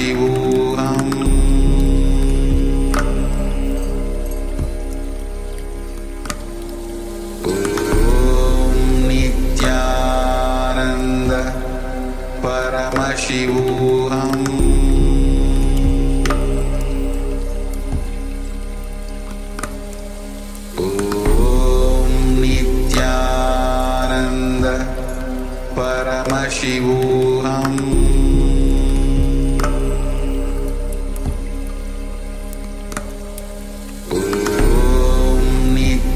Paramashivoham Nithyananda Paramashivoham Nithyananda Paramashivoham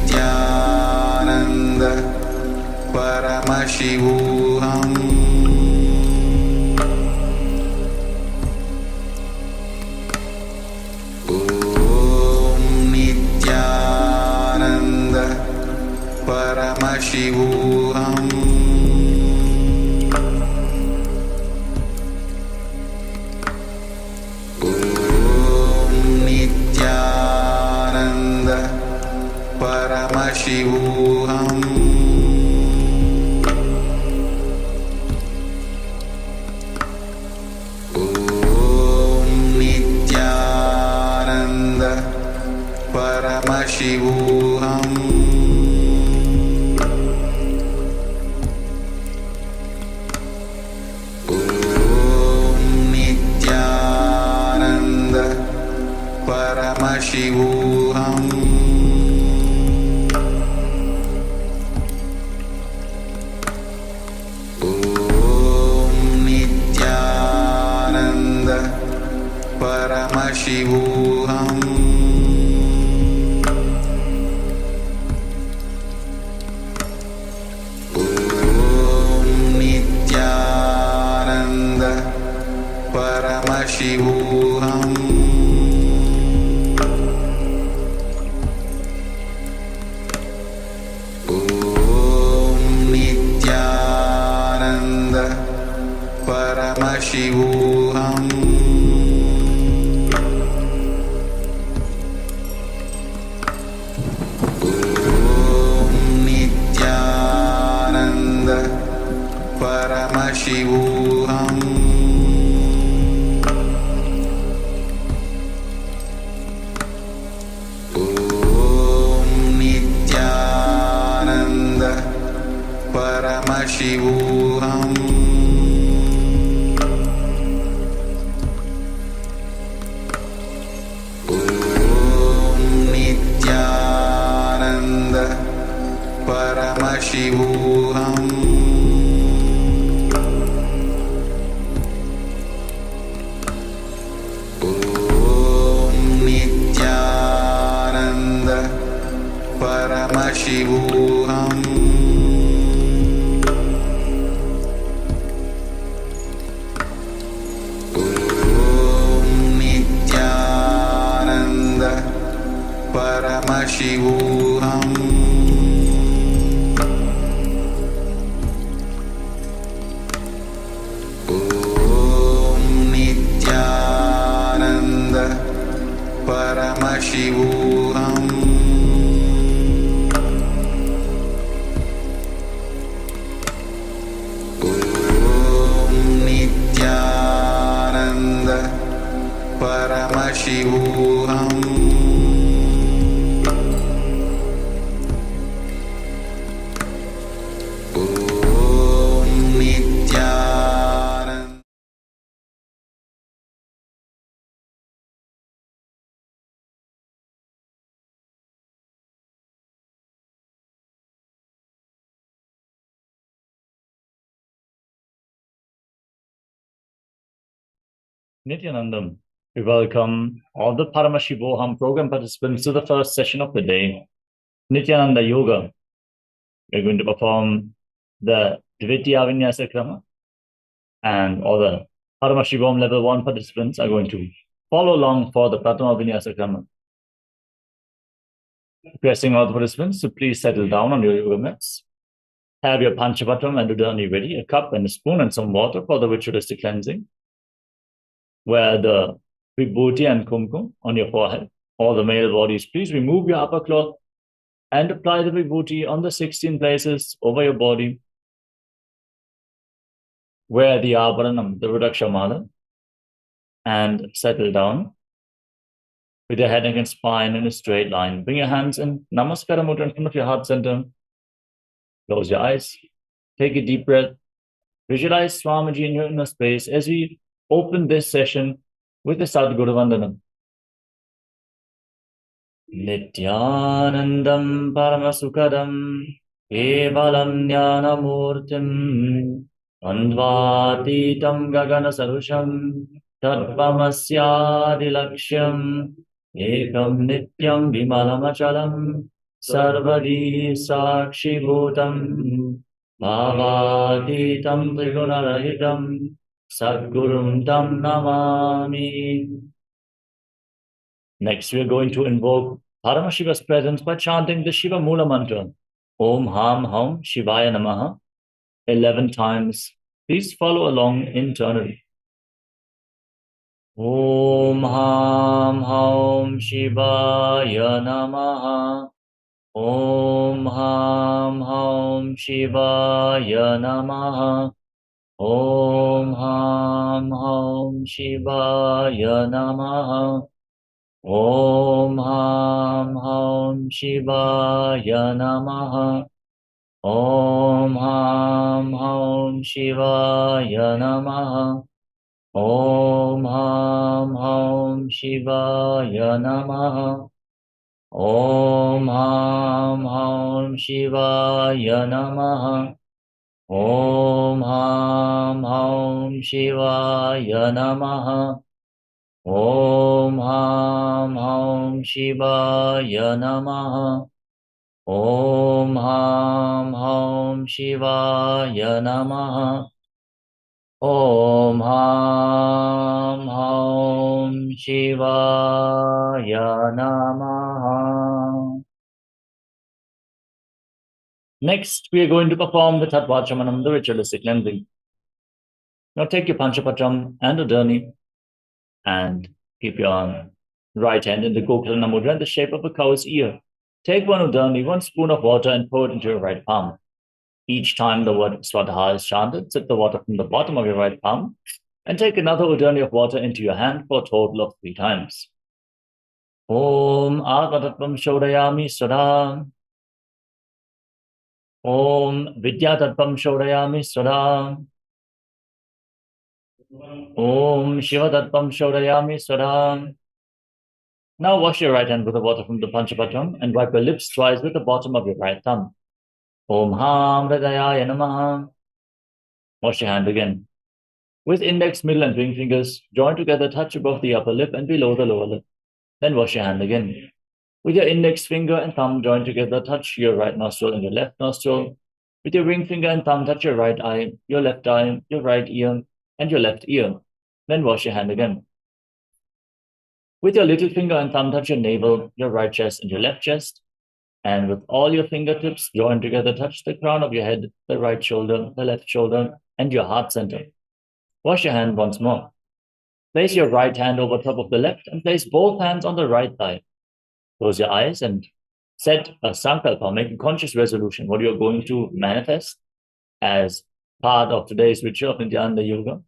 Nithyananda Paramashivoham Nithyananda Paramashivoham Nithyananda Paramashivoham Nithyananda Paramashivoham Nithyananda Paramashivoham Nithyananda Paramashivoham Nithyananda Paramashivoham Nithyananda Paramashivoham Nithyananda Paramashivoham Nithyananda Paramashivoham Nithyananda Paramashivoham Nithyananda Paramashivoham Nithyananda Paramashivoham Nithyananda Paramashivoham Nithyananda Paramashivoham Nithyananda Nithyanandam. We welcome all the Paramashivoham program participants to the first session of the day, Nithyananda Yoga. We're going to perform the Dvitiya Vinyasa Krama, and all the Paramashivoham Level 1 participants are going to follow along for the Pratama Vinyasa Krama. Requesting all the participants to please settle down on your yoga mats. Have your Panchapatam and Udani ready, a cup and a spoon and some water for the ritualistic cleansing. Wear the vibhuti and kumkum on your forehead. All the male bodies, please remove your upper cloth and apply the vibhuti on the 16 places over your body. Wear the abharanam, the Rudakshamala. and settle down with your head and spine in a straight line. Bring your hands in Namaskara Mudra in front of your heart center. Close your eyes. Take a deep breath. Visualize Swamiji in your inner space as we open this session with the Sadguru Vandanam. Nithyanandam Paramasukadam Kevalam Jnanamurtim Andvatitam Gagana Sarusham Tatvamasyadilaksham Ekam Nityam Vimalamachalam Sarvadi Sakshibhutam Bhavatitam Trigunarahitam Sadgurum Tam Namami. Next, we are going to invoke Paramashiva's presence by chanting the Shiva Mula Mantra. Om Ham Ham Shivaya Namaha 11 times. Please follow along internally. Om Ham Ham Shivaya Namaha. Om Ham Ham Shivaya Namaha. Om Ham Ham Shivaya Namaha. Om Ham Ham Shivaya Namaha. Om Ham Ham Shivaya Namaha. Om Ham Ham Shivaya Namaha. Om Ham Ham Shivaya Namaha. Om Ham Ham Shivaya Namaha. Om Ham Ham Shivaya Namaha. Om Ham Ham Shivaya Namaha. Om Ham Ham Shivaya Namaha. Next, we are going to perform the Tattvachamanam, the ritualistic cleansing. Now take your Panchapatram and Udani and keep your right hand in the Gokarna Mudra in the shape of a cow's ear. Take one Udani, 1 spoon of water, and pour it into your right palm. Each time the word Swadha is chanted, sip the water from the bottom of your right palm and take another Udani of water into your hand for a total of 3 times. Om Atmatatvam Shodayami Swadha. Om Vidyatatvam Shodayami Swadha. Om Shivatatvam Shodayami Swadha. Now wash your right hand with the water from the Panchapatram and wipe your lips twice with the bottom of your right thumb. Om Ham Hridayaya Namaha. Wash your hand again. With index, middle and ring fingers, join together, touch above the upper lip and below the lower lip. Then wash your hand again. With your index finger and thumb, join together, touch your right nostril and your left nostril. With your ring finger and thumb, touch your right eye, your left eye, your right ear, and your left ear. Then wash your hand again. With your little finger and thumb, touch your navel, your right chest, and your left chest. And with all your fingertips, join together, touch the crown of your head, the right shoulder, the left shoulder, and your heart center. Wash your hand once more. Place your right hand over top of the left and place both hands on the right thigh. Close your eyes and set a sankalpa, make a conscious resolution, what you're going to manifest as part of today's ritual of Nithyananda Yoga.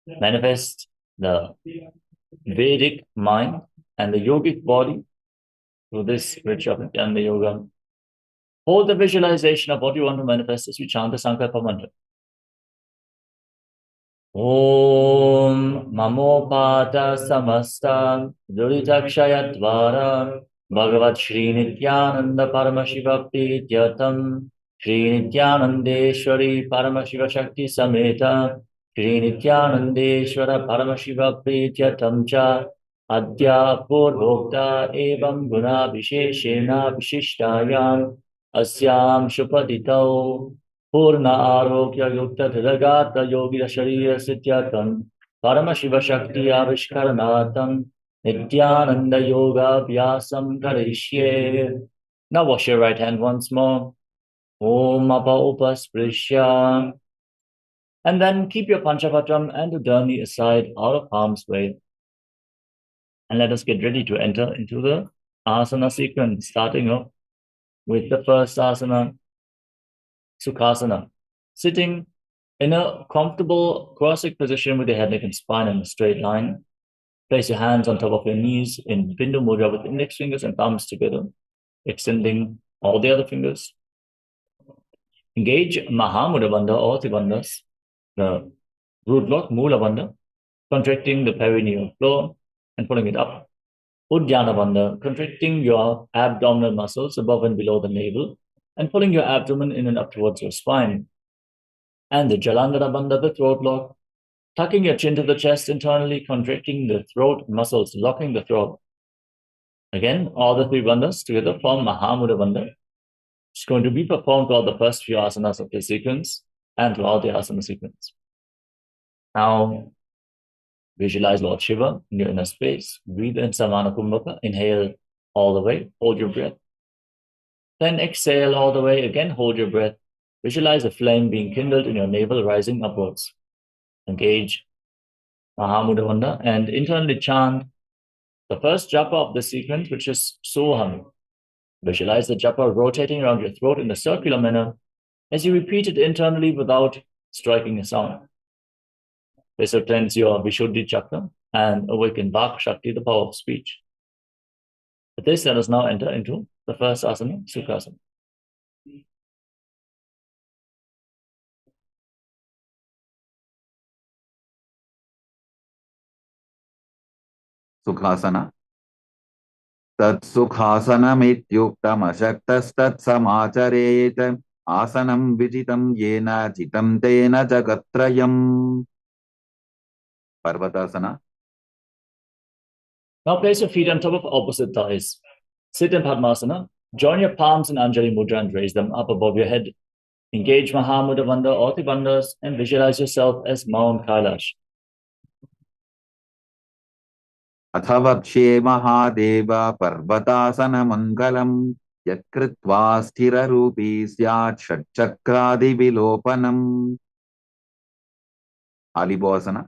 Manifest the Vedic mind and the yogic body through this ritual of Nithyananda Yoga. Hold the visualization of what you want to manifest as we chant the Sankalpa Mantra. Om Mamopata Samasta Duritakshayadvara Bhagavat Shri Nithyananda Paramashiva Prityatam Shri Nithyanandeshwari Paramashiva Shakti Sameta Shri Nithyanandeshwara Paramashiva Prityatam Cha Adya Purvokta Evam Guna Visheshena Vishishtayam Asyam Shupaditau Purna Arokya Yukta Dhiragata Yogira Sharira Sityatam Paramashiva Shakti Avishkaranatam Nithyananda Yoga Vyasam Karishye. Now wash your right hand once more. Om Apa Upasprishya. And then keep your Panchapatram and Udani aside out of harm's way. And let us get ready to enter into the asana sequence, starting off with the first asana, Sukhasana. Sitting In a comfortable cross-legged position with your head, neck, and spine in a straight line, place your hands on top of your knees in Bindu Mudra with index fingers and thumbs together, extending all the other fingers. Engage Mahamudra Bandha or Tribandhas, the root block, Mula Bandha, contracting the perineal floor and pulling it up. Uddiyana Bandha, contracting your abdominal muscles above and below the navel and pulling your abdomen in and up towards your spine. And the Jalandhara Bandha, the throat lock, tucking your chin to the chest internally, contracting the throat muscles, locking the throat. Again, all the three bandhas together form Mahamudra Bandha. It's going to be performed throughout the first few asanas of the sequence and throughout the asana sequence. Now, visualize Lord Shiva in your inner space. Breathe in Samana Kumbhaka. Inhale all the way. Hold your breath. Then exhale all the way. Again, hold your breath. Visualize a flame being kindled in your navel, rising upwards. Engage Mahamudra Bandha and internally chant the first japa of the sequence, which is Soham. Visualize the japa rotating around your throat in a circular manner as you repeat it internally without striking a sound. This will cleanse your Vishuddhi chakra and awaken Vak Shakti, the power of speech. With this, let us now enter into the first asana, Sukhasana. Sukhasana. Tat sukhasanamityuktamashaktastatsamacharet asanam vijitam yena jitam tena jagatrayam. Parvatasana. Now place your feet on top of opposite thighs. Sit in Padmasana. Join your palms in Anjali Mudra and raise them up above your head. Engage Mahamudra Bandha or Tribandhas and visualize yourself as Mount Kailash. Athavakshe Mahadeva Parvatasana Mangalam Yatkritva Sthira Rupi Syat Shatchakradi Vilopanam. Alibhasana.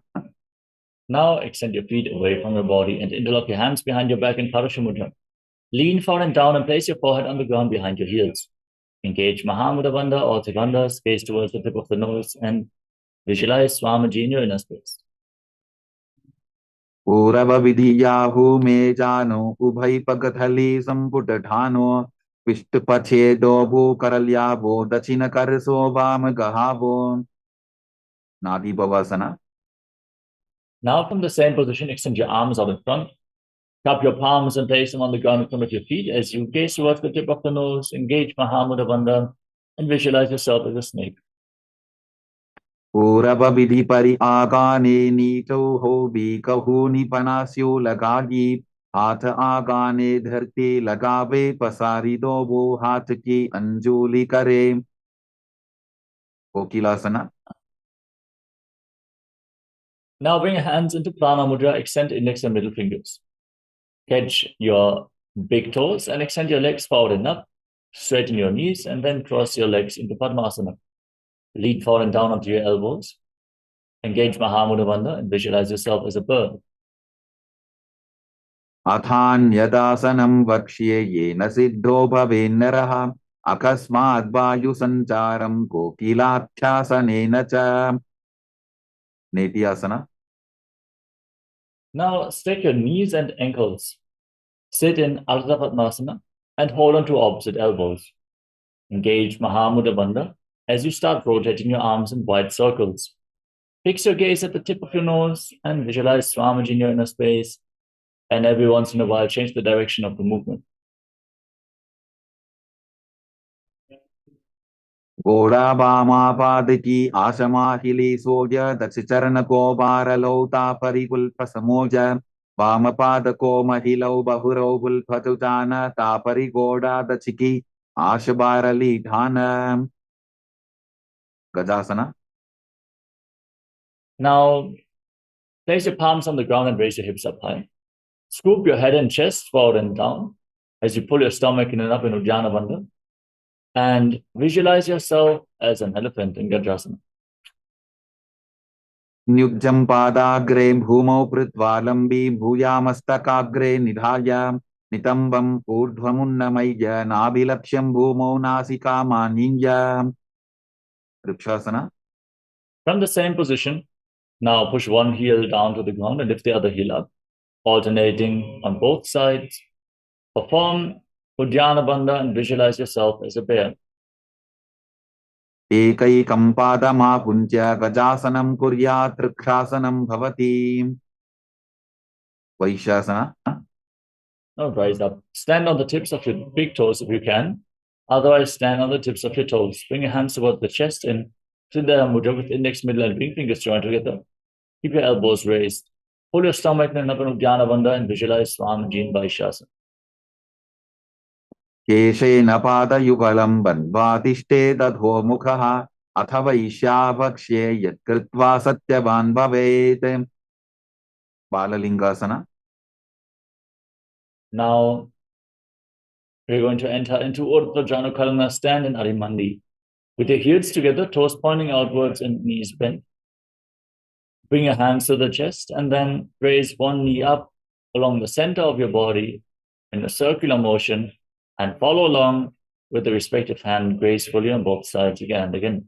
Now extend your feet away from your body and interlock your hands behind your back in Parashamudra. Lean forward and down and place your forehead on the ground behind your heels. Engage Mahamudra Bandha or Tribandhas, gaze towards the tip of the nose and visualize Swamiji in your inner space. Purava vidhiyahu me jano ubhai pagathali samputatano Vishtupachedho bhukaralyaho dachina karso vam gahavo. Nadi Bhavasana. Now from the same position, extend your arms out in front. Cup your palms and place them on the ground in front of your feet as you gaze towards the tip of the nose, engage Mahamudra Bandha, and visualize yourself as a snake. Purava vidhi pari agane nito ho bikahu nipanasyo lagagi हाथ आगाने धरती लगावे पसारी दो वो हाथ की अंजुली करे. Kokilasana. Now bring your hands into Prana Mudra, extend index and middle fingers. Catch your big toes and extend your legs forward and up. Straighten your knees and then cross your legs into Padmasana. Lean forward and down onto your elbows. Engage Mahamudra Bandha and visualize yourself as a bird. Athanyadasanam vakshye yena siddho bhavennaraha akasmad vayu sancharam kokilatyasanena cha. Nithyananda. Now stretch your knees and ankles. Sit in Ardha Padmasana and hold on to opposite elbows. Engage Mahamudra Bandha as you start rotating your arms in wide circles. Fix your gaze at the tip of your nose and visualize Swamiji in your inner space. And every once in a while, change the direction of the movement. Goda Bama Padiki Asamahili Soja Dachicharan Ko Baralota Parikul Pasamoja Bama Padako Mahilo Bahuro Patutana Tapari Goda Dachiki Ashabarali Dhana. Gajasana. Now, place your palms on the ground and raise your hips up high. Scoop your head and chest forward and down as you pull your stomach in and up in Uddiyana Bandha. And visualize yourself as an elephant in Gajasana. Nyujjam padagre bhumau pritvalambi bhuyamastakaagre nidhaya nitambam urdhvamunnamaya nabilaksham bhumau nasika maninya. Vrikshasana. From the same position, now push one heel down to the ground and lift the other heel up, alternating on both sides. Perform Uddiyana Bandha and visualize yourself as a bear. एकैकं पादमाकुञ्च्य गजासनं कुर्यात् तृक्षासनं भवति. Vaishasana. Now rise up. Stand on the tips of your big toes if you can. Otherwise, stand on the tips of your toes. Bring your hands towards the chest and Siddha Mudra with index, middle, and ring fingers joined together. Keep your elbows raised. Hold your stomach and up in Uddiyana Bandha and visualize Swamiji in Vaishasana. केशेन पादयुगलं बन्ध्वातिष्ठे दधोमुखः अथ वैश्यावक्ष्ये यत्कृत्वा सत्यवान् भवेत्. Balalingasana. Now, we're going to enter into Urdhva Janukarana, stand in Arimandi. With your heels together, toes pointing outwards and knees bent. Bring your hands to the chest and then raise one knee up along the center of your body in a circular motion and follow along with the respective hand gracefully on both sides again and again.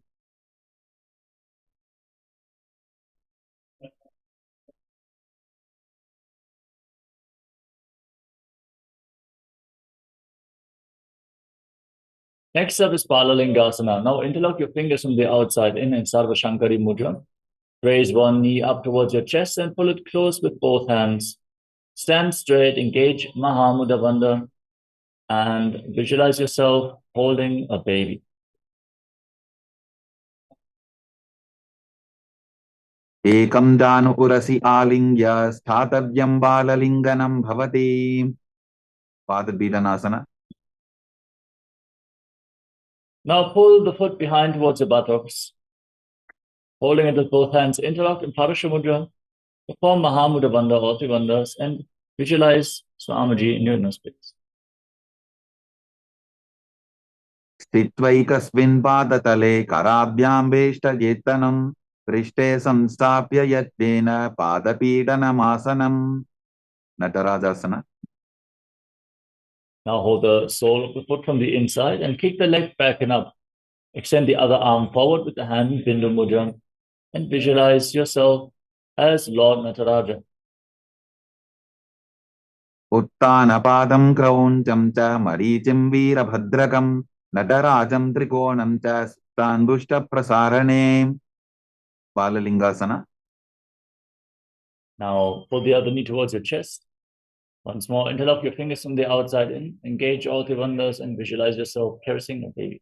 Next up is Palalingasana. Now interlock your fingers from the outside in Sarva Shankari Mudra. Raise one knee up towards your chest and pull it close with both hands. Stand straight, engage Mahamudra Bandha, and visualize yourself holding a baby. एकं जानुपुरसि आलिङ्ग्य स्थातव्यं बाललिङ्गनं भवति. Padabidhanasana. Now pull the foot behind towards your buttocks. Holding it with both hands interlocked in Parashamudra. Perform Mahamudra Bandha, all three bandhas, and visualize Swamiji in your inner space. स्थित्वैकस्मिन् पादतले कराभ्यां वेष्टयेत्तनं पृष्ठे संस्थाप्य यत्नेन पादपीडनमासनं. Natarajasana. Now hold the sole of the foot from the inside and kick the leg back and up. Extend the other arm forward with the hand in Bindu Mudra and visualize yourself as Lord Nataraja. उत्तानपादं क्रौञ्चं च मरीचिं वीरभद्रकं नटराजं त्रिकोणं च सुप्ताङ्गुष्ठप्रसारणे. Balalingasana. Now pull the other knee towards your chest. Once more, interlock your fingers from the outside in. Engage all three bandhas and visualize yourself caressing a baby.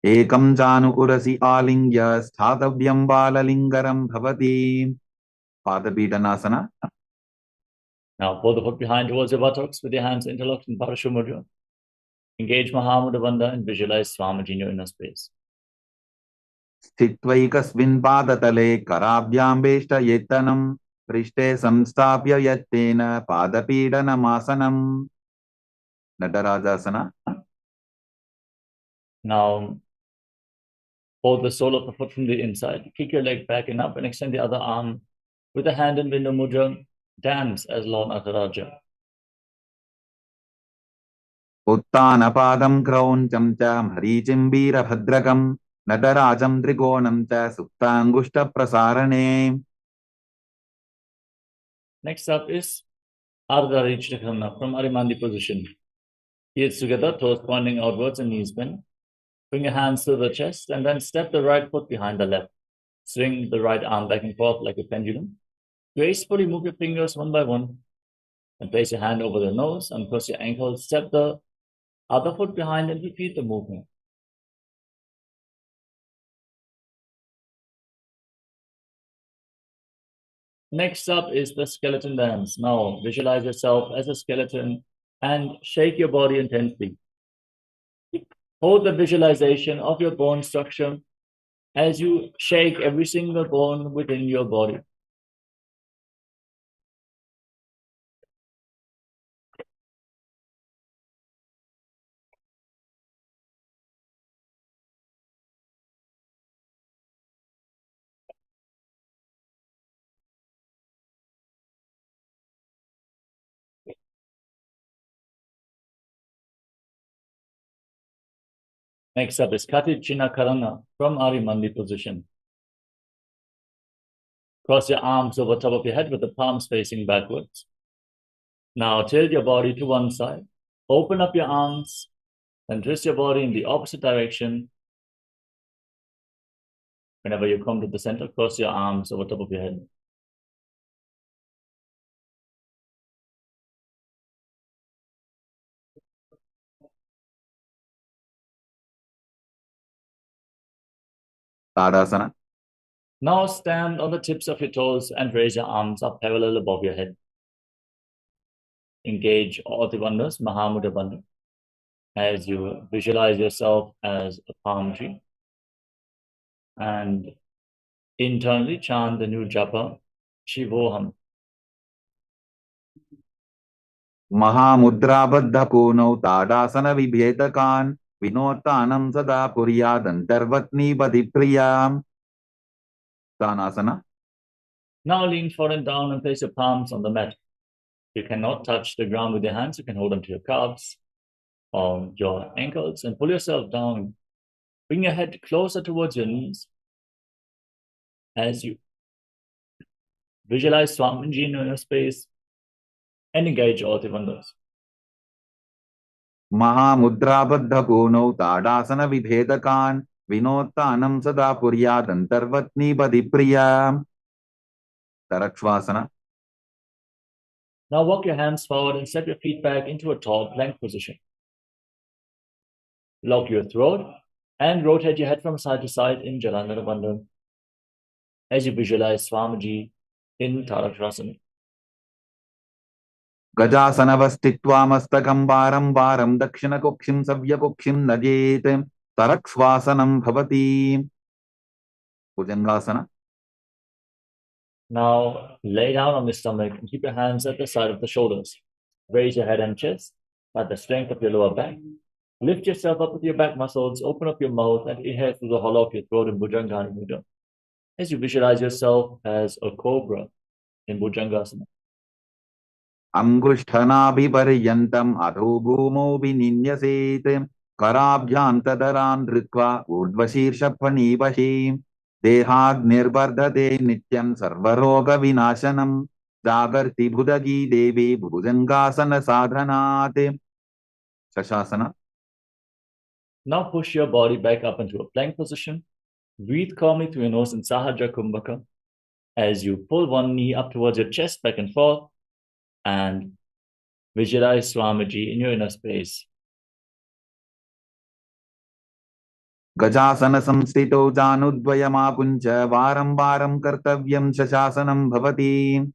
एकं जानुपुरसि आलिङ्ग्य स्थातव्यं बाललिङ्गरं भवति. Padapidhanasana. Now pull the foot behind towards your buttocks with your hands interlocked in Parashamudra. Engage Mahamudra Bandha and visualize Swamiji in your inner space. स्थित्वैकस्मिन् पादतले कराभ्यां वेष्टयेत्तनं पृष्ठे संस्थाप्य यत्तेन पादपीडनमासनं. Natarajasana. Now hold the sole of the foot from the inside. Kick your leg back and up and extend the other arm with the hand in Bindu Mudra. Dance as Lord Nataraja. उत्तानपादं क्रौञ्चं च मरीचिं वीरभद्रकं नटराजं त्रिकोणं च सुप्ताङ्गुष्ठप्रसारणे. Next up is Ardha Richakrana from Arimandi position. Heels together, toes pointing outwards and knees bent. Bring your hands to the chest and then step the right foot behind the left. Swing the right arm back and forth like a pendulum. Gracefully move your fingers one by one and place your hand over the nose, uncross your ankles, step the other foot behind and repeat the movement. Next up is the skeleton dance. Now visualize yourself as a skeleton and shake your body intensely. Hold the visualization of your bone structure as you shake every single bone within your body. Next up is Kati Chinakarana from Arimandi position. Cross your arms over top of your head with the palms facing backwards. Now tilt your body to one side. Open up your arms and twist your body in the opposite direction. Whenever you come to the center, cross your arms over top of your head. Tadasana. Now stand on the tips of your toes and raise your arms up parallel above your head. Engage all the bandhas, Mahamudra Bandha, as you visualize yourself as a palm tree. And internally chant the new japa, Shivoham. महामुद्राबद्धपूनौ ताडासनविभेदकान् विनोत्तानं सदा कुर्यादन्तर्वत्नीपतिप्रियाम्. Tanasana. Now lean forward and down and place your palms on the mat. You cannot touch the ground with your hands. You can hold them to your calves or your ankles and pull yourself down. Bring your head closer towards your knees as you visualize Swamiji in your space and engage all the bandhas. महामुद्राबद्धपूनौ ताडासनविभेदकान् विनोत्तानं सदा कुर्यादन्तर्वत्नीपतिप्रियाम्. Tarakshvasana. Now walk your hands forward and step your feet back into a tall plank position. Lock your throat and rotate your head from side to side in Jalandhara Bandha as you visualize Swamiji in Tarakshvasana. गजासनवस्थित्वा मस्तकं वारं वारं दक्षिणकुक्षिं सव्यकुक्षिं नजेत् तरक्ष्वासनं भवति. Bhujangasana. Now lay down on the stomach and keep your hands at the side of the shoulders. Raise your head and chest by the strength of your lower back. Lift yourself up with your back muscles, open up your mouth and inhale through the hollow of your throat in Bhujangana Mudra as you visualize yourself as a cobra in Bhujangasana. अंगुष्ठनाभिपर्यन्तम् अधो भूमौ विनिन्यसेत् कराभ्यान्तदरान् धृत्वा ऊर्ध्वशीर्षफणीवशी देहाग्निर्वर्धते नित्यं सर्वरोगविनाशनं जागर्ति भुदगी देवी भुजङ्गासन साधनात्. Shashasana. Now push your body back up into a plank position. Breathe calmly through your nose in Sahaja Kumbhaka as you pull one knee up towards your chest back and forth and visualize Swamiji in your inner space. गजासन संस्थितो जानुद्वयमापुञ्च वारं वारं कर्तव्यं शशासनं भवति.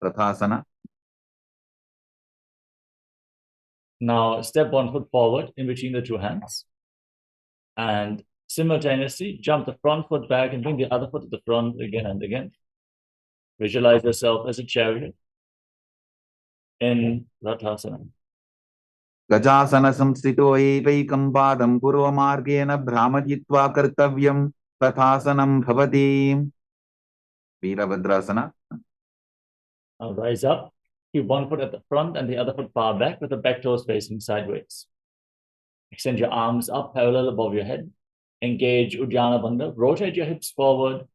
प्रथासना. Now step one foot forward in between the two hands and simultaneously jump the front foot back and bring the other foot to the front again and again. Visualize yourself as a chariot in Rathasana. गजासन संस्थितो एवैकं पादं पूर्वमार्गेण भ्रामयित्वा कर्तव्यं तथासनं भवति. Virabhadrasana. Now rise up. Keep one foot at the front and the other foot far back with the back toes facing sideways. Extend your arms up parallel above your head. Engage Uddiyana Bandha. Rotate your hips forward.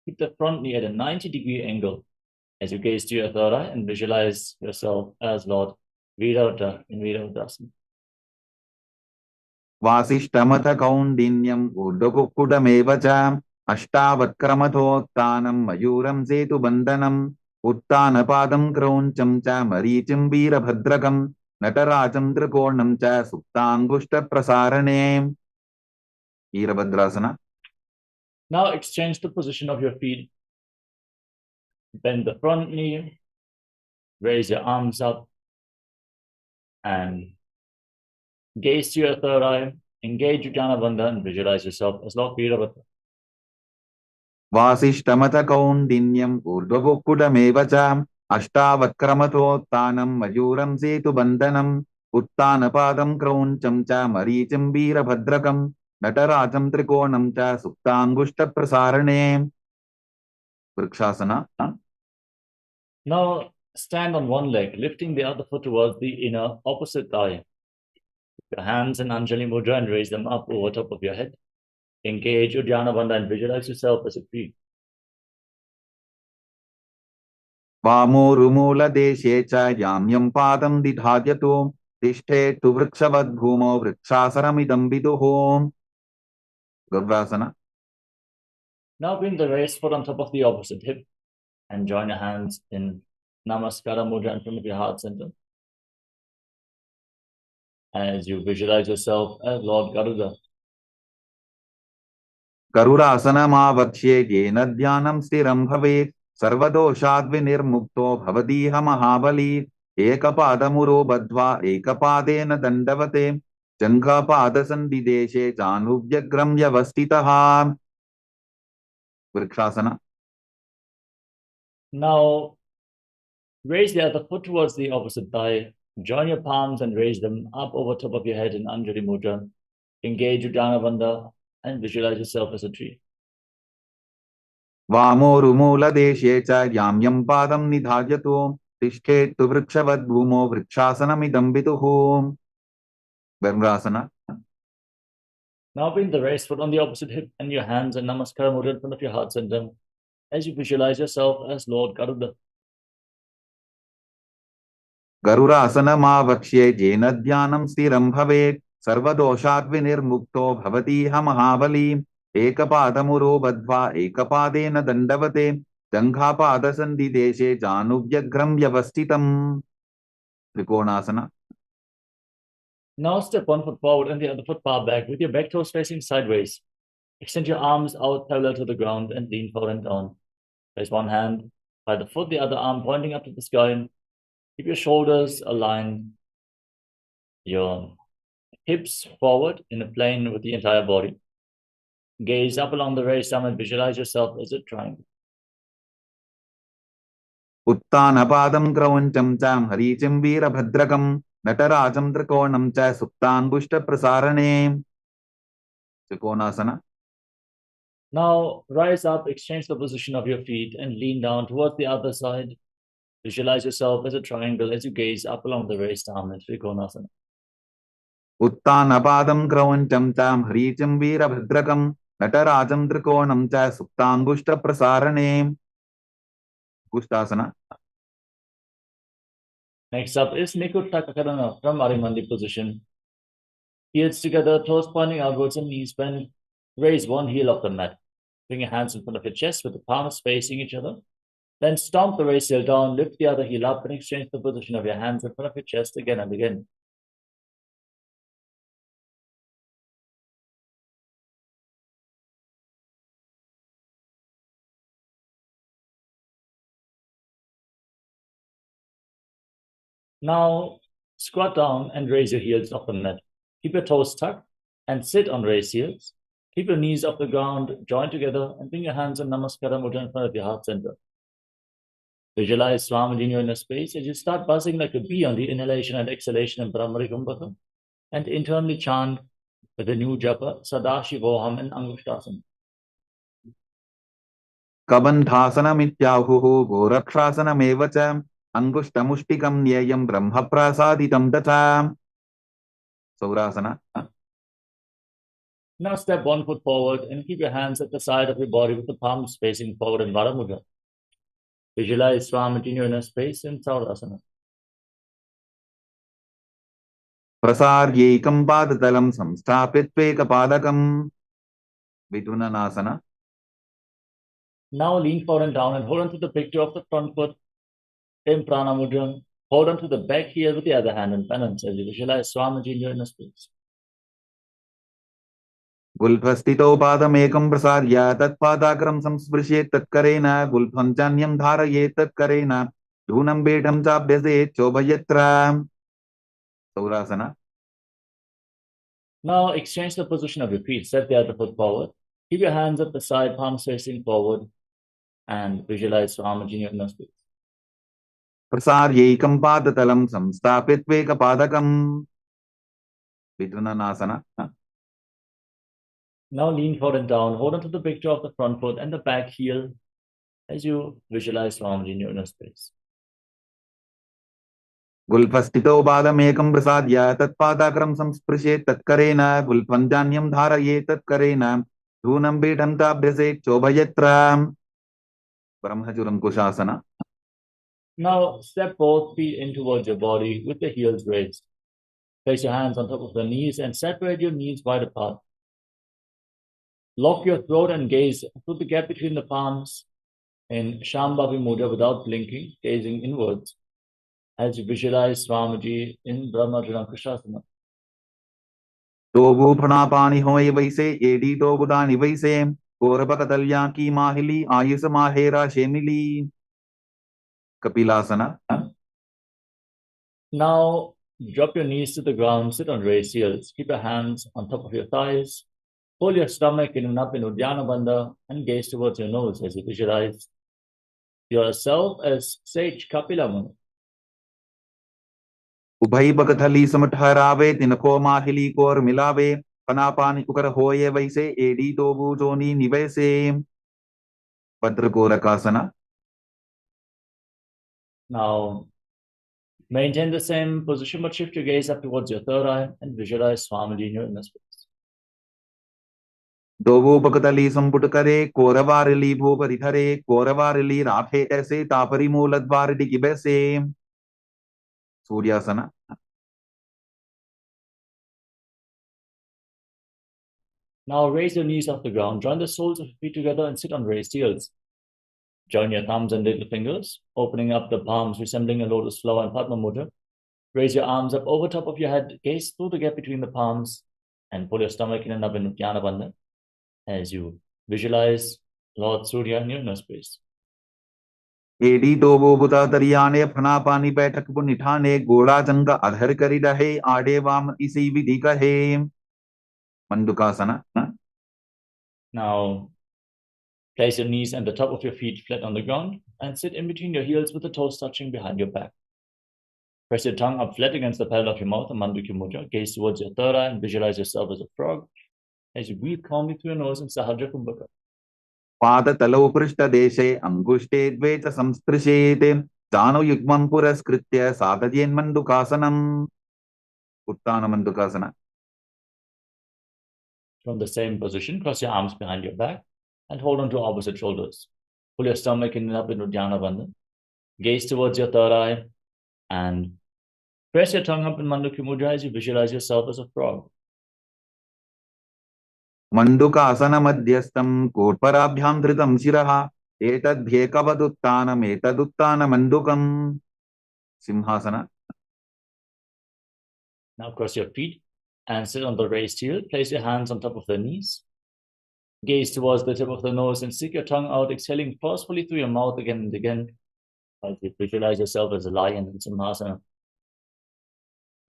Keep the front knee at a 90-degree angle as you gaze to your third eye and visualize yourself as Lord Virata in Virabhadrasana. वासिष्ठमथ कौण्डिन्यम् ऊर्ध्वकुक्कुटमेव च अष्टावत्क्रमथोत्थानं मयूरं सेतुबन्धनम् उत्थानपादं क्रौञ्चं च मरीचिं वीरभद्रकं नटराजं त्रिकोणं च सुप्ताङ्गुष्ठप्रसारणे. Virabhadrasana. Now exchange the position of your feet. Bend the front knee. Raise your arms up and gaze to your third eye. Engage Uddiyana Bandha and visualize yourself as Lord Virabhadra. वासिष्ठमथ कौण्डिन्यम् ऊर्ध्वकुक्कुटमेव च अष्टावत्क्रमथोत्थानं मयूरं सेतुबन्धनम् उत्थानपादं क्रौञ्चं च मरीचिं वीरभद्रकं नटराजं त्रिकोणं च सुप्ताङ्गुष्ठप्रसारणे. Vrikshasana. Now stand on one leg, lifting the other foot towards the inner opposite thigh. Your hands in Anjali Mudra and raise them up over top of your head. Engage Uddiyana Bandha and visualize yourself as a tree. वामोरुमूलदेशे च याम्यं पादं दिधात्यतो तिष्ठेत्तु वृक्षवद्भूमौ वृक्षासनमिदं विदुः. Gurvasana. Now bring the raised foot on top of the opposite hip and join your hands in Namaskara Mudra in front of your heart center. As you visualize yourself as Lord Garuda. Garudasana येन ध्यानं स्थिरं भवेत् सर्वदोषाद्विनिर्मुक्तो भवदीह महाबली एकपादमुरो बद्ध्वा एकपादेन दण्डवते जङ्घापादसन्धिदेशे जानुभ्यग्रं व्यवस्थितः. Vrikshasana. Now raise the other foot towards the opposite thigh. Join your palms and raise them up over top of your head in Anjali Mudra. Engage Uddiyana Bandha and visualize yourself as a tree. वामोरुमूलदेशे च याम्यं पादं निधार्यतो तिष्ठेत्तु वृक्षवद्भूमौ वृक्षासनमिदं विदुः. Varvrasana. Now bring the raised foot on the opposite hip and your hands in Namaskara Mudra in front of your heart center as you visualize yourself as Lord Garuda. गरुडासनमावक्ष्ये येन ध्यानं स्थिरं भवेत् सर्वदोषाद्विनिर्मुक्तो भवतीह महाबली एकपादमुरो बद्ध्वा एकपादेन दण्डवते जङ्घापादसन्धिदेशे जानुभ्यग्रं व्यवस्थितम्. Trikonasana. Now step one foot forward and the other foot far back with your back toes facing sideways. Extend your arms out parallel to the ground and lean forward and down. Place one hand by the foot, the other arm pointing up to the sky. Keep your shoulders aligned, your hips forward in a plane with the entire body. Gaze up along the raised arm and visualize yourself as a triangle. उत्तानपादं क्रौञ्चं च हरीचिं वीरभद्रकं नटराजं त्रिकोणं च सुप्ताङ्गुष्ठप्रसारणे. Trikonasana. Now rise up, exchange the position of your feet and lean down towards the other side. Visualize yourself as a triangle as you gaze up along the raised arm in Trikonasana. उत्तानपादं क्रौञ्चं च हरीचिं वीरभद्रकं नटराजं त्रिकोणं च सुप्ताङ्गुष्ठप्रसारणे. Kushtasana. Next up is Nikuttakarana from Arimandi position. Heels together, toes pointing outwards and knees bent. Raise one heel off the mat. Bring your hands in front of your chest with the palms facing each other. Then stomp the raised heel down, lift the other heel up and exchange the position of your hands in front of your chest again and again. Now squat down and raise your heels off the mat. Keep your toes tucked and sit on raised heels. Keep your knees off the ground, join together and bring your hands in Namaskara Mudra in front of your heart center. Visualize Swamiji in your inner space as you start buzzing like a bee on the inhalation and exhalation in Brahmari Kumbhaka and internally chant with the new japa Shivoham and Angushtasana. कबन्धासनमित्याहुः गोरक्षासनमेव च अङ्गुष्ठमुष्टिकं न्येयं ब्रह्मप्रसादितं तथा. Saurasana. Now step one foot forward and keep your hands at the side of your body with the palms facing forward in Vara Mudra. Visualize Swamiji in your inner space in Saurasana. प्रसार्यैकं पादतलं संस्थाप्य त्वेकपादकं. विदुननासना. Now lean forward and down and hold on to the picture of the front foot in Prana Mudra. Hold on to the back heel with the other hand in penance as you visualize Swamiji in your inner space. गुल्फस्थितौ पादमेकं प्रसार्य तत्पादाग्रं संस्पृशेत् तत्करेण गुल्फं चान्यं धारयेत् तत्करेण धूनं पीठं चाभ्यसेत् चोभयत्र. Saurasana. Now exchange the position of your feet. Step the other foot forward. Keep your hands at the side, palms facing forward, and visualize Swamiji in your inner space. प्रसार्यैकं पादतलं संस्थाप्य त्वेकपादकं. विदुननासना. Now lean forward and down. Hold on to the picture of the front foot and the back heel as you visualize Swamiji in your inner space. गुल्फस्थितौ पादमेकं प्रसाद्य तत्पादाग्रं संस्पृशेत् तत्करेण गुल्फं जान्यं धारयेत् तत्करेण धूनं पीठं चाभ्यसेत् चोभयत्र. ब्रह्मचूरं कुशासना. Now step both feet in towards your body with the heels raised. Place your hands on top of the knees and separate your knees wide apart. Lock your throat and gaze through the gap between the palms in Shambhavi Mudra without blinking, gazing inwards as you visualize Swamiji in Brahma-Kushasana. Tobu Pranapani Hoy Vaise, Edi Tobudani Vaise, Korabakatalyaki Mahili, Ayusa Mahera Shemili, Kapilasana. Now drop your knees to the ground, sit on raised heels. Keep your hands on top of your thighs. Pull your stomach in and up in Uddiyana Bandha and gaze towards your nose as you visualize yourself as sage Kapila Muni. Ubhai Bagathali Samatharabe, Tinako Mahili Kor Milabe, Panapani Ukar Hoye Vaise, Edi Tobu Joni Nivese, Padrakorakasana. Now maintain the same position but shift your gaze up towards your third eye and visualize Swamiji in your inner space. Dovo Bhagatali Samputakare, Koravarili Bhuparitare, Koravarili Raphe Ese, Tapari Muladvaridi Gibese, Suryasana. Now raise your knees off the ground, join the soles of your feet together and sit on raised heels. Join your thumbs and little fingers, opening up the palms, resembling a lotus flower in Padma Mudra. Raise your arms up over top of your head, gaze through the gap between the palms, and pull your stomach in and up in Uddiyana Bandha as you visualize Lord Surya in your inner space. Edi Dovo Buddha Dariane, Panapani Betak Punitane, Goda Janga Adhar Karidahe, Adevam Isi Vidikahe, Mandukasana. Now, place your knees and the top of your feet flat on the ground and sit in between your heels with the toes touching behind your back. Press your tongue up flat against the palate of your mouth, Mandukya Mudra. Gaze towards your third eye and visualize yourself as a frog as you breathe calmly through your nose in Sahaja Kumbhaka. Pada Talo Prishta Deshe, Angushte Dveta Samstrishete, Tano Yugman Puraskritya, Sadajen Mandukasanam, Uttana Mandukasana. From the same position, cross your arms behind your back and hold on to opposite shoulders. Pull your stomach in and up in Uddiyana Bandha. Gaze towards your third eye and press your tongue up in Mandukya Mudra as you visualize yourself as a frog. Mandukasana Madhyastam, Kotparabhyam Dhritam Shiraha, Etadhyekavaduttanam, Etaduttana Mandukam, Simhasana. Now cross your feet and sit on the raised heel. Place your hands on top of the knees. Gaze towards the tip of the nose and stick your tongue out, exhaling forcefully through your mouth again and again as you visualize yourself as a lion in Simhasana.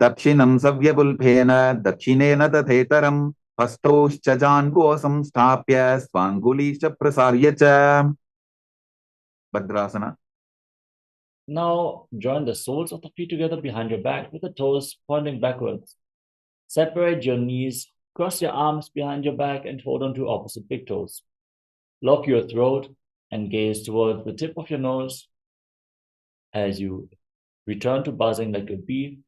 Dakshinam Savyapulphena, Dakshinena Tathetaram, Hastaushchajan Kosam Stapya, Swangulisha Prasaryacha, Bhadrasana. Now join the soles of the feet together behind your back with the toes pointing backwards. Separate your knees, cross your arms behind your back and hold on to opposite big toes. Lock your throat and gaze towards the tip of your nose as you return to buzzing like a bee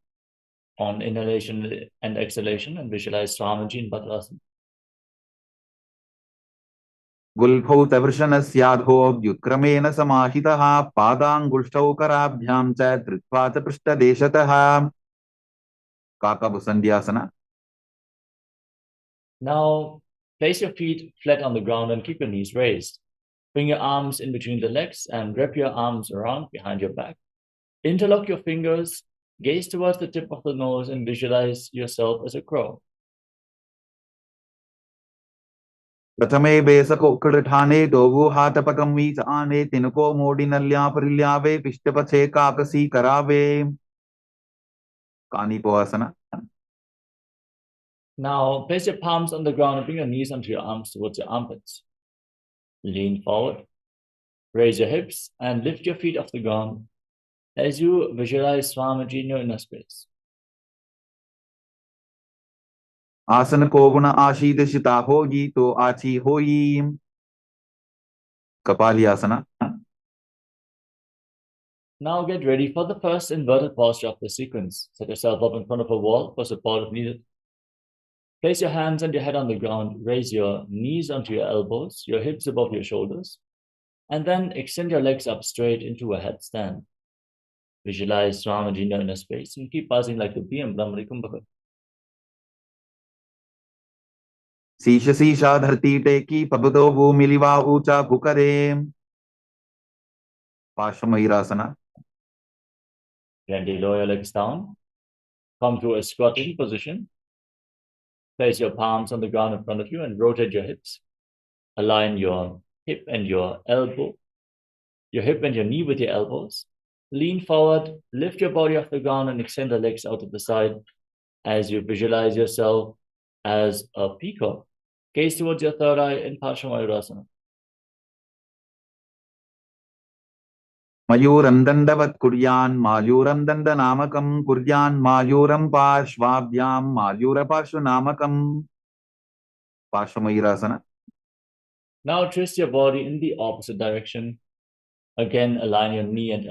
on inhalation and exhalation and visualize Swamiji in Bhadrasana. Gulphau Tavrshanasyadho, Vyutramena Samahitaha, Padangulshtau Karabhyam cha, Tritva Prishta Deshataha, Kakabusandhyasana. Now, place your feet flat on the ground and keep your knees raised. Bring your arms in between the legs and wrap your arms around behind your back. Interlock your fingers, gaze towards the tip of the nose and visualize yourself as a crow. Pratame Besako Kritane, Dovu Hatapakam Meet Ane, Tinako Modinalya Parilyave, Pishtapache Kakasi Karave, Kani Poasana. Now, place your palms on the ground and bring your knees onto your arms towards your armpits. Lean forward, raise your hips, and lift your feet off the ground as you visualize Swamiji in your inner space. Asana Kovuna Ashita Shita Hogi to Achi Hoyi, Kapalyasana. Now get ready for the first inverted posture of the sequence. Set yourself up in front of a wall for support if needed. Place your hands and your head on the ground. Raise your knees onto your elbows, your hips above your shoulders, and then extend your legs up straight into a headstand. Visualize Swamiji in your inner space and keep passing like a bee and Brahmari Kumbhaka. शीश शीशा धरती टेकी पबदो भूमिलिवा ऊंचा भुकरे पार्श्वमयूरासना. Gently lower your legs down. Come to a squatting position. Place your palms on the ground in front of you and rotate your hips. Align your hip and your elbow, your hip and your knee with your elbows. Lean forward, lift your body off the ground and extend the legs out to the side as you visualize yourself as a peacock. Gaze towards your third eye in Paramashivoham. मयूरं दंडवत् कुर्यान् मायूरं दंडनामकं कुर्यान् मायूरं पार्श्वाभ्यां मायूरपार्श्वनामकं पार्श्वमयूरासना. Now twist your body in the opposite direction. Again, align your knee and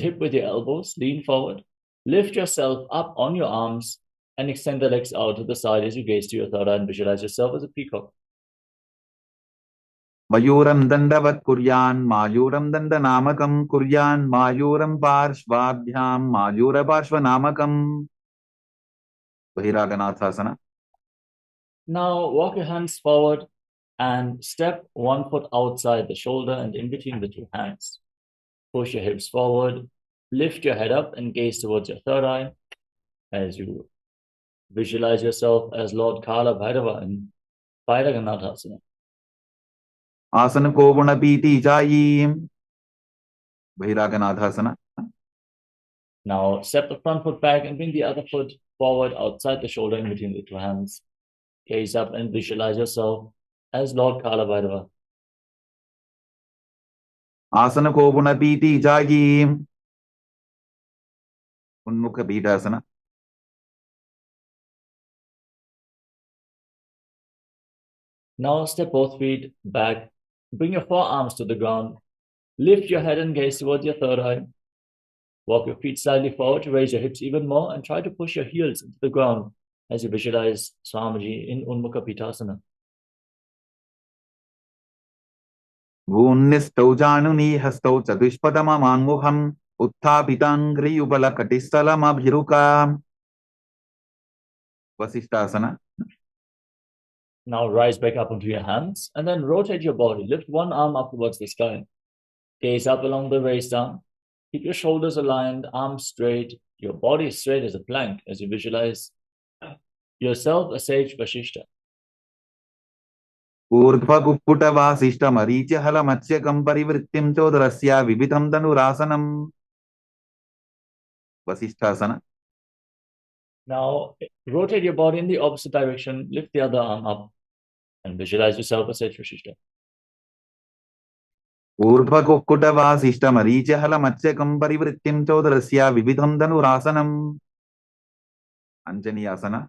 hip with your elbows. Lean forward. Lift yourself up on your arms and extend the legs out to the side as you gaze to your third eye and visualize yourself as a peacock. मयूरं दंडवत् कुर्यान् मायूरं दंडनामकं कुर्यान् मायूरं पार्श्वाभ्यां मायूरपार्श्वनामकं बहिरागनाथासना. Now walk your hands forward and step 1 foot outside the shoulder and in between the two hands. Push your hips forward, lift your head up and gaze towards your third eye as you visualize yourself as Lord Kala Bhairava in Bhairaganathasana. आसन को गुणपीति जायी बहिरागनाथासना. Now step the front foot back and bring the other foot forward outside the shoulder in between the two hands. Gaze up and visualize yourself as Lord Kala Bhairava. आसन को गुणपीति जायी उन्मुख पीठासना. Now step both feet back. Bring your forearms to the ground. Lift your head and gaze towards your third eye. Walk your feet slightly forward to raise your hips even more and try to push your heels into the ground as you visualize Swamiji in Unmukha Pitasana. भून्निष्ठौ जानुनी हस्तौ चतुष्पदममान्मुखम् उत्थापिताङ्घ्रियुगलकटिस्थलमभिरुका वसिष्ठासना. Now rise back up onto your hands and then rotate your body. Lift one arm up towards the sky. Gaze up along the waist down. Keep your shoulders aligned, arms straight, your body straight as a plank as you visualize yourself a sage Vashishta. ऊर्ध्वकुक्कुटवासिष्ठमरीचिहलमत्स्यकं परिवृत्तिं चोदरस्य विविधं धनुरासनम् वसिष्ठासना. Now rotate your body in the opposite direction. Lift the other arm up and visualize yourself as sage Vashishta. ऊर्ध्वकुक्कुटवासिष्ठमरीचिहलमत्स्यकं परिवृत्तिं चोदरस्य विविधं धनुरासनम् अंजनीयासना.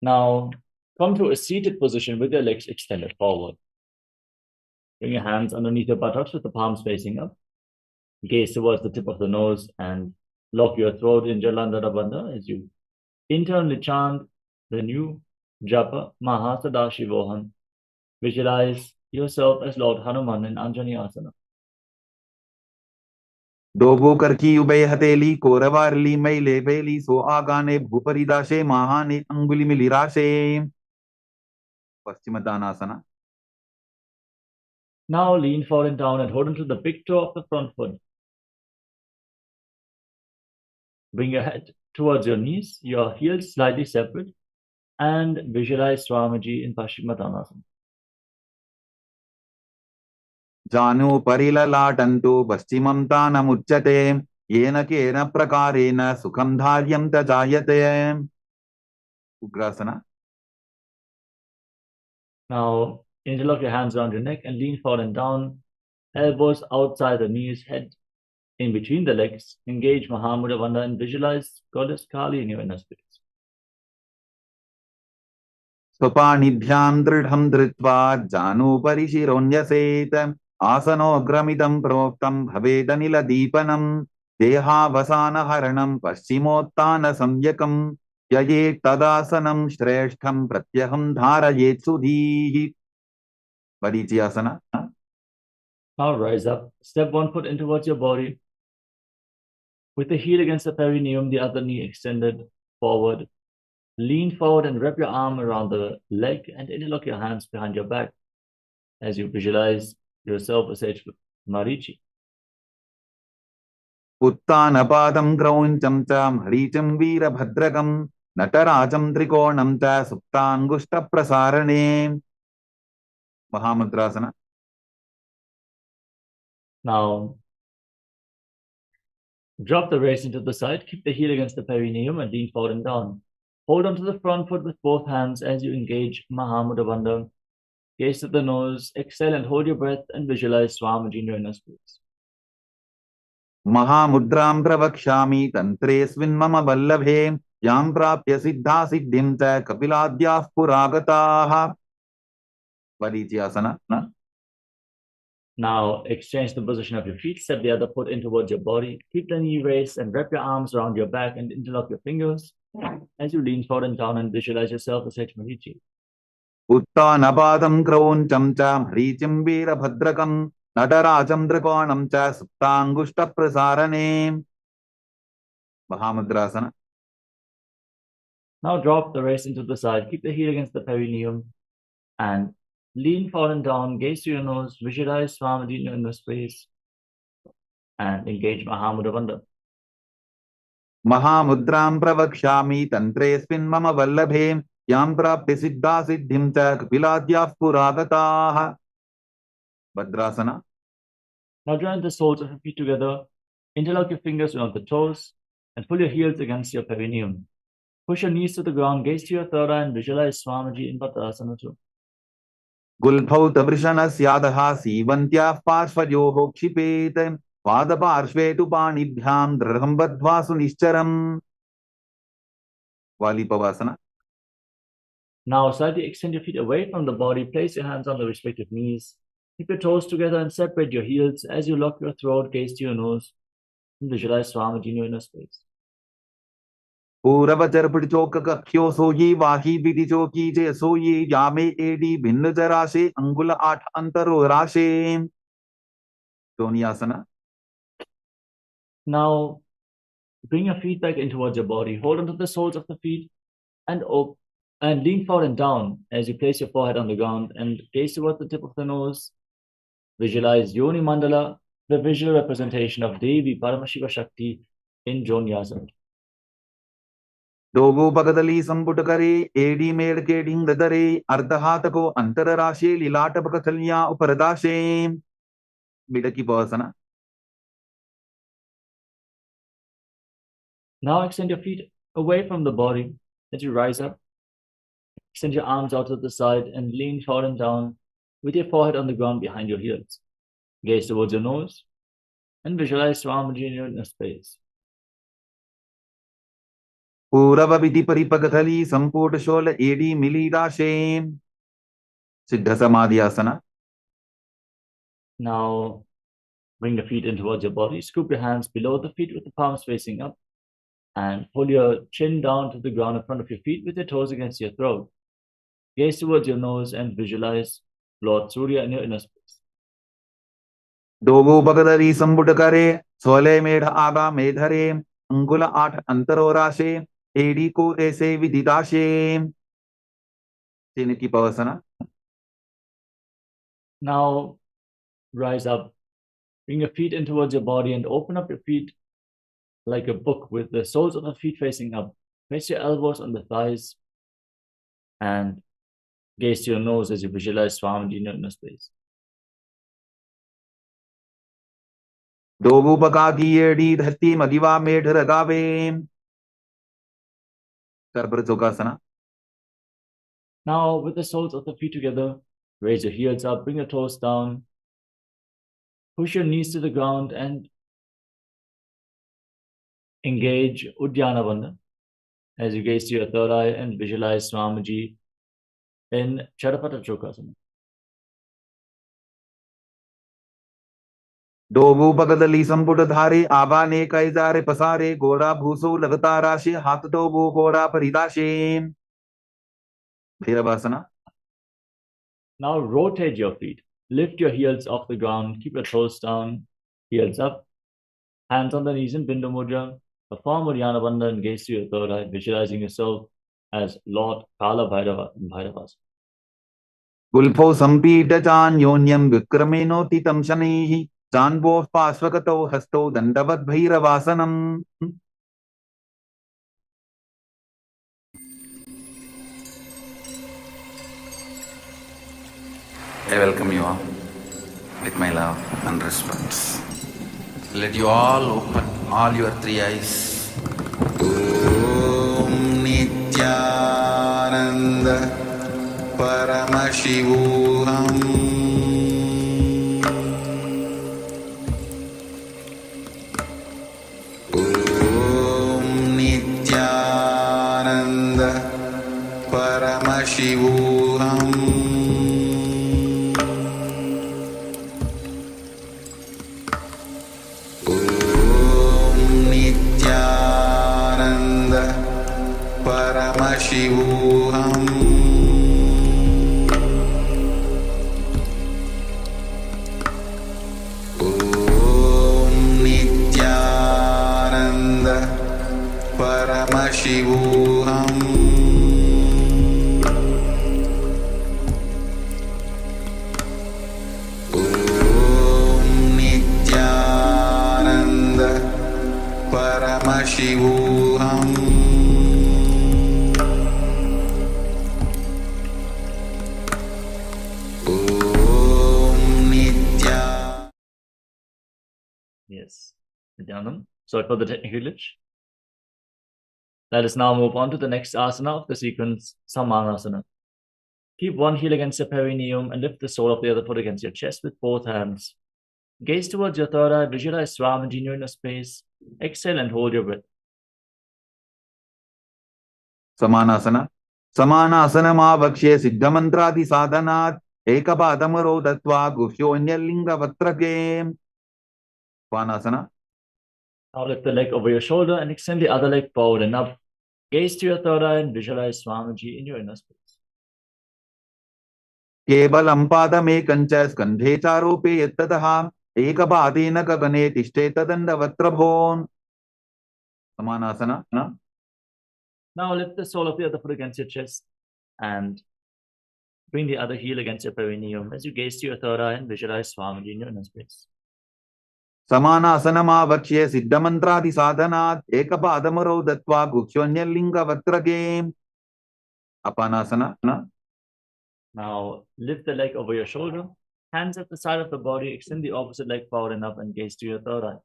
Now come to a seated position with your legs extended forward. Bring your hands underneath your buttocks with the palms facing up. Gaze towards the tip of the nose and lock your throat in Jalandhara Bandha as you internally chant the new japa Mahasadashivoham. Visualize yourself as Lord Hanuman in Anjani Asana. डोबो करकी ube हथेली कोरवारली मैले बेली सो आगाने भूपरिदाशे महाने अंगुली मिलिराशे पश्चिमदानासना. Now lean forward down and hold onto the big toe of the front foot. Bring your head towards your knees, your heels slightly separate, and visualize Swamiji in Paschimottanasana. जानु परिललाटन्तु पश्चिमं तानमुच्यते येन केन प्रकारेण सुखं धार्यं च जायते ugrasana. Now interlock your hands around your neck and lean forward and down, elbows outside the knees, head in between the legs. Engage Mahamudra Bandha and visualize Goddess Kali in your inner space. स्वपाणिभ्यां दृढं धृत्वा जानुपरि शिरोन्यसेत आसनोऽग्रमिदं प्रोक्तं भवेदनिलदीपनं देहावसानहरणं पश्चिमोत्तानसंज्ञकं ययेत् तदासनं श्रेष्ठं प्रत्यहं धारयेत् सुधीः. परिचयासना. Now rise up. Step one foot in towards your body. With the heel against the perineum, the other knee extended forward. Lean forward and wrap your arm around the leg and interlock your hands behind your back as you visualize yourself as H. Marichi. उत्तानपादं क्रौञ्चं च मरीचं वीरभद्रकं नटराजं त्रिकोणं च सुप्ताङ्गुष्ठप्रसारणे Mahamudrasana. Now, drop the waist into the side, keep the heel against the perineum and lean forward and down. Hold onto the front foot with both hands as you engage Mahamudra Bandha. Gaze to the nose, exhale and hold your breath and visualize Swamiji in your inner space. Mahamudram pravakshami tantresvin mama vallabhe yam prapya siddha siddhim cha kapiladyah puragataha. Varichi asana. Now, exchange the position of your feet, step the other foot in towards your body, keep the knee raised and wrap your arms around your back and interlock your fingers as you lean forward and down and visualize yourself as H. Marichi. Uttanapadam क्रौञ्चं च मरीचिं वीरभद्रकं नटराजं त्रिकोणं च सुप्ताङ्गुष्ठप्रसारणे. Mahamudrasana. Now drop the waist into the side, keep the heel against the perineum and lean forward and down, gaze to your nose, visualize Swamiji in your inner space and engage Mahamudra Bandha. Mahamudram pravakshami tantresvin mama vallabhe yam prapya siddha siddhim cha kapiladyah puragataha. Bhadrasana. Now join the soles of your feet together, interlock your fingers around the toes and pull your heels against your perineum. Push your knees to the ground, gaze to your third eye and visualize Swamiji in Bhadrasana 2. Gulbhau tabrishanasyadah sivantyah parshvayoho kshipet पादपार्श्वे तु पाणिभ्यां दृढं बद्ध्वा सुनिश्चरम्. Valipavasana. Now slightly extend your feet away from the body, place your hands on the respective knees, keep your toes together and separate your heels as you lock your throat, gaze to your nose and visualize Swamiji in your inner space. पूरवचर पिटचोक कख्यो सोयी वाही विधि चोकी जय सोयी यामे AD भिन्न जराशे अंगुल 8 अंतरो राशे. Donyasana. Now bring your feet back in towards your body, hold onto the soles of the feet and lean forward and down as you place your forehead on the ground and gaze towards the tip of the nose. Visualize Yoni Mandala, the visual representation of Devi Paramashiva Shakti in Jonyasana. दोगो बगदली संपुट करे AD मेड़ के ढिंग दरे अर्धहात को अंतर राशे लीलाट बकथलियां उपरदाशे. Midaki Pavasana. Now extend your feet away from the body as you rise up. Extend your arms out to the side and lean forward and down with your forehead on the ground behind your heels. Gaze towards your nose and visualize Swamiji in your inner space. पूरव विधि परिपकथली संपुट शोल एडी मिली राशे. सिद्ध समाधि आसना. Now bring the feet in towards your body. Scoop your hands below the feet with the palms facing up and pull your chin down to the ground in front of your feet with your toes against your throat. Gaze towards your nose and visualize Lord Surya in your inner space. दोगो बगदली संपुट करे सोले मेढ़ आगा मेधरे अंगुल 8 अंतरो राशे AD को ऐसे विदिदाशे. Tinaki Pavasana. Now rise up, bring your feet in towards your body and open up your feet like a book with the soles of the feet facing up. Place your elbows on the thighs and gaze to your nose as you visualize Swamiji in your inner space. दोगो बगादी AD धरती मदिवा मेढ़ रगावे. Karbrajokasana. Now with the soles of the feet together, raise your heels up, bring your toes down, push your knees to the ground and engage Uddiyana Bandha as you gaze to your third eye and visualize Swamiji in Charapata Chokasana. दोगो बगदली संपुट धारे आबा ने कैजारे पसारे गोरा भूसो लगता राशे हाथ दोगो गोरा परिदाशे. Bhairavasana. Now rotate your feet. Lift your heels off the ground, keep your toes down, heels up, hands on the knees in Bindu Mudra. Perform Uddiyana Bandha and gaze to your third eye, visualizing yourself as Lord Kala Bhairava in Bhairavas. Gulpo sampita chanyonyam vikrameno titam shanihi chanvo pasvakato hasto dandavat bhairavasanam. I welcome you all with my love and respect. Let you all open all your three eyes. Om Nithyananda Paramashivoham Om Nithyananda Paramashivoham Paramashivoham Om Nithyananda Paramashivoham Om Nithyananda Paramashivoham Yes, Nithyananda. Sorry for the technical glitch. Let us now move on to the next asana of the sequence, Samanasana. Keep one heel against your perineum and lift the sole of the other foot against your chest with both hands. Gaze towards your third eye, visualize Swamiji in your inner space. Exhale and hold your breath. Samanasana. Samanasana siddhamantradi sadhanat ekapadamaro datva guhyonya vatrake. Svanasana. Now lift the leg over your shoulder and extend the other leg forward and up. Gaze to your third eye and visualize Swamiji in your inner space. केवलं पादमेकं च स्कन्धे चारोपे यत्ततः एकपादेन गगने तिष्ठेत दण्डवक्त्रभोन्. Samanasana. Now lift the sole of the other foot against your chest and bring the other heel against your perineum as you gaze to your third eye and visualize Swamiji in your inner space. Samanasana siddhamantradi sadhanat ekapadamaro datva guhyonya vatrake. Apanasana. Now lift the leg over your shoulder, hands at the side of the body, extend the opposite leg forward and up and gaze to your third eye.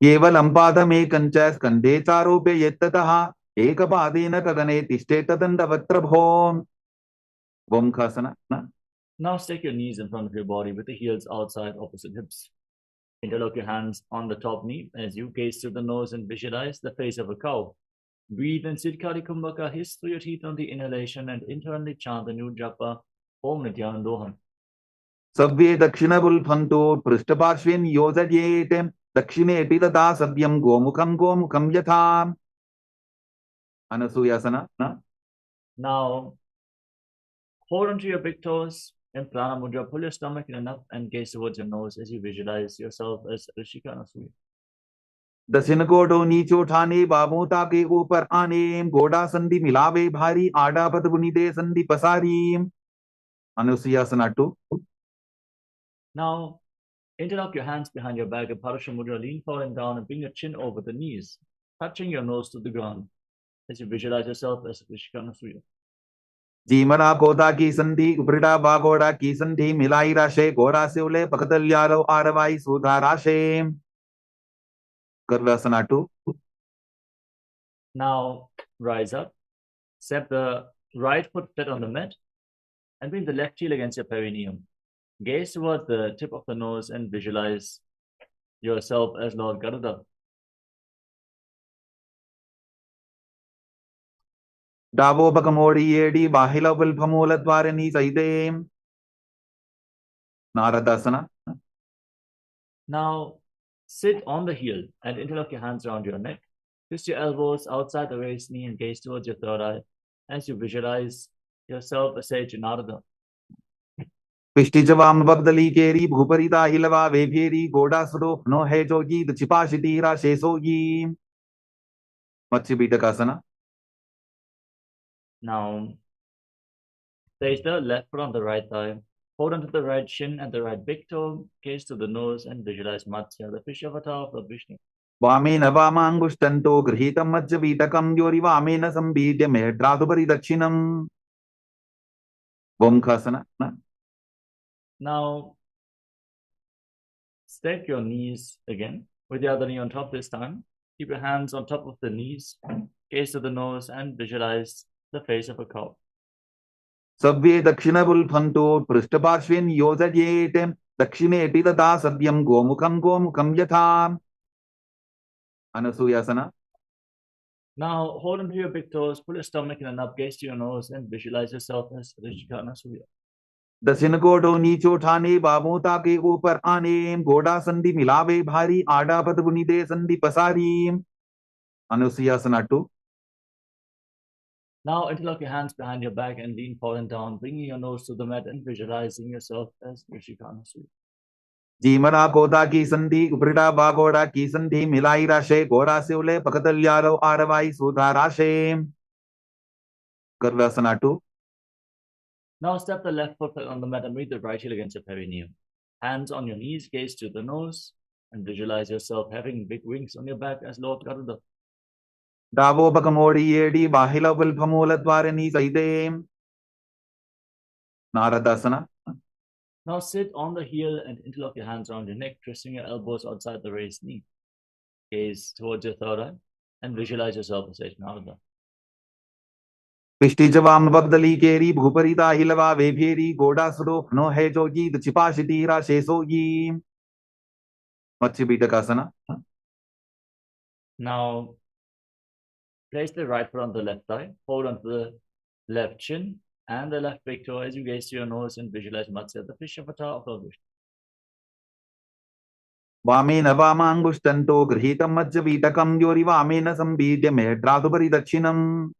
केवलं पादमेकं च स्कन्धे चारोपे यत्ततः एकपादेन गगने तिष्ठेत दण्डवक्त्रभोन्. Vamkhasana. Now stake your knees in front of your body with the heels outside opposite hips. Interlock your hands on the top knee as you gaze through the nose and visualize the face of a cow. Breathe in Siddhkari Kumbhaka, hiss through your teeth on the inhalation and internally chant the new japa, Om Nithyananda. Savve dakshinabulphanto prishtaparshven yojayete dakshine tata savyam gomukham yatham. Anasuyasana. Now hold onto your big toes in Prana Mudra, pull your stomach in and up and gaze towards your nose as you visualize yourself as Rishika Anasuya. दक्षिण गोडो नीचो ठाने बाबोता के ऊपर आने गोडा संधि मिलावे भारी आडा पद बुनिदे संधि पसारी. Anusuyasana 2. Now interlock your hands behind your back in Parasha Mudra, lean forward and down and bring your chin over the knees, touching your nose to the ground as you visualize yourself as Rishika Anasuya. जीमरा गोदा की संधि उपरिडा बागोड़ा की संधि मिलाई राशे गोरा से उले पकतल्यारो आरवाई सुधा राशे. Karvasana 2. Now rise up, step the right foot flat on the mat and bring the left heel against your perineum. Gaze towards the tip of the nose and visualize yourself as Lord Garuda. Davo bakamori yedi bahila vilphamola dwarani saide. Naradasana. Now sit on the heel and interlock your hands around your neck. Twist your elbows outside the raised knee and gaze towards your third eye as you visualize yourself as Sage Narada. Pishtijavam Babdali Keri Bhuparita Hilava Veveri Godasro no Hejogi the Chipashiti Rashesogi Matsibita. Now, place the left foot on the right thigh. Hold onto the right shin and the right big toe. Gaze to the nose and visualize Matsya, the fish avatar of Lord Vishnu. Vamen Vamangushtanto Grihitam Majjavitakam Yori Vamena Sambhidya Mehradubari Dakshinam Vomkhasana. Now, stack your knees again with the other knee on top this time. Keep your hands on top of the knees. Gaze to the nose and visualize the face of a cow. Sabve Dakshinabul Phanto Prishtaparshvin Yozayetem Dakshine Titata Sadyam Gomukam Yatham Anasuyasana. Now, hold onto your big toes, pull your stomach in and up, gaze to your nose, and visualize yourself as Rishika Anasuya. दक्षिण कोटो नीचो ठाने बाबोता के ऊपर आने घोड़ा संधि मिलावे भारी आडा पद बुनिदे संधि पसारी अनुसुयासना 2. Now, interlock your hands behind your back and lean forward down, bringing your nose to the mat and visualizing yourself as Rishika Anasuya. जीमरा कोदा की संधि उपरिटा बागोड़ा की संधि मिलाई राशे घोड़ा से उले पकतल यारो आरवाई सुधा राशे गर्वासना 2. Now, step the left foot on the mat and meet the right heel against your perineum. Hands on your knees, gaze to the nose, and visualize yourself having big wings on your back as Lord Garuda. डावो बकमोड़ी येडी बाहिला विल्भमूल द्वारनी सैदे नारदासना. Now sit on the heel and interlock your hands around your neck, twisting your elbows outside the raised knee. Gaze towards your third eye and visualize yourself as Narada. पिष्टिजवाम बगदली केरी भूपरिता हिलवा वेभेरी गोडा सुरो no है जोगी the चिपाशिती राशेसोगी मत्स्यपीठकासना. Now place the right foot on the left thigh, hold onto the left shin and the left big toe as you gaze to your nose and visualize Matsya, the fish avatar of Lord Vishnu. वामेन वामांगुष्टन्तो गृहीतं मज्जपीठकं योरि वामेन संबीड्य मेढ्रातुपरि दक्षिणम्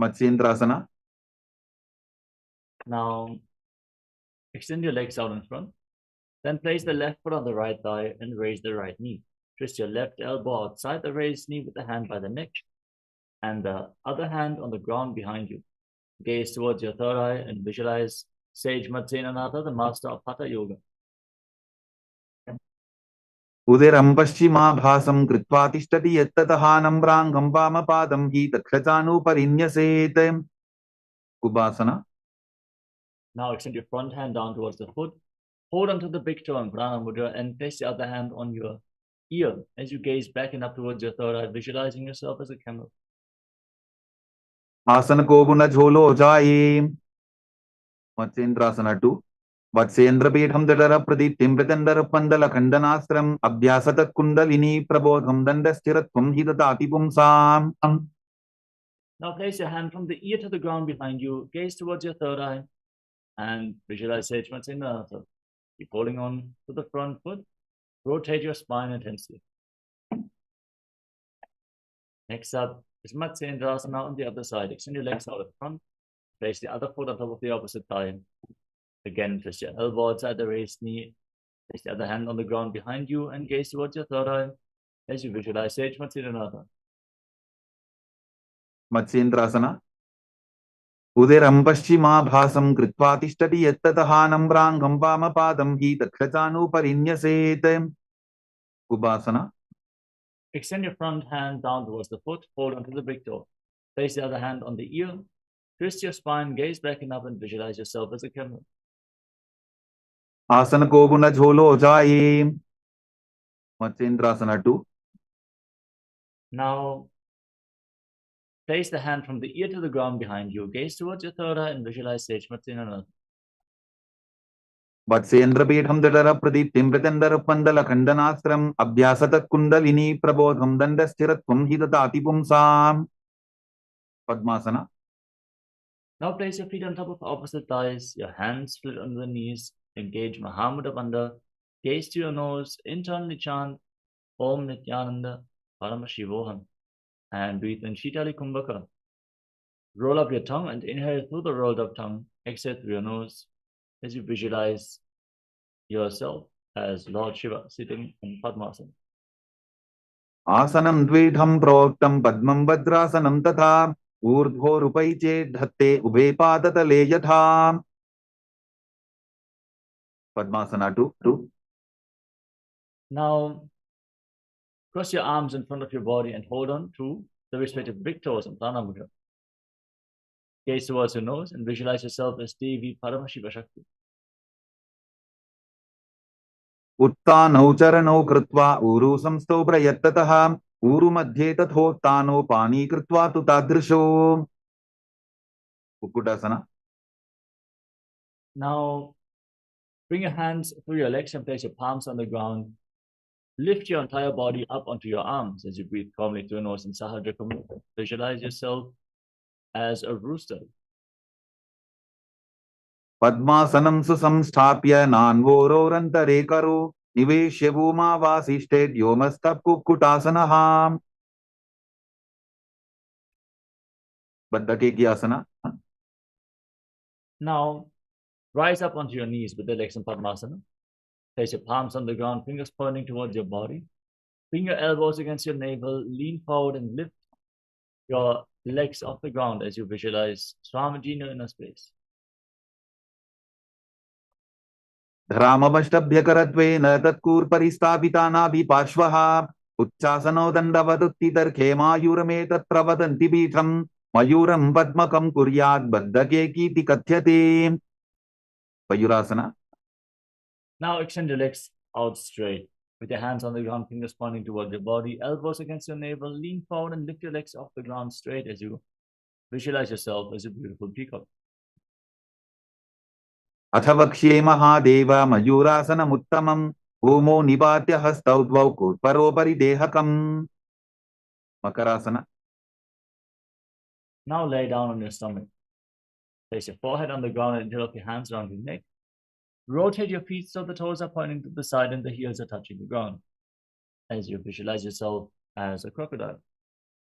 Matsyendrasana. Now extend your legs out in front. Then place the left foot on the right thigh and raise the right knee. Twist your left elbow outside the raised knee with the hand by the neck and the other hand on the ground behind you. Gaze towards your third eye and visualize Sage Nithyananda, the master of Hatha Yoga. उदिरं पश्चिमाभासं कृत्वा तिष्ठति यत्ततः नम्राङ्गं वामपादं हि दक्षचानुपरिन्यसेत् उपासना. Now extend your front hand down towards the foot. Hold onto the big toe in Prana Mudra and place the other hand on your ear as you gaze back and up towards your third eye, visualizing yourself as a camel. आसन को गुण झोलो जाये मत्स्येन्द्रासना 2. वत्सेन्द्रपीठं दडर प्रदीप्तिं प्रतन्दर पन्दल खण्डनास्त्रम् अभ्यासत कुण्डलिनी प्रबोधं दण्डस्थिरत्वं हि ददाति पुंसाम्. Now place your hand from the ear to the ground behind you, gaze towards your third eye, and visualize Sage Nithyananda. Keep holding on to the front foot. Rotate your spine intensely. Next up is Matsyendrasana on the other side. Extend your legs out in front. Place the other foot on top of the opposite thigh. Again, twist your elbow outside the raised knee. Place the other hand on the ground behind you and gaze towards your third eye as you visualize Sage Matsyendrasana. मत्स्येन्द्रासना. उदिरं पश्चिमाभासं कृत्वा तिष्ठति यत्ततः नम्राङ्गं वामपादं हि दक्षचानुपरिन्यसेत् उपासना. Extend your front hand down towards the foot, hold onto the big toe. Place the other hand on the ear, twist your spine, gaze back and up and visualize yourself as a camel. आसन को गुण झोलो जाये मत्स्येन्द्रासना 2. Now place the hand from the ear to the ground behind you, gaze towards your third eye and visualize Sage Matsyendrasana. वत्सेन्द्रपीठं दडर प्रदीप्तिं प्रतन्दर पन्दल खण्डनास्त्रम् अभ्यासत kundalini प्रबोधं दण्डस्थिरत्वं हि ददाति पुंसाम् padmasana. Now place your feet on top of opposite thighs, your hands split under the knees, engage Mahamudra Bandha, gaze to your nose, internally chant Om Nithyananda Paramashivoham and breathe in Shitali Kumbhaka. Roll up your tongue and inhale through the rolled up tongue. Exhale through your nose as you visualize yourself as Lord Shiva sitting in Padmasana. आसनं द्विधं प्रोक्तं पद्मं वज्रासनं तथा ऊर्ध्वोरुपैचेद्धत्ते उभे पादतले यथा Padmasana 2. Now, cross your arms in front of your body and hold on to the respective big toes and Prana Mudra. Gaze towards your nose and visualize yourself as Devi Paramashiva Shakti. उत्तानौ चरणौ कृत्वा ऊरु संस्थौ प्रयत्ततः ऊरु मध्ये तथोत्तानो पानी कृत्वा तु तादृशो Kukkutasana. Now, bring your hands through your legs and place your palms on the ground. Lift your entire body up onto your arms as you breathe calmly through your nose in Sahadra. Visualize yourself as a rooster. Padmasanam susamsthapya nanvororantare karo niveshya bhuma vasishted yomastap kukkutasana. Baddhakeki asana. Now, rise up onto your knees with the legs in Padmasana. Place your palms on the ground, fingers pointing towards your body. Bring your elbows against your navel, lean forward and lift your legs off the ground as you visualize Swamiji in your inner space. धरामवष्टभ्यकरत्वेन तत्कूर्परिस्थापितानाभिपार्श्वः उच्चासनो दण्डवदुत्थितर्खे मायूरमे तत्र वदन्ति पीठम् मयूरं पद्मकं कुर्यात् बद्धकेकीति कथ्यते Mayurasana. Now extend your legs out straight with your hands on the ground, fingers pointing towards your body, elbows against your navel. Lean forward and lift your legs off the ground straight as you visualize yourself as a beautiful peacock. अथ वक्ष्ये महादेव मयूरासनमुत्तमम् भूमौ निपात्य हस्तौ द्वौ परोपरि देहकम् Makarasana. Now lay down on your stomach. Place your forehead on the ground and develop your hands around your neck. Rotate your feet so the toes are pointing to the side and the heels are touching the ground as you visualize yourself as a crocodile.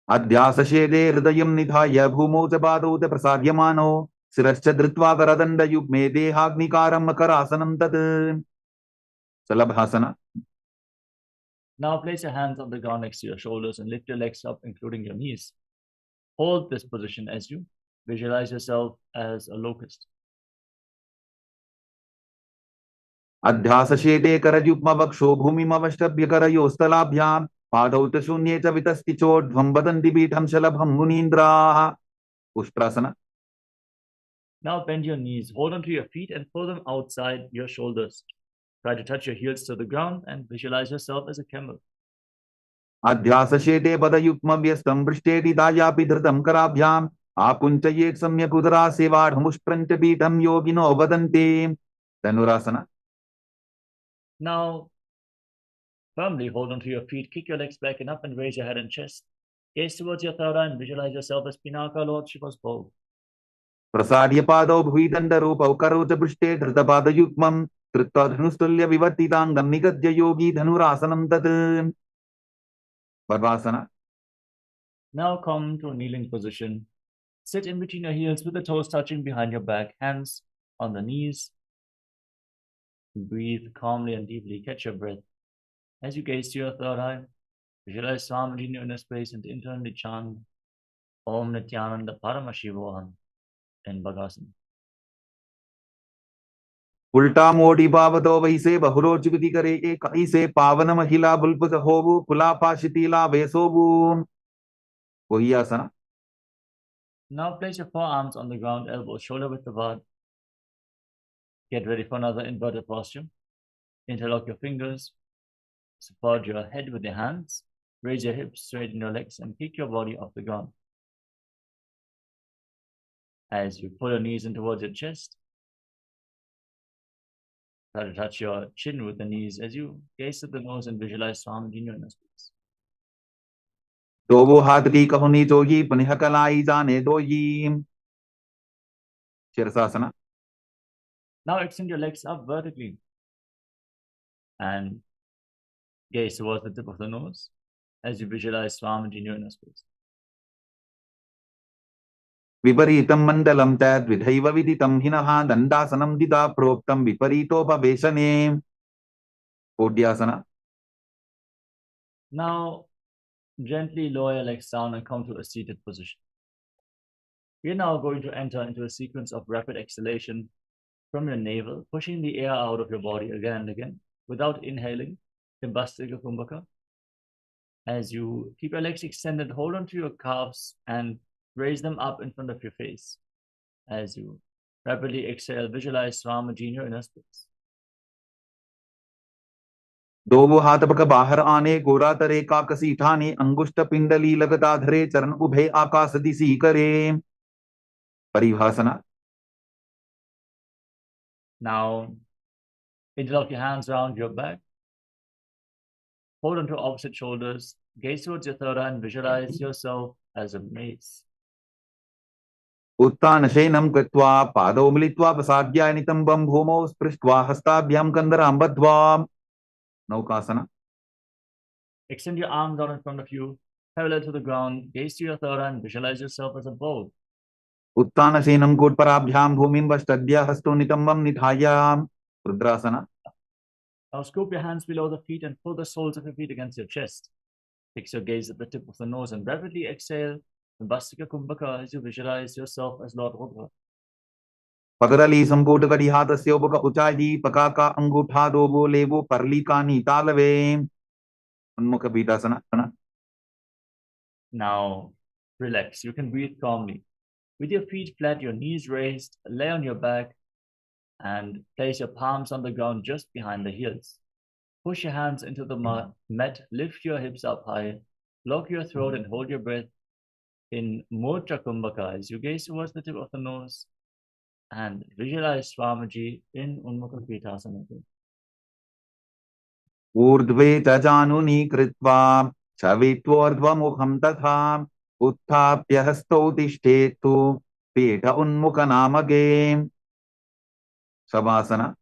अध्यासशेदे हृदयं निधाय भूमौ च पादौ च प्रसार्यमानो शिरश्च धृत्वा करदण्डयुग्मे देहाग्निकारं मकरासनं तत् Salabhasana. Now place your hands on the ground next to your shoulders and lift your legs up, including your knees. Hold this position as you visualize yourself as a locust. अध्यासशेदे करयुग्मवक्षो भूमिमवष्टभ्यकरयोस्तलाभ्यां पादौ च शून्ये च वितस्ति चोर्ध्वं वदन्ति पीठं शलभं मुनीन्द्राः Ushtrasana. Now bend your knees, hold onto your feet and pull them outside your shoulders. Try to touch your heels to the ground and visualize yourself as a camel. अध्यासशेते पदयुग्मव्यस्तं पृष्ठेति दायापि धृतं कराभ्याम् आकुञ्चयेत् सम्यकुदरासेवाढमुष्ट्रञ्च पीठं योगिनो वदन्ति Dhanurasana. Now firmly hold onto your feet, kick your legs back and up and raise your head and chest. Gaze towards your third eye and visualize yourself as Pinnacle, Lord Shiva's bow. प्रसार्य पादौ भुविदण्डरूपौ करौ च पृष्ठे धृतपादयुग्मम् कृत्वा धनुस्तुल्य विवर्तिताङ्गं निगद्य योगी धनुरासनं तत् Varvasana. Now come to a kneeling position. Sit in between your heels with the toes touching behind your back, hands on the knees. Breathe calmly and deeply. Catch your breath. As you gaze to your third eye, visualize Swamiji in your inner space and internally chant Om Nithyananda Paramashivoham in Bhagasana. उल्टा मोड़ी बावतो वैसे बहुरोचिपति करे एक ऐसे पावन महिला बुलपुत होवु कुलापाशितीला वेसोवु वही आसना. Now place your forearms on the ground, elbows shoulder width apart. Get ready for another inverted posture. Interlock your fingers. Support your head with your hands. Raise your hips, straighten your legs, and kick your body off the ground. As you pull your knees in towards your chest, try to touch your chin with the knees as you gaze at the nose and visualize Swamiji in your inner space. दो वो हाथ की कहुनी जोगी पुनः कलाई जाने दो ये shirshasana. Now extend your legs up vertically and gaze towards the tip of the nose as you visualize Swamiji in your inner space. Viparitam mandalam tad vidhaiva viditam hinaha dandasanam dida proptam viparitopaveshane. Podhyasana. Now, gently lower your legs down and come to a seated position. We're now going to enter into a sequence of rapid exhalation from your navel, pushing the air out of your body again and again without inhaling. Bhastika Kumbhaka. As you keep your legs extended, hold onto your calves and raise them up in front of your face. As you rapidly exhale, visualize Swamiji in your inner space. दो हाथ पक बाहर आने गोरा तरे काकसी ठाने अंगुष्ठ पिंडली लगता धरे चरण उभे आकाश दिशी करे. Paribhasana. Now, interlock your hands around your back. Hold onto opposite shoulders. Gaze towards your third eye and visualize yourself as a mace. उत्तानशयनं कृत्वा पादौ मिलित्वा प्रसाद्याय नितम्बं भूमौ स्पृष्ट्वा हस्ताभ्यां कन्दरां बद्ध्वा. Naukasana. Extend your arms out in front of you, parallel to the ground. Gaze to your third eye and visualize yourself as a bow. उत्तानशयनं कोट्पराभ्यां भूमिं वष्टद्य हस्तो नितम्बं निधाय. Rudrasana. Now scoop your hands below the feet and pull the soles of your feet against your chest. Fix your gaze at the tip of the nose and rapidly exhale. Bhastika Kumbhaka as you visualize yourself as Lord Rudra. पगरली संपुट कड़ी हाथ स्योबक उचाई पकाका अंगूठा दोबो लेबो परली कानी तालवे. उन्मुख बीटासना. Now relax. You can breathe calmly. With your feet flat, your knees raised, lay on your back and place your palms on the ground just behind the heels. Push your hands into the mat, lift your hips up high, lock your throat and hold your breath in Mudra Kumbhaka as you gaze towards the tip of the nose and visualize Swamiji in Unmukha Pitasana. ऊर्ध्वे च जानुनी कृत्वा छवित्वोर्ध्वमुखं तथा उत्थाप्य हस्तौ तिष्ठेतु पीठ उन्मुखनामके. Savasana.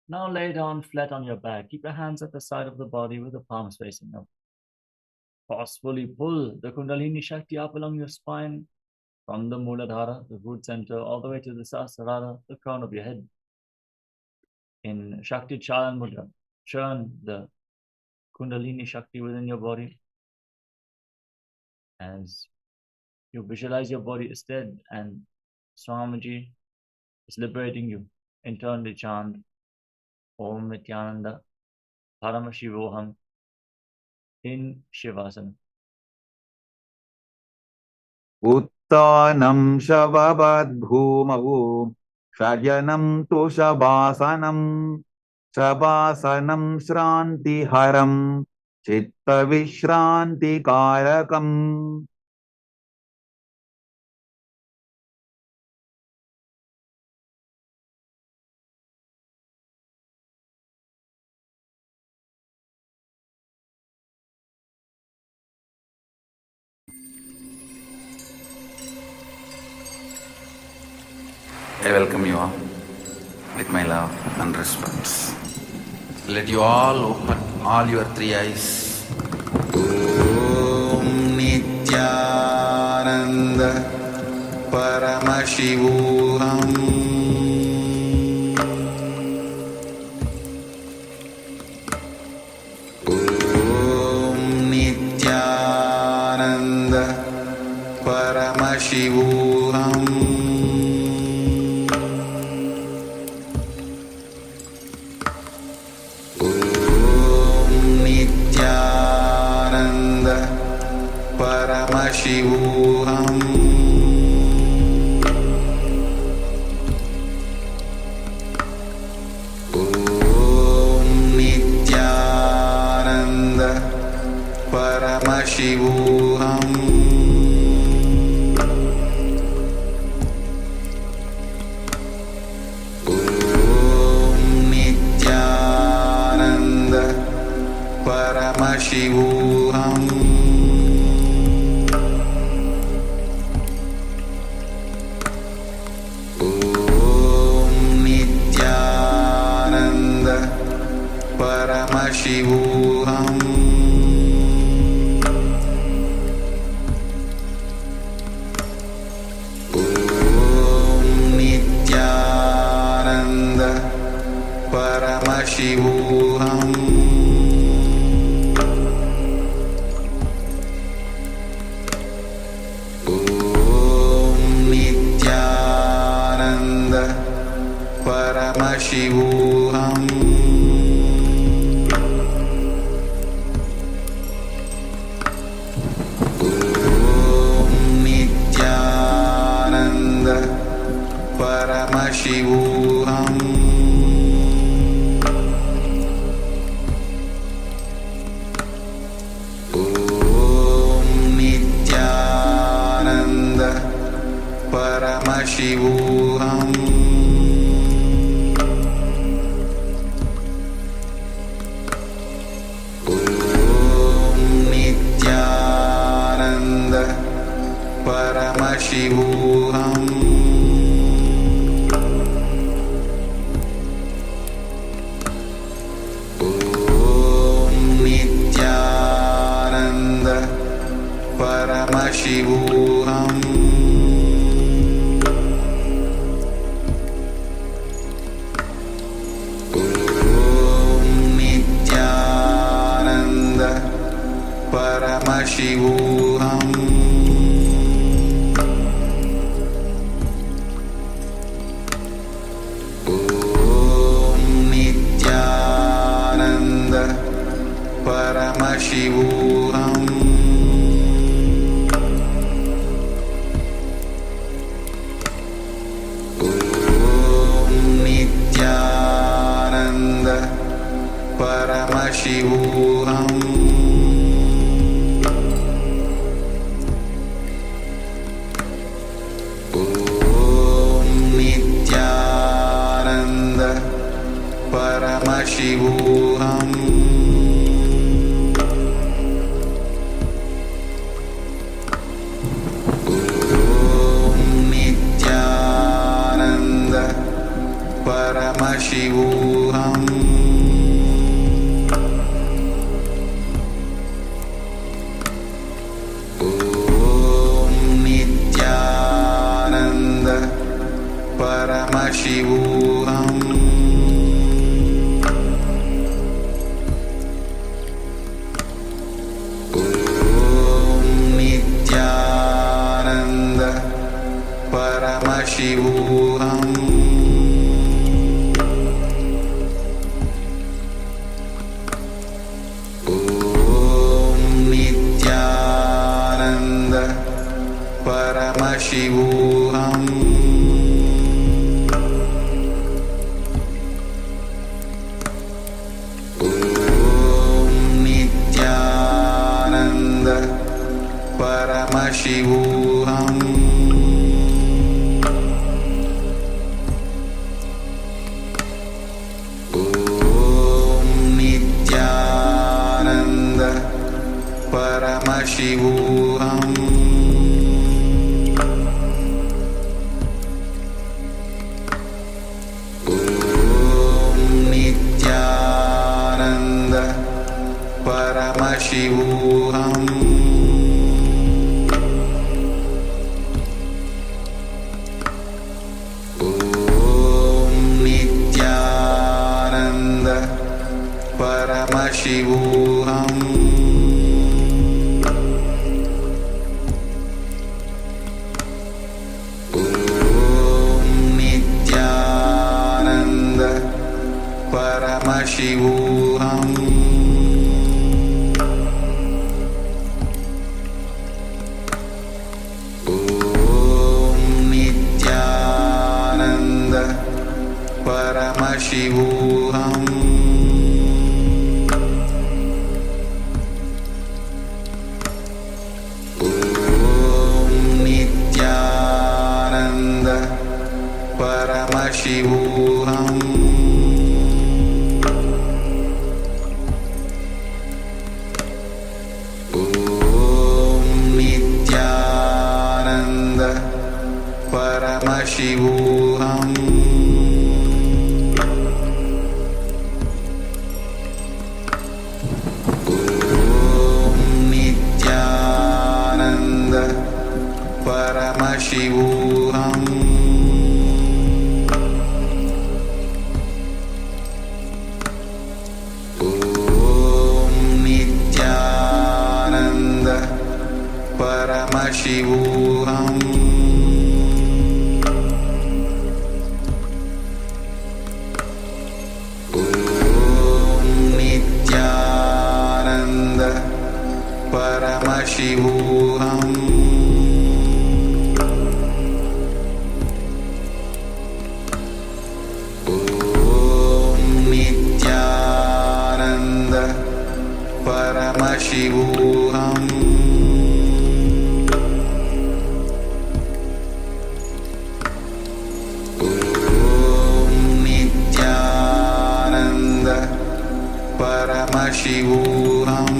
Now lay down flat on your back. Keep your hands at the side of the body with the palms facing up. Forcefully pull the Kundalini Shakti up along your spine from the Muladhara, the root center, all the way to the Sahasrara, the crown of your head. In Shakti Charan Mudra, churn the Kundalini Shakti within your body as you visualize your body is dead and Swamiji is liberating you. Internally chant Om Nithyananda, Paramashivoham in Shivasana. Uttanam shavabad bhumau shayanam tu shabhasanam shabhasanam shranti haram chitta vishranti karakam. I welcome you all with my love and respect. Let you all open all your three eyes. Om Nithyananda Paramashivoham Om Nithyananda Paramashivoham Paramashivoham Om Nithyananda Paramashivoham Om Nithyananda Paramashivoham Paramashivoham Om Paramashivoham Om Nithyananda Paramashivoham Paramashivoham Om Nithyananda Paramashivoham Om Nithyananda Paramashivoham Paramashivoham Om Nithyananda Paramashivoham Om Nithyananda Paramashivoham Paramashivoham Om Nithyananda Paramashivoham Om Nithyananda Paramashivoham Paramashivoham Om Nithyananda Paramashivoham Om Nithyananda Paramashivoham Paramashivoham Om Nithyananda Paramashivoham Om Nithyananda Paramashivoham Paramashivoham Om Nithyananda Paramashivoham Om Nithyananda Paramashivoham Paramashivoham Om Nithyananda Paramashivoham Om Nithyananda Paramashivoham Paramashivoham Om Nithyananda Paramashivoham Om Nithyananda Paramashivoham Paramashivoham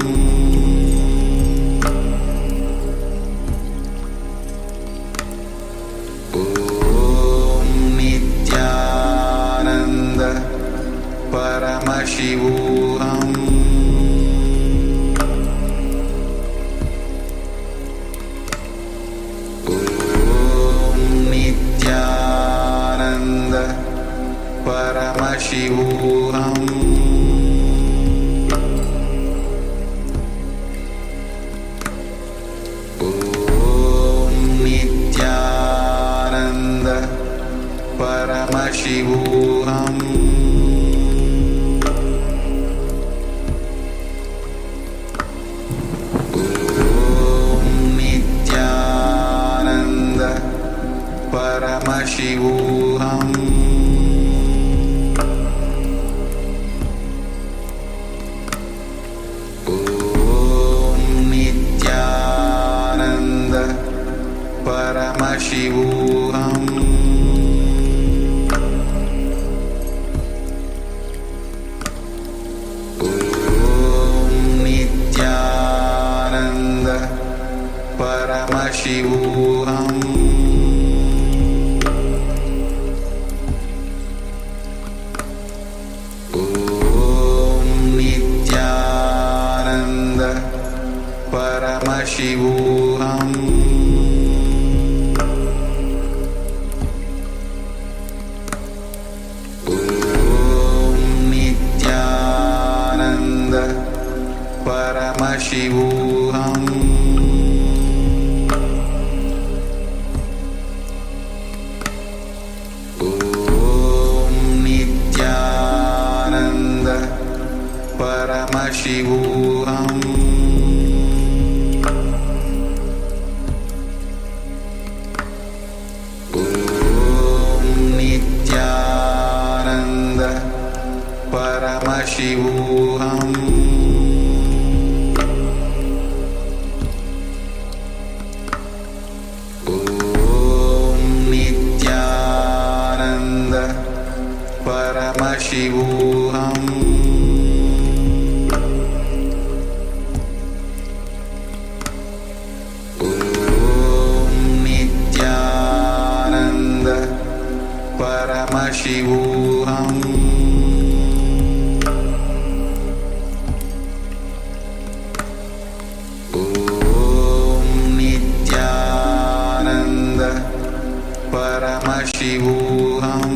Om Nithyananda Paramashivoham Om Nithyananda Paramashivoham Paramashivoham Om Nithyananda Paramashivoham Om Nithyananda Paramashivoham Paramashivoham Om Nithyananda Paramashivoham Om Nithyananda Paramashivoham Paramashivoham Om Nithyananda Paramashivoham Om Nithyananda Paramashivoham Paramashivoham Om Nithyananda Paramashivoham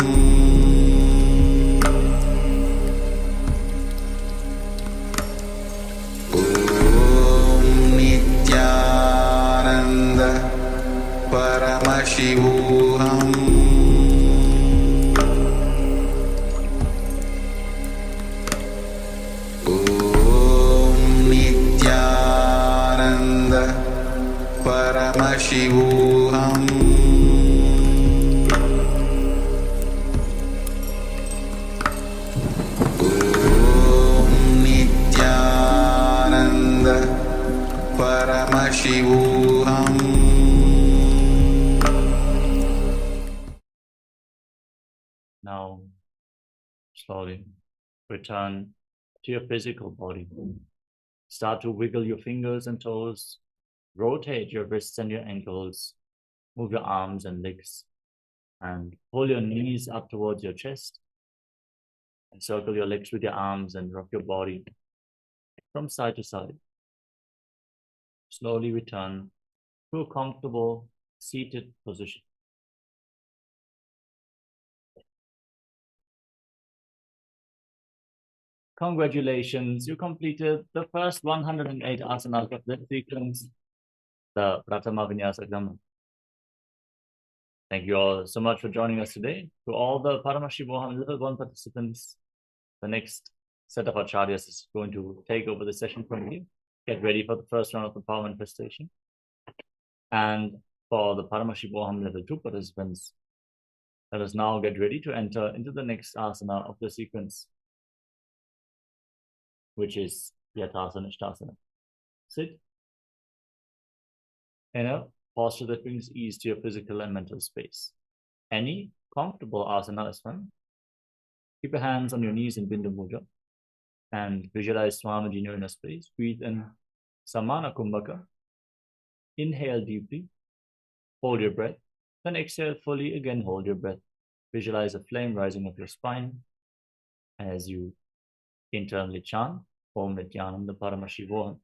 Om Nithyananda Paramashivoham Paramashivoham Om Nithyananda Paramashivoham Now, slowly return to your physical body. Start to wiggle your fingers and toes. Rotate your wrists and your ankles. Move your arms and legs. And pull your knees up towards your chest. And circle your legs with your arms and rock your body from side to side. Slowly return to a comfortable seated position. Congratulations, you completed the first 108 asanas of this sequence. the Pratama Vinyasa Dhamma. Thank you all so much for joining us today. To all the Paramashivoham Level-1 participants, the next set of acharyas is going to take over the session from you. Get ready for the first round of the power manifestation. And for the Paramashivoham Level-2 participants, let us now get ready to enter into the next asana of the sequence, which is Yathasana Ishtasana. Sit in a posture that brings ease to your physical and mental space. Any comfortable asana is fine. Keep your hands on your knees in Bindu Mudra and visualize Swamiji in your inner space. Breathe in Samana Kumbhaka. Inhale deeply. Hold your breath. Then exhale fully. Again, hold your breath. Visualize a flame rising up your spine as you internally chant Om Nithyananda Paramashivoham.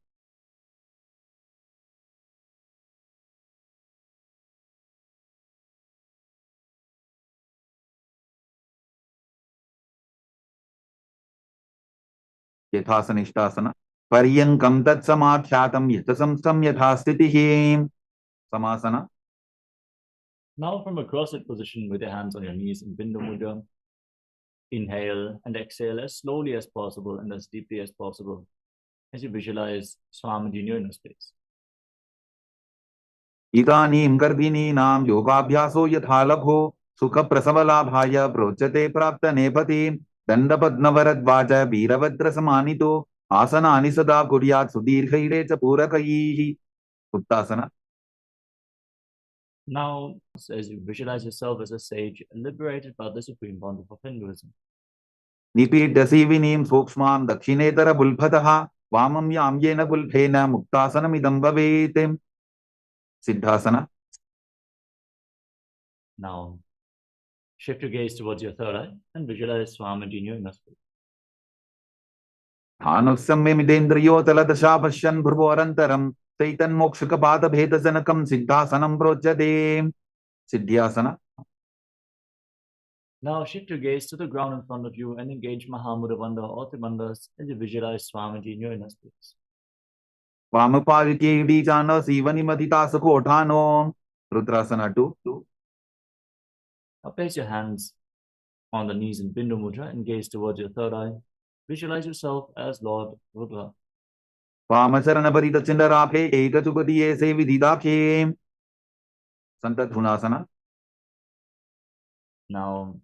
यथासनिष्टासन पर्यङ्कं तत्समाख्यातं यथसंस्थं यथा स्थितिः samasana. Now from a cross-legged position with your hands on your knees in Bindu Mudra, inhale and exhale as slowly as possible and as deeply as possible as you visualize Swamiji in your inner space. इदानीं गर्भिणीनां योगाभ्यासो यथा लघो सुखप्रसवलाभाय प्रोच्यते प्राप्तनेपथि दण्डपद्मवरद्वाज वीरभद्रसमानितो आसनानि सदा कुर्यात् सुदीर्घैरे च पूरकैः उत्तासना. Now, as you visualize yourself as a sage liberated by the supreme bond of Hinduism, निपीड्यसीविनीं सूक्ष्मां दक्षिणेतरबुल्भतः वामं यां येन बुल्भेन मुक्तासनमिदं भवेत् सिद्धासना. now shift your gaze towards your third eye and visualize Swamiji in your inner space. स्थानुसम्यमिदेन्द्रियोतलदशा पश्यन् भ्रुवोरन्तरं चैतन्मोक्षकपादभेदजनकं सिद्धासनं प्रोच्यते सिद्ध्यासना. Now shift your gaze to the ground in front of you and engage Mahamudra Bandha or Tribandhas as you visualize Swamiji in your inner space. वामपार्श्वे इडीजानो सीवनिमथितासुकोठानो रुद्रासना 2. Now place your hands on the knees in Bindu Mudra and gaze towards your third eye. Visualize yourself as Lord Rudra. वामचरणपरितचिन्दराभे एकचुपतिये सेविदिदाखे सन्तधुनासना. Now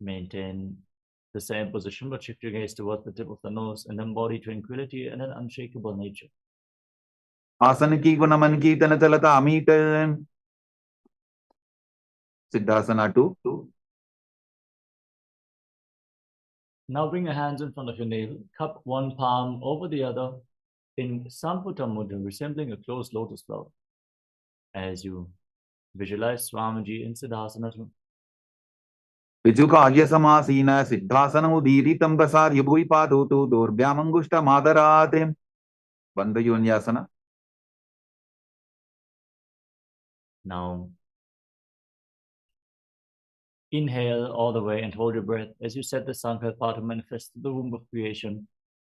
maintain the same position, but shift your gaze towards the tip of the nose and embody tranquility and an unshakable nature. आसन की गुणमन की तनचलता अमीट सिद्धासना 2. Now bring your hands in front of your navel, cup one palm over the other in Samputa Mudra, resembling a closed lotus flower. As you visualize Swamiji in Siddhasana. विजुकार्यसमासीन सिद्धासनमुदीरितं प्रसार्य भूयिपादौ तु दोर्भ्यामङ्गुष्ठमादरात् बन्धयोन्यासना. Now inhale all the way and hold your breath as you set the Sankalpa to manifest the womb of creation.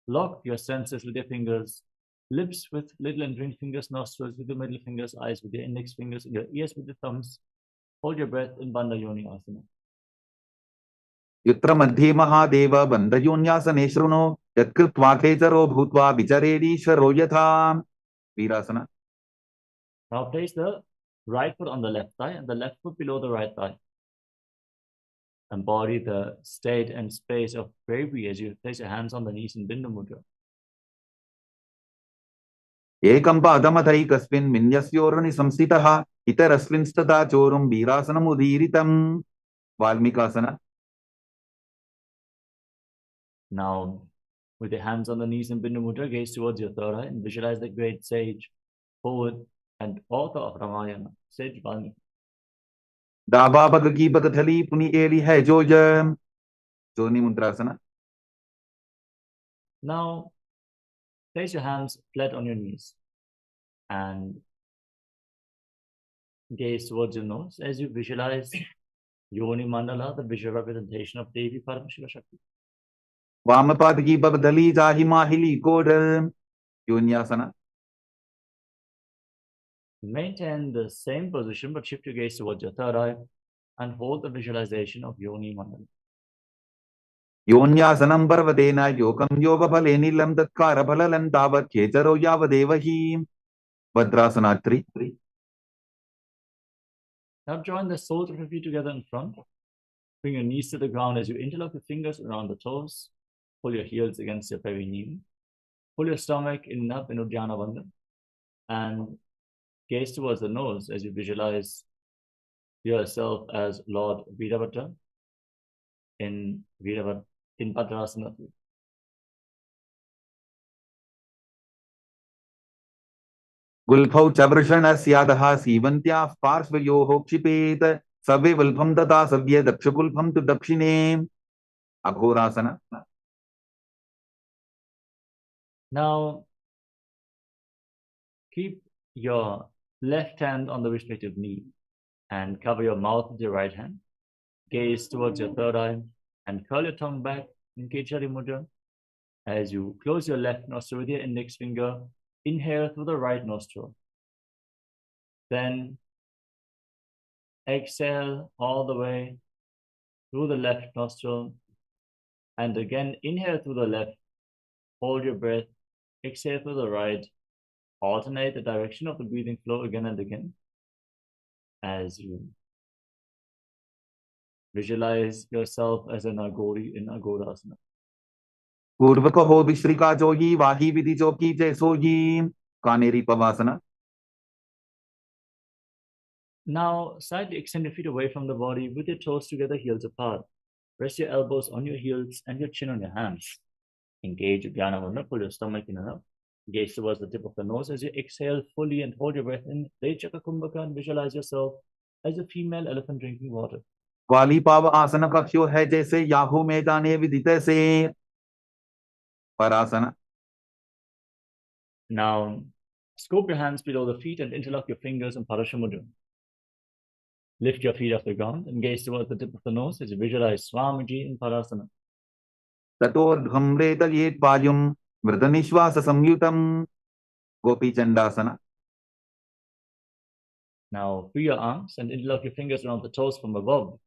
Lock your senses with your fingers, lips with little and ring fingers, nostrils with your middle fingers, eyes with your index fingers, your ears with your thumbs. Hold your breath in Bandha Yoni Asana. यत्र मध्ये महादेव बन्धयोन्यासने शृणु यत्कृत्वा खेचरो भूत्वा विचरेदीश्वरो यथा वीरासना. Now place the right foot on the left thigh and the left foot below the right thigh. Embody the state and space of bravery as you place your hands on the knees in Bindu Mudra. एकं पादमथैकस्मिन् विन्यस्योरुणि संस्थितः इतरस्मिंस्तथा चोरुं वीरासनमुदीरितं वाल्मीकासना. Now, with your hands on the knees in Bindu Mudra, gaze towards your third eye and visualize the great sage, poet, and author of Ramayana, Sage Valmiki. दाबा bug की बगथली पुनि Eli है जोनी मुद्रासना. Now, place your hands flat on your knees and gaze towards your nose as you visualize Yoni Mandala, the visual representation of Devi Paramashiva Shakti. वामपाद की बगदली जाहि माहिली code योन्यासना. Maintain the same position, but shift your gaze towards your third eye and hold the visualization of Yoni Mandala. योन्यासनं पर्वतेन योगं योगफलेनिलं तत्कारफलनं तावत् खेचरो यावदेव हि भद्रासना 3. Now join the soles of your feet together in front. Bring your knees to the ground as you interlock your fingers around the toes. Pull your heels against your perineum. Pull your stomach in and up in Uddiyana Bandha. And gaze towards the nose as you visualize yourself as Lord Virabhadra in Bhadrasana. गुल्फौ च वृषणस्यादः सीवन्त्याः पार्श्वयोः क्षिपेत सवे वल्फं तथा सव्ये दक्षगुल्फं तु दक्षिणे अघोरासना. Now, keep your left hand on the respective knee and cover your mouth with your right hand. Gaze towards your third eye and curl your tongue back in Kechari Mudra. As you close your left nostril with your index finger, inhale through the right nostril. Then exhale all the way through the left nostril. And again, inhale through the left. Hold your breath. Exhale through the right. Alternate the direction of the breathing flow again and again as you visualize yourself as an Agori in Agorasana. पूर्वकहो विश्रिका Jogi Wahi Vidhi Jogi जैसोगी Kanheri पवासना. Now, slightly extend your feet away from the body with your toes together, heels apart. Rest your elbows on your heels and your chin on your hands. Engage Uddiyana Bandha, pull your stomach in and up. Gaze towards the tip of the nose as you exhale fully and hold your breath in. Rechaka Kumbhaka and visualize yourself as a female elephant drinking water. वाली पाव आसन कक्ष्यो है जैसे Yahoo में जाने विदित से परासना. Now, scoop your hands below the feet and interlock your fingers in Parashamudra. Lift your feet off the ground and gaze towards the tip of the nose as you visualize Swamiji in Parasana. ततोर्घम्रेतयेत् पायुं मृदनिश्वास संयुतं Gopi चंडासना. Now, free your arms and interlock your fingers around the toes from above.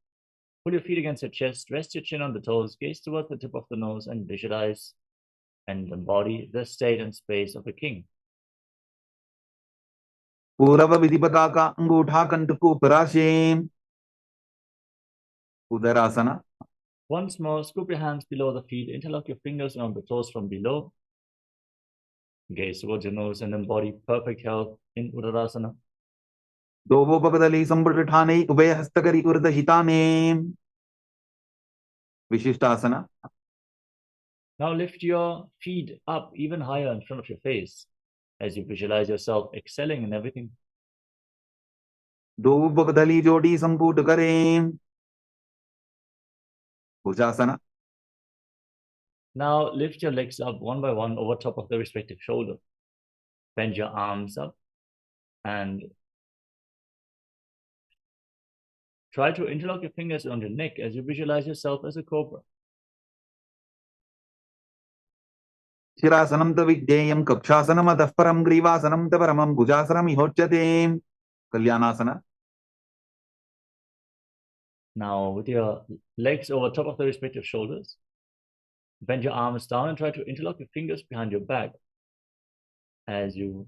Pull your feet against your chest, rest your chin on the toes, gaze towards the tip of the nose and visualize and embody the state and space of a king. पूरव विधिपता का अंगूठा कंटकू पराशे उदरासना. Once more, scoop your hands below the feet, interlock your fingers around the toes from below. Gaze towards your nose and embody perfect health in Udarasana. दोवो बबदली संबुठाने उभय हस्तकरी उर्द हिताने विशिष्टासना. Now lift your feet up even higher in front of your face as you visualize yourself excelling in everything. दो बबदली जोड़ी संपूट करें भुजासना. Now lift your legs up one by one over top of the respective shoulder. Bend your arms up and try to interlock your fingers on your neck as you visualize yourself as a cobra. शिरासनं तविज्ञेयं कक्षासनम् अतः परं ग्रीवासनं त परमं भुजासनम् इहोच्यते कल्याणासना. Now with your legs over top of the respective shoulders, bend your arms down and try to interlock your fingers behind your back as you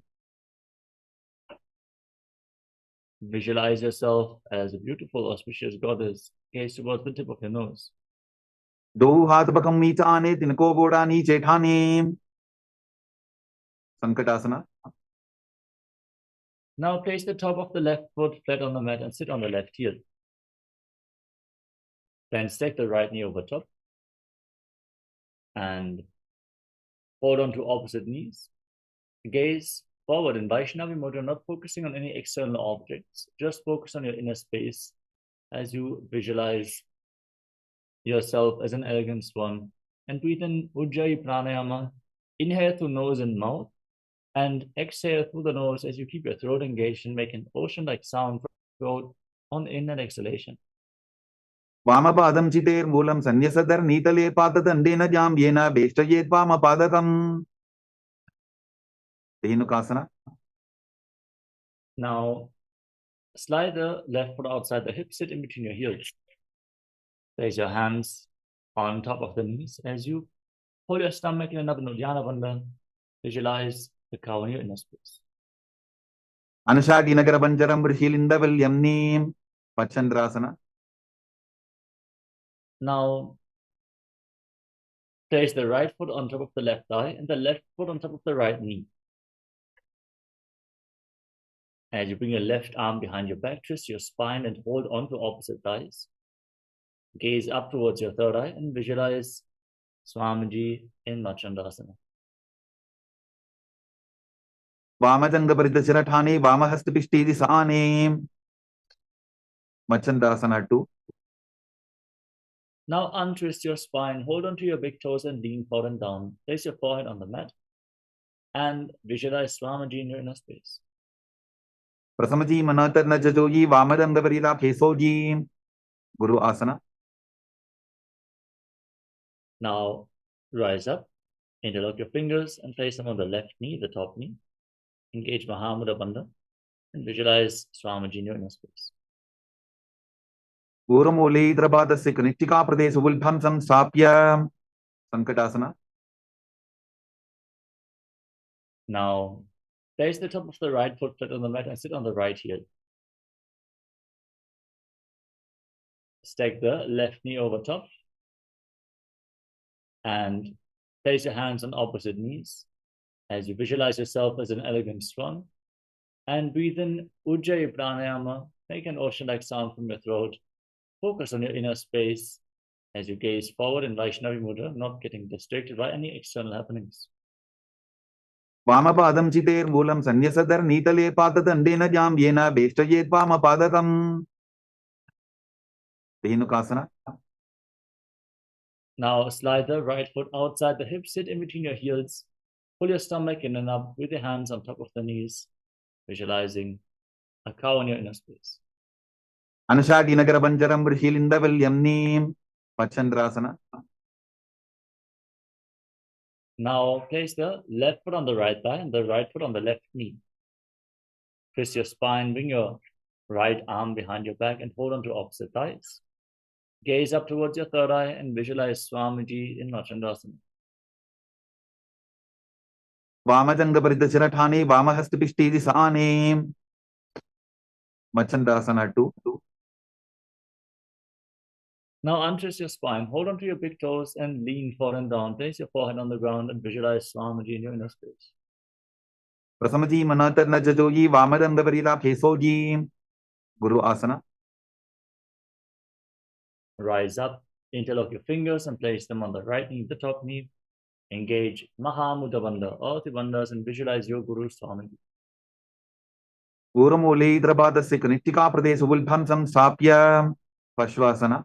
visualize yourself as a beautiful, auspicious goddess. Gaze towards the tip of your nose. दो हाथ बकम नीचाने तिनको बोड़ा नीचे ठाने संकटासना. Now place the top of the left foot flat on the mat and sit on the left heel. Then stack the right knee over top and hold on to opposite knees. Gaze forward in Vaishnavi mudra, not focusing on any external objects. Just focus on your inner space as you visualize yourself as an elegant swan. And breathe in Ujjayi Pranayama. Inhale through nose and mouth. And exhale through the nose as you keep your throat engaged and make an ocean-like sound from your throat on in and exhalation. वामपादं चितेर्मूलं सन्न्यसदर् नीतले पाददण्डेन जाम्येन वेष्टयेत् वामपादकम् धेनुकासना. Now, slide the left foot outside the hip, sit in between your heels. Place your hands on top of the knees as you pull your stomach in up in Uddiyana Bandha. Visualize the cow in your inner space. Anashadi Nagara Banjaram Rishilindaval Yamnim Pachandrasana. Now, place the right foot on top of the left thigh and the left foot on top of the right knee. As you bring your left arm behind your back, twist your spine and hold on to opposite thighs. Gaze up towards your third eye and visualize Swamiji in Machandasana. Vamadanga Paritachirathane Vamahastapishti Disane Machandasana 2. Now untwist your spine, hold onto your big toes and lean forward and down. Place your forehead on the mat and visualize Swamiji in your inner space. Prasamaji Manatar Najajoji Vamadanda Parila Kesoji Guru Asana. Now rise up, interlock your fingers and place them on the left knee, the top knee. Engage Mahamudra Bandha and visualize Swamiji in your inner space. Uramole Drabadasya Kanitika Pradesh Vulbham Samstapya Sankatasana. Now place the top of the right foot flat on the mat and sit on the right heel. Stack the left knee over top and place your hands on opposite knees as you visualize yourself as an elegant swan and breathe in Ujjayi Pranayama. Make an ocean-like sound from your throat. Focus on your inner space as you gaze forward in Vaishnavi Mudra, not getting distracted by any external happenings. Vamapadam Chiter Mulam Sanyasadar Nitale Patatandena Jam Yena Bestayet Vamapadatam Dhenukasana. Now slide the right foot outside the hip, sit in between your heels. Pull your stomach in and up with your hands on top of the knees, visualizing a cow in your inner space. Anashadi Nagara Banjaram Rishilindaval Yamnim Pachandrasana. Now place the left foot on the right thigh and the right foot on the left knee. Twist your spine, bring your right arm behind your back and hold on to opposite thighs. Gaze up towards your third eye and visualize Swamiji in Machandasana. Vamadanga Paritachirathane Vamahastapishti Disane Machandasana 2. Now untwist your spine, hold onto your big toes and lean forward and down. Place your forehead on the ground and visualize Swamiji in your inner space. Prasamaji Manatar Najajoji Vamadanda Parila Kesoji Guru Asana. Rise up, interlock your fingers and place them on the right knee, the top knee. Engage Mahamudra Bandha, all the bandhas, and visualize your Guru Swamiji. Uramole Drabadasya Kanitika Pradesh Vulbham Samstapya Pashvasana.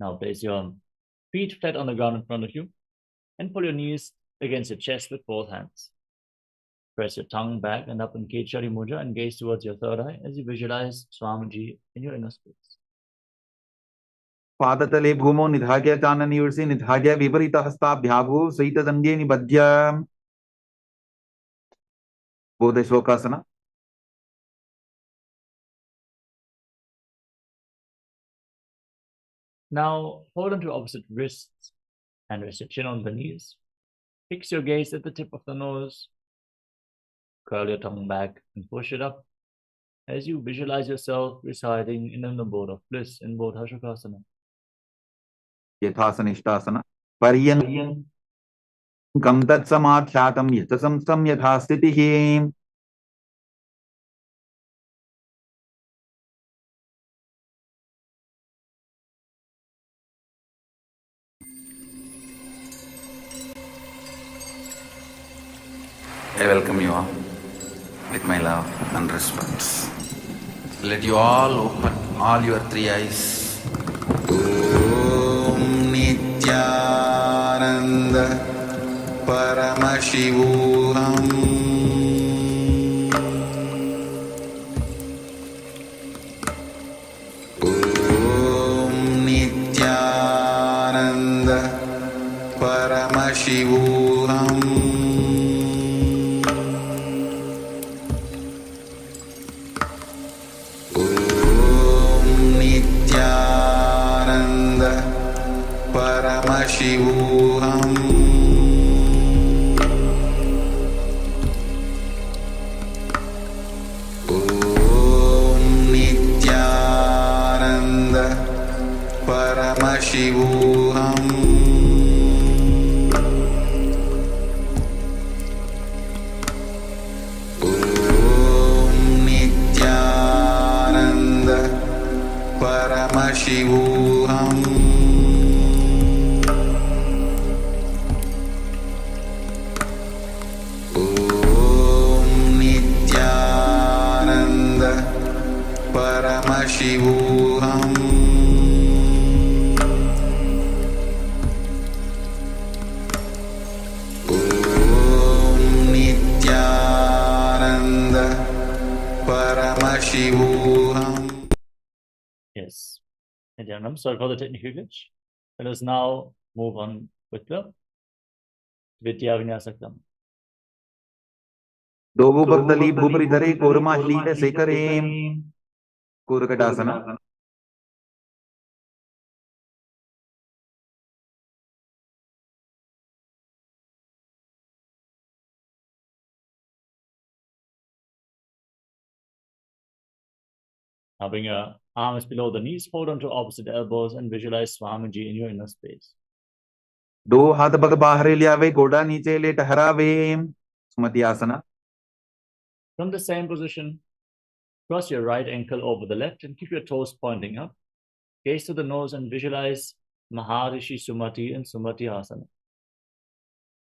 Now place your feet flat on the ground in front of you and pull your knees against your chest with both hands. Press your tongue back and up in Kechari Mudra and gaze towards your third eye as you visualize Swamiji in your inner space. Padatale Bhumo Nidhagya Chanani Ursi Nidhagya Viparita Hasta Bhyabu Saita Sandhye Nibadhya Bodheshwakasana. Now hold on to opposite wrists and rest your chin on the knees. Fix your gaze at the tip of the nose. Curl your tongue back and push it up as you visualize yourself residing in an abode of bliss in Bodhashakasana. Yathasanishtasana. Paryan Kam Tat Samadhyatam Yatasamstam Yathastitihi. I welcome you all with my love and respect. Let you all open all your three eyes. Om Nithyananda Paramashivoham Om Nithyananda Paramashivoham Paramashivoham Om Nithyananda Paramashivoham Om Nithyananda Paramashivoham Om Nithyananda Paramashivoham Om Nithyananda Paramashivoham. Yes. Nithyananda, I'm sorry for the technical glitch. Let us now move on with the Vidya Vinyasa Kram. Dobu Bhagdali Bhuparidhare Kurmashlita Sekareem Kurakatasana. Now bring your arms below the knees, hold on to opposite elbows, and visualize Swamiji in your inner space. दो हाथ पग बाहर ले आवे गोड़ा नीचे ले ठहरावे सुमति आसना. From the same position, cross your right ankle over the left and keep your toes pointing up. Gaze to the nose and visualize Maharishi Sumati in Sumati Asana.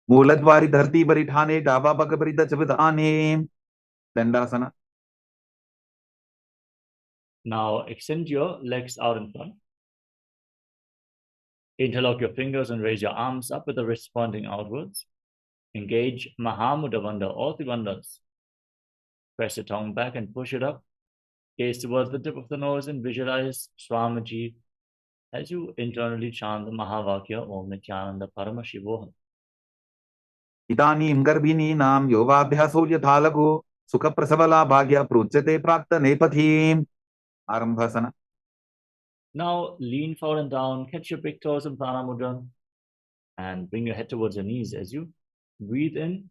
मूलद्वारी धरती बरी ठाने डाबा पग बरी दचबद आने दंडासना. Now extend your legs out in front. Interlock your fingers and raise your arms up with the wrists pointing outwards. Engage Mahamudavanda, all the bandhas. Press the tongue back and push it up. Gaze towards the tip of the nose and visualize Swamiji as you internally chant the Mahavakya Om Nithyananda Paramashivoham. इदानीं गर्भिणीनां योगाभ्यासो यथालघु सुखप्रसवला भाग्य प्रोच्यते प्राप्त नेपथीम्. आरंभासना. Now lean forward and down, catch your big toes in Pranamudra, and bring your head towards your knees as you breathe in.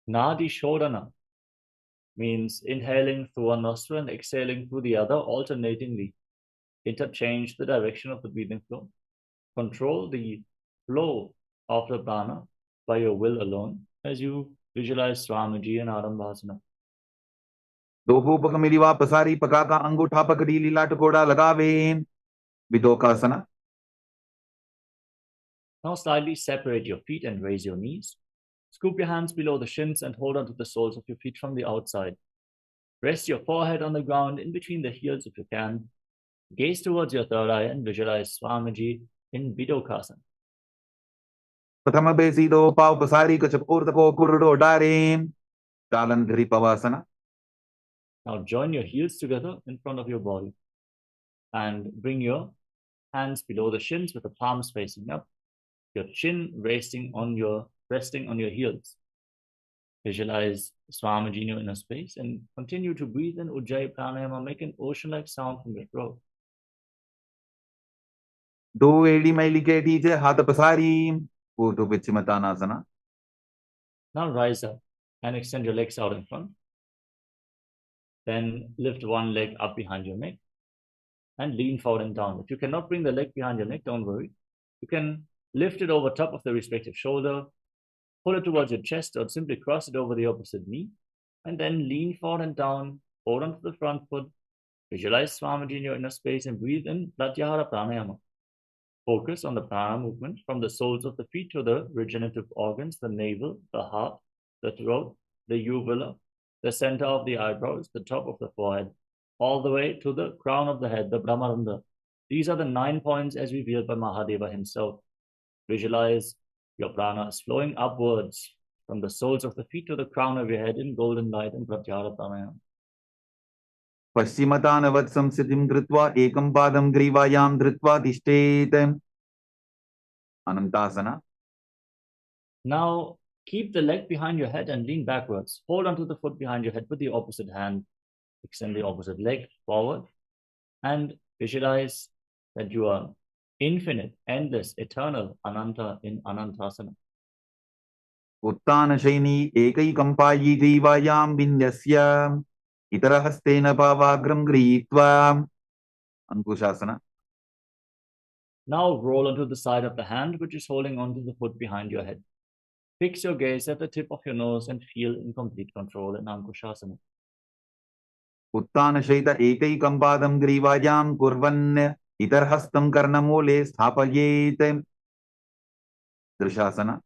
Nadi Shodana means inhaling through one nostril and exhaling through the other alternatingly. Interchange the direction of the breathing flow. Control the flow of the prana by your will alone as you visualize Swamiji and Arambhasana. दोहू पग मिलिवा पसारी पका का अंगूठा पकड़ी लीला टकोड़ा लगावे विदोकासना. Now slightly separate your feet and raise your knees. Scoop your hands below the shins and hold onto the soles of your feet from the outside. Rest your forehead on the ground in between the heels if you can. Gaze towards your third eye and visualize Swamiji in Vidokasana. प्रथम बेसी दो पाव पसारी कछ पूर्त को कुरडो डारे चालन धरी पवासना. Now join your heels together in front of your body and bring your hands below the shins with the palms facing up. Your chin resting on your heels. Visualize Swamiji in your inner space and continue to breathe in Ujjayi Pranayama. Make an ocean-like sound from your throat. दो एड़ी मैली के टीचे हाथ पसारी ऊर्ध्व विच्छिमतानासना. Now rise up and extend your legs out in front. Then lift one leg up behind your neck and lean forward and down. If you cannot bring the leg behind your neck, don't worry. You can lift it over top of the respective shoulder, pull it towards your chest, or simply cross it over the opposite knee, and then lean forward and down, hold onto the front foot, visualize Swamiji in your inner space, and breathe in Pratyahara Pranayama. Focus on the prana movement from the soles of the feet to the regenerative organs, the navel, the heart, the throat, the uvula, the center of the eyebrows, the top of the forehead, all the way to the crown of the head, the Brahmaranda. These are the 9 points as revealed by Mahadeva himself. Visualize your pranas flowing upwards from the soles of the feet to the crown of your head in golden light and Pratyahara Pranayama. पश्चिमतानवत् संस्थितिं कृत्वा एकं पादं ग्रीवायां धृत्वा तिष्ठेत्. अनन्तासना. Now keep the leg behind your head and lean backwards. Hold onto the foot behind your head with the opposite hand. Extend the opposite leg forward and visualize that you are infinite, endless, eternal, ananta in anantasana. उत्तानशैनी एकैकम्पायी ग्रीवायां विन्यस्य इतरहस्तेन पावाग्रं गृहीत्वा अंकुशासना. Now roll onto the side of the hand which is holding onto the foot behind your head. Fix your gaze at the tip of your nose and feel in complete control in Ankushasana. उत्तानशैत एकैकम्पादं ग्रीवायां कुर्वन् इतरहस्तं कर्णमूले स्थापयेत्. दृशासना.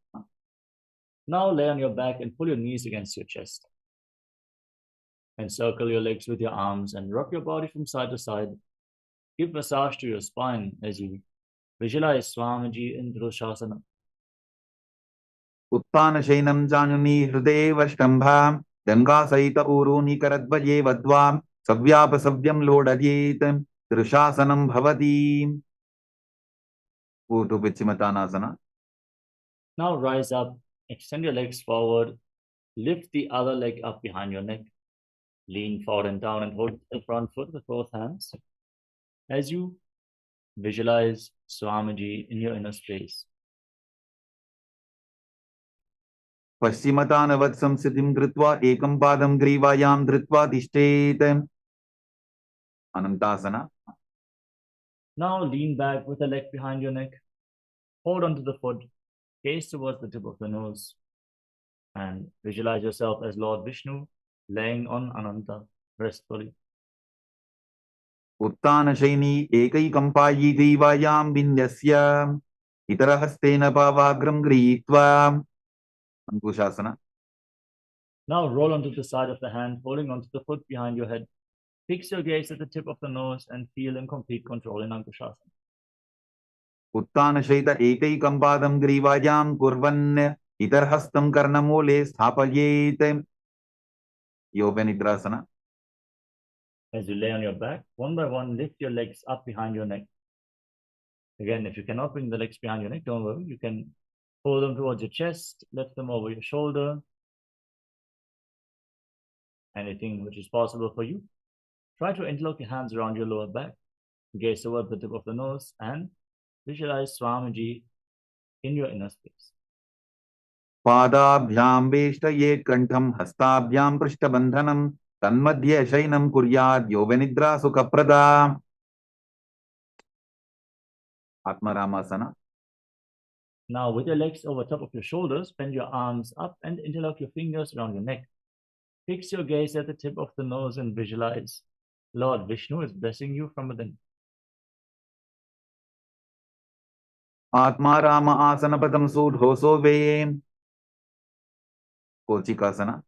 Now lay on your back and pull your knees against your chest. Encircle your legs with your arms and rock your body from side to side. Give massage to your spine as you visualize Swamiji in Dhrusasana. उत्तानशैनं जानुनी हृदये वष्टम्भां गङ्गासहित ऊरूनि करद्वये वद्वां सव्यापसव्यं लोडयेत्. दृशासनं भवति. Urdhva Vichimatanasana. Now rise up, extend your legs forward, lift the other leg up behind your neck, lean forward and down and hold the front foot with both hands as you visualize Swamiji in your inner space. पश्चिमतानवत् संस्थितिं कृत्वा एकं पादं ग्रीवायां धृत्वा तिष्ठेत्. अनन्तासना. Now lean back with the leg behind your neck, hold onto the foot, gaze towards the tip of the nose, and visualize yourself as Lord Vishnu laying on Ananta restfully. उत्तानशैनी एकैकम्पायी ग्रीवायां विन्यस्य इतरहस्तेन पावाग्रं गृहीत्वा. अंकुशासना. Now roll onto the side of the hand, holding onto the foot behind your head. Fix your gaze at the tip of the nose and feel in complete control in Ankushasana. उत्तानशैत एकैकं पादं ग्रीवायां कुर्वन् इतरहस्तं कर्णमूले स्थापयेत्. योगनिद्रासना. As you lay on your back, one by one, lift your legs up behind your neck. Again, if you cannot bring the legs behind your neck, don't worry. You can pull them towards your chest, lift them over your shoulder. Anything which is possible for you. Try to interlock your hands around your lower back, gaze towards the tip of the nose, and visualize Swamiji in your inner space. पादाभ्यां वेष्टयेत् कंठं हस्ताभ्यां पृष्ठबन्धनं तन्मध्ये शयनं कुर्यात् योगनिद्रा सुखप्रदा. आत्मारामासना. Now, with your legs over top of your shoulders, bend your arms up and interlock your fingers around your neck. Fix your gaze at the tip of the nose and visualize Lord Vishnu is blessing you from within. Atmaram आसनपदं सूढोसो way. कोचिकासना.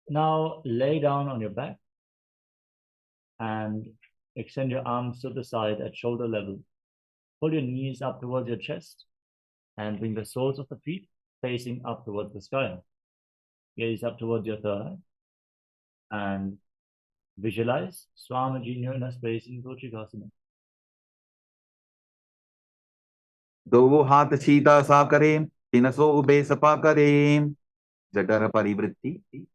Now, lay down on your back and extend your arms to the side at shoulder level. Pull your knees up towards your chest and bring the soles of the feet facing up towards the sky. Gaze up towards your third eye and visualize Swamiji in your inner space in Kochikasana. दो हाथ सीधा सा करें, तिनसो ube Sapa करें. जठर परिवृत्ति.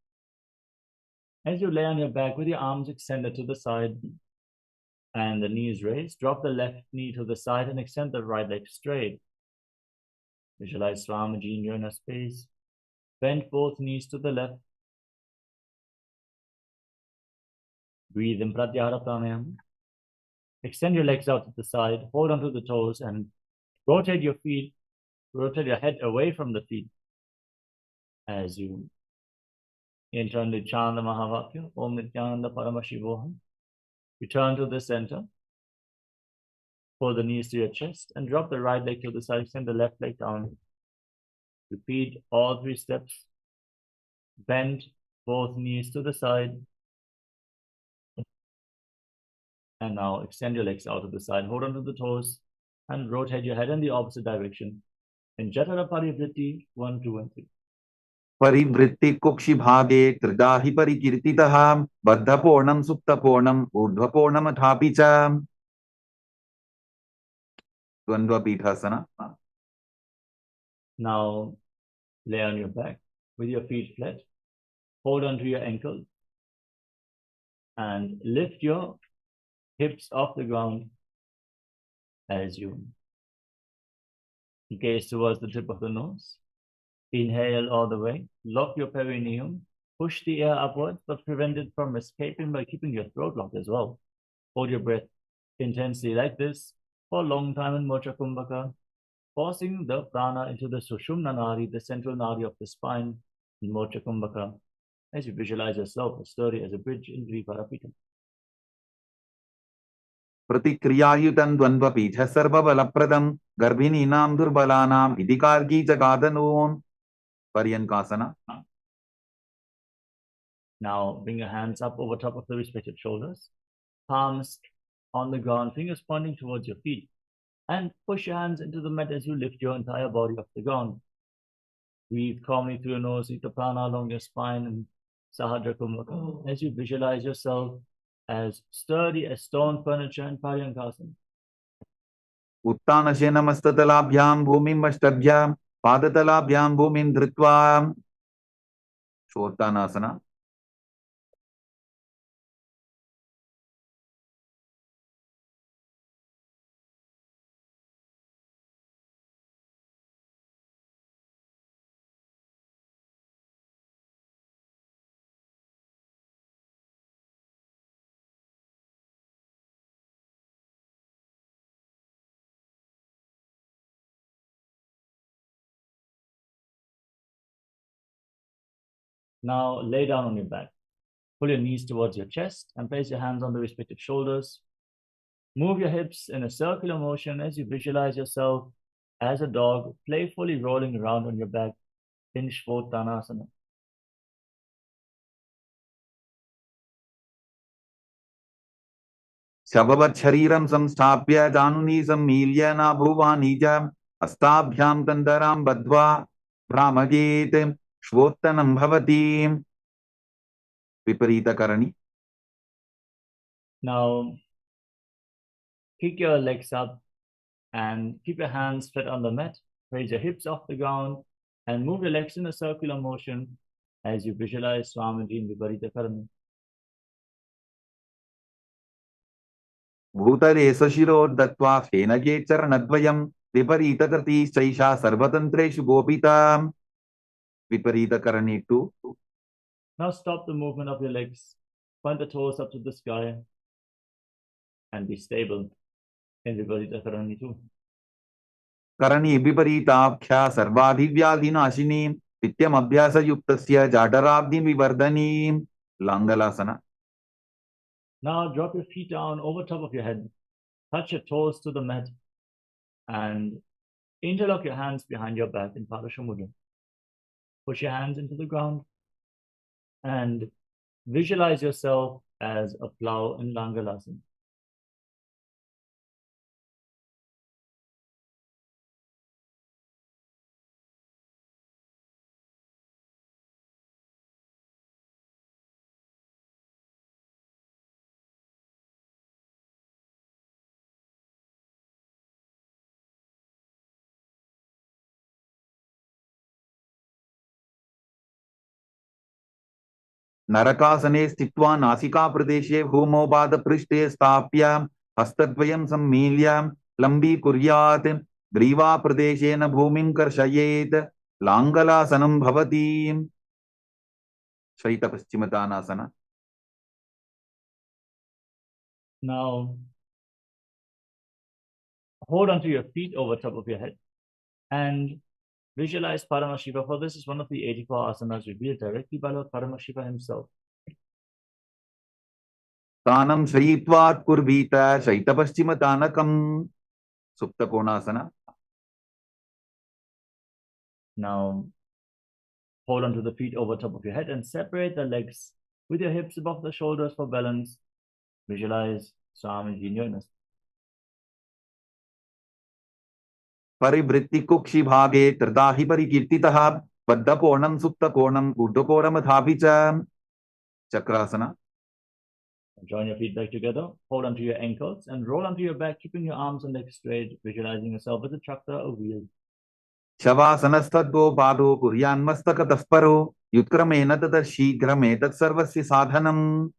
As you lay on your back with your arms extended to the side and the knees raised, drop the left knee to the side and extend the right leg straight. Visualize Swamiji in your inner space. Bend both knees to the left. Breathe in Pratyahara Pranayama. Extend your legs out to the side, hold onto the toes and rotate your head away from the feet as you internally chant the Mahavakya, Om Nithyananda Paramashivoham. Return to the center. Pull the knees to your chest and drop the right leg to the side, extend the left leg down. Repeat all 3 steps. Bend both knees to the side. And now extend your legs out to the side, hold onto the toes, and rotate your head in the opposite direction. In Jatara Parivritti, 1, 2, and 3. परिवृत्ति कुक्षि भागे त्रिदाहि परिकीर्तितः बद्धपूर्णं सुप्तपूर्णं ऊर्ध्वपूर्णं अथापि च. द्वंद्व पीठासना. Now lay on your back with your feet flat. Hold onto your ankles and lift your hips off the ground. as you gaze towards the tip of the nose. Inhale all the way, lock your perineum, push the air upwards, but prevent it from escaping by keeping your throat locked as well. Hold your breath intensely like this for a long time in Mocha Kumbhaka, forcing the prana into the Sushumna Nadi, the central nadi of the spine in Mocha Kumbhaka, as you visualize yourself as sturdy as a bridge in Dviparapita. प्रतिक्रियायुतं द्वन्द्वपीठ सर्वबलप्रदं गर्भिणीनां दुर्बलानां इदिकार्गी जगादनोन् पर्यङ्कासना. Now bring your hands up over top of the respective shoulders, palms on the ground, fingers pointing towards your feet, and push your hands into the mat as you lift your entire body off the ground. Breathe calmly through your nose, eat the prana along your spine and Sahadra Kumbhaka as you visualize yourself as sturdy as stone furniture in Paryankasana. उत्तानशयनमस्ततलाभ्यां भूमिं अष्टभ्यां पादतलाभ्यां भूमिं धृत्वा शोत्तानासना. Now lay down on your back. Pull your knees towards your chest and place your hands on the respective shoulders. Move your hips in a circular motion as you visualize yourself as a dog playfully rolling around on your back in Shvottanasana. शववत् शरीरं संस्थाप्य जानुनी सम्मील्य नाभुवानि च हस्ताभ्यां तन्दरां बद्ध्वा भ्रामयेत् श्वोत्तनं भवति. विपरीतकरणी. Now kick your legs up and keep your hands flat on the mat. Raise your hips off the ground and move your legs in a circular motion as you visualize Swamiji in Viparitakarani. भूतले सशिरोर्दत्त्वा फेनगे चरणद्वयं विपरीतकृतिश्चैषा सर्वतन्त्रेषु गोपिता. विपरीतकरणी 2. Now stop the movement of your legs. Point the toes up to the sky and be stable in Viparitakarani 2. Karni विपरीताख्या सर्वाधिव्याधिनाशिनी नित्यमभ्यासयुक्तस्य जाठराब्धिविवर्धनी. लांगलासना. Now drop your feet down over top of your head. Touch your toes to the mat and interlock your hands behind your back in Padashamudra. Push your hands into the ground and visualize yourself as a plow in Langalasana. नरकासने स्थित्वा नासिकाप्रदेशे भूमोपादपृष्ठे स्थाप्य हस्तद्वयं सम्मील्य लम्बीकुर्यात् ग्रीवाप्रदेशेन भूमिं कर्षयेत्. लाङ्गलासनं भवति. शयितपश्चिमतानासना. Now hold onto your feet over top of your head and visualize Paramashiva, for this is one of the 84 asanas revealed directly by Lord Paramashiva himself. तानं शयित्वात् कुर्वीत शयितपश्चिमतानकं. सुप्तकोणासना. Now hold onto the feet over top of your head and separate the legs with your hips above the shoulders for balance. Visualize Swamiji in your nest. परिवृत्ति कुक्षि भागे त्रिदाहि परिकीर्तितः बद्धकोणं सुप्तकोणं ऊर्ध्वकोणमथापि च. Chakrasana. Join your feet back together, hold onto your ankles and roll onto your back, keeping your arms and legs straight, visualizing yourself as a chakra, a wheel. शवासनस्तद्गो पादो कुर्यान्मस्तकतः परो युत्क्रमेण ततः शीघ्रमेतत् सर्वस्य साधनम्.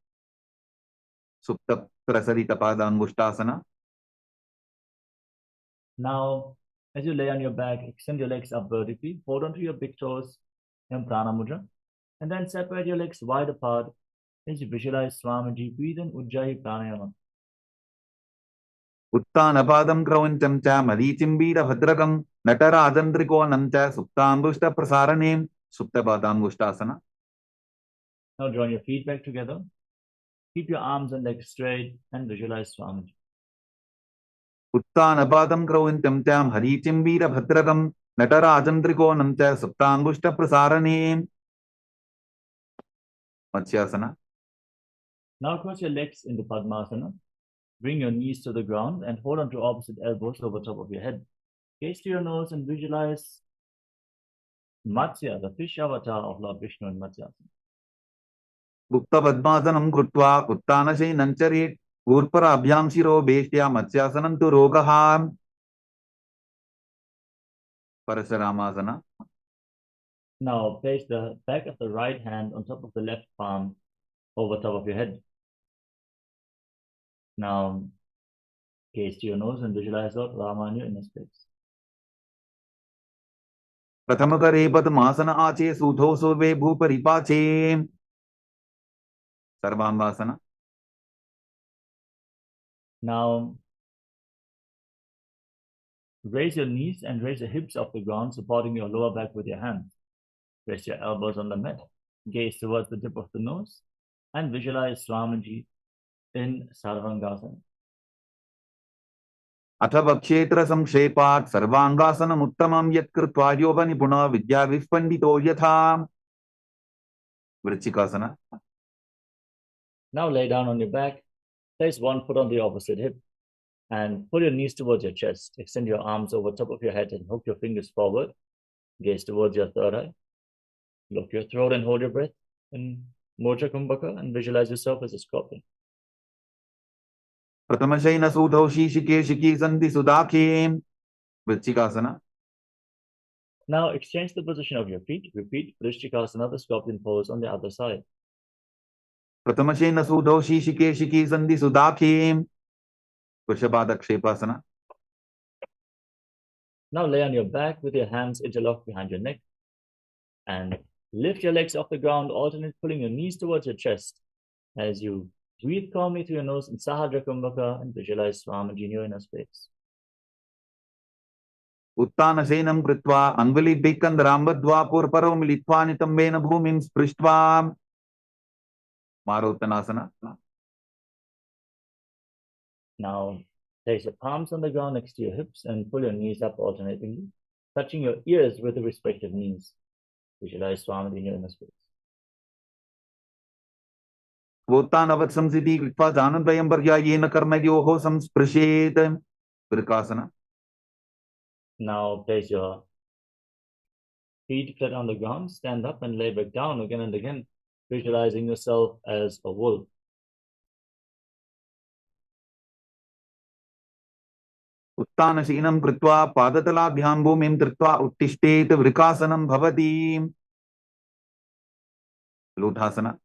सुप्त प्रसरितपादाङ्गुष्ठासना. Now, as you lay on your back, extend your legs up vertically, hold onto your big toes in Prana Mudra, and then separate your legs wide apart as you visualize Swamiji. Breathe in Ujjayi Pranayama. उत्तानपादं क्रौञ्चं च मरीचिम्बीरभद्रकं नटराजन्द्रिकोणं च सुप्ताङ्गुष्ठप्रसारणीं सुप्तपादाङ्गुष्ठासना. Now join your feet back together. Keep your arms and legs straight and visualize Swamiji. उत्तानपादं क्रौञ्चं च मरीचिम्बीरभद्रकं नटराजन्द्रिकोणं च सुप्ताङ्गुष्ठप्रसारणीं मत्स्यासना. Now cross your legs into Padmasana. Bring your knees to the ground and hold on to opposite elbows over top of your head. Gaze to your nose and visualize Matsya, the fish avatar of Lord Vishnu in Matsyasana. गुप्तपद्मासनं कृत्वा उत्तानशयनं चरेत् ऊर्पराभ्यां शिरो वेष्ट्या मत्स्यासनं तु रोगः परशुरामासना. Now place the back of the right hand on top of the left palm over top of your head. Now gaze to your nose and visualize Lord Rama in your inner space. प्रथमकरे पद्मासन आचे सूधौ सोवे भूपरिपाचे सर्वांगासना. Now raise your knees and raise the hips off the ground, supporting your lower back with your hands. Rest your elbows on the mat. Gaze towards the tip of the nose and visualize Swamiji in Sarvangasana. अथ वक्षेत्र संक्षेपात् सर्वांगासनमुत्तमं यत्कृत्वा योगनिपुणः विद्याविःपण्डितो यथा वृश्चिकासना. Now lay down on your back. Place one foot on the opposite hip and pull your knees towards your chest. Extend your arms over top of your head and hook your fingers forward. Gaze towards your third eye. Look your throat and hold your breath in Moja Kumbhaka and visualize yourself as a scorpion. प्रथमशयनसूधौ शीशिकेशिकी सन्धि सुदाखीं वृश्चिकासना. Now exchange the position of your feet. Repeat Vrishchikasana, the scorpion pose on the other side. प्रथमशयनसूधौ शीशिकेशिकी सन्धि सुदाखीं वृषभादक्षेपासना. Now lay on your back with your hands interlocked behind your neck and lift your legs off the ground, alternate pulling your knees towards your chest as you breathe calmly through your nose in Sahadra Kumbhaka and visualize Swamiji in your inner space. उत्तानशयनं कृत्वा अङ्गुलिभिः कन्दरां बद्ध्वा पूर्वपरौ मिलित्वा नितम्बेन भूमिं स्पृष्ट्वा मारोत्तनासना. Now place your palms on the ground next to your hips and pull your knees up alternatingly, touching your ears with the respective knees. Visualize Swamiji in your inner space. वोत्तानवत् संसिति कृत्वा जानद्वयं पर्यायेन कर्मयोः संस्पृशेत् वृकासना. Now place your feet flat on the ground, stand up and lay back down again and again, visualizing yourself as a wolf. उत्तानशीनं कृत्वा पादतलाभ्यां भूमिं धृत्वा उत्तिष्ठेत् वृकासनं भवति लूठासना.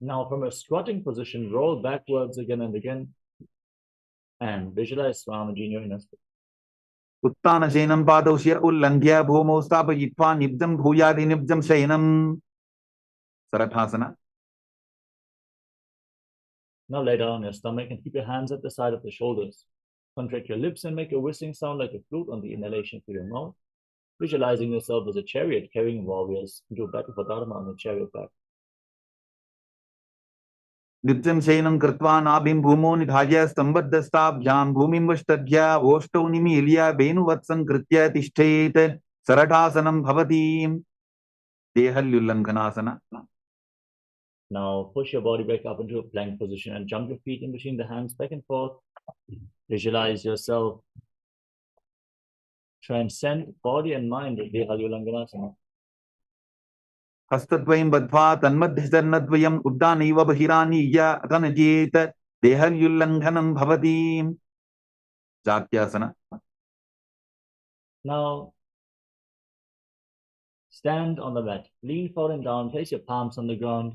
Now from a squatting position, roll backwards again and again and visualize Swamiji in your inner space. उत्तानशयनं पादौ शिर उल्लङ्घ्य भूमौ स्थापयित्वा निब्जं भूयादिनिब्जं शयनं सरठासना. Now lay down on your stomach and keep your hands at the side of the shoulders. Contract your lips and make a whistling sound like a flute on the inhalation through your mouth, visualizing yourself as a chariot carrying warriors into a battle for Dharma on the chariot back. निब्जं शयनं कृत्वा नाभिं भूमौ निधाय स्तम्भद्धस्ताभ्यां भूमिं वष्टभ्य ओष्ठौ निमील्य वेणुवत्सं कृत्य तिष्ठेत् सरठासनं भवति देहल्युल्लङ्घनासना. Now push your body back up into a plank position and jump your feet in between the hands back and forth. Visualize yourself transcend body and mind with Dehalyulanganasana. हस्तद्वयं बद्ध्वा तन्मध्यचरणद्वयम् उड्डानैव बहिरानीय अगनजेत् देहल्युल्लङ्घनं भवति जात्यासना. Now stand on the mat, lean forward down, place your palms on the ground,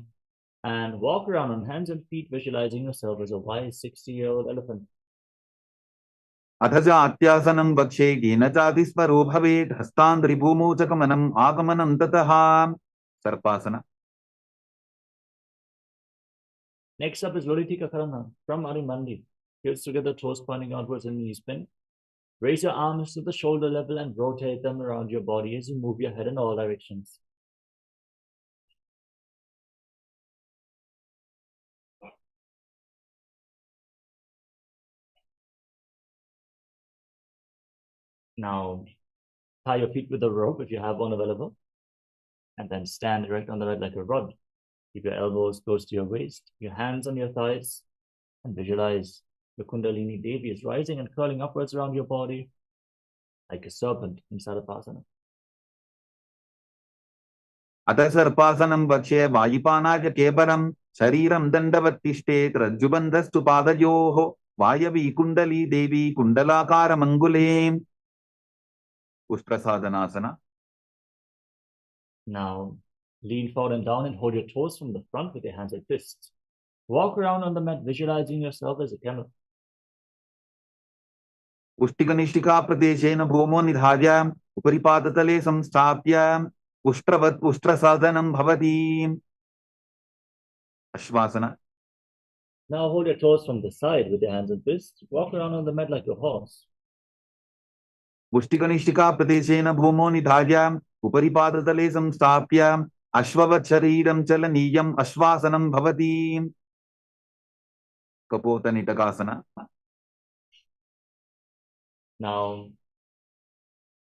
and walk around on hands and feet, visualizing yourself as a wise 60-year-old elephant. अथ च अत्यासनं वक्षे येन चातिस्वरो भवेत् हस्तान्द्रिभूमौ च गमनम् आगमनं ततः सर्पासना. Next up is Lolitika Karana from Arimandi. Heels together, toes pointing outwards and knees bent. Raise your arms to the shoulder level and rotate them around your body as you move your head in all directions. Now, tie your feet with a rope if you have one available, and then stand erect on the bed like a rod. Keep your elbows close to your waist, your hands on your thighs, and visualize the Kundalini Devi is rising and curling upwards around your body like a serpent in Sarapasana. अथ सर्पासनं वक्ष्ये वायुपानाय केवलं शरीरं दण्डवत् तिष्ठेत् रज्जुबन्धस्तु पादयोः वायवी कुण्डली देवी कुण्डलाकारमङ्गुले. उष्ट्रसाधनासना. Now, lean forward and down and hold your toes from the front with your hands like fists. Walk around on the mat, visualizing yourself as a camel. उष्टिकनिष्ठिका प्रदेशेन भूमो निधाय उपरि पादतले संस्थाप्य उष्ट्रवत् उष्ट्रसाधनं भवति. अश्वासना. Now hold your toes from the side with your hands and fists. Walk around on the mat like a horse. उष्टिकनिष्ठिका प्रदेशेन भूमो निधाय उपरि पादतले संस्थाप्य अश्ववत् शरीरं चलनीयम् अश्वासनं भवति. कपोतनिटकासना. Now,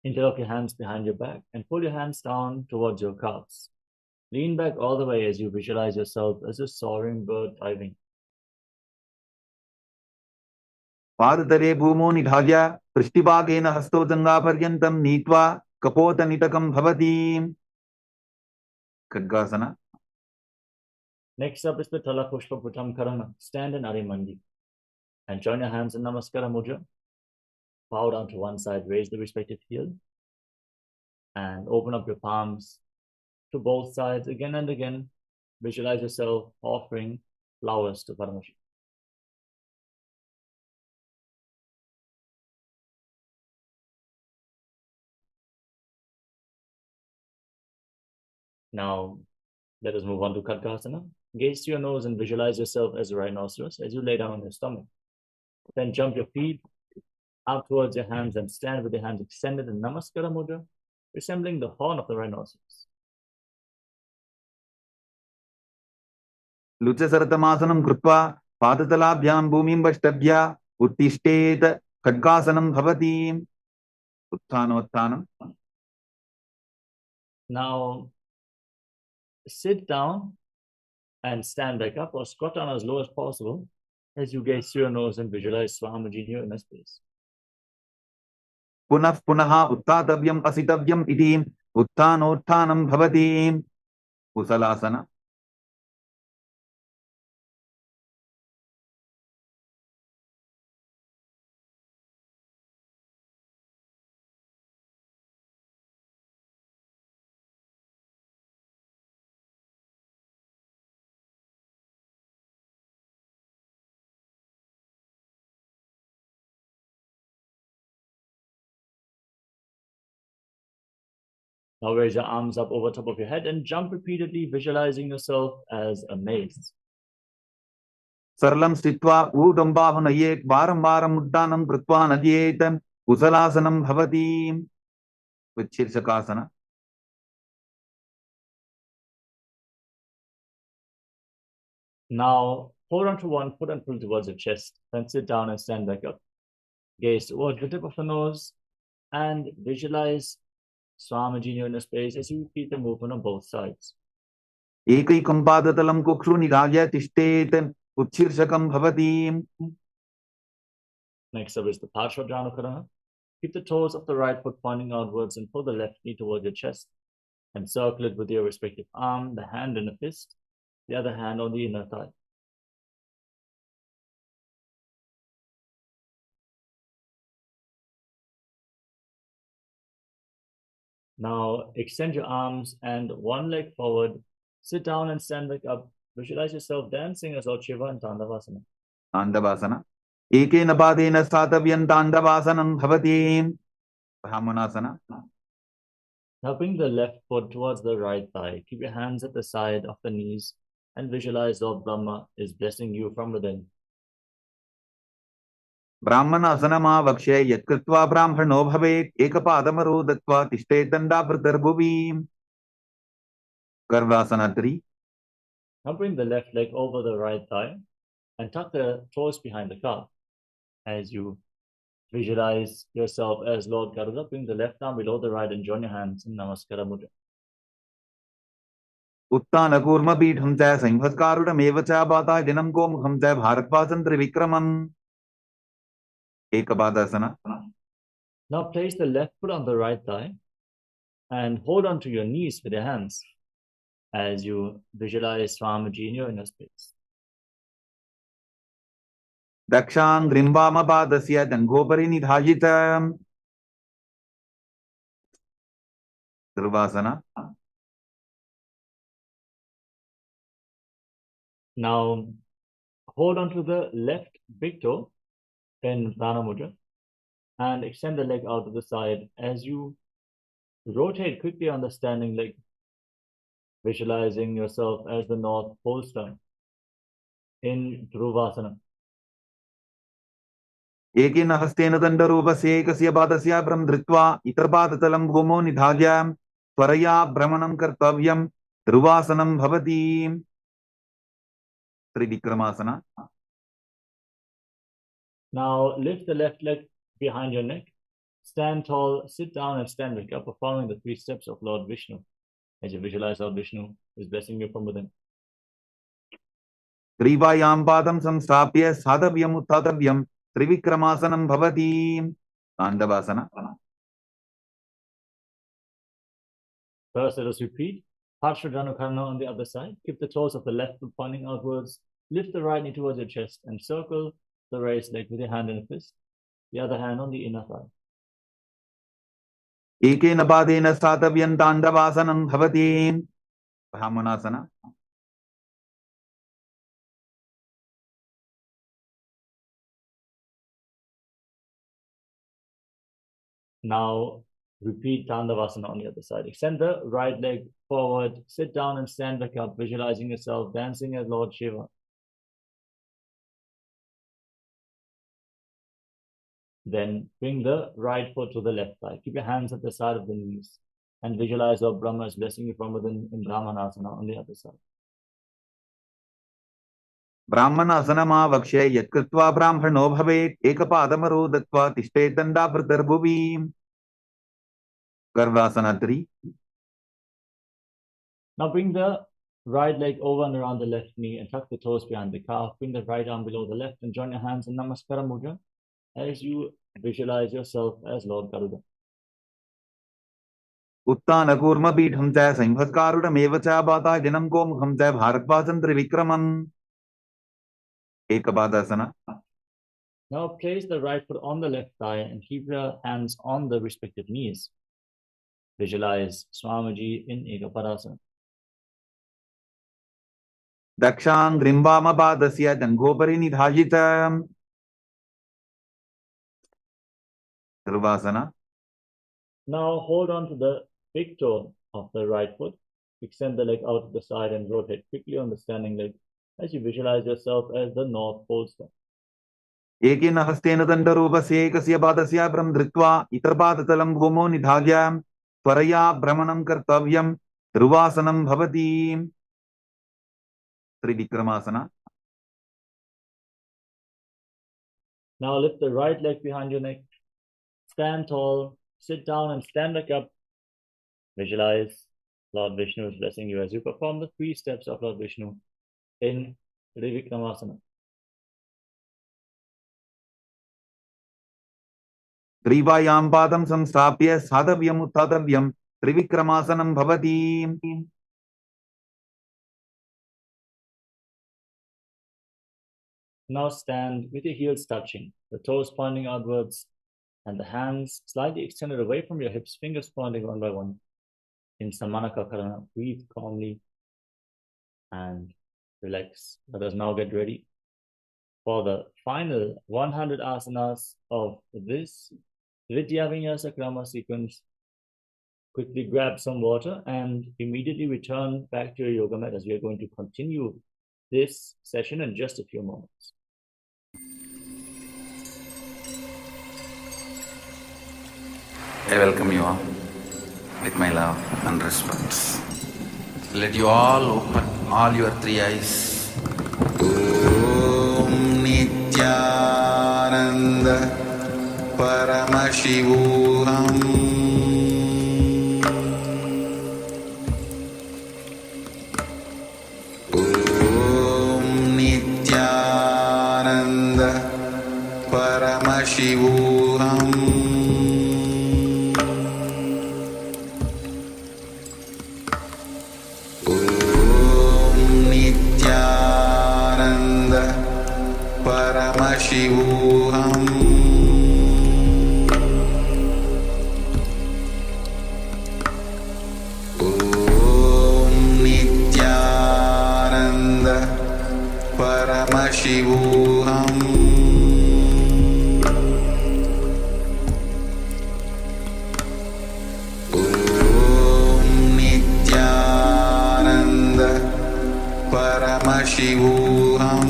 interlock your hands behind your back and pull your hands down towards your calves. Lean back all the way as you visualize yourself as a soaring bird diving. पादतले भूमो निधाय पृष्ठभागेन हस्तौ जङ्घापर्यन्तं नीत्वा कपोतनिटकं भवति. खड्गासना. Next up is the Tala Pushpa Putam Karana. Stand in Arimandi and join your hands in Namaskara Mudra. Bow down to one side, raise the respective heel, and open up your palms to both sides again and again. Visualize yourself offering flowers to Paramashivoham. Now, let us move on to Khadgasana. Gaze to your nose and visualize yourself as a rhinoceros as you lay down on your stomach. Then jump your feet out towards your hands and stand with your hands extended in Namaskara Mudra, resembling the horn of the rhinoceros. लुचसरतमासनं कृत्वा पादतलाभ्यां भूमिं वष्टभ्य उत्तिष्ठेत्. खड्गासनं भवति. उत्थानोत्थानं. Now, sit down and stand back up or squat down as low as possible as you gaze through your nose and visualize Swamiji in your inner space. पुनः पुनः उत्थातव्यम् असितव्यम् इति उत्थानोत्थानं भवति. कुशलासना. Now raise your arms up over top of your head and jump repeatedly, visualizing yourself as a maze. सरलं स्थित्वा ऊढं बाहु नयेत् वारं वारम् उड्डानं कृत्वा नयेत्. कुशलासनं भवति. शीर्षकासना. Now hold on to one foot and pull towards your chest. Then sit down and stand back up. Gaze towards the tip of the nose and visualize Swamiji in your inner space as you repeat the movement on both sides. एकैकं पादतलं कुक्षु निधाय तिष्ठेत्. उत्शीर्षकं भवति. Next up is the Parshva Karana. Keep the toes of the right foot pointing outwards and pull the left knee towards your chest. And circle it with your respective arm, the hand in a fist, the other hand on the inner thigh. Now extend your arms and one leg forward. Sit down and stand back up. Visualize yourself dancing as Lord Shiva in Tandavasana. ताण्डवासना. एकेन पादेन स्थातव्यं ताण्डवासनं भवति. Brahmanasana. Now bring the left foot towards the right thigh. Keep your hands at the side of the knees and visualize Lord Brahma is blessing you from within. ब्राह्मणासनमावक्ष्य यत्कृत्वा ब्राह्मणो भवेत् एकपादमरो दत्त्वा तिष्ठेत् दण्डाभृतर्भुवि. Garvasana 3. Now bring the left leg over the right thigh and tuck the toes behind the calf. As you visualize yourself as Lord Garuda, bring the left arm below the right and join your hands in Namaskara Mudra. उत्तानकूर्मपीठं च संहत्कारुणमेव च पाताय दिनं गोमुखं च भारद्वाजं त्रिविक्रमम्. Ekapādasana. Now place the left foot on the right thigh and hold on to your knees with your hands as you visualize Swamiji in your inner space. दक्षां ग्रिम्बामपादस्य दङ्गोपरि निधायितम्. Dhruvaasana. Now hold on to the left big toe in Prana Mudra and extend the leg out to the side as you rotate quickly on the standing leg, visualizing yourself as the North Pole Star in Dhruvasana. एकेन हस्तेन दण्डरूपस्य एकस्य पादस्य भ्रं धृत्वा इतरपादतलं भूमौ निधाय त्वरया भ्रमणं कर्तव्यं. ध्रुवासनं भवति. Trivikramasana. Now lift the left leg behind your neck, stand tall, sit down and stand back up, following the 3 steps of Lord Vishnu. As you visualize Lord Vishnu is blessing you from within. त्रिवायां पादं संस्थाप्य साधव्यम् उत्थातव्यं. त्रिविक्रमासनं भवति. ताण्डवासना. First, let us repeat. Parshvadhanukarna on the other side. Keep the toes of the left foot pointing outwards. Lift the right knee towards your chest and circle the raised leg with your hand in a fist. The other hand on the inner thigh. एकेन पादेन स्थातव्यं ताण्डवासनं भवति. ब्राह्मणासना. Now repeat Tandavasana on the other side. Extend the right leg forward, sit down and stand back up, visualizing yourself dancing as Lord Shiva. Then bring the right foot to the left thigh. Keep your hands at the side of the knees and visualize Lord Brahma is blessing you from within in Brahmanasana on the other side. ब्राह्मणासनमावक्ष्य यत्कृत्वा ब्राह्मणो भवेत् एकपादमरो दत्त्वा तिष्ठेत् दण्डाभृतर्भुवि. Garvasana 3. Now bring the right leg over and around the left knee and tuck the toes behind the calf. Bring the right arm below the left and join your hands in Namaskara Mudra as you visualize yourself as Lord Garuda. उत्तानकूर्मपीठं च संहत्कारुणमेव च पाताय दिनं गोमुखं च भारद्वाजं त्रिविक्रमम्. Ekapādasana. Now place the right foot on the left thigh and keep your hands on the respective knees. Visualize Swamiji in Ekapādasana. दक्षां ग्रिम्बामपादस्य दङ्गोपरि निधायितम्. Dhruvaasana. Now hold on to the big toe of the right foot. Extend the leg out to the side and rotate quickly on the standing leg as you visualize yourself as the North Pole Star. एकेन हस्तेन दण्डरूपस्य एकस्य पादस्य भ्रं धृत्वा इतरपादतलं भूमौ निधाय त्वरया भ्रमणं कर्तव्यं. ध्रुवासनं भवति. त्रिविक्रमासना. Now lift the right leg behind your neck. Stand tall, sit down and stand back up. Visualize Lord Vishnu is blessing you as you perform the 3 steps of Lord Vishnu in Trivikramasana. त्रिवायां पादं संस्थाप्य साधव्यम् उत्थातव्यं. त्रिविक्रमासनं भवति. Now stand with your heels touching, the toes pointing outwards, and the hands slightly extended away from your hips, fingers pointing one by one. In Samanaka Karana, breathe calmly and relax. Let us now get ready For the final 100 asanas of this Vidya Krama sequence, quickly grab some water and immediately return back to your yoga mat, as we are going to continue this session in just a few moments. I welcome you all with my love and respects. Let you all open all your three eyes. Om Nithyananda Paramashivoham Om Nithyananda Paramashivoham Paramashivoham Om Nithyananda Paramashivoham Om Nithyananda Paramashivoham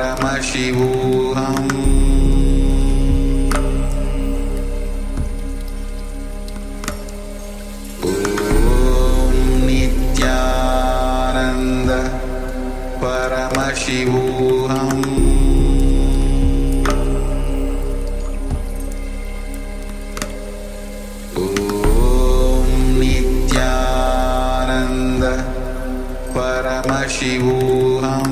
Paramashivoham Om Nithyananda Paramashivoham Om Nithyananda Paramashivoham Paramashivoham Om Nithyananda Paramashivoham Om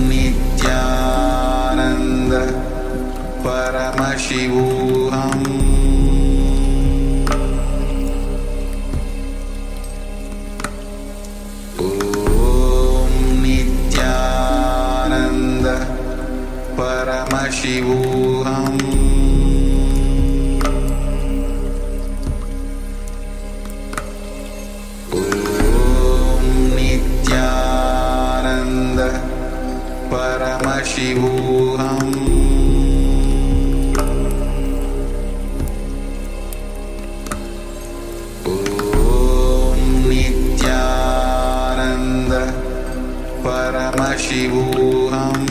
Nithyananda Paramashivoham Paramashivoham Om Nithyananda Paramashivoham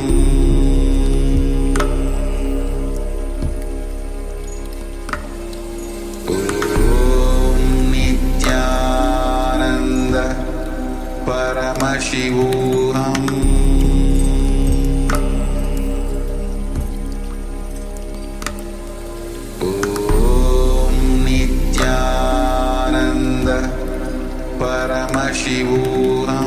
Om Nithyananda Paramashivoham Paramashivoham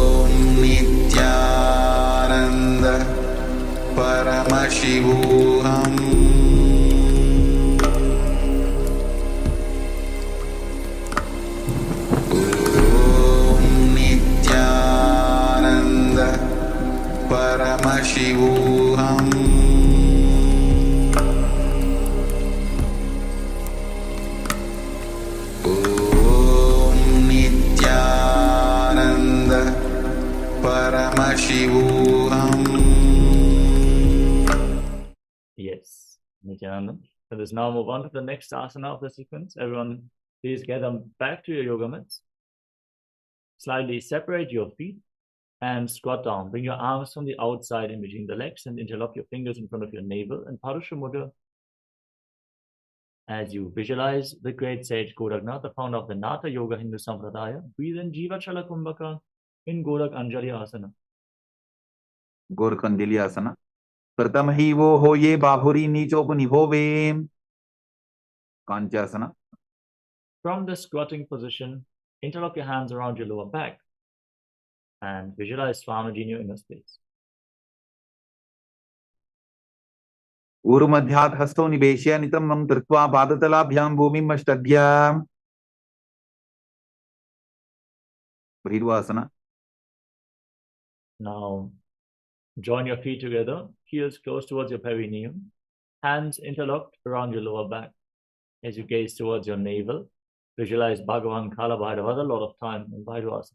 Om Nithyananda Paramashivoham Om Nithyananda Paramashivoham Paramashivoham. Yes, Nithyananda. So let's now move on to the next asana of the sequence. Everyone, please get them back to your yoga mats. Slightly separate your feet and squat down. Bring your arms from the outside in between the legs and interlock your fingers in front of your navel and Purusha Mudra. As you visualize the great sage Goraknath, the founder of the Natha Yoga Hindu Sampradaya, breathe in Jiva Chala Kumbhaka in Gorak Anjali Asana. Gorakandili Asana. Pratham hi wo hoye bahuri nichop nibhove. Kancha Asana. From the squatting position, interlock your hands around your lower back and visualize Swamiji in your inner space. ऊरुमध्यात् हस्तौ निवेश्य नितम्बं कृत्वा पादतलाभ्यां भूमिमष्टभ्य Rituasana. Now, join your feet together, heels close towards your perineum, hands interlocked around your lower back. As you gaze towards your navel, visualize Bhagavan Kalabhairava, the Lord of Time, in Bhairasana.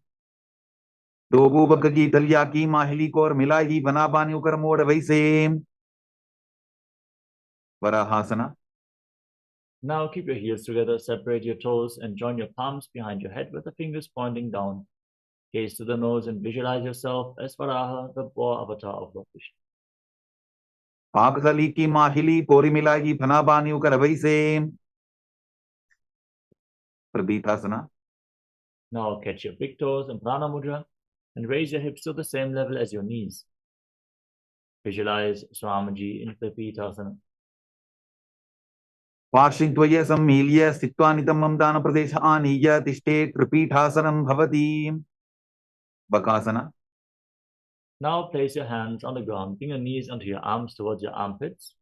डोबू बग की तलिया की माहिली को और मिलाई बना बानियों कर मोड़ वैसे वराहासना. Now keep your heels together, separate your toes, and join your palms behind your head with the fingers pointing down. Gaze to the nose and visualize yourself as Varaha, the boar avatar of Lord Vishnu. पाकसली की माहिली पोरी मिलाई बना बानियों कर वैसे प्रदीतासना. Now catch your big toes in Prana Mudra and raise your hips to the same level as your knees. Visualize Swamiji in Prapitasana. पार्श्विद्वये सम्मील्य स्थित्वा नितम्बं दानप्रदेश आनीय तिष्ठेत् त्रिपीठासनं भवति. Bakasana. Now place your hands on the ground, bring your knees onto your arms towards your armpits.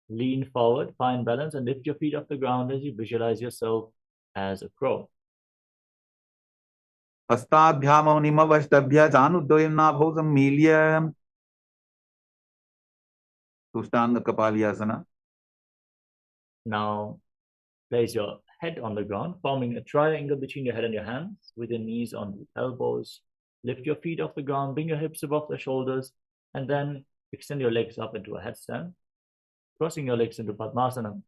Lean forward, find balance, and lift your feet off the ground as you visualize yourself as a crow. हस्ताभ्यामौ निमवष्टभ्य चानुद्वयं नाभौ सम्मील्य तुष्टांग कपालियासना. Now place your head on the ground, forming a triangle between your head and your hands, with your knees on the elbows. Lift your feet off the ground, bring your hips above the shoulders, and then extend your legs up into a headstand, crossing your legs into Padmasana.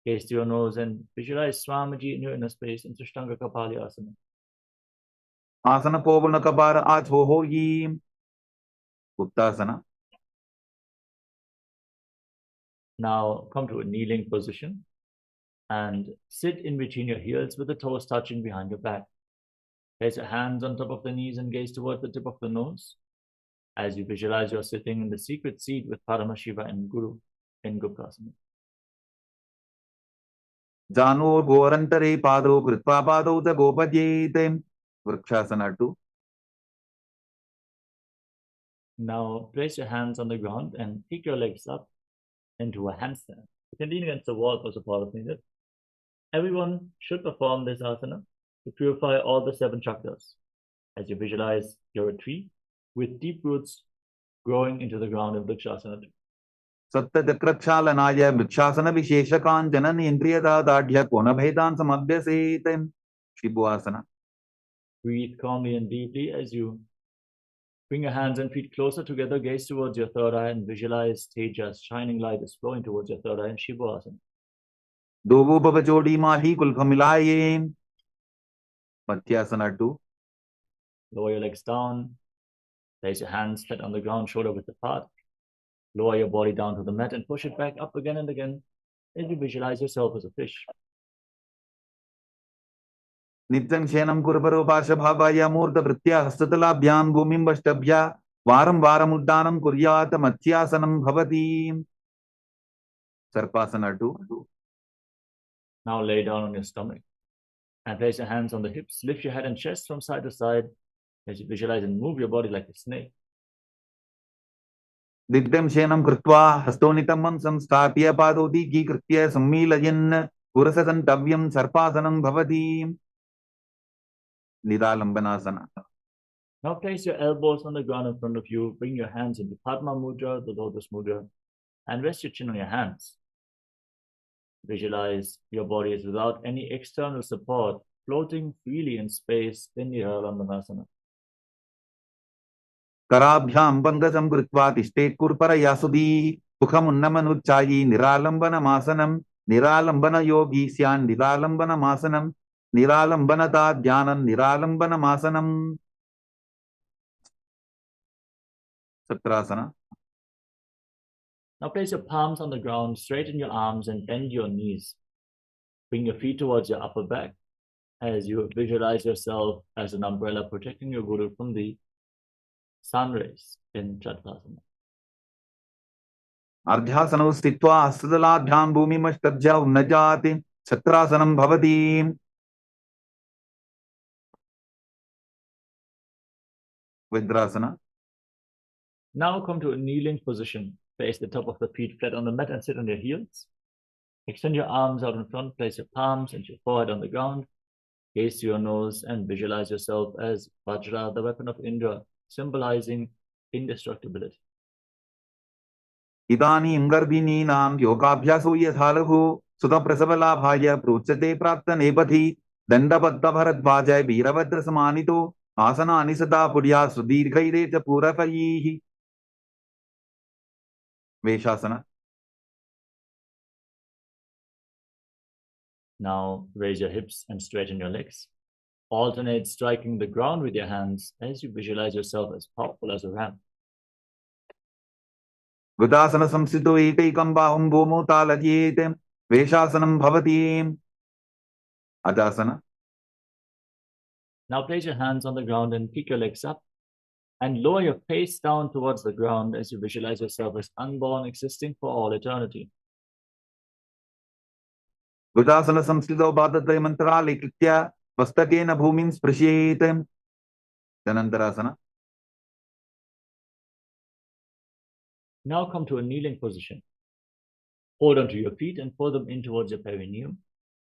Gaze to your nose and visualize Swamiji in your inner space in Tishtanga Kapalyasana. आसन पोवन कपार आछो होयी. उत्तासना. Now come to a kneeling position and sit in between your heels with the toes touching behind your back. Place your hands on top of the knees and gaze towards the tip of the nose as you visualize you're sitting in the secret seat with Paramashiva and Guru in Guptasana. जानो गोरंतरे पादौ कृत्वा पादौ च गोपद्येते. Vrikshasana 2. Now place your hands on the ground and kick your legs up into a handstand. You can lean against the wall for support if needed. Everyone should perform this asana to purify all the 7 chakras as you visualize you're a tree with deep roots growing into the ground in Vrikshasana 2. सप्तचक्रक्षालनाय vrikshasana विशेषकान् जनन इन्द्रियदाढ्य कोणभेदान् समभ्यसेत्. शिवोहासना. Breathe calmly and deeply as you bring your hands and feet closer together, gaze towards your third eye and visualize Tejas, shining light is flowing towards your third eye in Shivoham. दोगो बबचोड़ी माही कुल्फ मिलाये. मध्यासना 2. Lower your legs down, place your hands flat on the ground, shoulder width apart. Lower your body down to the mat and push it back up again and again as you visualize yourself as a fish. नित्यं शयनं कुर्वरो पार्श्वभावाय मूर्धवृत्त्या हस्ततलाभ्यां भूमिं वष्टभ्य वारं वारम् उड्डानं कुर्यात्. मत्स्यासनं भवति. सर्पासना 2. Now lay down on your stomach and place your hands on the hips. Lift your head and chest from side to side as you visualize and move your body like a snake. दिग्धं शयनं कृत्वा हस्तोनितमं संस्थाप्य पादौ दीर्घीकृत्य सम्मीलयन् पुरससन्तव्यं सर्पासनं भवति. निरालम्बनासना. Now place your elbows on the ground in front of you. Bring your hands into Padma Mudra, the Lotus Mudra, and rest your chin on your hands. Visualize your body as without any external support, floating freely in space in Niralambanasana. कराभ्यां बन्धसं कृत्वा तिष्ठेत् कुर्परया सुधीः. मुखमुन्नमनुच्चायी निरालम्बनमासनं. निरालम्बनयोगी स्यान् निरालम्बनमासनं. निरालम्बनता ध्यानं निरालम्बनमासनं. सत्रासना. Now place your palms on the ground, straighten your arms and bend your knees. Bring your feet towards your upper back as you visualize yourself as an umbrella protecting your Guru from the sun rays in Chaturasana. अर्ध्यासनौ स्थित्वा हस्ततलाभ्यां भूमिमष्टभ्य उन्नजाति. छत्रासनं भवति. Vidrasana. Now come to a kneeling position. Place the top of the feet flat on the mat and sit on your heels. Extend your arms out in front, place your palms and your forehead on the ground. Gaze to your nose and visualize yourself as Vajra, the weapon of Indra, symbolizing indestructibility. Idani Gardininam Yogabhyaso Yathalahu Sudha Prasavalabhaya Pruchate Prapta Nepati Dandapatta Bharadvajay Veerabhadra Samanito Asana Anisada Purya Sudirghaire Purapayihi. Veshasana. Now raise your hips and straighten your legs. Alternate striking the ground with your hands as you visualize yourself as powerful as a ram. Vidasana Samsito Ekam Bahum Bhomo Taladyetem Veshasanam Bhavati. Adasana. Now place your hands on the ground and kick your legs up and lower your face down towards the ground as you visualize yourself as unborn, existing for all eternity. Vidasana Samsito Bhadatay Mantra Likitya Vastakena Bhumin Sprashetem. Dhanantarasana. Now come to a kneeling position. Hold onto your feet and pull them in towards your perineum.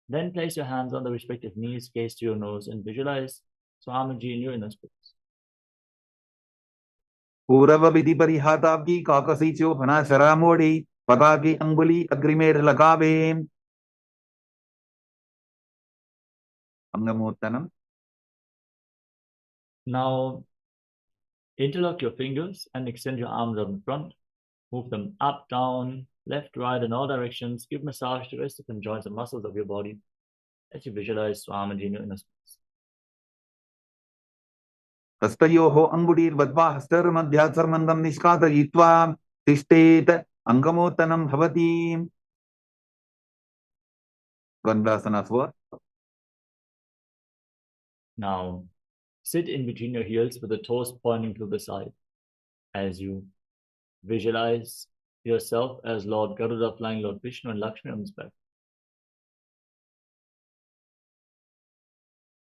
Then place your hands on the respective knees, gaze to your nose, and visualize Swamiji in your inner space. Purava Vidhi Parihatavki Kakasicho Phana Saramodi Pataki Anguli Agrimer Lagave. Angamottanam. Now interlock your fingers and extend your arms out in front. Move them up, down, left, right, in all directions. Give massage to rest of the joints and muscles of your body as you visualize Swamiji in your inner space. Hastayoho Angudir Vadva Hastar Madhyasarmandam Nishkata Yitva Tishtet Angamottanam Bhavati. Gandhasana Swa. Now sit in between your heels with the toes pointing to the side as you visualize yourself as Lord Garuda flying Lord Vishnu and Lakshmi on his back.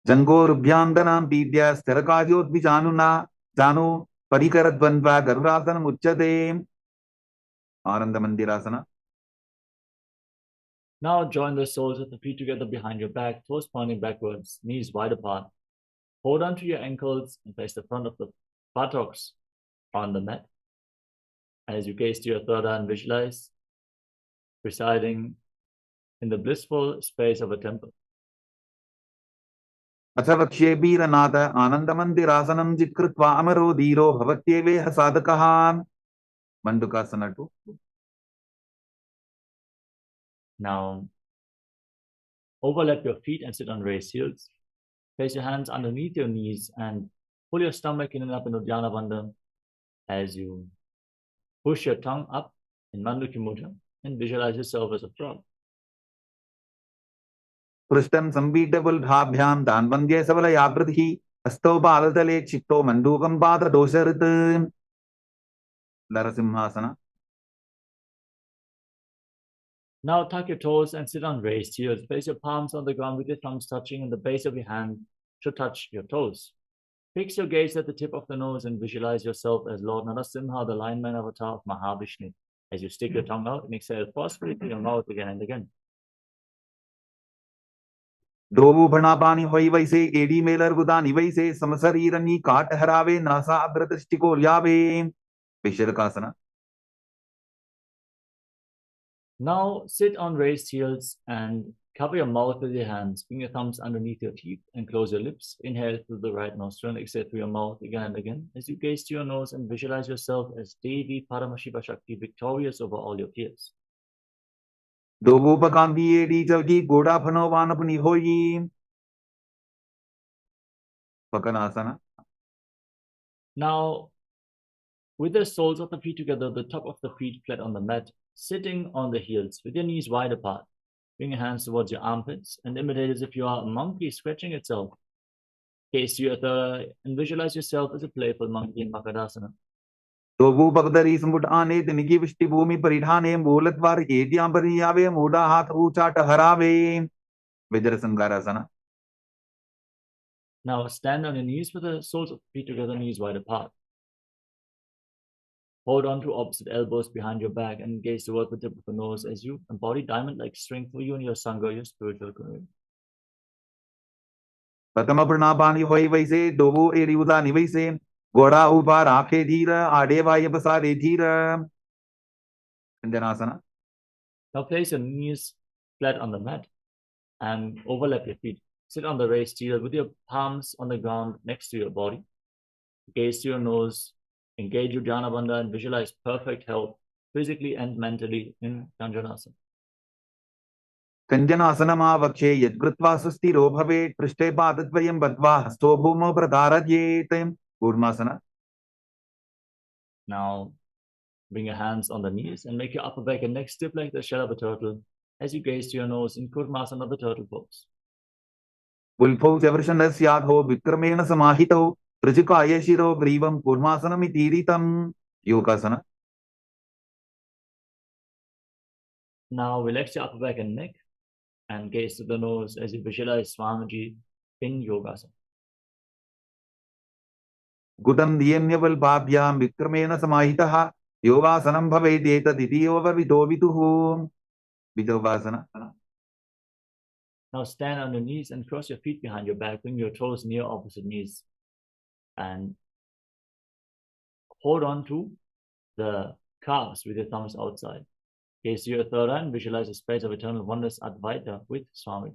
Jangorubhyandanam Vidya Starakajot Vijanuna Janu Parikaradvandva Garurasanam Uchate. Arandamandirasana. Now join the soles of the feet together behind your back, toes pointing backwards, knees wide apart. Hold on to your ankles and place the front of the buttocks on the mat. As you gaze to your third eye and visualize residing in the blissful space of a temple. Athavakshe Biranatha Anandamandirasanam Jitkritva Amaro Dhiro Bhavatyeveha Sadakahan. Mandukasana 2. Now overlap your feet and sit on raised heels. Place your hands underneath your knees and pull your stomach in and up in Uddiyana Bandha as you push your tongue up in Mandukya Mudra and visualize yourself as a frog. Prishtam Sambitable Bhabhyam Danvandya Savala Yaprati Asto Balatale Chitto Mandukam Pada Dosharit. Narasimhasana. Now tuck your toes and sit on raised heels. Place your palms on the ground with your thumbs touching, and the base of your hand should touch your toes. Fix your gaze at the tip of the nose and visualize yourself as Lord Narasimha, the lion man avatar of Mahavishnu, as you stick your tongue out and exhale forcefully through your mouth again and again. Dovu Bhanapani Hoi Vaise Edi Melar Gudani Vaise Samasarirani Kat Harave Nasa Abratistiko Yave. Visharakasana. Now sit on raised heels and cover your mouth with your hands. Bring your thumbs underneath your teeth and close your lips. Inhale through the right nostril and exhale through your mouth again and again as you gaze to your nose and visualize yourself as Devi Paramashiva Shakti, victorious over all your fears. Dovu Pakambi Edi Javji Goda Phanovanapani Hoi. Pakanasana. Now, with the soles of the feet together, the top of the feet flat on the mat, sitting on the heels with your knees wide apart. Bring your hands towards your armpits and imitate as if you are a monkey scratching itself. Gaze to your third eye and visualize yourself as a playful monkey in Makadasana. Dovu Bagdari Sambutane Tiniki Vishti Bhumi Paridhane Bolatvar Edyam Pariyave Moda Hath Uchata Harave. Vijrasangarasana. Now stand on your knees with the soles of feet together, knees wide apart. Hold on to opposite elbows behind your back and gaze toward the tip of the nose as you embody diamond-like strength for you and your Sangha, your spiritual community. प्रथम प्रणापानी होई वैसे डोबो एरी उदा निवैसे गोड़ा ऊपर आंखें धीर आड़े वाय बसारे धीर Anjanasana. Now place your knees flat on the mat and overlap your feet. Sit on the raised heel with your palms on the ground next to your body. Gaze to your nose, engage your Dhyana Bandha and visualize perfect health physically and mentally in Anjanasana. कञ्जनासनमावक्षे यद्कृत्वा सुस्थिरो भवेत् पृष्ठे पादद्वयं बद्ध्वा हस्तो भूमौ प्रधारयेत् Kurmasana. Now bring your hands on the knees and make your upper back and neck stiff like the shell of a turtle as you gaze to your nose in Kurmasana, the turtle pose. उल्फौ च वृषणस्याधो विक्रमेण समाहितौ ऋजुकाय शिरो ग्रीवं कूर्मासनमितीरितं योगासना. Now relax your upper back and neck and gaze to the nose as you visualize Swamiji in Yogasana. गुटं नियम्यवल्पाभ्यां विक्रमेण समाहितः योगासनं भवेदेतदिति विदुः विजोगासना. Now stand on your knees and cross your feet behind your back. Bring your toes near opposite knees and hold on to the calves with your thumbs outside. Gaze to your third eye and visualize a space of eternal oneness Advaita with Swami.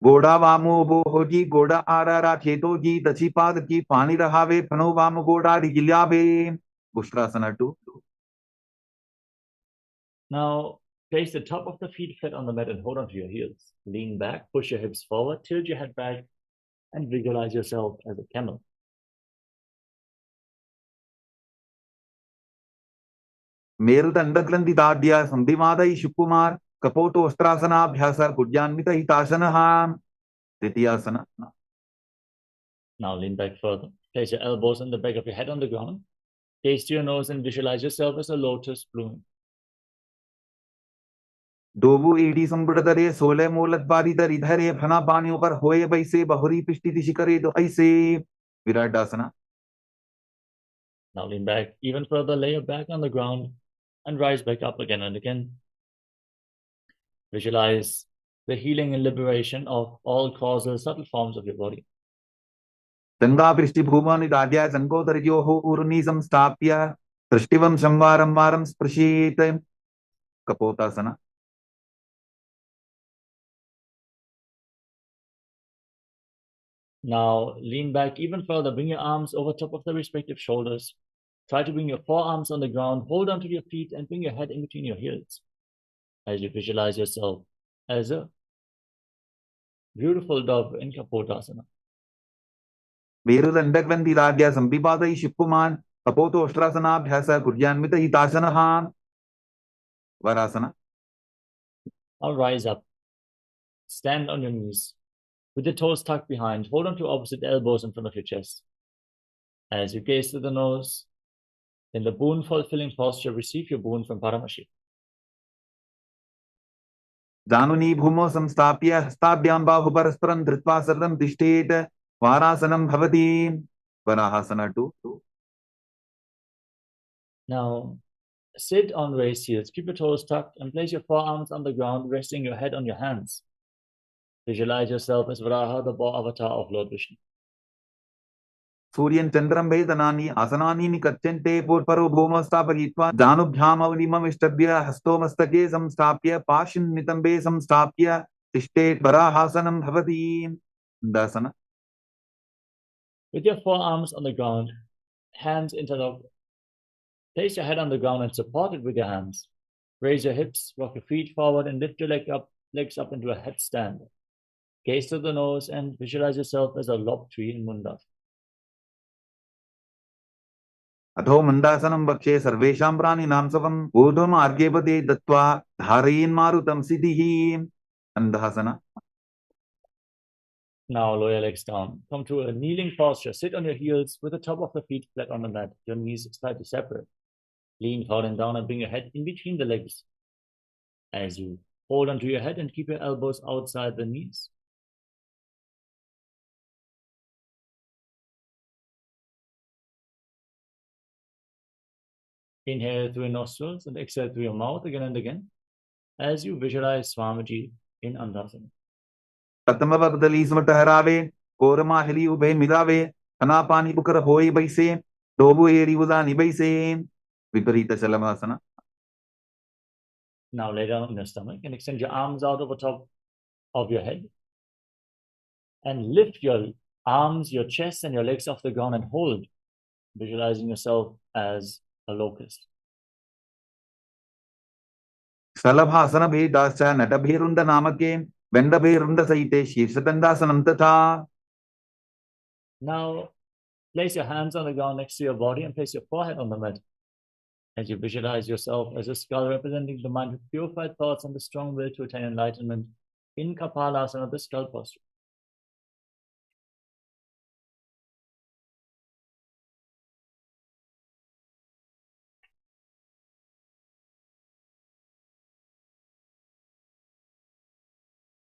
गोड़ा वामो वो जी गोड़ा आरा खेतो जी दची पाद की पानी रहावे फनो वाम गोड़ा रिगिल्यावे Bustrasana 2. Now place the top of the feet flat on the mat and hold on to your heels. Lean back, push your hips forward, tilt your head back, and visualize yourself as a camel. मेरुदण्डग्रन्थिदाढ्य सन्धिमादयि शुकुमार कपोतोस्त्रासनाभ्यास कुड्यान्वित हितासनः तृतीयासना. Now lean back further. Place your elbows on the back of your head on the ground. Gaze to your nose and visualize yourself as a lotus bloom. डोबु ईडी संबुडतरे सोले मूलद्वारिधर इधरे फना पानी ऊपर होए वैसे बहुरी पिष्टि शिखरे तो ऐसे विराटासना. Now lean back even further, lay your back on the ground and rise back up again and again. Visualize the healing and liberation of all causal subtle forms of your body. Ganga पृष्टि भूमानिदाद्या संकोदरयोः ऊर्नि संस्थाप्य दृष्टिवं संवारं वारं स्पृशेत् कपोतासना. Now lean back even further, bring your arms over top of the respective shoulders. Try to bring your forearms on the ground, hold onto your feet and bring your head in between your heels as you visualize yourself as a beautiful dove in Kapotasana. मेरुदण्डग्रन्थिदाढ्य संविपादयि शुकुमान् कपोतोष्ट्रासनाभ्यास कुर्यान्वित हितासनः वरासना. Now rise up, stand on your knees with your toes tucked behind, hold on to opposite elbows in front of your chest. As you gaze to the nose, in the boon fulfilling posture, receive your boon from Paramashivoham. जानुनी भूमौ संस्थाप्य हस्ताभ्यां बाहु परस्परं धृत्वा सरलं तिष्ठेत् वारासनं भवति वराहासना 2. Now sit on raised heels, keep your toes tucked and place your forearms on the ground, resting your head on your hands. Visualize yourself as Varaha, the boar avatar of Lord Vishnu. सूर्यं चन्द्रं वेदनानि आसनानि निकच्यन्ते पूर्वरो भूमौ स्थापयित्वा जानुभ्यामवलिमविष्टभ्य हस्तो मस्तके संस्थाप्य पाशिं नितम्बे संस्थाप्य तिष्ठेत् वराहासनं भवति Dasna. With your forearms on the ground, hands interlocked, place your head on the ground and support it with your hands. Raise your hips, walk your feet forward and lift your legs up into a headstand. Gaze to the nose and visualize yourself as a lob tree in Mundasana. अथो मन्दासनं वक्षे सर्वेषां प्राणिनां स्वं ऊर्ध्वम् आर्घ्यपदे दत्त्वा धारयेन्मारुतं सिद्धिः अन्धासना. Now lower your legs down. Come to a kneeling posture. Sit on your heels with the top of the feet flat on the mat. Your knees slightly separate. Lean forward and down and bring your head in between the legs as you Hold onto your head and keep your elbows outside the knees. Inhale through your nostrils and exhale through your mouth again and again as you visualize Swamiji in Andasana. Katamabagdali smataharawe, Koramahili ube midawe, Anapani bukara hoi baise, Dobu eri udani baise, Viparita Chalamasana. Now lay down on your stomach and extend your arms out over top of your head. And lift your arms, your chest, and your legs off the ground and hold, visualizing yourself as a locust. Salabhasana bhe dasya natabhirunda namake, Vendabhirunda saite Shirsatandasanam tatha. Now place your hands on the ground next to your body and place your forehead on the mat as you visualize yourself as a skull representing the mind with purified thoughts and the strong will to attain enlightenment in KAILASA, the skull posture.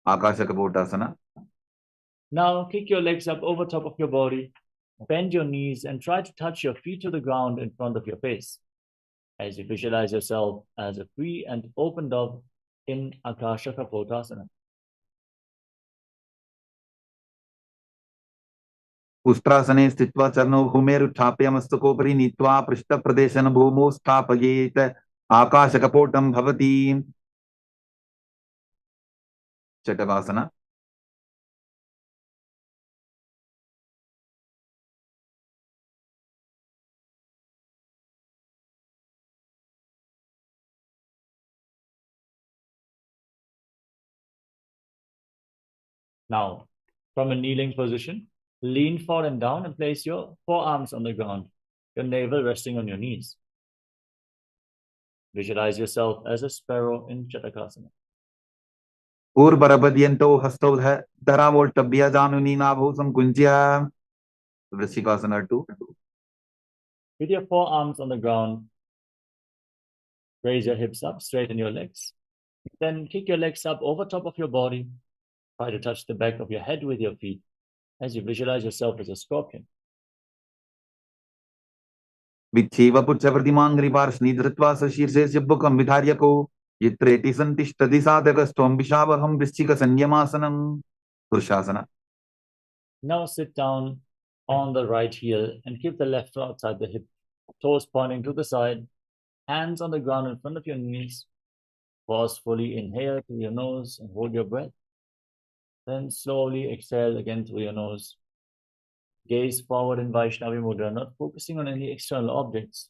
Akashakapotasana. Now kick your legs up over top of your body, bend your knees and try to touch your feet to the ground in front of your face as you visualize yourself as a free and open dove in Akashakapotasana. Ustrasane stitva charno bhumeruthapya mastokopari nitva prishta pradeshana bhumo sthapayet Akashakapotam bhavati. Chatavasana. Now, from a kneeling position, lean forward and down and place your forearms on the ground, your navel resting on your knees. Visualize yourself as a sparrow in Chatakasana. Urbarabadyanto hastodha dharamoltabhya januni nabhosam kunjya. Vrishikasana 2. With your forearms on the ground, raise your hips up, straighten your legs. Then kick your legs up over top of your body. Try to touch the back of your head with your feet as you visualize yourself as a scorpion. Vicheva pucha pradimangri parshni dhritva sashirse sibbukam vidharyako yitreti santishtadi sadhakastom vishavaham vrishchika sanyamasana. Purushasana. Now sit down on the right heel and keep the left foot outside the hip, toes pointing to the side, hands on the ground in front of your knees. Forcefully inhale through your nose and hold your breath. Then slowly exhale again through your nose. Gaze forward in Vaishnavi Mudra, not focusing on any external objects.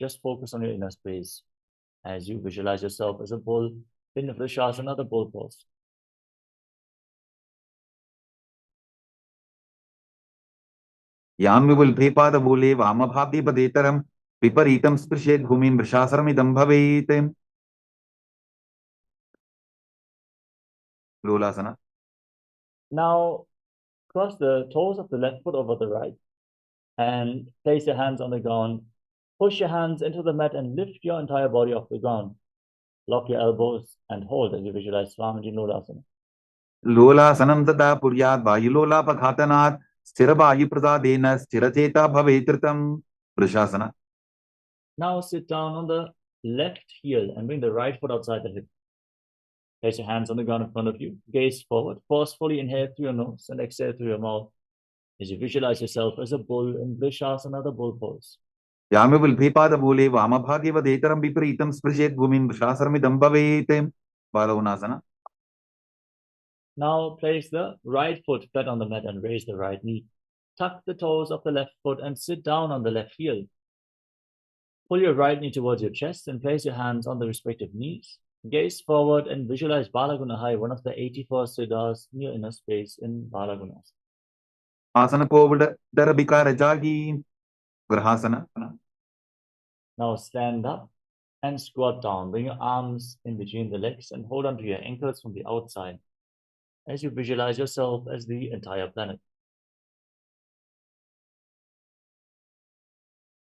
Just focus on your inner space as you visualize yourself as a bull in Vrishasana, the bull pose. Yamvibulbhepada bole vamabhabhi padetaram viparitam sprishet bhumim vrishasaramidam bhavet. Lolasana. Now, cross the toes of the left foot over the right and place your hands on the ground. Push your hands into the mat and lift your entire body off the ground. Lock your elbows and hold as you visualize Swamiji Lolasana. Lolasanam tada puryat vayulola pakhatanat sthiravayu prasadena sthiracheta bhavetritam. Vrishasana. Now sit down on the left heel and bring the right foot outside the hip. Place your hands on the ground in front of you. Gaze forward. Forcefully inhale through your nose and exhale through your mouth as you visualize yourself as a bull in Vrishasana, the bull pose. Yamvibulbhepada bole vamabhabhi padetaram viparitam sprishet bhumim vrishasaramidam bhavet. Balavunasana. Now place the right foot flat on the mat and raise the right knee. Tuck the toes of the left foot and sit down on the left heel. Pull your right knee towards your chest and place your hands on the respective knees. Gaze forward and visualize Balagunahai, one of the 84 siddhas in your inner space in Balagunas. Asana kovada darabhikara jagi. Grahasana. Now stand up and squat down. Bring your arms in between the legs and hold onto your ankles from the outside as you visualize yourself as the entire planet.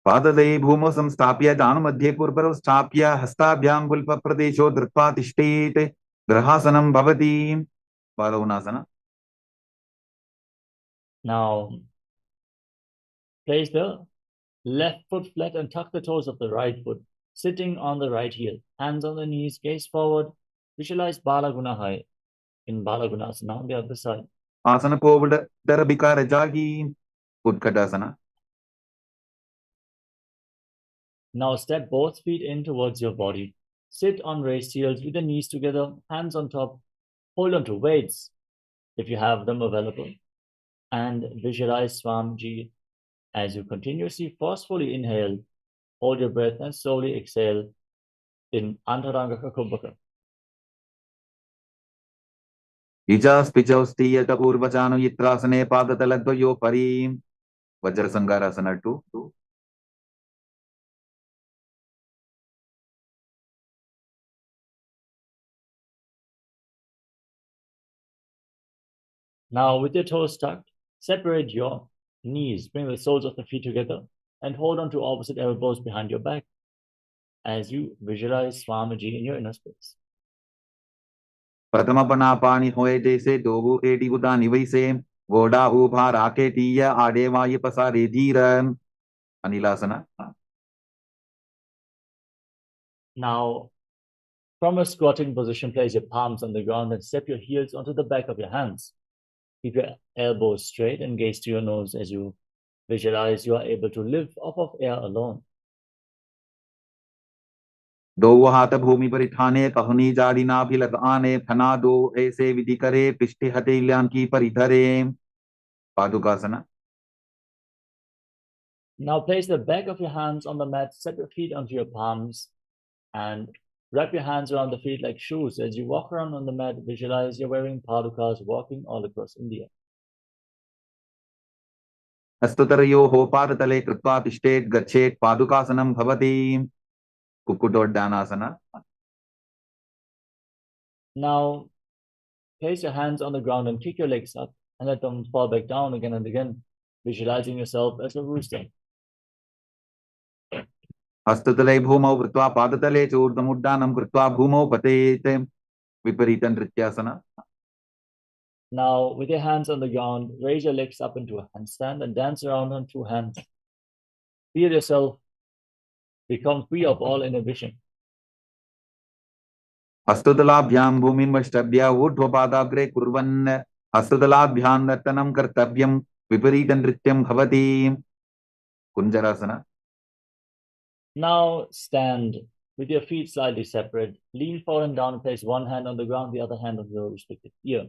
Padade bhumo samstapya danu madhye purvaro stapya hastabhyam gulpa pradesho dhritva tishtete Grahasanam bhavati. Balavunasana. Now, place the left foot flat and tuck the toes of the right foot, sitting on the right heel. Hands on the knees, gaze forward. Visualize Balagunahai in Balagunasana on the other side. Asana kovada darabika rajagi. Utkatasana. Now step both feet in towards your body. Sit on raised heels with the knees together, hands on top. Hold on to weights if you have them available. And visualize Swamiji as you continuously forcefully inhale. Hold your breath and slowly exhale in Antaranga Kumbhaka. Ijas pijaus tiyata urvachano yitrasane padataladvayo parim. Vajrasangarasana 2. Now, with your toes tucked, separate your knees, bring the soles of the feet together, and hold on to opposite elbows behind your back as you visualize Swamiji in your inner space. Prathama pani hoye jaise dogu eti udani vaise. Goda ubha raketiya adevaya pasare dhiran. Anilasana. Now, from a squatting position, place your palms on the ground and step your heels onto the back of your hands. Keep your elbows straight and gaze to your nose as you visualize you are able to live off of air alone. दो हाथ भूमि पर ठाने कहनी जाड़ी ना भी लगाने फना दो ऐसे विधि करे पिष्टे हथेलियां की परिधरे पादुकासना. Now place the back of your hands on the mat, set your feet onto your palms, and wrap your hands around the feet like shoes. As you walk around on the mat, visualize you're wearing padukas walking all across India. हस्ततरयोः पादतले कृत्वा तिष्ठेत् गच्छेत् पादुकासनं भवति. कुक्कुटोड्डानासना. Now place your hands on the ground and kick your legs up and let them fall back down again and again, visualizing yourself as a rooster. हस्ततले भूमौ कृत्वा पादतले च ऊर्ध्वमुड्डानं कृत्वा भूमौ पतेत्. विपरीत नृत्यासना. Now, with your hands on the ground, raise your legs up into a handstand and dance around on two hands. Feel yourself become free of all inhibition. हस्ततलाभ्यां भूमिमष्टभ्य ऊर्ध्वपादाग्रे कुर्वन् हस्ततलाभ्यां नर्तनं कर्तव्यं विपरीत नृत्यं भवति. कुञ्जरासना. Now stand with your feet slightly separate. Lean forward and down and place one hand on the ground, the other hand on your respective ear.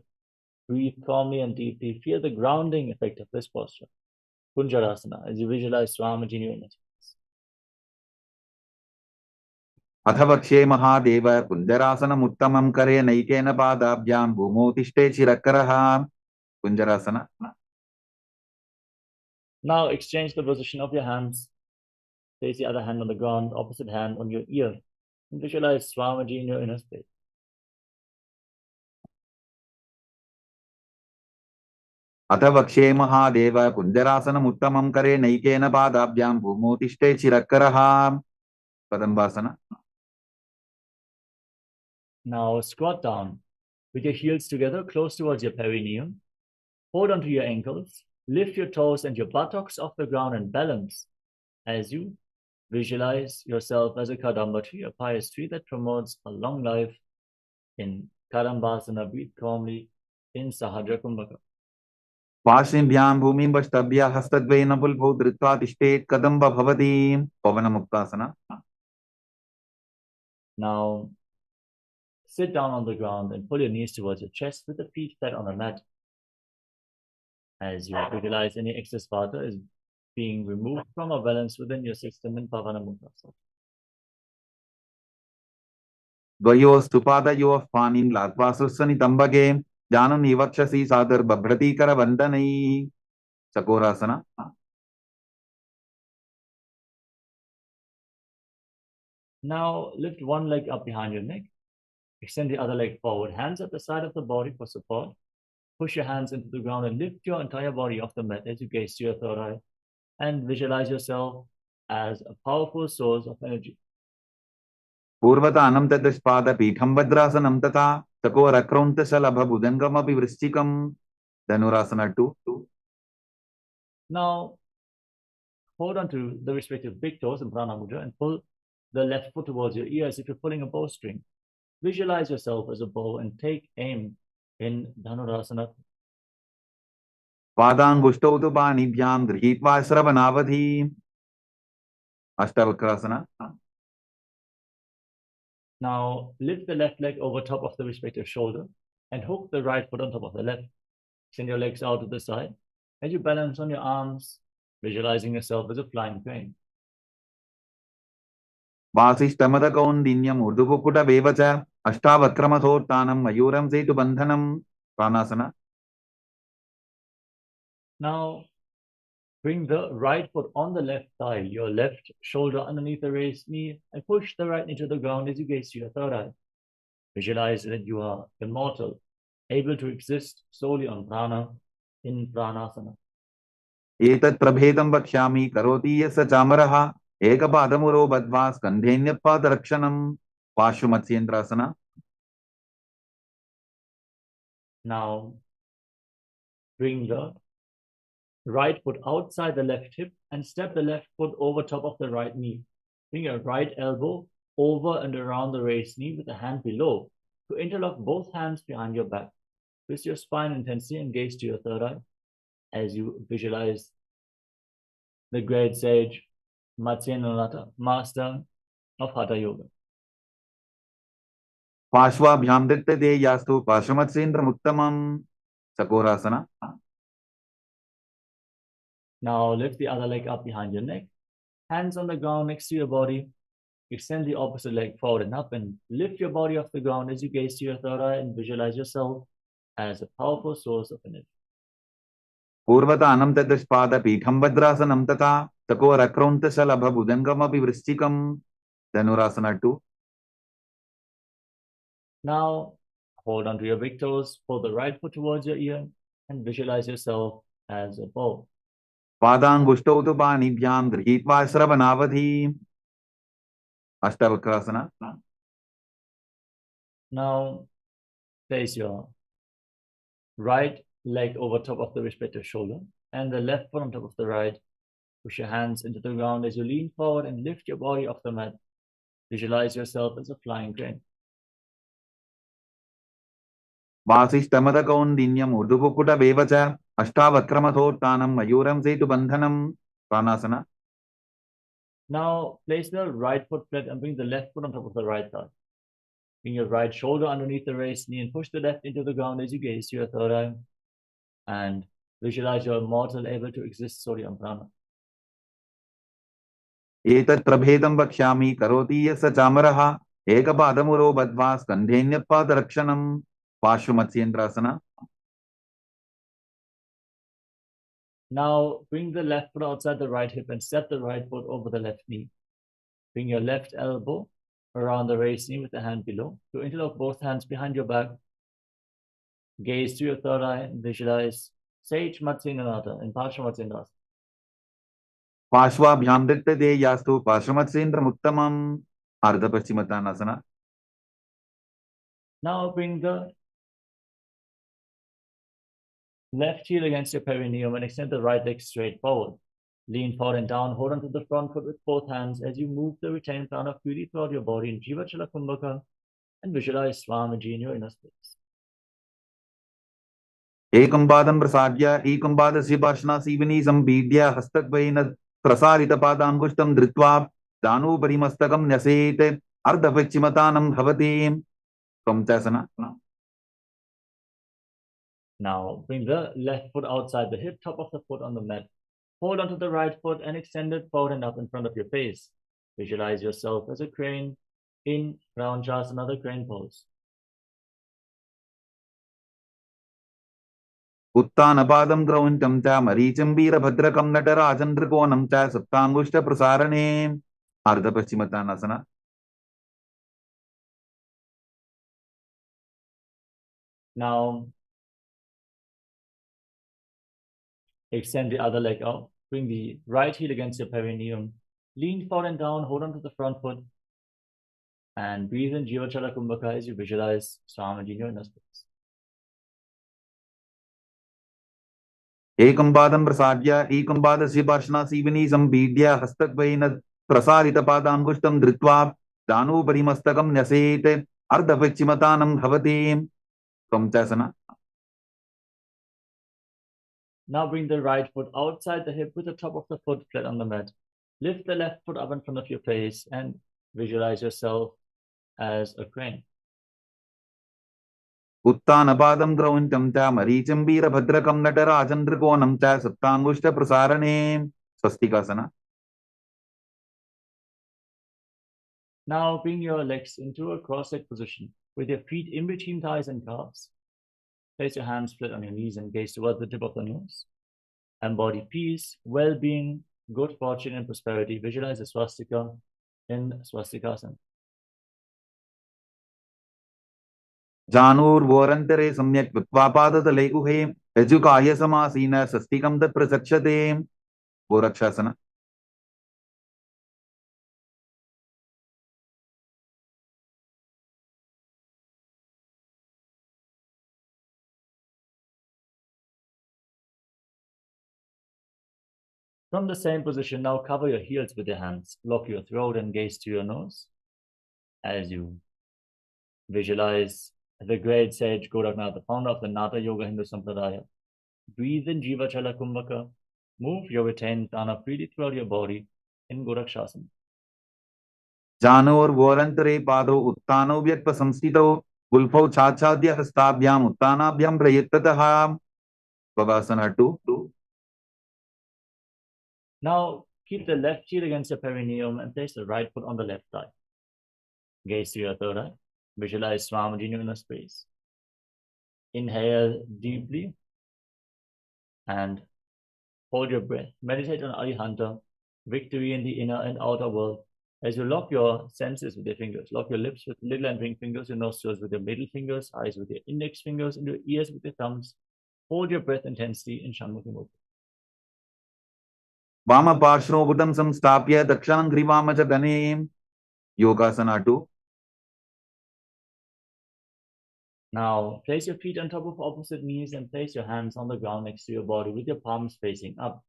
Breathe calmly and deeply. Feel the grounding effect of this posture. Kunjarasana, as you visualize Swamiji in your inner space. अथ वक्ष्ये महादेव कुञ्जरासनमुत्तमं करे नैकेन पादाभ्यां भूमौ तिष्ठे चिरकरः. कुञ्जरासना. Now exchange the position of your hands. Place the other hand on the ground, opposite hand on your ear. And visualize Swamiji in your inner space. अथ वक्ष्ये महादेव कुञ्जरासनमुत्तमं करे नैकेन पादाभ्यां भूमौ तिष्ठे चिरकरः. कदम्बासना. Now squat down with your heels together close towards your perineum. Hold onto your ankles. Lift your toes and your buttocks off the ground and balance as you visualize yourself as a kadamba tree, a pious tree that promotes a long life. In Kadambasana, breathe calmly in Sahadra Kumbhaka. पार्श्वभ्यां भूमिं वष्टभ्य हस्तद्वयेन पुल्भौ धृत्वा तिष्ठेत् कदम्ब भवति. पवनमुक्तासना. Now sit down on the ground and pull your knees towards your chest with the feet flat on the mat. As you visualize any excess vata is being removed from a balance within your system in Pavanamuktasana. द्वयोस्तु पादयोः पाणिं लात्वा सुस्वनितम्बके जानन् वक्षसि सादर्भभृतीकरवन्दनैः. चकोरासना. Now lift one leg up behind your neck. Extend the other leg forward. Hands at the side of the body for support. Push your hands into the ground and lift your entire body off the mat as you gaze to your third eye. And visualize yourself as a powerful source of energy. पूर्वतानं तदस्पादपीठं भद्रासनं तथा Takorakrauntasalabhabudangamapi vrishchikam. Dhanurasana 2. Now, hold on to the respective big toes in Prana Mudra and pull the left foot towards your ear as if you're pulling a bowstring. Visualize yourself as a bow and take aim in Dhanurasana. Padangushto tu panibhyam drihitva sravanavadhi. Ashtavakrasana. Now, lift the left leg over top of the respective shoulder and hook the right foot on top of the left. Send your legs out to the side. As you balance on your arms, visualizing yourself as a flying crane. Vasishtamadakaundinyam urdukukuta vevacha. Ashtavakramathotanam mayuram setu bandhanam. Pranasana. Now, bring the right foot on the left thigh, your left shoulder underneath the raised knee, and push the right knee to the ground as you gaze to your third eye. Visualize that you are immortal, able to exist solely on prana in pranasana. Etat prabhedam vakshyami karoti yasa chamaraha. Ekapadamuro badva skandhenyapadakshanam. Pashvamatyendrasana. Now, bring the right foot outside the left hip and step the left foot over top of the right knee. Bring your right elbow over and around the raised knee with the hand below to interlock both hands behind your back. Twist your spine intensely and gaze to your third eye as you visualize the great sage Nithyananda, master of Hatha Yoga. Pashvabhyam dittade yastu pashvamatsendramuttamam. Sakorasana. Now lift the other leg up behind your neck, hands on the ground next to your body. Extend the opposite leg forward and up and lift your body off the ground as you gaze to your third eye and visualize yourself as a powerful source of energy. Purvatanam tadashpada pitham vadrasanam tata. Takorakrauntasalabhabudangamapi vrishchikam. Dhanurasana 2. Now, hold on to your big toes, pull the right foot towards your ear, and visualize yourself as a bow. Padangushto tu panibhyam drihitva sravanavadhi. Ashtavakrasana. Now, place your right leg over top of the respective shoulder and the left foot on top of the right. Push your hands into the ground as you lean forward and lift your body off the mat. Visualize yourself as a flying crane. Vasishtamadakaundinyam urdukukuta vevacha. Ashtavakramathotanam mayuram setu bandhanam. Pranasana. Now, place the right foot flat and bring the left foot on top of the right thigh. Bring your right shoulder underneath the raised knee and push the left into the ground as you gaze to your third eye. And visualize you're immortal, able to exist solely on prana. Etat prabhedam vakshyami karoti yasa chamaraha. Ekapadamuro badva skandhenyapadakshanam. Pashvamatyendrasana. Now, bring the left foot outside the right hip and step the right foot over the left knee. Bring your left elbow around the raised knee with the hand below to interlock both hands behind your back. Gaze to your third eye and visualize Sage Nithyananda in Paramashivoham. Pashvabhyam dittade yastu pashvamatsendramuttamam. Ardhapaschimottanasana. Now bring the left heel against your perineum and extend the right leg straight forward. Lean forward and down, hold onto the front foot with both hands as you move the retained prana freely throughout your body in Jivachala Kumbhaka and visualize Swamiji in your inner space. Ekam padam prasadya, ekam padasya pashnasivini sambidya hastakvaina prasarita padangushtam dhritva danu parimastakam nyasete ardhapachimatanam bhavati. Kamchasana. Now bring the left foot outside the hip, top of the foot on the mat. Hold onto the right foot and extend it forward and up in front of your face. Visualize yourself as a crane in round Chasana, the crane pose. Uttanapadam grauntam cha maricham veerabhadrakam natarajan trikonam cha saptangushta prasarane. Ardhapachimatanasana. Now extend the other leg out. Bring the right heel against your perineum. Lean forward and down, hold on to the front foot. And breathe in Jivachala Kumbhaka as you visualize Swamiji in your inner space. एकं पादं प्रसाद्य एकं पादस्य पार्श्वनासीवनी सम्पीड्य हस्तद्वयेन प्रसारितपादाङ्गुष्ठं धृत्वा जानुभरि मस्तकं न्यसेत् अर्धपश्चिमतानं भवति त्वं च asana. Now bring the right foot outside the hip with the top of the foot flat on the mat. Lift the left foot up in front of your face and visualize yourself as a crane. उत्तानपादं क्रौञ्चं च मरीचिं वीरभद्रकं नटराजन्द्रकोणं च सप्ताङ्गुष्ठप्रसारणे स्वस्तिकासना. Now bring your legs into a cross-legged position with your feet in between thighs and calves. Place your hands flat on your knees and gaze towards the tip of the nose. Embody peace, well-being, good fortune, and prosperity. Visualize a swastika in swastikasana. जानूर्वोरन्तरे सम्यक् कृत्वा पादतले गुहे यजुकाय समासीन स्वस्तिकं तत् प्रचक्षते गोरक्षासना. From the same position, now cover your heels with your hands. Lock your throat and gaze to your nose as you visualize the great sage Goraknath, the founder of the Nata Yoga Hindu Sampradaya. Breathe in Jivachala Kumbhaka. Move your retained prana freely throughout your body in Gorakshasana. जानूर्वोरन्तरे पादौ उत्तानौ व्यक्तसंस्थितौ गुल्फौ छाच्छाद्य हस्ताभ्याम् उत्तानाभ्यां प्रयत्ततः Bhavasana 2. Now keep the left heel against your perineum and place the right foot on the left thigh. Gaze to your third eye. Visualize Swamiji in your inner space. Inhale deeply and hold your breath. Meditate on Arihanta, victory in the inner and outer world. As you lock your senses with your fingers, lock your lips with little and ring fingers, your nostrils with your middle fingers, eyes with your index fingers, and your ears with your thumbs. Hold your breath intensely in Shanmukhi Mudra. वामपार्श्वोबुधं संस्थाप्य दक्षिणं ग्रीवाम च गणे योगासना 2. Now place your feet on top of opposite knees and place your hands on the ground next to your body with your palms facing up.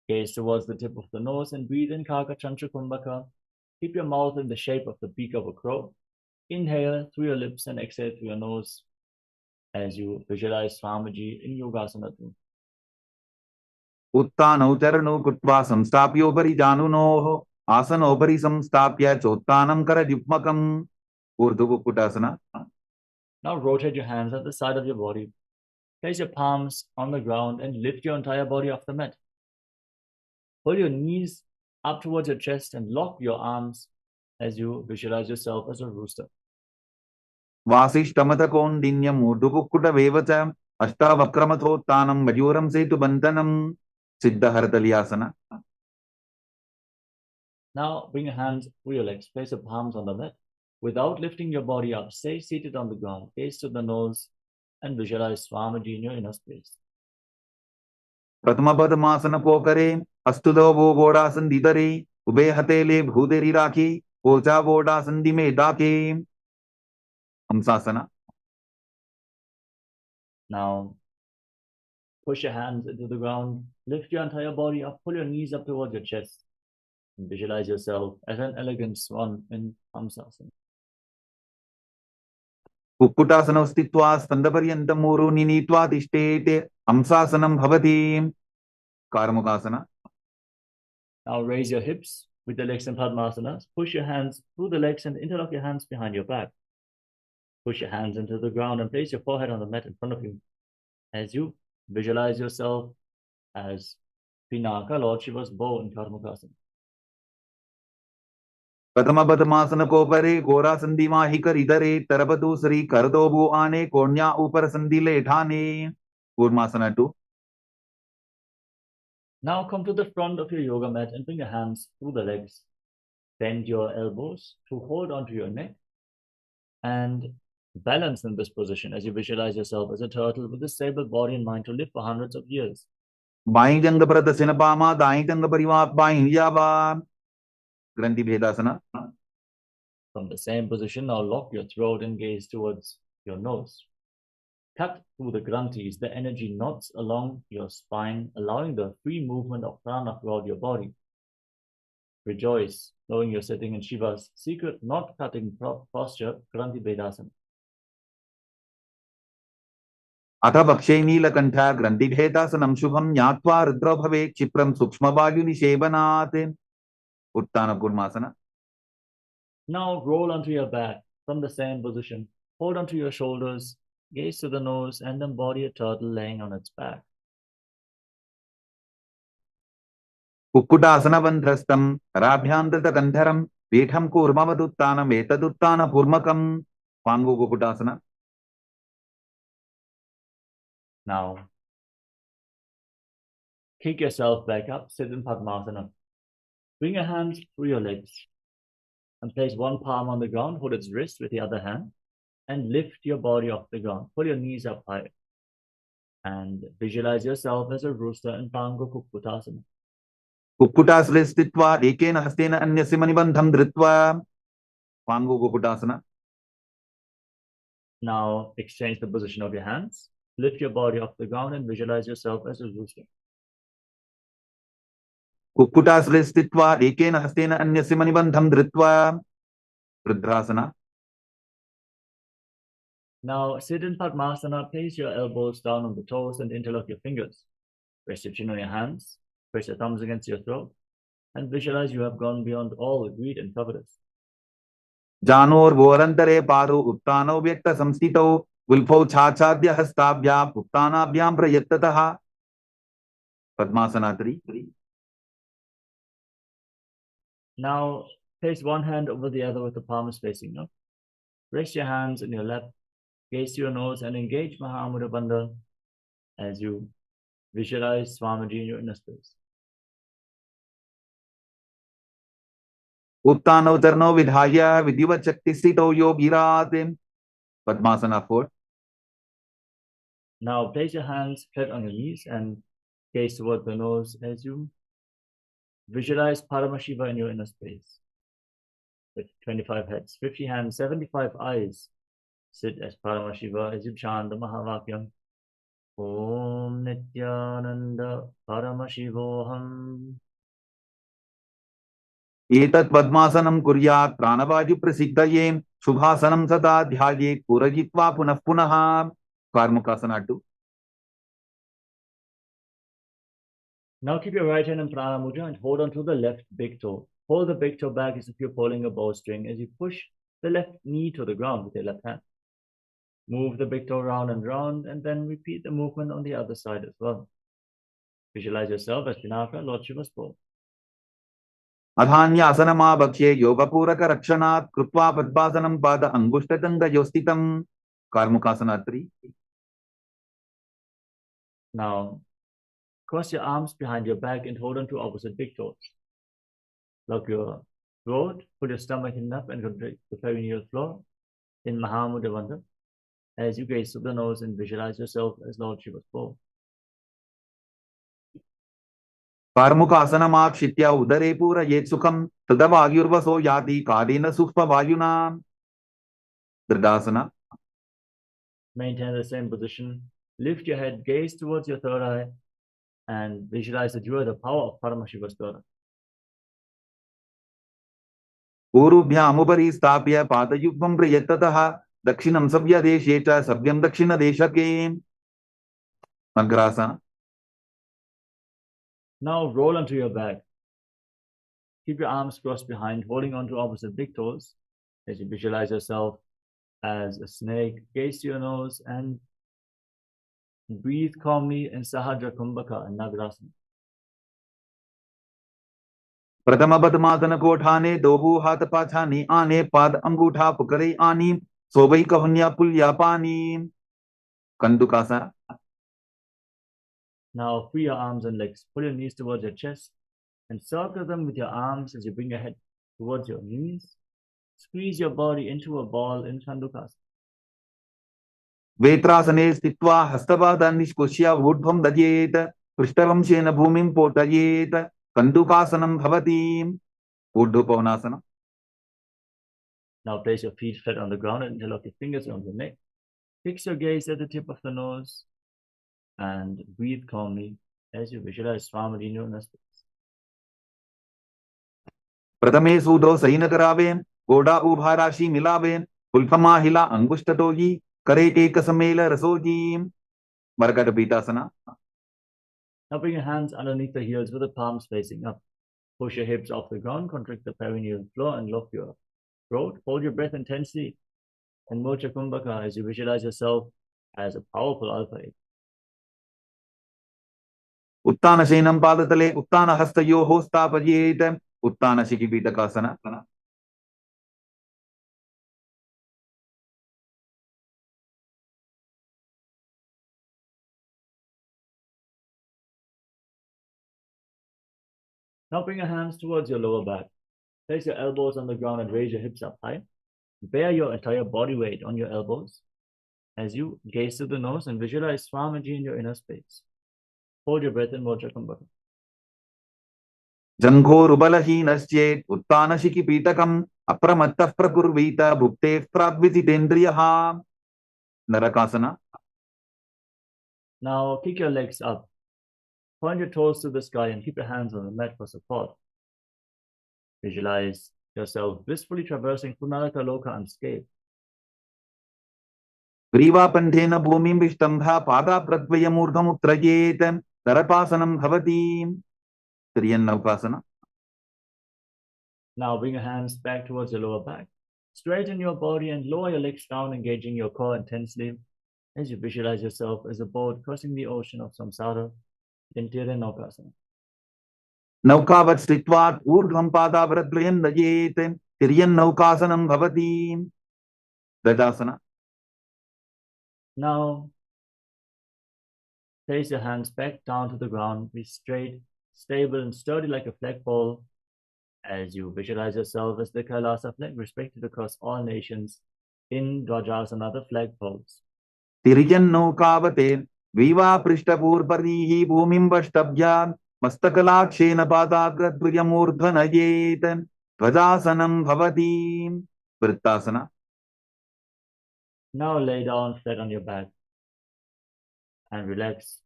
Gaze towards the tip of the nose and breathe in Kaka Chantra Kumbhaka. Keep your mouth in the shape of the beak of a crow. Inhale through your lips and exhale through your nose as you visualize Swamiji in Yogasana 2. उत्तानौ चरणौ कृत्वा संस्थाप्योपरि जानुनोः आसनोपरि संस्थाप्य चोत्तानं करयुग्मकम् ऊर्ध्वकुक्कुटासना. Now rotate your hands at the side of your body. Place your palms on the ground and lift your entire body off the mat. Pull your knees up towards your chest and lock your arms as you visualize yourself as a rooster. वासिष्ठमतकौण्डिन्यम् ऊर्ध्वकुक्कुटवेव च अष्टावक्रमथोत्तानं मयूरं सेतुबन्धनं सिद्धहरतलियासना. Now bring your hands through your legs. Place your palms on the mat. Without lifting your body up, stay seated on the ground. Gaze to the nose and visualize Swamiji in your inner space. प्रथमपदमासन पोकरे अस्तुदो वो बोडासन दिदरे ube हतेले भूदेरी rakhi Ocha बोडासन दिमे Dake हंसासना. Now push your hands into the ground. Lift your entire body up. Pull your knees up towards your chest. And visualize yourself as an elegant swan in Hamsasana. कुक्कुटासनौ स्थित्वा स्कन्धपर्यन्तं मूरुनि नीत्वा तिष्ठेत् हंसासनं भवति कारमुकासना. Now raise your hips with the legs in Padmasanas. Push your hands through the legs and interlock your hands behind your back. Push your hands into the ground and place your forehead on the mat in front of you as you visualize yourself as Pinnacle, Lord Shiva's bow in Karmukasana. प्रथमपदमासन कोपरे घोरासन्धि इधरे तरपतु श्री करदोबु आने कोण्या ऊपर संधिले ठाने Kurmasana 2. Now come to the front of your yoga mat and bring your hands through the legs. Bend your elbows to hold onto your neck and balance in this position as you visualize yourself as a turtle with a stable body and mind to live for hundreds of years. By जंग प्रदर्शन पामा दाई जंग परिवार by जाबा ग्रंथि भेदासना. From the same position, now lock your throat and gaze towards your nose. Cut through the granthis, the energy knots along your spine, allowing the free movement of prana throughout your body. Rejoice, knowing you're sitting in Shiva's secret knot-cutting posture, Granthi Vedasana. अथ भक्षे नीलकण्ठ ग्रन्थिभेदासनं शुभं ज्ञात्वा रुद्रो भवेत् क्षिप्रं सूक्ष्मवायुनिषेवनात् उत्तानकूर्मासना. Now roll onto your back from the same position. Hold onto your shoulders, gaze to the nose, and embody a turtle laying on its back. कुक्कुटासनबन्ध्रस्तं कराभ्यान्तरगन्धरं पीठं कूर्मवदुत्तानम् एतदुत्तानपूर्वकं पाङ्गु कुक्कुटासना. Now, kick yourself back up, sit in Padmasana. Bring your hands through your legs and place one palm on the ground, hold its wrist with the other hand, and lift your body off the ground. Pull your knees up high and visualize yourself as a rooster in Pangu Kukkutasana. कुक्कुटासने स्थित्वा एकेन हस्तेन अन्यस्य मणिबन्धं धृत्वा पाङ्गु कुक्कुटासना. Now exchange the position of your hands. Lift your body off the ground and visualize yourself as a rooster. कुक्कुटासने स्थित्वा एकेन हस्तेन अन्यस्य मणिबन्धं धृत्वा रुद्रासना. Now sit in Padmasana, place your elbows down on the toes and interlock your fingers. Rest your chin on your hands, press your thumbs against your throat, and visualize you have gone beyond all greed and covetous. जानोर्वोरन्तरे पारौ उत्तानौ व्यक्तसंस्थितौ गुल्फौ छाछाद्य हस्ताभ्याम् उत्तानाभ्यां प्रयत्ततः padmasana 3. Now place one hand over the other with the palms facing up. Rest your hands in your lap, gaze to your nose, and engage Mahamudra Bandha as you visualize Swamiji in your inner space. उत्तानौ चरणौ विधाय विधिवत् शक्तिस्थितौ योगिरात् padmasana 4. Now place your hands flat on your knees and gaze toward the nose as you visualize Paramashiva in your inner space. With 25 heads, 50 hands, 75 eyes, sit as Paramashiva as you chant the Mahavakyam. Om Nithyananda Paramashivoham. एतत् पद्मासनं कुर्यात् प्राणवायुप्रसिद्धये शुभासनं सदा ध्यायेत् पूरयित्वा पुनः पुनः. कार्मुकासना 2. Now keep your right hand in Prana Mudra and hold on to the left big toe. Hold the big toe back as if you're pulling a bowstring as you push the left knee to the ground with your left hand. Move the big toe round and then repeat the movement on the other side as well. Visualize yourself as Pinnacle, Lord Shiva's pole. अधान्यासनमाभक्ष्ये योगपूरकरक्षणात् कृत्वा पद्मासनं पाद अङ्गुष्ठतङ्गयोस्थितं. कार्मुकासना 3. Now, cross your arms behind your back and hold on to opposite big toes. Lock your throat, put your stomach in up and contract the perineal floor in Mahamudra Bandha as you gaze to the nose and visualize yourself as Lord Shiva's pole. कार्मुकासनमाक्षित्य उदरे पूरयेत् सुखं तदा वायुर्वसो याति कालेन सूक्ष्मवायुना. दृढासना. Maintain the same position. Lift your head, gaze towards your third eye, and visualize that you are the power of Paramashiva's third eye. पूर्वभ्यामुपरि स्थाप्य पादयुग्मं प्रयत्ततः दक्षिणं सव्यदेशे च सव्यं दक्षिणदेशके. अग्रासना. Now roll onto your back. Keep your arms crossed behind, holding onto opposite big toes as you visualize yourself as a snake. Gaze to your nose and breathe calmly in Sahajra Kumbhaka and Nagarasana. प्रथम पद्मासन कोठाने दोबू हाथ पाछाने आने पाद अंगूठा पुकरे आनी सोबई कहन्या पुल्या पानी. कंदुकासना. Now free your arms and legs. Pull your knees towards your chest and circle them with your arms as you bring your head towards your knees. Squeeze your body into a ball in Khandukasana. वेत्रासने स्थित्वा हस्तपादान् निष्कुष्य ऊर्ध्वं दध्येत् पृष्ठवंशेन भूमिं पोटयेत्. कंदुकासनं भवति. ऊर्ध्वपवनासना. Now place your feet flat on the ground and interlock your fingers on your neck. Fix your gaze at the tip of the nose and breathe calmly as you visualize Swamiji in your inner space. प्रथमे सूदो San करावेन गोडा उभा राशि मिलावेन पुल्फमा हिला अंगुष्ठतोगी करे एक समेल रसोगी मरकट पीतासना. Now bring your hands underneath the heels with the palms facing up. Push your hips off the ground, contract the perineal floor and lock your throat. Hold your breath intensely and Mocha Kumbhaka as you visualize yourself as a powerful alpha egg. उत्तान शयनं पादतले उत्तान हस्तयोः स्थापयेत् उत्तान शिखिपीठकासना. Now bring your hands towards your lower back. Place your elbows on the ground and raise your hips up high. Bear your entire body weight on your elbows as you gaze to the nose and visualize Swamiji in your inner space. Hold your breath in Mocha Kumbhaka. जङ्घोरुबलहीनश्चेत् उत्तानशिखिपीठकम् अप्रमत्तः प्रकुर्वीत भुक्तेः प्राग्विजितेन्द्रियः नरकासना. Now kick your legs up. Point your toes to the sky and keep your hands on the mat for support. Visualize yourself blissfully traversing Punaraka Loka unscathed. ग्रीवापन्थेन भूमिं विष्टम्भा पादाप्रद्वयमूर्धमुत्रयेत् नरकासनं भवति. त्रियन्नौकासना. Now bring your hands back towards your lower back. Straighten your body and lower your legs down, engaging your core intensely as you visualize yourself as a boat crossing the ocean of samsara in Tiryannaukasana. नौकावत् स्थित्वात् ऊर्ध्वं पादावरद्वयं नयेत् तिर्यन्नौकासनं भवति. ददासना. Now place your hands back down to the ground. Be straight, stable and sturdy like a flagpole as you visualize yourself as the KAILASA flag, respected across all nations in Dwajasana, the flagpoles. तिर्यन्नौकावते विवा पृष्ठपूर्वरीः भूमिं वष्टभ्यां मस्तकलाक्षेन पादाग्रद्वयमूर्ध्वनयेत् ध्वजासनं भवति. वृत्तासना. Now lay down flat on your back and relax.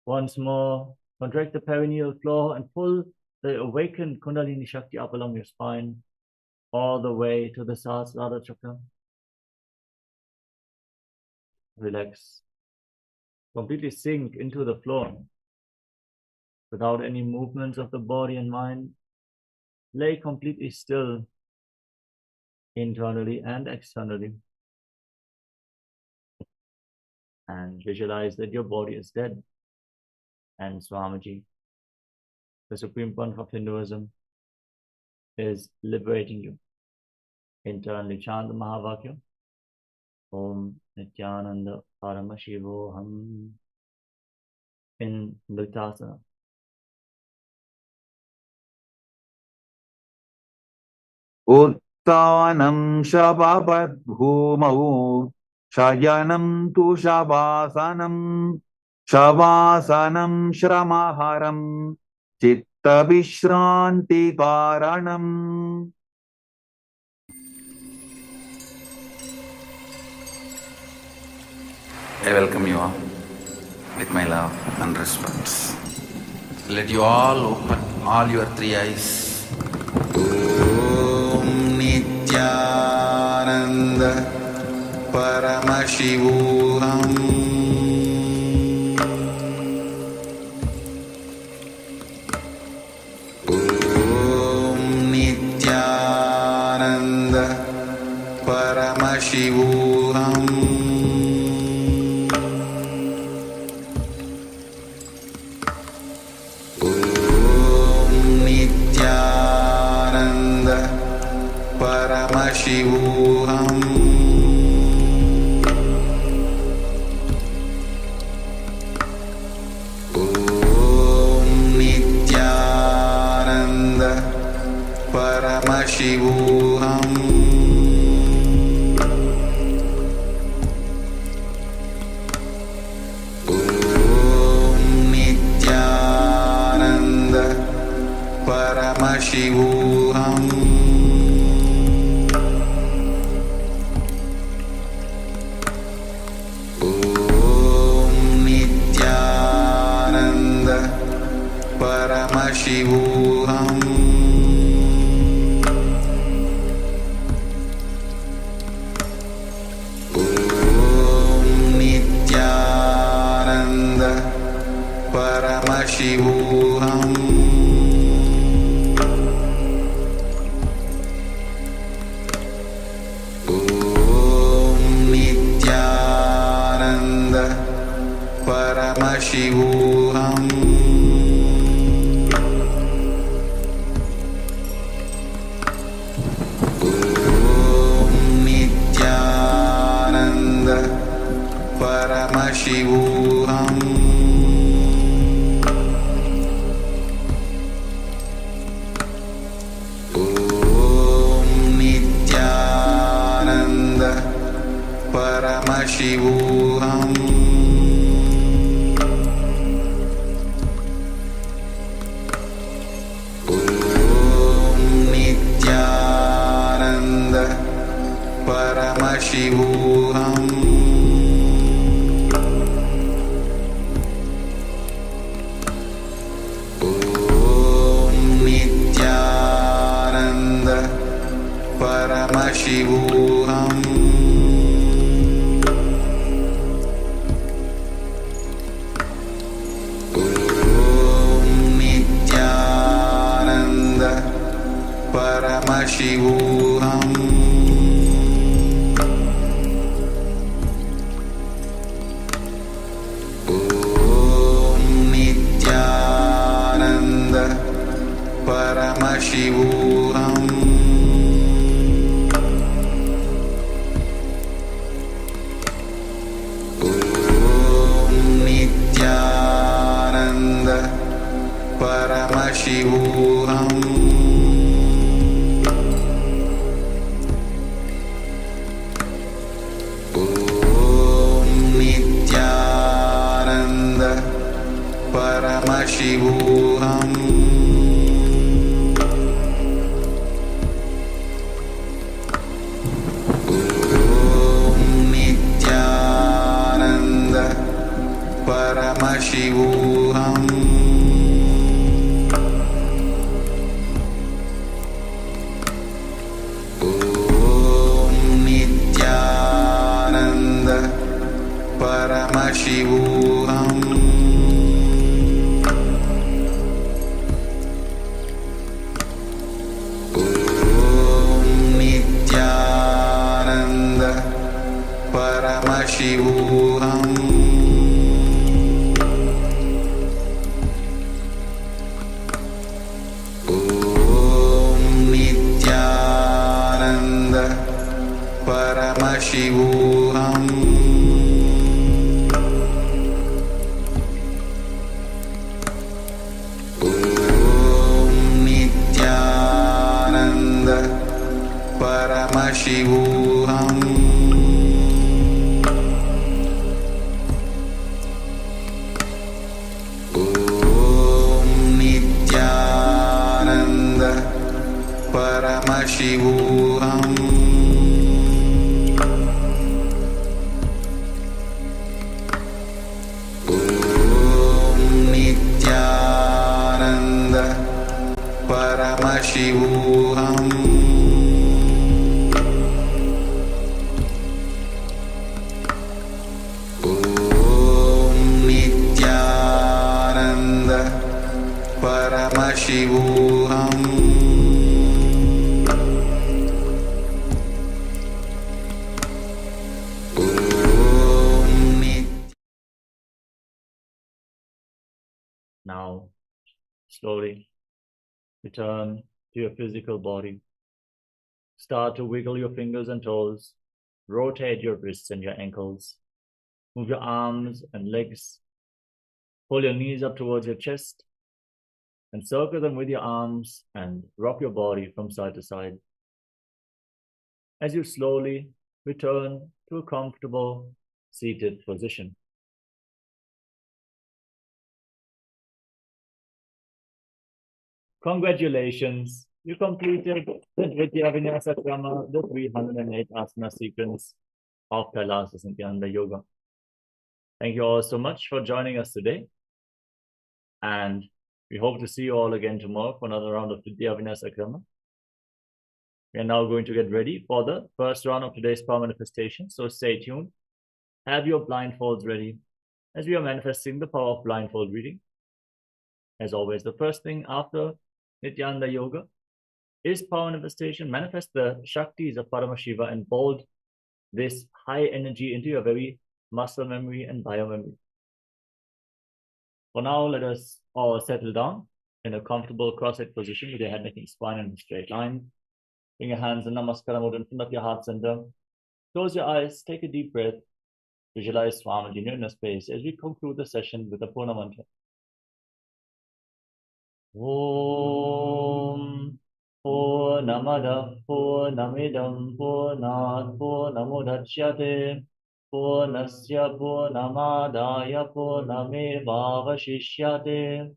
Once more, contract the perineal floor and pull the awakened Kundalini Shakti up along your spine, all the way to the Sahasrara Chakra. Relax. Completely sink into the floor without any movements of the body and mind. Lay completely still internally and externally. And visualize that your body is dead. And Swamiji, the Supreme Punch of Hinduism, is liberating you. Internally chant the Mahavakya. Om Nithyananda Paramashivoham in Mritasana. उत्तानं शवापद्भूमौ शयनं तु शवासनं शवासनं श्रमाहारं चित्तविश्रान्तिकारणम्. I welcome you all with my love and respect. Let you all open all your three eyes. Om Nithyananda Paramashivoham Om Nithyananda Paramashivoham Paramashivoham Om Nithyananda Paramashivoham Om Nithyananda Paramashivoham Paramashivoham Om Nithyananda Paramashivoham Om Nithyananda Paramashivoham Om Nithyananda Paramashivoham Om Nithyananda Paramashivoham Om Nithyananda Paramashivoham Om Nithyananda Paramashivoham Om Nithyananda Paramashivoham Om Nithyananda Paramashivoham Om Nithyananda Paramashivoham Om Nithyananda Paramashivoham Om Nithyananda Paramashivoham Om Nithyananda Paramashivoham Om Nithyananda Paramashivoham Om Nithyananda Paramashivoham Om Nithyananda Paramashivoham Om Nithyananda Paramashivoham Om Nithyananda Paramashivoham Om Nithyananda Paramashivoham Now, slowly return to your physical body. Start to wiggle your fingers and toes. Rotate your wrists and your ankles. Move your arms and legs. Pull your knees up towards your chest. And circle them with your arms and rock your body from side to side. As you slowly return to a comfortable seated position. Congratulations, you completed the Dvitiya Vinyasa Krama, the 308 asana sequence of KAILASA Nithyananda Yoga. Thank you all so much for joining us today. And We hope to see you all again tomorrow for another round of Vidya Vinasa Karma. We are now going to get ready for the first round of today's power manifestation. So stay tuned. Have your blindfolds ready as we are manifesting the power of blindfold reading. As always, the first thing after Nithyananda Yoga is power manifestation. Manifest the Shaktis of Paramashiva and bold this high energy into your very muscle memory and biomemory. For now, let us all settle down in a comfortable cross-legged position with your head, neck, and spine in a straight line. Bring your hands in Namaskara mode in front of your heart center. Close your eyes, take a deep breath. Visualize Swamiji in your inner space as we conclude the session with the Purna Mantra. Om Purnamada Purnamidam Purnat Purnamudachyate Purnasya Purnamadaya Purnamevavashishyate.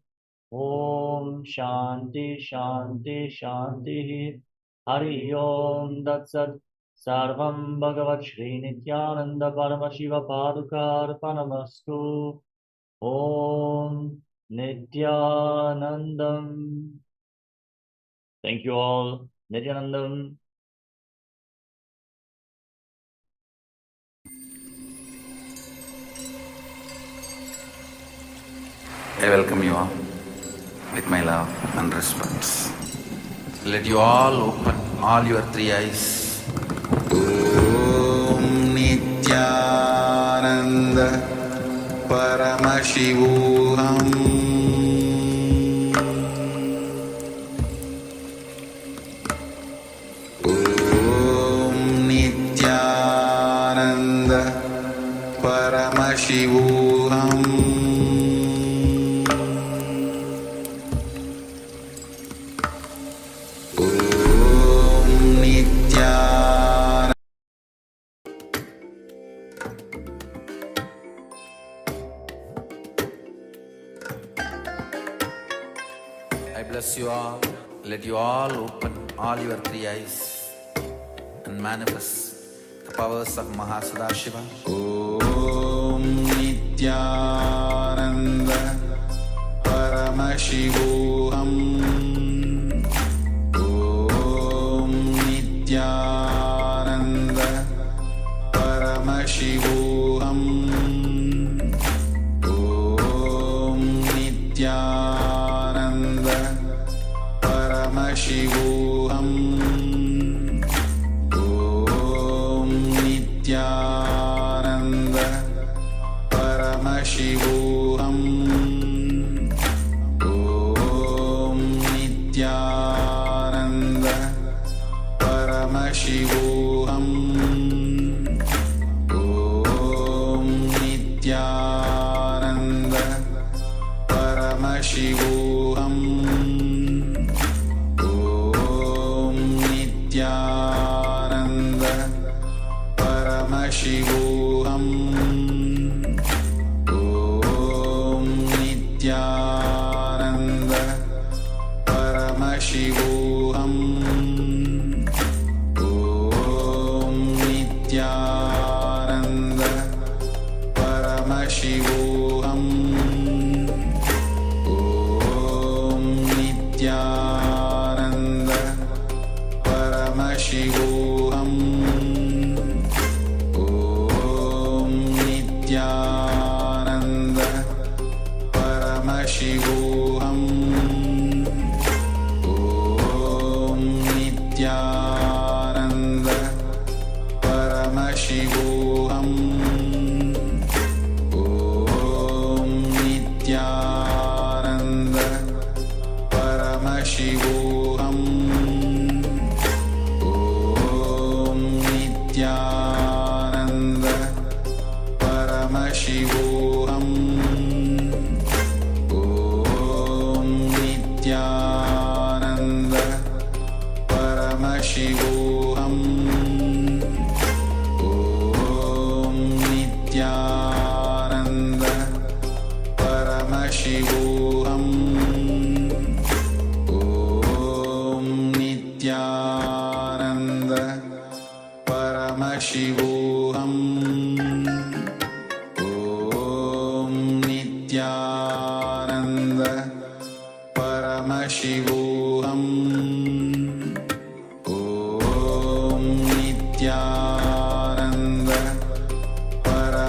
Om Shanti Shanti Shanti. Hari Om Datsat. Sarvam Bhagavat Shri Nithyananda Paramashiva Padukar Panamastu. Om Nithyanandam. Thank you all. Nithyanandam. I welcome you all with my love and respects. Let you all open all your three eyes. Om Nithyananda Paramashivoham Om Nithyananda Paramashivoham I bless you all. Let you all open all your three eyes and manifest the powers of Mahasudashiva. Om Nithyananda Paramashivoham. Om Nithyananda Paramashivoham. Om Nithyananda Paramashivoham. Om Nithyananda Paramashivoham. Om Nithyananda Paramashivoham. Om Nithyananda Paramashivoham. Om Nithyananda Paramashivoham. Om Nithyananda Paramashivoham. Om Nithyananda Paramashivoham. Om Nithyananda Paramashivoham. Om Nithyananda Paramashivoham. Om Nithyananda Paramashivoham. Om Nithyananda Paramashivoham. Om Nithyananda Paramashivoham. Om Nithyananda Paramashivoham. Om Nithyananda Paramashivoham. Om Nithyananda Paramashivoham. Om Nithyananda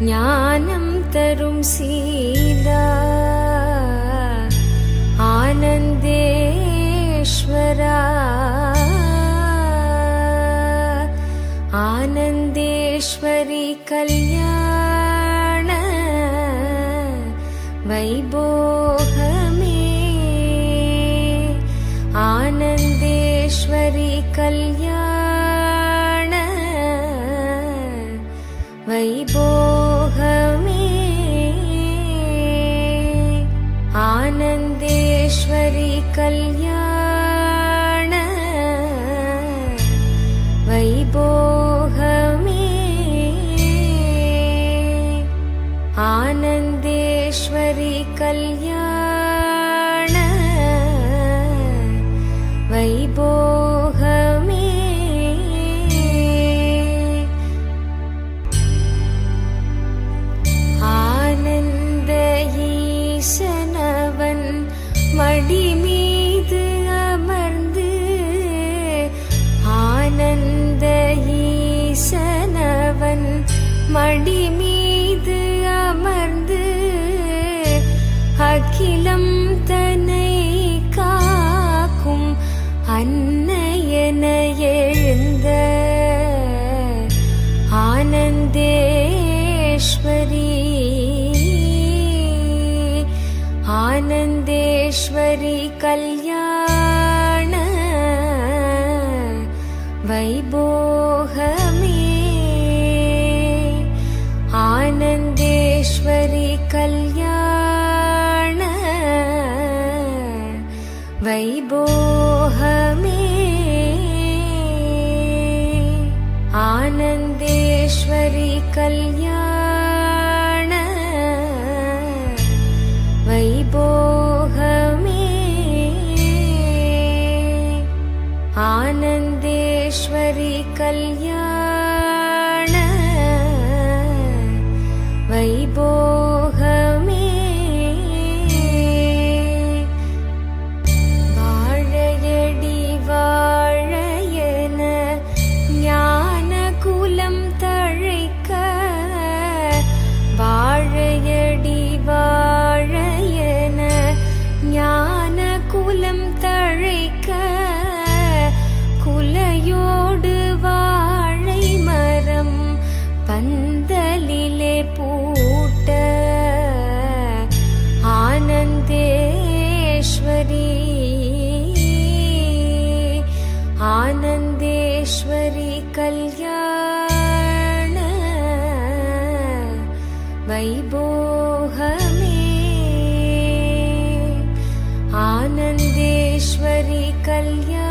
ஞானம் தரும் சீலா ஆனந்தேஸ்வரா ஆனந்தேஸ்வரி கல்யாண வைபோகமே ஆனந்தேஸ்வரி கல்யாண வைபோகமே ஆனந்தேஸ்வரி கல்யாண வைபோகமே ஆனந்தேஸ்வரி கல்யாண வைபோகமே ஆனந்த ஈசனவன் மடி மீது அமர்ந்து ஆனந்த ஈசனவன் மடி மீது அமர்ந்து அகிலம் தன்னை காக்கும் அன்னையன எழுந்த ஆனந்தேஸ்வரி ஆனந்தேஸ்வரி கல்யாண வைபோகமே ஆனந்தேஸ்வரி கல்யாண வைபோகமே ஆனந்தேஸ்வரி கல்யாண வைபோகமே ஆனந்தேஸ்வரி கல்யாண வைபோகமே வாழையடி வாழையன ஞான குலம் தழைக்க வாழையடி வாழையன ஞான குலம் தழைக்க குலையோடு வாழை மரம் பந்தலிலே பூட்ட ஆனந்தேஸ்வரி ஆனந்தேஸ்வரி கல்யாண வைபோகமே ஆனந்தேஸ்வரி கல்யாண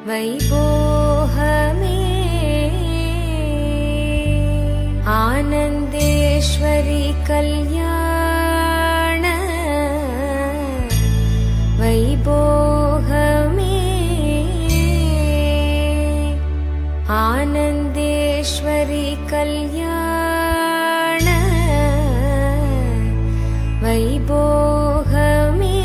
வைபோகமே ஆனந்தேஸ்வரி கல்யாண வைபோகமே ஆனந்தேஸ்வரி கல்யாண வைபோகமே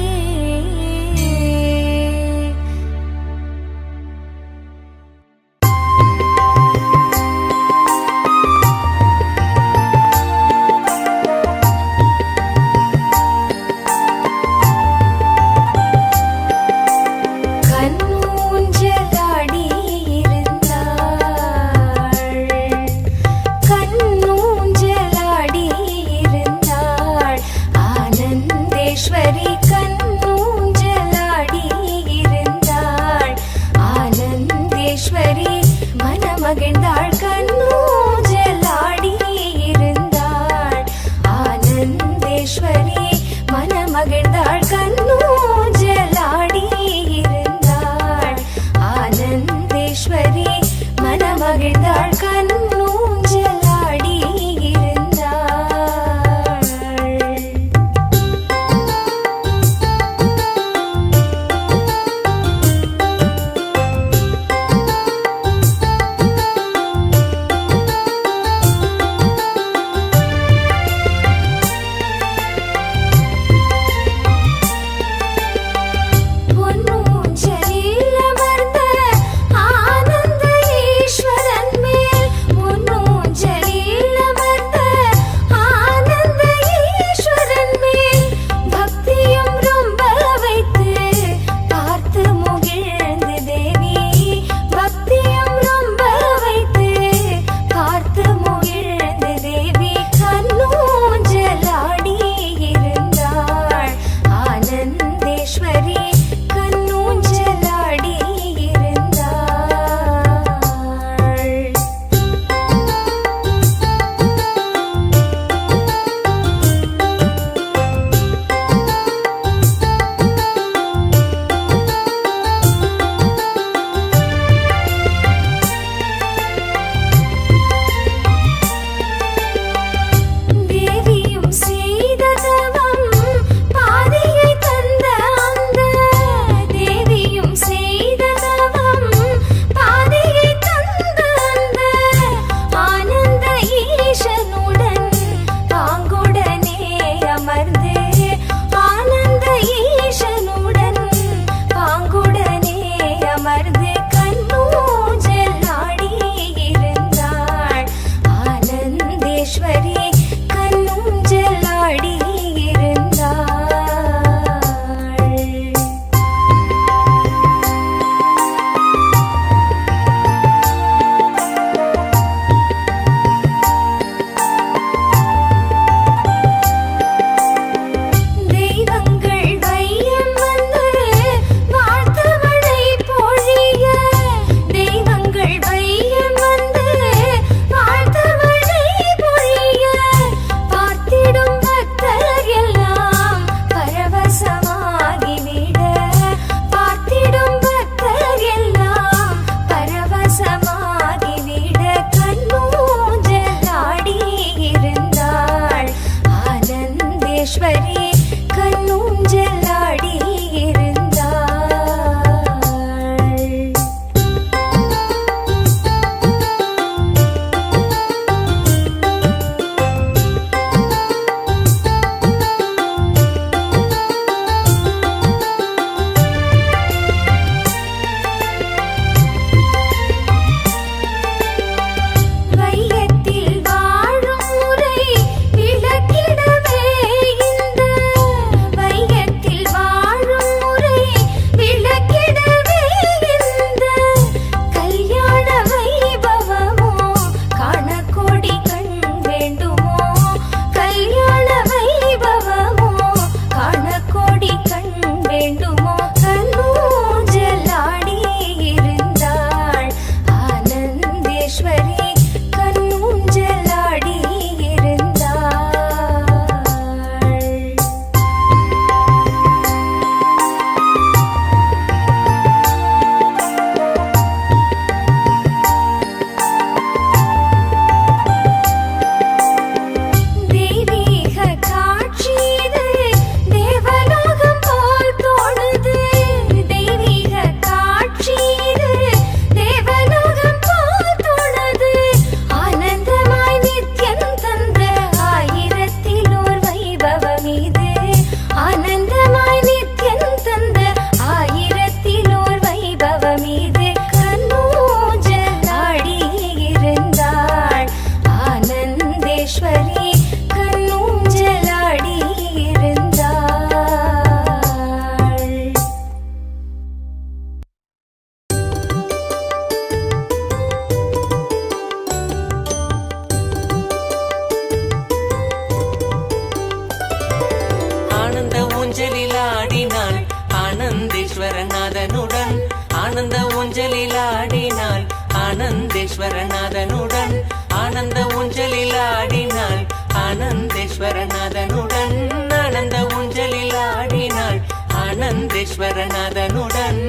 ஆனந்தேஸ்வரநாதனுடன் ஆனந்த ஊஞ்சலில் ஆடினாள். ஆனந்தேஸ்வரநாதனுடன் ஆனந்த ஊஞ்சலில் ஆடினாள். ஆனந்தேஸ்வரநாதனுடன்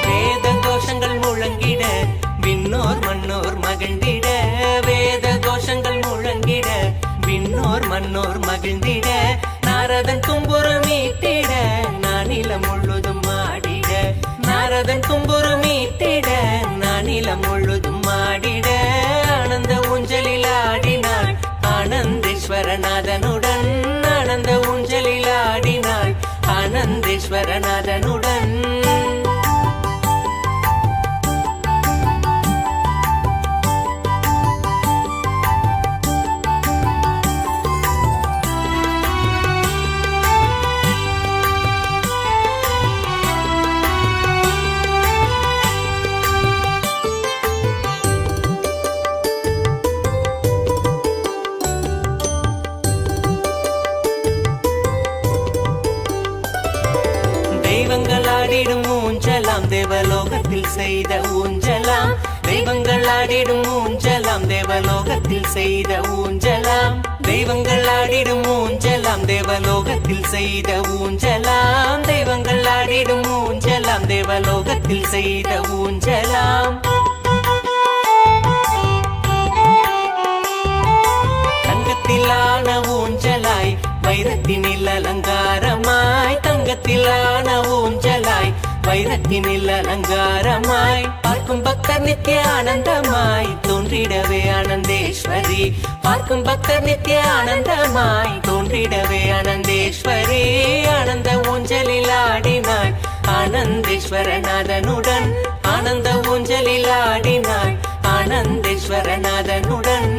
வேத கோஷங்கள் முழங்கிட விண்ணோர் மன்னோர் மகிழ்ந்திட. வேத கோஷங்கள் முழங்கிட விண்ணோர் மன்னோர் மகிழ்ந்திட. நாரதன் தும்புருமீட்டிட நானிலம் முழுதும் ஆடிட. நாரதன் தும்புருமீட்டிட நானிலம் முழுதும் ஆடிட. ஆனந்த ஊஞ்சலில் ஆடினாள். ஆனந்தேஸ்வரநாதனுடன் ஆனந்த ஊஞ்சலில் ஆடினாள். ஆனந்தேஸ்வரநாதனுடன் தெய்வங்களாடிடும் ஊஞ்சலாம் தேவலோகத்தில் செய்த ஊஞ்சலாம். தெய்வங்களாடிடும் ஊஞ்சலாம் தேவலோகத்தில் செய்த ஊஞ்சலாம். தெய்வங்களாடிடும் ஊஞ்சலாம் தேவலோகத்தில் செய்த ஊஞ்சலாம். தெய்வங்களாடிடும் ஊஞ்சலாம் தேவலோகத்தில் செய்த ஊஞ்சலாம். தங்கத்திலான ஊஞ்சலாய் வைரத்தினில் அலங்காரமாய். தங்கத்திலான ஊஞ்சலாய் வைரத்தினில் அலங்காரமாய். பார்க்கும் பக்தர் நித்திய ஆனந்தமாய் தோன்றிடவே ஆனந்தேஸ்வரி. பார்க்கும் பக்தர் நித்திய ஆனந்தமாய் தோன்றிடவே ஆனந்தேஸ்வரி. ஆனந்த ஊஞ்சலில் ஆடினாள். ஆனந்தேஸ்வரநாதனுடன் ஆனந்த ஊஞ்சலில் ஆடினாள். ஆனந்தேஸ்வரநாதனுடன்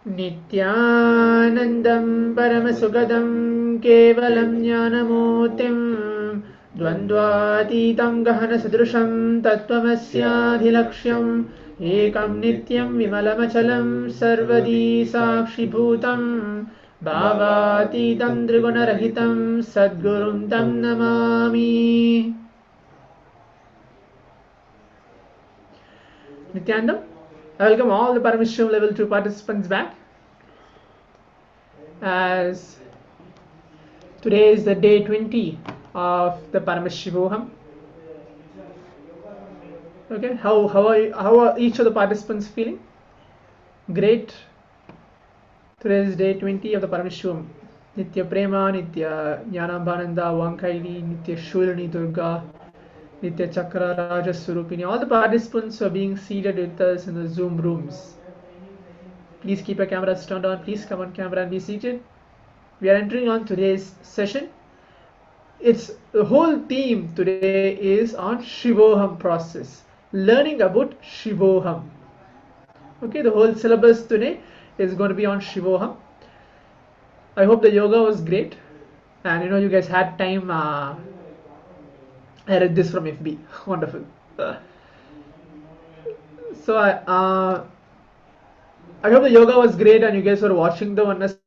नित्यानन्दं परमसुखदं केवलं ज्ञानमूर्तिं द्वन्द्वातीतं गहनसदृशं तत्त्वमस्याधिलक्ष्यम् एकं नित्यं विमलमचलं सर्वदी साक्षिभूतं भावातीतं त्रिगुणरहितं सद्गुरुं तं Namami. Nithyanandam, I welcome all the Paramashivoham Level 2 participants back, as today is the day 20 of the Paramashivoham. Okay, how are each of the participants feeling? Great. Today is day 20 of the Paramashivoham. Nitya Prema, Nitya Jnanambhananda, Vankaili, Nitya Shulani Durga, Nitya Chakra, Raja Surupini. All the participants are being seated with us in the Zoom rooms. Please keep your cameras turned on. Please come on camera and be seated. We are entering on today's session. It's the whole theme today is on Shivoham process, learning about Shivoham. Okay, the whole syllabus today is going to be on Shivoham. I hope the yoga was great, and you guys had time. I read this from FB. Wonderful. So I hope the yoga was great, and you guys were watching the oneness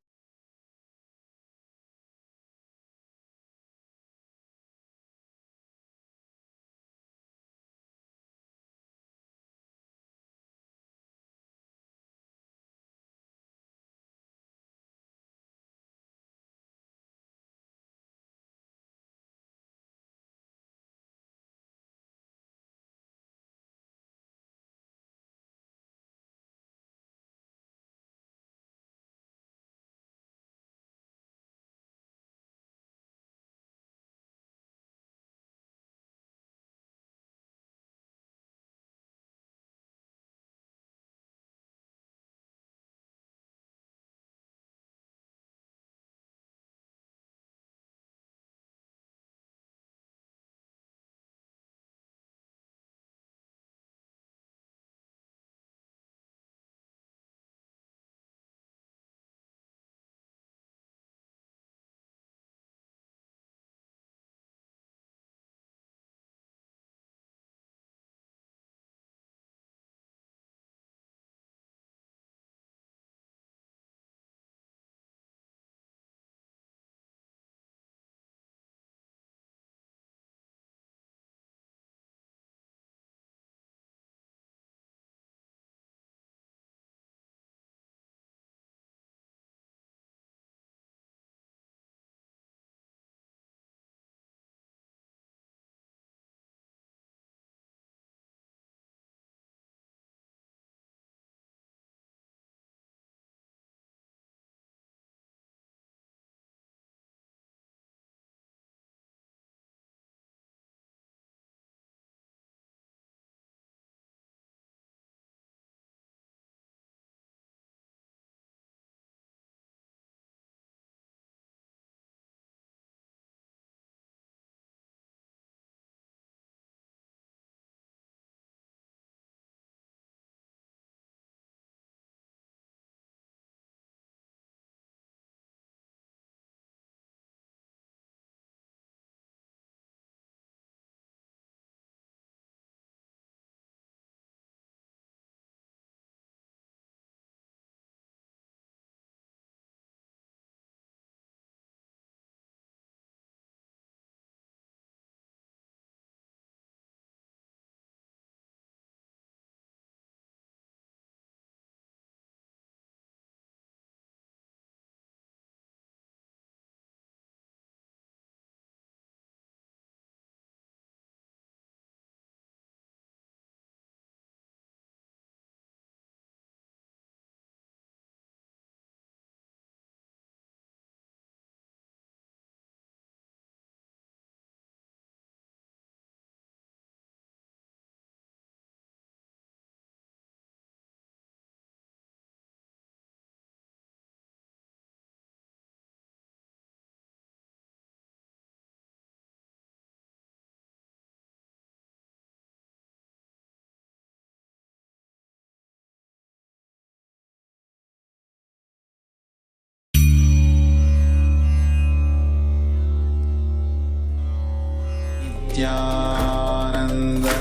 Nithyananda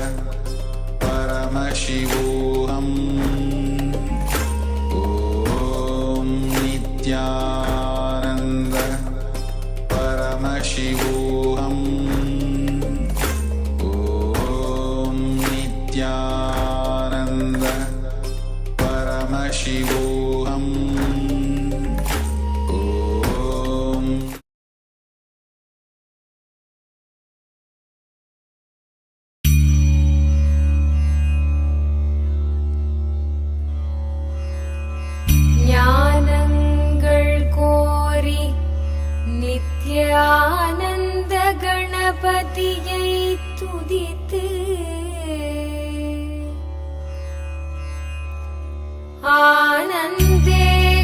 Paramashivoham Om Nithyananda Paramashivoham Om Nithyananda Paramashivoham Om ஞானங்கள் கோரி நித்ய ஆனந்த கணபதியை துதித்து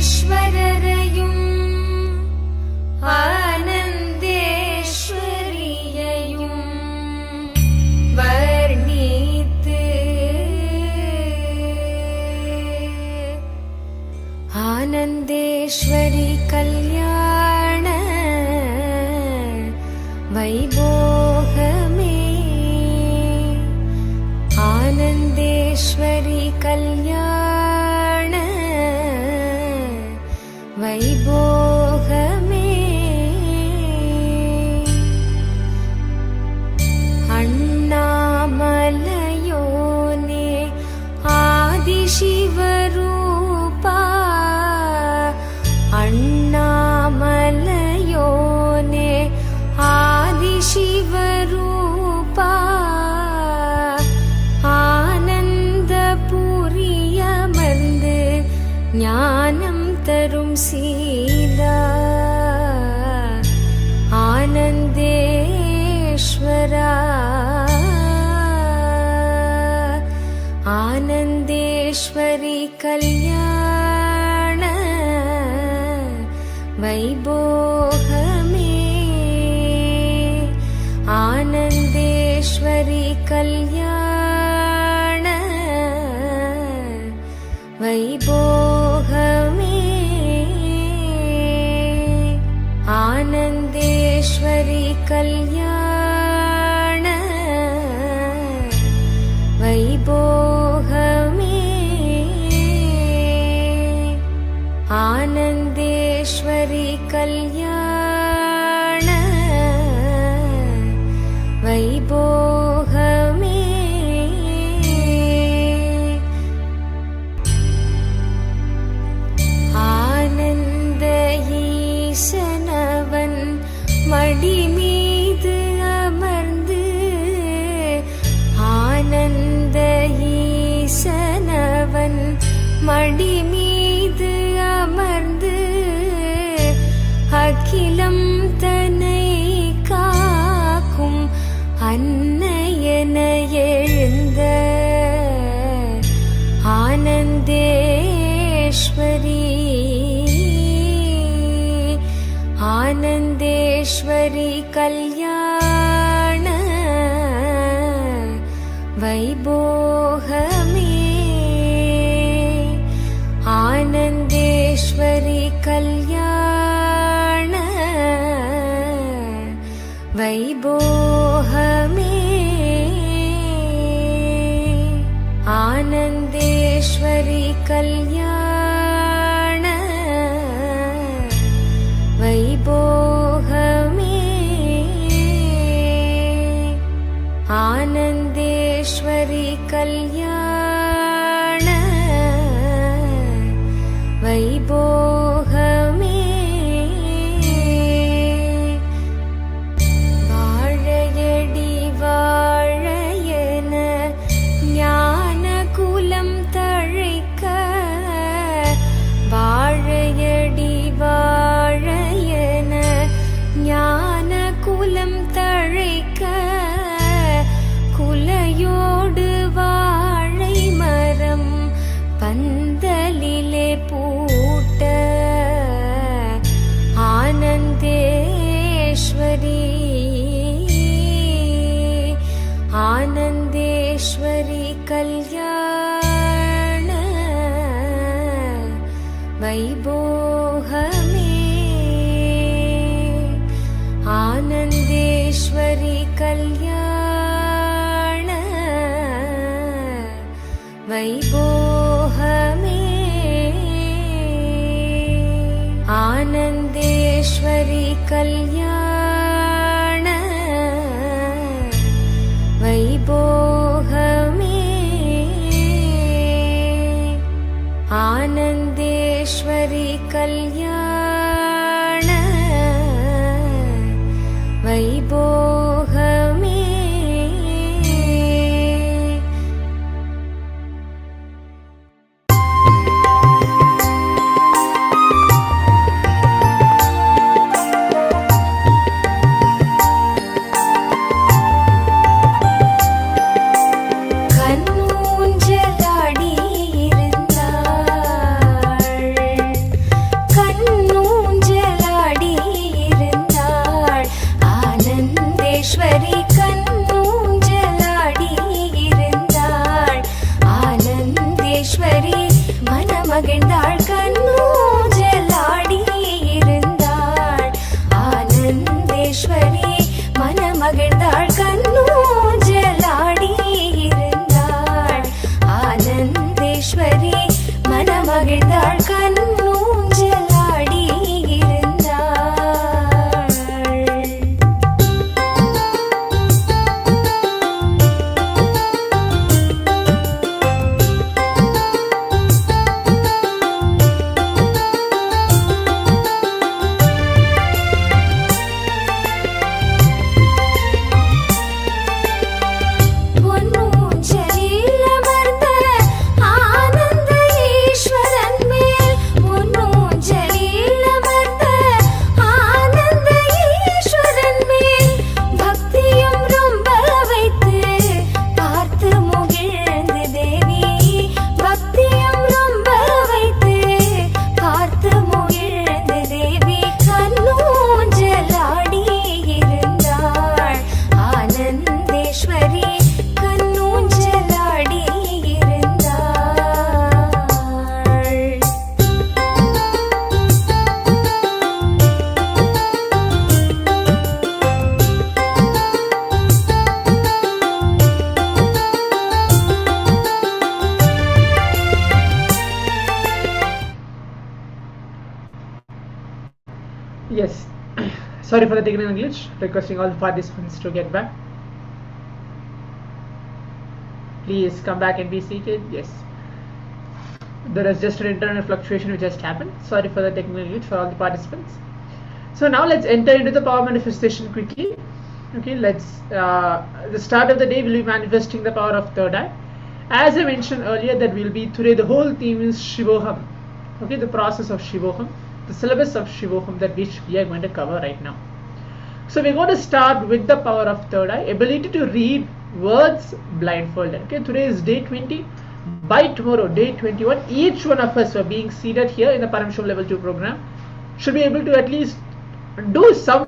ஆனந்தேஸ்வரரையும் ஆனந்தேஸ்வரியையும் வர்ணித்து ஆனந்தேஸ்வரி கல்யாண வைபோகமே ஆனந்தேஸ்வரி கல்யாண வைபோகமே அண்ணாமலையோனே ஆதிசிவரூபா அண்ணாமலையோனே ஆதிசிவரூபா ஆனந்தபுரியமர்ந்து ஞானம் தரும் சீலா ஆனந்தேஸ்வரா ஆனந்தேஸ்வரி கல்யாண வைபோகமே ஆனந்தேஸ்வரி கல்யாண வைபோகமே ஆனந்தேஸ்வரி கல்யாண வைபோகமே ஆனந்தேஸ்வரி கல்யாண வைபோகமே ஆனந்த ஈசனவன் மடி மீது அமர்ந்து ஆனந்த ஈசனவன் மடி மீது அமர்ந்து அகிலம் தன்னை காக்கும் அன்னையன எழுந்த ஆனந்தேஸ்வரி ஆனந்தேஸ்வரி கல்யாண வைபோகமே ஆனந்தேஸ்வரி கல்யாண வைபோகமே ஆனந்தேஸ்வரி கல்யாண வைபோகமே ஆனந்தேஸ்வரி கல்யாண வைபோகமே வாழையடி வாழையன ஞான குலம் தழைக்க வாழையடி வாழையன ஞான குலம் தழைக்க குலையோடு வாழை மரம் பந்தலிலே பூட்ட ஆனந்தேஸ்வரி ஆனந்தேஸ்வரி கல்யாண வைபோகமே ஆனந்தேஸ்வரி கல்யாண आनन्देश्वरी कल्याण वैभोगमे மகிழ்ந்தாள் கண்ணூஞ்சலாடி இருந்தாள் ஆனந்தேஸ்வரி மனமகிழ்ந்தாள் கண்ணூஞ்சலாடி இருந்தாள் ஆனந்தேஸ்வரி மனமகிழ்ந்தாள் கண்ணூஞ்சலாடி Yes, sorry for the technical glitch. Requesting all the participants to get back. Please come back and be seated. Yes, there is just an internal fluctuation which just happened. Sorry for the technical glitch for all the participants. So now let's enter into the power manifestation quickly. Okay, let's the start of the day will be manifesting the power of third eye. As I mentioned earlier, that will be today, the whole theme is Shivoham. Okay, the process of Shivoham, the syllabus of Shivoham, that which we are going to cover right now. So we're going to start with the power of third eye, ability to read words blindfolded. Okay, today is day 20. By tomorrow, day 21, each one of us who are being seated here in the Paramashivoham Level 2 program should be able to at least do some,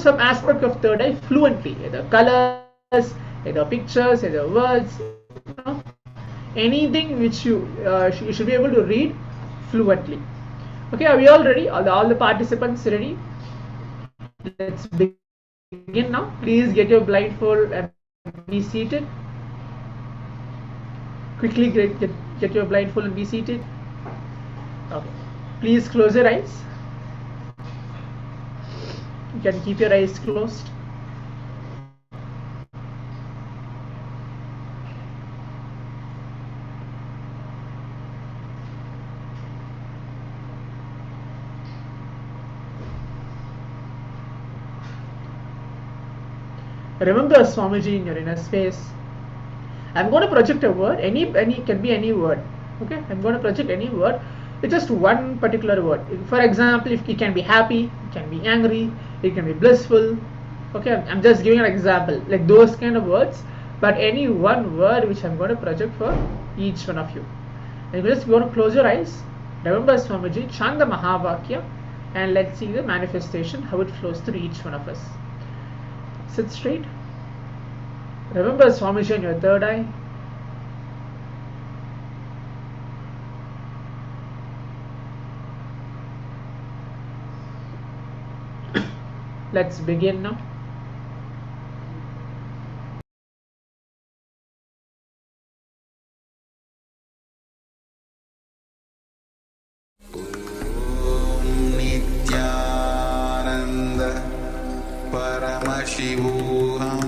some aspect of third eye fluently, either colors, either pictures, either words, anything which you should be able to read fluently. Okay, are we all ready? All the participants ready? Let's begin now. Please get your blindfold and be seated. Quickly get your blindfold and be seated. Okay, please close your eyes. You can keep your eyes closed. Remember Swamiji in your inner space. I'm going to project a word, any can be any word. Okay, I'm going to project any word. It's just one particular word. For example, if it can be happy, it can be angry, it can be blissful. Okay, I'm just giving an example, like those kind of words, but any one word which I'm going to project for each one of you. And you just going to close your eyes. Remember Swamiji, chant the Mahavakya, and let's see the manifestation, how it flows through each one of us. Sit straight. Remember Swamiji in your third eye. Let's begin now. Nithyananda Paramashivoham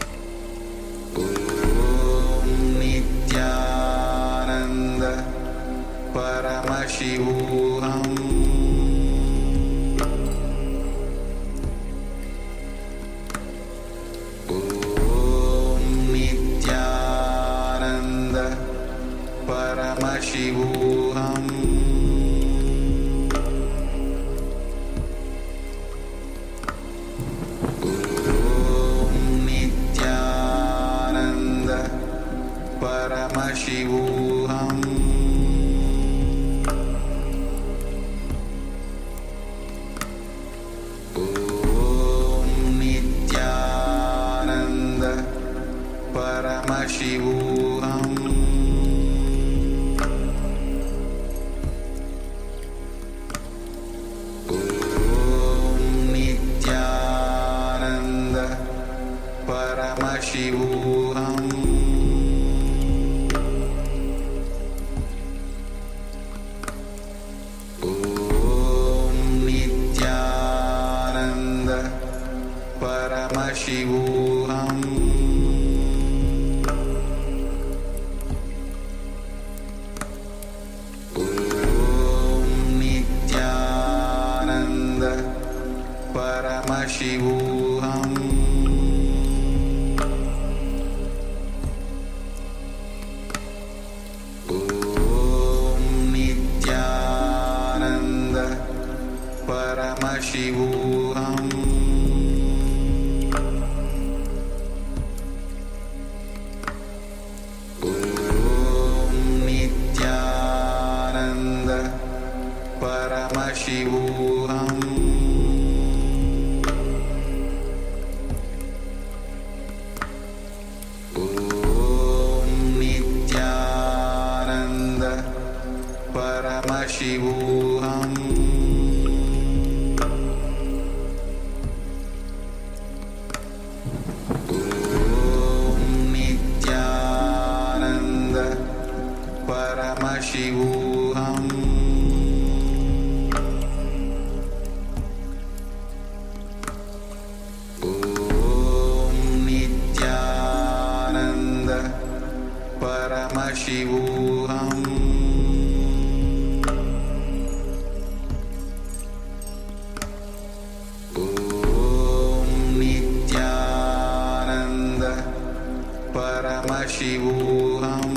Paramashivoham Nithyananda Paramashivoham Nithyananda Paramashivoham Nithyananda Paramashivoham Nithyananda Paramashivoham Nithyananda Paramashivoham Nithyananda Paramashivoham Nithyananda Paramashivoham Nithyananda Paramashivoham Nithyananda Paramashivoham Nithyananda Paramashivoham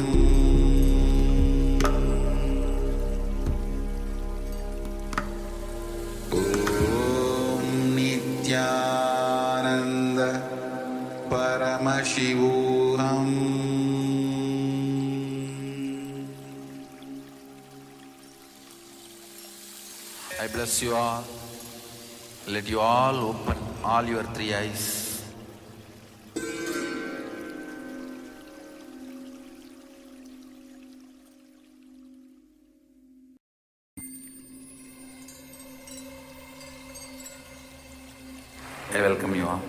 Nithyananda Paramashivoham. I bless you all. Let you all open all your three eyes. I welcome you all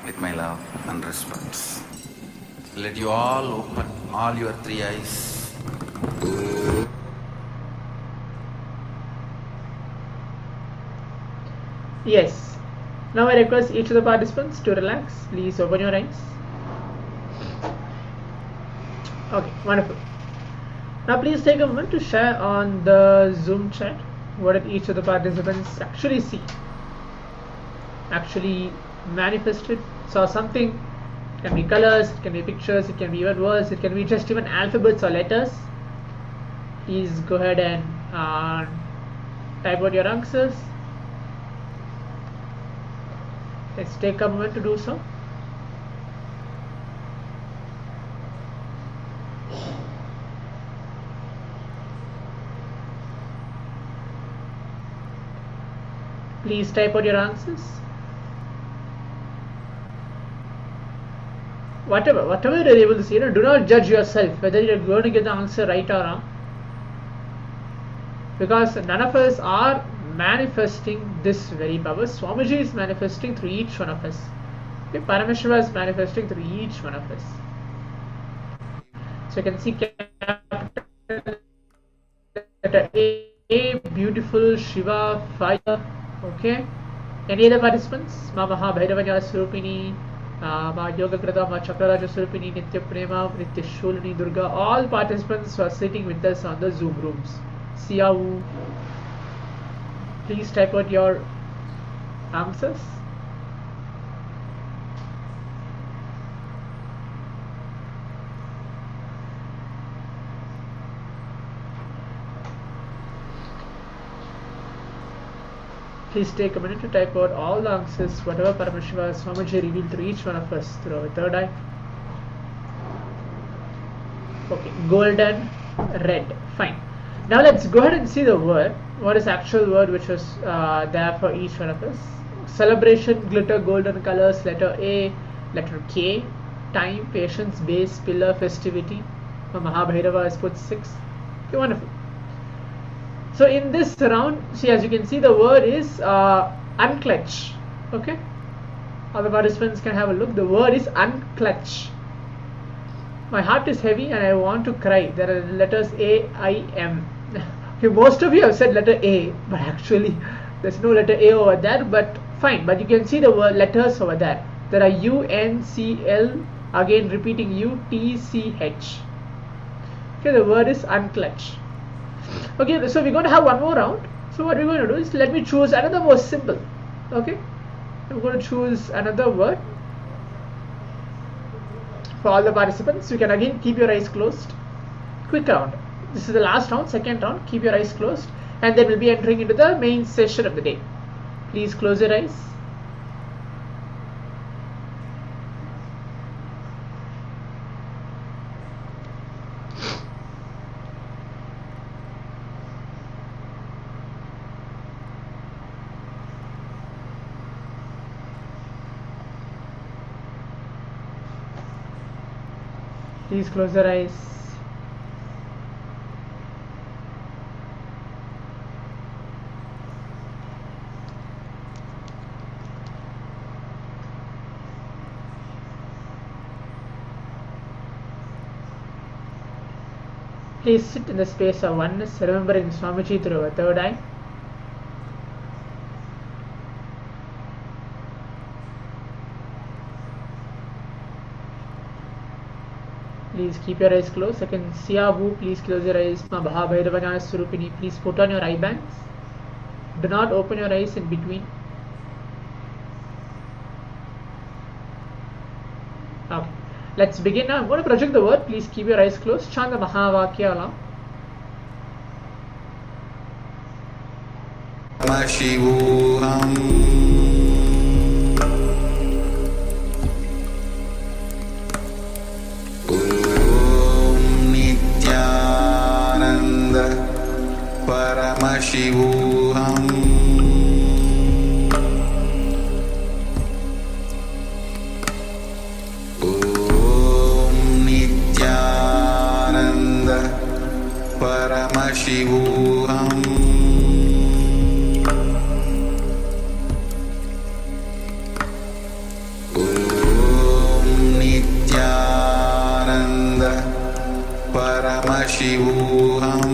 with my love and respect. Let you all open all your three eyes. Yes. Now I request each of the participants to relax. Please open your eyes. Okay, wonderful. Now please take a moment to share on the Zoom chat what did each of the participants actually see, actually manifested, saw something. It can be colors, it can be pictures, it can be even words, it can be just even alphabets or letters. Please go ahead and type out your answers. Let's take a moment to do so. Please type out your answers. Whatever you're able to see, do not judge yourself whether you're going to get the answer right or wrong, because none of us are manifesting this very power. Swamiji is manifesting through each one of us. Okay, Paramashiva is manifesting through each one of us. So you can see letter A, beautiful, Shiva, fire. Okay. Any other participants? Ma Maha Bhairavanya Surupini, Ma Yoga Krita, Ma Chakraraja Surupini, Nitya Prema, Nitya Shulini, Durga. All participants who are sitting with us on the Zoom rooms. Siawu. Please type out your answers. Please take a minute to type out all the answers, whatever Paramashiva Swamiji revealed to each one of us through our third eye. Okay, golden, red. Fine. Now let's go ahead and see the word. What is actual word which was there for each one of us? Celebration, glitter, golden colors. Letter A, letter K. Time, patience, base, pillar, festivity. Mahabhairava is put 6. Okay, wonderful. So in this round, see, as you can see, the word is unclutch. Okay, other participants can have a look. The word is unclutch. My heart is heavy and I want to cry. There are letters A, I, M. Okay, most of you have said letter A, but actually there's no letter A over there, but fine. But you can see the word letters over there. There are U, N, C, L, again repeating U, T, C, H. Okay, the word is unclutch. Okay, so we're going to have one more round. So what we're going to do is, let me choose another more simple. Okay, I'm going to choose another word for all the participants. You can again keep your eyes closed. Quick round. This is the last round, second round. Keep your eyes closed, and then we'll be entering into the main session of the day. Please close your eyes. Please close your eyes. Please sit in the space of oneness, remembering Swamiji through a third eye. Please keep your eyes closed. Second, Siyavu, please close your eyes. Mahabhairavana Surupini, please put on your eye bands. Do not open your eyes in between. Okay, let's begin now. I'm going to project the word. Please keep your eyes closed. Chant the Mahavakya along. Paramashivoham Paramashivoham Om Nithyananda Paramashivoham Om Nithyananda Paramashivoham Paramashivoham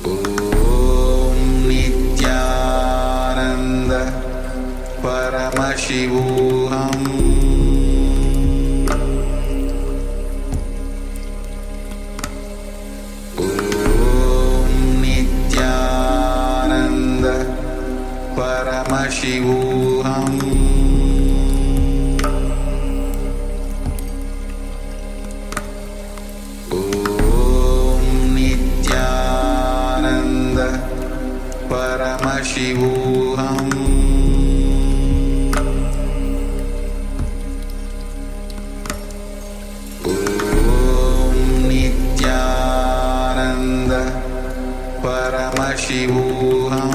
Om Nithyananda Paramashivoham Om Nithyananda Paramashivoham Paramashivoham Om Nithyananda Paramashivoham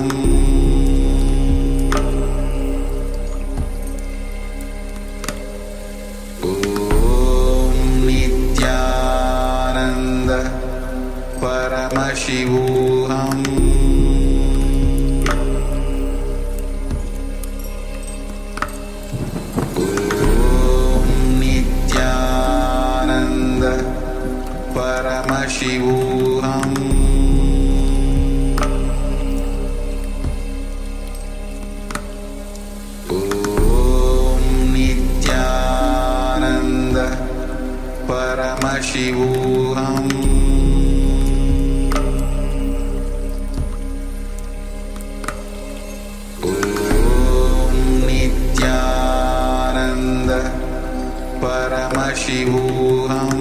Om Nithyananda Paramashivoham Paramashivoham Om Nithyananda Paramashivoham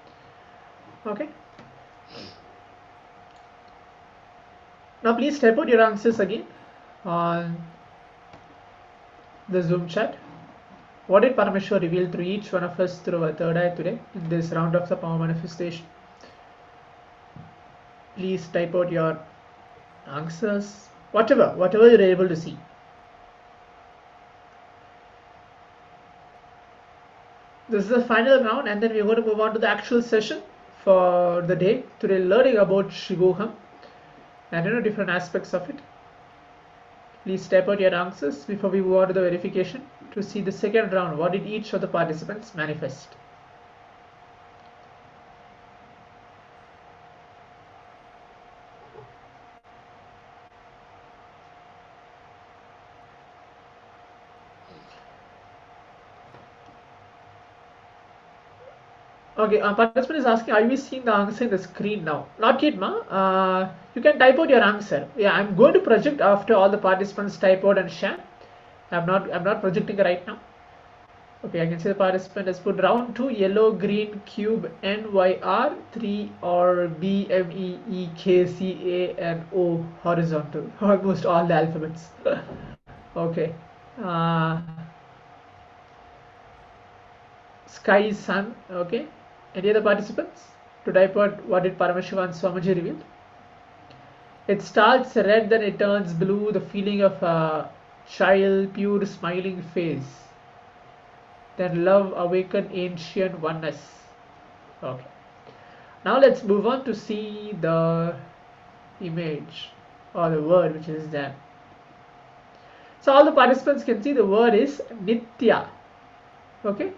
Okay. Now please type out your answers again on the Zoom chat. What did Parameshwar reveal through each one of us through a third eye today in this round of the power manifestation? Please type out your answers, whatever you're able to see. This is the final round, and then we're going to move on to the actual session for the day. Today, learning about Shivoham and different aspects of it. Please type out your answers before we move on to the verification to see the second round. What did each of the participants manifest? Okay, participant is asking, are we seeing the answer in the screen now? Not yet, ma. You can type out your answer. Yeah, I'm going to project after all the participants type out and share. I'm not projecting right now. Okay, I can see the participant has put round 2 yellow green cube NYR 3 or B M E E K C A and O horizontal. Almost all the alphabets. Okay. Sky sun. Okay. Any other participants to type out what did Paramashiva and Swamiji revealed? It starts red, then it turns blue. The feeling of a child, pure smiling face. Then love awaken ancient oneness. Okay. Now let's move on to see the image or the word which is there. So all the participants can see the word is Nitya. Okay.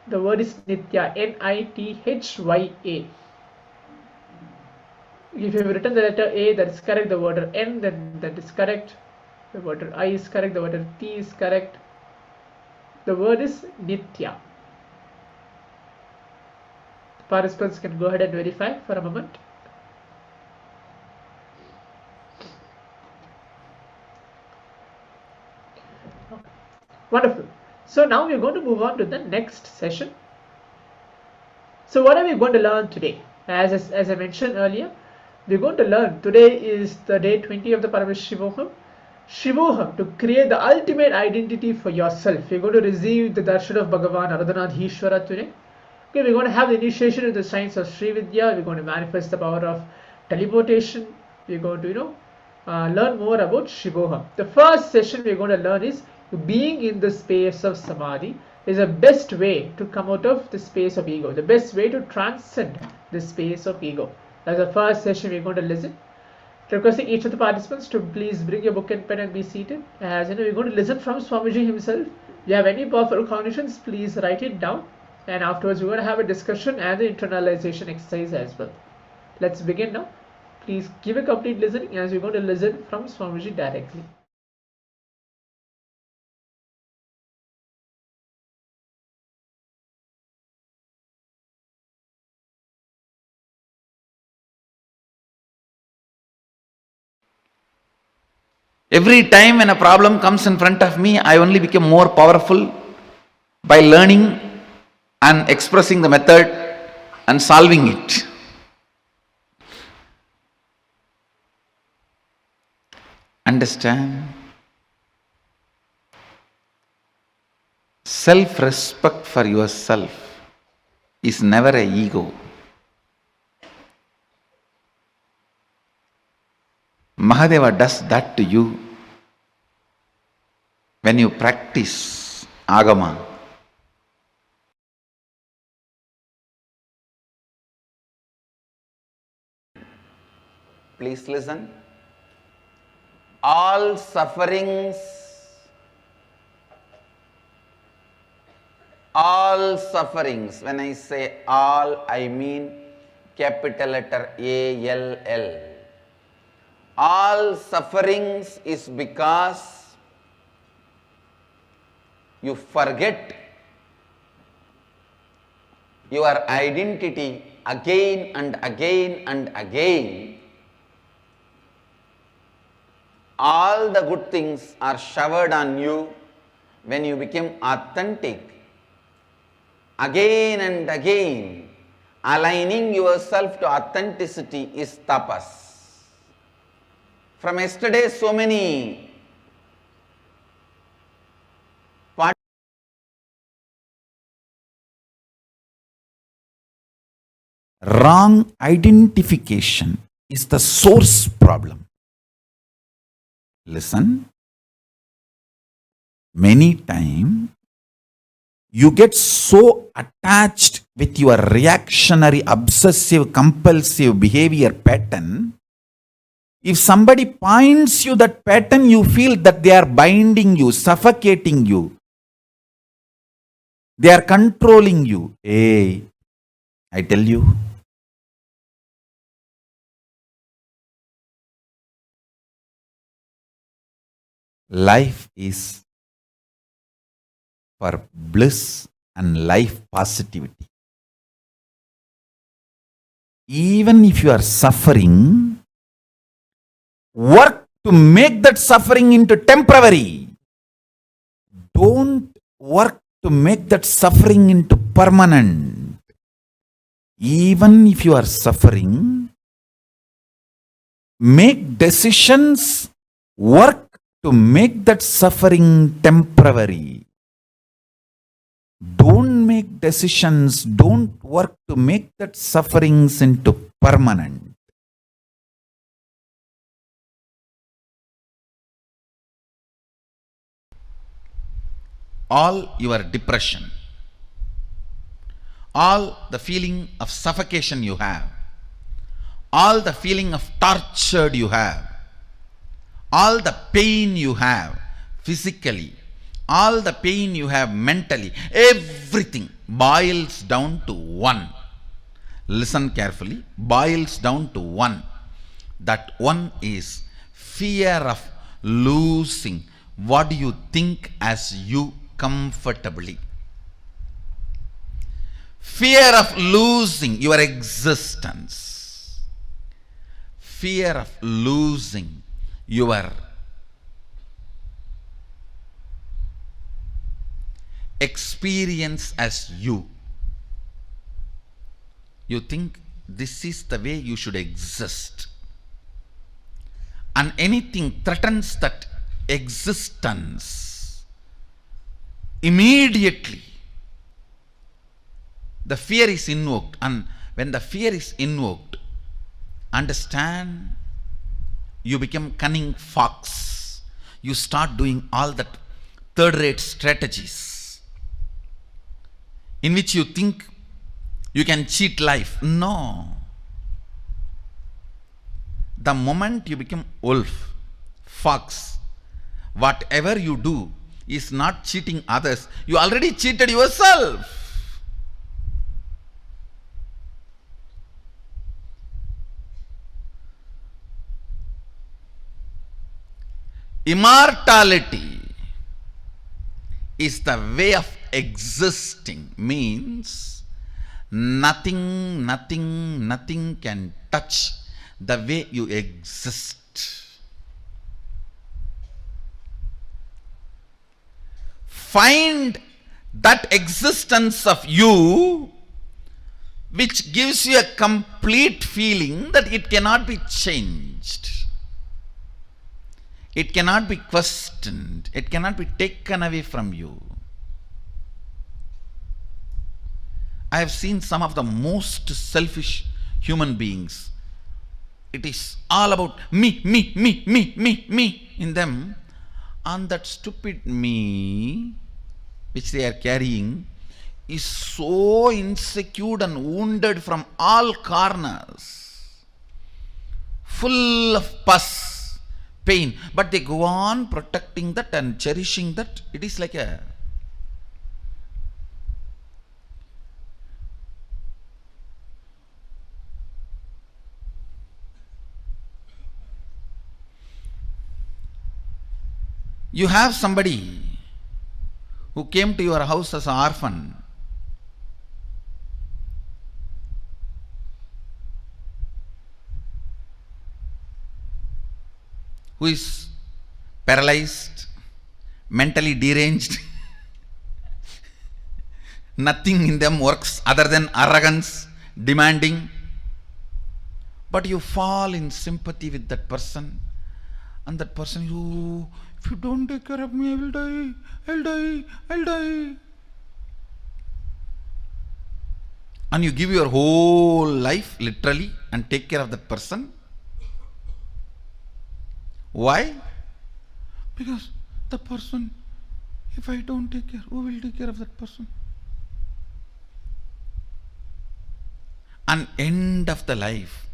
The word is Nitya, Nithya. If you have written the letter A, that is correct. The word N, then that is correct. The word I is correct. The word T is correct. The word is Nitya. Participants can go ahead and verify for a moment. Wonderful. So now we're going to move on to the next session. So what are we going to learn today? As I mentioned earlier, we're going to learn, today is the day 20 of the Paramashivoham. Shivoham, to create the ultimate identity for yourself. You're going to receive the darshan of Bhagavan Ardhanadh Ishvara today. Okay, we're going to have the initiation in the science of Sri Vidya. We're going to manifest the power of teleportation. We're going to, learn more about Shivoham. The first session we're going to learn is being in the space of Samadhi is the best way to come out of the space of ego. The best way to transcend the space of ego. That's the first session we're going to listen. Requesting each of the participants to please bring your book and pen and be seated. As we're going to listen from Swamiji himself. If you have any powerful cognitions, please write it down. And afterwards, we're going to have a discussion and the internalization exercise as well. Let's begin now. Please give a complete listening as we're going to listen from Swamiji directly. Every time when a problem comes in front of me, I only become more powerful by learning and expressing the method and solving it. Understand? Self-respect for yourself is never an ego. Mahadeva does that to you when you practice Agama. Please listen. All sufferings, when I say all, I mean capital letter ALL. All sufferings is because you forget your identity again and again and again. All the good things are showered on you when you become authentic. Again and again, Aligning yourself to authenticity is tapas. From yesterday, so many wrong identification is the source problem. Listen, many times you get so attached with your reactionary, obsessive, compulsive behavior pattern. If somebody points you that pattern, you feel that they are binding you, suffocating you. They are controlling you. Hey, I tell you, life is for bliss and life positivity. Even if you are suffering, work to make that suffering into temporary. Don't work to make that suffering into permanent. Even if you are suffering, make decisions, work to make that suffering temporary. Don't make decisions, don't work to make that sufferings into permanent. All your depression, all the feeling of suffocation you have, all the feeling of tortured you have, all the pain you have physically, all the pain you have mentally, everything boils down to one. Listen carefully, boils down to one. That one is fear of losing what you think as you comfortably. Fear of losing your existence. Fear of losing your experience as you. You think this is the way you should exist. And anything threatens that existence, immediately the fear is invoked. And when the fear is invoked, understand, you become cunning fox. You start doing all that third-rate strategies in which you think you can cheat life. No. The moment you become wolf, fox, whatever you do is not cheating others. You already cheated yourself. Immortality is the way of existing, means nothing can touch the way you exist. Find that existence of you which gives you a complete feeling that it cannot be changed. It cannot be questioned. It cannot be taken away from you. I have seen some of the most selfish human beings. It is all about me in them. And that stupid me which they are carrying is so insecure and wounded from all corners, full of pus, pain, but they go on protecting that and cherishing that. It is like a you have somebody who came to your house as an orphan, who is paralyzed, mentally deranged, nothing in them works other than arrogance, demanding, but you fall in sympathy with that person, and that person, if you don't take care of me, I will die, I'll die, I'll die. And you give your whole life literally and take care of that person. Why? Because the person, if I don't take care, who will take care of that person? And end of the life,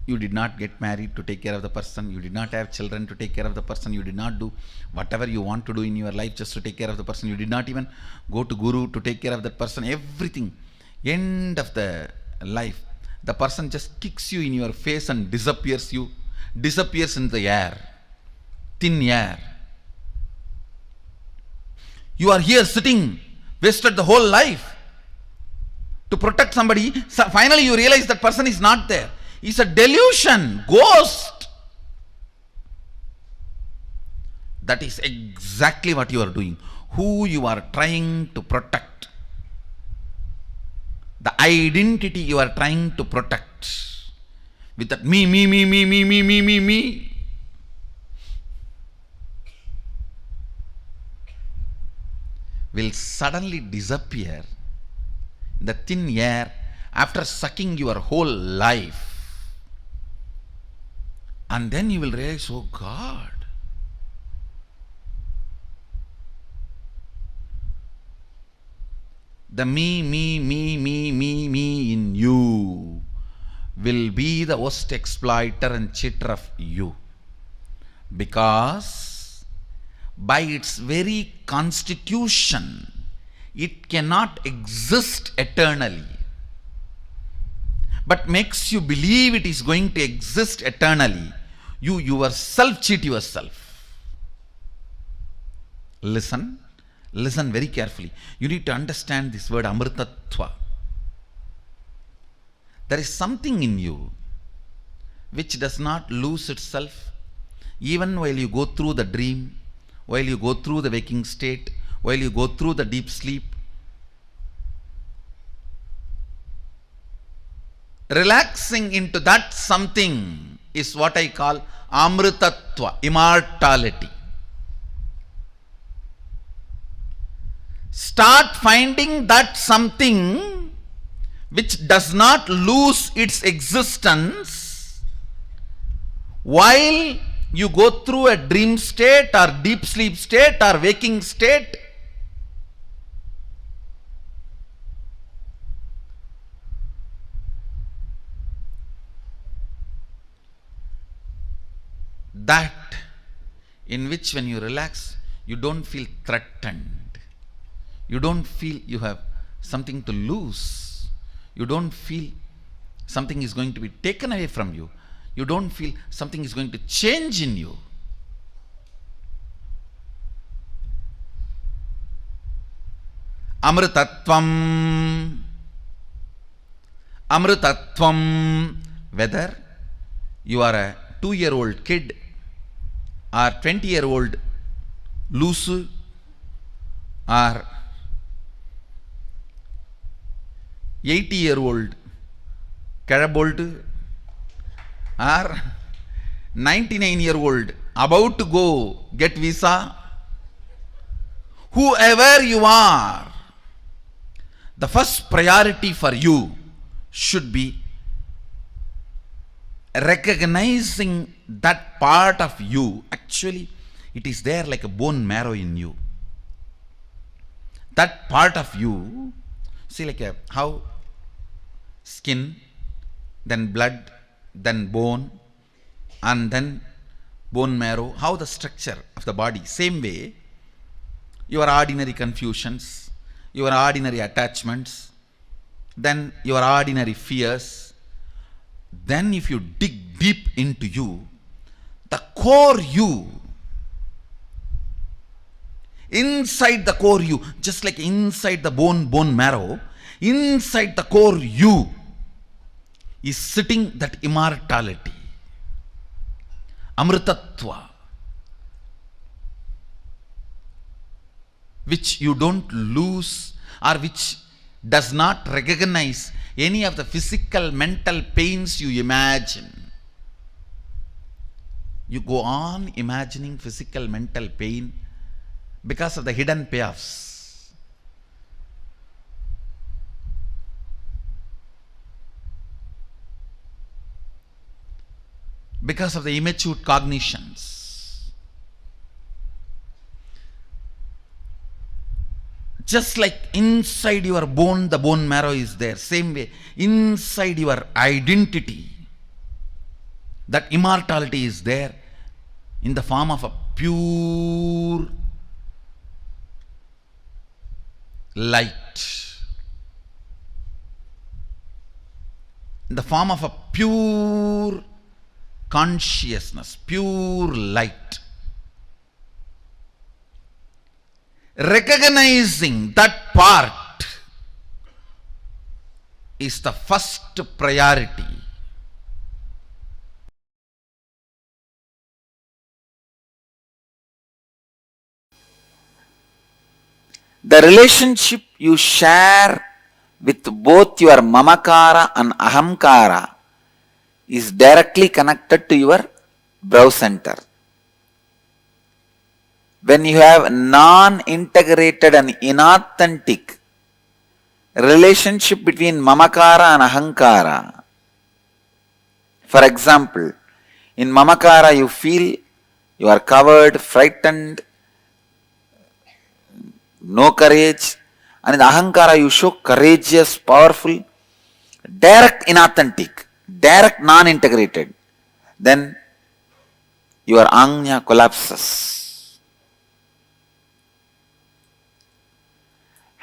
you did not get married to take care of the person, you did not have children to take care of the person, you did not do whatever you want to do in your life just to take care of the person, you did not even go to guru to take care of that person, everything. End of the life, the person just kicks you in your face and disappears in the air, thin air. You are here sitting, wasted the whole life to protect somebody. So finally you realize that person is not there. It's a delusion, ghost. That is exactly what you are doing. Who you are trying to protect. The identity you are trying to protect. With that me, will suddenly disappear in the thin air after sucking your whole life. And then you will realize, oh God, the me in you will be the worst exploiter and cheater of you. Because by its very constitution, it cannot exist eternally, but makes you believe it is going to exist eternally. You yourself cheat yourself. Listen very carefully. You need to understand this word amritatva. There is something in you which does not lose itself even while you go through the dream, while you go through the waking state, while you go through the deep sleep. Relaxing into that something is what I call amritatva, immortality. Start finding that something which does not lose its existence while you go through a dream state or deep sleep state or waking state. That in which when you relax, you don't feel threatened. You don't feel you have something to lose. You don't feel something is going to be taken away from you. You don't feel something is going to change in you. Amritatvam. Amritatvam. Whether you are a 2-year-old kid or 20-year-old loose or 80-year-old Karabolt or 99-year-old about to go get visa, whoever you are, the first priority for you should be recognizing that part of you. Actually, it is there like a bone marrow in you. That part of you, see, like how skin, then blood, then bone, and then bone marrow, how the structure of the body. Same way, your ordinary confusions, your ordinary attachments, then your ordinary fears. Then if you dig deep into you, the core you, inside the core you, just like inside the bone marrow, inside the core you is sitting that immortality, amritatva, which you don't lose or which does not recognize any of the physical, mental pains you imagine. You go on imagining physical, mental pain because of the hidden payoffs. Because of the immature cognitions. Just like inside your bone, the bone marrow is there. Same way, inside your identity, that immortality is there in the form of a pure light. In the form of a pure consciousness, pure light. Recognizing that part is the first priority. The relationship you share with both your mamakara and ahamkara is directly connected to your brow center. When you have non-integrated and inauthentic relationship between mamakara and ahankara, for example, in mamakara you feel you are covered, frightened, no courage, and in ahankara you show courageous, powerful, direct inauthentic, direct non-integrated, then your anya collapses.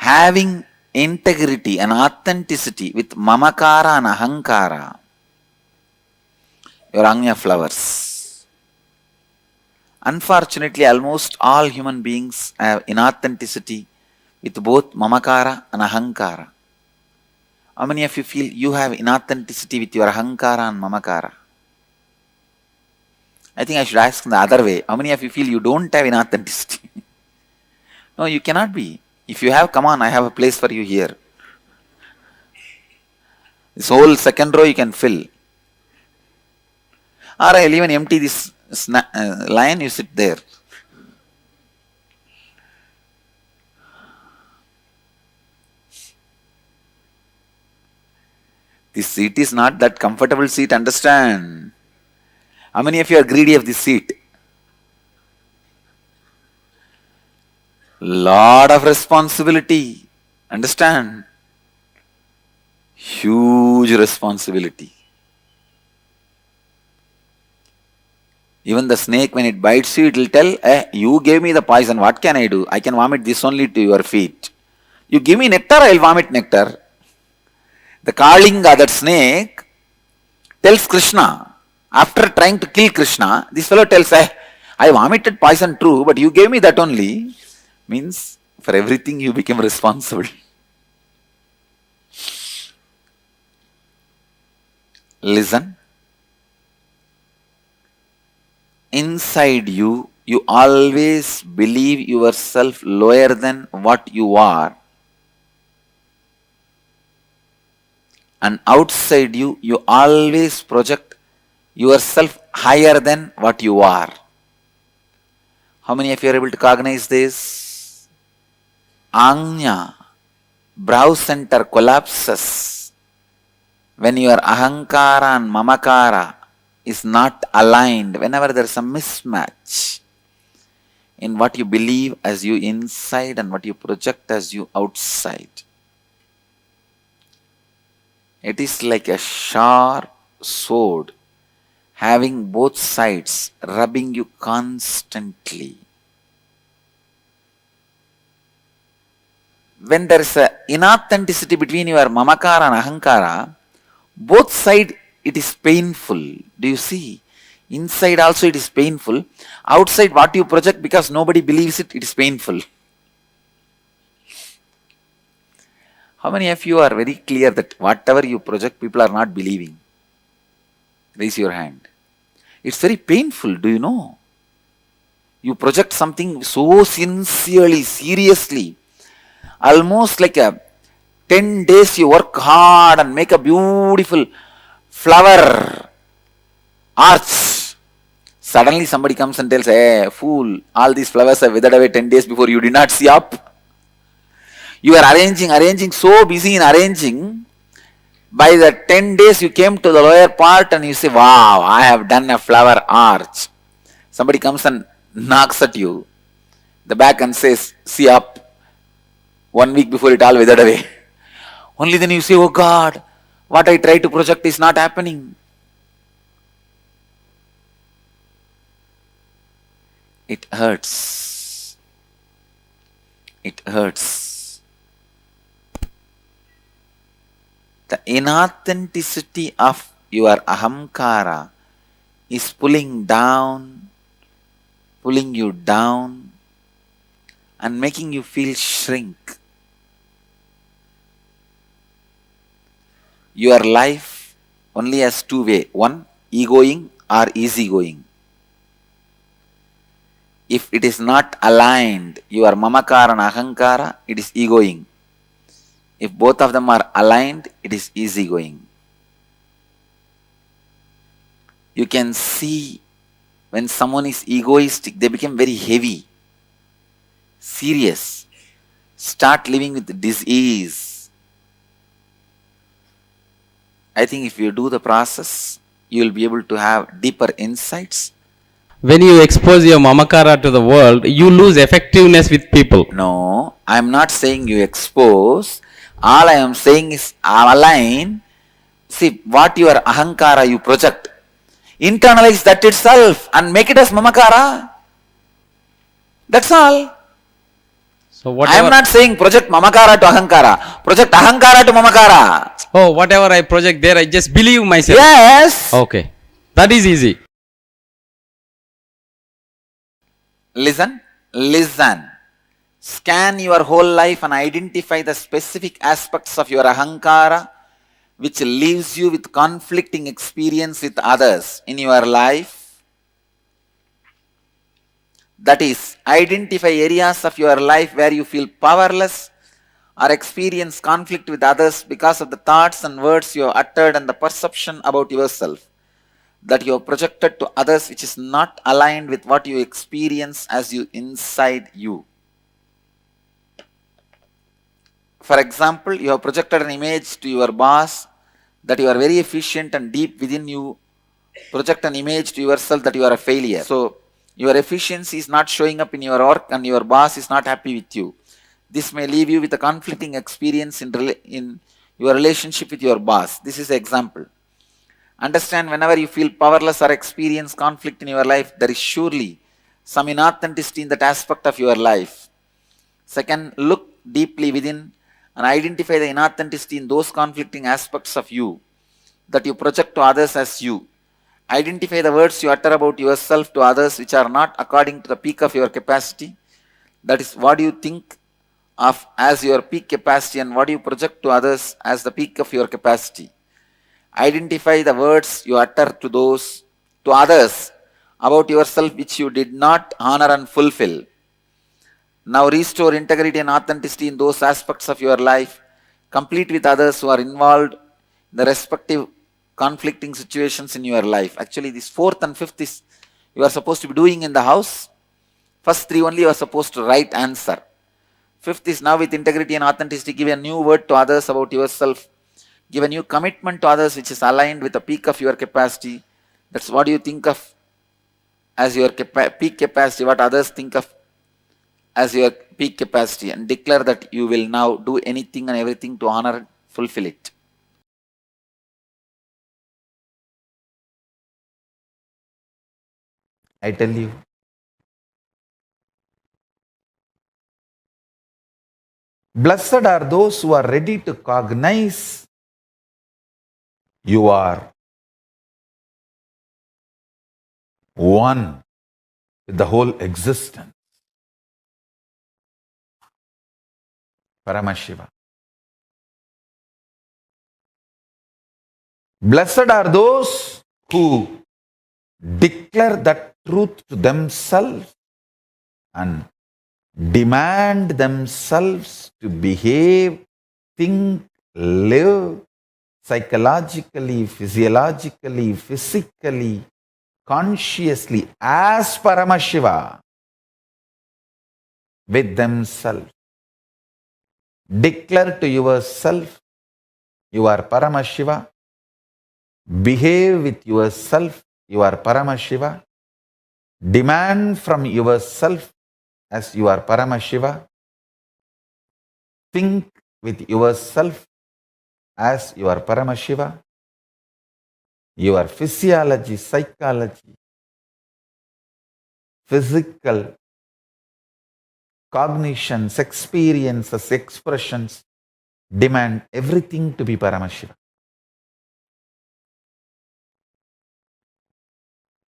Having integrity and authenticity with mamakara and ahankara, your anya flowers. Unfortunately, almost all human beings have inauthenticity with both mamakara and ahankara. How many of you feel you have inauthenticity with your ahankara and mamakara? I think I should ask in the other way. How many of you feel you don't have inauthenticity? No, you cannot be. If you have, come on, I have a place for you here. This whole second row you can fill. Or I'll even empty this line, you sit there. This seat is not that comfortable seat, understand? How many of you are greedy of this seat? Lot of responsibility, understand? Huge responsibility. Even the snake, when it bites you, it will tell, you gave me the poison, what can I do? I can vomit this only to your feet. You give me nectar, I will vomit nectar. The Kalinga, that snake, tells Krishna, after trying to kill Krishna, this fellow tells, I vomited poison true, but you gave me that only. Means, for everything you become responsible. Listen. Inside you, you always believe yourself lower than what you are. And outside you, you always project yourself higher than what you are. How many of you are able to cognize this? Anya, brow center collapses when your ahankara and mamakara is not aligned, whenever there is a mismatch in what you believe as you inside and what you project as you outside. It is like a sharp sword having both sides rubbing you constantly. When there is a inauthenticity between your mamakara and ahankara, both sides it is painful. Do you see? Inside also it is painful. Outside what you project, because nobody believes it, it is painful. How many of you are very clear that whatever you project, people are not believing? Raise your hand. It's very painful, do you know? You project something so sincerely, seriously, almost like a 10 days you work hard and make a beautiful flower arch. Suddenly somebody comes and tells, hey, fool, all these flowers have withered away 10 days before you did not see up. You are arranging, so busy in arranging. By the 10 days you came to the lower part and you say, wow, I have done a flower arch. Somebody comes and knocks at you, the back, and says, see up. 1 week before it all withered away. Only then you say, oh God, what I try to project is not happening. It hurts. It hurts. The inauthenticity of your ahamkara is pulling you down and making you feel shrink. Your life only has two ways. One, egoing or easygoing. If it is not aligned, your mamakara and ahankara, it is egoing. If both of them are aligned, it is easygoing. You can see when someone is egoistic, they become very heavy, serious, start living with disease. I think if you do the process, you will be able to have deeper insights. When you expose your mamakara to the world, you lose effectiveness with people. No, I am not saying you expose. All I am saying is align. See, what your ahankara you project, internalize that itself and make it as mamakara. That's all. So I am not saying project mamakara to ahankara. Project ahankara to mamakara. Oh, whatever I project there, I just believe myself. Yes. Okay. That is easy. Listen. Scan your whole life and identify the specific aspects of your ahankara which leaves you with conflicting experience with others in your life. That is, identify areas of your life where you feel powerless or experience conflict with others because of the thoughts and words you have uttered and the perception about yourself that you have projected to others which is not aligned with what you experience as you inside you. For example, you have projected an image to your boss that you are very efficient, and deep within you project an image to yourself that you are a failure. So your efficiency is not showing up in your work and your boss is not happy with you. This may leave you with a conflicting experience in your relationship with your boss. This is an example. Understand, whenever you feel powerless or experience conflict in your life, there is surely some inauthenticity in that aspect of your life. Second, look deeply within and identify the inauthenticity in those conflicting aspects of you that you project to others as you. Identify the words you utter about yourself to others which are not according to the peak of your capacity. That is, what do you think of as your peak capacity and what do you project to others as the peak of your capacity. Identify the words you utter to others about yourself which you did not honor and fulfill. Now restore integrity and authenticity in those aspects of your life. Complete with others who are involved in the respective conflicting situations in your life. Actually, this fourth and fifth is you are supposed to be doing in the house. First three only you are supposed to write answer. Fifth is now with integrity and authenticity, give a new word to others about yourself. Give a new commitment to others which is aligned with the peak of your capacity. That's what you think of as your peak capacity, what others think of as your peak capacity, and declare that you will now do anything and everything to honor and fulfill it. I tell you, blessed are those who are ready to cognize you are one with the whole existence. Paramashiva. Blessed are those who declare that truth to themselves and demand themselves to behave think, live psychologically, physiologically, physically, consciously as Paramashiva with themselves. Declare to yourself, you are Paramashiva. Behave with yourself, you are Paramashiva. Demand from yourself as you are Paramashiva. Think with yourself as you are Paramashiva. Your physiology, psychology, physical, cognitions, experiences, expressions demand everything to be Paramashiva.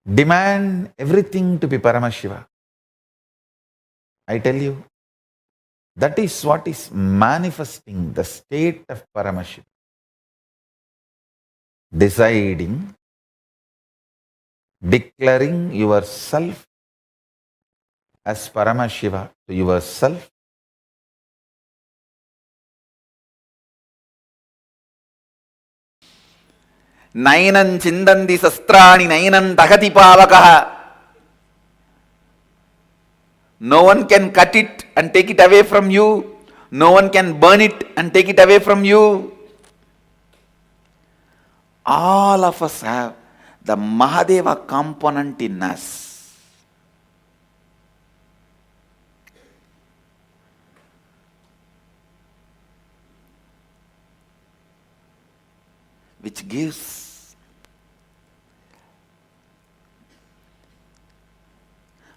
Demand everything to be Paramashiva. I tell you, that is what is manifesting the state of Paramashiva. Deciding, declaring yourself as Paramashiva to yourself. Nainam chindandi sastrani nainam dagati pavakaha. No one can cut it and take it away from you. No one can burn it and take it away from you. All of us have the Mahadeva component in us. Which gives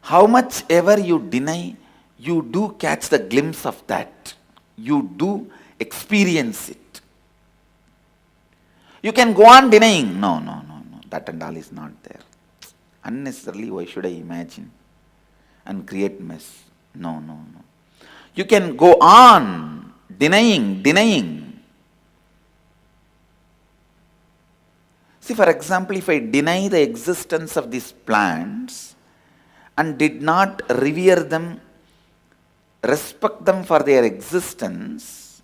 how much ever you deny, you do catch the glimpse of that. You do experience it. You can go on denying. No. That and all is not there. Unnecessarily, why should I imagine and create mess? No. You can go on denying. See, for example, if I deny the existence of these plants and did not revere them, respect them for their existence,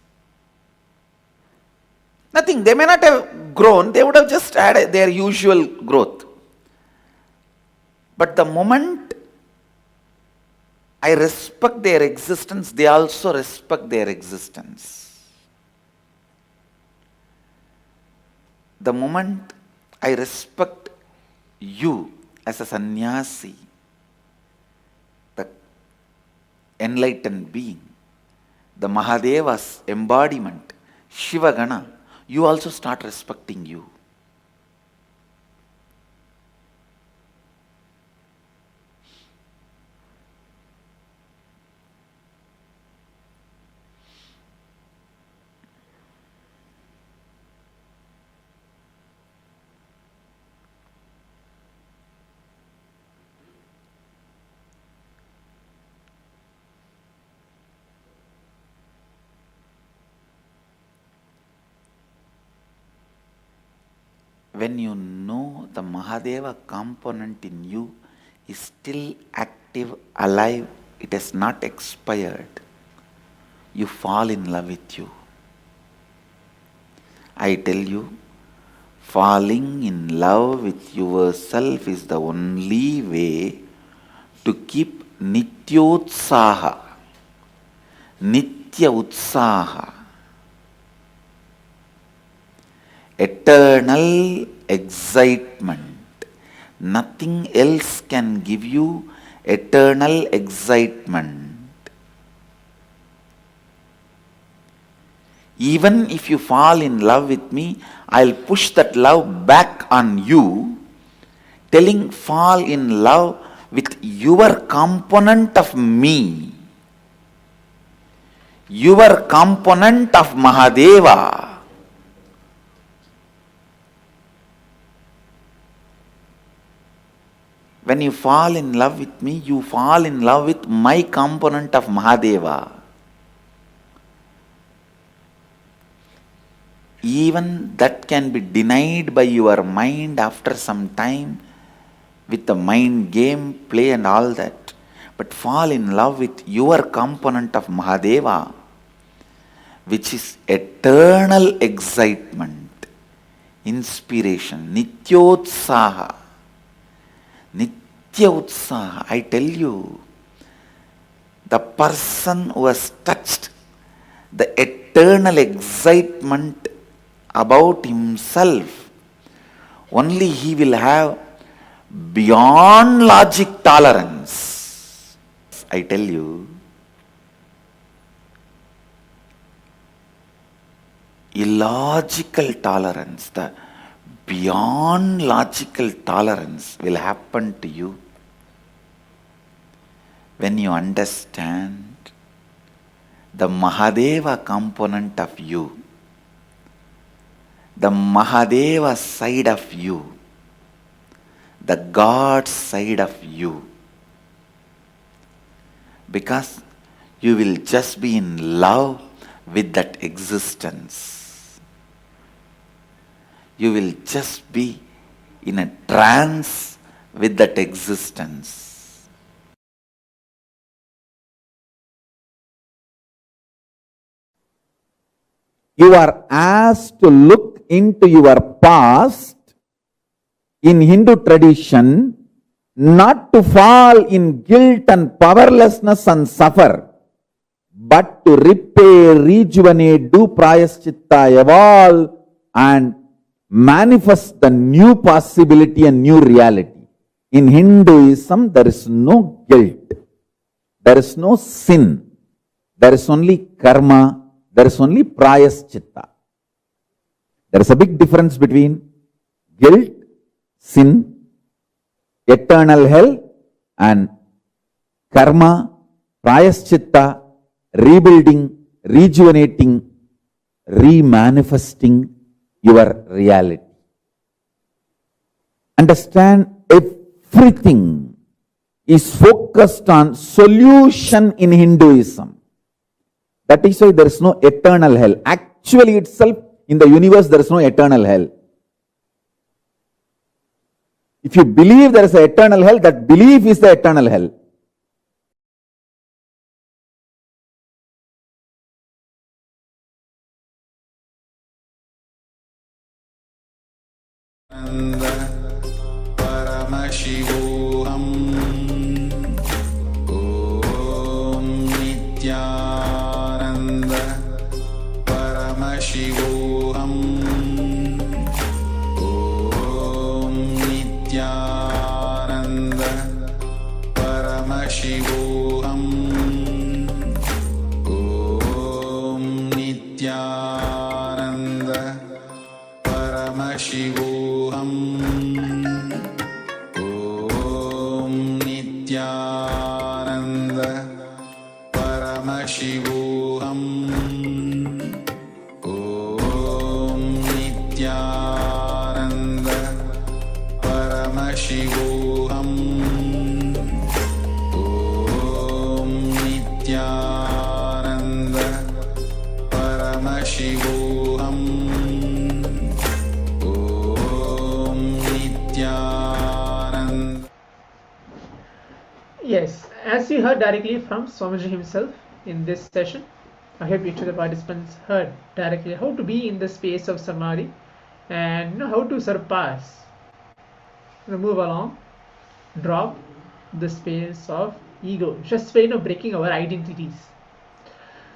nothing. They may not have grown, they would have just had their usual growth. But the moment I respect their existence, they also respect their existence. The moment I respect you as a sannyasi, the enlightened being, the Mahadeva's embodiment, Shiva Gana, you also start respecting you. When you know the Mahadeva component in you is still active, alive, it has not expired, you fall in love with you. I tell you, falling in love with yourself is the only way to keep Nityotsaha, Nitya Utsaha, eternal excitement. Nothing else can give you eternal excitement. Even if you fall in love with me, I'll push that love back on you, telling fall in love with your component of me, your component of Mahadeva. When you fall in love with me, you fall in love with my component of Mahadeva. Even that can be denied by your mind after some time with the mind game, play and all that. But fall in love with your component of Mahadeva. which is eternal excitement, inspiration, Nityotsaha. Nitya I tell you, the person who has touched the eternal excitement about himself, only he will have beyond logic tolerance. I tell you, illogical tolerance, the beyond logical tolerance will happen to you when you understand the Mahadeva component of you, the Mahadeva side of you, the God side of you, because you will just be in love with that existence. You will just be in a trance with that existence. You are asked to look into your past in Hindu tradition, not to fall in guilt and powerlessness and suffer, but to repair, rejuvenate, do prayaschitta, evolve and manifest the new possibility and new reality. In Hinduism, there is no guilt, there is no sin, there is only karma, there is only prayaschitta. There is a big difference between guilt, sin, eternal hell, and karma, prayaschitta, rebuilding, rejuvenating, remanifesting your reality. Understand, everything is focused on solution in Hinduism. That is why there is no eternal hell. Actually itself, in the universe, there is no eternal hell. If you believe there is an eternal hell, that belief is the eternal hell. Paramashivoham Om Nithyananda Paramashivoham Om Nithyananda Paramashivoham Om Nithyananda Paramashivoham Om Nithyananda Paramashivoham Om Nithyananda Paramashivoham Om Nithyananda Paramashivoham Om Nithyananda. Yes, as you heard directly from Swamiji himself in this session, I hope each of the participants heard directly how to be in the space of Samadhi and how to surpass, move along, drop the space of ego, just by breaking our identities.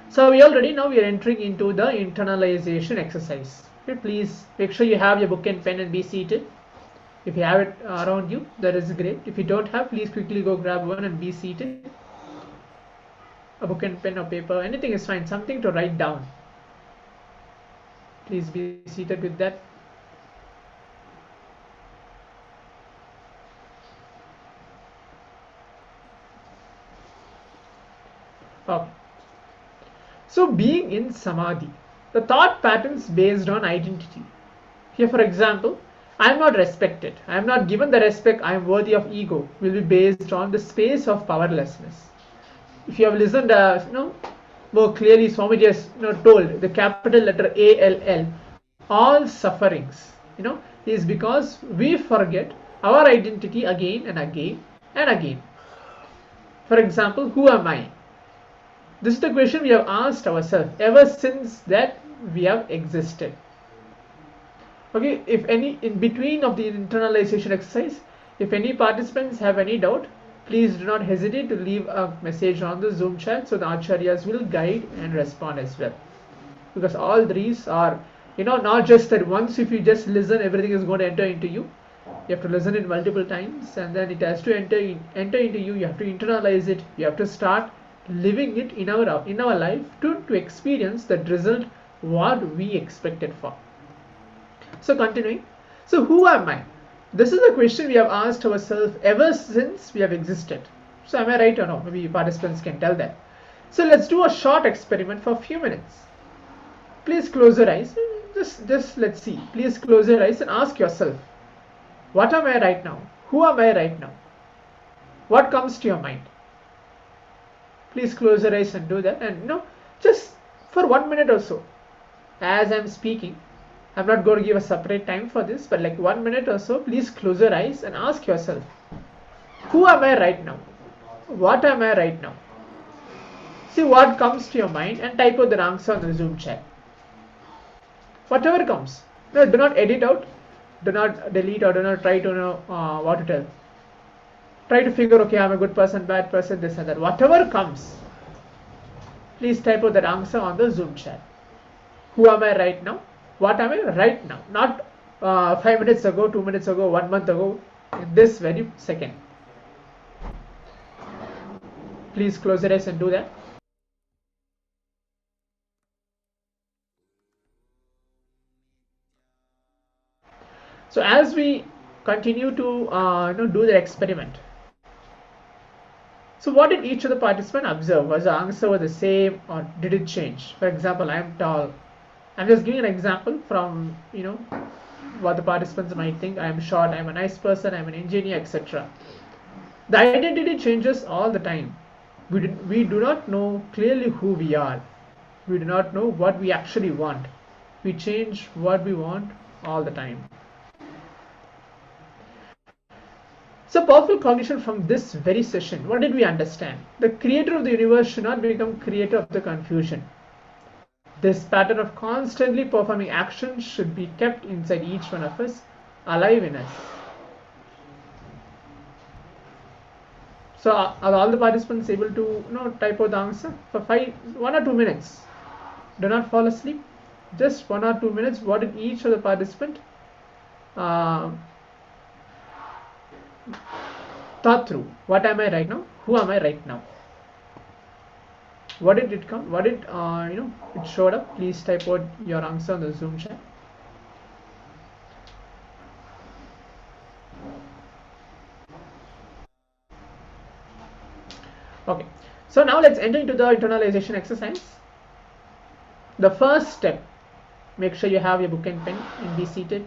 So we are entering into the internalization exercise. Okay, please make sure you have your book and pen and be seated. If you have it around you, that is great. If you don't have, please quickly go grab one and be seated. A book and pen or paper, anything is fine, something to write down. Please be seated with that. Okay. So being in Samadhi, the thought patterns based on identity. Here for example, I am not respected, I am not given the respect I am worthy of ego, will be based on the space of powerlessness. If you have listened more clearly, Swamiji has told the capital letter ALL, all sufferings is because we forget our identity again and again and again. For example, who am I? This is the question we have asked ourselves ever since that we have existed. Okay, if any in between of the internalization exercise, if any participants have any doubt, please do not hesitate to leave a message on the Zoom chat so the acharyas will guide and respond as well. Because all these are, not just that once if you just listen, everything is going to enter into you. You have to listen it multiple times, and then it has to enter into you. You have to internalize it. You have to start living it in our life to experience the result what we expected for. So continuing. So who am I? This is the question we have asked ourselves ever since we have existed. So am I right or no? Maybe participants can tell that. So let's do a short experiment for a few minutes. Please close your eyes. Just let's see. Please close your eyes and ask yourself, what am I right now? Who am I right now? What comes to your mind? Please close your eyes and do that. And just for 1 minute or so, as I'm speaking, I'm not going to give a separate time for this, but like 1 minute or so, please close your eyes and ask yourself, who am I right now? What am I right now? See what comes to your mind and type out the answer on the Zoom chat. Whatever comes. No, do not edit out, do not delete, or do not try to know what to tell. Try to figure, okay, I'm a good person, bad person, this and that. Whatever comes, please type out that answer on the Zoom chat. Who am I right now? What am I right now? Not 5 minutes ago, 2 minutes ago, 1 month ago, in this very second. Please close your eyes and do that. So as we continue to do the experiment, so what did each of the participants observe? Was the answer the same or did it change? For example, I am tall. I'm just giving an example from what the participants might think. I am short, I am a nice person, I am an engineer, etc. The identity changes all the time. We do not know clearly who we are. We do not know what we actually want. We change what we want all the time. So powerful cognition from this very session. What did we understand? The creator of the universe should not become creator of the confusion. This pattern of constantly performing actions should be kept inside each one of us, alive in us. So are all the participants able to type out the answer for 1 or 2 minutes? Do not fall asleep. Just 1 or 2 minutes. What did each of the participant thought through? What am I right now? Who am I right now? What did it come? What did it showed up? Please type out your answer on the Zoom chat. Okay, so now let's enter into the internalization exercise. The first step, make sure you have your book and pen and be seated.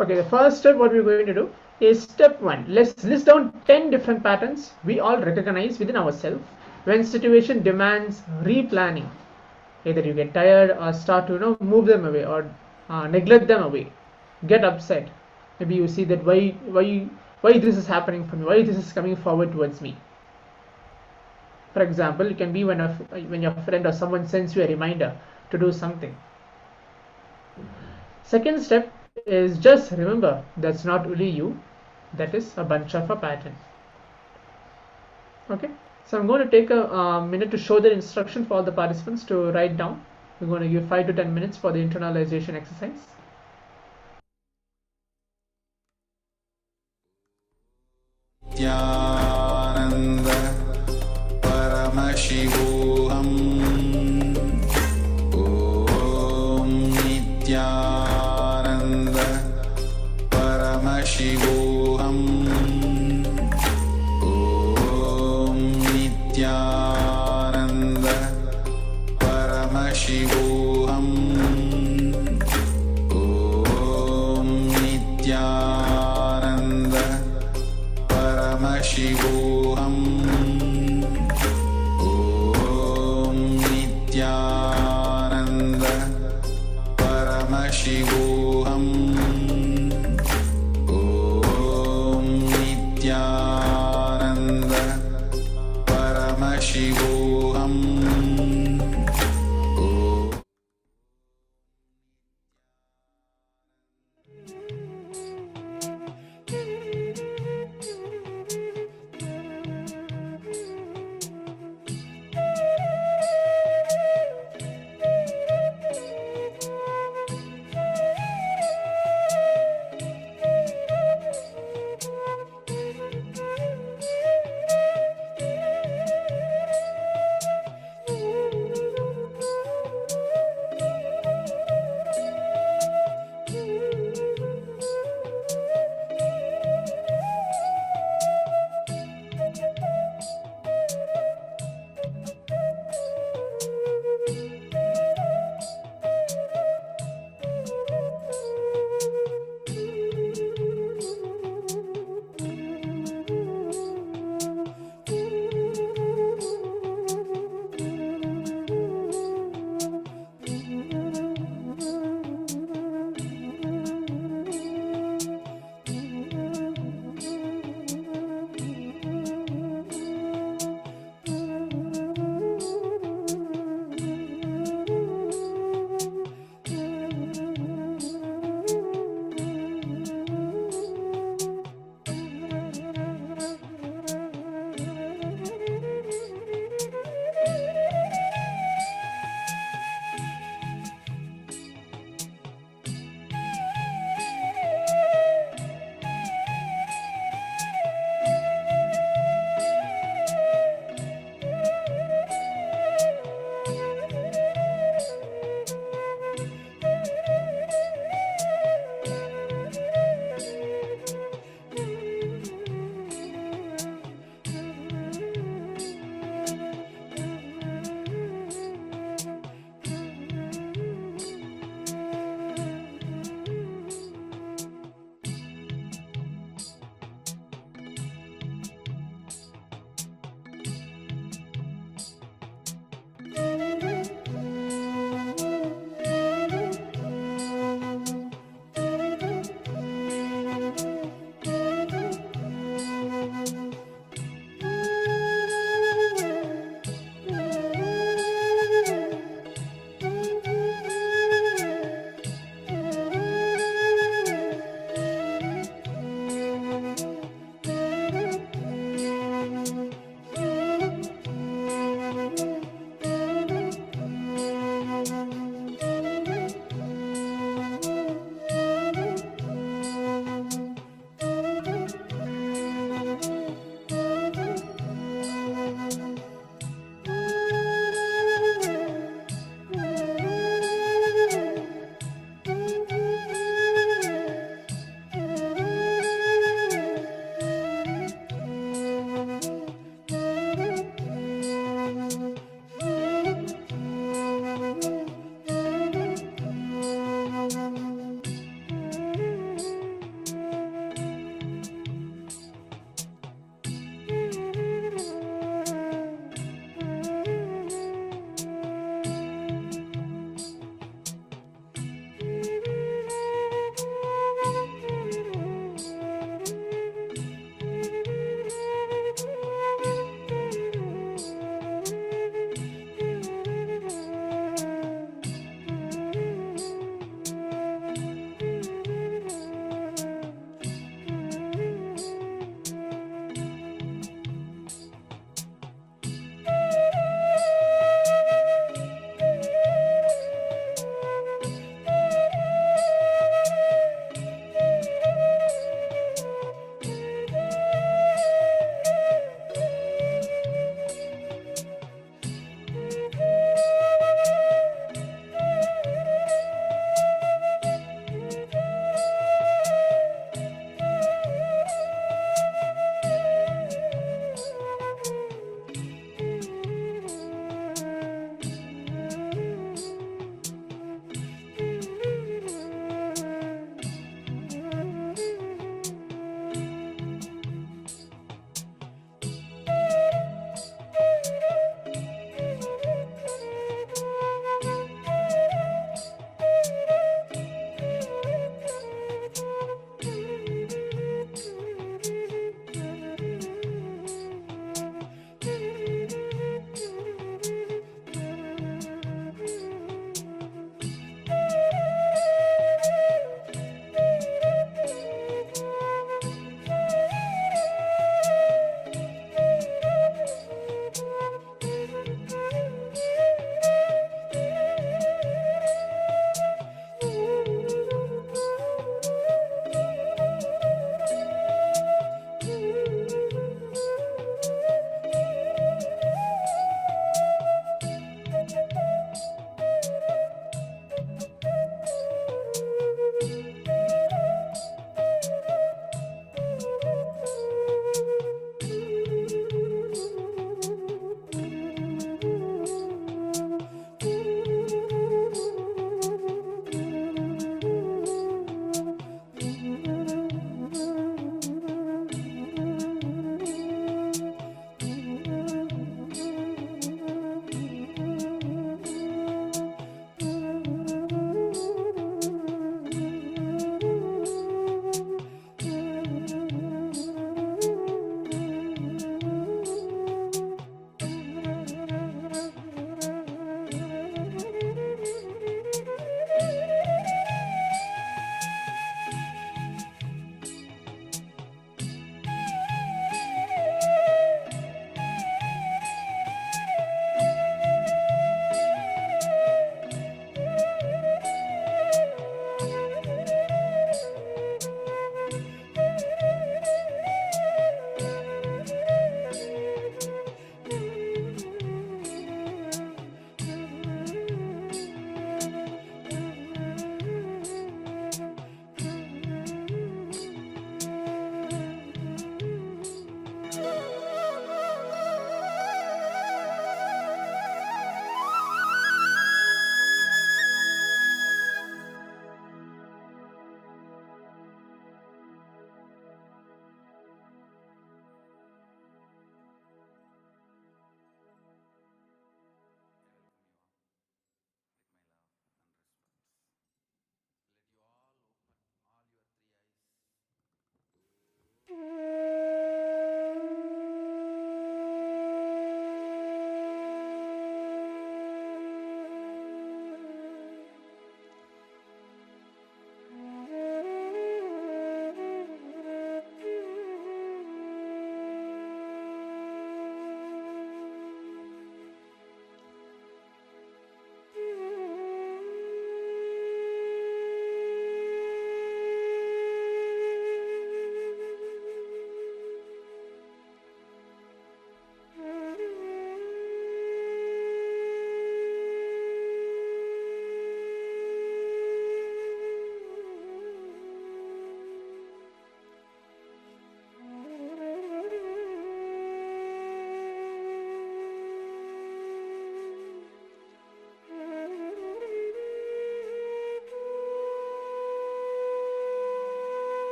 Okay, the first step, what we're going to do is step 1. Let's list down 10 different patterns we all recognize within ourselves when situation demands replanning. Either you get tired or start to move them away or neglect them away, get upset. Maybe you see that why this is happening for me, why this is coming forward towards me. For example, it can be when your friend or someone sends you a reminder to do something. Second step is just remember that's not only you, that is a bunch of a pattern. Okay, so I'm going to take a minute to show the instruction for all the participants to write down. We're going to give 5 to 10 minutes for the internalization exercise. Nithyananda Paramashivoham Om Nithyananda Paramashivoham Om Paramashivoham.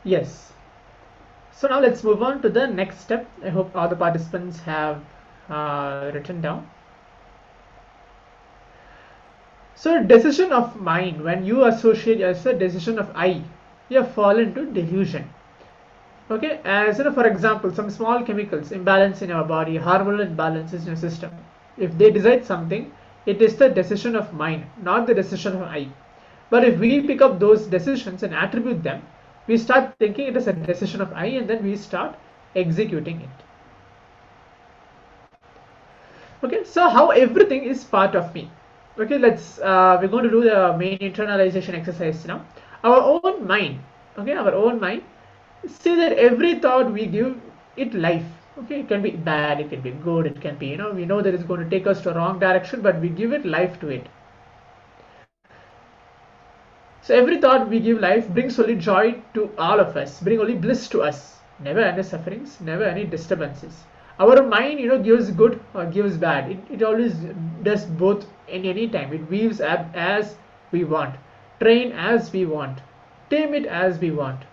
Yes. So now let's move on to the next step. I hope all the participants have written down. So decision of mind, when you associate as a decision of I, you have fallen into delusion. Okay, as you know, for example, some small chemicals imbalance in our body, hormonal imbalances in your system. If they decide something, it is the decision of mind, not the decision of I. But if we pick up those decisions and attribute them, we start thinking it is a decision of I, and then we start executing it. Okay, so how everything is part of me. Okay, we're going to do the main internalization exercise now. Our own mind, okay, our own mind, see that every thought we give it life. Okay, it can be bad, it can be good, it can be, we know that it's going to take us to a wrong direction, but we give it life to it. So every thought we give life brings only joy to all of us, bring only bliss to us, never any sufferings, never any disturbances. Our mind, gives good or gives bad. It always does both in any time. It weaves as we want, train as we want, tame it as we want.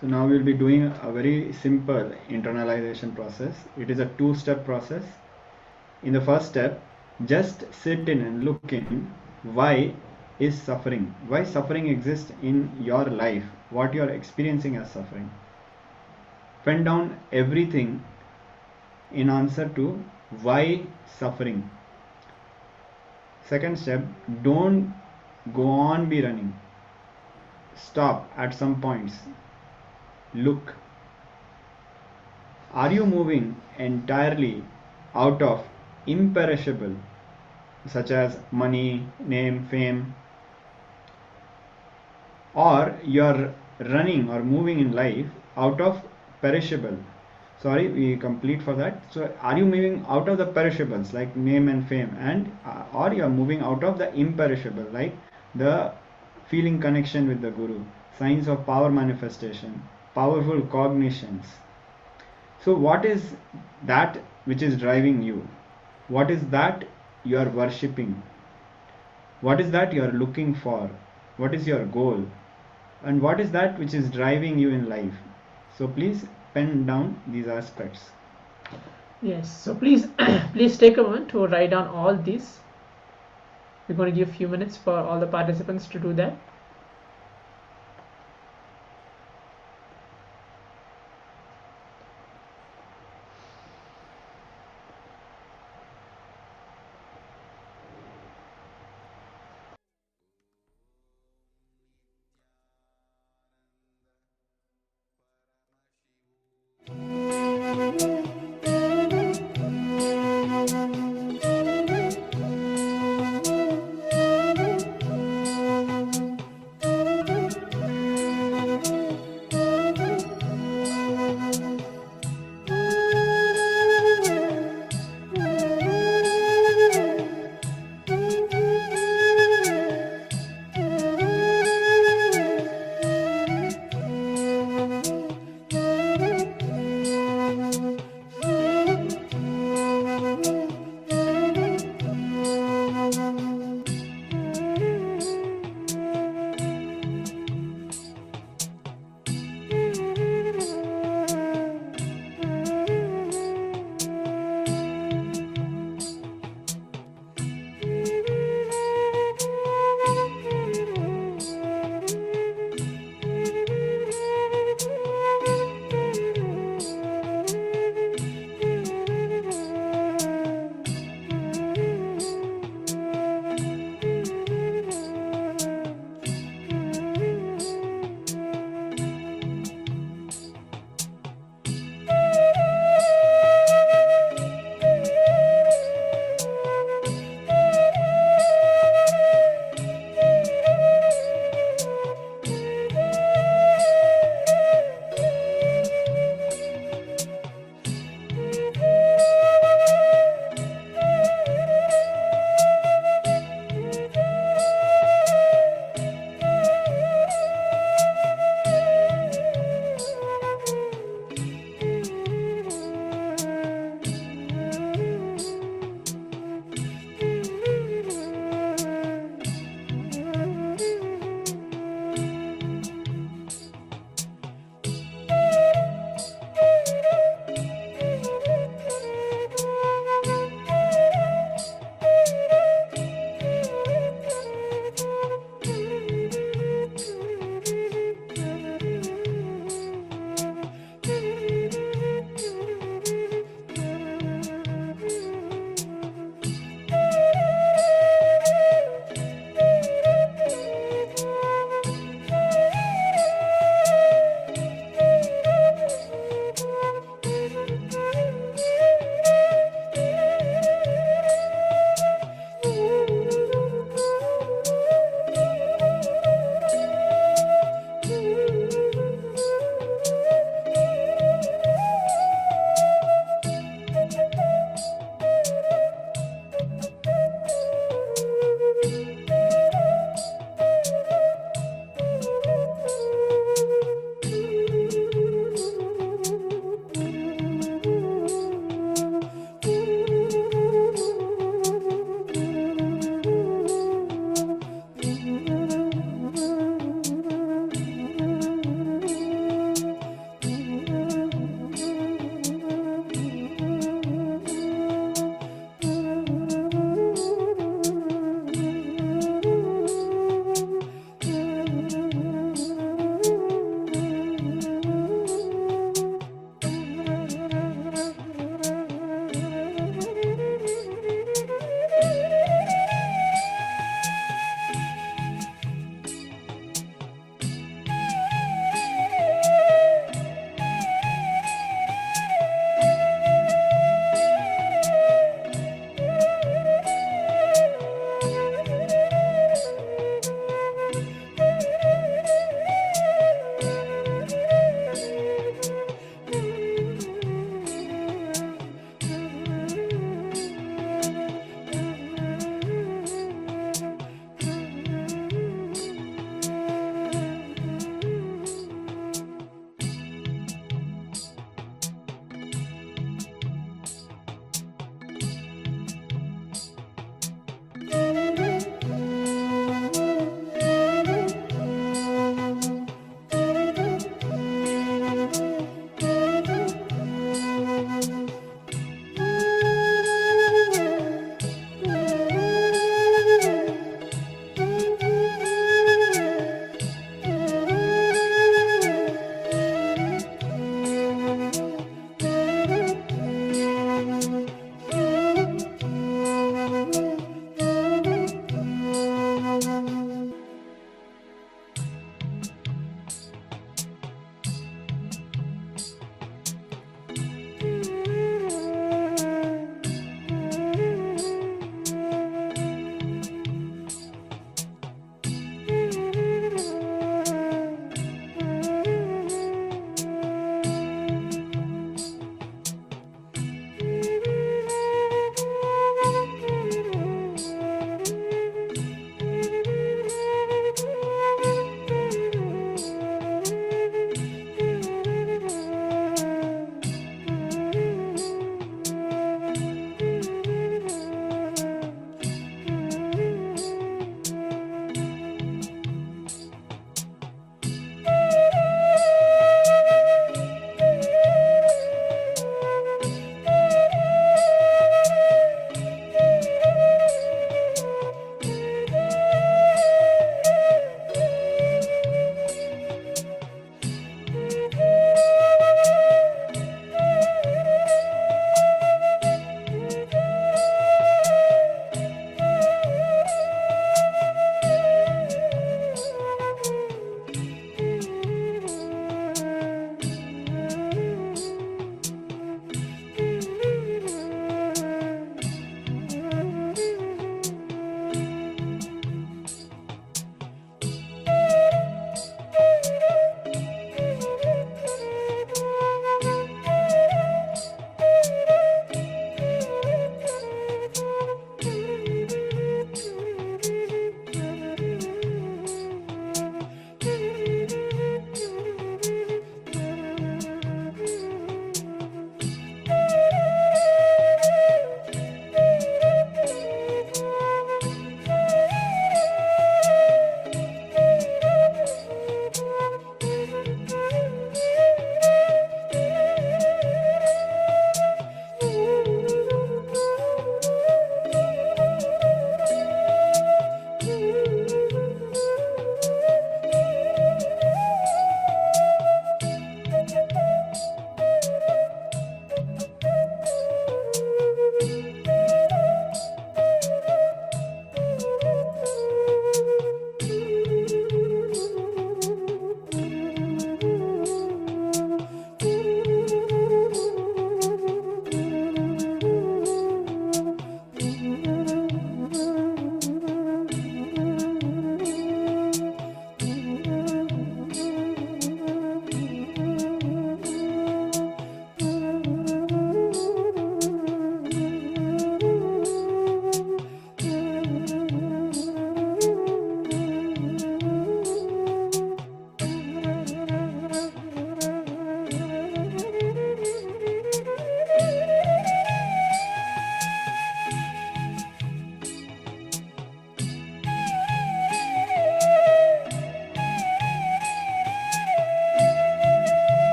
So now we'll be doing a very simple internalization process. It is a two-step process. In the first step, just sit in and look in why is suffering, why suffering exists in your life, what you are experiencing as suffering. Pen down everything in answer to why suffering. Second step, don't go on be running. Stop at some points. Look. Are you moving entirely out of imperishable, such as money, name, fame, or you're running or moving in life out of perishable? Sorry, we complete for that. So are you moving out of the perishables like name and fame, and or you're moving out of the imperishable like the feeling connection with the guru, signs of power manifestation, powerful cognitions? So what is that which is driving you? What is that you are worshipping? What is that you are looking for? What is your goal? And what is that which is driving you in life? So please pen down these aspects. Yes, so please please take a moment to write down all these. We're going to give a few minutes for all the participants to do that.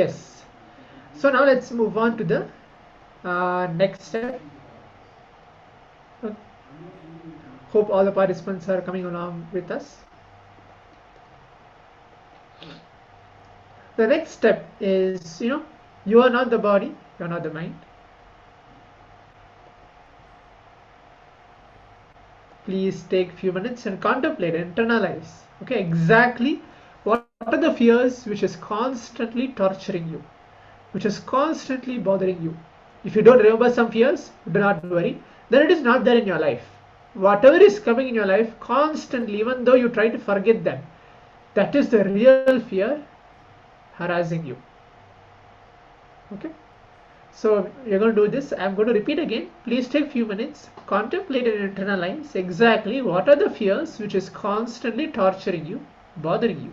Yes. So now let's move on to the next step. Hope all the participants are coming along with us. The next step is, you are not the body, you are not the mind. Please take a few minutes and contemplate, internalize. Okay, exactly what are the fears which is constantly torturing you, which is constantly bothering you. If you don't remember some fears, do not worry. Then it is not there in your life. Whatever is coming in your life constantly, even though you try to forget them, that is the real fear harassing you. Okay. So you're going to do this. I'm going to repeat again. Please take a few minutes, contemplate and internalize exactly what are the fears which is constantly torturing you, bothering you.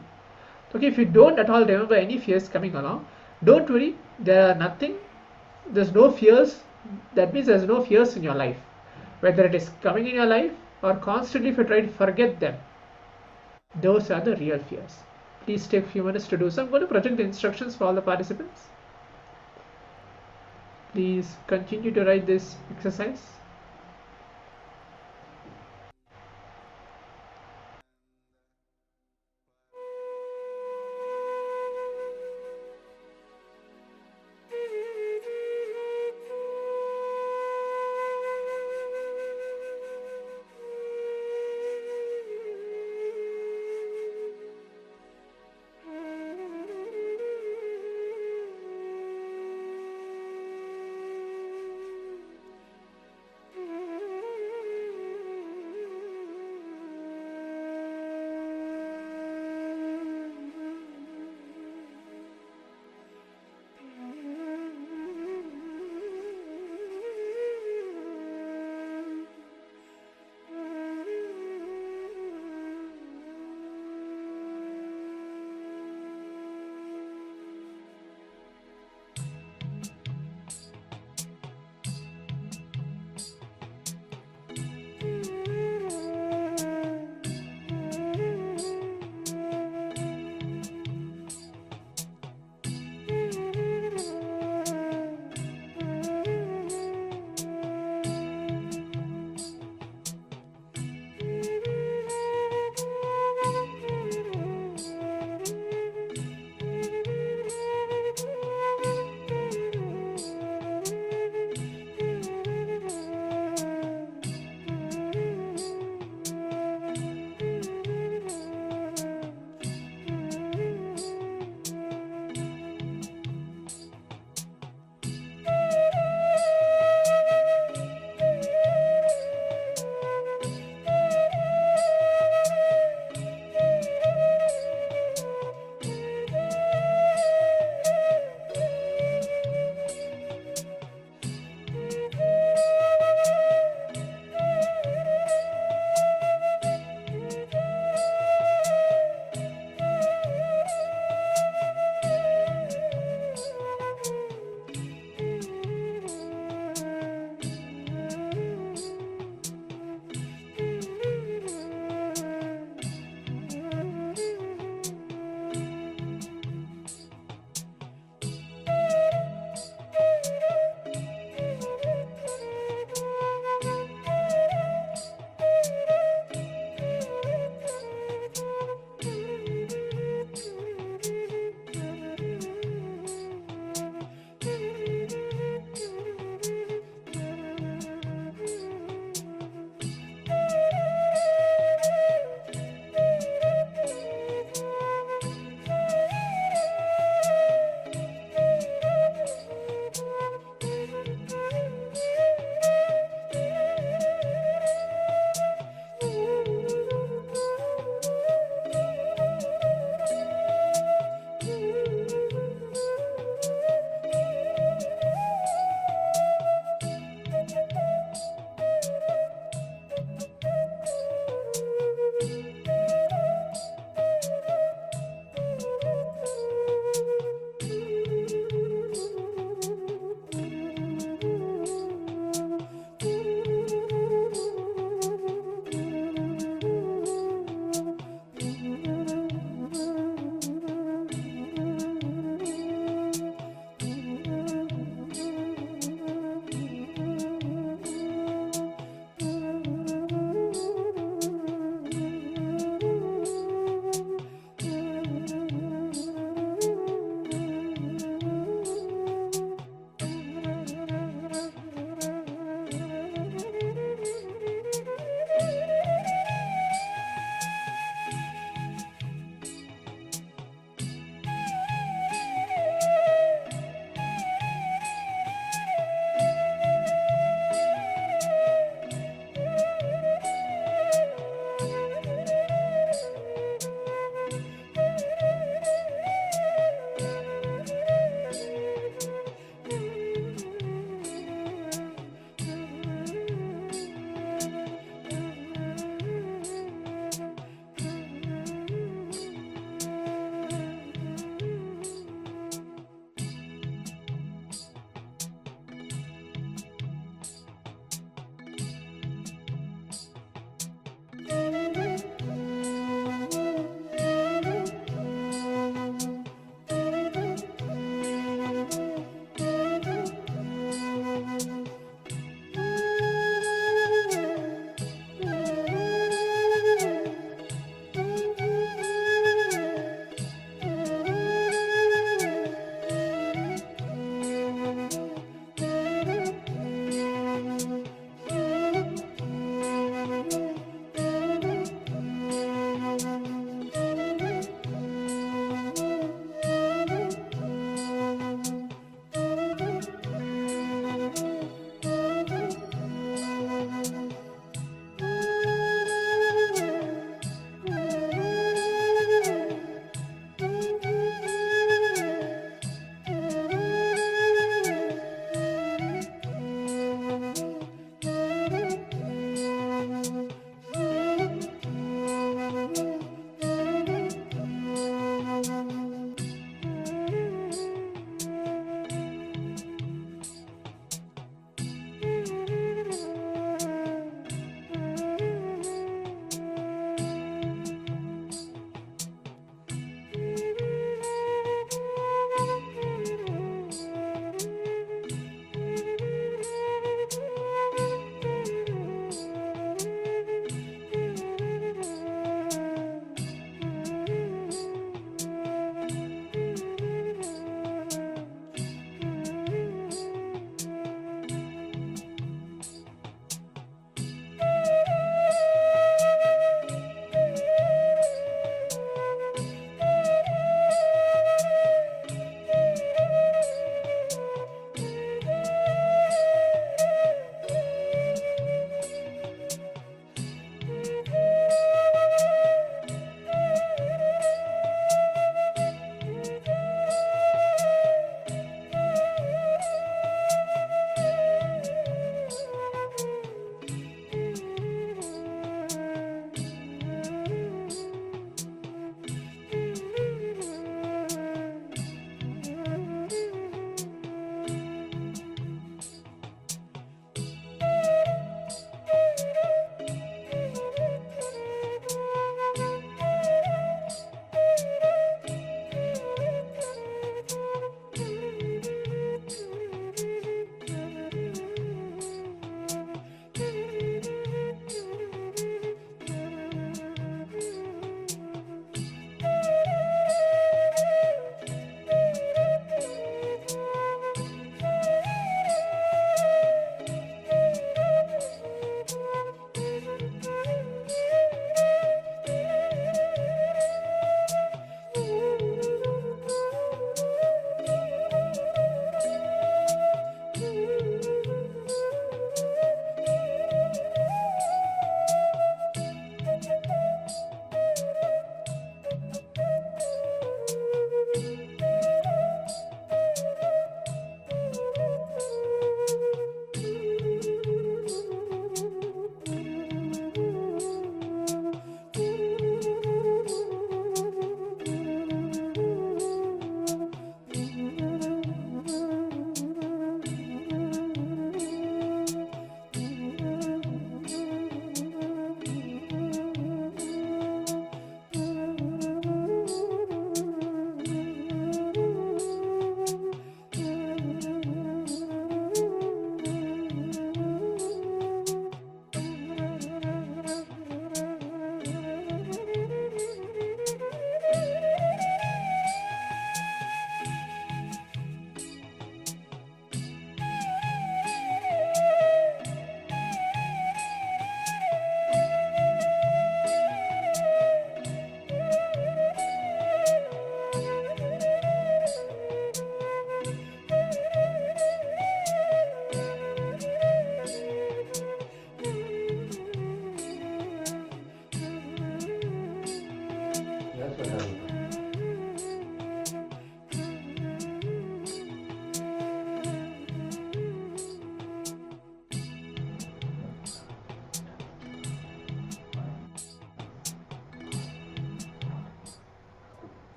Okay, if you don't at all remember any fears coming along, don't worry. There are nothing. There's no fears. That means there's no fears in your life. Whether it is coming in your life or constantly if you try to forget them, those are the real fears. Please take a few minutes to do so. I'm going to project the instructions for all the participants. Please continue to write this exercise.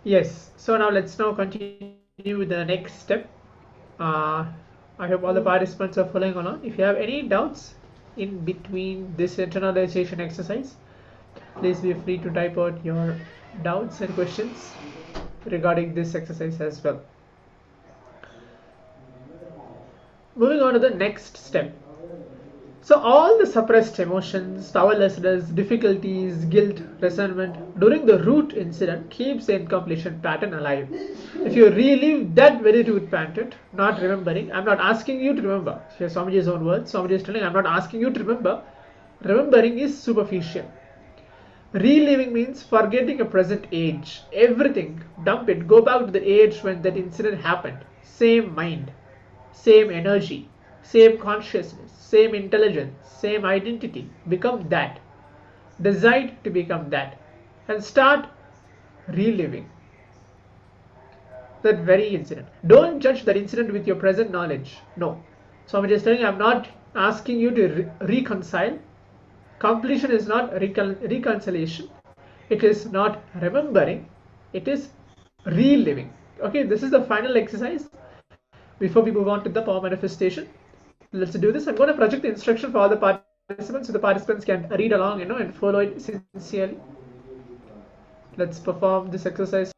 Yes. So now let's now continue with the next step. Uh, I hope all the participants are following along. If you have any doubts in between this internalization exercise, please be free to type out your doubts and questions regarding this exercise as well. Moving on to the next step. So all the suppressed emotions, powerlessness, difficulties, guilt, resentment during the root incident keeps the incompletion pattern alive. If you relive that very root pattern, not remembering, I'm not asking you to remember. Here's Swamiji's own words. Swamiji is telling, I'm not asking you to remember. Remembering is superficial. Reliving means forgetting a present age. Everything. Dump it. Go back to the age when that incident happened. Same mind, same energy, same consciousness, same intelligence, same identity. Become that. Decide to become that. And start reliving that very incident. Don't judge that incident with your present knowledge. No. So I'm just telling you, I'm not asking you to reconcile. Completion is not reconciliation. It is not remembering. It is reliving. Okay, this is the final exercise. Before we move on to the power manifestation, let's do this. I'm going to project the instruction for all the participants so the participants can read along, and follow it sincerely. Let's perform this exercise.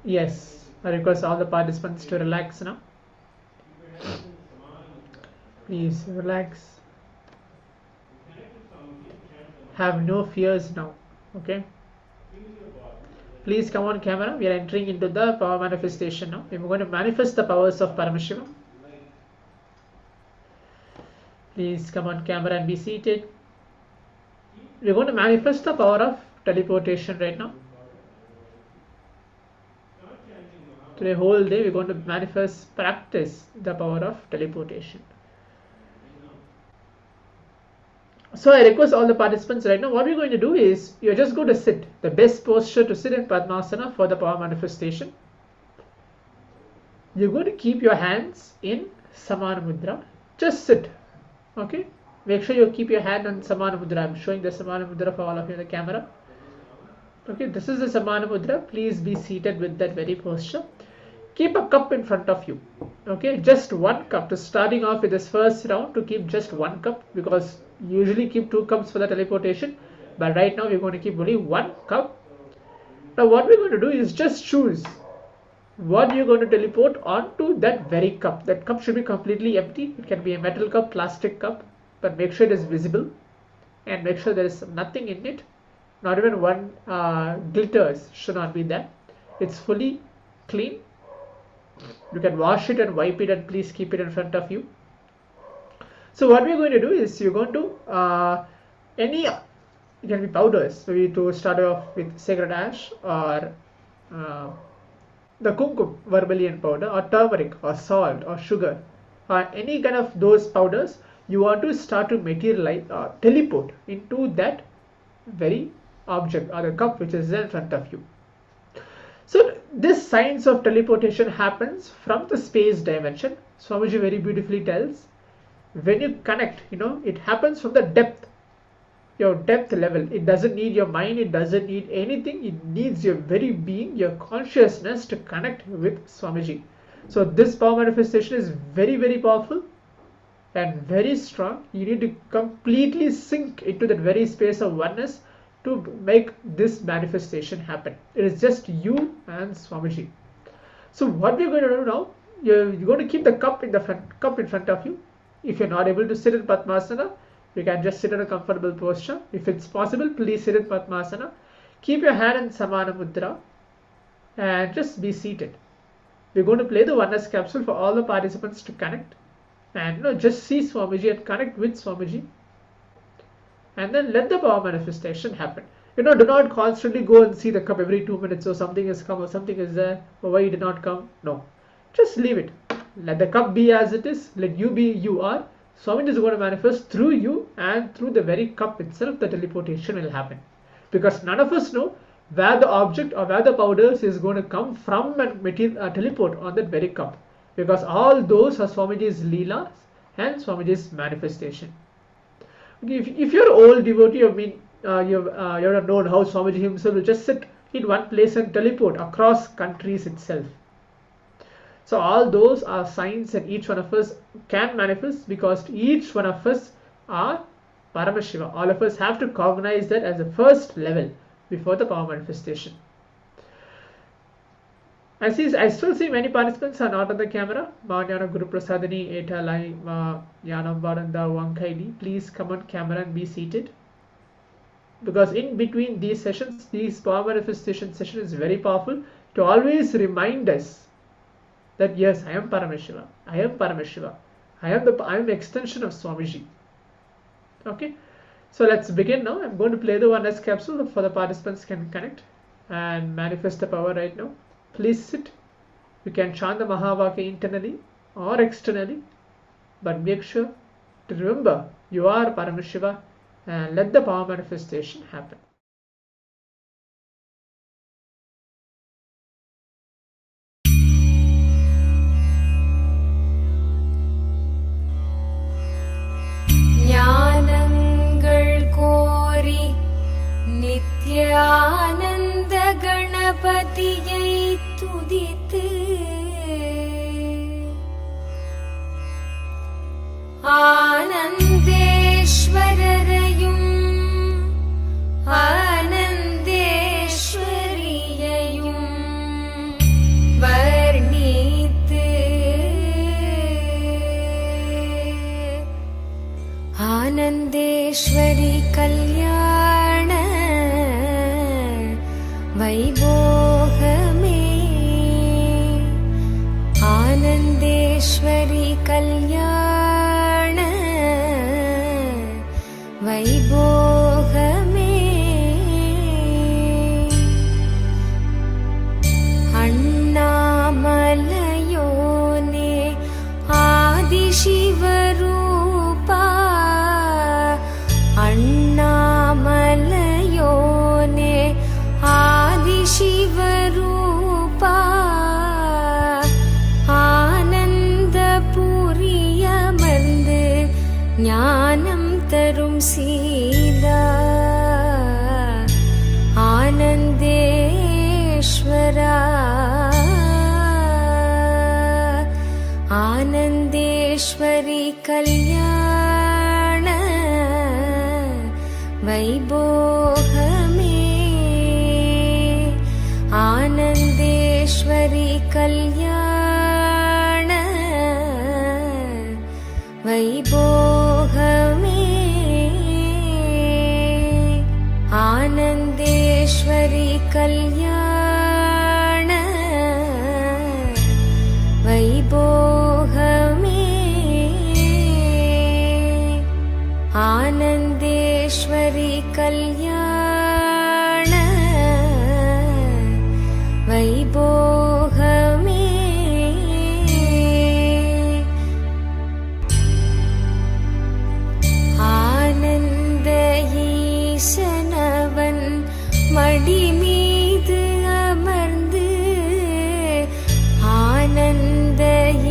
Yes, I request all the participants to relax now. Please relax. Have no fears now. Okay. Please come on camera. We are entering into the power manifestation now. We're going to manifest the powers of Paramashiva. Please come on camera and be seated. We're going to manifest the power of teleportation right now. Today whole day we're going to practice the power of teleportation. So I request all the participants right now, what we're going to do is, you're just going to sit. The best posture to sit in Padmasana for the power manifestation. You're going to keep your hands in Samana Mudra. Just sit. Okay? Make sure you keep your hand on Samana Mudra. I'm showing the Samana Mudra for all of you in the camera. Okay, this is the Samana Mudra. Please be seated with that very posture. Keep a cup in front of you. Okay, just one cup. To starting off with this first round, to keep just one cup, because usually keep 2 cups for the teleportation, but right now we're going to keep only 1 cup. Now what we're going to do is just choose what you're going to teleport onto that very cup. That cup should be completely empty. It can be a metal cup, plastic cup, but make sure it is visible and make sure there is nothing in it. Not even one glitters should not be there. It's fully clean. You can wash it and wipe it, and please keep it in front of you. So what we're going to do is, you're going to it can be powders, maybe to start off with sacred ash, or the kumkum vermilion powder, or turmeric, or salt, or sugar, or any kind of those powders. You want to start to materialize or teleport into that very object or the cup which is in front of you. So this science of teleportation happens from the space dimension. Swamiji very beautifully tells, when you connect, it happens from the depth, your depth level. It doesn't need your mind, it doesn't need anything. It needs your very being, your consciousness to connect with Swamiji. So this power manifestation is very, very powerful and very strong. You need to completely sink into that very space of oneness to make this manifestation happen. It is just you and Swamiji. So what we're going to do now, you're going to keep the cup in front of you. If you're not able to sit in Padmasana, you can just sit in a comfortable posture. If it's possible, please sit in Padmasana. Keep your hand in Samana Mudra and just be seated. We're going to play the oneness capsule for all the participants to connect, and just see Swamiji and connect with Swamiji, and then let the power manifestation happen. Do not constantly go and see the cup every 2 minutes, or something has come, or something is there, or why it did not come. No, just leave it. Let the cup be as it is. Let you be you are. Swamiji is going to manifest through you, and through the very cup itself the teleportation will happen. Because none of us know where the object or where the powders is going to come from and teleport on that very cup. Because all those are Swamiji's Leelas and Swamiji's manifestation. If you're an old devotee, you have known how Swamiji himself will just sit in one place and teleport across countries itself. So all those are signs that each one of us can manifest, because each one of us are Paramashiva. All of us have to cognize that as the first level before the power manifestation. I still see many participants are not on the camera. Manyana Guru Prasadini, Eta Lai, Yanam Varanda, Wankaili. Please come on camera and be seated. Because in between these sessions, these power manifestation session is very powerful to always remind us that yes, I am Paramashiva. I am Paramashiva. I am the extension of Swamiji. Okay. So let's begin now. I'm going to play the oneness capsule for the participants can connect and manifest the power right now. Please sit. You can chant the Mahavakya internally or externally, but make sure to remember you are Paramashiva and let the power manifestation happen. Nityananda கணபதியை துதித்து ஆனந்தேஸ்வரரையும் ஆனந்தேஸ்வரியையும் ஆனந்தேஸ்வரி கல்யாண வைபோகமே ஆனந்தேஸ்வரி கல்யாண வைபோகமே அண்ணாமலையோனே ஆதிசிவரூபா அண்ணாமலையோனே ஆதிசிவரூபா ஆனந்தபுரியமர்ந்து ஞானம் தரும் சீலா ஆனந்தேஸ்வரா ஆனந்தேஸ்வரி கல்யாண வைபோகமே ஆனந்தேஸ்வரி கல்யாண வைபோகமே ஆனந்தேஸ்வரி கல்யாண வைபோகமே ஆனந்தேஸ்வரி கல்யாண வைபோகமே ஆனந்த ஈசனவன் மடி மீது அமர்ந்து ஆனந்த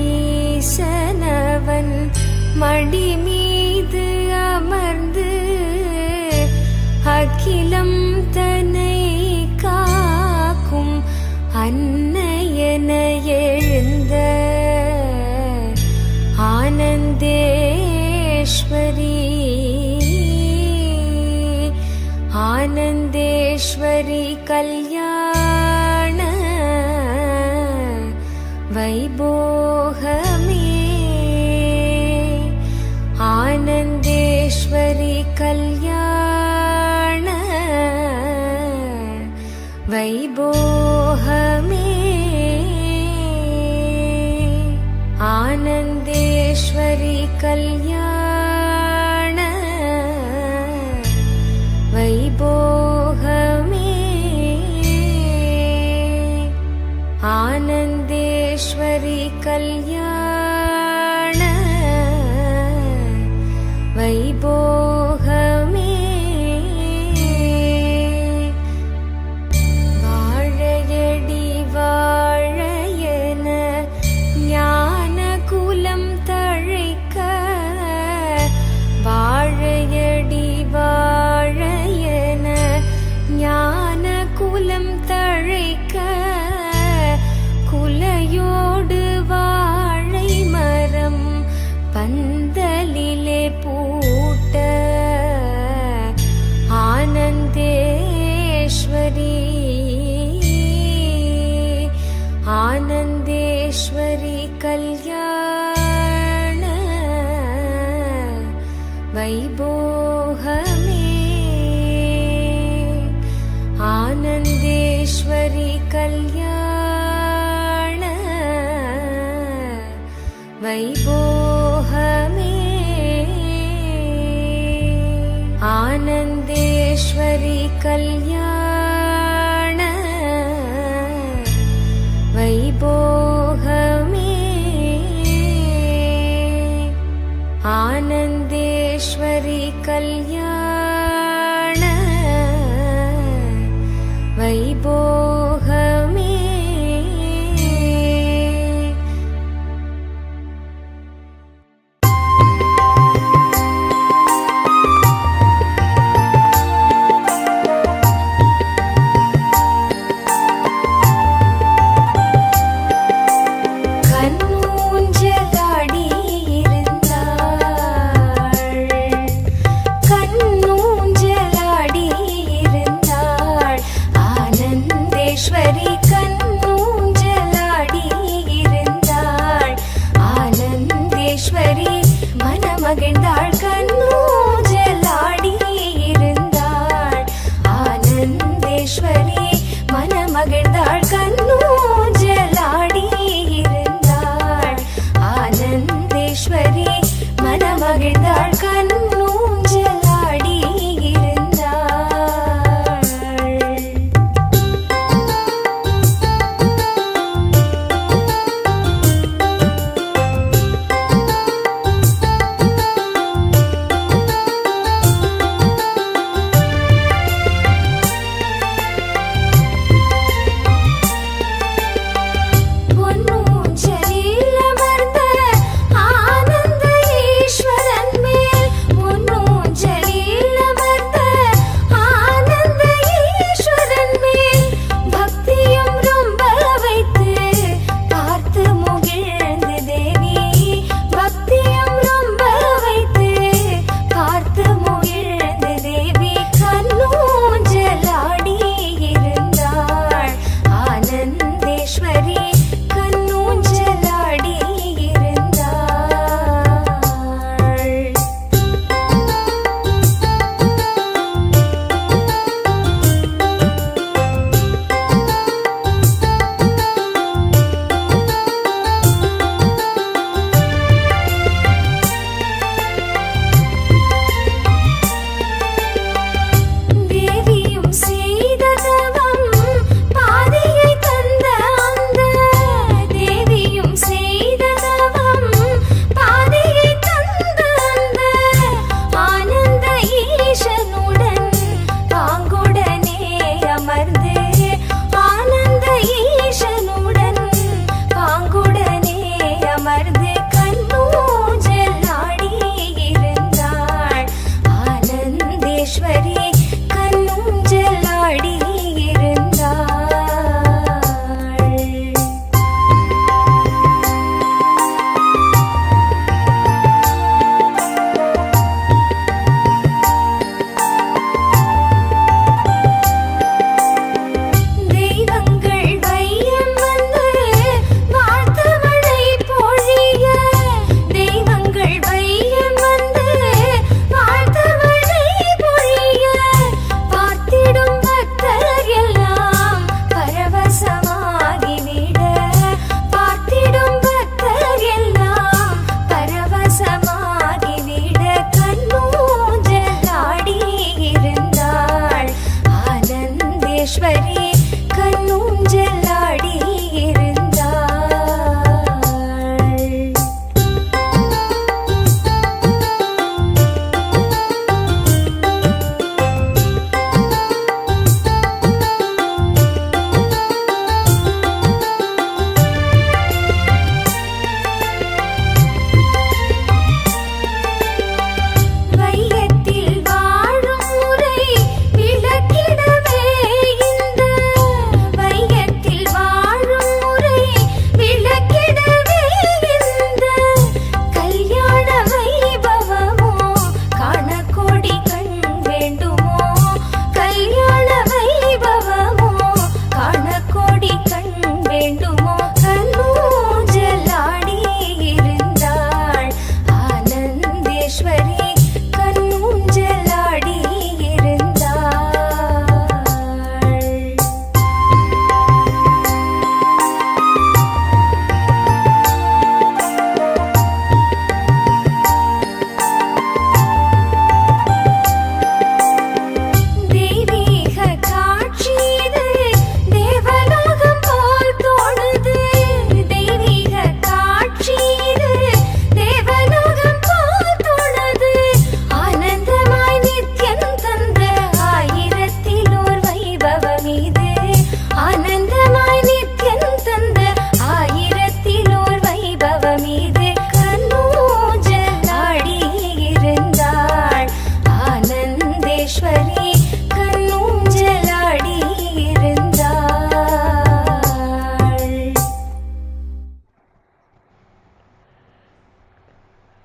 ஈசனவன் மடி மீது அமர்ந்து அகிலம் தன்னை காக்கும் அன்னையன எழுந்த ஆனந்தேஸ்வரி ஆனந்தேஸ்வரி கல்யாண வைபோகமே ஆனந்தேஸ்வரி கல்யாண வைபோகமே ஆனந்தேஸ்வரி கல்யாண வைபோகமே ஆனந்தேஸ்வரி கல்யாண வைபோகமே வாழையடி வாழையன ஞான குலம் தழைக்க வாழையடி வாழையன ஞான குலம் தழைக்க குலையோடு வாழை மரம் பந்தலிலே பூட்ட ஆனந்தேஸ்வரி ஆனந்தேஸ்வரி கல்யாண வைபோகமே ஆனந்தேஸ்வரி கல்யாண வைபோகமே ஆனந்தேஸ்வரி கல்யாண வைபோகமே ஆனந்தேஸ்வரி கல்யாண வைபோகமே மகிழ்ந்தாள் கண்ணூஞ்சலாடி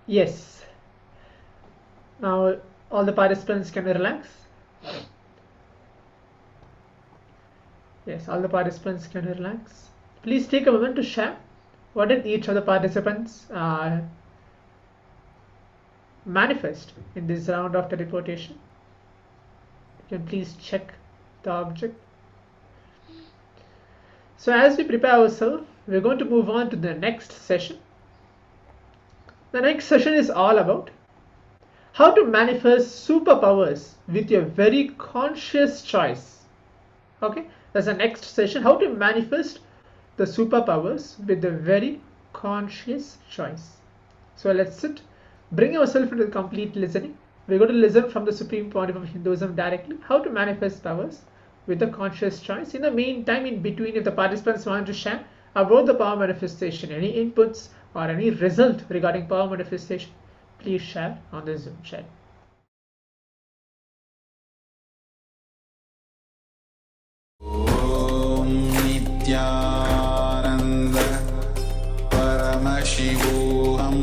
Yes. Now all the participants can relax. Yes, all the participants can relax. Please take a moment to share what did each of the participants manifest in this round of teleportation. You can please check the object. So as we prepare ourselves, we're going to move on to the next session. The next session is all about how to manifest superpowers with your very conscious choice. Okay, that's the next session, how to manifest the superpowers with the very conscious choice. So let's sit, bring ourselves into the complete listening. We're going to listen from the supreme point of Hinduism directly, how to manifest powers with the conscious choice. In the meantime, in between, if the participants want to share about the power manifestation, any inputs or any result regarding power manifestation, please share on the Zoom chat. ॐ नित्यानन्द परमशिवोऽहम्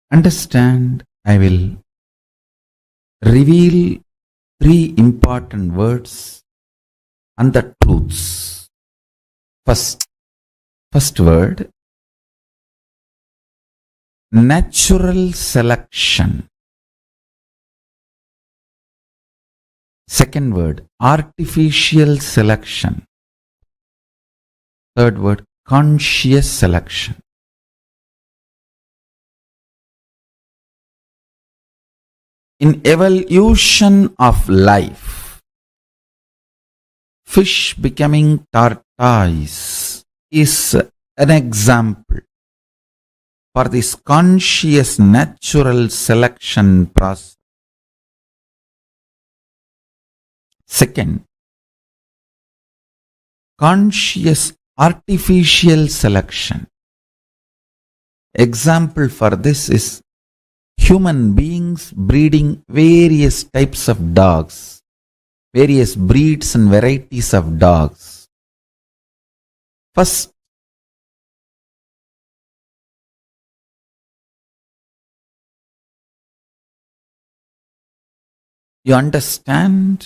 Understand, I will reveal 3 important words and the truths. First word, natural selection. Second word, artificial selection. Third word, conscious selection. In evolution of life, fish becoming tortoise is an example for this conscious natural selection process. Second, conscious artificial selection. Example for this is human beings breeding various types of dogs, various breeds and varieties of dogs. First, you understand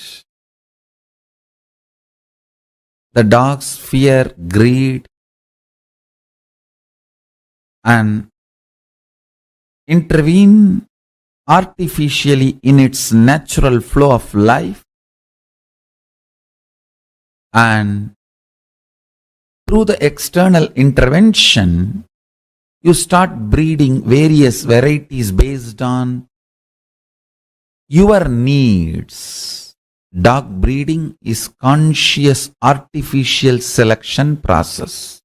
the dogs fear greed and intervene artificially in its natural flow of life, and through the external intervention you start breeding various varieties based on your needs. Dog breeding is conscious artificial selection process.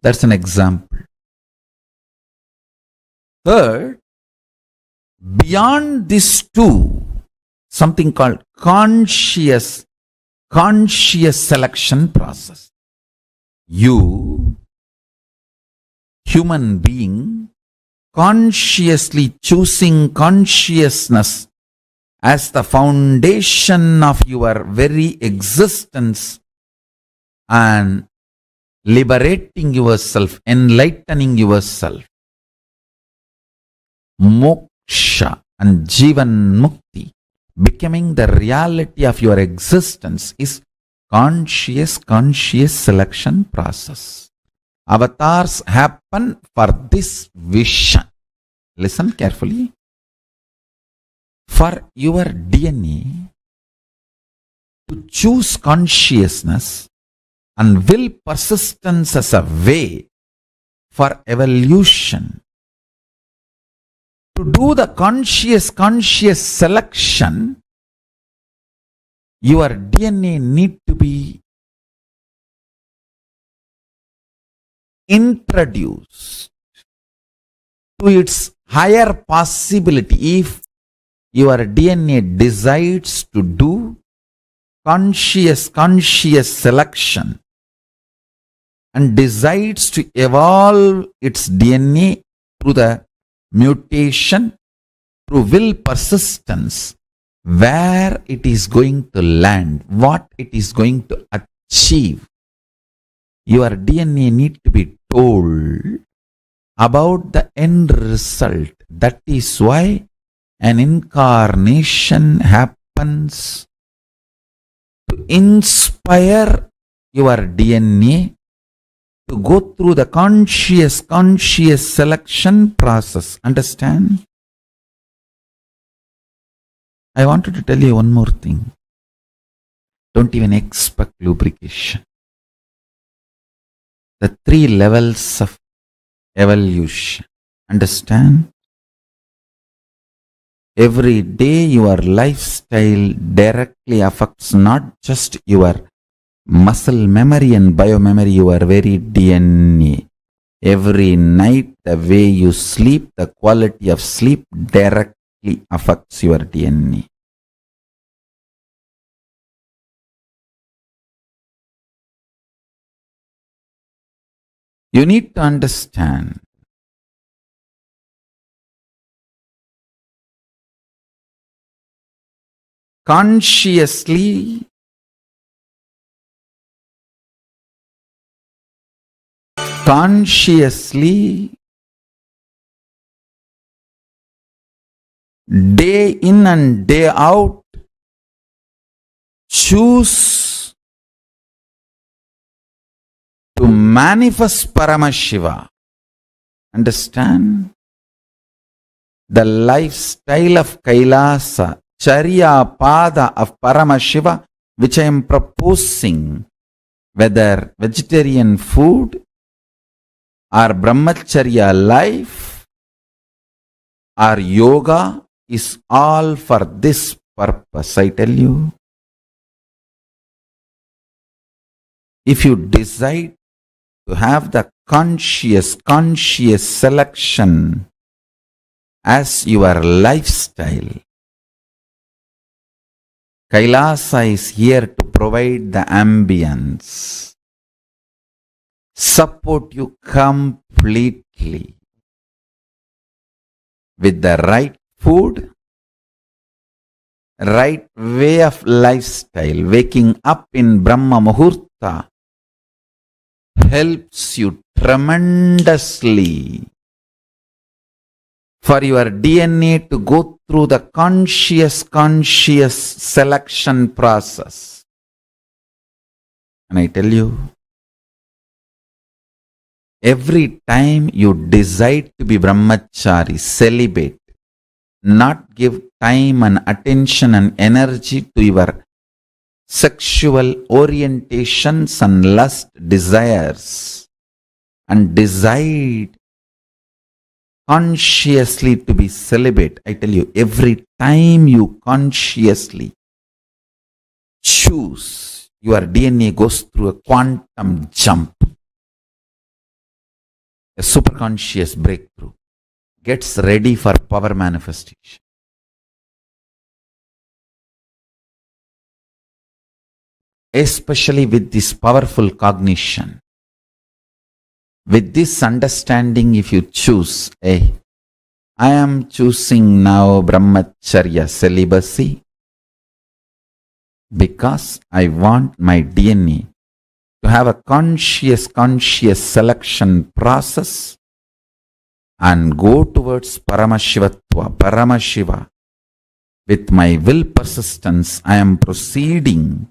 That's an example. Third, beyond these two, something called conscious selection process. You, human being, consciously choosing consciousness as the foundation of your very existence and liberating yourself, enlightening yourself. Moksha and Jivan Mukti, becoming the reality of your existence, is conscious selection process. Avatars happen for this vision. Listen carefully. For your DNA to choose consciousness and will persistence as a way for evolution, to do the conscious selection, your DNA need to be introduced to its higher possibility. If your DNA decides to do conscious selection, and decides to evolve its DNA through the mutation, through will persistence, where it is going to land, what it is going to achieve. Your DNA need to be told about the end result. That is why an incarnation happens to inspire your DNA to go through the conscious selection process. Understand? I wanted to tell you one more thing. Don't even expect lubrication. The 3 levels of evolution. Understand? Every day your lifestyle directly affects not just your muscle memory and biomemory, your very DNA. Every night the way you sleep, the quality of sleep directly affects your DNA. You need to understand consciously day in and day out choose to manifest Paramashiva. Understand? The lifestyle of KAILASA, Charya Pada of Paramashiva, which I am proposing, whether vegetarian food or brahmacharya life or yoga, is all for this purpose, I tell you. If you decide to have the conscious selection as your lifestyle, KAILASA is here to provide the ambience, support you completely with the right food, right way of lifestyle. Waking up in Brahma Muhurta helps you tremendously for your DNA to go through the conscious selection process. And I tell you, every time you decide to be brahmachari, celibate, not give time and attention and energy to your sexual orientations and lust desires, and decide consciously to be celibate, I tell you, every time you consciously choose, your DNA goes through a quantum jump, a superconscious breakthrough, gets ready for power manifestation. Especially with this powerful cognition, with this understanding, if you choose, I am choosing now brahmacharya celibacy because I want my DNA to have a conscious selection process and go towards Paramashivatva, Paramashiva. With my will persistence, I am proceeding.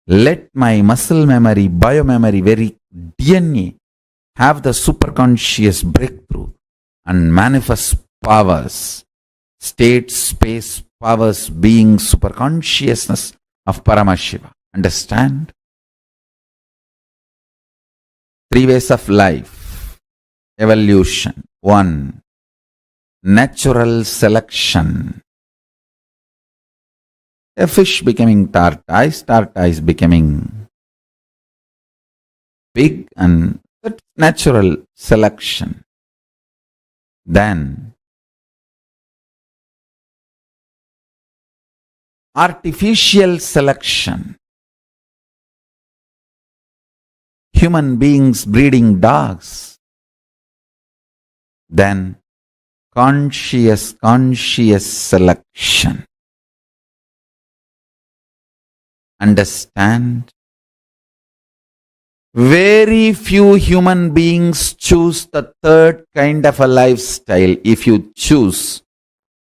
Let my muscle memory, biomemory, very DNA have the superconscious breakthrough and manifest powers, state, space, powers, being, superconsciousness of Paramashiva. Understand? 3 ways of life. Evolution. 1. Natural selection. A fish becoming tortoise, tortoise becoming pig, and that's natural selection. Then artificial selection. human beings breeding dogs. Then conscious selection. Understand? Very few human beings choose the third kind of a lifestyle. If you choose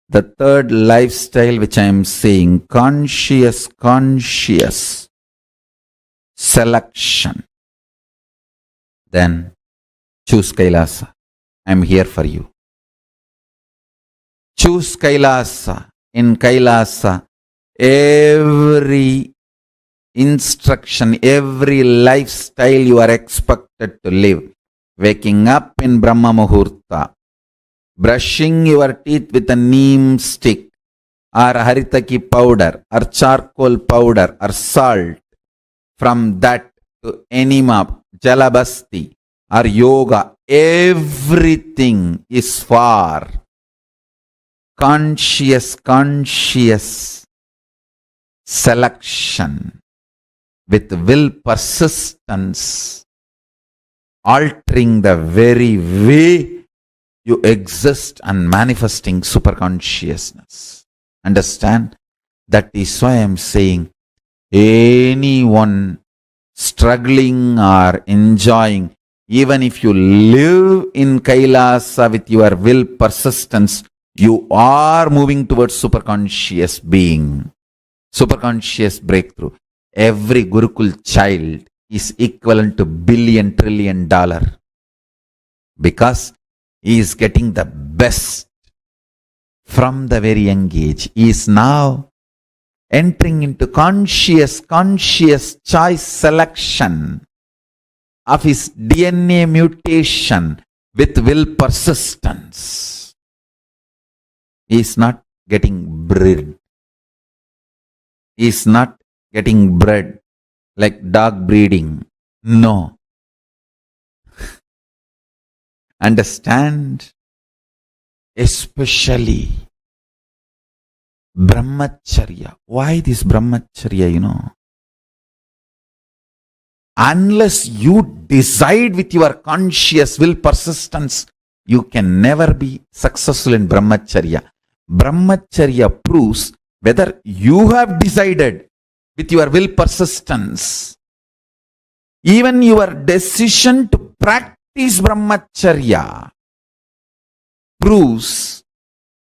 the third lifestyle which I am saying, conscious selection, then choose KAILASA. I am here for you. Choose KAILASA. In KAILASA, every instruction, every lifestyle you are expected to live. Waking up in Brahma Muhurta, brushing your teeth with a neem stick, or haritaki powder, or charcoal powder, or salt. From that to enema, jalabasti, or yoga, everything is for conscious selection with will persistence, altering the very way you exist and manifesting superconsciousness. Understand? That is why I am saying anyone struggling or enjoying, even if you live in KAILASA with your will persistence, you are moving towards superconscious being, superconscious breakthrough. Every Gurukul child is equivalent to $1 trillion because he is getting the best from the very young age. He is now entering into conscious choice selection of his DNA mutation with will persistence. He is not getting bred. He is not getting bred like dog breeding. No. Understand? Especially Brahmacharya. Why this Brahmacharya, Unless you decide with your conscious will persistence, you can never be successful in Brahmacharya. Brahmacharya proves whether you have decided with your will persistence. Even your decision to practice Brahmacharya proves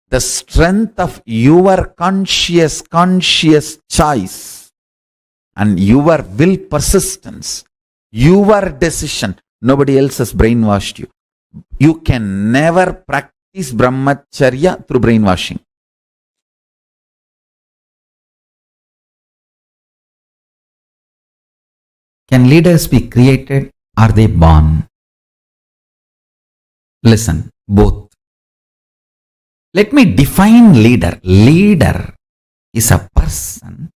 the strength of your conscious choice and your will persistence, your decision. Nobody else has brainwashed you. You can never practice Brahmacharya through brainwashing. Can leaders be created? Are they born? Listen, both. Let me define leader. Leader is a person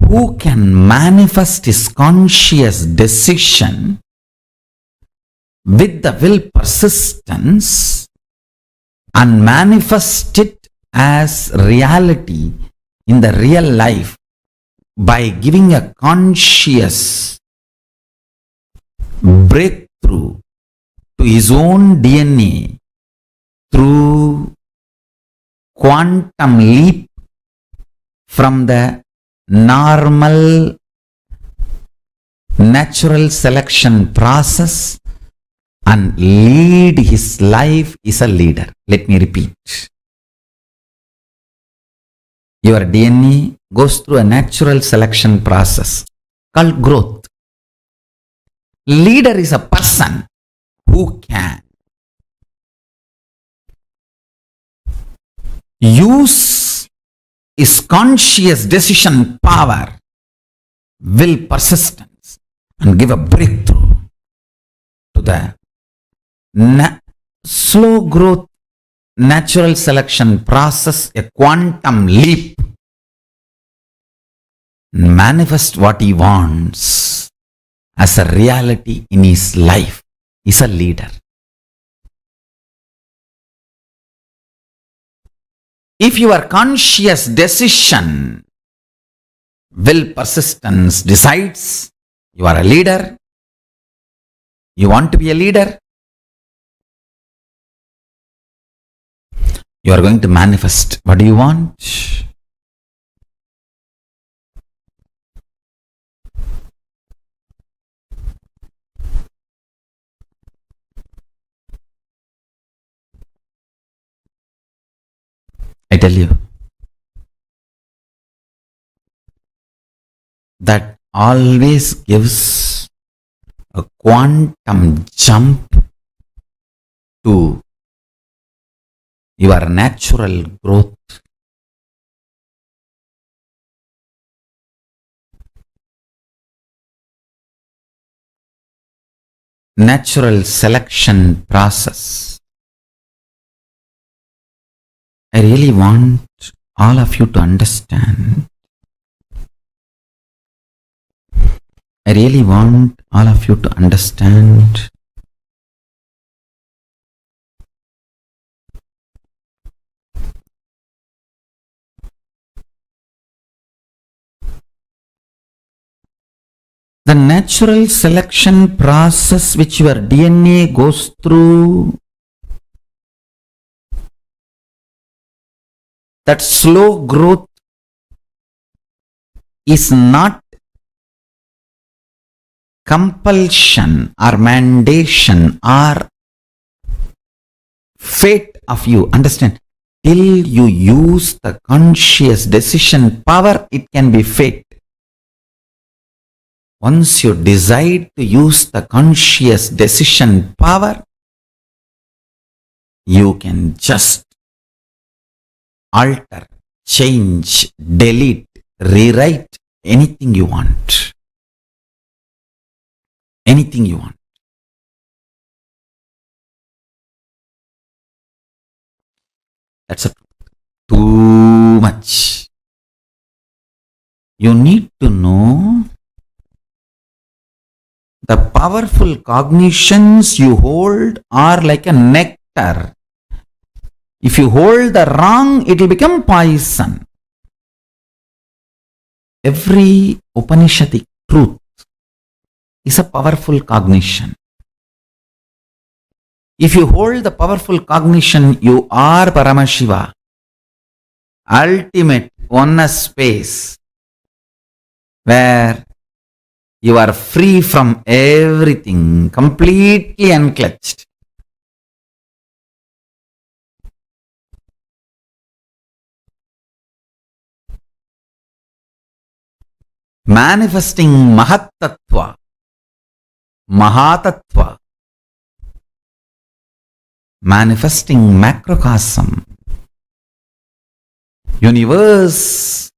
who can manifest his conscious decision with the will persistence and manifest it as reality in the real life by giving a conscious breakthrough to his own DNA through quantum leap from the normal natural selection process and lead his life is a leader. Let me repeat. Your DNA goes through a natural selection process called growth. Leader is a person who can use his conscious decision power, will persistence, and give a breakthrough to the slow growth natural selection process, a quantum leap, manifest what he wants as a reality in his life. Is a leader. If your conscious decision, will persistence decides, you are a leader. You want to be a leader? You are going to manifest. What do you want? I tell you, that always gives a quantum jump to your natural growth. Natural selection process. I really want all of you to understand. I really want all of you to understand the natural selection process which your DNA goes through. That slow growth is not compulsion or mandation or fate of you. Understand? Till you use the conscious decision power, it can be fate. Once you decide to use the conscious decision power, you can just alter, change, delete, rewrite anything you want. Anything you want. That's too much. You need to know the powerful cognitions you hold are like a nectar. If you hold the wrong, it will become poison. Every Upanishadic truth is a powerful cognition. If you hold the powerful cognition, you are Paramashiva, ultimate oneness space, where you are free from everything, completely unclutched. Manifesting Mahatattva, Mahatattva, manifesting macrocosm, universe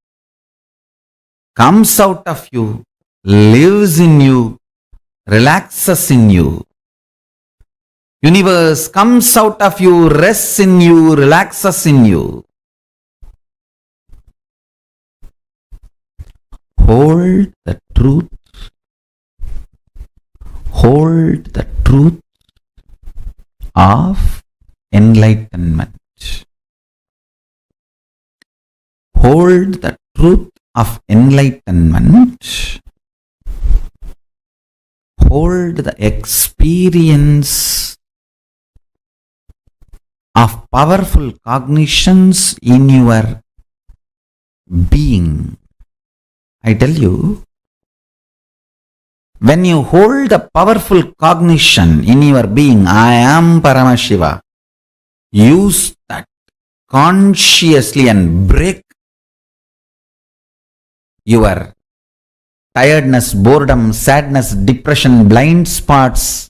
comes out of you, lives in you, relaxes in you. Universe comes out of you, rests in you, relaxes in you. Hold the truth. Hold the truth of enlightenment. Hold the truth of enlightenment. Hold the experience of powerful cognitions in your being. I tell you, when you hold the powerful cognition in your being, I am Paramashiva, use that consciously and break your tiredness, boredom, sadness, depression, blind spots,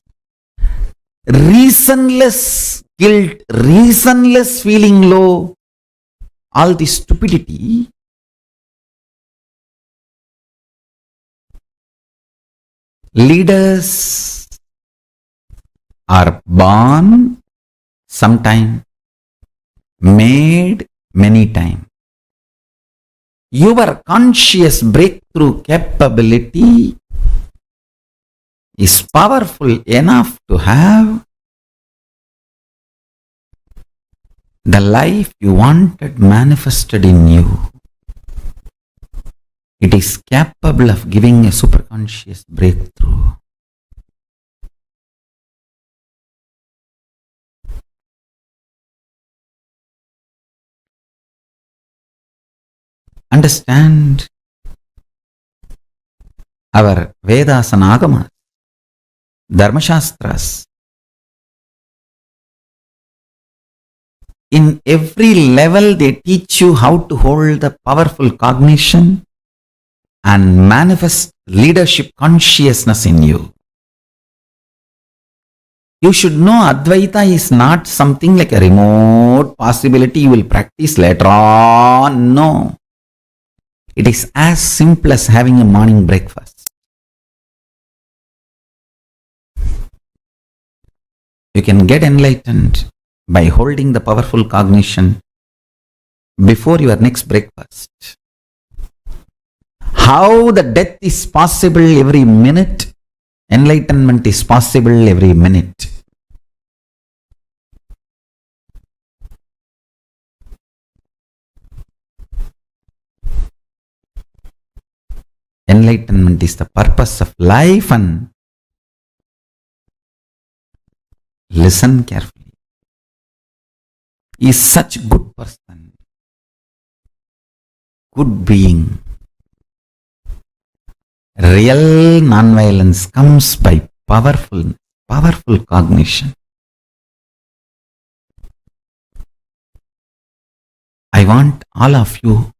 reasonless guilt, reasonless feeling low, all this stupidity. Leaders are born sometime, made many times. Your conscious breakthrough capability is powerful enough to have the life you wanted manifested in you. It is capable of giving a superconscious breakthrough. Understand our Vedas and Agamas, Dharmashastras. In every level, they teach you how to hold the powerful cognition and manifest leadership consciousness in you. You should know Advaita is not something like a remote possibility you will practice later on. No. It is as simple as having a morning breakfast. You can get enlightened by holding the powerful cognition before your next breakfast. How the death is possible every minute, enlightenment is possible every minute. Enlightenment is the purpose of life, and listen carefully. He is such a good person, good being. Real non-violence comes by powerful cognition. I want all of you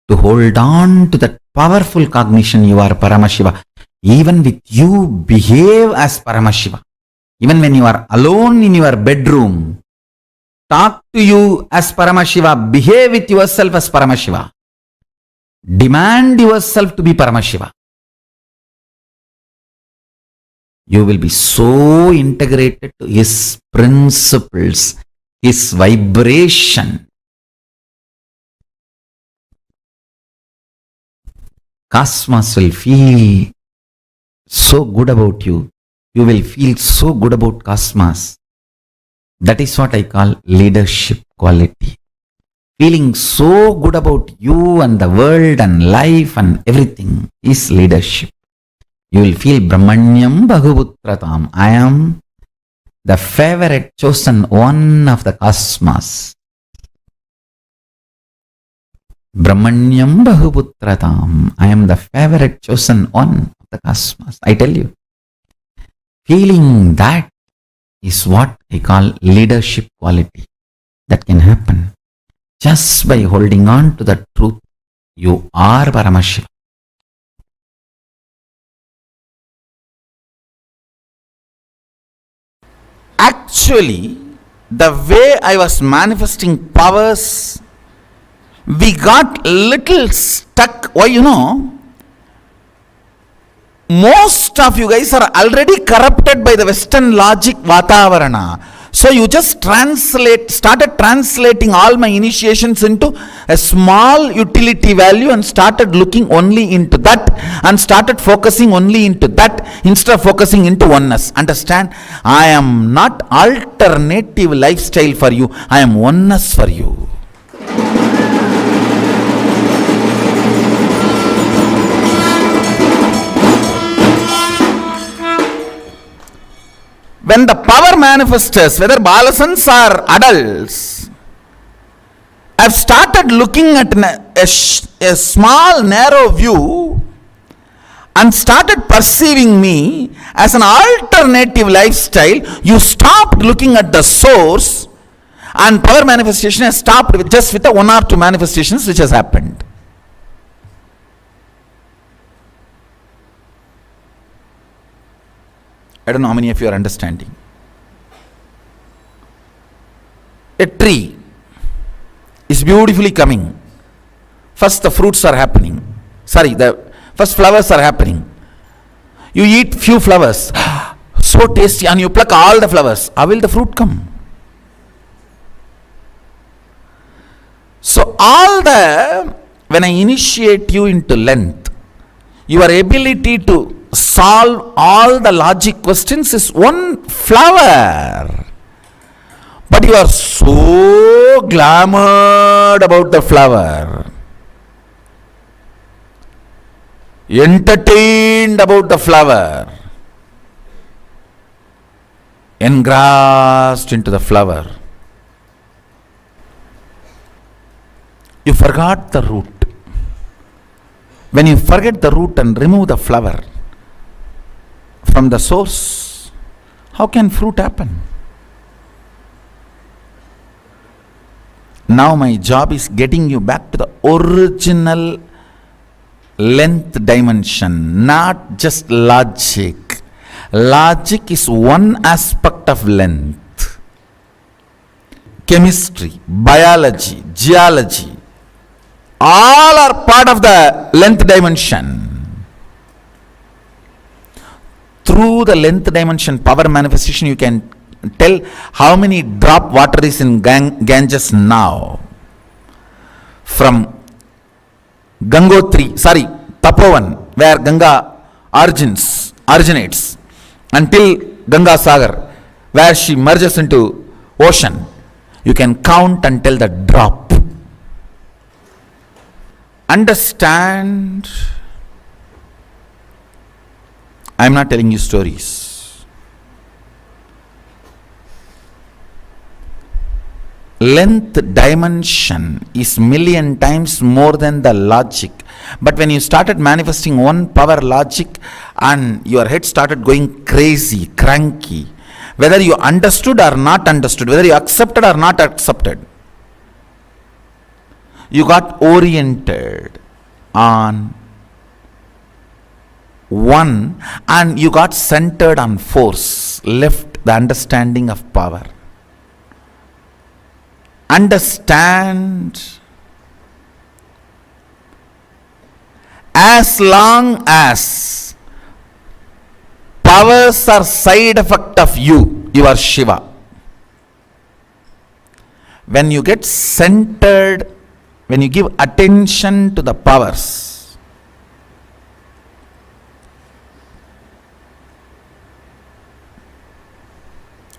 to hold on to that powerful cognition. You are Paramashiva. Even with you, behave as Paramashiva. Even when you are alone in your bedroom, talk to you as Paramashiva. Behave with yourself as Paramashiva. Demand yourself to be Paramashiva. You will be so integrated to His principles, His vibration. Cosmos will feel so good about you. You will feel so good about cosmos. That is what I call leadership quality. Feeling so good about you and the world and life and everything is leadership. You will feel Brahmanyam Bahuputratam. I am the favorite chosen one of the cosmos. Brahmanyam Bahuputratam. I am the favorite chosen one of the cosmos. I tell you. Feeling that is what I call leadership quality. That can happen just by holding on to the truth. You are Paramashiva. Actually, the way I was manifesting powers, we got little stuck. Why, most of you guys are already corrupted by the Western logic Vatavarana. So you just started translating all my initiations into a small utility value and started looking only into that and started focusing only into that instead of focusing into oneness. Understand? I am not alternative lifestyle for you. I am oneness for you. When the power manifestors, whether balasans or adults, have started looking at a small narrow view and started perceiving me as an alternative lifestyle, you stopped looking at the source, and power manifestation has stopped with the one or two manifestations which has happened. I don't know how many of you are understanding. A tree is beautifully coming. First the fruits are happening. The first flowers are happening. You eat few flowers, so tasty, and you pluck all the flowers. How will the fruit come? So when I initiate you into length, your ability to solve all the logic questions is one flower. But you are so glamored about the flower, entertained about the flower, engrossed into the flower. You forgot the root. When you forget the root and remove the flower from the source, how can fruit happen? Now my job is getting you back to the original length dimension, not just logic. Logic is one aspect of length. Chemistry, biology, geology, all are part of the length dimension. Through the length dimension power manifestation, you can tell how many drop water is in Ganges now. From Tapovan, where Ganga originates, until Ganga Sagar, where she merges into ocean. You can count and tell the drop. Understand? I am not telling you stories. Length dimension is million times more than the logic. But when you started manifesting one power logic and your head started going crazy, cranky, whether you understood or not understood, whether you accepted or not accepted, you got oriented on one and you got centered on force, left the understanding of power. Understand, as long as powers are side effect of you, you are Shiva. When you get centered, when you give attention to the powers,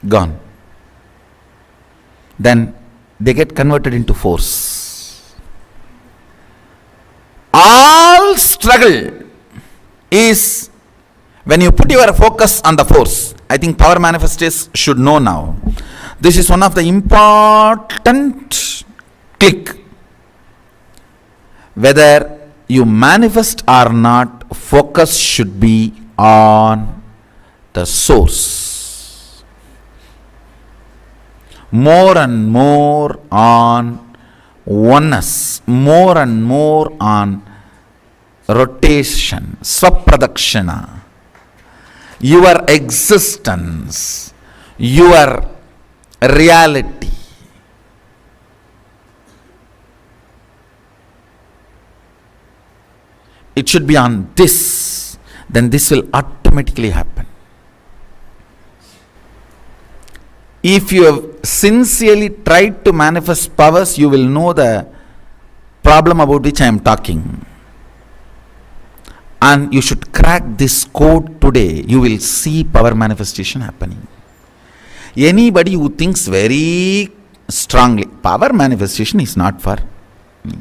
gone. Then they get converted into force. All struggle is when you put your focus on the force. I think power manifestors should know now. This is one of the important click. Whether you manifest or not, focus should be on the source. More and more on oneness, more and more on rotation, swapradakshina, your existence, your reality. It should be on this, then this will automatically happen. If you have sincerely tried to manifest powers, you will know the problem about which I am talking. And you should crack this code today. You will see power manifestation happening. Anybody who thinks very strongly, power manifestation is not for me,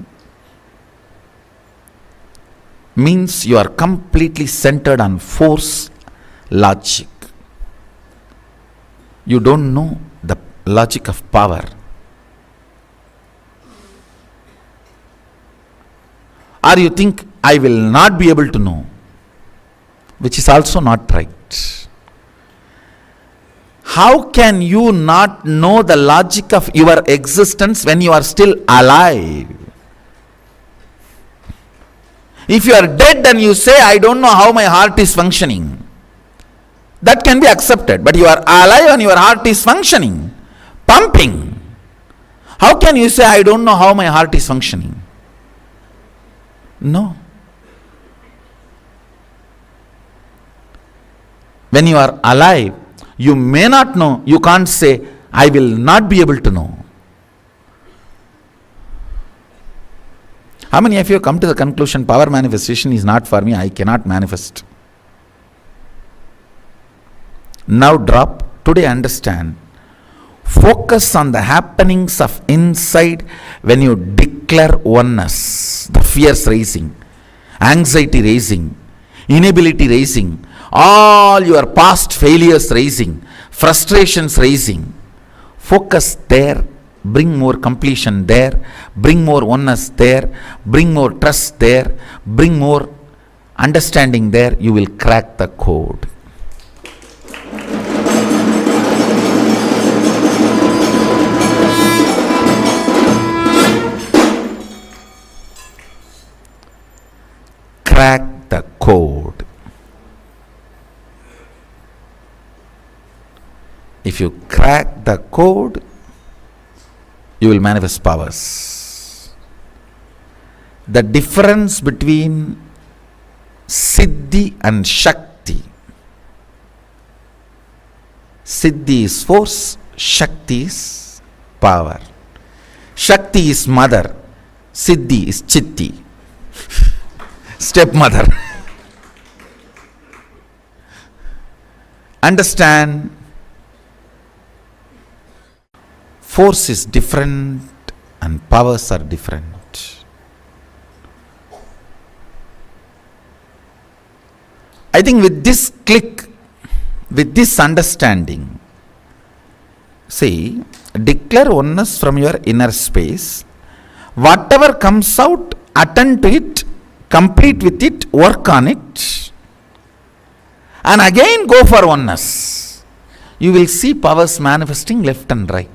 means you are completely centered on force, logic. You don't know the logic of power. Or you think, I will not be able to know, which is also not right. How can you not know the logic of your existence when you are still alive? If you are dead and you say, I don't know how my heart is functioning, that can be accepted. But you are alive and your heart is functioning, pumping. How can you say, I don't know how my heart is functioning? No. When you are alive, you may not know. You can't say, I will not be able to know. How many of you come to the conclusion, power manifestation is not for me, I cannot manifest? Now drop. Today understand. Focus on the happenings of inside when you declare oneness. The fears raising, anxiety raising, inability raising, all your past failures raising, frustrations raising. Focus there bring more completion there, bring more oneness there, bring more trust there, bring more understanding there, you will crack the code. Crack the code. If you crack the code, you will manifest powers. The difference between Siddhi and Shakti. Siddhi is force, Shakti is power. Shakti is mother, Siddhi is Chitti, stepmother. Understand, force is different and powers are different. I think with this click, with this understanding, see, declare oneness from your inner space. Whatever comes out, attend to it, complete with it, work on it, and again go for oneness. You will see powers manifesting left and right.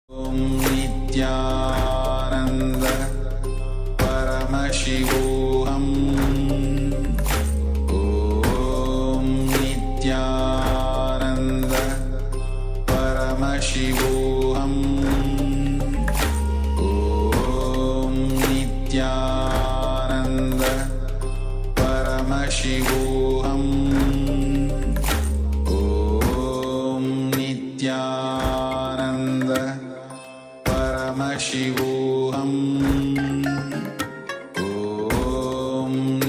Om Nithyananda Paramashivoham. Om Nithyananda Paramashivoham. Om Nithyananda Paramashivoham. Om Nithyananda Paramashivoham. Om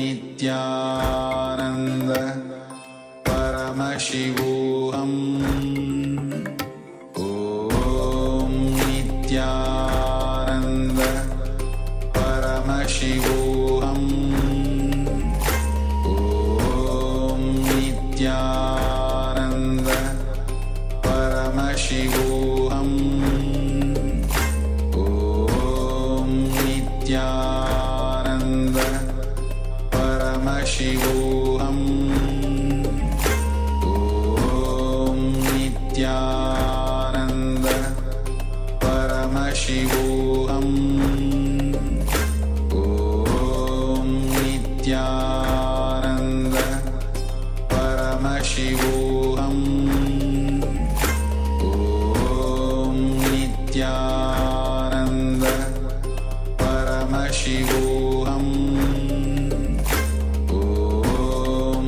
Nithyananda Paramashivoham. Om Nithyananda Paramashivoham. Om Nithyananda Paramashivoham. Om Nithyananda Paramashivoham. Om Nithyananda Paramashivoham. Om Nithyananda Paramashivoham. Om Nithyananda Paramashivoham. Om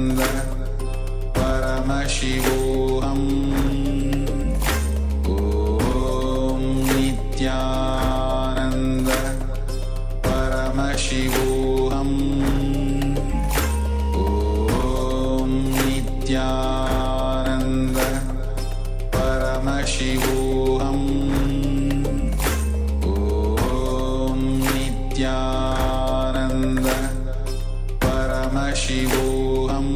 Paramashivoham.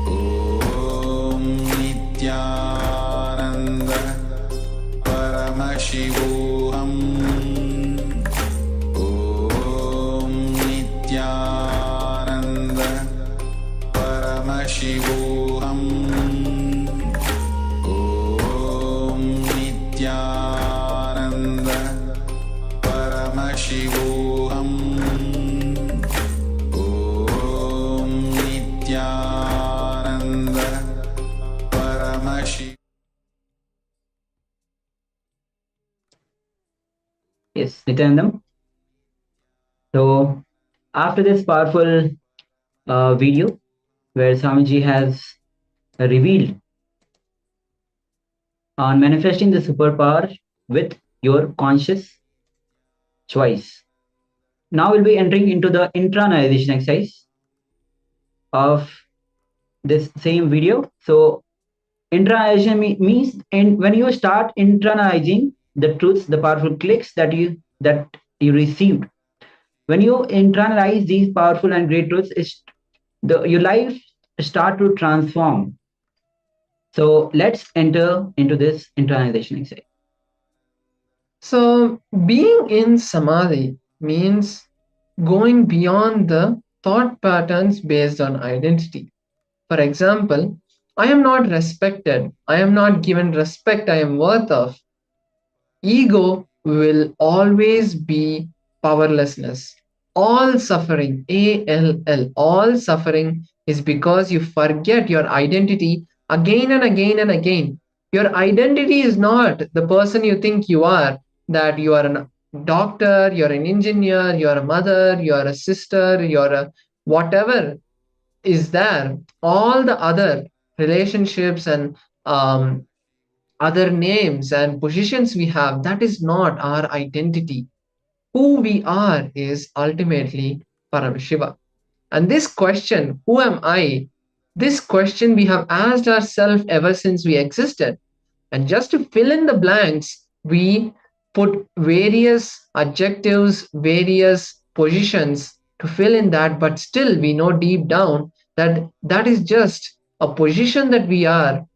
Om Nithyananda. Paramashivoham. Om Nithyananda. Paramashivoham. Om Nithyananda. Paramashivoham. Om Nithyananda. Paramashi. Yes, Nithyanandam. So after this powerful video where Swamiji has revealed on manifesting the superpower with your conscious choice, now we'll be entering into the internalization exercise of this same video. So internalization means, and when you start internalizing the truths, the powerful clicks that you received, when you internalize these powerful and great truths, your life start to transform. So let's enter into this internalization exercise. So, being in samadhi means going beyond the thought patterns based on identity. For example, I am not respected, I am not given respect I am worth of. Ego will always be powerlessness. All suffering, ALL, all suffering is because you forget your identity again and again and again. Your identity is not the person you think you are, that you are a doctor, you're an engineer, you're a mother, you're a sister, you're a whatever is there. All the other relationships and other names and positions we have, that is not our identity. Who we are is ultimately Paramashiva. And this question, who am I? This question we have asked ourselves ever since we existed. And just to fill in the blanks, we put various adjectives, various positions to fill in that, but still we know deep down that that is just a position that we are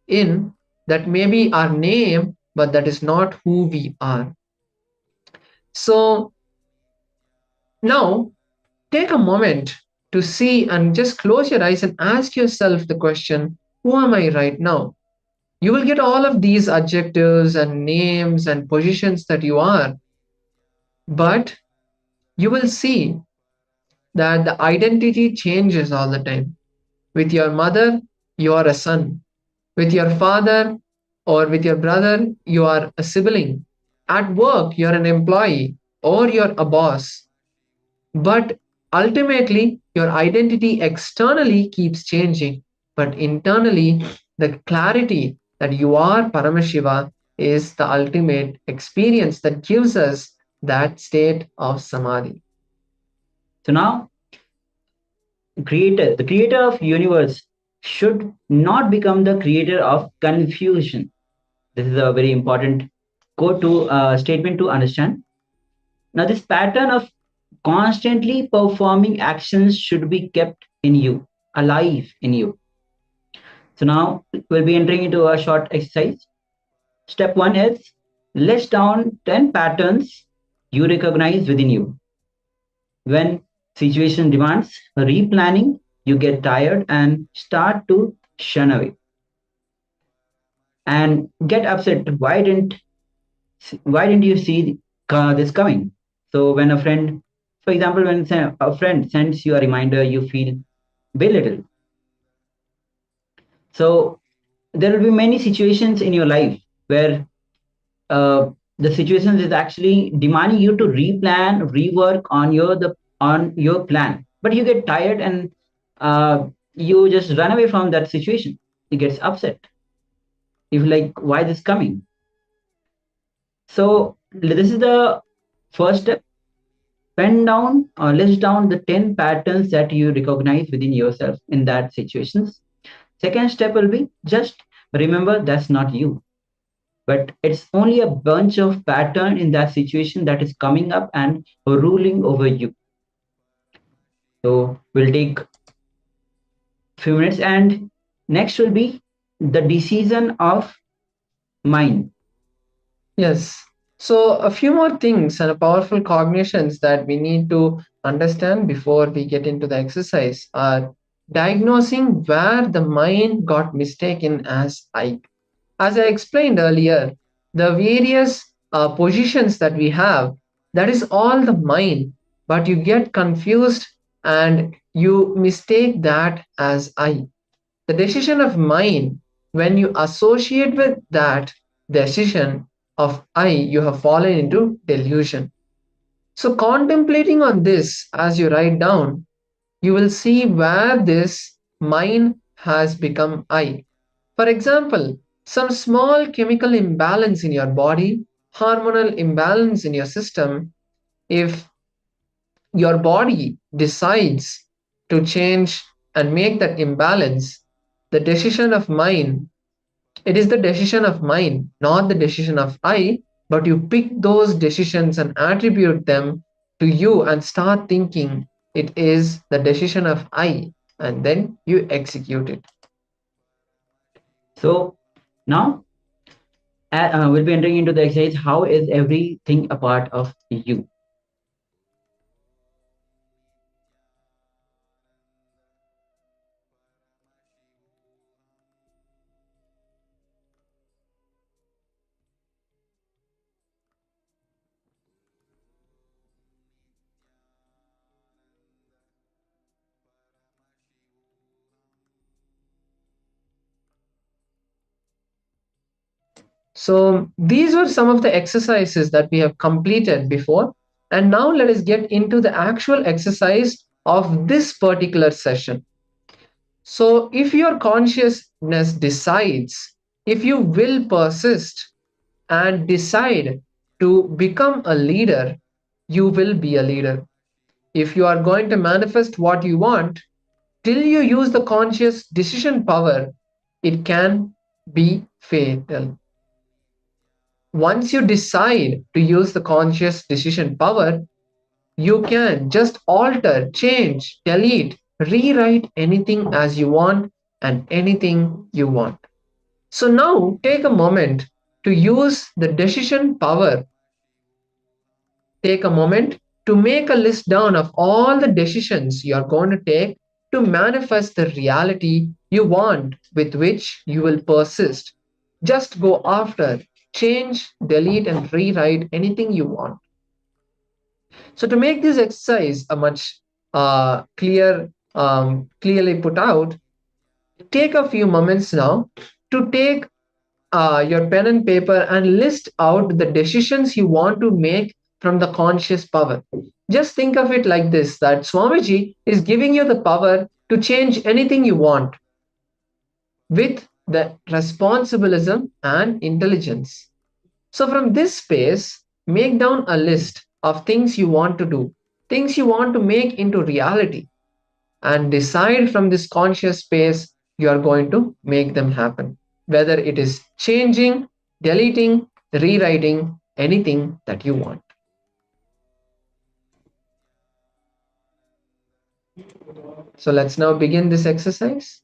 in, that may be our name, but that is not who we are. So now take a moment to see and just close your eyes and ask yourself the question, who am I right now? You will get all of these adjectives and names and positions that you are, but you will see that the identity changes all the time. With your mother, you are a son. With your father or with your brother, you are a sibling. At work, you're an employee or you're a boss. But ultimately, your identity externally keeps changing. But internally, the clarity that you are Paramashiva is the ultimate experience that gives us that state of samadhi. So now, the creator of universe should not become the creator of confusion. This is a very important go-to statement to understand. Now, this pattern of constantly performing actions should be kept in you, alive in you. So now we'll be entering into a short exercise. Step 1 is list down 10 patterns you recognize within you. When situation demands replanning, you get tired and start to shun away and get upset. Why didn't you see this coming? So when a friend, for example, when a friend sends you a reminder, you feel belittled. So there will be many situations in your life where the situations is actually demanding you to replan, rework on your plan, but you get tired and you just run away from that situation. You get upset. You're like, why this coming? So this is the first step. Pen down or list down the 10 patterns that you recognize within yourself in that situations. Second step will be just remember that's not you, but it's only a bunch of pattern in that situation that is coming up and ruling over you. So we'll take few minutes, and next will be the decision of mind. Yes. So a few more things and powerful cognitions that we need to understand before we get into the exercise are diagnosing where the mind got mistaken as I. As I explained earlier, the various positions that we have, that is all the mind, but you get confused and you mistake that as I. The decision of mind, when you associate with that decision of I, you have fallen into delusion. So, contemplating on this as you write down, you will see where this mind has become I. For example, some small chemical imbalance in your body, hormonal imbalance in your system, if your body decides to change and make that imbalance, the decision of mind, it is the decision of mind, not the decision of I, but you pick those decisions and attribute them to you and start thinking it is the decision of I, and then you execute it. So now we'll be entering into the exercise. How is everything a part of you? So these were some of the exercises that we have completed before. And now let us get into the actual exercise of this particular session. So if your consciousness decides, if you will persist and decide to become a leader, you will be a leader. If you are going to manifest what you want, till you use the conscious decision power, it can be fatal. Once you decide to use the conscious decision power, you can just alter, change, delete, rewrite anything as you want and anything you want. So now take a moment to use the decision power. Take a moment to make a list down of all the decisions you are going to take to manifest the reality you want with which you will persist. Just go after, change, delete, and rewrite anything you want. So to make this exercise a much clearly put out, take a few moments now to take your pen and paper and list out the decisions you want to make from the conscious power. Just think of it like this, that Swamiji is giving you the power to change anything you want with the responsibilism and intelligence. So from this space, make down a list of things you want to do, things you want to make into reality, and decide from this conscious space you are going to make them happen. Whether it is changing, deleting, rewriting, anything that you want. So let's now begin this exercise.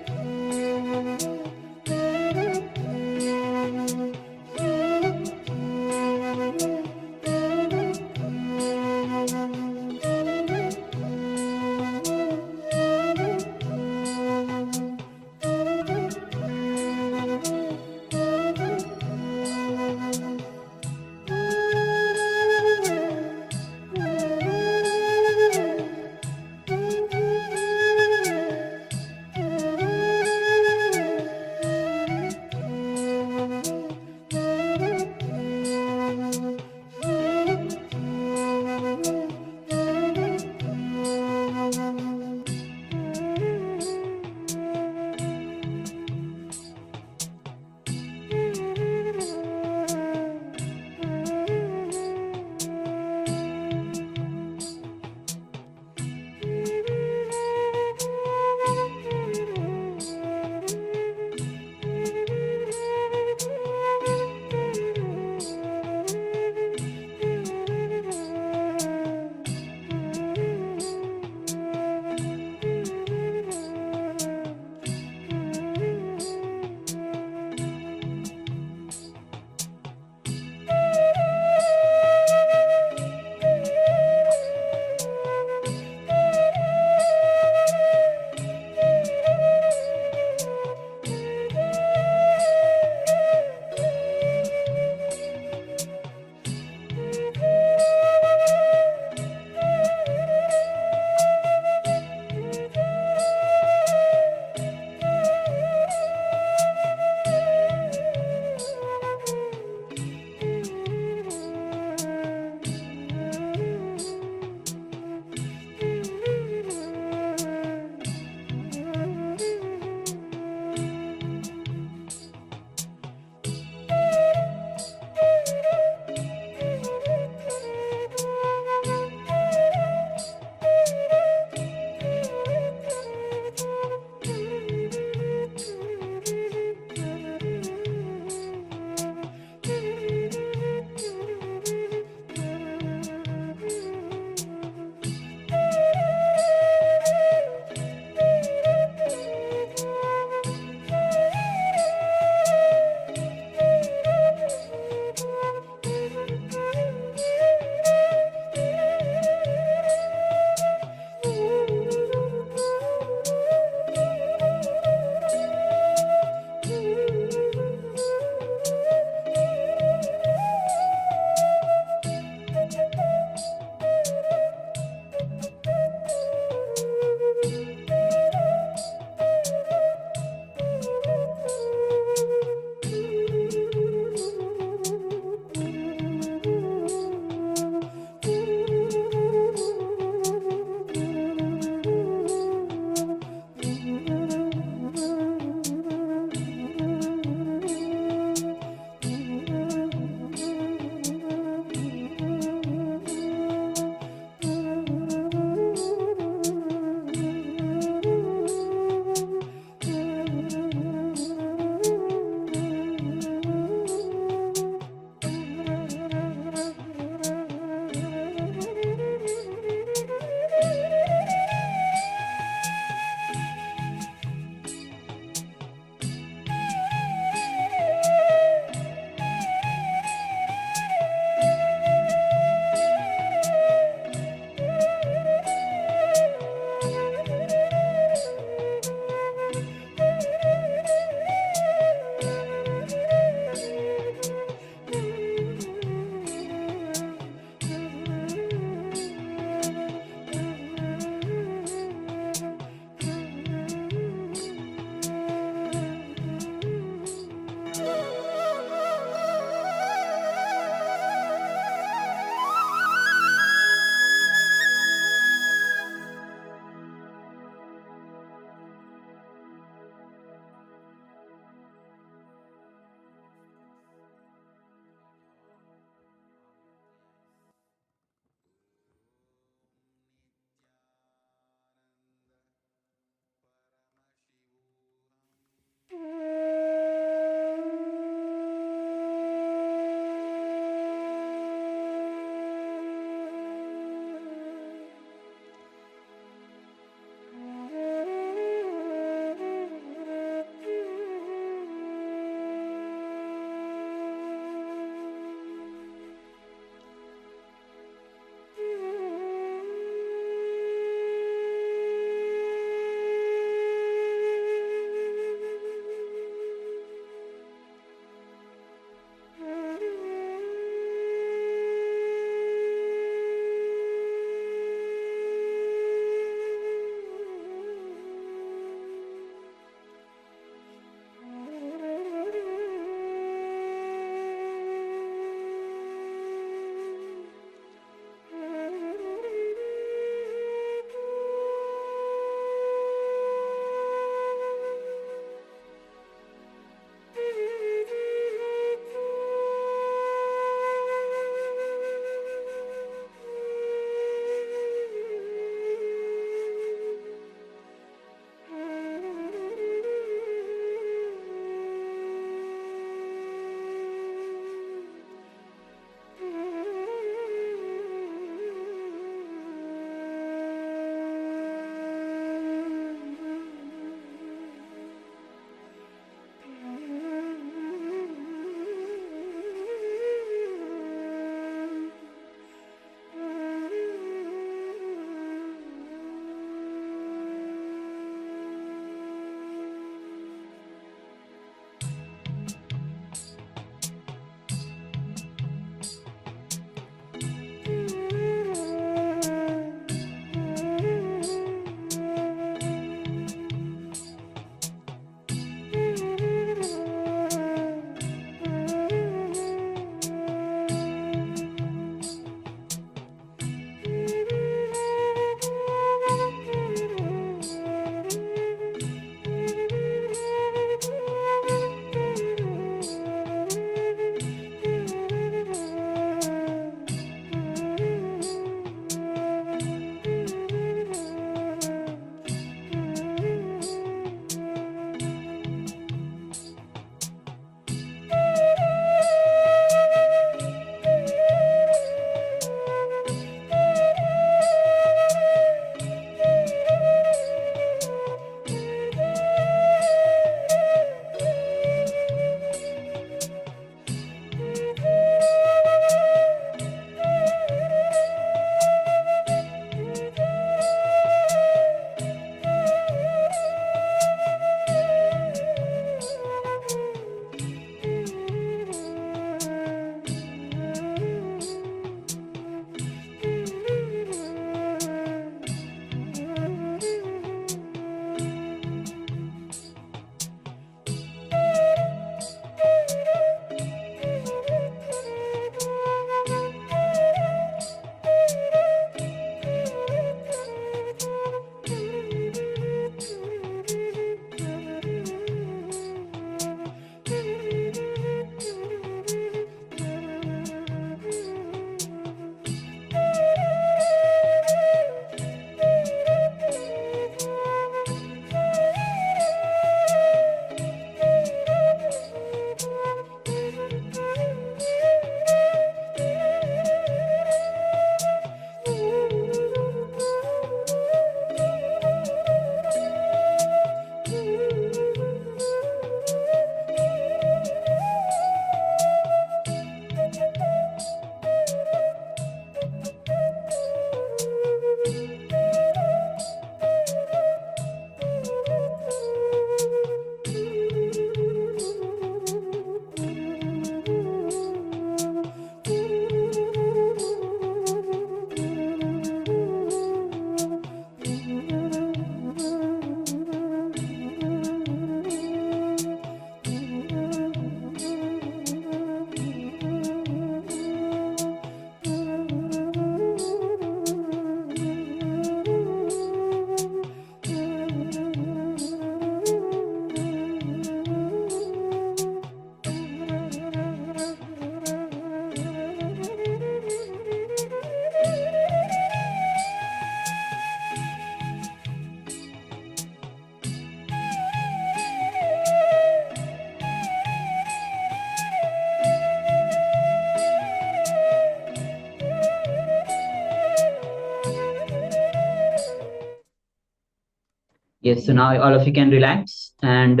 Yes, so now all of you can relax, and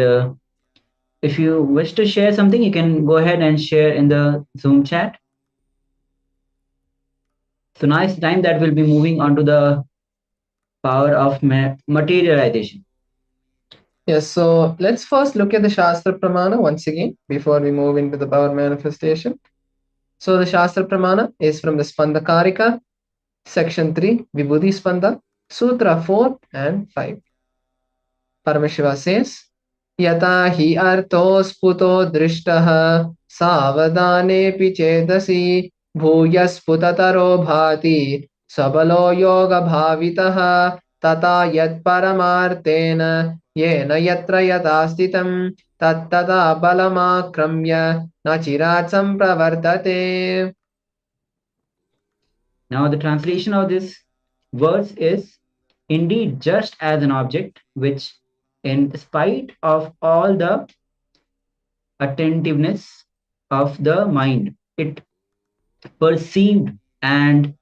if you wish to share something, you can go ahead and share in the Zoom chat. So now it's time that we'll be moving on to the power of materialization. Yes, so let's first look at the Shastra Pramana once again before we move into the power manifestation. So the Shastra Pramana is from the Spandakarika, section 3, Vibhuti Spanda, Sutra 4 and 5. Paramashiva says, Yata hi artho sputo drishtaha savadanepi chedasi bhuyasputataro bhati sabalo yoga bhavitaha tata yat paramartena yena yatra yatastitam tattata balamakramya nachirat sampravartate. Now the translation of this verse is, indeed, just as an object which, in spite of all the attentiveness of the mind, it perceived and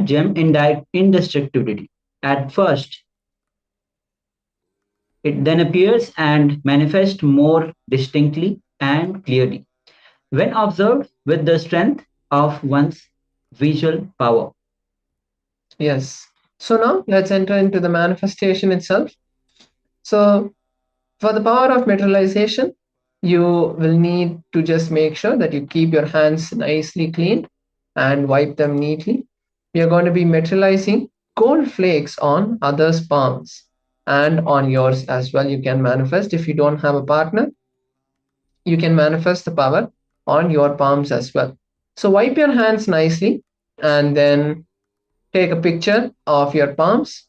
gem indestructibility. At first, it then appears and manifests more distinctly and clearly when observed with the strength of one's visual power. Yes. So now let's enter into the manifestation itself. So for the power of materialization, you will need to just make sure that you keep your hands nicely cleaned and wipe them neatly. We are going to be materializing gold flakes on others' palms and on yours as well. You can manifest. If you don't have a partner, you can manifest the power on your palms as well. So wipe your hands nicely and then take a picture of your palms.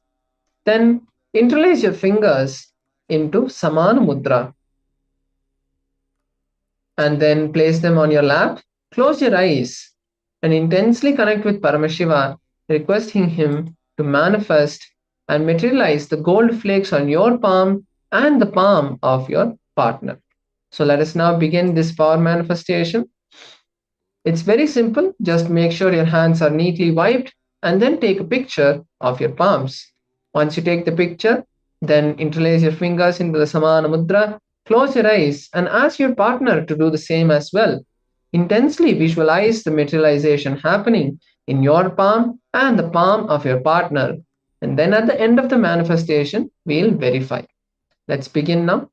Then interlace your fingers into Samana Mudra and then place them on your lap. Close your eyes and intensely connect with Paramashiva, requesting him to manifest and materialize the gold flakes on your palm and the palm of your partner. So let us now begin this power manifestation. It's very simple. Just make sure your hands are neatly wiped and then take a picture of your palms. Once you take the picture, then interlace your fingers into the Samana Mudra, close your eyes and ask your partner to do the same as well. Intensely visualize the materialization happening in your palm and the palm of your partner. And then at the end of the manifestation, we'll verify. Let's begin now.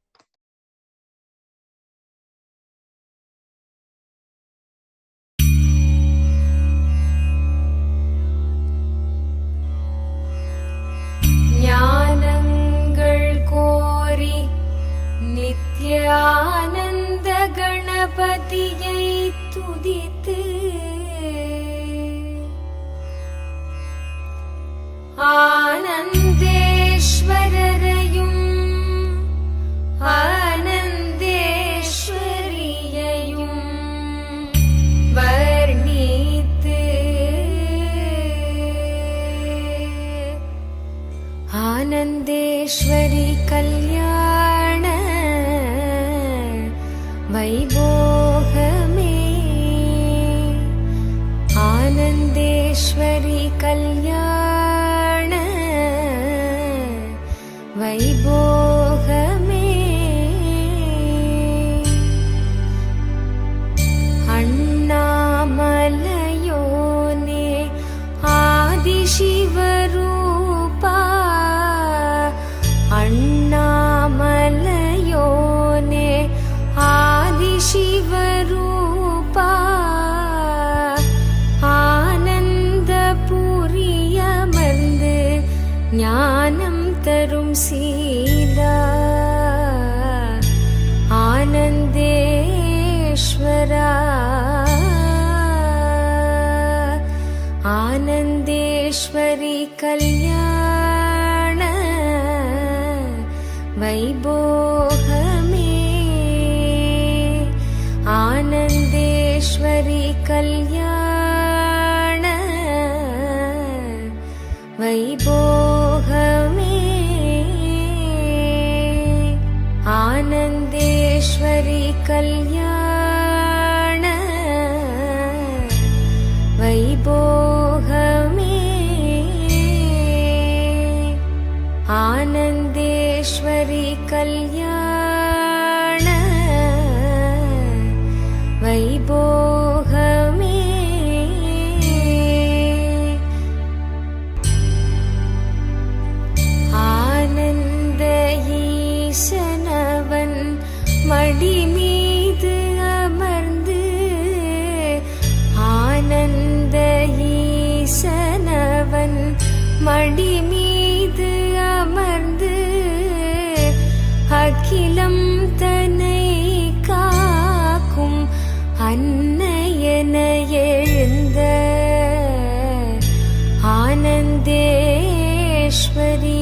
Nityananda கணபதியை துதித்து ஆனந்தேஸ்வரரையும் ஆனந்தேஸ்வரியையும் வர்ணித்து ஆனந்தேஸ்வரி கல்யாண வைபோகமே ஆனந்தேஸ்வரி கல்யாண வைபோகமே அண்ணாமலையோனே ஆதிசிவரூபா அண்ணாமலையோனே ஆதிசிவரூபா ஆனந்தபுரியமர்ந்து ஞானம் தரும் சீலா ஆனந்தேஸ்வரா ஆனந்தேஸ்வரி கல்யாண வைபோகமே ஆனந்தேஸ்வரி கல்யாண வைபோகமே ஆனந்தேஸ்வரி கல்யாண வைபோகமே आनन्देश्वरी कल्याण वैभोगमे आनन्द ஈசனவன் மடி மீது அமர்ந்து ஆனந்த ஈசனவன் மடி மீது அமர்ந்து அகிலம் தன்னை காக்கும் அன்னையன எழுந்த ஆனந்தேஸ்வரி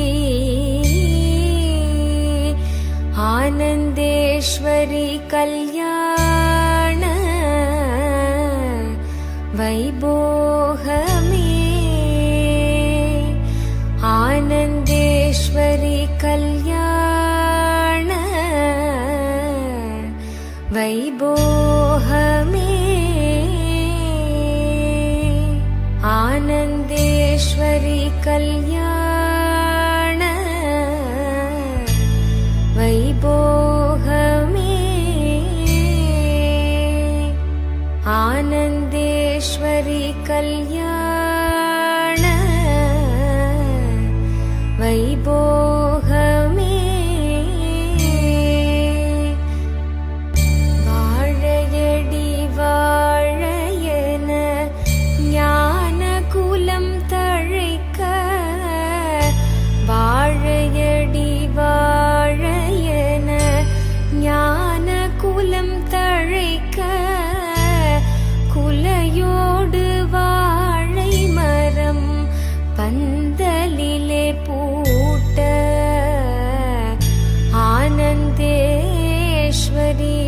ஆனந்தேஸ்வரி கல்யாண வைபோகமே ஆனந்தேஸ்வரி கல்யாண வைபோகமே ஆனந்தேஸ்வரி கல்யாண வைபோகமே ஆனந்தேஸ்வரி கல்யாண வைபோகமே வாழையடி வாழையன ஞான குலம் தழைக்க வாழையடி வாழையன ஞான குலம் தழைக்க குலையோடு வாழை மரம் பந்தலிலே பூட்ட ஆனந்தேஸ்வரி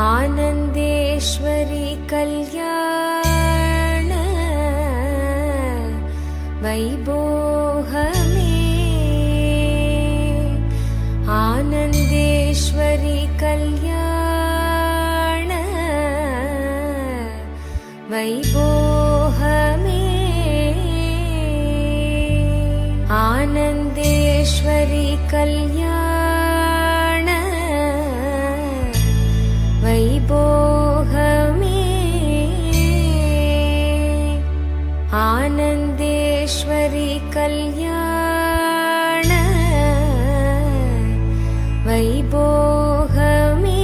ஆனந்தேஸ்வரி கல்யாண வைபோகமே ஆனந்தேஸ்வரி கல்யாண வைபோகமே ஆனந்தேஸ்வரி கல்யாண வைபோகமே ஆனந்தேஸ்வரி கல்யாண வைபோகமே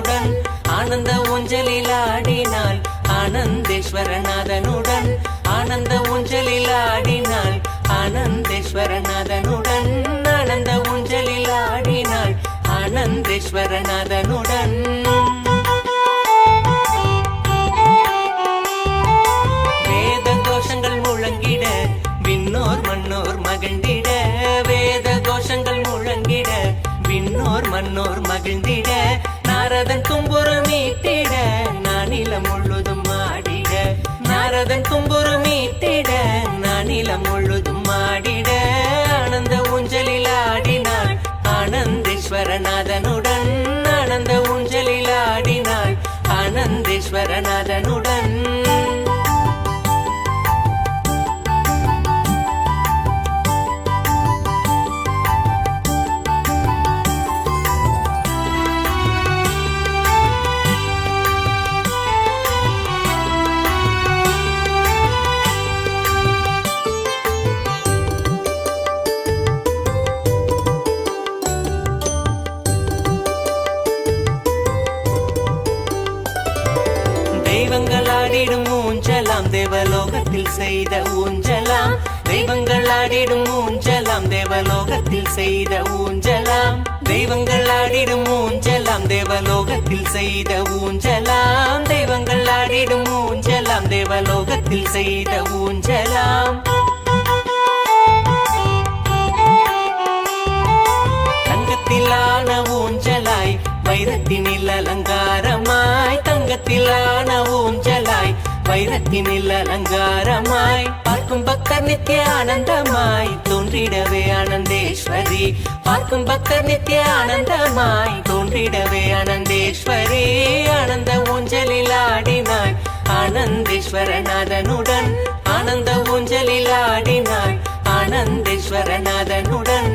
நாதனுடன் ஆனந்த ஊஞ்சலில் ஆடினாள் ஆனந்தேஸ்வரநாதனுடன் ஆனந்த ஊஞ்சலில் ஆடினாள் ஆனந்தேஸ்வரநாதனுடன் ஆனந்த ஊஞ்சலில் ஆடினாள் ஆனந்தேஸ்வரநாதனுடன் வேத கோஷங்கள் முழங்கிட விண்ணோர் மன்னோர் மகிழ்ந்திட வேத கோஷங்கள் முழங்கிட விண்ணோர் மன்னோர் மகிழ்ந்திட நாரதன் தும்புரு மீட்டிட நானிலம் முழுதும் ஆடிட நாரதன் தும்புரு மீட்டிட நானிலம் முழுதும் ஆடிட ஆனந்த ஊஞ்சலில் ஆடினாள் ஆனந்தேஸ்வரநாதனுடன் ஆனந்த ஊஞ்சலில் ஆடினாள் ஆனந்தேஸ்வரநாதனுடன் தெய்வங்கள் ஆடிடும் ஊஞ்சலாம் தேவலோகத்தில் செய்த ஊஞ்சலாம் தெய்வங்கள் ஆடிடும் ஊஞ்சலாம் தேவலோகத்தில் செய்த ஊஞ்சலாம் தெய்வங்கள் ஆடிடும் ஊஞ்சலாம் தேவலோகத்தில் செய்த ஊஞ்சலாம் தெய்வங்கள் ஆடிடும் ஊஞ்சலாம் தேவலோகத்தில் செய்த ஊஞ்சலாம் தங்கத்திலான ஊஞ்சலாய் வைரத்தினில் அலங்காரமாய் தங்கத்திலான ஊஞ்சலாய் வைரத்தினில் அலங்காரமாய் பார்க்கும் பக்தர் நித்திய ஆனந்தமாய் தோன்றிடவே ஆனந்தேஸ்வரி பார்க்கும் பக்தர் நித்திய ஆனந்தமாய் தோன்றிடவே ஆனந்தேஸ்வரி ஆனந்த ஊஞ்சலில் ஆடினாள் ஆனந்தேஸ்வரநாதனுடன் ஆனந்த ஊஞ்சலில் ஆடினாள் ஆனந்தேஸ்வரநாதனுடன்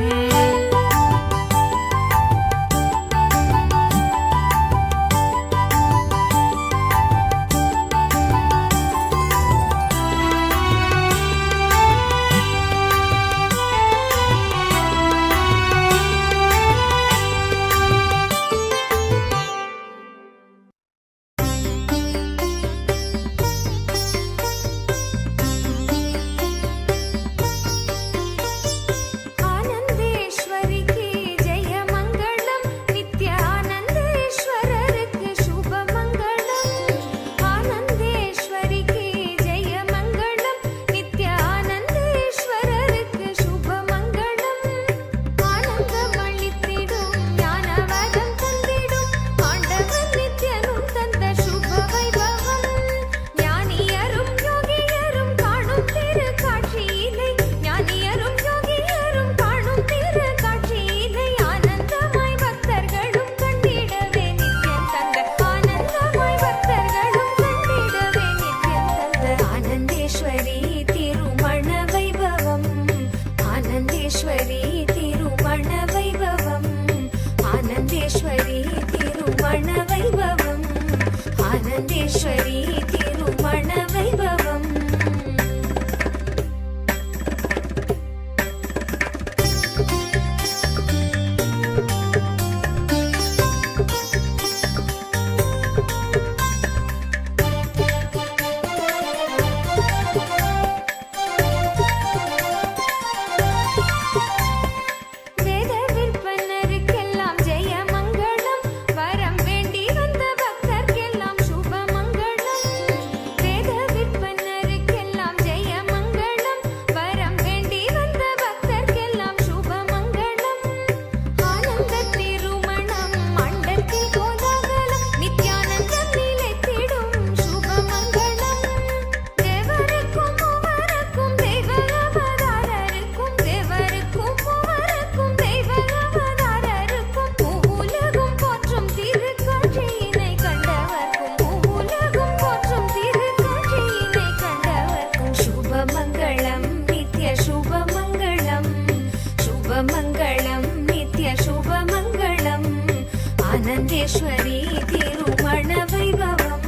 आनन्देश्वरी तिरुमणवैभवम्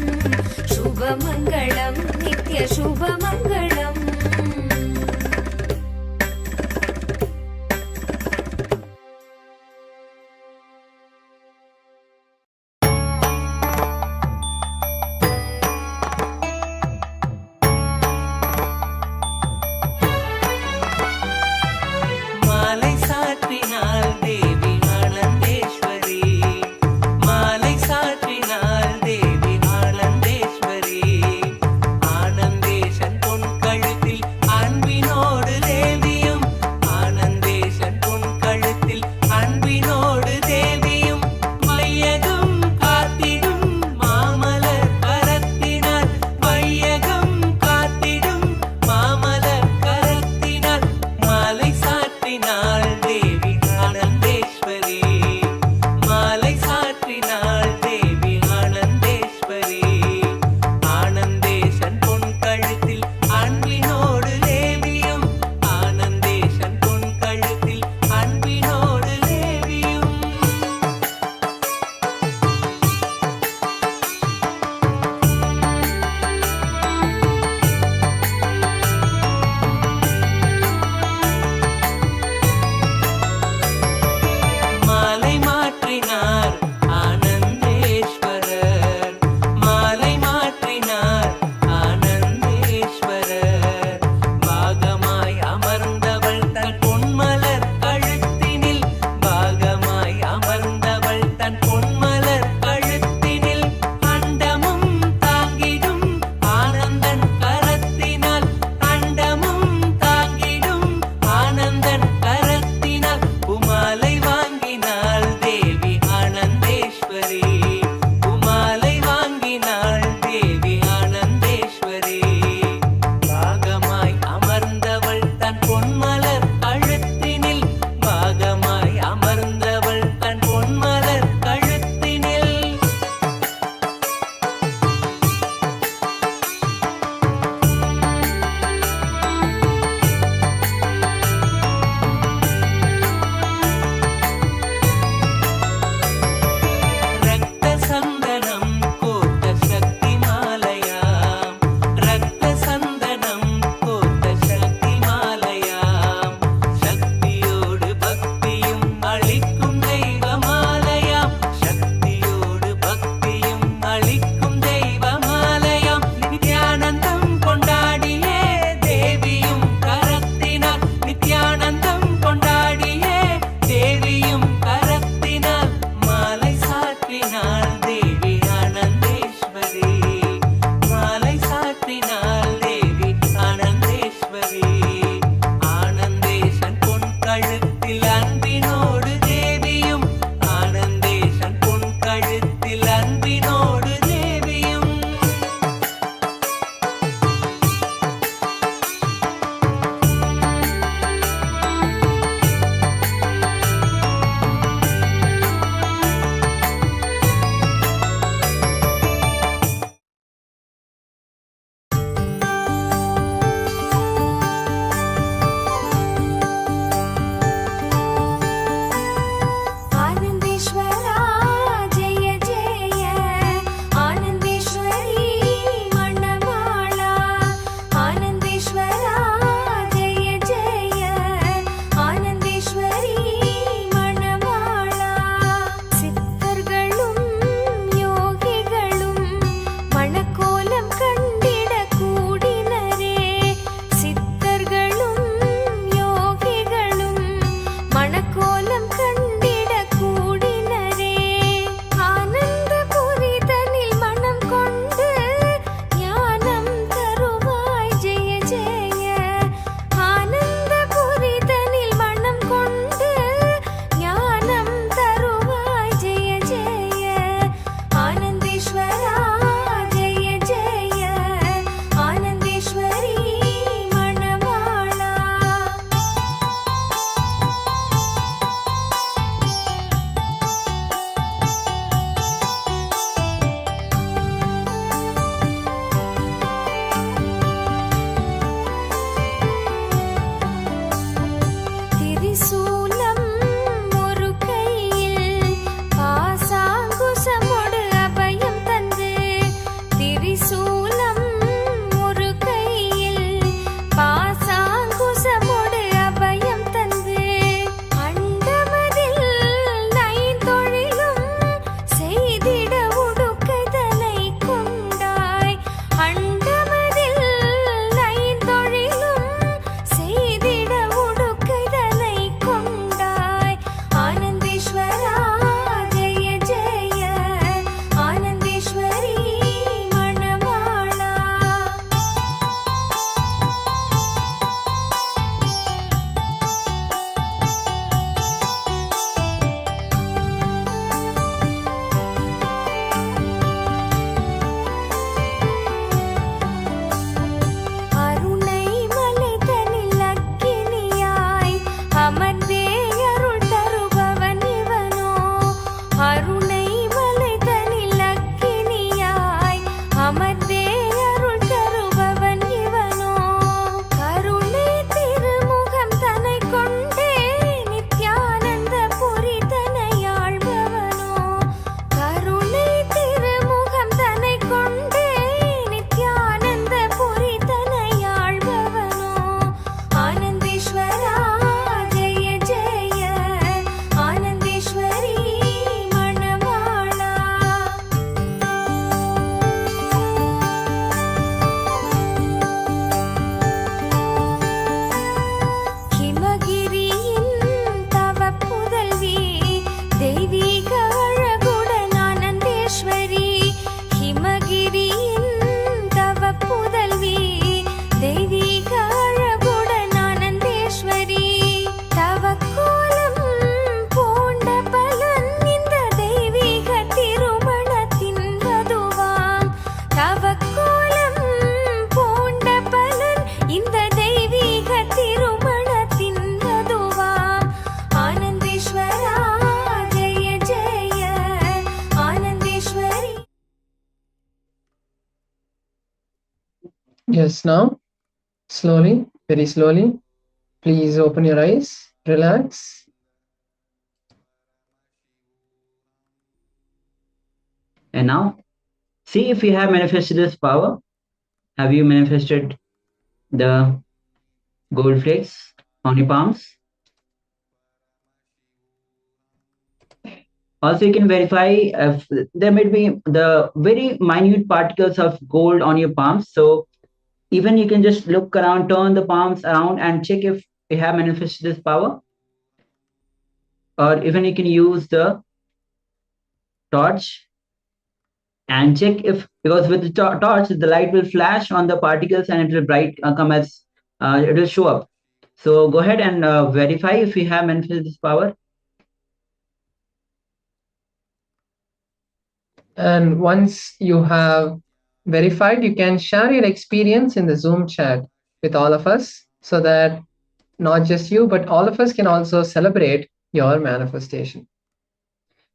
शुभमङ्गलं नित्यशुभमङ्गलम् Yes, now, slowly, very slowly, please open your eyes, relax. And now, see if you have manifested this power. Have you manifested the gold flakes on your palms? Also, you can verify if there may be the very minute particles of gold on your palms. So even you can just look around, turn the palms around and check if you have manifested this power. Or even you can use the torch and check if, because with the torch, the light will flash on the particles and it will it will show up. So go ahead and verify if you have manifested this power. And once you have verified, you can share your experience in the Zoom chat with all of us so that not just you, but all of us can also celebrate your manifestation.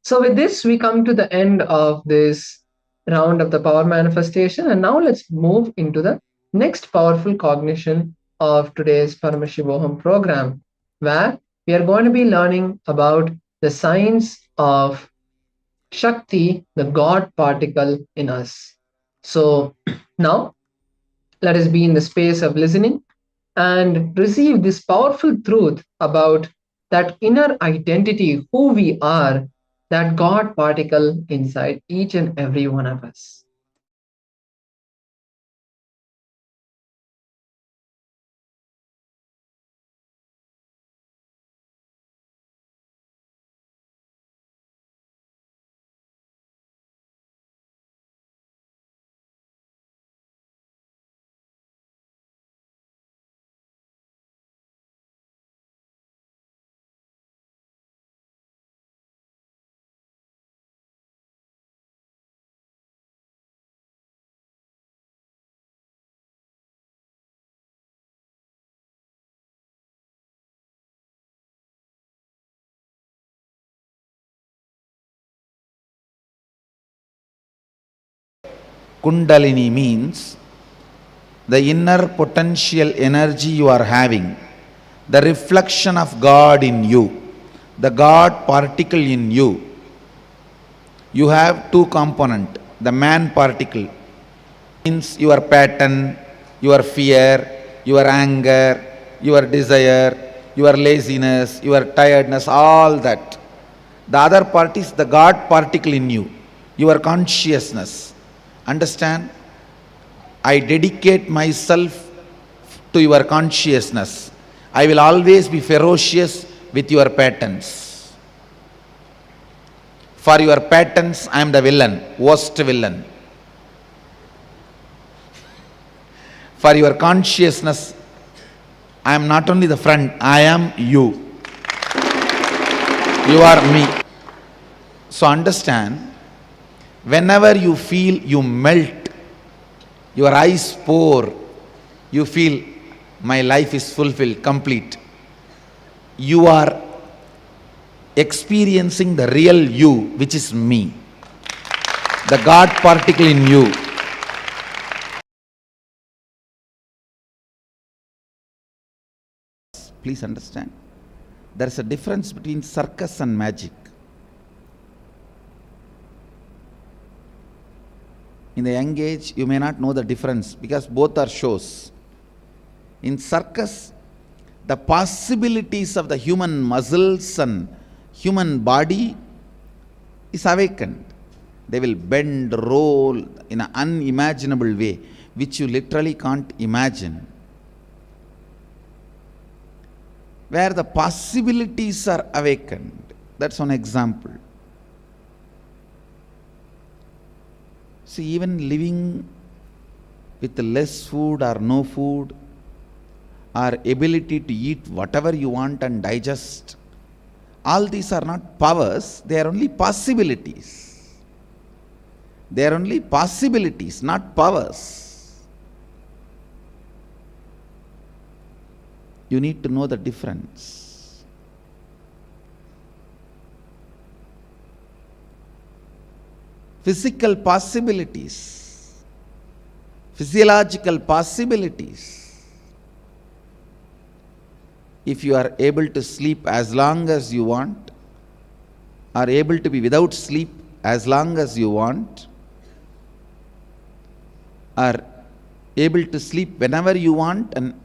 So with this, we come to the end of this round of the power manifestation. And now let's move into the next powerful cognition of today's Paramashivoham program, where we are going to be learning about the science of Shakti, the God particle in us. So now let us be in the space of listening and receive this powerful truth about that inner identity, who we are, that God particle inside each and every one of us. Kundalini means the inner potential energy you are having, the reflection of God in you, the God particle in you. You have two components. The man particle means your pattern, your fear, your anger, your desire, your laziness, your tiredness, all that. The other part is the God particle in you, your consciousness. Understand? I dedicate myself to your consciousness. I will always be ferocious with your patterns. For your patterns, I am the villain, worst villain. For your consciousness, I am not only the friend, I am you. You are me. So understand, whenever you feel you melt, your eyes pour, you feel my life is fulfilled, complete. You are experiencing the real you, which is me, the God particle in you. Please understand, there is a difference between circus and magic. In the young age, you may not know the difference because both are shows. In circus, the possibilities of the human muscles and human body is awakened. They will bend, roll in an unimaginable way, which you literally can't imagine. Where the possibilities are awakened. That's one example. See, even living with less food or no food, or ability to eat whatever you want and digest, all these are not powers, they are only possibilities. They are only possibilities, not powers. You need to know the difference. Physical possibilities. physiological possibilities. If you are able to sleep as long as you want, are able to be without sleep as long as you want, are able to sleep whenever you want and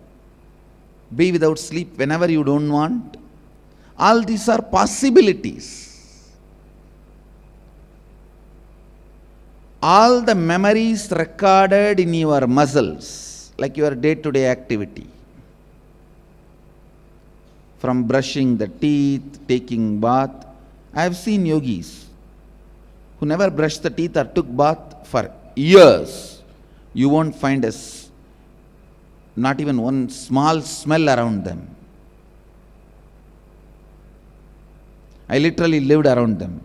be without sleep whenever you don't want, all these are possibilities. All the memories recorded in your muscles, like your day-to-day activity, from brushing the teeth, taking bath. I have seen yogis who never brushed the teeth or took bath for years. You won't find not even one small smell around them. I literally lived around them.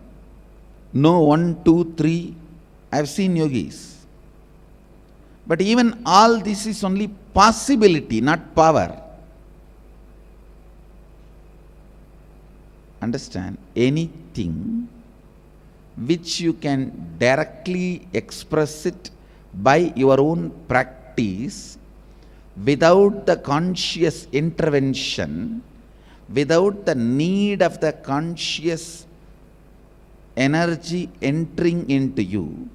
No 1, 2, 3. I have seen yogis. But even all this is only possibility, not power. Understand? Anything which you can directly express it by your own practice, without the conscious intervention, without the need of the conscious energy entering into you,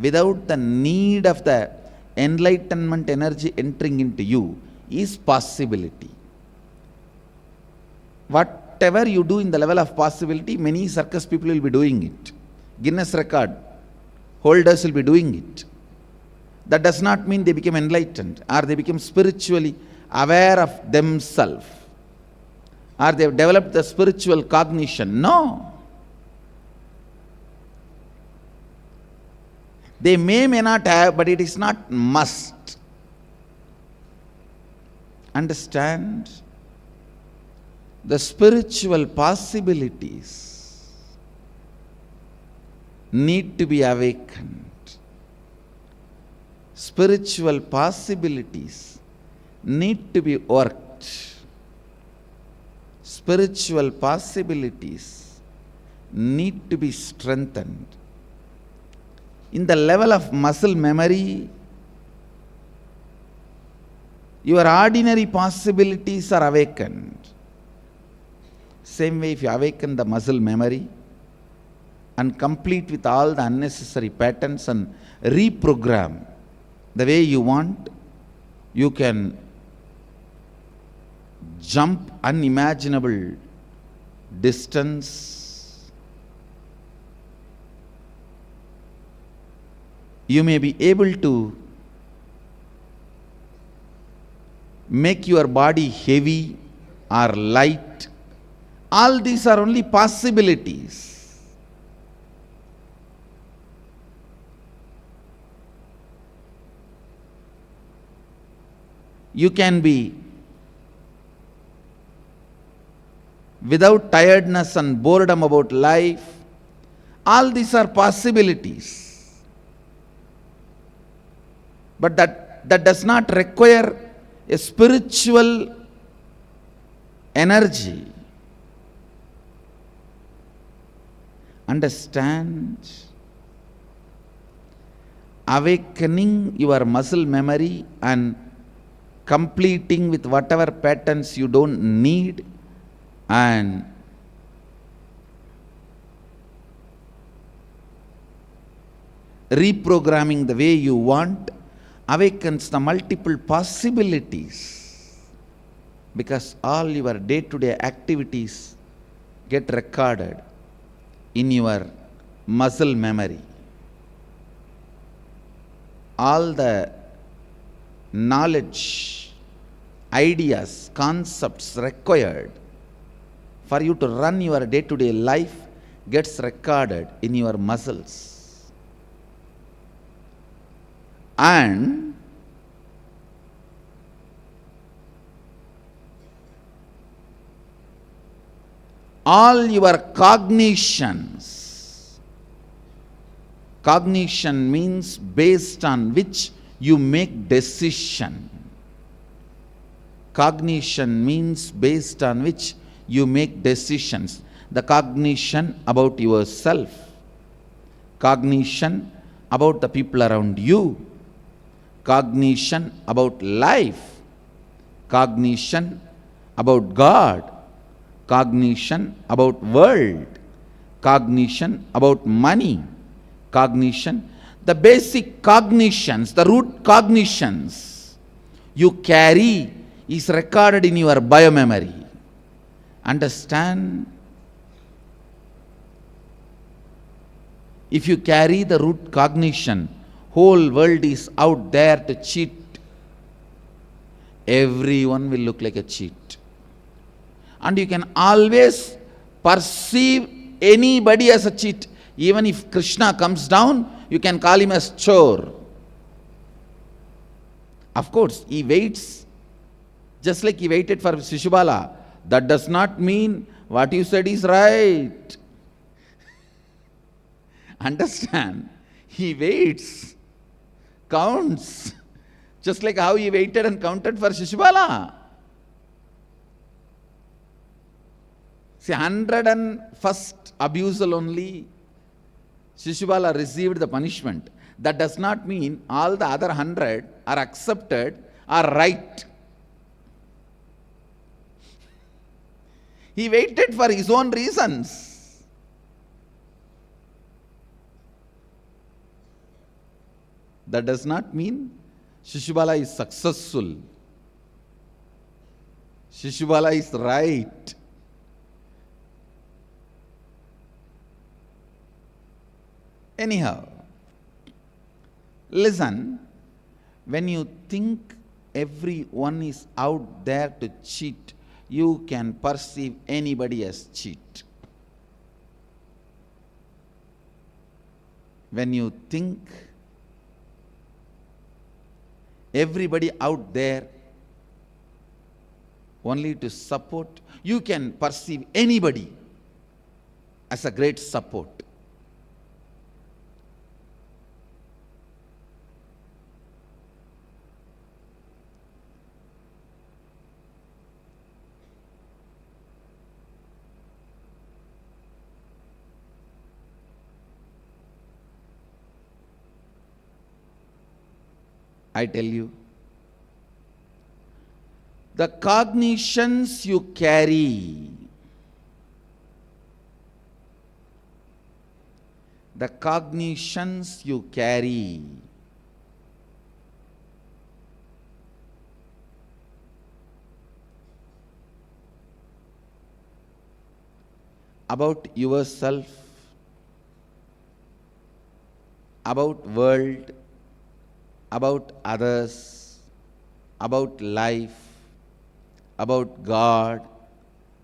without the need of the enlightenment energy entering into you, is possibility. Whatever you do in the level of possibility, many circus people will be doing it. Guinness record holders will be doing it. That does not mean they become enlightened or they become spiritually aware of themselves or they have developed the spiritual cognition. No. They may not have, but it is not must. Understand? The spiritual possibilities need to be awakened. Spiritual possibilities need to be worked. Spiritual possibilities need to be strengthened. In the level of muscle memory, your ordinary possibilities are awakened. Same way, if you awaken the muscle memory and complete with all the unnecessary patterns and reprogram the way you want, you can jump unimaginable distance. You may be able to make your body heavy or light. All these are only possibilities. You can be without tiredness and boredom about life. All these are possibilities. But that does not require a spiritual energy. Understand? Awakening your muscle memory and completing with whatever patterns you don't need and reprogramming the way you want awakens the multiple possibilities, because all your day-to-day activities get recorded in your muscle memory. All the knowledge, ideas, concepts required for you to run your day-to-day life gets recorded in your muscles. And all your cognitions, cognition means based on which you make decision. Cognition means based on which you make decisions. The cognition about yourself, cognition about the people around you, cognition about life, cognition about God, cognition about world, cognition about money, cognition, the basic cognitions, the root cognitions you carry is recorded in your biomemory. Understand? If you carry the root cognition, whole world is out there to cheat. Everyone will look like a cheat. And you can always perceive anybody as a cheat. Even if Krishna comes down, you can call him as chore. Of course, he waits, just like he waited for Shishubala. That does not mean what you said is right. Understand? He waits, counts, just like how he waited and counted for Shishubala. See, 101st abusal only, Shishubala received the punishment. That does not mean all the other 100 are accepted, are right. He waited for his own reasons. That does not mean Shishubala is successful. Shishubala is right. Anyhow, listen, when you think everyone is out there to cheat, you can perceive anybody as cheat. When you think everybody out there only to support, you can perceive anybody as a great support. I tell you, the cognitions you carry, the cognitions you carry about yourself, about world, about others, about life, about God,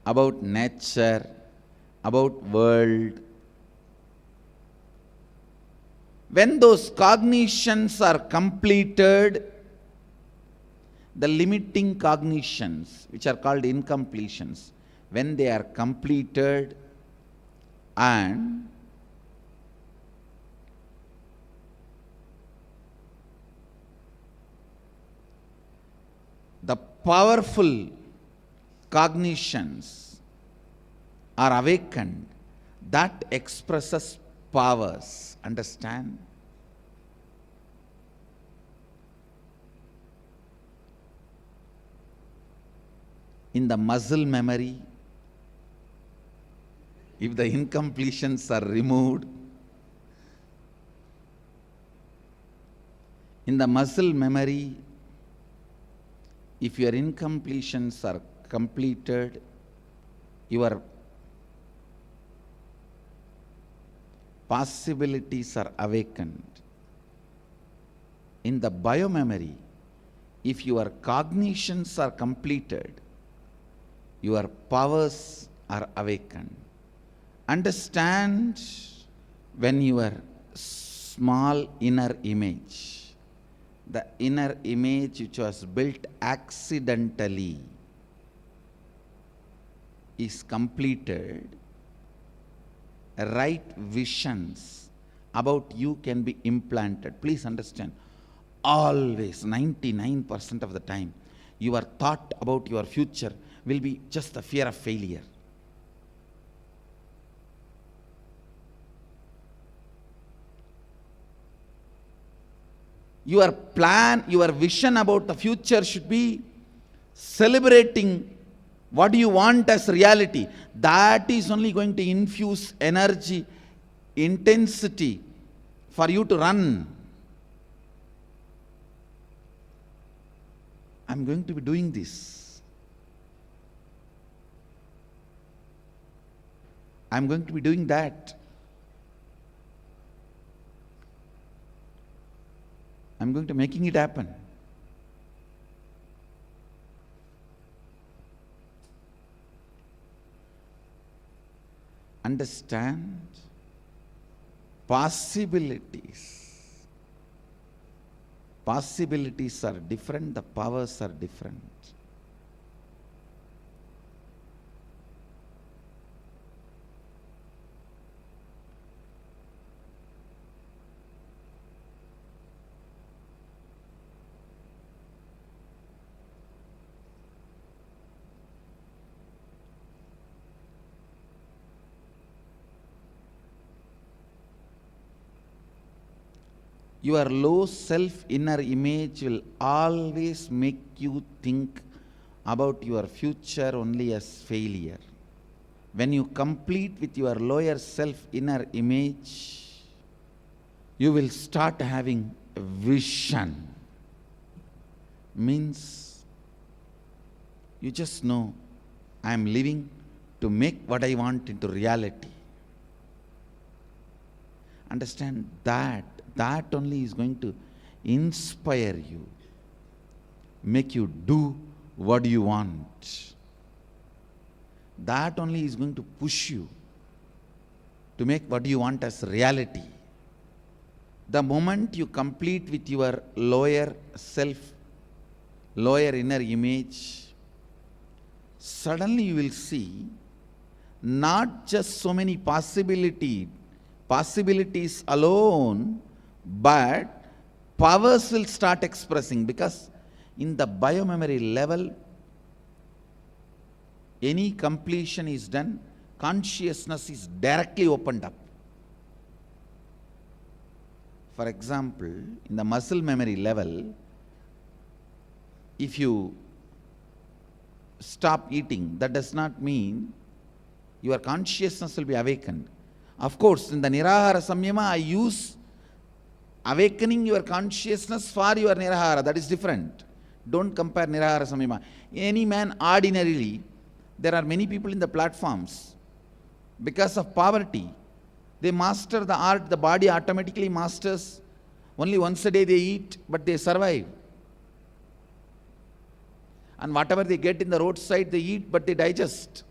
about nature, about world. When those cognitions are completed, the limiting cognitions, which are called incompletions, when they are completed and the powerful cognitions are awakened, that expresses powers. Understand? In the muscle memory, if the incompletions are removed, in the muscle memory, if your incompletions are completed, your possibilities are awakened. In the biomemory, if your cognitions are completed, your powers are awakened. Understand, when your small inner image, the inner image which was built accidentally, is completed, right visions about you can be implanted. Please understand, always 99% of the time, your thought about your future will be just the fear of failure. Your plan, your vision about the future should be celebrating what you want as reality. That is only going to infuse energy, intensity for you to run. I'm going to be doing this. I'm going to be doing that. I'm going to making it happen. Understand possibilities. Possibilities are different, the powers are different. Your low self inner image will always make you think about your future only as failure. When you complete with your lower self inner image, you will start having a vision. Means you just know, I am living to make what I want into reality. Understand that. That only is going to inspire you, make you do what you want. That only is going to push you to make what you want as reality. The moment you complete with your lower self, lower inner image, suddenly you will see not just so many possibilities alone, but powers will start expressing, because in the biomemory level, any completion is done, consciousness is directly opened up. For example, in the muscle memory level, if you stop eating, that does not mean your consciousness will be awakened. Of course, in the Nirahara Samyama, I use awakening your consciousness for your Nirahara. That is different. Don't compare Nirahara Samyama. Any man ordinarily, there are many people in the platforms, because of poverty, they master the art, the body automatically masters. Only once a day they eat, but they survive. And whatever they get in the roadside, they eat, but they digest.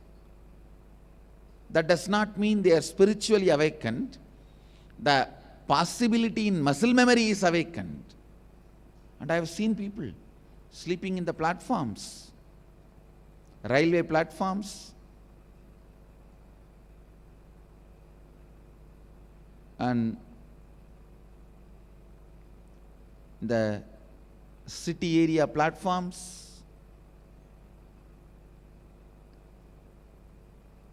That does not mean they are spiritually awakened. The possibility in muscle memory is awakened. And I have seen people sleeping in the platforms, railway platforms, and the city area platforms.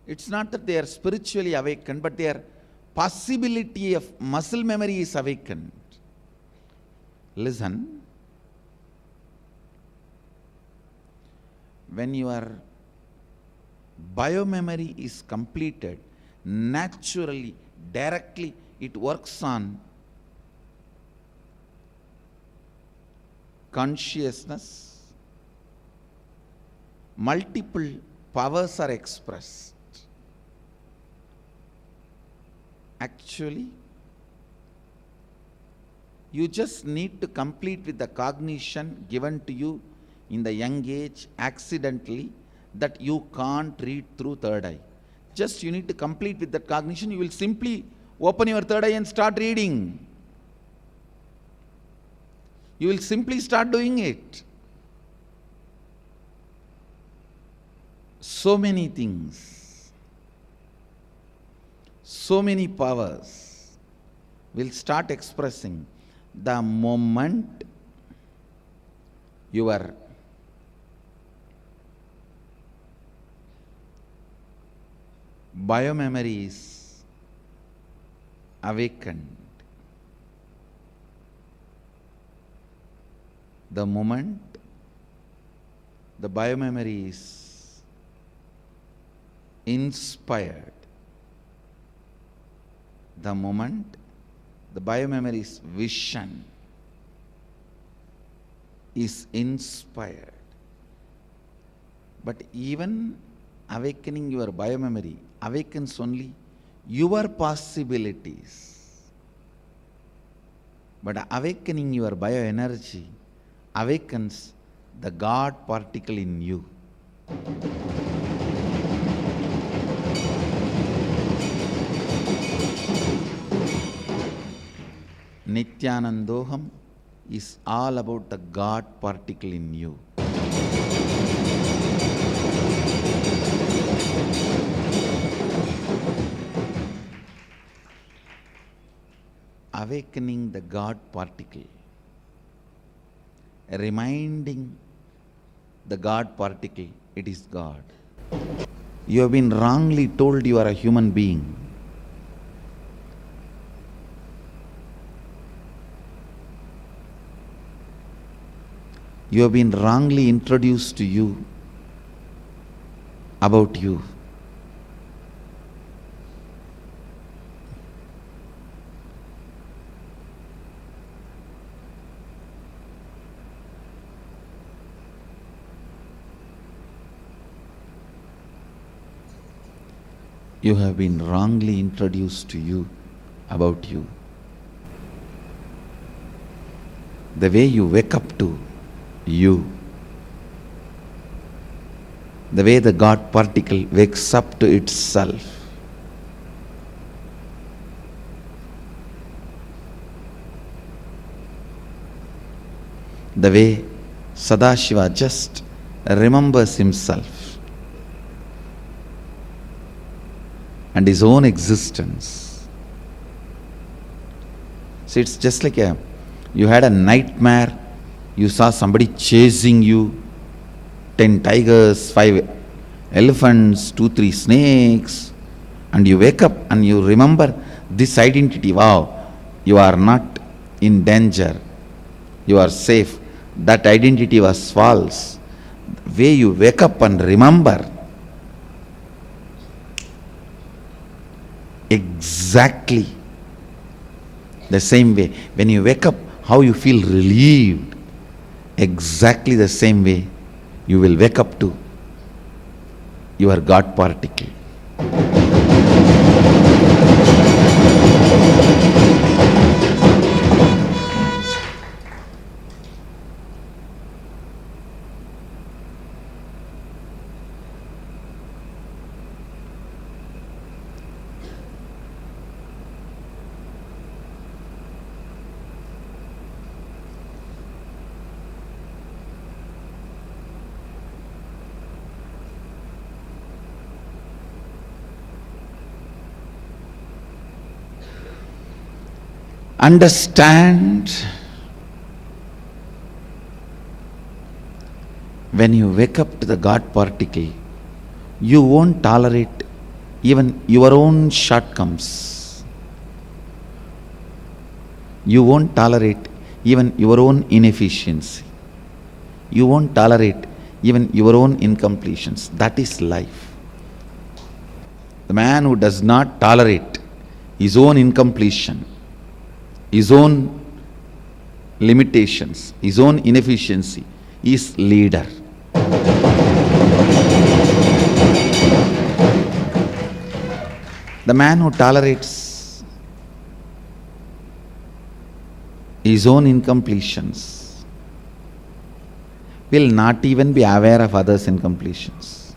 It's not that they are spiritually awakened, but their possibility of muscle memory is awakened. Listen, when your biomemory is completed, naturally, directly, it works on consciousness. Multiple powers are expressed. Actually, you just need to complete with the cognition given to you in the young age accidentally that you can't read through third eye. Just you need to complete with that cognition. You will simply open your third eye and start reading. You will simply start doing it. So many things, so many powers will start expressing the moment your biomemory is awakened. The moment the biomemory is inspired, the moment the biomemory's vision is inspired. But even awakening your biomemory awakens only your possibilities. But awakening your bioenergy awakens the God particle in you. Nithyanandoham is all about the God particle in you. Awakening the God particle, reminding the God particle it is God. You have been wrongly told you are a human being. You have been wrongly introduced to you about you. You have been wrongly introduced to you about you. The way you wake up to you, the way the God particle wakes up to itself, the way Sadashiva just remembers himself and his own existence. See, it's just like you had a nightmare, you saw somebody chasing you, 10 tigers, 5 elephants, 2, 3 snakes, and you wake up and you remember this identity. Wow, you are not in danger, you are safe. That identity was false. The way you wake up and remember, exactly the same way. When you wake up, how you feel relieved, exactly the same way you will wake up to your God particle. Understand, when you wake up to the God particle, you won't tolerate even your own shortcomings. You won't tolerate even your own inefficiency. You won't tolerate even your own incompletions. That is life. The man who does not tolerate his own incompletion, his own limitations, his own inefficiency, is leader. The man who tolerates his own incompletions will not even be aware of others' incompletions.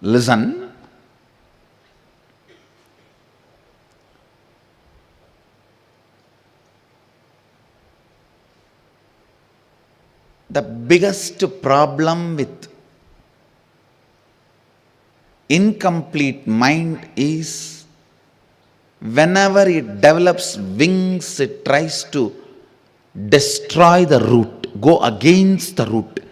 Listen. The biggest problem with incomplete mind is whenever it develops wings, it tries to destroy the root, go against the root.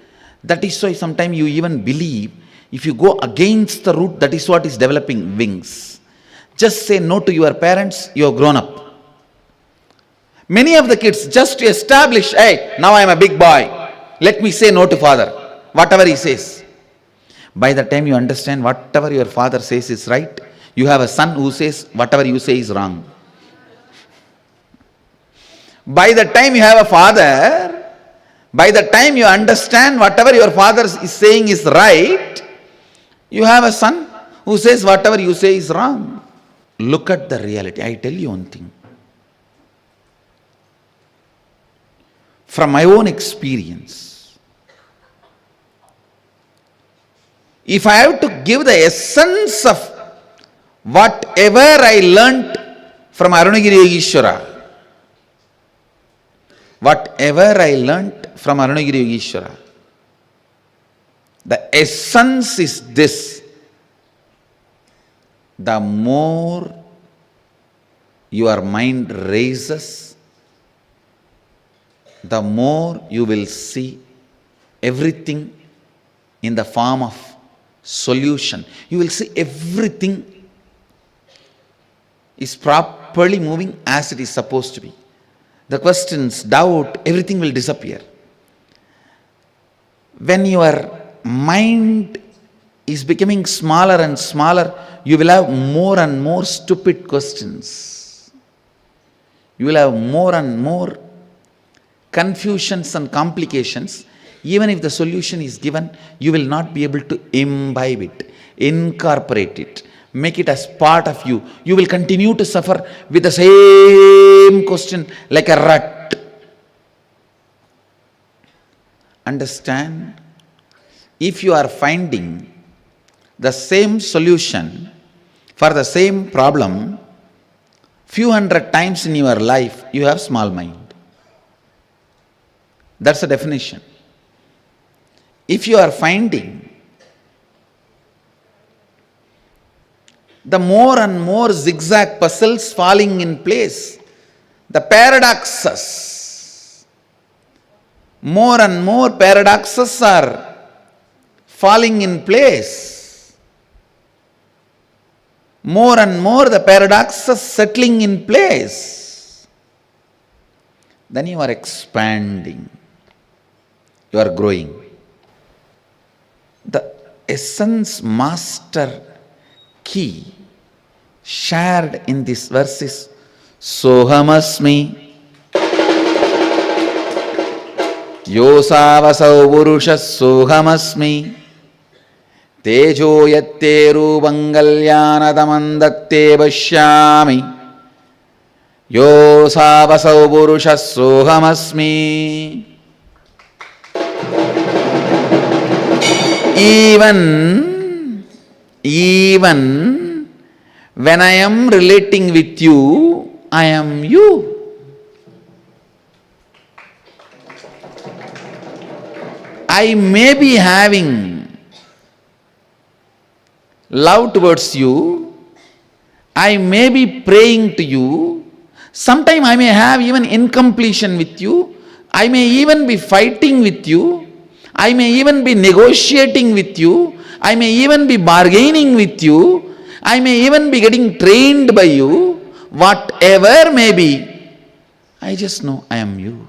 That is why sometimes you even believe if you go against the root, that is what is developing wings. Just say no to your parents, you have grown up. Many of the kids just to establish, hey, now I am a big boy. Let me say no to father, whatever he says. By the time you understand whatever your father says is right, you have a son who says whatever you say is wrong. By the time you have a father, by the time you understand whatever your father is saying is right, you have a son who says whatever you say is wrong. Look at the reality. I tell you one thing. From my own experience, if I have to give the essence of whatever I learnt from Arunagiri Yogeshwara, the essence is this: the more your mind raises, the more you will see everything in the form of solution. You will see everything is properly moving as it is supposed to be. The questions, doubt, everything will disappear. When your mind is becoming smaller and smaller, you will have more and more stupid questions. You will have more and more confusions and complications. Even if the solution is given, you will not be able to imbibe it, incorporate it, make it as part of you. You will continue to suffer with the same question like a rut. Understand? If you are finding the same solution for the same problem few hundred times in your life, you have small mind. That's the definition. If you are finding the more and more zigzag puzzles falling in place, the paradoxes, more and more paradoxes are falling in place, more and more the paradoxes settling in place, then you are expanding, you are growing. The essence master key shared in this verse is Sohamasmi Yosavasau Purusha Sohamasmi Tejo Yatte Rupangalyana Damandakte Bashyami Yosavasau Purusha Sohamasmi. Even when I am relating with you, I am you. I may be having love towards you, I may be praying to you, sometime I may have even incompletion with you, I may even be fighting with you, I may even be negotiating with you, I may even be bargaining with you, I may even be getting trained by you, whatever may be, I just know I am you.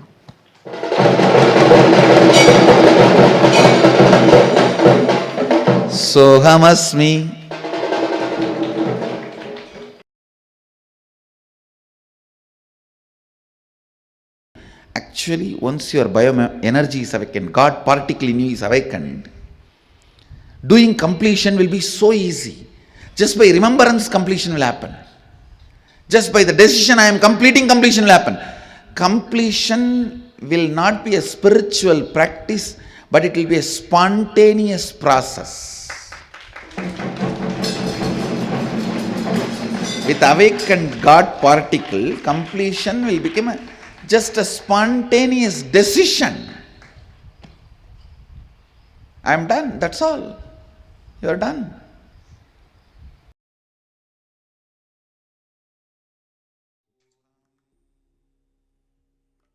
Sohamasmi. Actually, once your bioenergy is awakened, God particle in you is awakened, doing completion will be so easy. Just by remembrance, completion will happen. Just by the decision I am completing, completion will happen. Completion will not be a spiritual practice, but it will be a spontaneous process. With awakened God particle, completion will become just a spontaneous decision. I am done, that's all. You are done.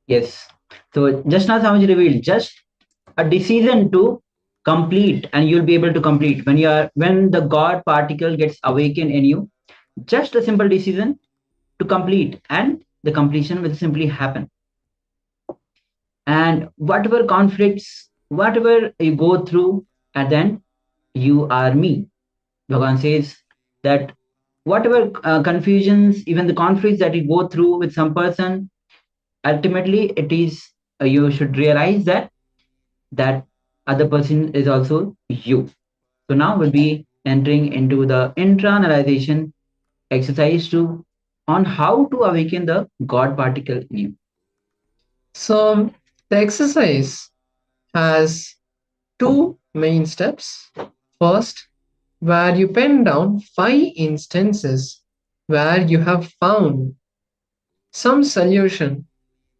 Yes. So just now Swamiji revealed just a decision to complete, and you'll be able to complete when the God particle gets awakened in you. Just a simple decision to complete, and the completion will simply happen. And whatever conflicts, whatever you go through, at the end, you are me. Bhagavan says that whatever confusions, even the conflicts that you go through with some person, ultimately it is you should realize that that other person is also you. So now we'll be entering into the internalization exercise to on how to awaken the God particle in you. So the exercise has two main steps. First, where you pen down 5 instances where you have found some solution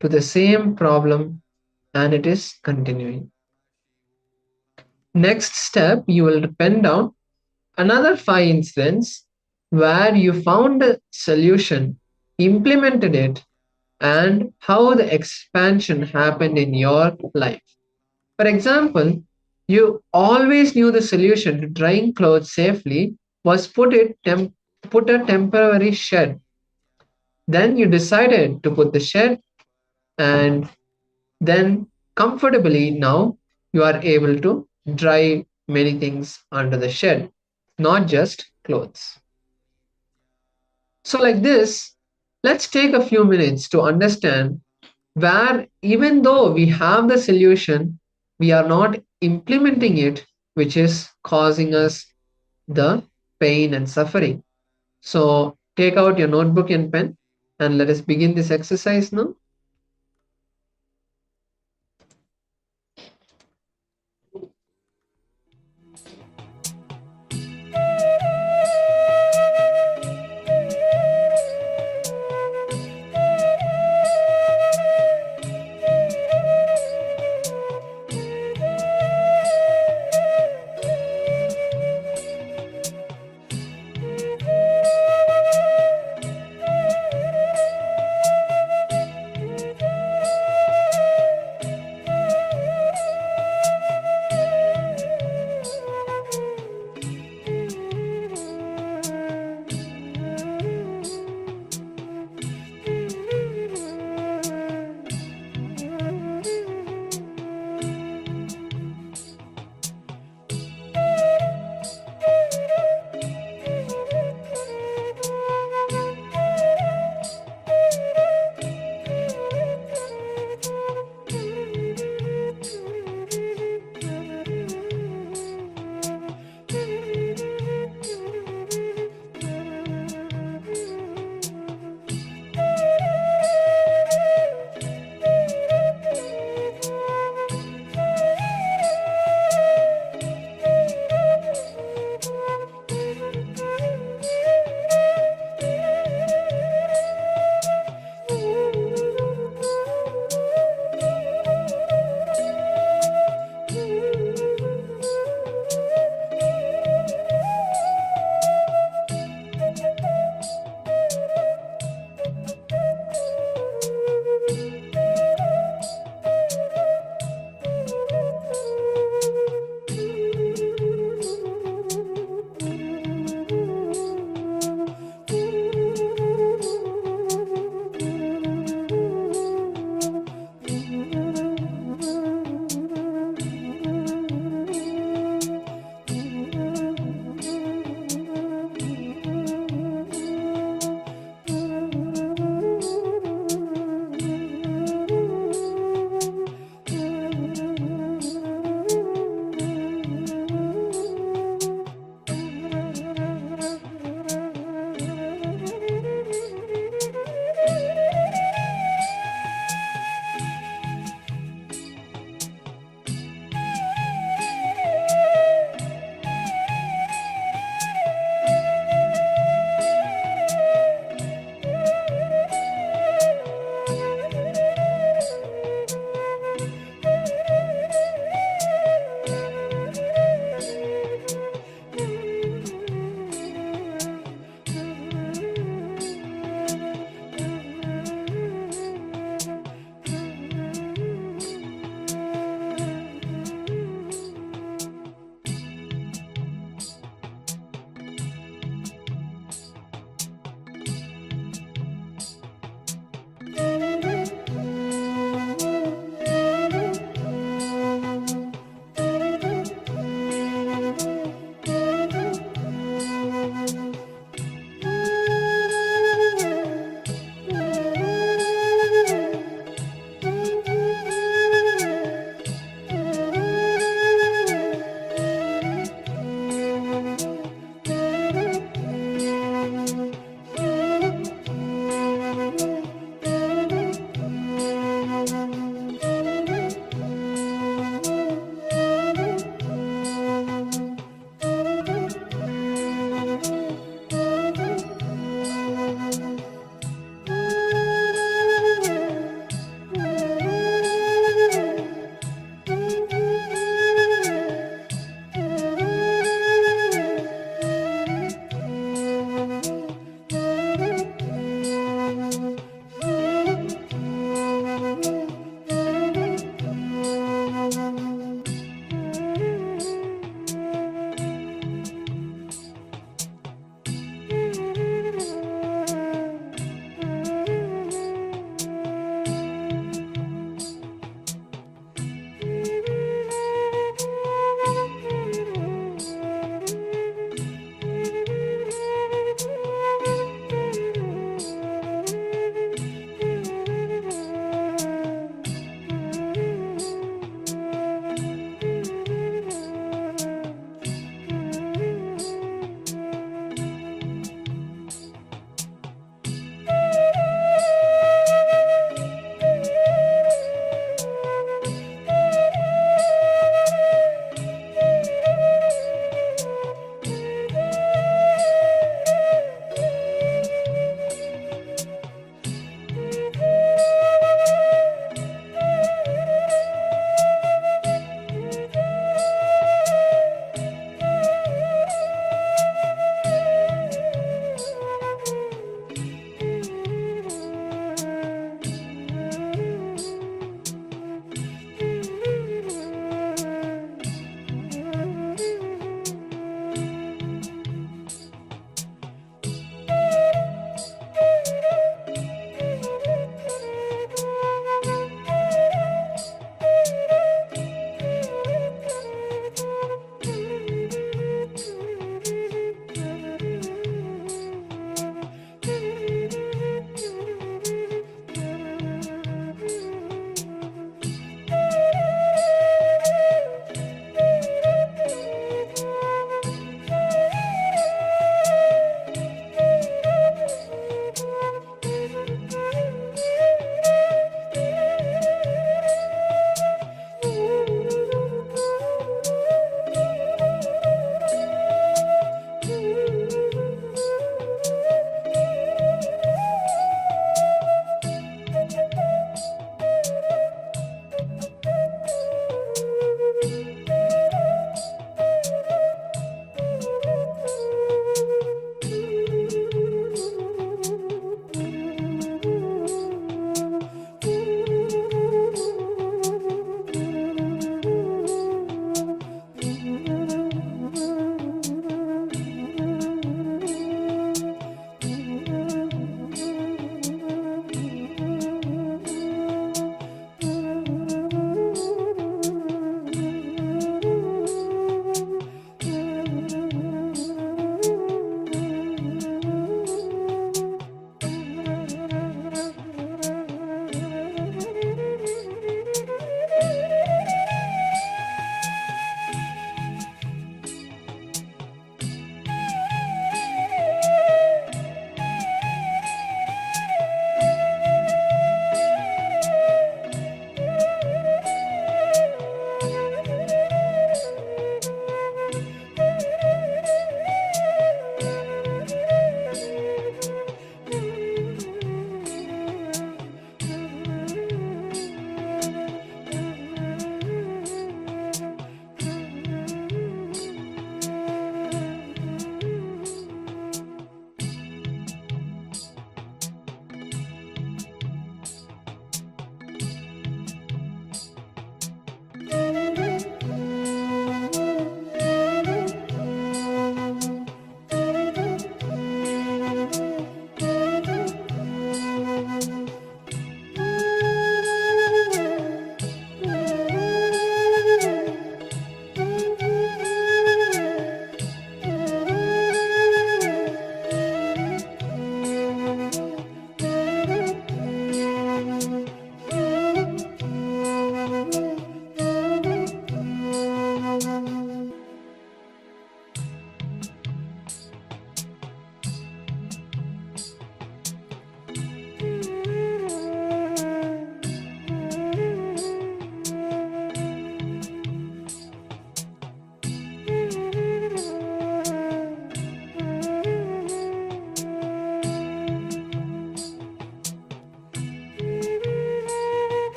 to the same problem and it is continuing. Next step, you will pen down another 5 instances where you found a solution, implemented it, and how the expansion happened in your life. For example, you always knew the solution to drying clothes safely was put a temporary shed. Then you decided to put the shed, and then comfortably now you are able to dry many things under the shed, not just clothes. So, like this, let's take a few minutes to understand where, even though we have the solution, we are not implementing it, which is causing us the pain and suffering. So, take out your notebook and pen and let us begin this exercise now.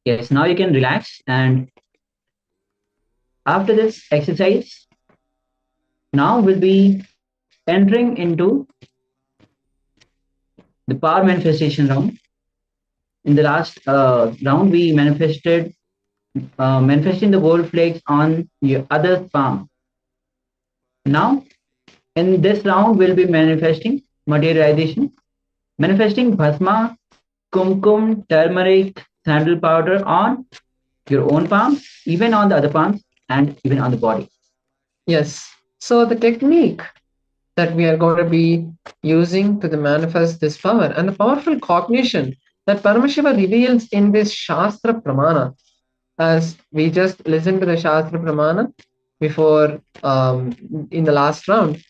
Yes, now you can relax. And after this exercise, now we'll be entering into the power manifestation round. In the last round, we manifesting the gold flakes on your other palm. Now, in this round, we'll be manifesting materialization, manifesting bhasma, kumkum, turmeric, sandal powder on your own palm, even on the other palms, and even on the body. Yes. So the technique that we are going to be using to manifest this power and the powerful cognition that Paramashiva reveals in this Shastra Pramana, as we just listened to the Shastra Pramana before in the last round,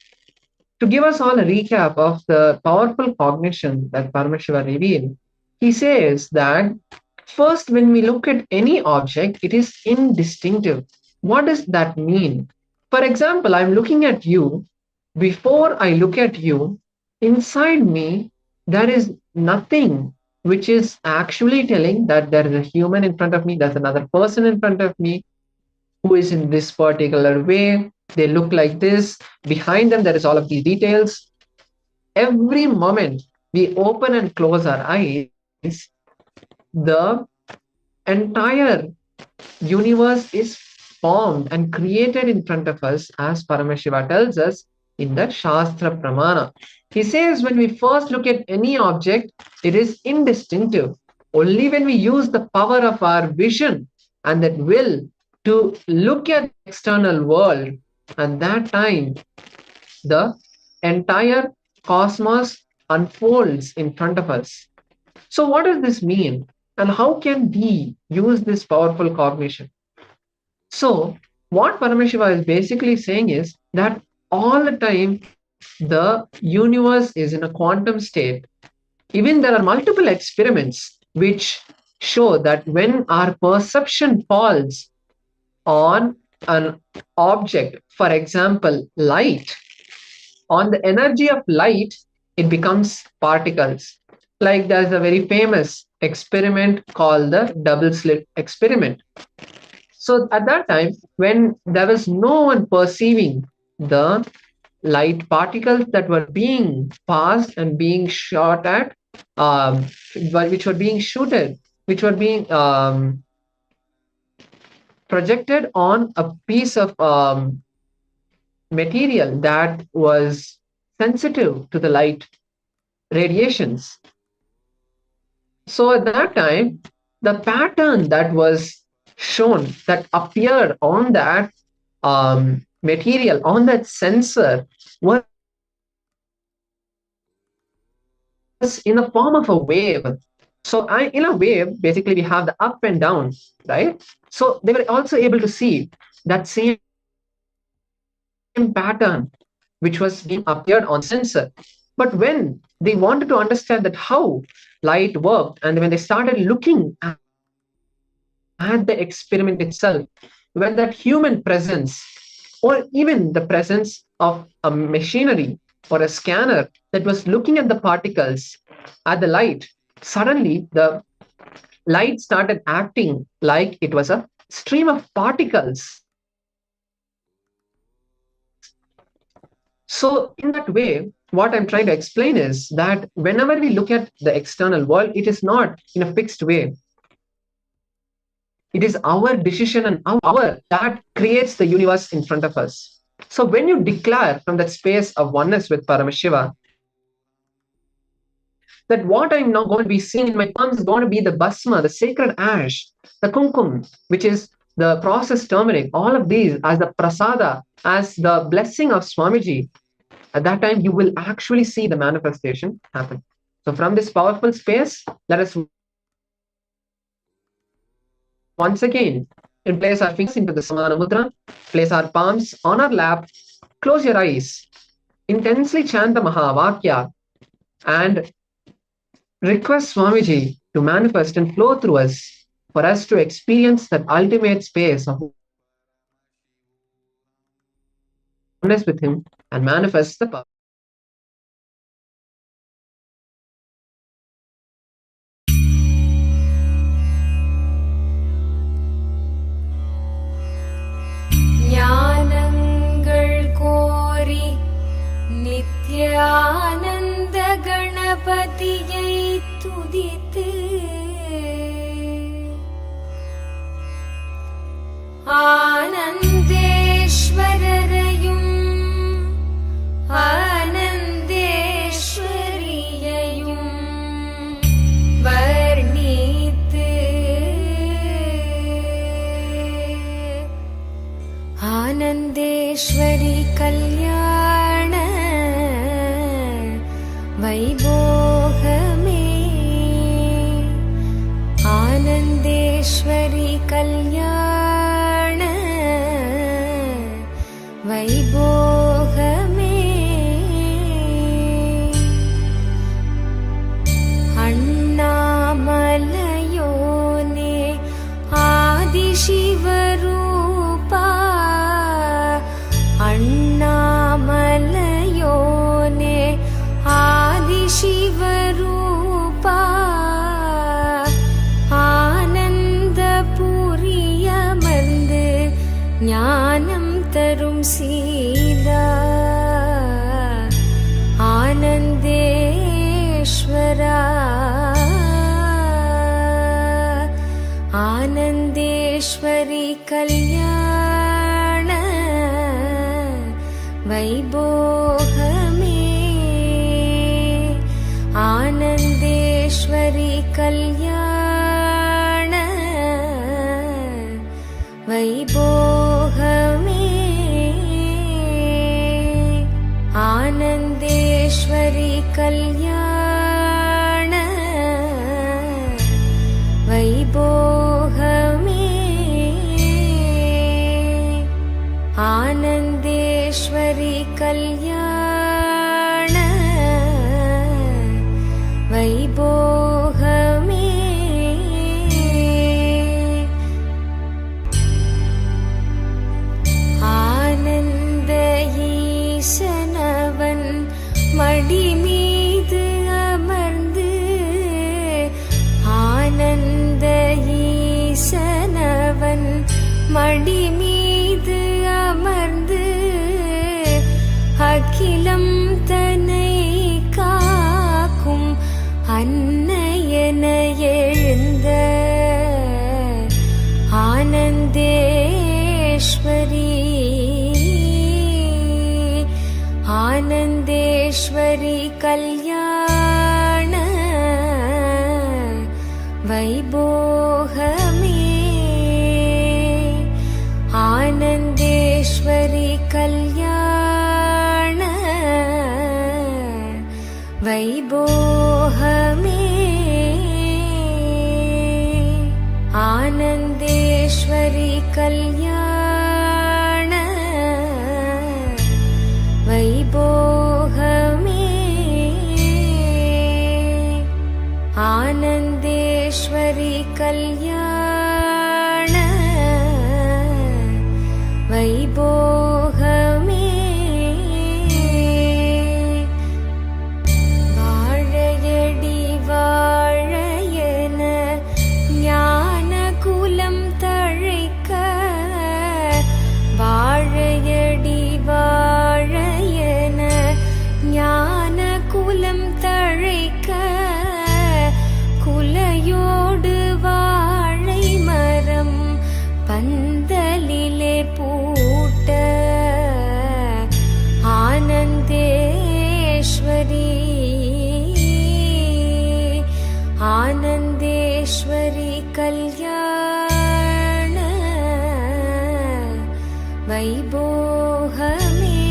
to give us all a recap of the powerful cognition that Paramashiva revealed. He says that first, when we look at any object, it is indistinctive. What does that mean? For example, I'm looking at you. Before I look at you, inside me, there is nothing which is actually telling that there is a human in front of me, there's another person in front of me who is in this particular way. They look like this. Behind them, there is all of these details. Every moment we open and close our eyes, the entire universe is formed and created in front of us, as Paramashiva tells us in the Shastra Pramana. He says when we first look at any object, it is indistinctive. Only when we use the power of our vision and that will to look at the external world, and that time the entire cosmos unfolds in front of us. So, what does this mean? And how can we use this powerful cognition? So, what Paramashiva is basically saying is that all the time the universe is in a quantum state. Even there are multiple experiments which show that when our perception falls on an object, for example, light, on the energy of light, it becomes particles. Like there's a very famous experiment called the double slit experiment. So at that time, when there was no one perceiving the light particles that were being passed and being shot at, which were being shooted, which were being projected on a piece of material that was sensitive to the light radiations. So at that time, the pattern that was shown, that appeared on that material, on that sensor, was in the form of a wave. So in a wave, basically we have the up and down, right? So they were also able to see that same pattern which was being appeared on sensor. But when they wanted to understand that how light worked, and when they started looking at the experiment itself, when that human presence or even the presence of a machinery or a scanner that was looking at the particles at the light, suddenly the light started acting like it was a stream of particles. So in that way, what I'm trying to explain is that whenever we look at the external world, it is not in a fixed way. It is our decision and our that creates the universe in front of us. So when you declare from that space of oneness with Paramashiva, that what I'm now going to be seeing in my palms is going to be the bhasma, the sacred ash, the kumkum, which is the process turmeric, all of these as the prasada, as the blessing of Swamiji, at that time you will actually see the manifestation happen. So from this powerful space, let us once again and place our fingers into the Samana Mudra, place our palms on our lap, close your eyes, intensely chant the Mahavakya, and request Swamiji to manifest and flow through us for us to experience that ultimate space of oneness with Him and manifest the power. ஆனந்த கணபதியை துதித்து ஆனந்தேஸ்வரரையும் ஆனந்தேஸ்வரியையும் வர்ணித்து ஆனந்தேஸ்வரி கல்யாண வைபோகமே ஆனந்தேஸ்வரி கல்யாண வைபோகமே அண்ணாமலையோனே ஆதிசிவரூபா அண்ணாமலையோனே ஆதிசிவரூபா ஆனந்தபுரியமர்ந்து ஞானம் தரும் சீலா ஆனந்தேஸ்வரா ஆனந்தேஸ்வரி கல்யாண வைபோகமே ஆனந்தேஸ்வரி கல்யாண வைபோகமே ஆனந்தேஸ்வரி கல்யாண வைபோகமே ஆனந்தேஸ்வரி கல்யாண வைபோகமே ஆனந்த ஈசனவன் மடி மீது அமர்ந்து ஆனந்த ஈசனவன் மடி மீது அமர்ந்து அகிலம் தன்னை காக்கும் அன்னையன எழுந்த ஆனந்தேஸ்வரி ஆனந்தேஸ்வரி கல்யாண வைபோகமே ஆனந்தேஸ்வரி கல்யாண வைபோகமே ஆனந்தேஸ்வரி கல்யாண வைபோகமே ஆனந்தேஸ்வரி கல்யாண வைபோகமே வாழையடி வாழையன ஞான குலம் தழைக்க வாழையடி வாழையன ஞான குலம் தழைக்க குலையோடு வாழை மரம் பந்தலிலே பூட்ட ஆனந்தேஸ்வரி ஆனந்தேஸ்வரி கல்யாண வைபோகமே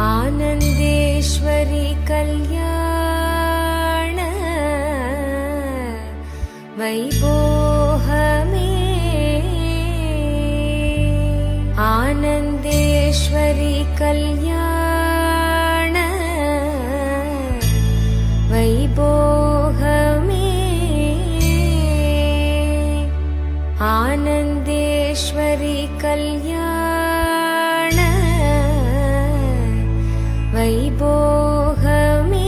ஆனந்தேஸ்வரி கல்யாண வைபோகமே ஆனந்தேஸ்வரி கல்யாண வைபோகமே ஆனந்தேஸ்வரி கல்யாண வைபோகமே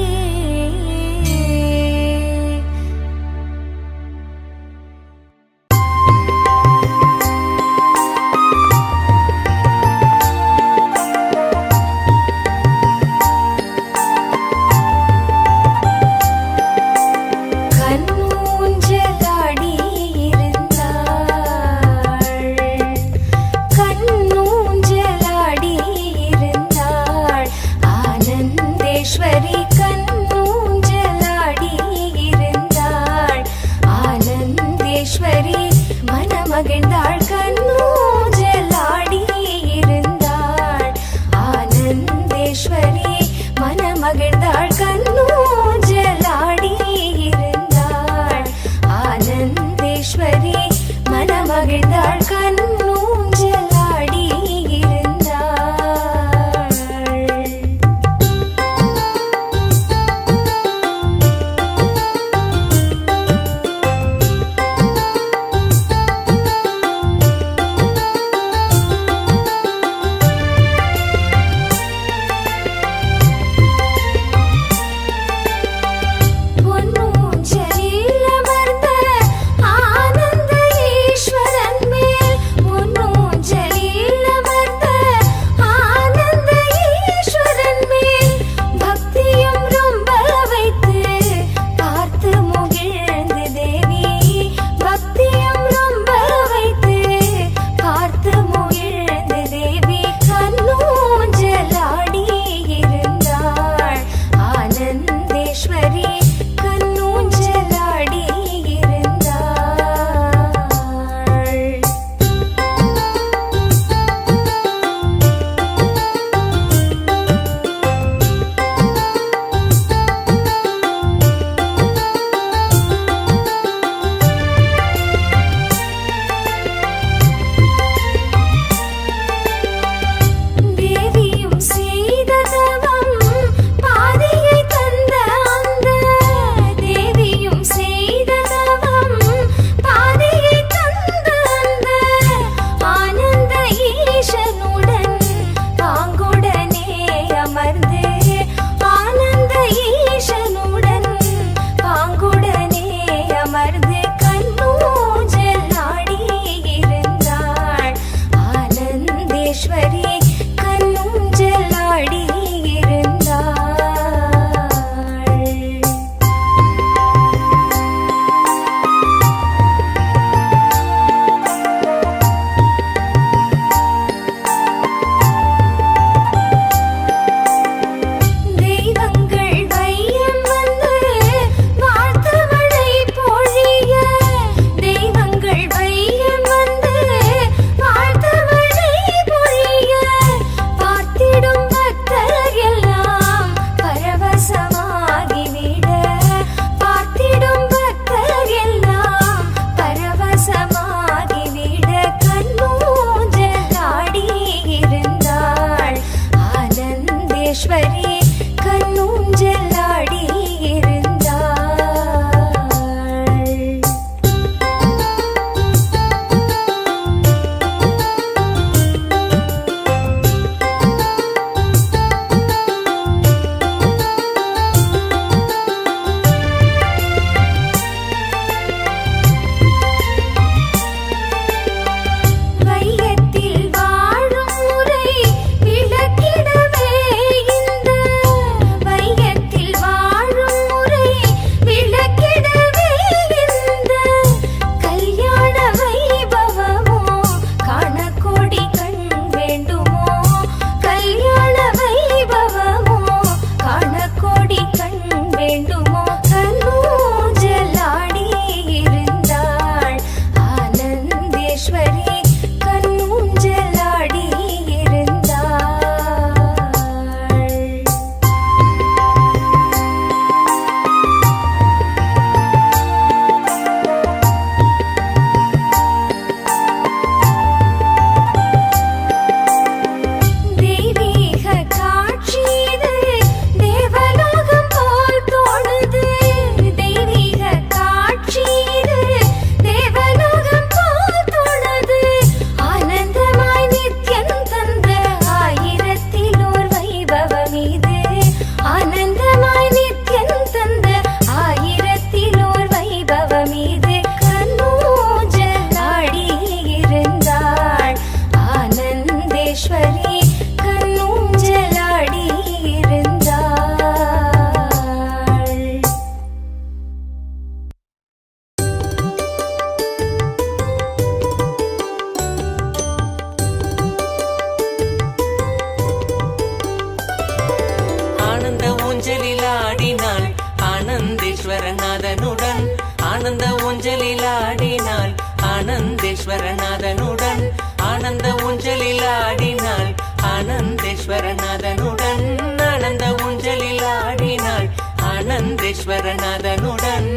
நாதனுடன் ஆனந்த ஊஞ்சலில் ஆடினாள் ஆனந்தேஸ்வரநாதனுடன் ஆனந்த ஊஞ்சலில் ஆடினாள் ஆனந்தேஸ்வரநாதனுடன் ஆனந்த ஊஞ்சலில் ஆடினாள் ஆனந்தேஸ்வரநாதனுடன்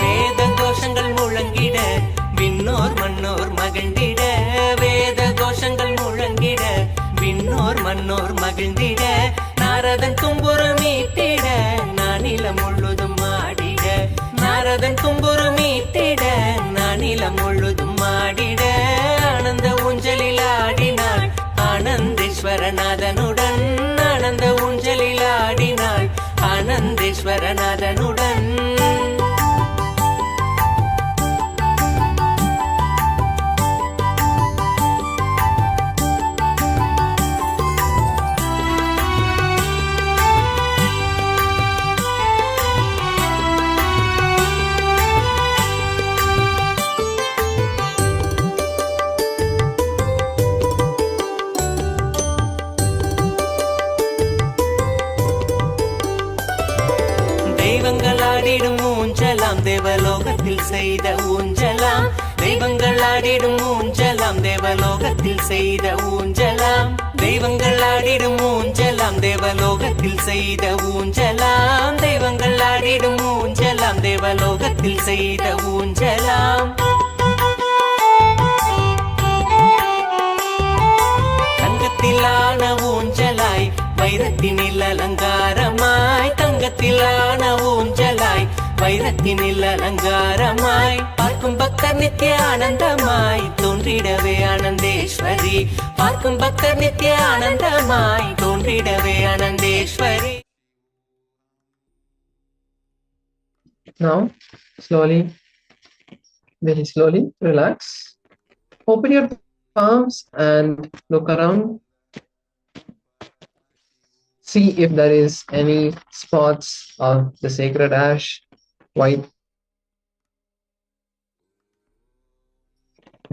வேத கோஷங்கள் முழங்கிட விண்ணோர் மன்னோர் மகிழ்ந்திட வேத கோஷங்கள் முழங்கிட விண்ணோர் மன்னோர் மகிழ்ந்திட நாரதன் தும்புரு மீட்டிட நானிலம் முழுதும் ஆடிட நாரதன் தும்புரு மீட்டிட நானிலம் முழுதும் ஆடிட ஆனந்த ஊஞ்சலில் ஆடினாள் ஆனந்தேஸ்வரநாதனுடன் ஆனந்த ஊஞ்சலில் ஆடினாள் ஆனந்தேஸ்வரநாதனுடன் தெய்வங்கள் ஆடிடும் ஊஞ்சலாம் தேவலோகத்தில் செய்த ஊஞ்சலாம் தெய்வங்கள் ஆடிடும் ஊஞ்சலாம் தேவலோகத்தில் செய்த ஊஞ்சலாம் தெய்வங்கள் ஆடிடும் ஊஞ்சலாம் தேவலோகத்தில் செய்த ஊஞ்சலாம் தெய்வங்கள் ஆடிடும் ஊஞ்சலாம் தேவலோகத்தில் செய்த ஊஞ்சலாம் தங்கத்திலான ஊஞ்சலாய் வைரத்தினில் அலங்காரமாய் தங்கத்திலான ஊஞ்சலாய் வைரத்தினில் அலங்காரமாய் பார்க்கும் பக்தர் நித்திய ஆனந்தமாய் தோன்றிடவே ஆனந்தேஸ்வரி பார்க்கும் பக்தர் நித்திய ஆனந்தமாய் தோன்றிடவே ஆனந்தேஸ்வரி. Now, slowly, very slowly, relax. Open your palms and look around. See if there is any spots of the sacred ash, white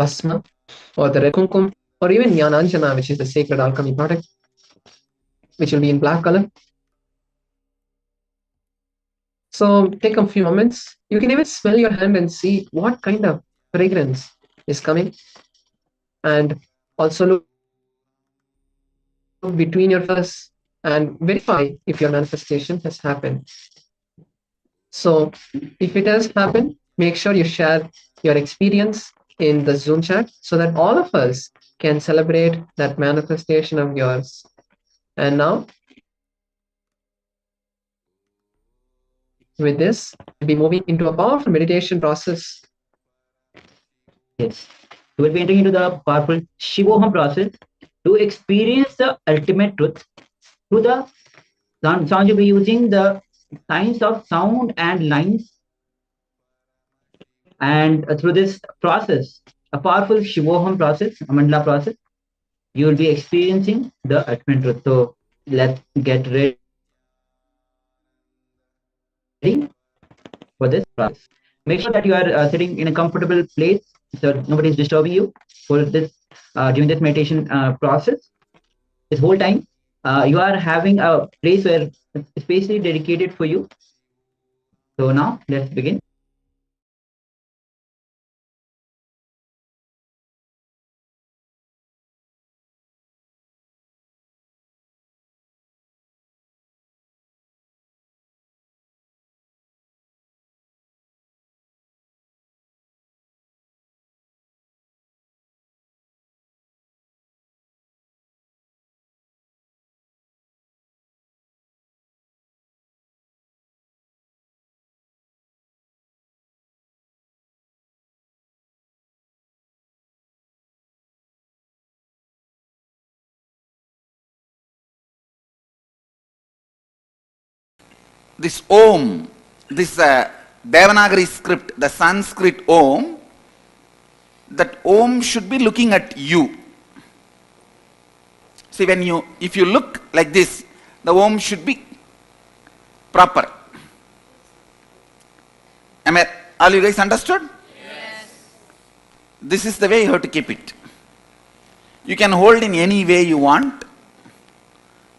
basma, or the red kumkum, or even Jnananjana, which is the sacred alchemy product, which will be in black color. So take a few moments. You can even smell your hand and see what kind of fragrance is coming, and also look between your fingers and verify if your manifestation has happened. So if it has happened, make sure you share your experience in the Zoom chat so that all of us can celebrate that manifestation of yours. And now, with this, we'll be moving into a powerful meditation process. Yes. We will be entering into the powerful Shivoham process to experience the ultimate truth through the sound. You'll be using the science of sound and lines. And through this process, a powerful Shivoham process, a mandala process, you will be experiencing the ultimate truth. So let's get ready for this process. Make sure that you are sitting in a comfortable place so nobody is disturbing you for this during this meditation process. This whole time, you are having a place where especially dedicated for you. So now let's begin. This Om, this Devanagari script, the Sanskrit Om, that Om should be looking at you. See, if you look like this, the Om should be proper. All you guys understood? Yes. This is the way you have to keep it. You can hold in any way you want.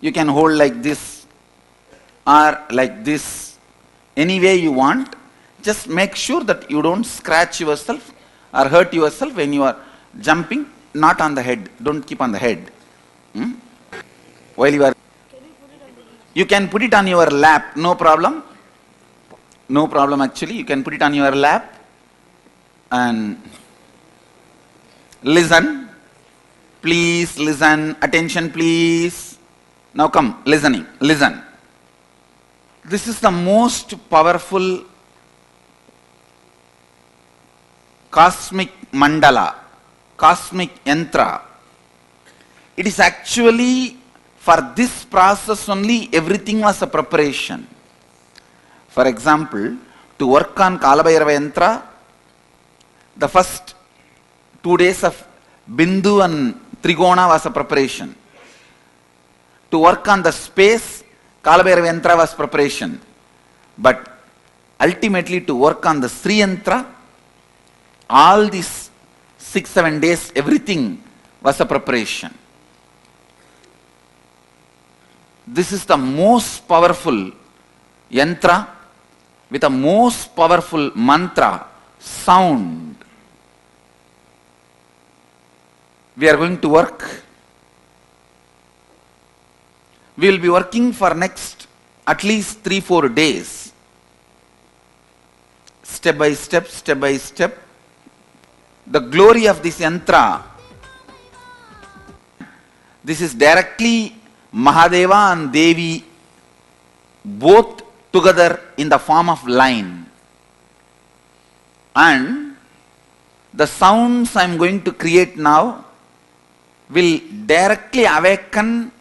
You can hold like this, or like this, any way you want. Just make sure that you don't scratch yourself or hurt yourself when you are jumping, not on the head. Don't keep on the head. While you are, you can put it on your lap, no problem. No problem actually, you can put it on your lap and listen. Please listen, attention please. Now come, listening, listen. This is the most powerful cosmic mandala, cosmic yantra. It is actually for this process only, everything was a preparation. For example, to work on Kalabhairava yantra, the first 2 days of Bindu and Trigona was a preparation. To work on the space, Kalabhairava yantra was preparation. But ultimately to work on the Sri yantra, all these 6-7 days, everything was a preparation. This is the most powerful yantra with the most powerful mantra, sound. We are going to work. We will be working for next at least 3-4 days. Step by step, step by step. The glory of this yantra, this is directly Mahadeva and Devi both together in the form of line. And the sounds I am going to create now will directly awaken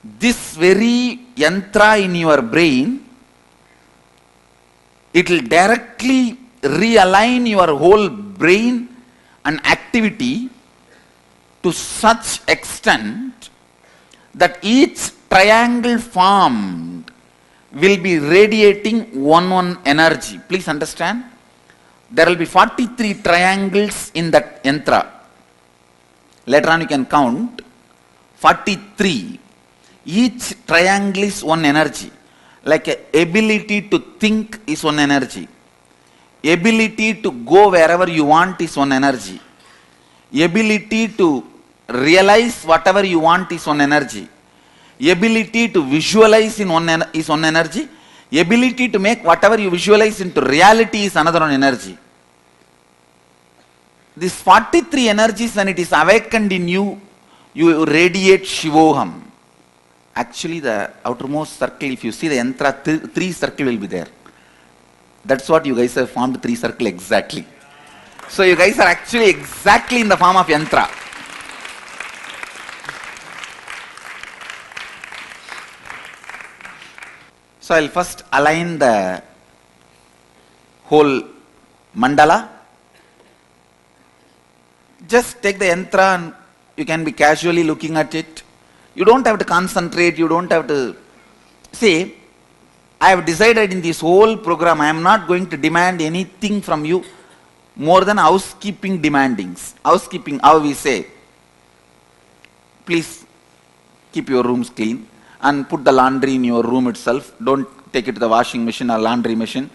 this very yantra in your brain. It will directly realign your whole brain and activity to such extent that each triangle formed will be radiating one energy. Please understand. There will be 43 triangles in that yantra. Later on you can count 43. Each triangle is one energy. Like ability to think is one energy. Ability to go wherever you want is one energy. Ability to realize whatever you want is one energy. Ability to visualize is one energy. Ability to make whatever you visualize into reality is another one energy. These 43 energies, when it is awakened in you, you radiate Shivoham. Actually the outermost circle, if you see the yantra, 3 circle will be there. That's what you guys have formed, 3 circle exactly. So you guys are actually exactly in the form of yantra. So I will first align the whole mandala. Just take the yantra and you can be casually looking at it. You don't have to concentrate, you don't have to... See, I have decided in this whole program, I am not going to demand anything from you more than housekeeping demandings. Housekeeping, how we say, please keep your rooms clean and put the laundry in your room itself. Don't take it to the washing machine or laundry machine.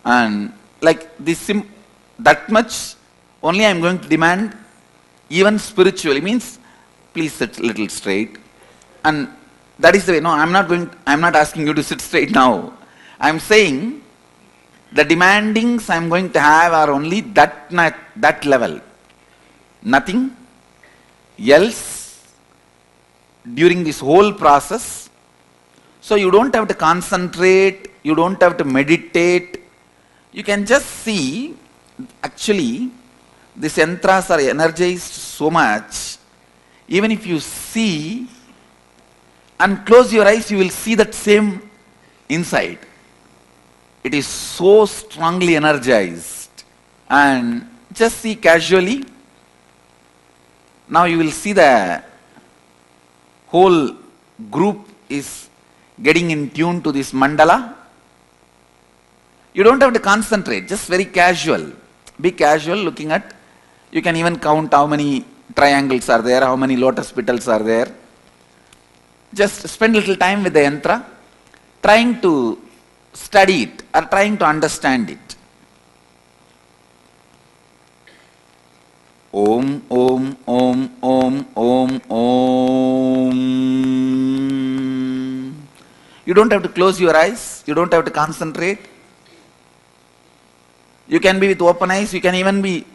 And like this, that much only I am going to demand, even spiritually, means please sit a little straight. And that is the way. No, I am not asking you to sit straight now. I am saying the demandings I am going to have are only that level. Nothing else during this whole process. So you don't have to concentrate, you don't have to meditate. You can just see, actually, these yantras are energized so much. Even if you see and close your eyes, you will see that same inside. It is so strongly energized. And just see casually. Now you will see the whole group is getting in tune to this mandala. You don't have to concentrate, just very casual. Be casual looking at, you can even count how many triangles are there, how many lotus petals are there. Just spend a little time with the yantra. trying to study it or trying to understand it. Om, Om, Om, Om, Om, Om. You don't have to close your eyes. You don't have to concentrate. You can be with open eyes. You can even be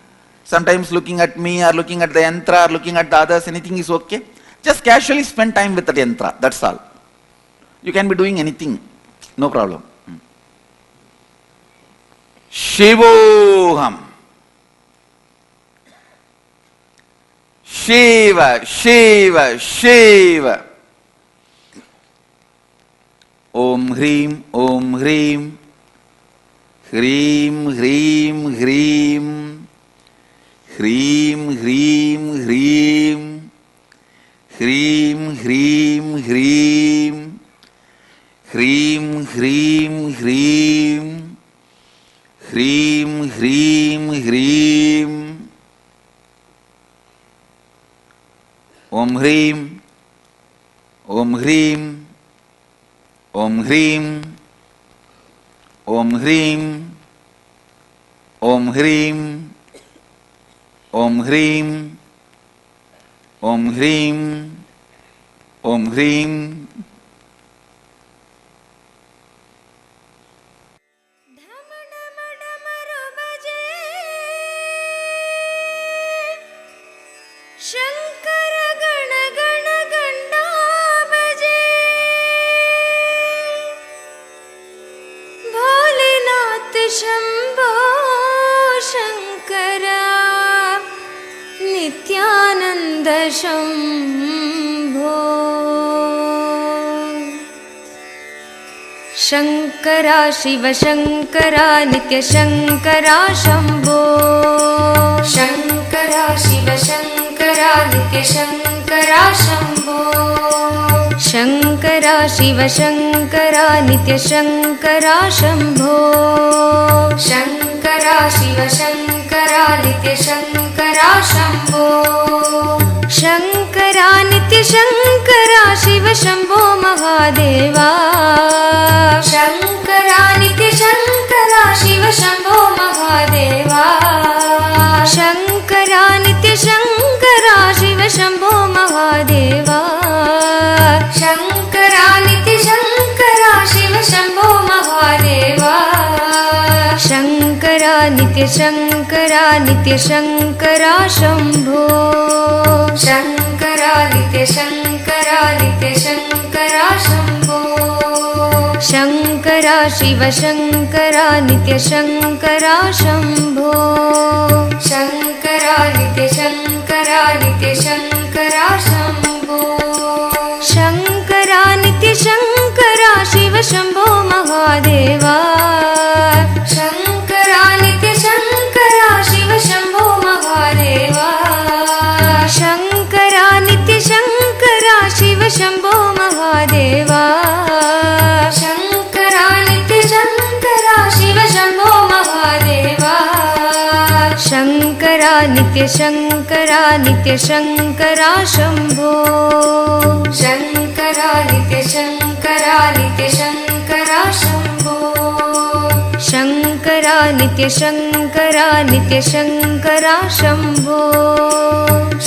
sometimes looking at me or looking at the yantra or looking at the others. Anything is okay. Just casually spend time with the yantra. That's all. You can be doing anything. No problem. Shivoham. Shiva, Shiva, Shiva. Om Hrim, Om Hrim. Hrim, Hrim, Hrim. Hrim, Hrim, Hrim. Hrim, Hrim, Hrim. Hrim, Hrim, Hrim. Hrim, Hrim, Hrim. Om Hrim, Om Hrim, Om Hrim, Om Hrim, Om Hrim, Om Hrim, Om Hrim, Om Hrim. Shankar गण गण गंडा बजे भोलेनाथ शंभो शंकरा नित्यानंद शंभो शंकरा शिव शंकरा नित्य शंकरा शंभो शंकरा शिव शंकरा नित्य शंकरा शंभो शंकरा शिव शंकरा नित्य शंकरा शंभो शंकरा शिव शंकरा नित्य शंकरा शंभो शंकरा नित्य शंकरा शिव शंभो महादेवा शंकरा नित्य शंकरा शिव शंभो महादेवा शंकरा नित्य शंकरा शिव शंभो महादेवा शंकरा नित्य शंकरा शिव शंभो महादेवा शंकरा नित्य शंकरा नित्य शंकरा शंभो शंकरा नित्य शंकरा नित्य शंकरा शंभो शंकरा शिव शंकरा नित्य शंकरा शंभो शंकरा नित्य शंकरा नित्य शंकरा शंभो शंकरा नित्य शंकरा शिव शंभो महादेवा शंकरा नित्य शंकरा शिव शंभो महादेवा शंकरा नित्य शंकरा शिव शंभो महादेवा शंकरा नित्य शंकरा शिव शंभो महादेवा शंकरा नित्य शंकरा नित्य शंकरा शंभो शंकरा नित्य शंकरा नित्य शंकरा शंभो शंकरा नित्य शंकरा नित्य शंकरा शंभो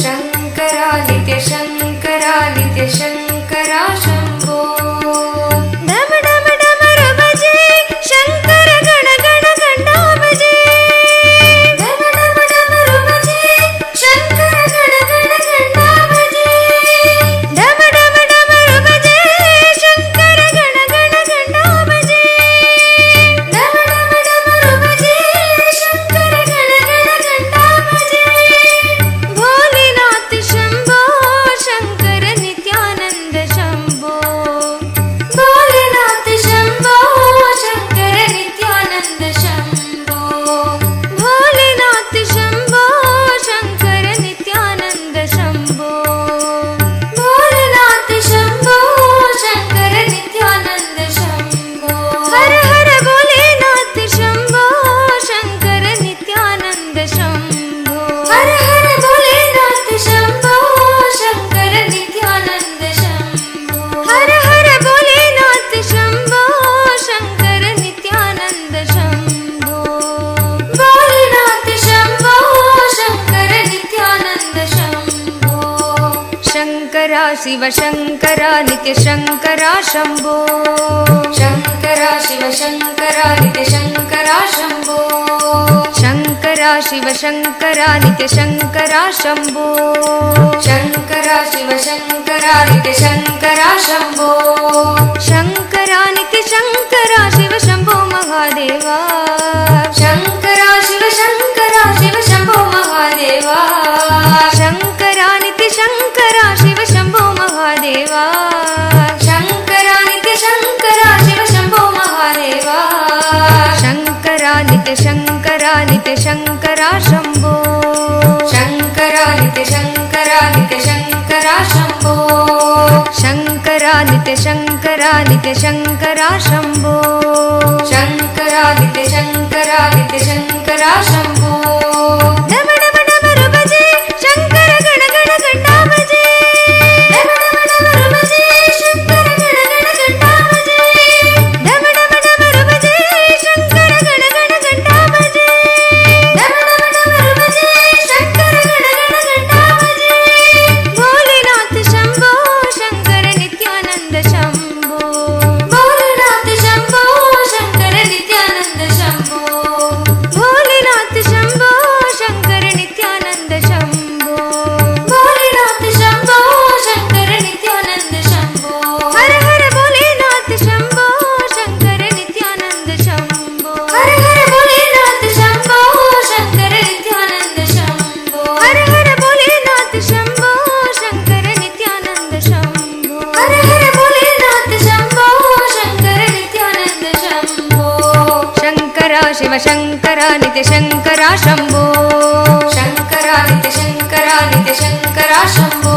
शंकरा नित्य शंकरा नित्य शंकरा शंभो डम डम डमर बजे शंकर गण गण घंटा बजे डम डम डमर बजे शंकर गण गण घंटा बजे डम डम डमर बजे शंकर गण गण घंटा बजे डम डम डमर बजे शंकर गण गण घंटा बजे भोलेनाथ शंभो शंकर नित्यानंद शंभो शिव शङ्करा नित्य शङ्करा शम्भो शङ्करा शिव शङ्करा नित्य शङ्करा शम्भो शङ्करा शिव शङ्करा नित्य शङ्करा शम्भो शङ्करा शिव शङ्करा नित्य शङ्करा शम्भो शङ्करा नित्य शङ्करा शिव शम्भो महादेवा शङ्करा शिव शङ्करा शिव शम्भो महादेवा शङ्करा नित्य शङ्करा शिव शम्भो महादेवा शङ्करा नित्य शङ्करा शिव शम्भो महादेवा शङ्करा नित्य शङ्करा नित्य शङ्करा शम्भो शङ्करा नित्य शङ्करा नित्य शङ्करा शम्भो शङ्करा नित्य शङ्करा नित्य शङ्करा शम्भो शङ्करा नित्य शङ्करा नित्य शङ्करा शम्भो नम नम नम रुभजे शङ्कर गण गण गणा भजे नम नम नम रुभजे शङ्कर गण गण गणा भजे नम नम नम रुभजे शङ्कर गण गण गणा भजे नम नम नम रुभजे शङ्कर गण गण गणा भजे भोलेनाथ शम्भो शङ्कर नित्यानन्द शम्भो भोलेनाथ शम्भो शङ्कर नित्यानन्द शम्भो भोलेनाथ शम्भो शङ्कर नित्यानन्द शम्भो भोलेनाथ शम्भो शङ्कर नित्यानन्द शम्भो हर हर भोलेनाथ शम्भो शङ्कर नित्यानन्द शम्भो हर हर भोलेनाथ शम्भो शङ्कर नित्यानन्द शम्भो हर हर भोलेनाथ शम्भो शङ्कर नित्यानन्द शम्भो हर हर भोलेनाथ शम्भो शङ्कर नित्यानन्द शम्भो शङ्करा शिव शङ्करा नित्य शङ्करा शम्भो शङ्करा नित्य शङ्करा नित्य शङ्करा शम्भो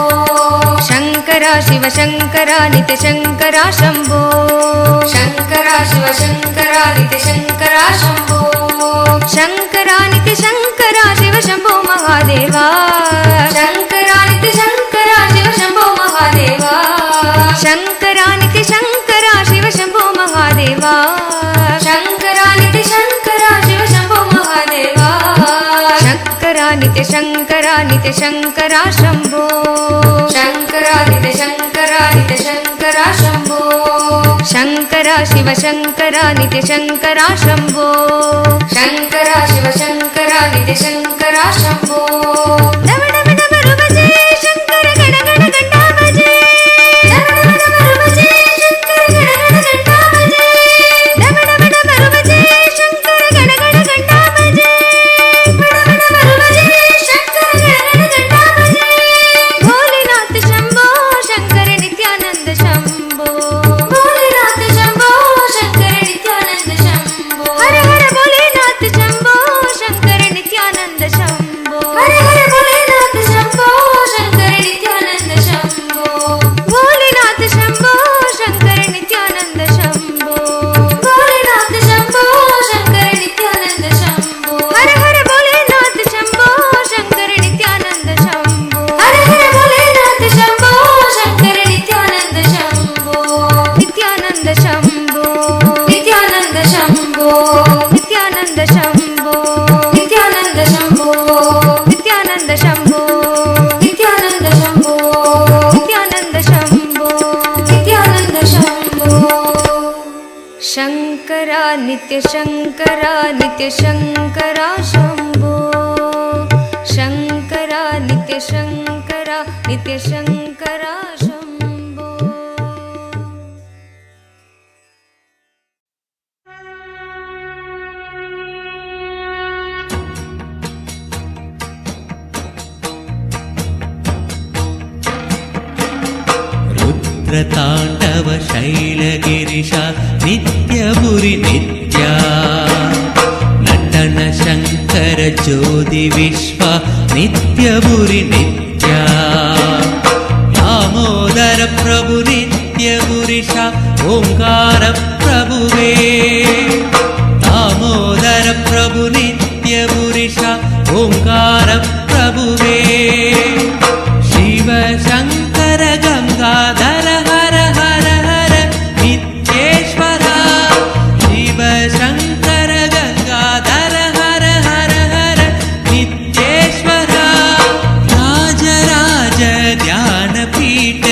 शङ्करा शिव शङ्करा नित्य शङ्करा शम्भो शङ्करा शिव शङ्करा नित्य शङ्करा शम्भो शङ्करा नित्य शङ्करा शिव शम्भो महादेवा शङ्करा नित्य शङ्करा शिव शम्भो महादेवा शङ्करा नित्य शङ्करा शिव शम्भो महादेवा शङ्करा नित्य शङ्करा शिव शम्भो महादेवा शङ्करा नित्य शङ्करा नित्य शङ्करा शम्भो शङ्करा नित्य शङ्करा नित्य शङ्करा शम्भो शङ्करा शिव शङ्करा नित्य शङ्करा शम्भो शङ्करा शिव शङ्करा नित्य शङ्करा शम्भो नम नम नम रुभजे शङ्कर गण गण गणा भजे नम नम नम रुभजे शङ्कर गण गण गणा भजे नम नम नम रुभजे शङ्कर गण गण गणा भजे नम नम रुभजे शङ्कर गण गण गणा भजे भोलेनाथ शम्भो शङ्कर नित्यानन्द शम्भो भोलेनाथ शम्भो शङ्कर नित्यानन्द शम्भो हर हर भोलेनाथ शम्भो शङ्कर नित्यानन्द शम्भो हर हर भोलेनाथ शम्भो शङ्कर नित्यानन्द शम्भो भोलेनाथ शम्भो शङ्कर नित्यानन्द शम्भो भोलेनाथ शम्भो शङ्कर नित्यानन्द शम्भो हर हर भोलेनाथ शम्भो शङ्कर नित्यानन्द शम्भो हर हर भोलेनाथ शम्भो शङ्कर नित्यानन्द शम्भो नित्यानन्द शम्भो नित्यानन्द शम्भो नित्यानन्द शम्भो नित्यानन्द शम्भो नित्यानन्द शम्भो नित्यानन्द शम्भो नित्यानन्द शम्भो नित्यानन्द शम्भो शङ्करा नित्य शङ्करा नित्य शङ्करा शम्भो शङ्करा नित्य शङ्करा नित्य शङ्करा शम्भो रुद्रताण्डव शैलगिरिशा नित्यपुरि नित्या नटन शङ्कर ज्योति विश्वा नित्यपुरि नित्या दामोदर प्रभु नित्यपुरिषा ओङ्कार प्रभुवे दामोदर प्रभु नित्यपुरिषा ओङ्कार प्रभुवे शिव शङ्कर गङ्गाधर हर हर हर नित्येश्वरा शिव शङ्कर गङ्गाधर हर हर हर नित्येश्वरा राज राज ध्यानपीठ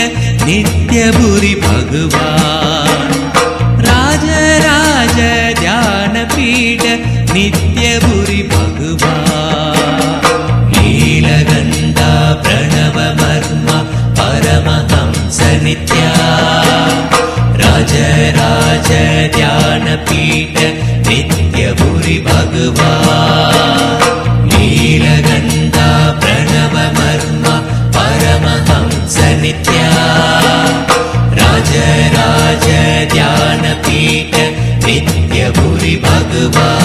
नित्यभुरि भगवान् नीलगन्धा प्रणवमर्म परमहंस नित्या राज ध्यानपीठ नित्यभुरि भगवान् नीलगन्धा प्रणवमर्म परमहंस नित्या राज ध्यानपीठ नित्यभुरि भगवान्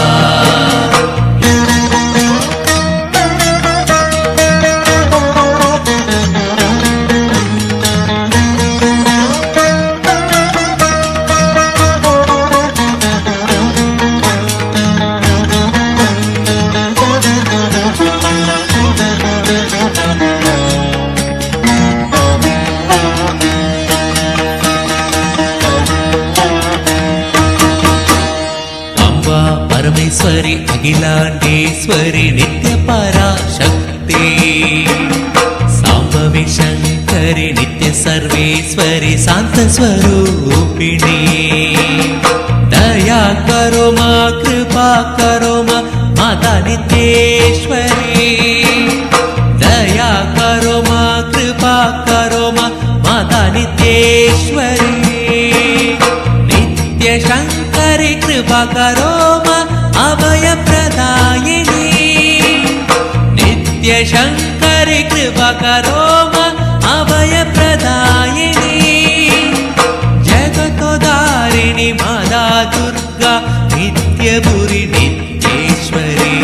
परमेश्वरी अखिलांडेश्वरी नित्य पराशक्ति सांभवी शंकरी नित्य सर्वेश्वरी शांत स्वरूपिणी दया करो मां कृपा करो मां माता नित्येश्वरी दया करो मां कृपा करो मां माता नित्येश्वरी नित्य शंकरी कृपा करो मां अभय प्रदायिनी नित्य शंकरी कृपा करो मां अभय प्रदायिनी जगतोदारिणी माता दुर्गा नित्यभुरि नित्येश्वरी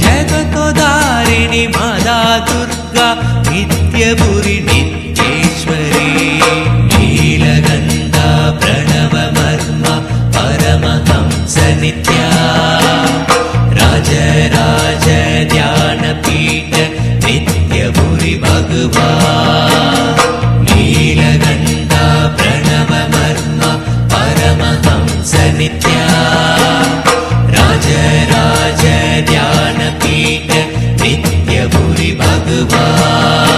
जगतोदारिणी माता दुर्गा नित्यभुरि नित्येश्वरी नीलगन्धा प्रणवमर्म परमहंस नित्या राज ध्यानपीठ नित्यभुरि भगवान् नीलगन्धा प्रणवमर्म परमहंस नित्या राज ध्यानपीठ नित्यभुरि भगवान्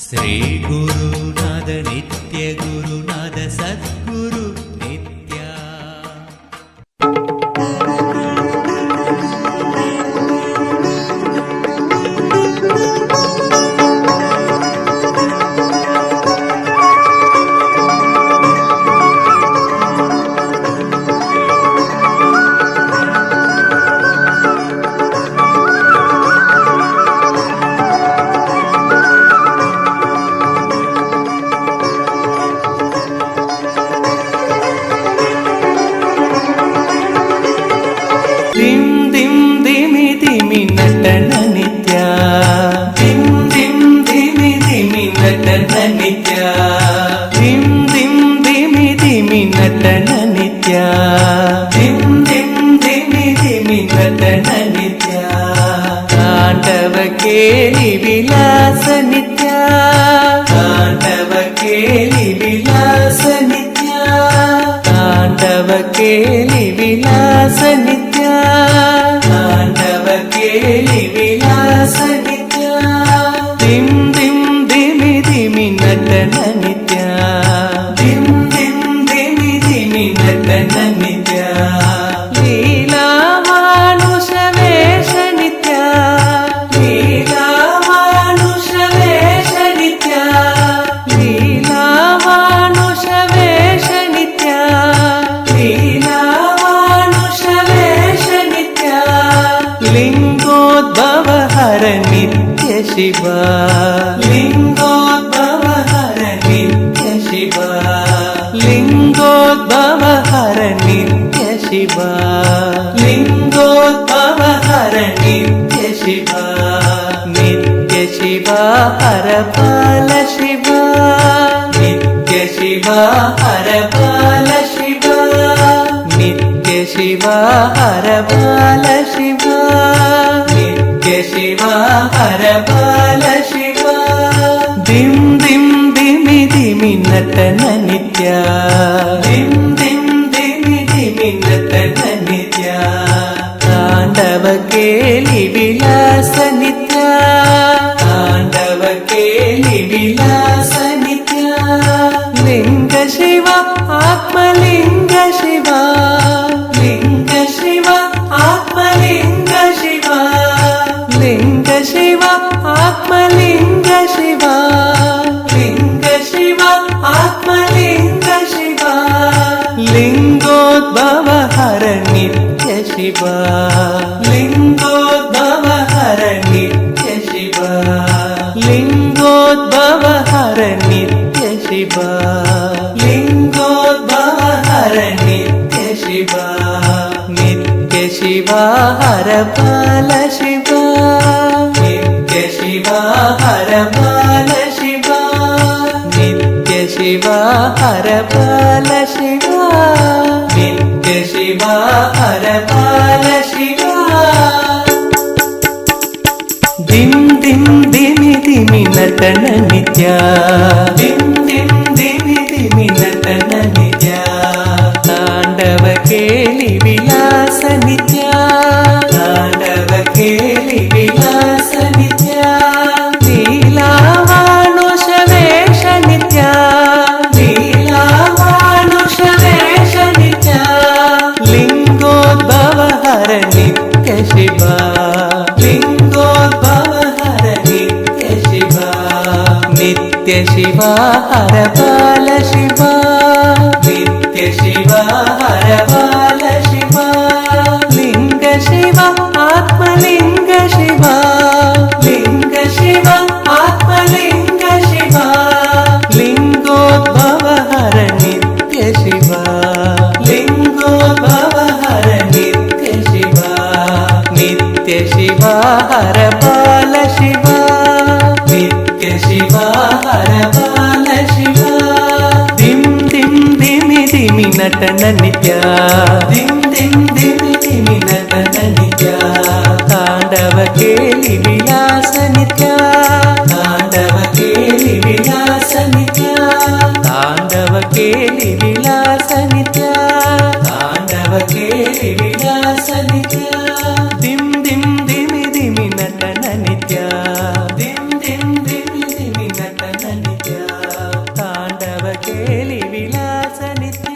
श्री गुरुनाथ नित्य गुरुनाथ सद्गुरु नित्या शिवा लिंगोद्भव हर नित्य शिवा लिंगोद्भव हर नित्य शिवा लिंगोद्भव हर नित्य शिवा नित्य शिवा हर बाल शिवा नित्य शिवा हर बाल शिवा नित्य शिवा हर बाल शिवा नित्य शिवा हर बाल शिवा दिम दिम दिमि दिमि नटन नित्या दिम दिम दिमि दिमि नटन नित्या तांडव केलि विलास नित्या तांडव केलि विलास नित्या लिंग शिव आत्मलिंग शिवा लिंग शिव आत्मलिंग शिवा लिंग शिव आत्मलिंग शिवा लिंग शिव आत्मलिंग शिवा लिंगोद्भव हर नित्य शिवा लिंगोद्भव हर नित्य शिवा लिंगोद्भव हर नित्य शिवा लिंगोद्भव हर नित्य शिवा नित्य शिवा हर बाल शिवा नित्य शिवा हर बाल शिवा नित्य शिवा हर बाल शिवा नित्य शिवा हर बाल शिवा दिम दिम दिमि दिमि नटन नित्या दिम दिम दिमि दिमि नटन नित्या तांडव केलि विलास नित्या तांडव केलि विलास नित्या लीलावानुष वेश नित्या लीलावानुष वेश नित्या लिंगोद्भव हर नित्य शिवा लिंगोद्भव हर नित्य शिवा नित्य शिवा हर बाल शिवा नित्य शिवा हर बाल शिवा लिंग शिवा आत्मलिंग शिवा लिंग शिवा आत्मलिंग शिवा लिंगोद्भव हर नित्य शिवा लिंगोद्भव हर नित्य शिवा नित्य शिवा हर बाल शिवा नित्य शिवा हर बाल शिवा दिम दिम दिमि दिमि नटन नित्या दिम दिम दिमि दिमि नटन नित्या तांडव केलि विलास नित्या तांडव केलि विलास नित्या तांडव केलि विलास नित्या तांडव केलि विलास नित्या दिम दिम दिमि दिमि नटन नित्या दिम दिम दिमि दिमि नटन नित्या तांडव केलि विलास नित्या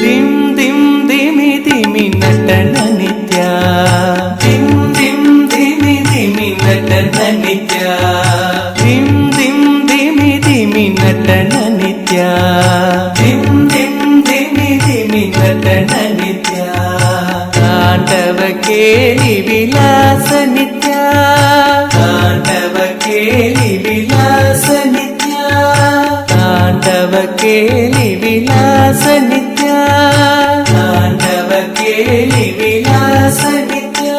दिम दिम दिमि दिमि नटन नित्या दिम दिम दिमि दिमि नटन नित्या दिम दिम दिमि दिमि नटन नित्या दिम दिम दिमि दिमि नटन नित्या तांडव केलि विलास नित्या तांडव केलि विलास नित्या तांडव केलि विलास नित्या तांडव केलि विलास नित्या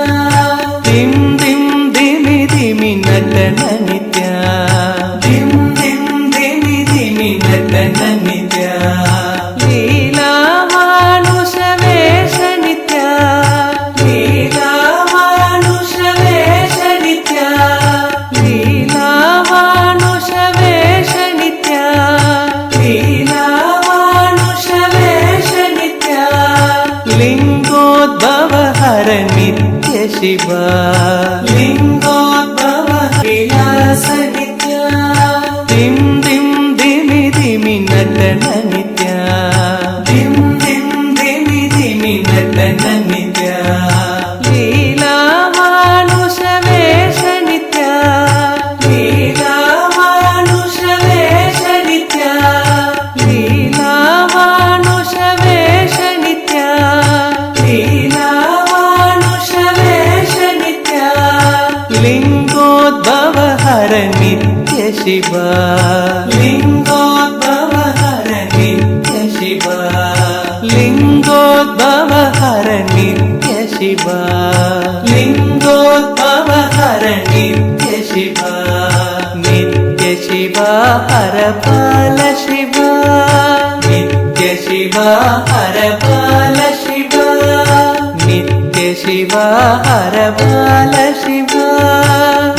दिम दिम दिमि दिमि नटन नित्या दिम दिम दिमि दिमि नटन नित्या लीलावानुष वेश नित्या लीलावानुष वेश नित्या लीलावानुष वेश नित्या लीलावानुष वेश नित्या लिंगोद्भव हर नित्य शिवा लिंगोद्भव विलास नित्या दिम दिम दिमि दिमि नटन नित्या दिम दिम दिमि दिमि नटन नित्या लीलावानुष वेश नित्या लीलावानुष वेश नित्या लीलावानुष वेश नित्या लीलावानुष वेश नित्या लिंगोद्भव हर नित्य शिवा लिंगोद्भव हर नित्य शिवा लिंगोद्भव हर नित्य शिवा लिंगोद्भव हर नित्य शिवा नित्य शिवा हर बाल शिवा नित्य Shiva Hara Bala Shiva Nitya Shiva Hara Bala Shiva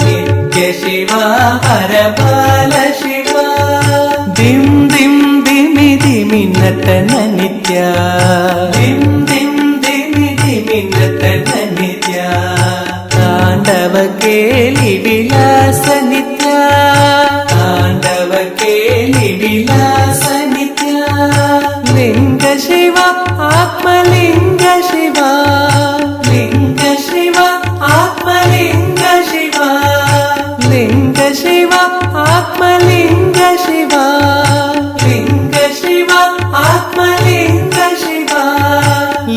Nitya Shiva Hara Bala Shiva Dim Dim Dimi Dimi Natana Nitya Dim Dim Dimi Dimi Natana Nitya Tandava Keli Vilasa Nitya Tandava Keli Vilasa Nitya Linga Shiva Atma Linga Shiva Linga Shiva Atma Linga Shiva Linga Shiva Atma Linga Shiva Linga Shiva Atma Linga Shiva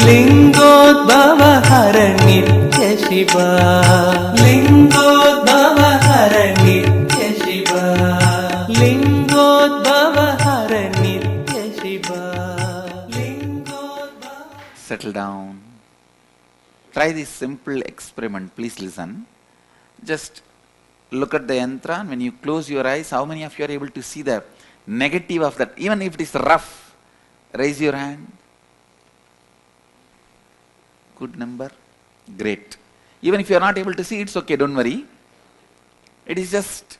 Lingodbhava Hara Nitya Shiva Lingodbhava Hara Nitya Shiva Lingodbhava Hara Nitya Shiva Lingodbhava. Settle down. Try this simple experiment. Please listen. Just look at the yantra, and when you close your eyes, how many of you are able to see the negative of that? Even if it is rough, raise your hand. Good number. Great. Even if you are not able to see, it's okay, don't worry. It is just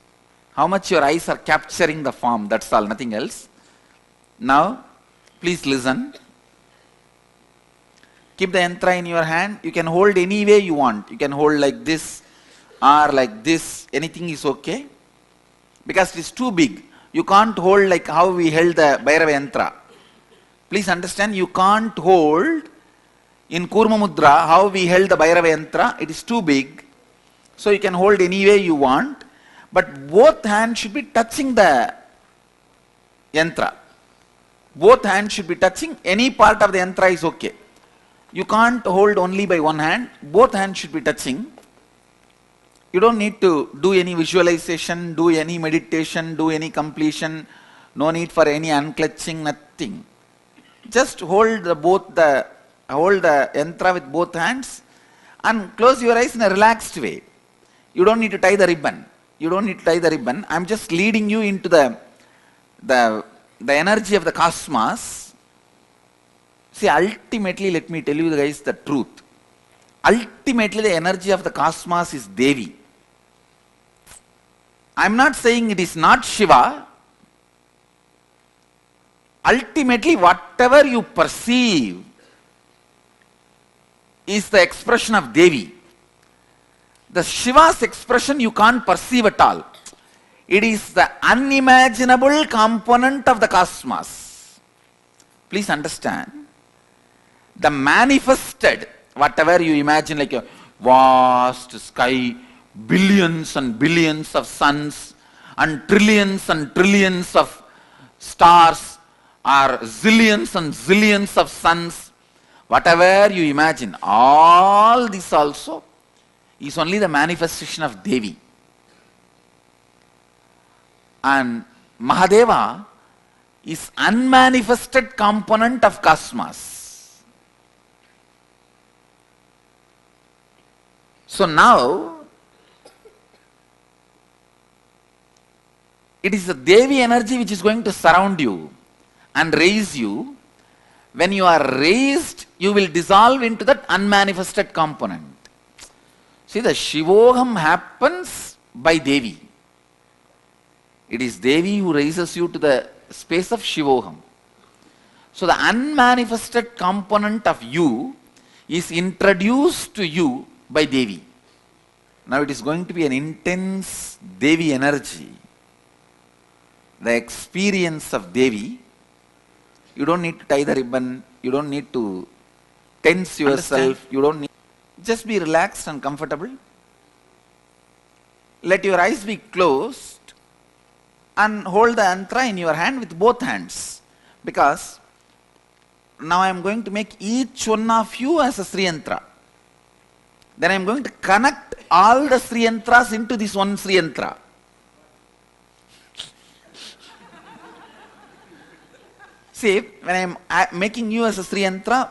how much your eyes are capturing the form, that's all, nothing else. Now, please listen. Keep the yantra in your hand. You can hold any way you want. You can hold like this or like this. Anything is okay. Because it is too big. You can't hold like how we held the Bhairava yantra. Please understand, you can't hold in Kurma Mudra how we held the Bhairava yantra. It is too big. So you can hold any way you want. But both hands should be touching the yantra. Both hands should be touching. Any part of the yantra is okay. You can't hold only by one hand. Both hands should be touching. You don't need to do any visualization, do any meditation, do any completion. No need for any unclutching, nothing. Just hold the yantra with both hands and close your eyes in a relaxed way. You don't need to tie the ribbon. You don't need to tie the ribbon. I'm just leading you into the energy of the cosmos. See, ultimately, let me tell you guys the truth. Ultimately, the energy of the cosmos is Devi. I'm not saying it is not Shiva. Ultimately, whatever you perceive is the expression of Devi. The Shiva's expression you can't perceive at all. It is the unimaginable component of the cosmos. Please understand. The manifested, whatever you imagine, like a vast sky, billions and billions of suns, and trillions of stars, or zillions and zillions of suns, whatever you imagine, all this also is only the manifestation of Devi. And Mahadeva is unmanifested component of cosmos. So now, it is the Devi energy which is going to surround you and raise you. When you are raised, you will dissolve into that unmanifested component. See, the Shivoham happens by Devi. It is Devi who raises you to the space of Shivoham. So the unmanifested component of you is introduced to you by Devi. Now it is going to be an intense Devi energy. The experience of Devi. You don't need to tie the ribbon. You don't need to tense yourself. You don't need. Just be relaxed and comfortable. Let your eyes be closed and hold the yantra in your hand with both hands. Because now I am going to make each one of you as a Sri Yantra. Then I am going to connect all the Sri Yantras into this one Sri Yantra. See, when I am making you as a Sri Yantra,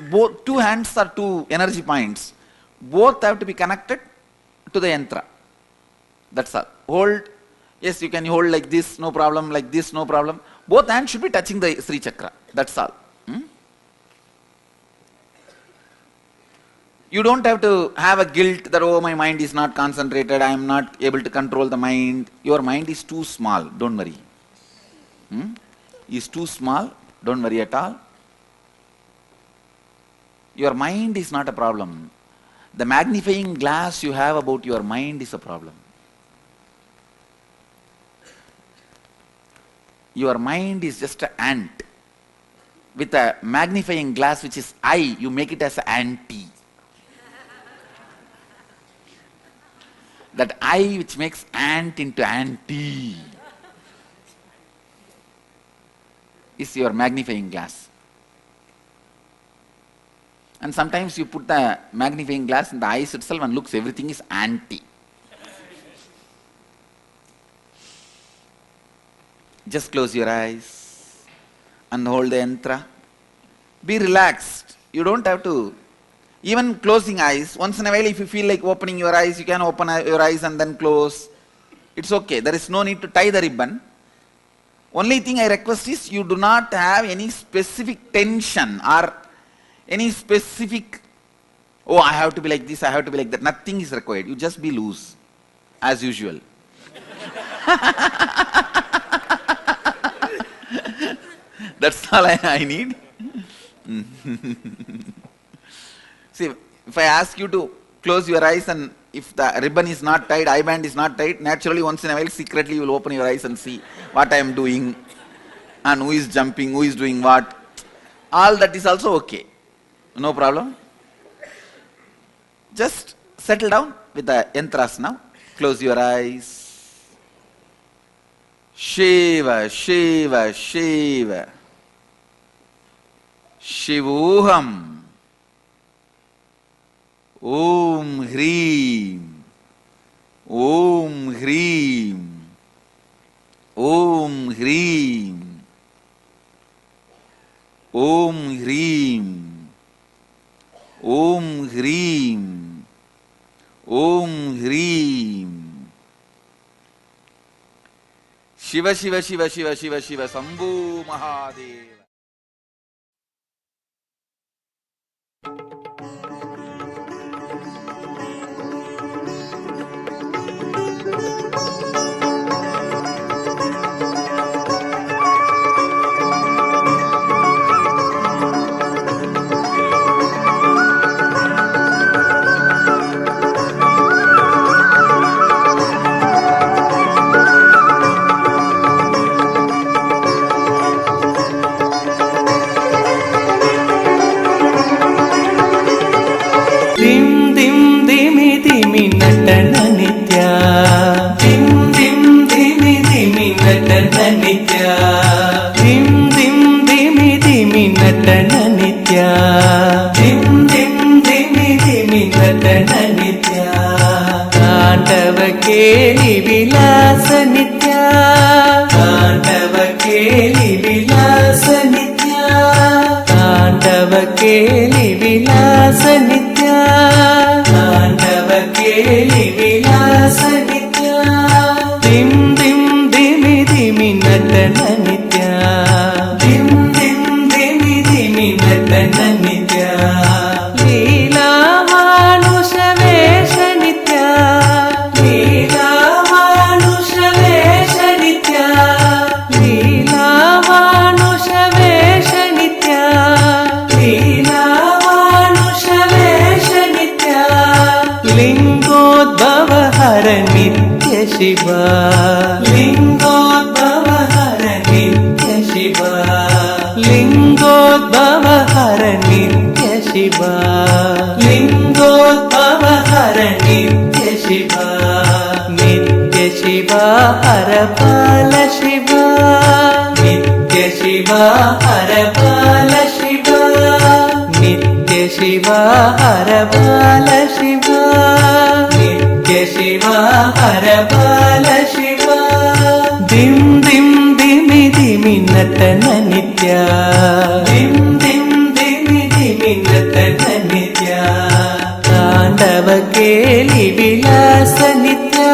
both two hands are two energy points. Both have to be connected to the yantra. That's all. Hold. Yes, you can hold like this, no problem. Like this, no problem. Both hands should be touching the Sri Chakra. That's all. You don't have to have a guilt that, oh, my mind is not concentrated, I am not able to control the mind. Your mind is too small, don't worry. Is too small, don't worry at all. Your mind is not a problem. The magnifying glass you have about your mind is a problem. Your mind is just an ant. With a magnifying glass which is I, you make it as an anti. That I which makes ant into anti is your magnifying glass. And sometimes you put the magnifying glass in the eyes itself and looks everything is anti. Just close your eyes and hold the yantra. Be relaxed. You don't have to. Even closing eyes, once in a while if you feel like opening your eyes, you can open your eyes and then close. It's okay. There is no need to tie the ribbon. Only thing I request is you do not have any specific tension or any specific, oh, I have to be like this, I have to be like that. Nothing is required. You just be loose as usual. That's all I need. See, if I ask you to close your eyes and if the ribbon is not tied, eye band is not tied, naturally once in a while secretly you will open your eyes and see what I am doing and who is jumping, who is doing what. All that is also okay. No problem. Just settle down with the yantras now. Close your eyes. Shiva, Shiva, Shiva. Shivoham. Om Hreem. Om Hreem. Om Hreem. Om Hreem. Om Hreem. Om Hreem. Shiva, Shiva, Shiva, Shiva, Shiva, Shiva, Sambhu Mahadeva. dim dim dimi dimi natana nitya dim dim dimi dimi natana nitya dim dim dimi dimi natana nitya dim dim dimi dimi natana nitya तांडव केली विलास नित्या तांडव केली विलास नित्या तांडव केली विलास नित्या तांडव केली विलास नित्या दिम दिम दिमि दिमि नटन नित्या दिम दिम दिमि दिमि नटन नित्या लीला मानुष वेश नित्या लीला मानुष वेश नित्या लीला मानुष वेश नित्या लीला मानुष वेश नित्या लिंगोद्भव हर नित्य शिवा लिंगोद्भव हर नित्य शिवा लिंगोद्भव हर नित्य शिवा लिंगोद्भव हर नित्य शिवा नित्य शिवा हर पाल शिवा नित्य शिवा हर पाल शिवा नित्य शिवा हर पाल शिवा नित्य शिवा हर पाल शिवा दिम दिम दिमि दिमि नटन नित्या दिम दिम दिमि दिमि नटन नित्या तांडव केली विलास नित्या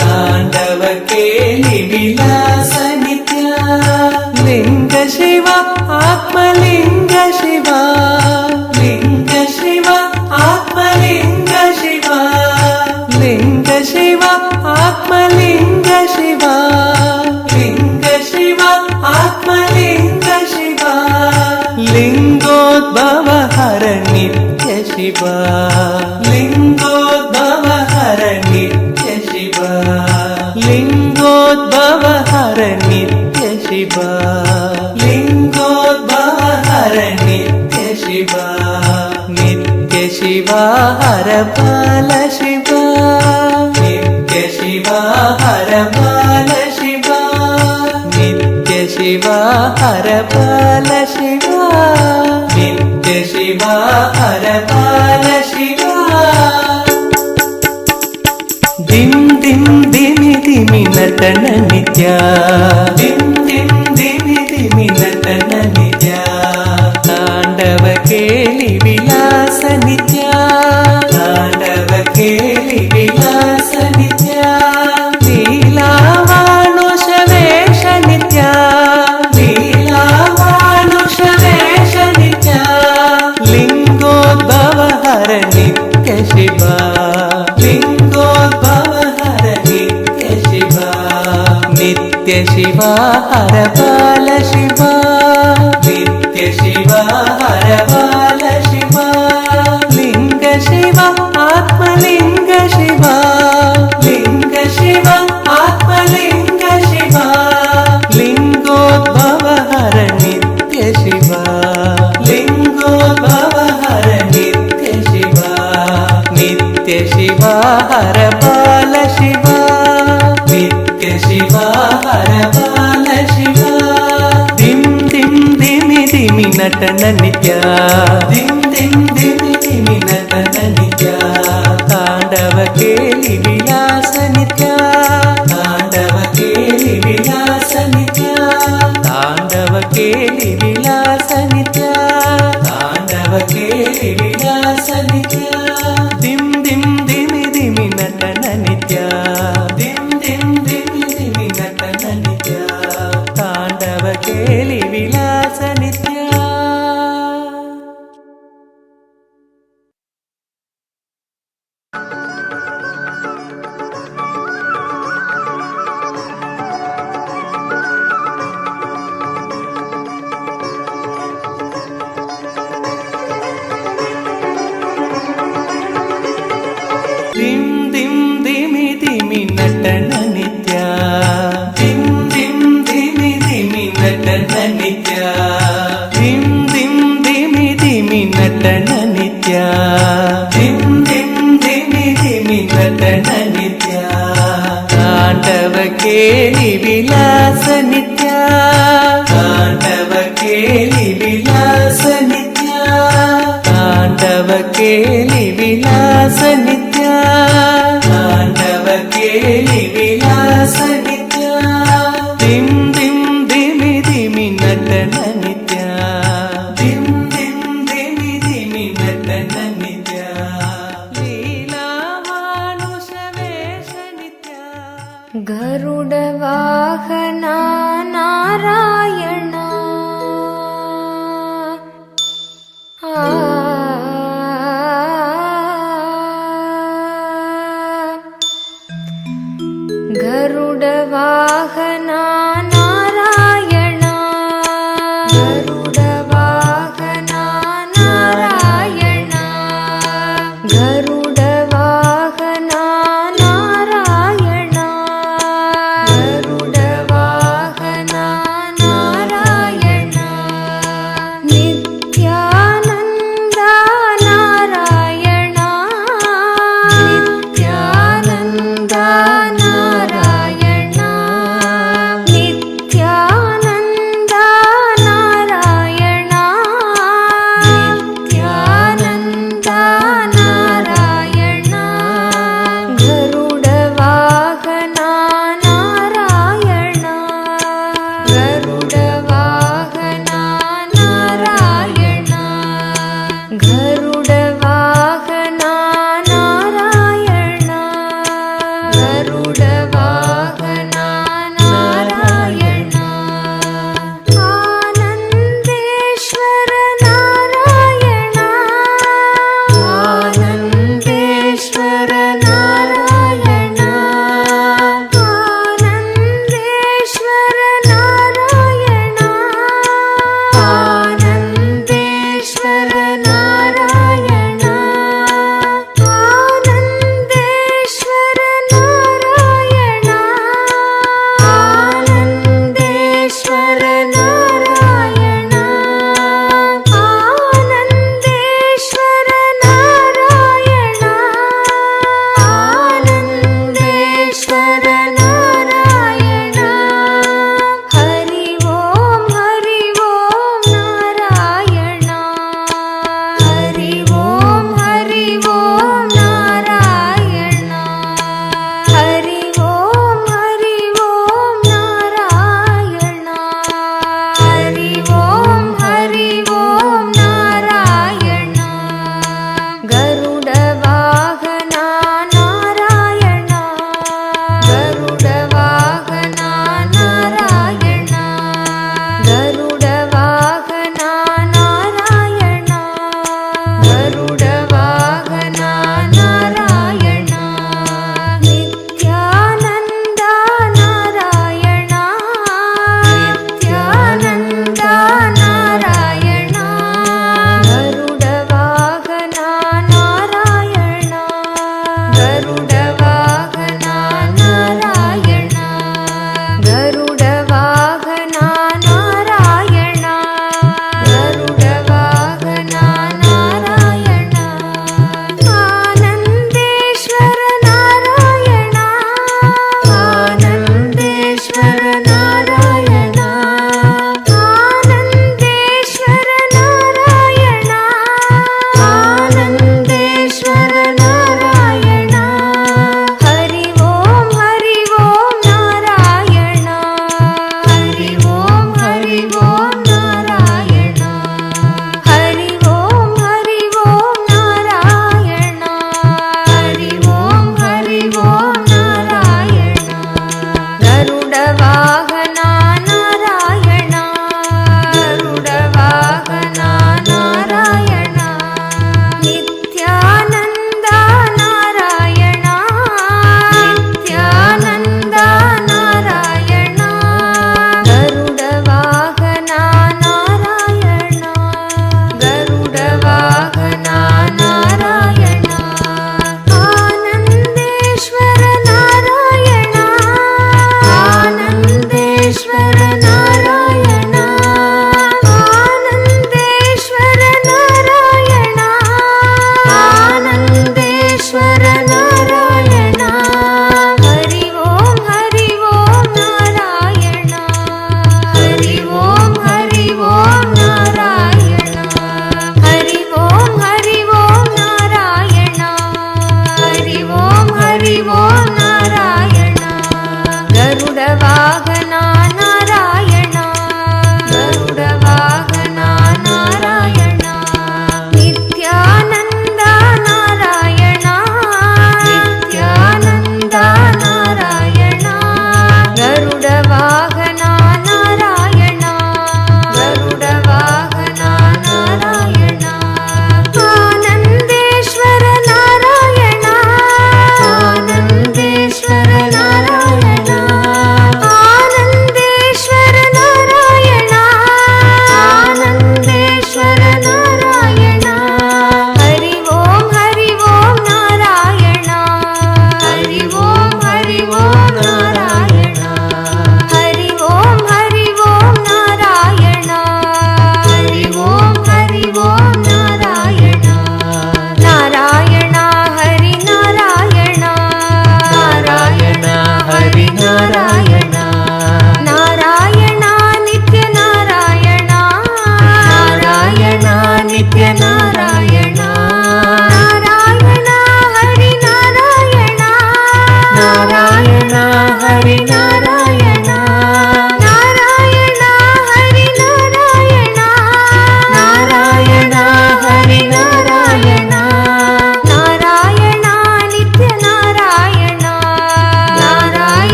तांडव केली विलास नित्या शिव आत्मलिंग शिव लिंग शिव आत्मलिंग शिव लिंग शिव आत्मलिंग शिव लिंग शिव आत्मलिंग शिव लिंगोद्भव हर नित्य शिव लिंगोद्भव हर नित्य शिव लिंगोद्भव हर नित्य शिव लिंगोद्भव हर नित्य शिव नित्य शिव हर बाल शिव नित्य शिव हर बाल शिव नित्य शिव हर बाल शिव नित्य शिव हर बाल शिव दिम दिम दिमि दिमि नटन नित्य दिम दिम दिमि दिमि नटन नित्य तांडव केलि विलास नित्य तांडव केलि विलास नित्य लीलावानुष वेश नित्य लीलावानुष वेश नित्य लिंगोद्भव हर नित्य शिव लिंगोद्भव हर नित्य शिव नित्य शिव हर बाल शिव नित्य शिव हर बाल शिव लिंग शिव आत्मलिंग शिव लिंग शिव आत्मलिंग शिव लिंगोद्भव हर नित्य शिव लिंगोद्भव हर नित्य शिव नित्य शिव हर बाल शिव नित्य शिव हर बाल शिव दिम दिम दिमि दिमि नटन नित्य दिम दिम दिमि दिमि नटन नित्य तांडव केलि विलास नित्य तांडव केलि विलास नित्य तांडव केलि विलास नित्य तांडव केलि विलास नित्य दिम दिम दिमि दिमि नटन नित्य दिम दिम दिमि दिमि नटन नित्य तांडव केलि विलास नित्य दिम दिम दिमि दिमि नटन नित्य दिम दिम दिमि दिमि नटन नित्य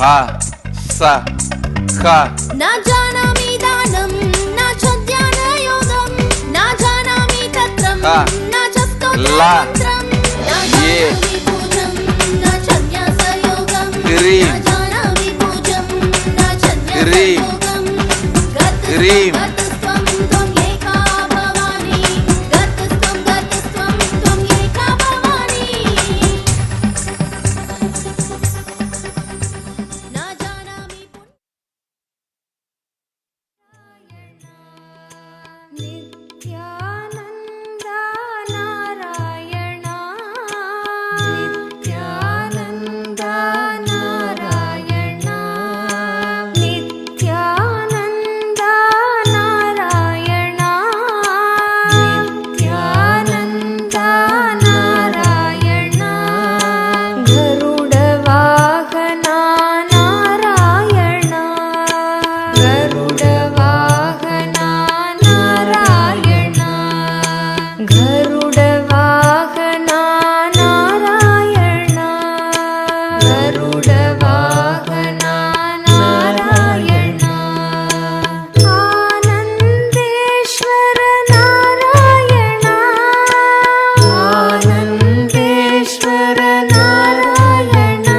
ha sa kha न जानामि दानं न च ध्यानयोगं न जानामि तत्रं हा न च स्तोत्रमन्त्रं न ये जानामि पूजं न च न्यासयोगं ह्रीं न जानामि पूजं न च ह्रीं न्यासयोगं ह्रीं गतस्त्वं त्वं एका भवानि गतस्त्वं त्वं एका भवानि न जानामि नित्यानन्दा नारायणा नित्यानन्दा नारायणा नित्यानन्दा नारायणा नित्यानन्दा नारायणा गरुडवाहना नारायणा गरुडवाहना नारायणा गरुडवाहना नारायणा गरुडवाहना नारायणा आनन्देश्वर नारायणा आनन्देश्वर नारायणा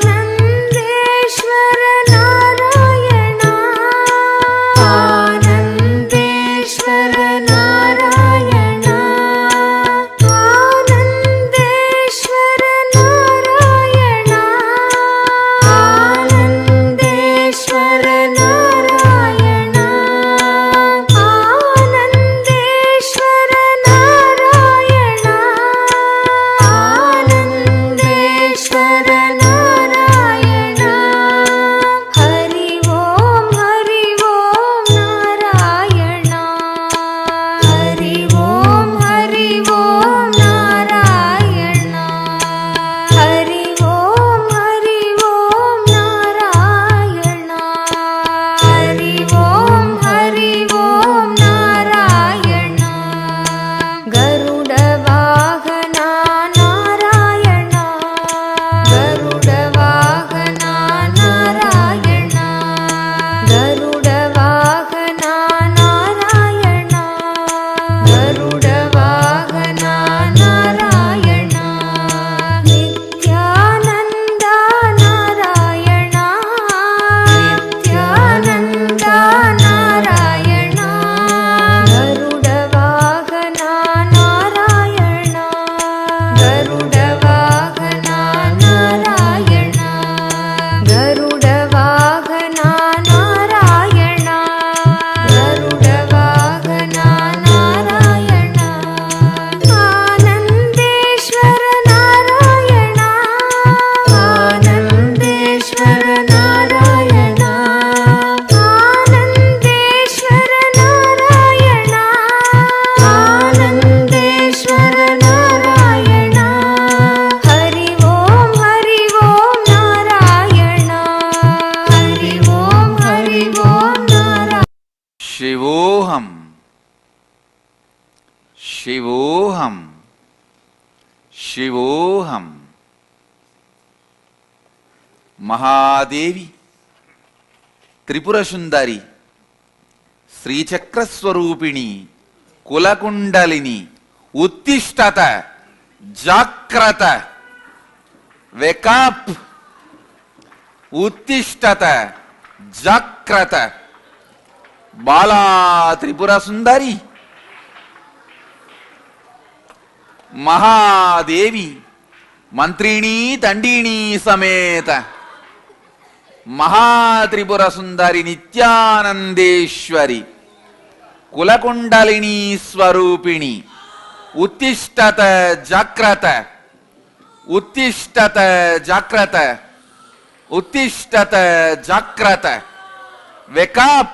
आनन्देश्वर नारायणा आनन्देश्वर नारायणा आनन्देश्वर नारायणा आनन्देश्वर नारायणा आनन्देश्वर नारायणा आनन्देश्वर नारायणा हरि ओम नारायणा हरि ओम नारायणा हरि ओम नारायणा हरि ओम नारायणा गरुडवाहना नारायणा गरुडवाहना नारायणा गरुडवाहना नारायणा गरुडवाहना नारायणा नित्यानन्दा नारायणा नित्यानन्दा नारायणा गरुडवाहना नारायणा गरुडवाहना नारायणा गरुडवाहना नारायणा गरुडवाहना नारायणा आनन्देश्वर नारायणा आनन्देश्वर नारायणा आनन्देश्वर नारायणा आनन्देश्वर नारायणा हरि ओम नारायणा हरि ओम नारायण शिवोहम शिवोहम शिवोहम महादेवी त्रिपुर सुंदरी श्रीचक्रस्वरूपिणी कुलकुंडलिनी उत्तिष्ठत जाग्रत वेकअप उत्तिष्ठत जाग्रत बाला त्रिपुर सुंदरी महादेवी मंत्रिणी तंडिणी समेत महात्रिपुर सुंदरी नित्यानंदेश्वरी कुलकुंडलिनी स्वरूपिणी उत्तिष्ठत जाग्रत उत्तिष्ठत जाग्रत उत्तिष्ठत जाग्रत वेकअप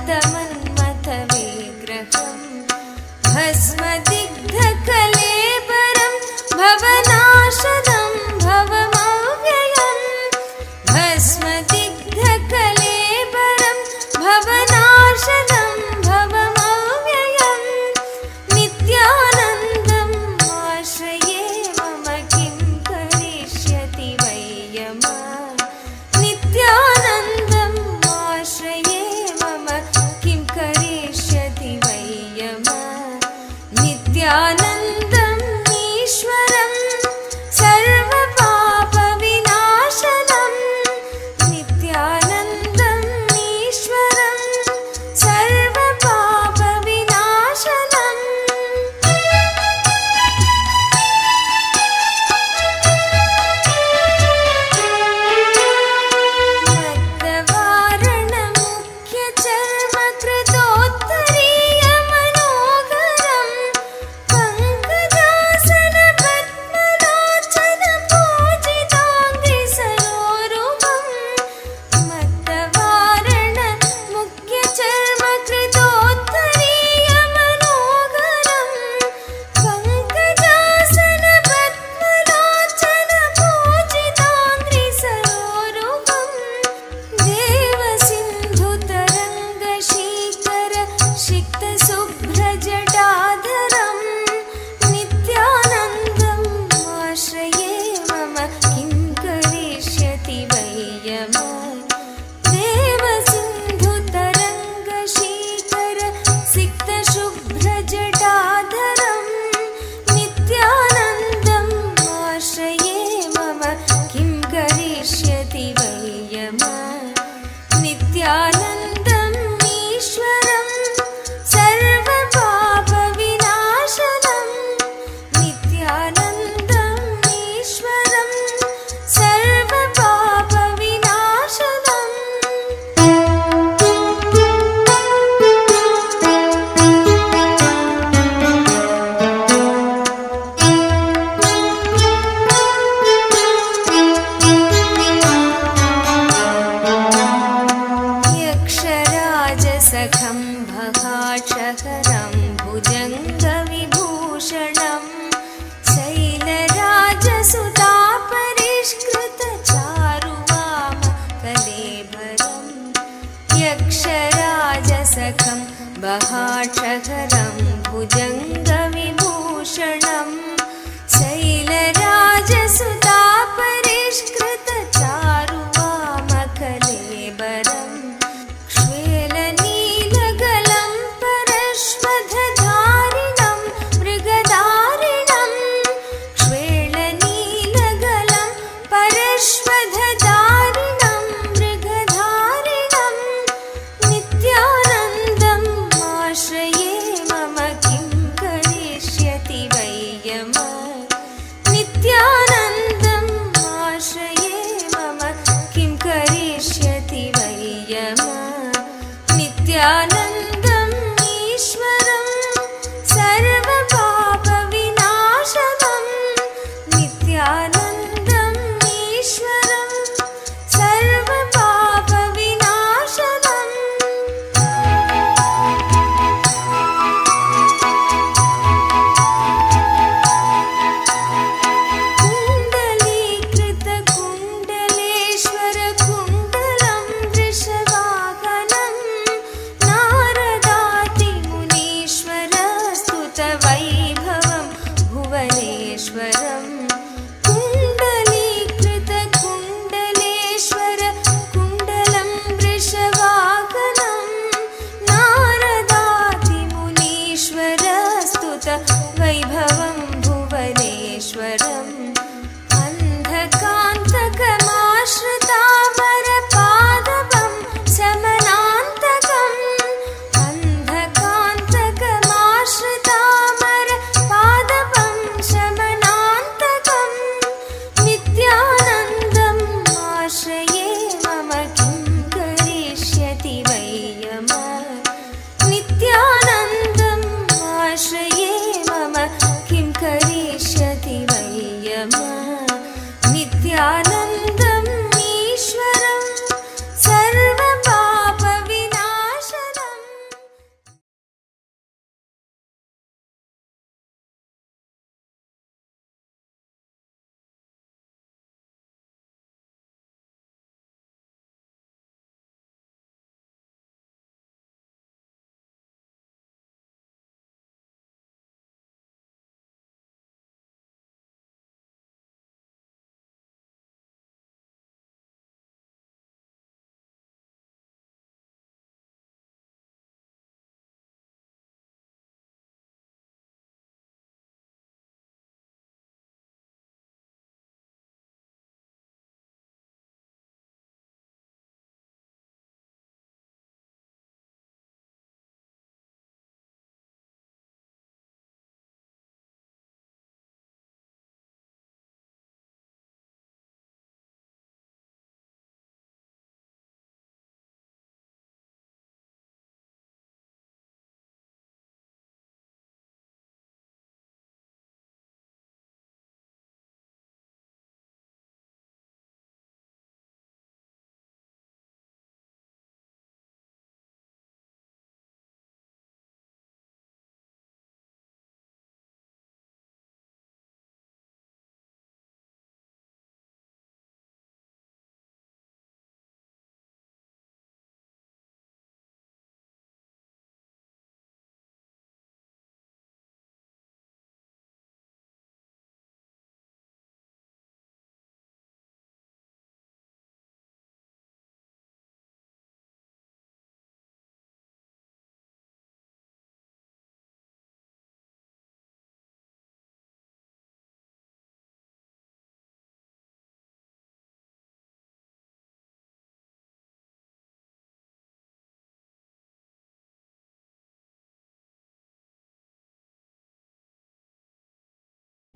भक्तमन्मथविग्रहम् भस्मदिग्धकलेबरं भवनाशनं भवमव्ययम् भस्मदिग्धकलेबरं भवनाशनं भवमव्ययम् नित्यानन्दम् आश्रये मम किं करिष्यति वै यमः नित्यानन्दम् आश्रये मम किं करिष्यति वै यमः नित्यानन्दम् ईश्वरम् सर्वपापविनाशनम् नित्यानन्दम् ईश्वरम् सर्वपापविनाशनम् मद्दवारणमुख्यचर्मकृतोत्तरीयमनोहरम् पङ्कजासनपद्मलोचनपूजिताङ्घ्रिसरोरुहम् मद्दवारणमुख्यचर्मकृतोत्तरीयमनोहरम् पङ्कजासनपद्मलोचनपूजिताङ्घ्रिसरोरुहम् देवसिन्धुतरङ्गशीकर सिक्तशुभ्रजटाधरम् नित्यानन्दम् आश्रये मम किं करिष्यति वै यमः देवसिन्धुतरङ्गशीकर सिक्तशुभ्रजटाधरम् नित्यानन्दम् आश्रये मम किं करिष्यति वै यमः नित्यानन्दम् ईश्वरम् सर्वपापविनाशनम् नित्यानन्दम् ईश्वरम् यक्षराजसखं भगाक्षहरं भुजङ्गविभूषणं शैलराजसुतापरिष्कृतचारुवामकलेभरम् यक्षराजसखं बहाक्षहरं भुजङ्गविभूषणं शैलराजसुतापरिष्कृतचारुवामकलेबरम् क्ष्वेलनीलगलं परश्वधधारिणं मृगधारिणम् क्ष्वेलनीलगलं परश्वधधारिणं मृगधारिणम् नित्यानन्दम् आश्रये मम किं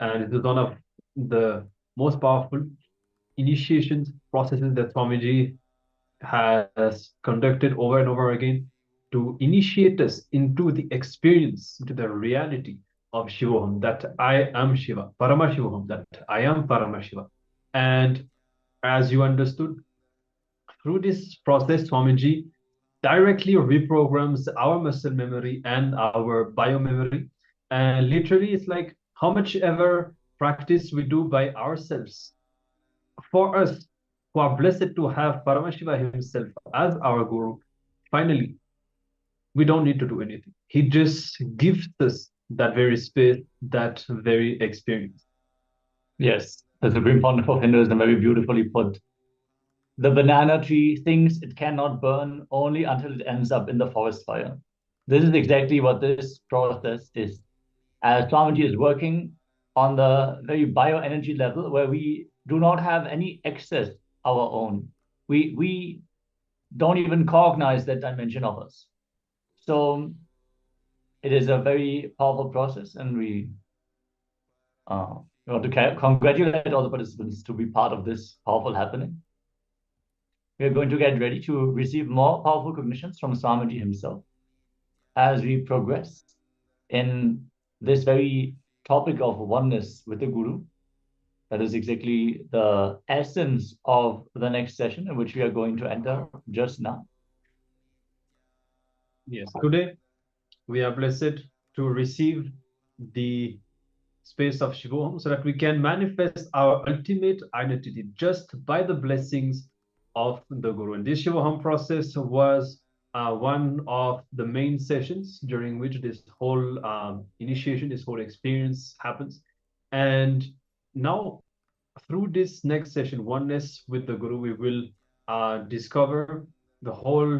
And it is one of the most powerful initiation processes that Swamiji has conducted over and over again to initiate us into the experience, into the reality of Shivoham, that I am Shiva, Paramashivoham, that I am Paramashiva. And as you understood, through this process, Swamiji directly reprograms our muscle memory and our bio memory. And literally, it's like how much ever practice we do by ourselves. For us who are blessed to have Paramashiva himself as our guru, finally, we don't need to do anything. He just gives us that very space, that very experience. Yes, the Supreme Pontiff of Hinduism very beautifully put. The banana tree thinks it cannot burn only until it ends up in the forest fire. This is exactly what this process is. As Swamiji is working on the very bioenergy level where we do not have any excess our own. We don't even cognize that dimension of us. So it is a very powerful process, and we want to congratulate all the participants to be part of this powerful happening. We are going to get ready to receive more powerful cognitions from Swamiji himself as we progress in this very topic of oneness with the Guru. That is exactly the essence of the next session in which we are going to enter just now. Yes, today we are blessed to receive the space of Shivoham so that we can manifest our ultimate identity just by the blessings of the Guru. And this Shivoham process was one of the main sessions during which this whole initiation, this whole experience happens. And now, through this next session, oneness with the Guru, we will discover the whole,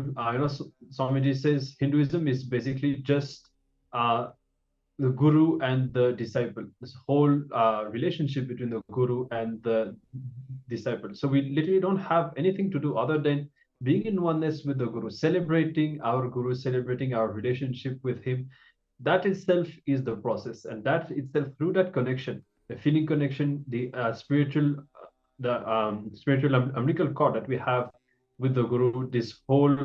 Swamiji says Hinduism is basically just the Guru and the disciple, this whole relationship between the Guru and the disciple. So we literally don't have anything to do other than being in oneness with the Guru, celebrating our Guru, celebrating our relationship with him. That itself is the process, and that itself, through that connection, the feeling connection, the spiritual umbilical cord that we have with the Guru, this whole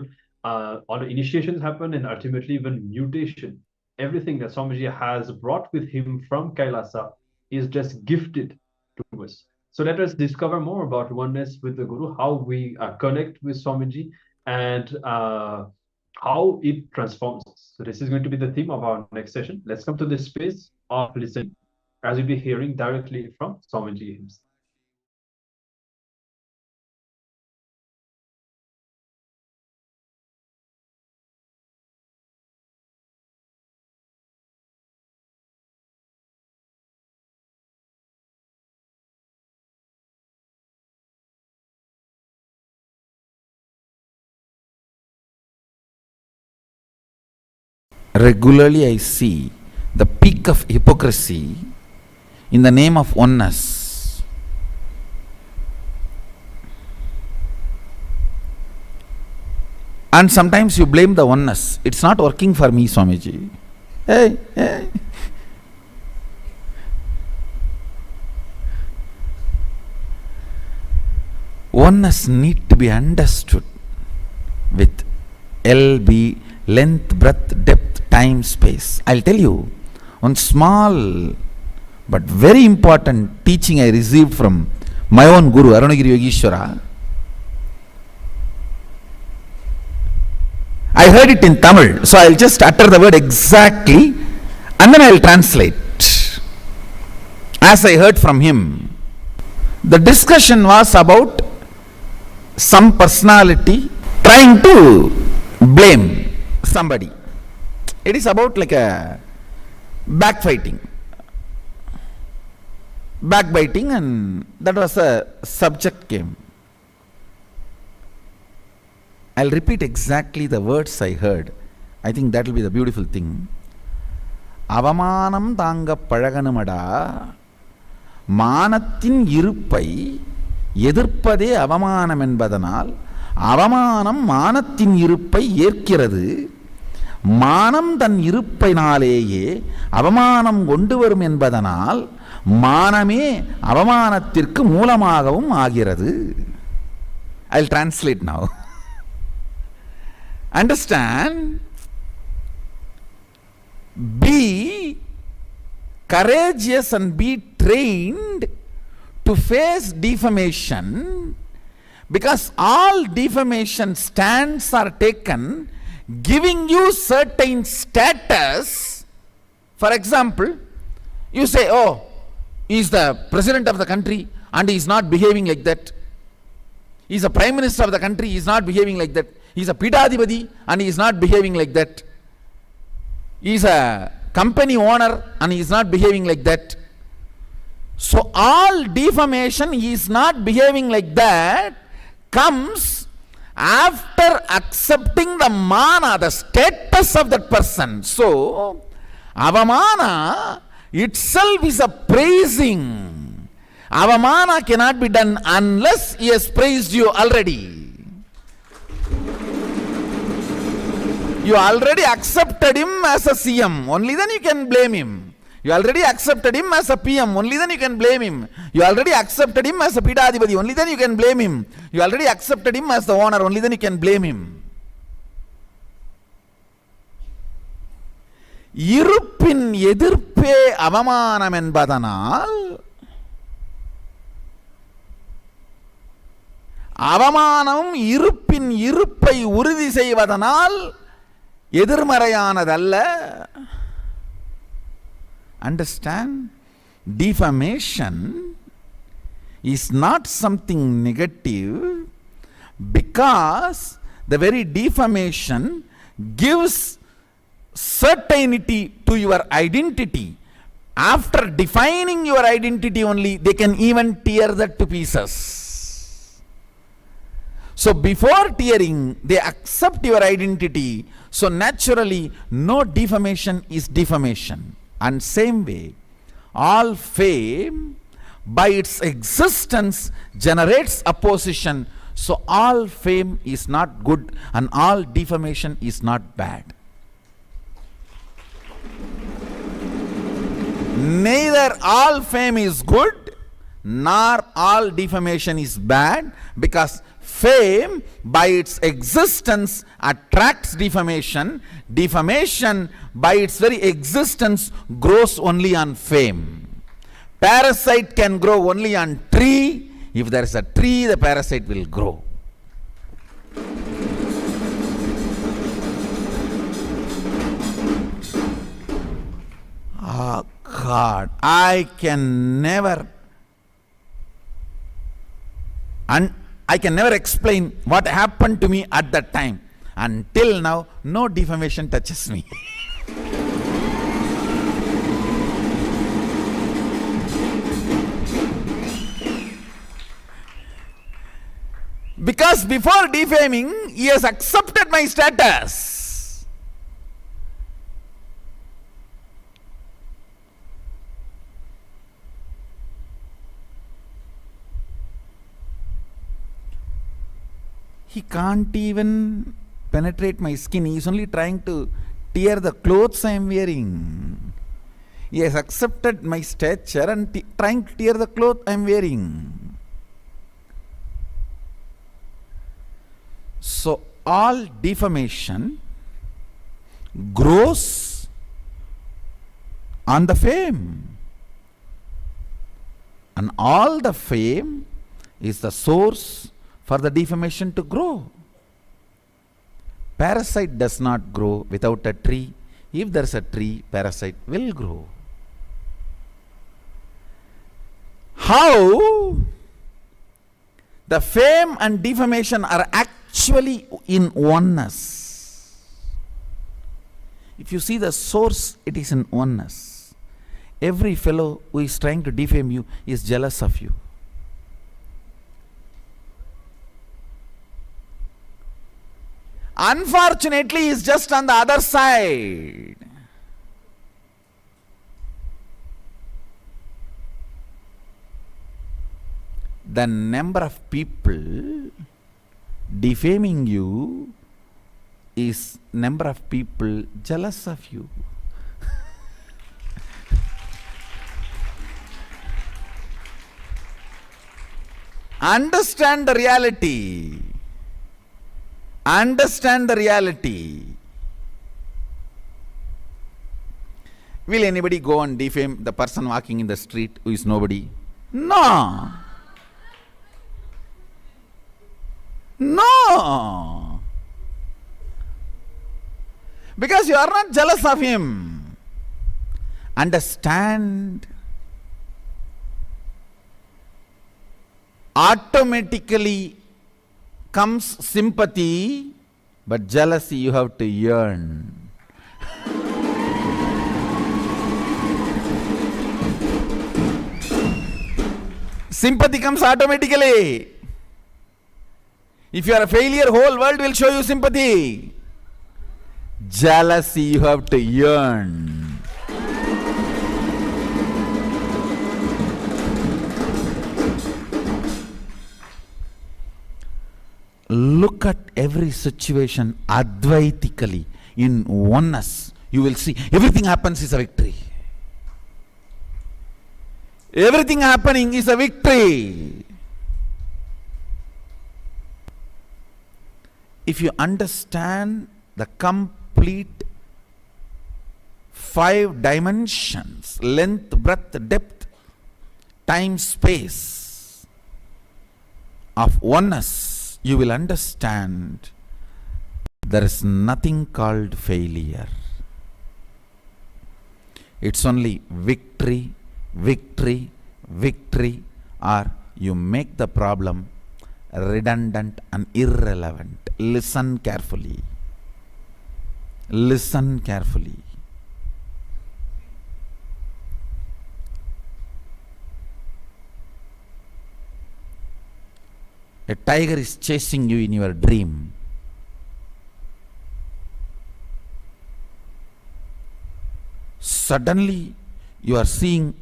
all the initiations happen, and ultimately even mutation. Everything that Swamiji has brought with him from KAILASA is just gifted to us. So let us discover more about oneness with the Guru, how we connect with Swamiji, and how it transforms us. So this is going to be the theme of our next session. Let's come to this space of listening, as we'll be hearing directly from Swamiji himself. Regularly I see the peak of hypocrisy in the name of oneness. And sometimes you blame the oneness. It's not working for me, Swamiji. Hey. Oneness need to be understood with LB, length, breadth, depth, time, space. I'll tell you one small but very important teaching I received from my own Guru, Arunagiri Yogeshwara. I heard it in Tamil, so I'll just utter the word exactly and then I'll translate. As I heard from him, the discussion was about some personality trying to blame somebody. It is about like a backbiting, and that was a subject came. I'll repeat exactly the words I heard. I think that will be the beautiful thing. Avamanam thanga palaganumada, manathin iruppai எதிர்ப்பதே அவமானம் என்பதனால் அவமானம் மானத்தின் இருப்பை ஏற்கிறது. மானம் தன் இருப்பினாலேயே அவமானம் கொண்டு வரும் என்பதனால் மானமே அவமானத்திற்கு மூலமாகவும் ஆகிறது. I'll translate now. Understand? Be courageous and be trained to face defamation, because all defamation stands are taken giving you certain status. For example, you say, oh, he is the president of the country and he is not behaving like that. He is the prime minister of the country, he is not behaving like that. He is a Pidadipati and he is not behaving like that. He is a company owner and he is not behaving like that. So all defamation, he is not behaving like that, comes after accepting the mana, the status of that person. So avamana itself is a praising. Avamana cannot be done unless he has praised you already. You already accepted him as a CM, only then you can blame him. You already accepted him as a PM, only then you can blame him. You already accepted him as a Pidadipati, only then you can blame him. You already accepted him as the owner, only then you can blame him. இருப்பின் எதிர்ப்பே அவமானம் என்பதனால் அவமானம் இருப்பின் இருப்பை உறுதி செய்வதனால் எதிர்மறையானதல்ல. Understand? Defamation is not something negative, because the very defamation gives certainty to your identity. After defining your identity only, they can even tear that to pieces. So before tearing, they accept your identity. So naturally, no defamation is defamation. And same way, all fame by its existence generates opposition. So all fame is not good and all defamation is not bad. Neither all fame is good nor all defamation is bad, because fame by its existence attracts defamation. Defamation by its very existence grows only on fame. Parasite can grow only on tree. If there is a tree, the parasite will grow. Oh God, I can never explain what happened to me at that time. Until now, no defamation touches me. Because before defaming, he has accepted my status. He can't even penetrate my skin. He is only trying to tear the clothes I am wearing. He has accepted my stature and trying to tear the cloth I am wearing. So all defamation grows on the fame, and all the fame is the source for the defamation to grow. Parasite does not grow without a tree. If there is a tree, parasite will grow. How the fame and defamation are actually in oneness. If you see the source, it is in oneness. Every fellow who is trying to defame you is jealous of you. Unfortunately, he is just on the other side. The number of people defaming you is number of people jealous of you. Understand the reality. Understand the reality. Will anybody go and defame the person walking in the street who is nobody? No. No. Because you are not jealous of him. Understand. Automatically comes sympathy, but jealousy you have to yearn. Sympathy comes automatically. If you are a failure, whole world will show you sympathy. Jealousy you have to yearn. Look at every situation advaitically, in oneness. You will see everything happens is a victory. Everything happening is a victory. If you understand the complete 5 dimensions, length, breadth, depth, time, space of oneness, you will understand there is nothing called failure. It's only victory, victory, victory, or you make the problem redundant and irrelevant. Listen carefully. Listen carefully. A tiger is chasing you in your dream. Suddenly, you are seeing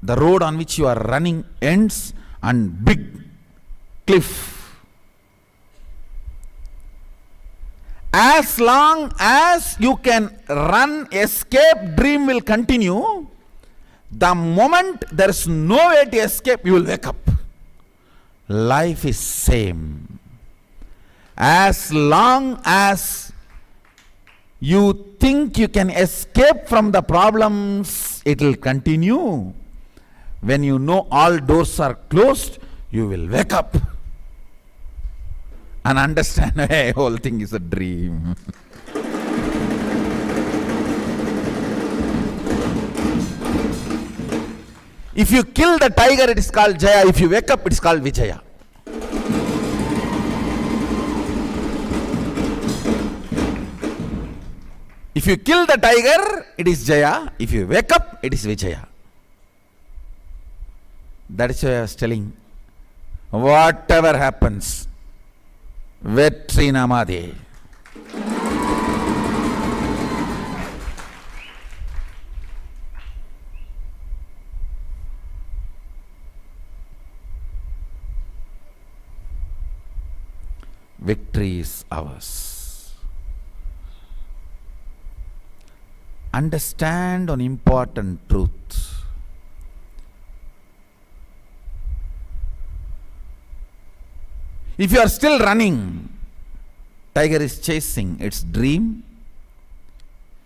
the road on which you are running ends and big cliff. As long as you can run, escape, dream will continue. The moment there is no way to escape, you will wake up. Life is same. As long as you think you can escape from the problems, it will continue. When you know all doors are closed, you will wake up and understand, hey, whole thing is a dream. If you kill the tiger, it is called Jaya. If you wake up, it is called Vijaya. If you kill the tiger, it is Jaya. If you wake up, it is Vijaya. That is why I was telling, whatever happens, Vetri Namade. Victory is ours. Understand an important truth. If you are still running, tiger is chasing its dream.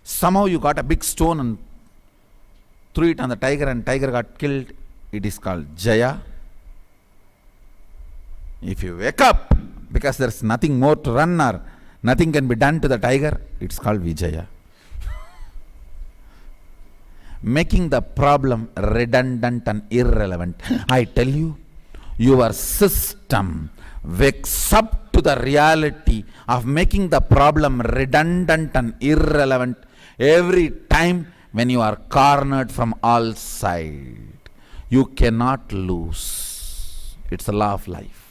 Somehow you got a big stone and threw it on the tiger and tiger got killed. It is called Jaya. If you wake up, because there is nothing more to run or nothing can be done to the tiger, it's called Vijaya. Making the problem redundant and irrelevant. I tell you, your system wakes up to the reality of making the problem redundant and irrelevant every time when you are cornered from all sides. You cannot lose. It's a law of life.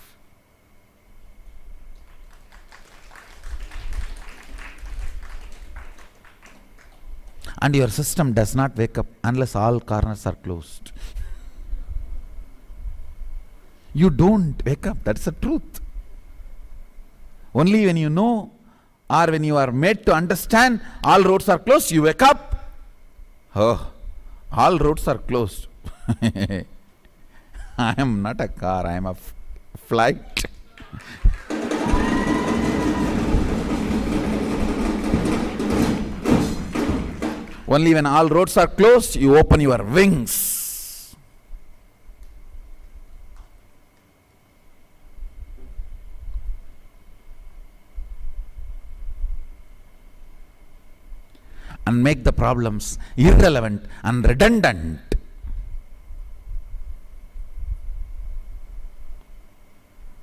And your system does not wake up unless all corners are closed. You don't wake up. That's the truth. Only when you know or when you are made to understand all roads are closed, you wake up. Oh, all roads are closed. I am not a car. I am a flight. Only when all roads are closed, you open your wings. And make the problems irrelevant and redundant.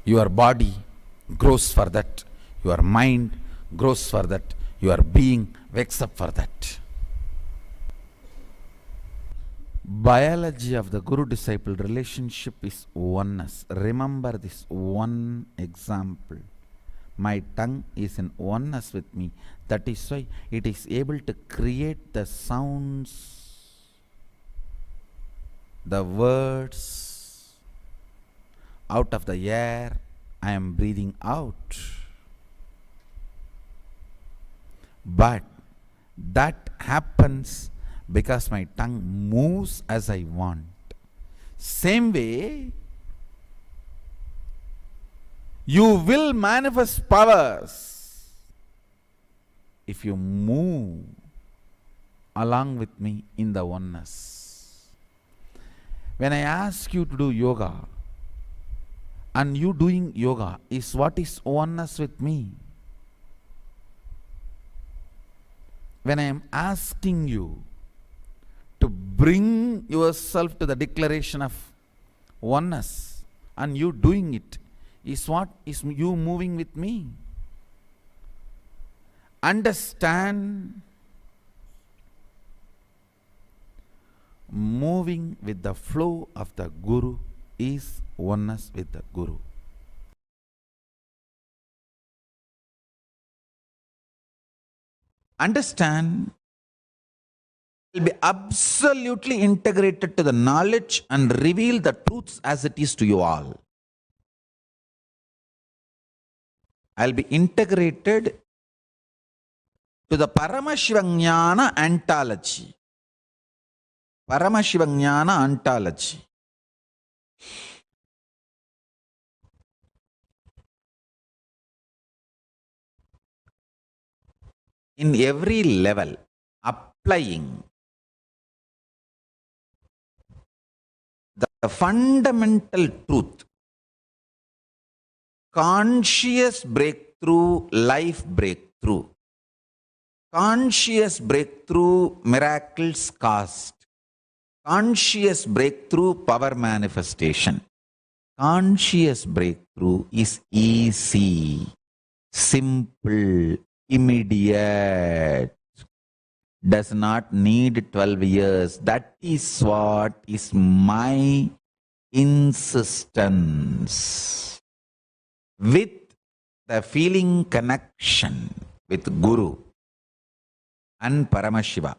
Your body grows for that. Your mind grows for that. Your being wakes up for that. Biology of the Guru-disciple relationship is oneness. Remember this one example. My tongue is in oneness with me. That is why it is able to create the sounds, the words out of the air I am breathing out. But that happens because my tongue moves as I want. Same way, you will manifest powers if you move along with me in the oneness. When I ask you to do yoga, and you doing yoga is what is oneness with me. When I am asking you to bring yourself to the declaration of oneness, and you doing it, is what is you moving with me. Understand, moving with the flow of the Guru is oneness with the Guru. Understand, will be absolutely integrated to the knowledge and reveal the truths as it is to you all. I'll be integrated to the Paramashivoham ontology. Paramashivoham ontology. In every level, applying the fundamental truth, conscious breakthrough, life breakthrough, conscious breakthrough, miracles caused, conscious breakthrough, power manifestation. Conscious breakthrough is easy, simple, immediate, does not need 12 years. That is what is my insistence. With the feeling connection with Guru and Paramashiva,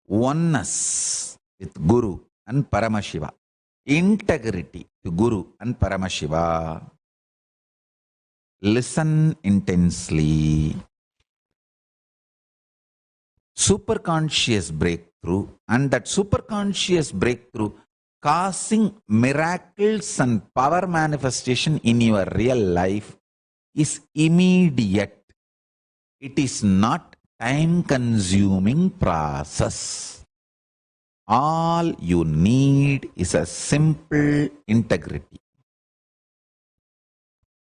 oneness with Guru and Paramashiva, integrity to Guru and Paramashiva. Listen intensely. Superconscious breakthrough, and that superconscious breakthrough causing miracles and power manifestation in your real life is immediate. It is not time-consuming process. All you need is a simple integrity.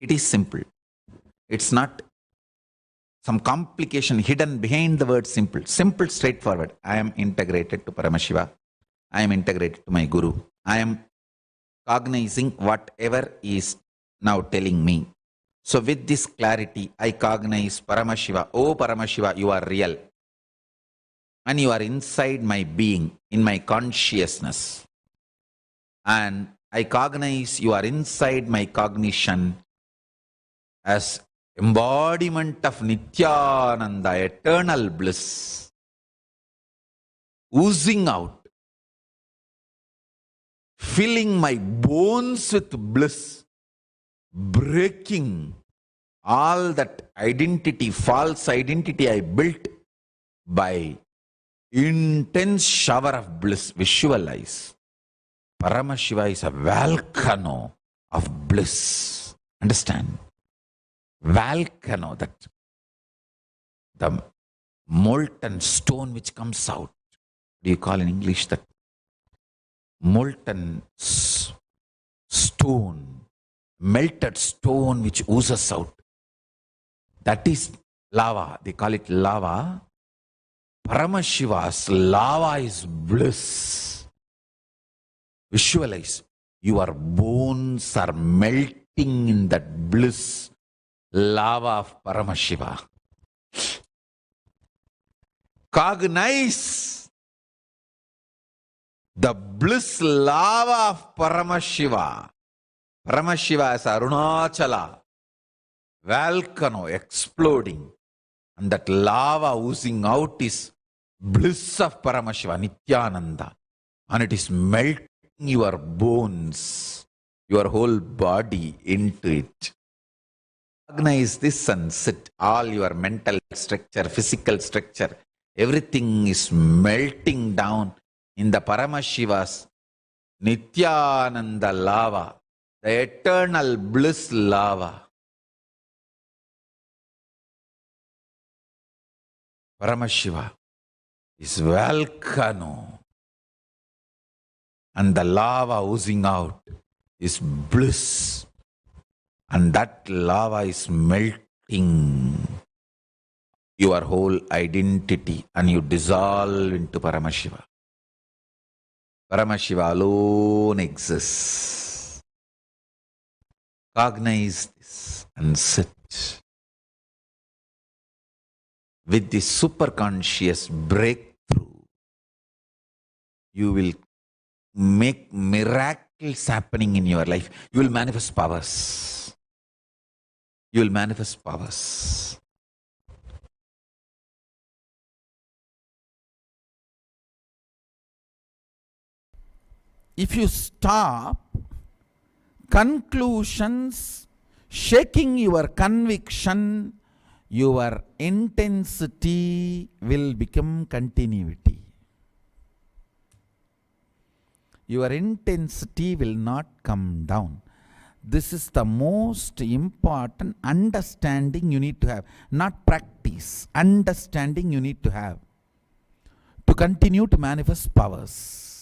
It is simple. It's not some complication hidden behind the word simple. Simple, straightforward. I am integrated to Paramashiva. I am integrated to my Guru. I am cognizing whatever is now telling me. So with this clarity, I cognize Paramashiva. Oh Paramashiva, you are real. And you are inside my being, in my consciousness. And I cognize you are inside my cognition as embodiment of Nithyananda, eternal bliss, oozing out, filling my bones with bliss, breaking all that identity, false identity I built by intense shower of bliss. Visualize. Paramashiva is a volcano of bliss. Understand? Volcano, that the molten stone which comes out. Do you call in English that? Molten stone, melted stone which oozes out. That is lava. They call it lava. Paramashiva's lava is bliss. Visualize. Your bones are melting in that bliss lava of Paramashiva. Cognize the bliss lava of Paramashiva. Paramashiva is Arunachala, volcano exploding, and that lava oozing out is bliss of Paramashiva, Nithyananda, and it is melting your bones, your whole body into it. Recognize this and sit. All your mental structure, physical structure, everything is melting down in the Paramashiva's Nithyananda lava, the eternal bliss lava. Paramashiva is volcano, and the lava oozing out is bliss, and that lava is melting your whole identity, and you dissolve into Paramashiva. Paramashiva alone exists. Cognize this and sit. With this superconscious breakthrough, you will make miracles happening in your life. You will manifest powers. You will manifest powers. If you stop conclusions, shaking your conviction, your intensity will become continuity. Your intensity will not come down. This is the most important understanding you need to have. Not practice, understanding you need to have to continue to manifest powers.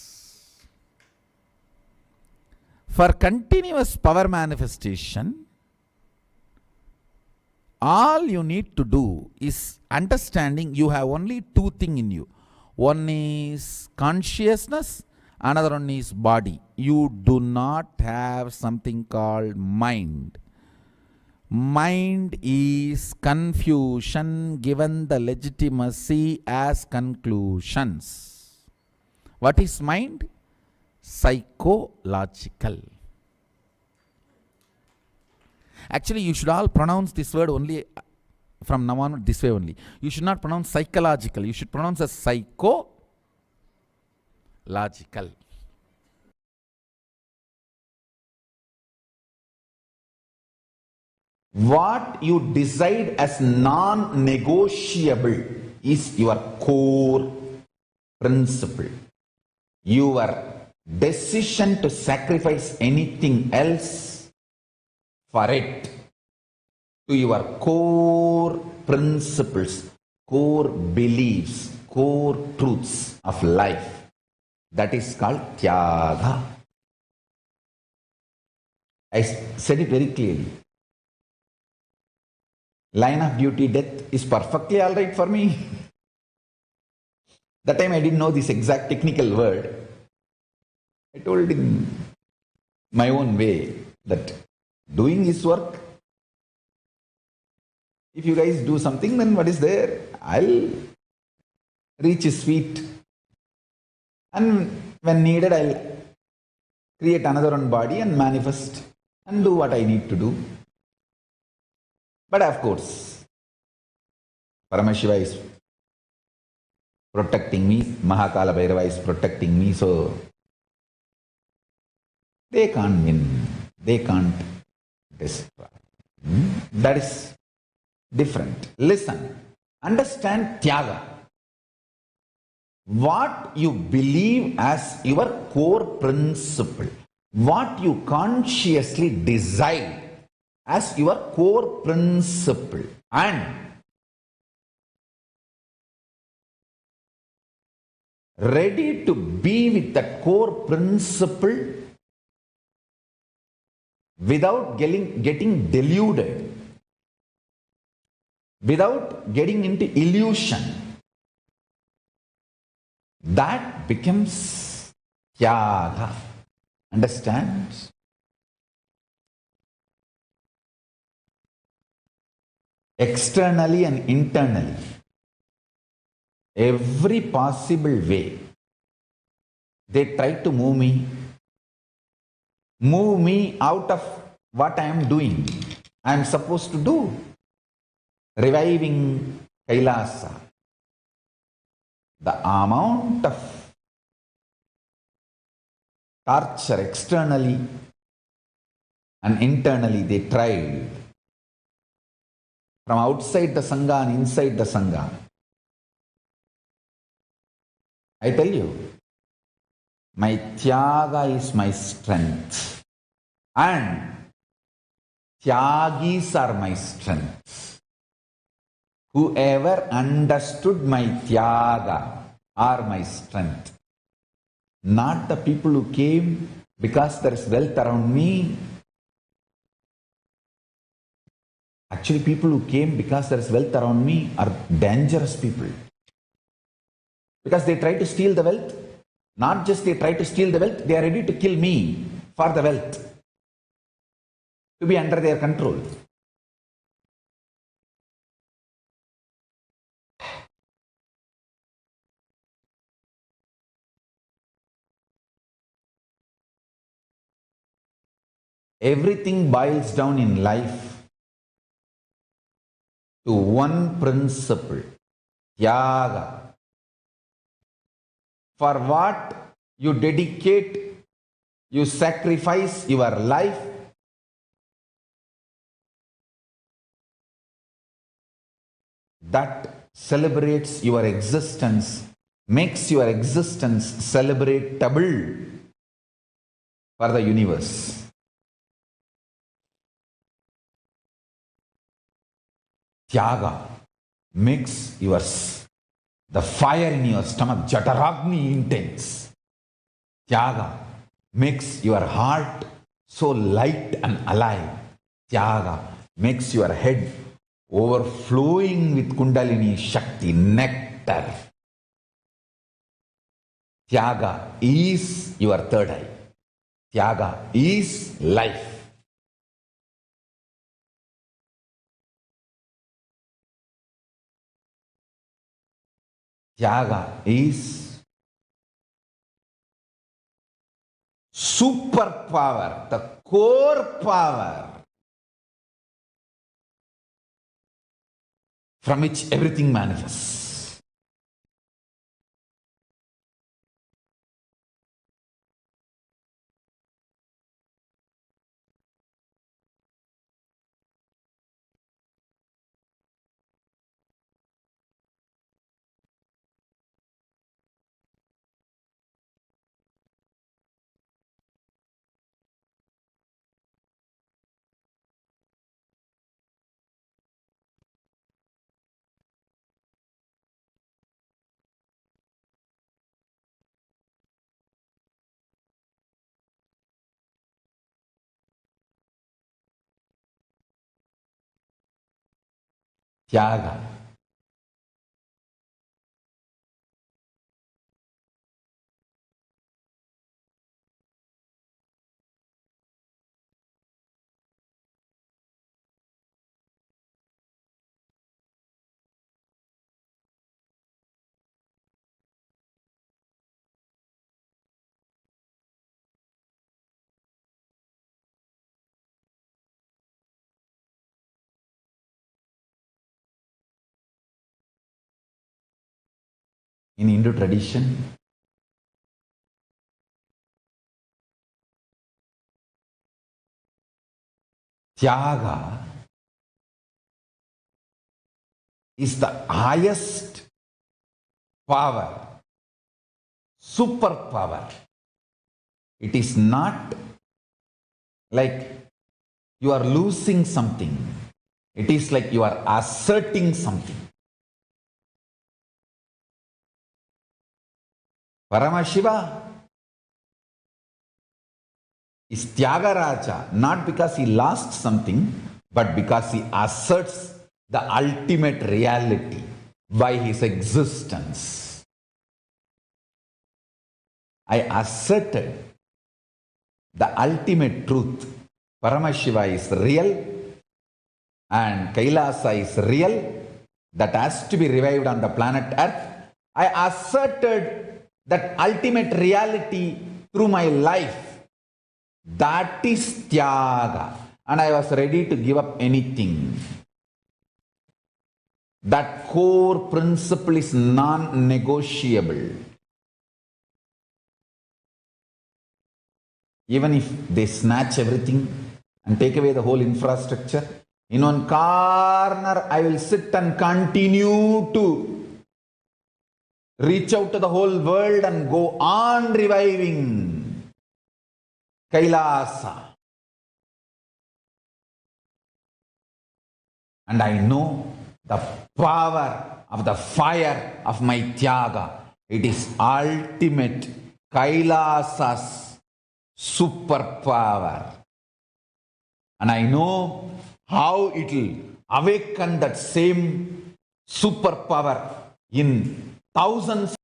For continuous power manifestation, all you need to do is understanding you have only two things in you. One is consciousness, another one is body. You do not have something called mind. Mind is confusion given the legitimacy as conclusions. What is mind? Psychological. Actually, you should all pronounce this word only from now on this way only. You should not pronounce psychological. You should pronounce as psychological. What you decide as non-negotiable is your core principle. Your decision to sacrifice anything else for it to your core principles, core beliefs, core truths of life. That is called Tyaga. I said it very clearly. Line of duty, death is perfectly all right for me. That time I didn't know this exact technical word. I told in my own way that doing his work, if you guys do something, then what is there? I'll reach his feet. And when needed, I'll create another one body and manifest and do what I need to do. But of course, Paramashiva is protecting me, Mahakala Bhairava is protecting me, so they can't win, they can't destroy. That is different. Listen, understand Tyaga. What you believe as your core principle, what you consciously decide as your core principle, and ready to be with that core principle without getting deluded, without getting into illusion, that becomes tyaga. Understand? Externally and internally, every possible way, they try to move me out of what I am doing, I am supposed to do. Reviving KAILASA. The amount of torture externally and internally they tried, from outside the Sangha and inside the Sangha. I tell you, my tyaga is my strength, and tyagis are my strength. Whoever understood my tyaga are my strength. Not the people who came because there is wealth around me. Actually, people who came because there is wealth around me are dangerous people. Because they try to steal the wealth. Not just they try to steal the wealth, they are ready to kill me for the wealth, to be under their control. Everything boils down in life to one principle, tyaga. For what you dedicate, you sacrifice your life, that celebrates your existence, makes your existence celebratable for the universe. Tyaga makes the fire in your stomach, Jataragni, intense. Tyaga makes your heart so light and alive. Tyaga makes your head overflowing with Kundalini Shakti, nectar. Tyaga is your third eye. Tyaga is life. Tyaga is superpower, the core power from which everything manifests. Tyaga. In Hindu tradition, tyaga is the highest power, superpower. It is not like you are losing something. It is like you are asserting something. Paramashiva is Tyagaraja, not because he lost something, but because he asserts the ultimate reality by his existence. I asserted the ultimate truth. Paramashiva is real and Kailasa is real, that has to be revived on the planet Earth. I asserted that ultimate reality through my life. That is Tyaga. And I was ready to give up anything. That core principle is non-negotiable. Even if they snatch everything and take away the whole infrastructure, in one corner I will sit and continue to reach out to the whole world and go on reviving Kailasa. And I know the power of the fire of my Tyaga. It is ultimate Kailasa's superpower. And I know how it will awaken that same superpower in thousands.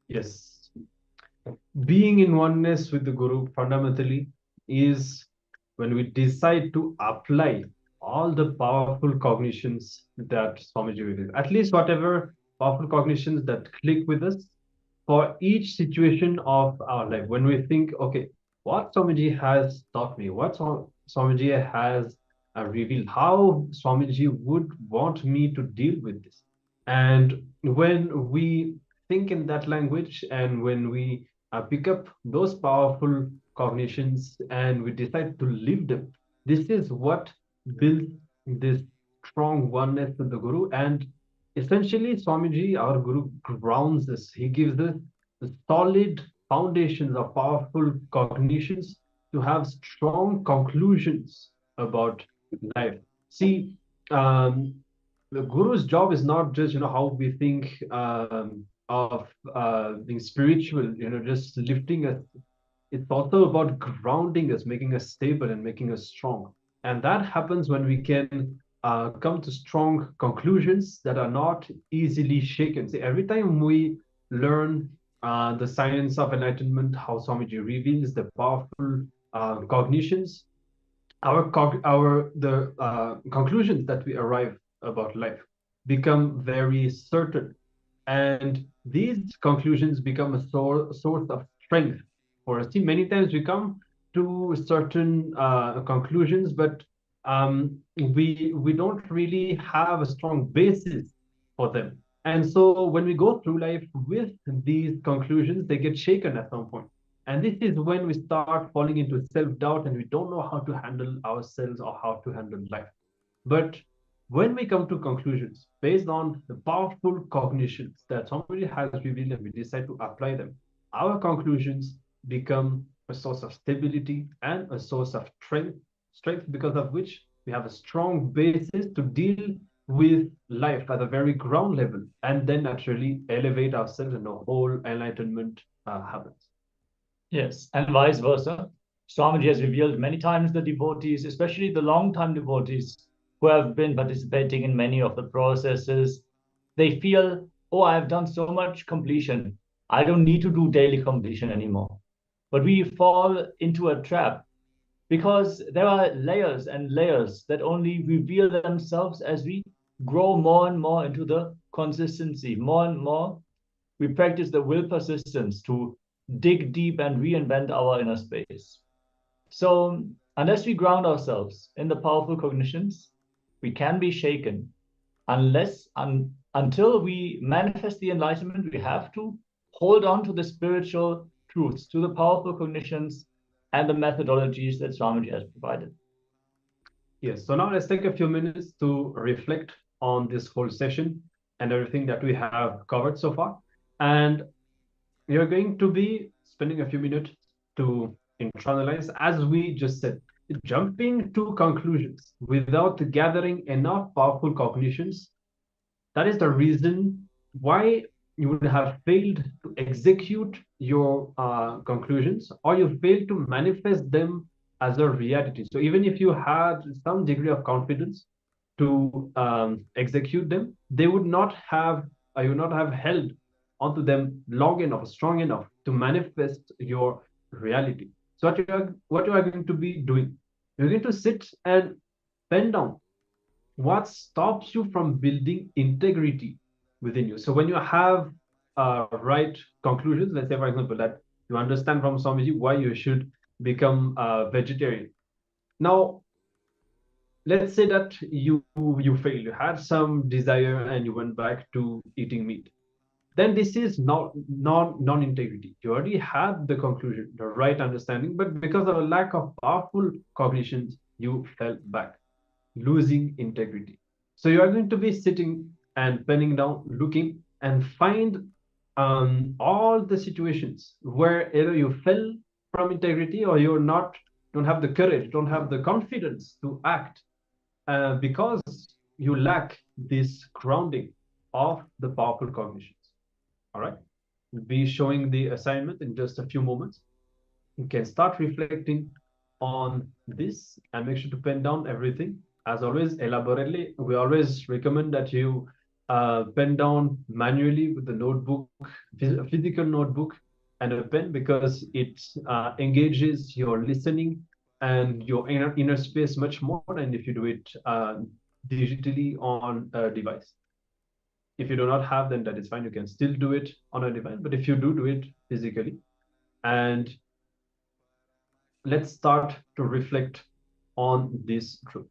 Yes. Being in oneness with the Guru fundamentally is when we decide to apply all the powerful cognitions that Swamiji reveals, at least whatever powerful cognitions that click with us for each situation of our life. When we think, okay, what Swamiji has taught me, what Swamiji has revealed, how Swamiji would want me to deal with this. And when we think in that language and when we pick up those powerful cognitions and we decide to live them, this is what builds this strong oneness with the Guru. And essentially, Swamiji, our Guru, grounds us. He gives us the solid foundations of powerful cognitions to have strong conclusions about life. See, the Guru's job is not just how we think of being spiritual, just lifting us. It's also about grounding us, making us stable and making us strong. And that happens when we can come to strong conclusions that are not easily shaken. See, every time we learn the science of enlightenment, how Swamiji reveals the powerful cognitions, the conclusions that we arrive about life become very certain, and these conclusions become a source of strength for us. See, many times we come to certain conclusions, but we don't really have a strong basis for them. And so when we go through life with these conclusions, they get shaken at some point. And this is when we start falling into self-doubt and we don't know how to handle ourselves or how to handle life. But when we come to conclusions based on the powerful cognitions that somebody has revealed and we decide to apply them, our conclusions become a source of stability and a source of strength because of which we have a strong basis to deal with life at a very ground level and then naturally elevate ourselves and the whole enlightenment happens. Yes, and vice versa. Swamiji has revealed many times the devotees, especially the long-time devotees who have been participating in many of the processes, they feel, oh, I have done so much completion. I don't need to do daily completion anymore. But we fall into a trap because there are layers and layers that only reveal themselves as we grow more and more into the consistency. More and more, we practice the will persistence to dig deep and reinvent our inner space. So Unless we ground ourselves in the powerful cognitions, we can be shaken. Until we manifest the enlightenment, we have to hold on to the spiritual truths, to the powerful cognitions and the methodologies that Swamiji has provided. Yes, so now let's take a few minutes to reflect on this whole session and everything that we have covered so far. And we are going to be spending a few minutes to internalize, as we just said, jumping to conclusions without gathering enough powerful cognitions. That is the reason why you would have failed to execute your conclusions, or you failed to manifest them as a reality. So even if you had some degree of confidence to execute them, they would not have you would not have held onto them long enough, strong enough to manifest your reality. So what you are going to be doing, you're going to sit and pen down what stops you from building integrity within you. So when you have right conclusions, let's say, for example, that you understand from Swamiji why you should become a vegetarian. Now, let's say that you failed, you had some desire and you went back to eating meat. Then this is not non-integrity. You already had the conclusion, the right understanding, but because of a lack of powerful cognitions, you fell back, losing integrity. So you are going to be sitting and penning down, looking and find all the situations where either you fell from integrity or don't have the courage, don't have the confidence to act because you lack this grounding of the powerful cognitions. All right. We'll be showing the assignment in just a few moments. You can start reflecting on this and make sure to pen down everything. As always, elaborately, we always recommend that you pen down manually with a notebook, a physical notebook and a pen, because it engages your listening and your inner space much more than if you do it digitally on a device. If you do not have, then that is fine. You can still do it on a device, but if you do it physically. And let's start to reflect on this truth.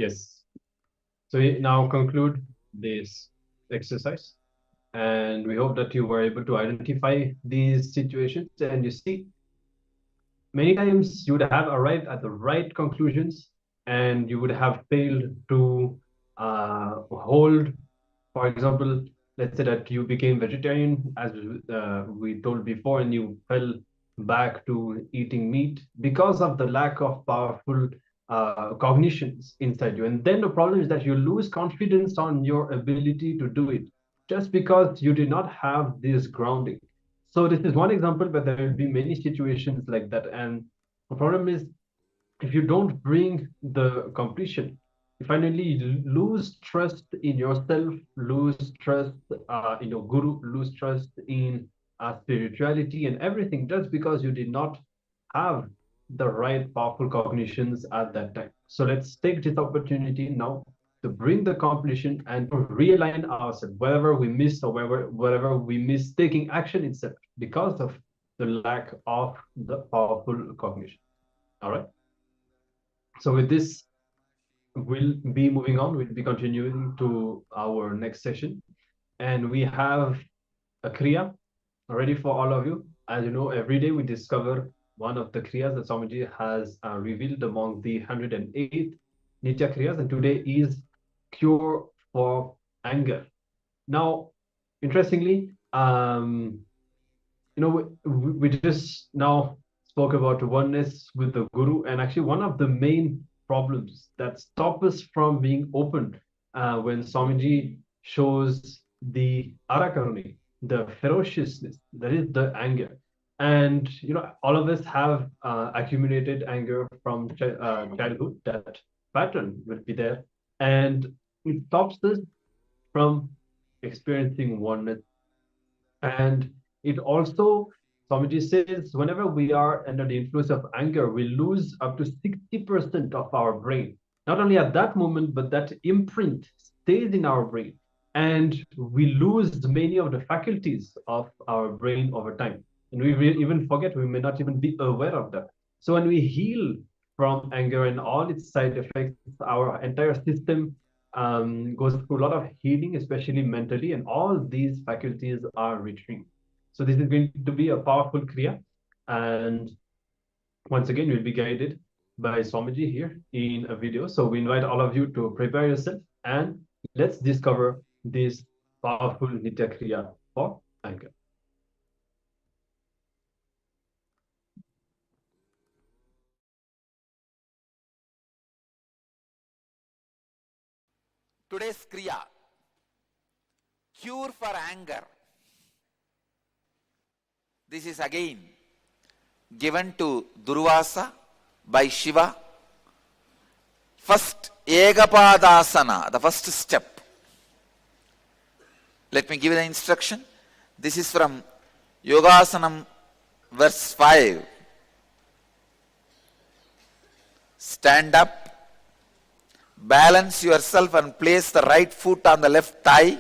Yes. So we now conclude this exercise, and we hope that you were able to identify these situations. And you see, many times you would have arrived at the right conclusions, and you would have failed to hold. For example, let's say that you became vegetarian, as we told before, and you fell back to eating meat because of the lack of powerful cognitions inside you. And then the problem is that you lose confidence on your ability to do it just because you did not have this grounding. So this is one example, but there will be many situations like that. And the problem is, if you don't bring the completion, you finally lose trust in yourself, lose trust in your guru, lose trust in spirituality and everything, just because you did not have the right powerful cognitions at that time. So let's take this opportunity now to bring the completion and to realign ourselves wherever we missed or wherever we missed taking action itself because of the lack of the powerful cognition. All right. So with this, we'll be moving on. We'll be continuing to our next session. And we have a Kriya ready for all of you. As you know, every day we discover one of the Kriyas that Swamiji has revealed among the 108 Nitya Kriyas. And today is cure for anger. Now, interestingly, we just now spoke about oneness with the Guru, and actually one of the main problems that stop us from being open when Swamiji shows the arakaruni, the ferociousness, that is the anger. And all of us have accumulated anger from childhood. That pattern will be there, and it stops us from experiencing oneness. And it also, Swamiji says, whenever we are under the influence of anger, we lose up to 60% of our brain. Not only at that moment, but that imprint stays in our brain. And we lose many of the faculties of our brain over time. And we will even forget, we may not even be aware of that. So when we heal from anger and all its side effects, our entire system goes through a lot of healing, especially mentally, and all these faculties are retrieved. So this is going to be a powerful Kriya. And once again, we'll be guided by Swamiji here in a video. So we invite all of you to prepare yourself and let's discover this powerful Nitya Kriya for anger. Today's Kriya, cure for anger. This is again given to Durvasa by Shiva. First, Egapadasana, the first step. Let me give you the instruction. This is from Yogasanam, verse 5. Stand up, balance yourself and place the right foot on the left thigh.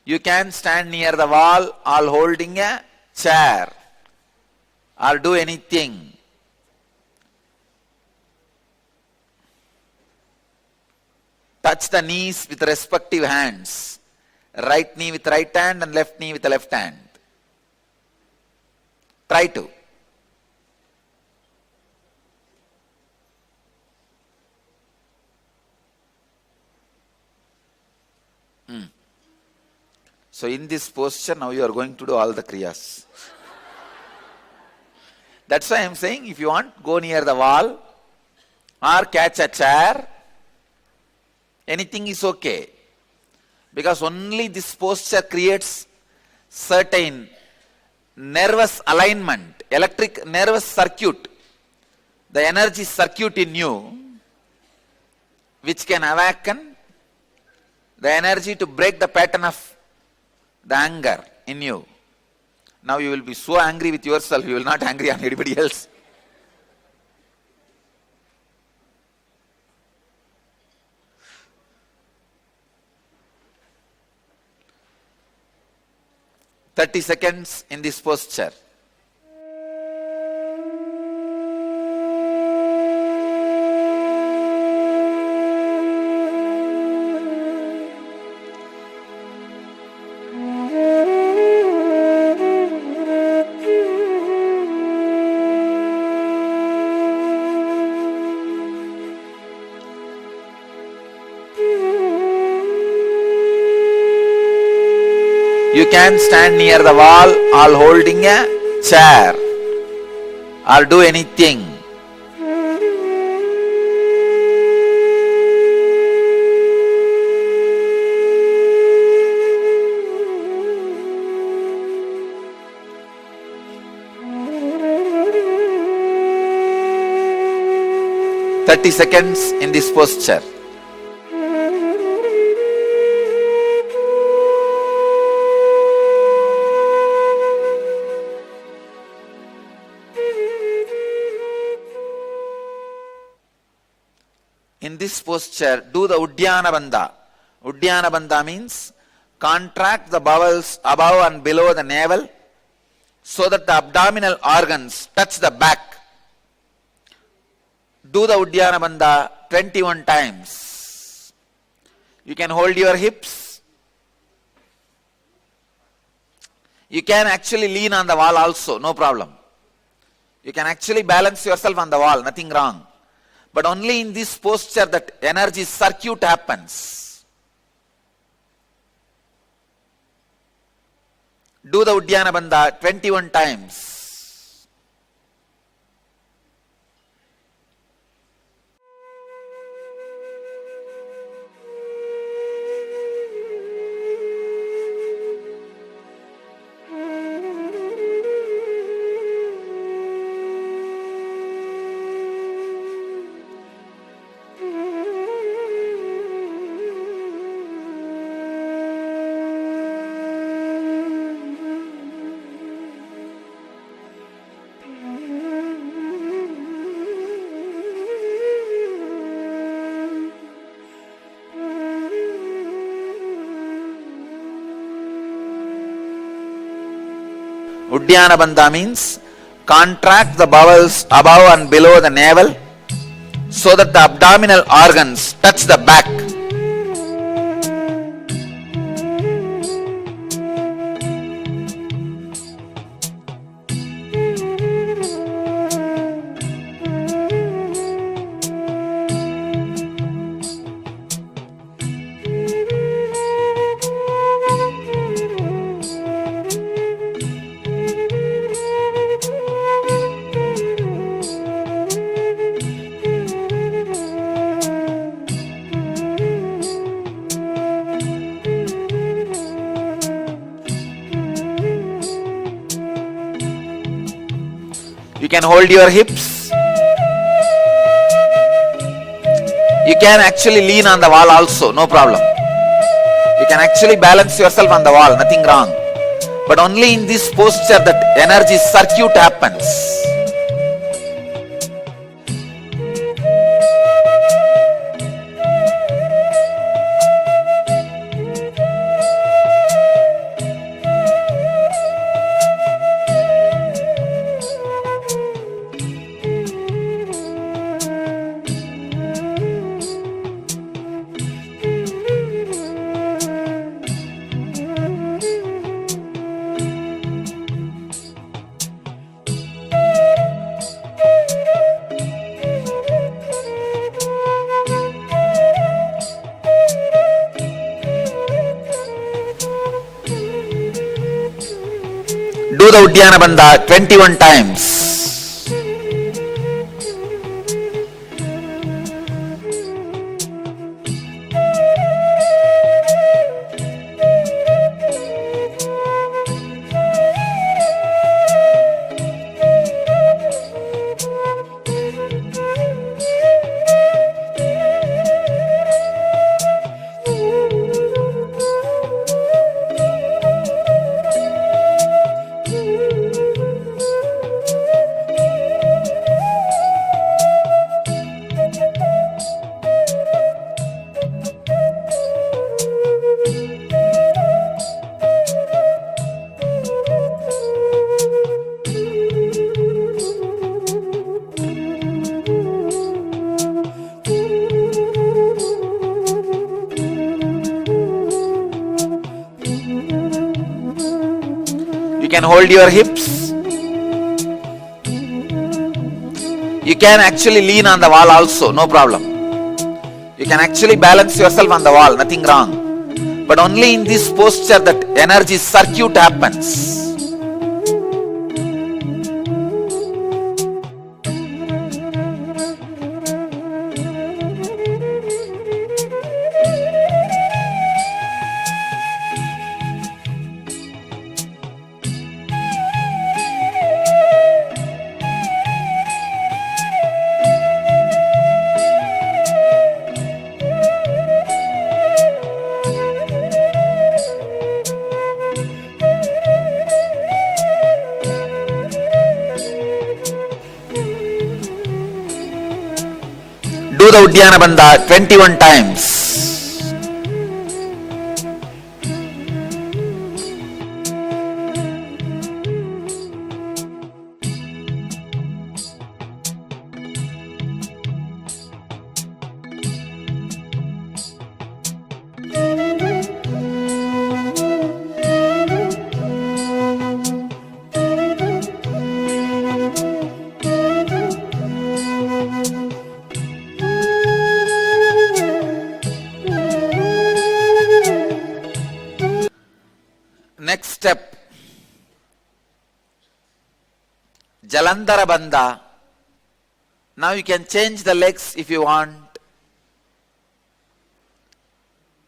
You can stand near the wall or holding a chair or do anything. Touch the knees with respective hands. Right knee with right hand and left knee with the left hand. Try to. So in this posture, now you are going to do all the kriyas. That's why I am saying, if you want, go near the wall or catch a chair. Anything is okay. Because only this posture creates certain nervous alignment, electric nervous circuit, the energy circuit in you, which can awaken the energy to break the pattern of the anger in you. Now you will be so angry with yourself, you will not angry on anybody else. "30 seconds in this posture. can stand near the wall or holding a chair or do anything. Seconds in this posture. In this posture, do the Uddiyana Bandha. Uddiyana Bandha means contract the bowels above and below the navel so that the abdominal organs touch the back. Do the Uddiyana Bandha 21 times. You can hold your hips. You can actually lean on the wall also, no problem. You can actually balance yourself on the wall, nothing wrong. But only in this posture that energy circuit happens. Do the Uddiyana Bandha 21 times. Uddiyana Bandha means contract the bowels above and below the navel so that the abdominal organs touch the back. You can hold your hips. You can actually lean on the wall also, no problem. You can actually balance yourself on the wall, nothing wrong. But only in this posture that energy circuit happens. Do the Uddiyana Bandha 21 times. You can hold your hips. You can actually lean on the wall also, no problem. You can actually balance yourself on the wall, nothing wrong. But only in this posture that energy circuit happens. Do the Uddiyana Bandha 21 times. Next step, Jalandhara Bandha. Now you can change the legs if you want.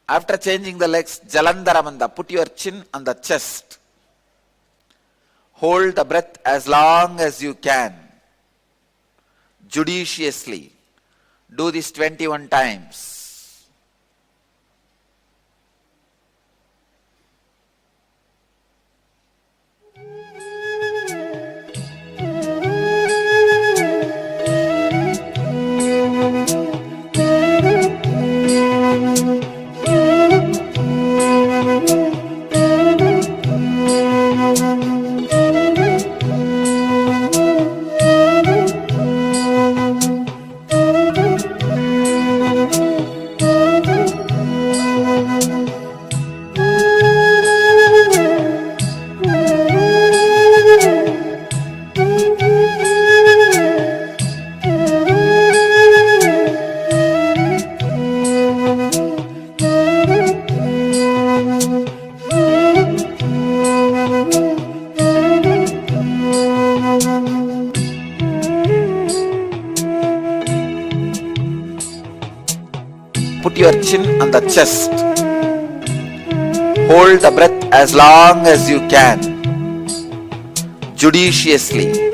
After changing the legs, Jalandhara Bandha, put your chin on the chest. Hold the breath as long as you can. Judiciously. Do this 21 times. Put your chin on the chest. Hold the breath as long as you can. Judiciously.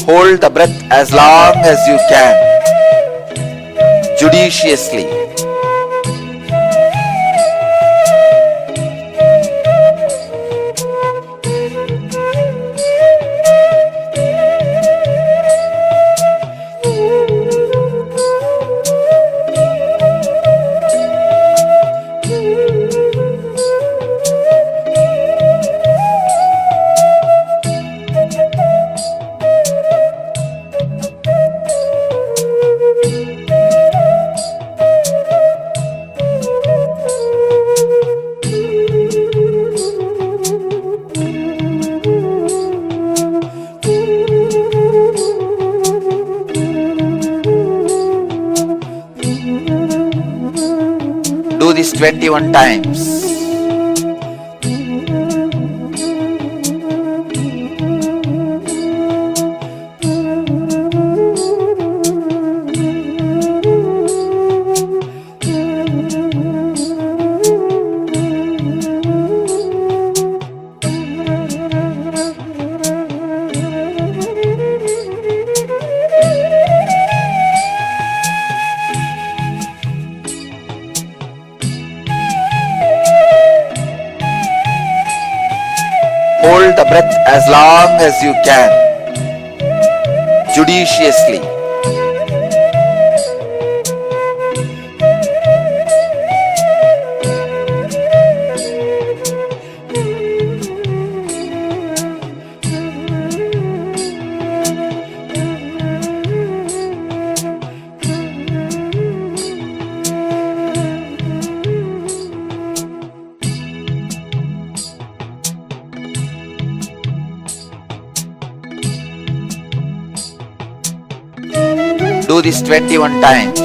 Hold the breath as long as you can. Judiciously. 21 times. Hold the breath as long as you can, judiciously. Do this 21 times.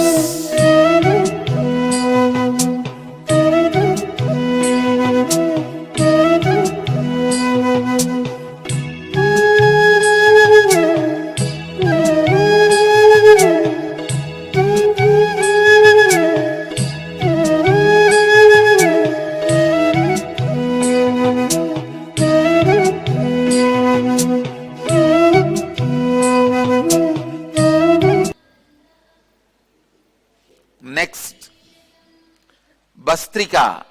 Next, Bastrika,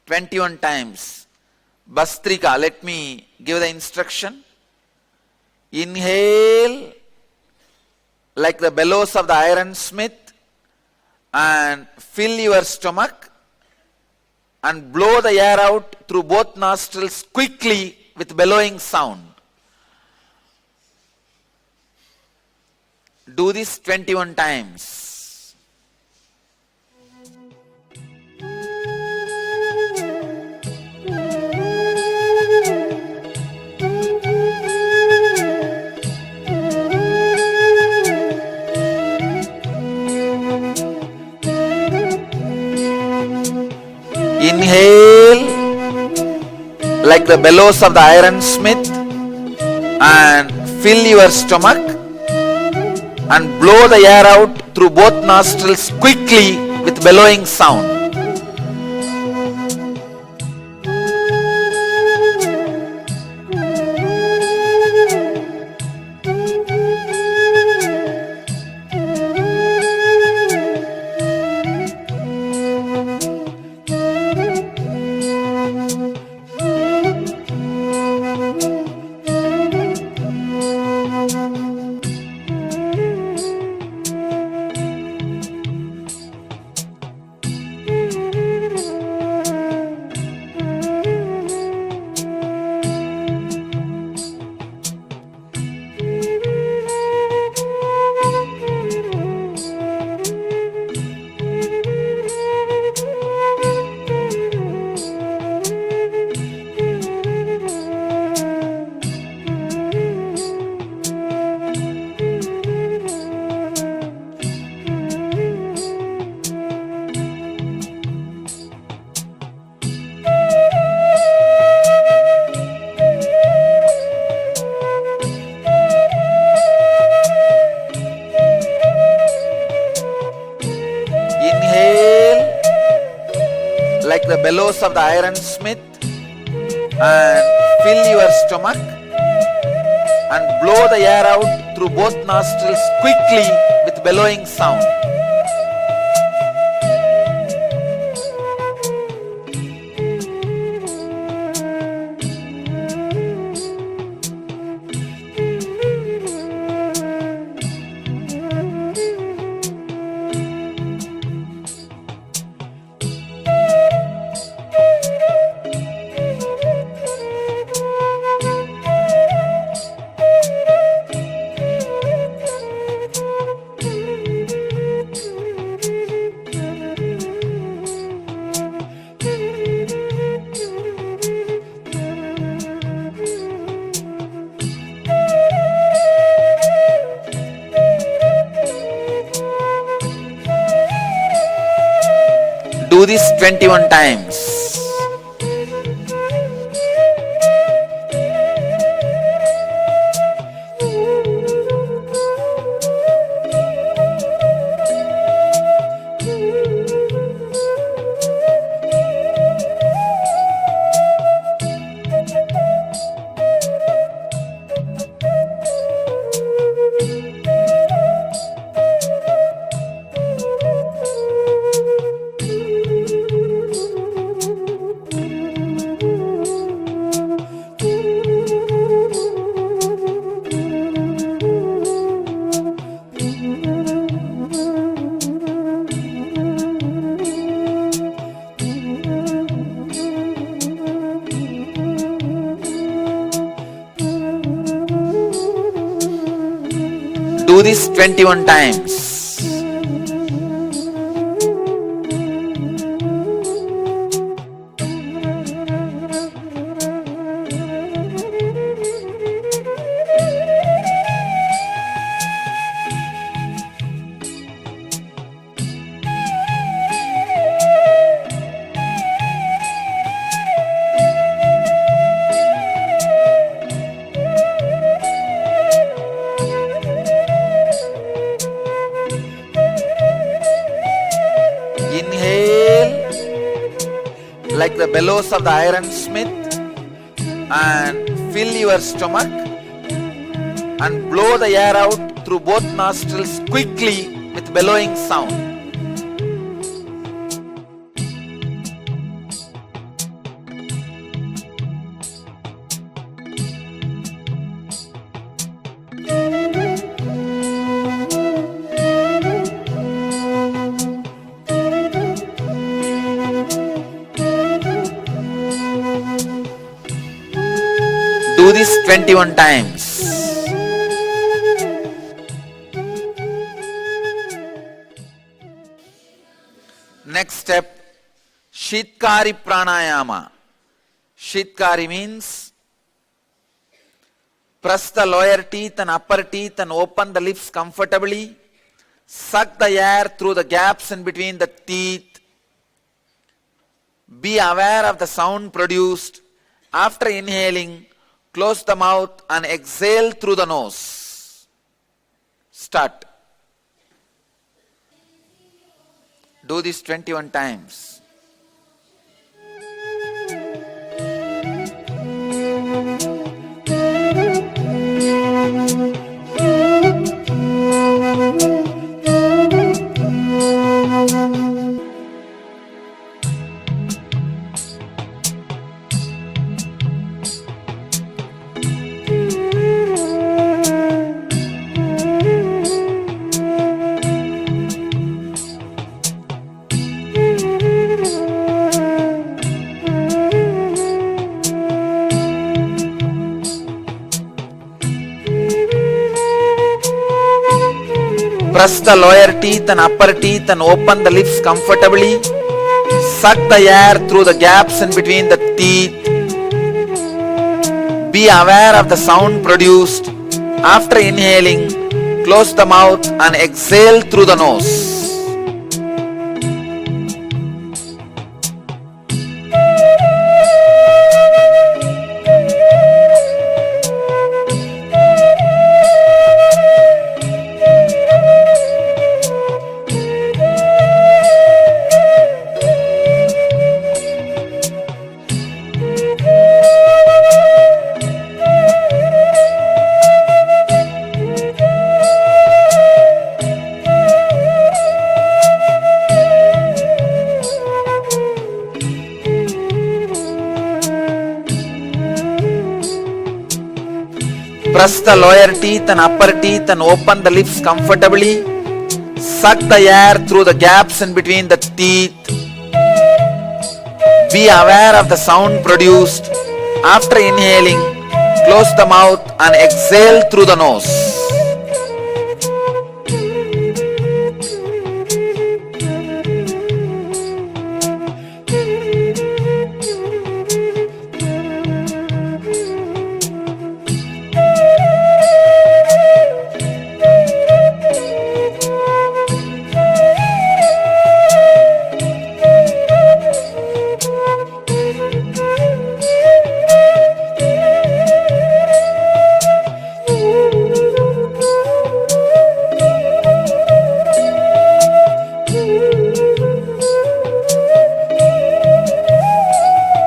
21 times. Bastrika, let me give the instruction. Inhale like the bellows of the ironsmith and fill your stomach and blow the air out through both nostrils quickly with bellowing sound. Do this 21 times. Inhale like the bellows of the ironsmith and fill your stomach and blow the air out through both nostrils quickly with bellowing sound. Like the bellows of the ironsmith and fill your stomach and blow the air out through both nostrils quickly with bellowing sound. Do this 21 times. Do this 21 times. Inhale like the bellows of the ironsmith and fill your stomach and blow the air out through both nostrils quickly with bellowing sound. Do this 21 times. Next step, Shitkari Pranayama. Shitkari means press the lower teeth and upper teeth and open the lips comfortably. Suck the air through the gaps in between the teeth. Be aware of the sound produced. After inhaling, close the mouth and exhale through the nose. Start. Do this 21 times. Press the lower teeth and upper teeth and open the lips comfortably. Suck the air through the gaps in between the teeth. Be aware of the sound produced. After inhaling, close the mouth and exhale through the nose. Press the lower teeth and upper teeth and open the lips comfortably. Suck the air through the gaps in between the teeth. Be aware of the sound produced. After inhaling, close the mouth and exhale through the nose.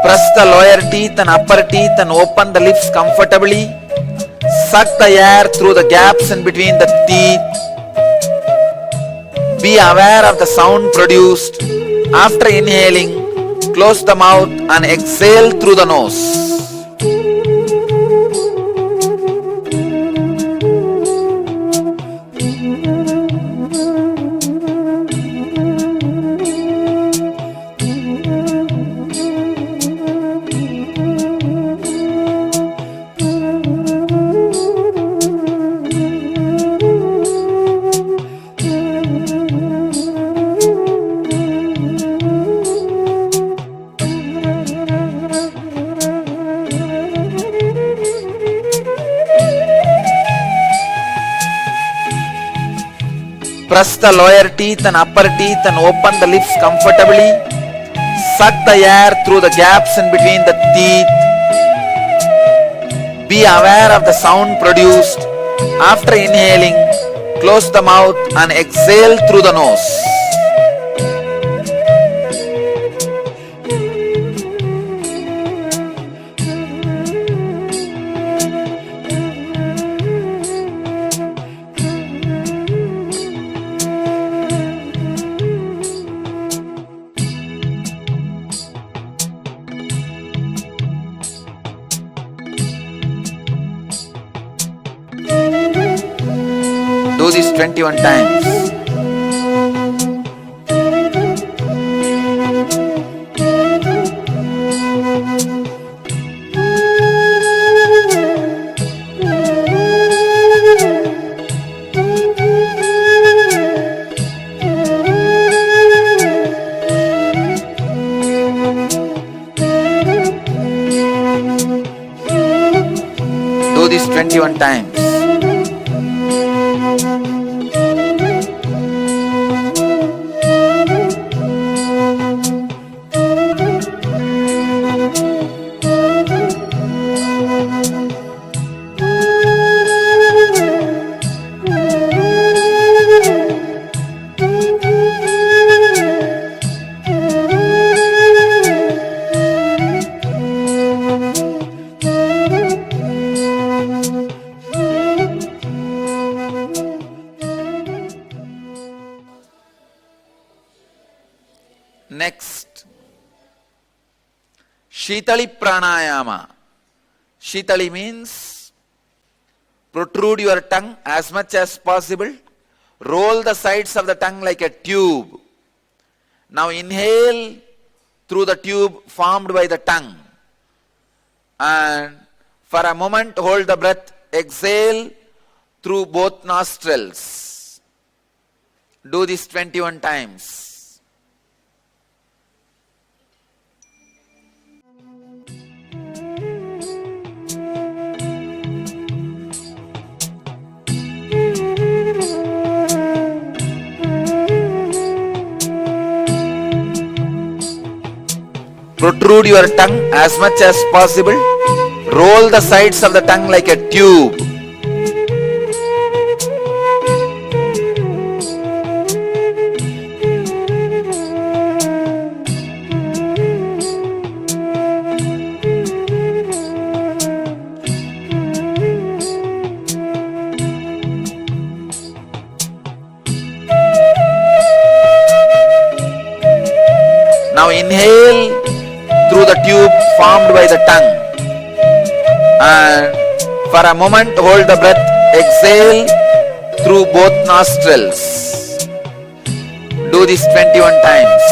Press the lower teeth and upper teeth and open the lips comfortably. Suck the air through the gaps in between the teeth. Be aware of the sound produced. After inhaling, close the mouth and exhale through the nose. Press the lower teeth and upper teeth and open the lips comfortably. Suck the air through the gaps in between the teeth. Be aware of the sound produced. After inhaling, close the mouth and exhale through the nose. Do this 21 times. Do this 21 times. Next, Shitali Pranayama. Shitali means protrude your tongue as much as possible. Roll the sides of the tongue like a tube. Now inhale through the tube formed by the tongue. And for a moment hold the breath. Exhale through both nostrils. Do this 21 times. Protrude your tongue as much as possible. Roll the sides of the tongue like a tube. Now inhale through the tube formed by the tongue. And for a moment hold the breath. Exhale through both nostrils. Do this 21 times.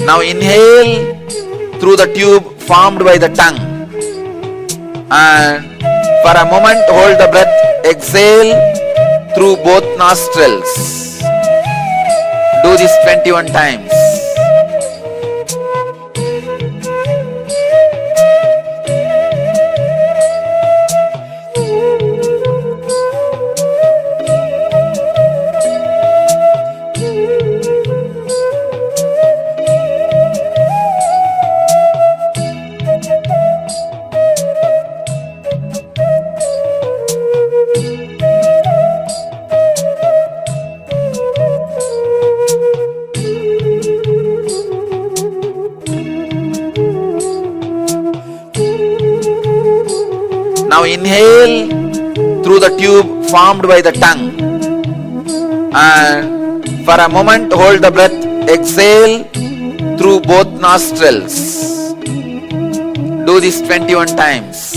Now inhale through the tube formed by the tongue. And For a moment, hold the breath. Exhale through both nostrils. Do this 21 times. Now inhale through the tube formed by the tongue, and for a moment hold the breath. Exhale through both nostrils. Do this 21 times.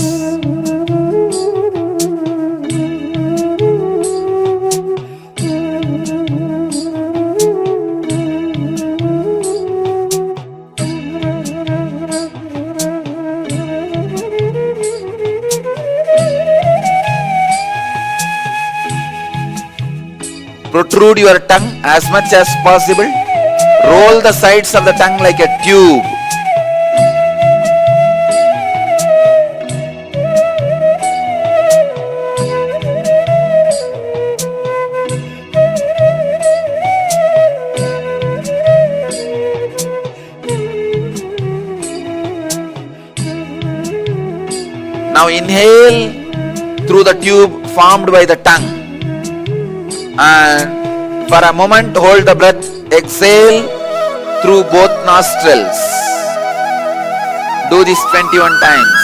Protrude your tongue as much as possible. Roll the sides of the tongue like a tube. Now inhale through the tube formed by the tongue, and for a moment hold the breath. Exhale through both nostrils. Do this 21 times.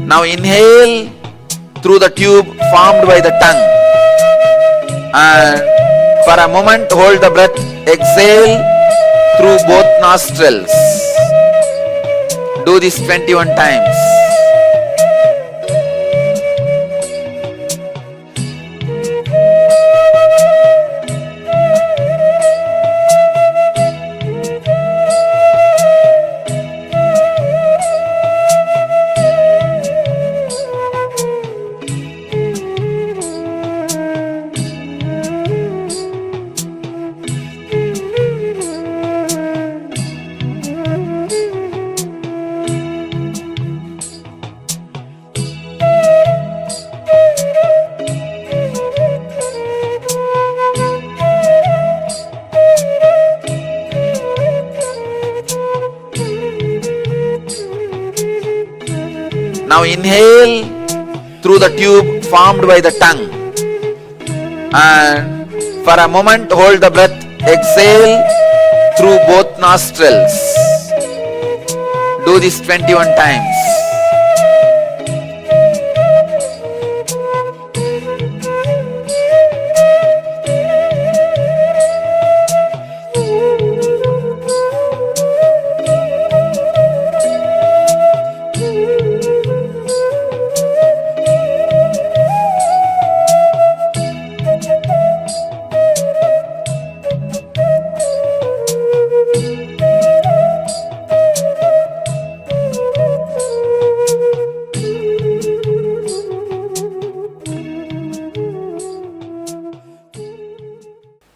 Now inhale through the tube formed by the tongue, and for a moment hold the breath. Exhale through both nostrils. Do this 21 times. Now inhale through the tube formed by the tongue, and for a moment hold the breath. Exhale through both nostrils. Do this 21 times.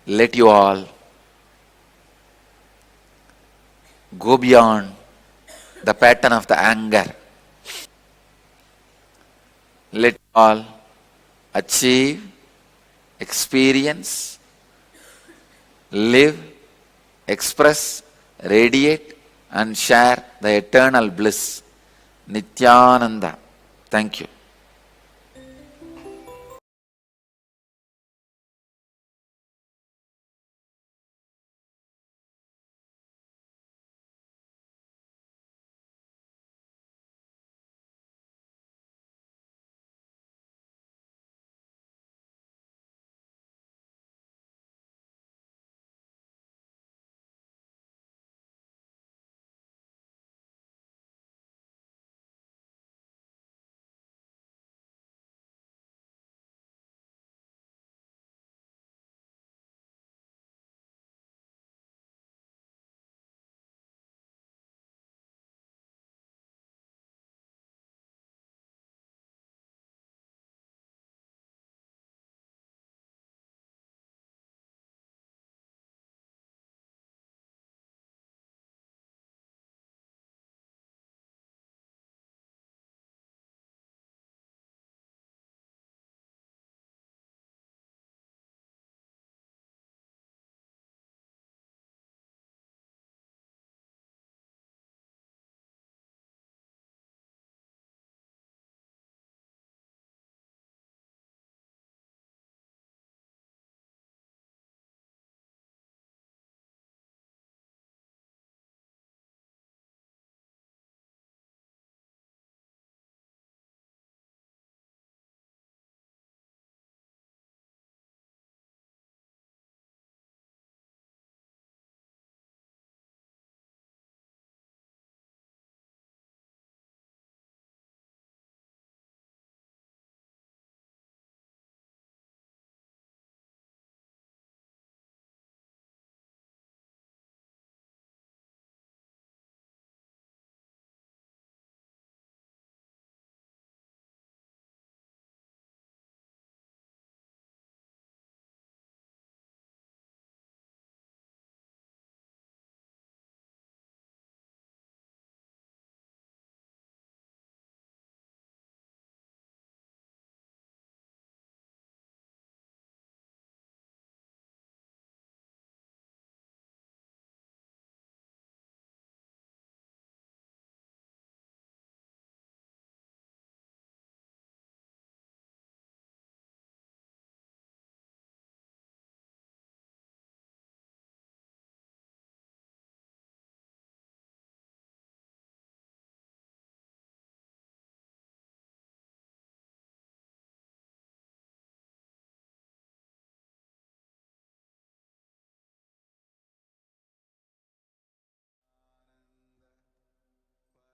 Let you all go beyond the pattern of the anger. Let you all achieve, experience, live, express, radiate and share the eternal bliss. Nithyananda. Thank you.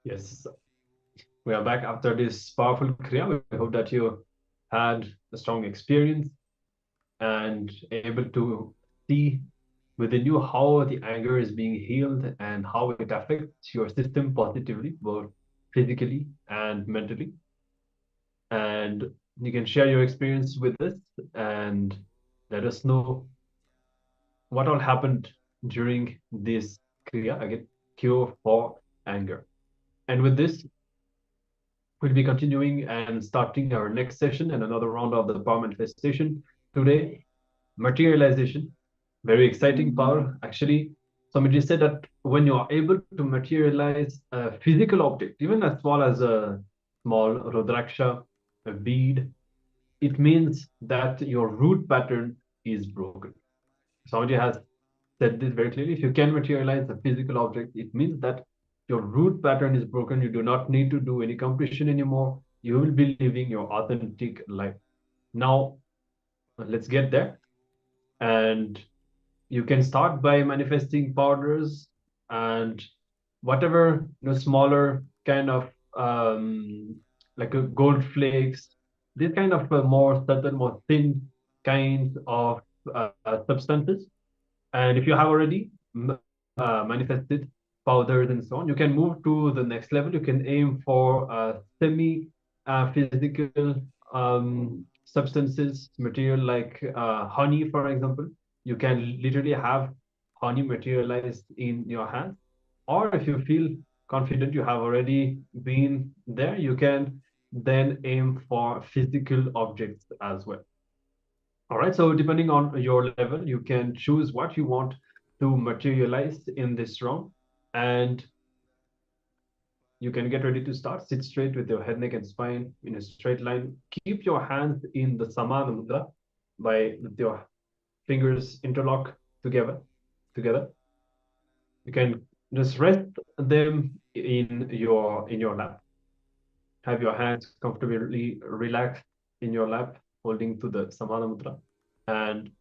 Yes, we are back after this powerful Kriya. We hope that you had a strong experience and able to see within you how the anger is being healed and how it affects your system positively, both physically and mentally. And you can share your experience with us and let us know what all happened during this Kriya, again, cure for anger. And with this, we'll be continuing and starting our next session and another round of the power manifestation. Today, materialization, very exciting power. Actually, somebody said that when you are able to materialize a physical object, even as small as a small rudraksha, a bead, it means that your root pattern is broken. Somebody has said this very clearly. If you can materialize a physical object, it means that your root pattern is broken. You do not need to do any competition anymore. You will be living your authentic life. Now, let's get there. And you can start by manifesting powders and whatever smaller kind of like a gold flakes, this kind of more subtle, more thin kind of substances. And if you have already manifested powders and so on, you can move to the next level. You can aim for semi physical substances, material like honey, for example. You can literally have honey materialized in your hand. Or if you feel confident you have already been there, you can then aim for physical objects as well. All right, so depending on your level, you can choose what you want to materialize in this round. And you can get ready to start. Sit straight with your head, neck, and spine in a straight line. Keep your hands in the Samana Mudra with your fingers interlock together. You can just rest them in your lap. Have your hands comfortably relaxed in your lap, holding to the Samana Mudra, and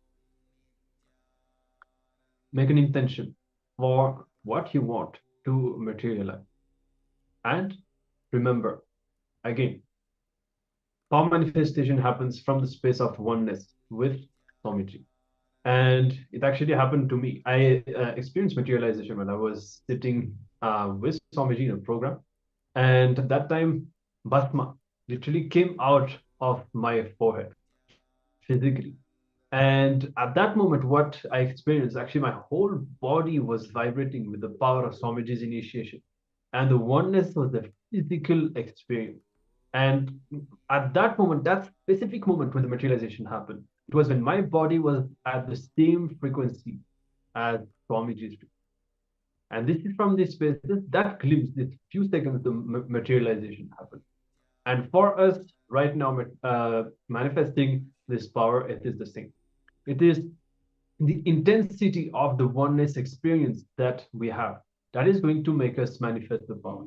make an intention for what you want to materialize. And remember, again, power manifestation happens from the space of oneness with Swamiji. And it actually happened to me. I experienced materialization when I was sitting with Swamiji in a program. And at that time, Bhasma literally came out of my forehead physically. And at that moment, what I experienced, actually, my whole body was vibrating with the power of Swamiji's initiation. And the oneness was a physical experience. And at that moment, that specific moment when the materialization happened, it was when my body was at the same frequency as Swamiji's. And this is from this space, that glimpse, this few seconds, the materialization happened. And for us right now, manifesting this power, it is the same. It is the intensity of the oneness experience that we have that is going to make us manifest the power.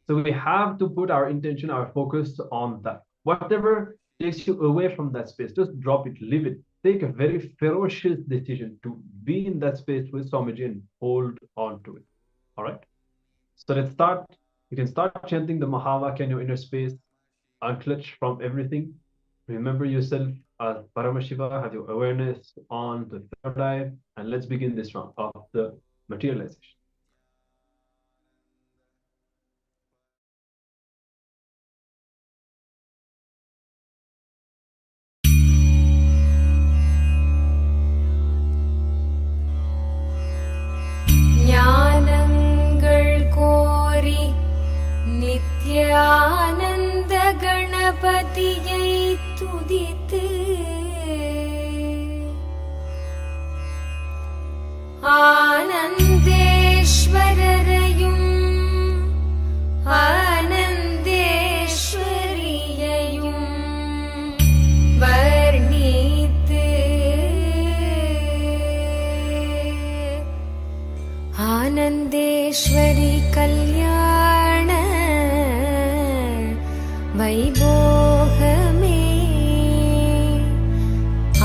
So we have to put our intention, our focus on that. Whatever takes you away from that space, just drop it, leave it. Take a very ferocious decision to be in that space with Swamiji and hold on to it. All right. So let's start. You can start chanting the Mahavakya in your inner space, unclutch from everything. Remember yourself as Paramashiva, have your awareness on the third eye, and let's begin this round of the materialization. Nityananda கணபதியை துதித்து ஆனந்தேஸ்வரரையும் ஆனந்தேஸ்வரியையும் வர்ணித்து ஆனந்தேஸ்வரி கல்யாண வைபோகமே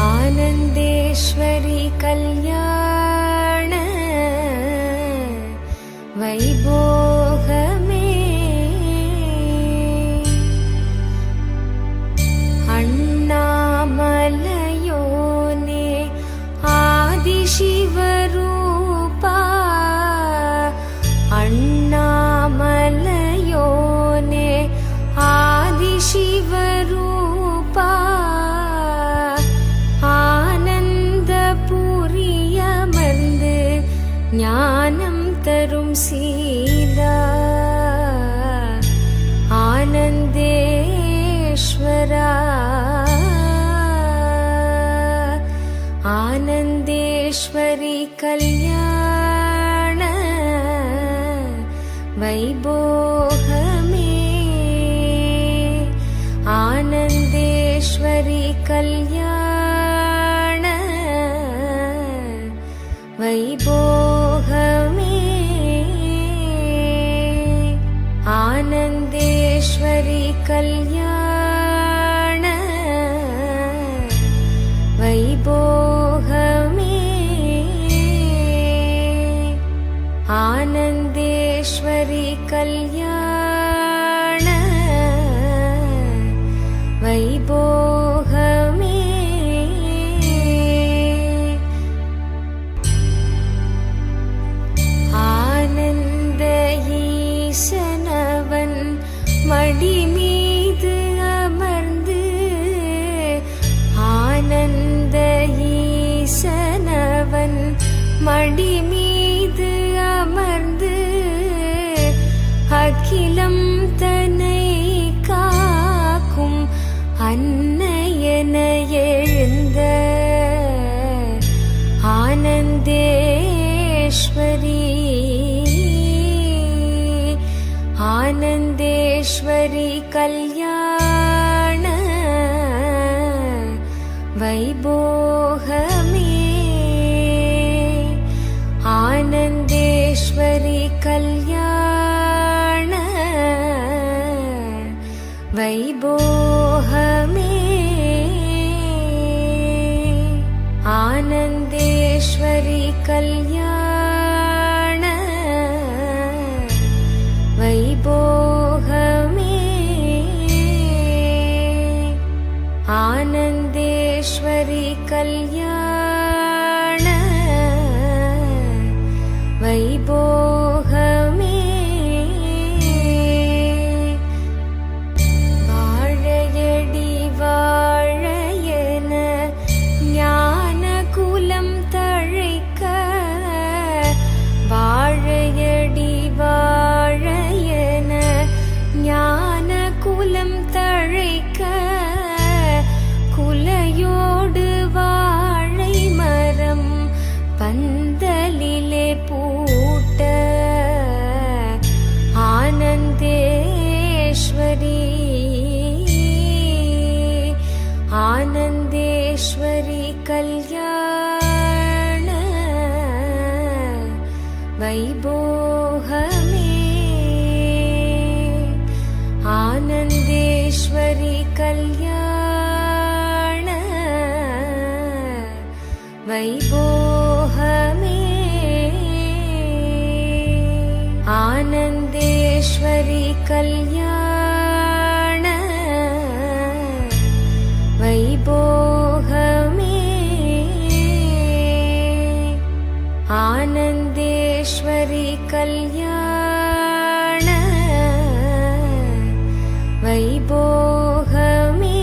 ஆனந்தேஸ்வரி கல்யாண வைபோகமே அண்ணாமலையோனே ஆதிசிவரூபா அண்ணாமலையோனே ஆதிசிவரூபா ஆனந்தபுரியமர்ந்து ஞானம் தரும் சீலா ஆனந்தேஸ்வரா ஆனந்தேஸ்வரி கல்யாண வைபோகமே ஆனந்தேஸ்வரி கல்யாண வைபோகமே ஆனந்தேஸ்வரி கல்யாண வைபோகமே ஆனந்தேஸ்வரி கல்யாண வைபோகமே ஆனந்த ஈசனவன் மடி மீது அமர்ந்து ஆனந்த ஈசனவன் மடி மீது அமர்ந்து அகிலம் தன்னை காக்கும் அன்னையன எழுந்த ஆனந்தேஸ்வரி ஆனந்த आनन्देश्वरी कल्याण वैभोगमे आनन्देश्वरी कल्याण वैभोगमे आनन्देश्वरी कल्याण वैभोगमे आनन्देश्वरी कल्याण वैभोगमे वाळयडि वाळयन ஞானகுலம் தழைக்க வாழையடி வாழையன ஞானகுலம் தழைக்க குலையோடு வாழை மரம் பந்தலிலே பூட்ட ஆனந்தேஸ்வரி आनन्देश्वरी कल्याण वैभोगमे आनन्देश्वरी कल्याण वैभोगमे आनन्देश्वरी कल्याण वैभोगमे आनन्देश्वरी कल्याण वैभोगमे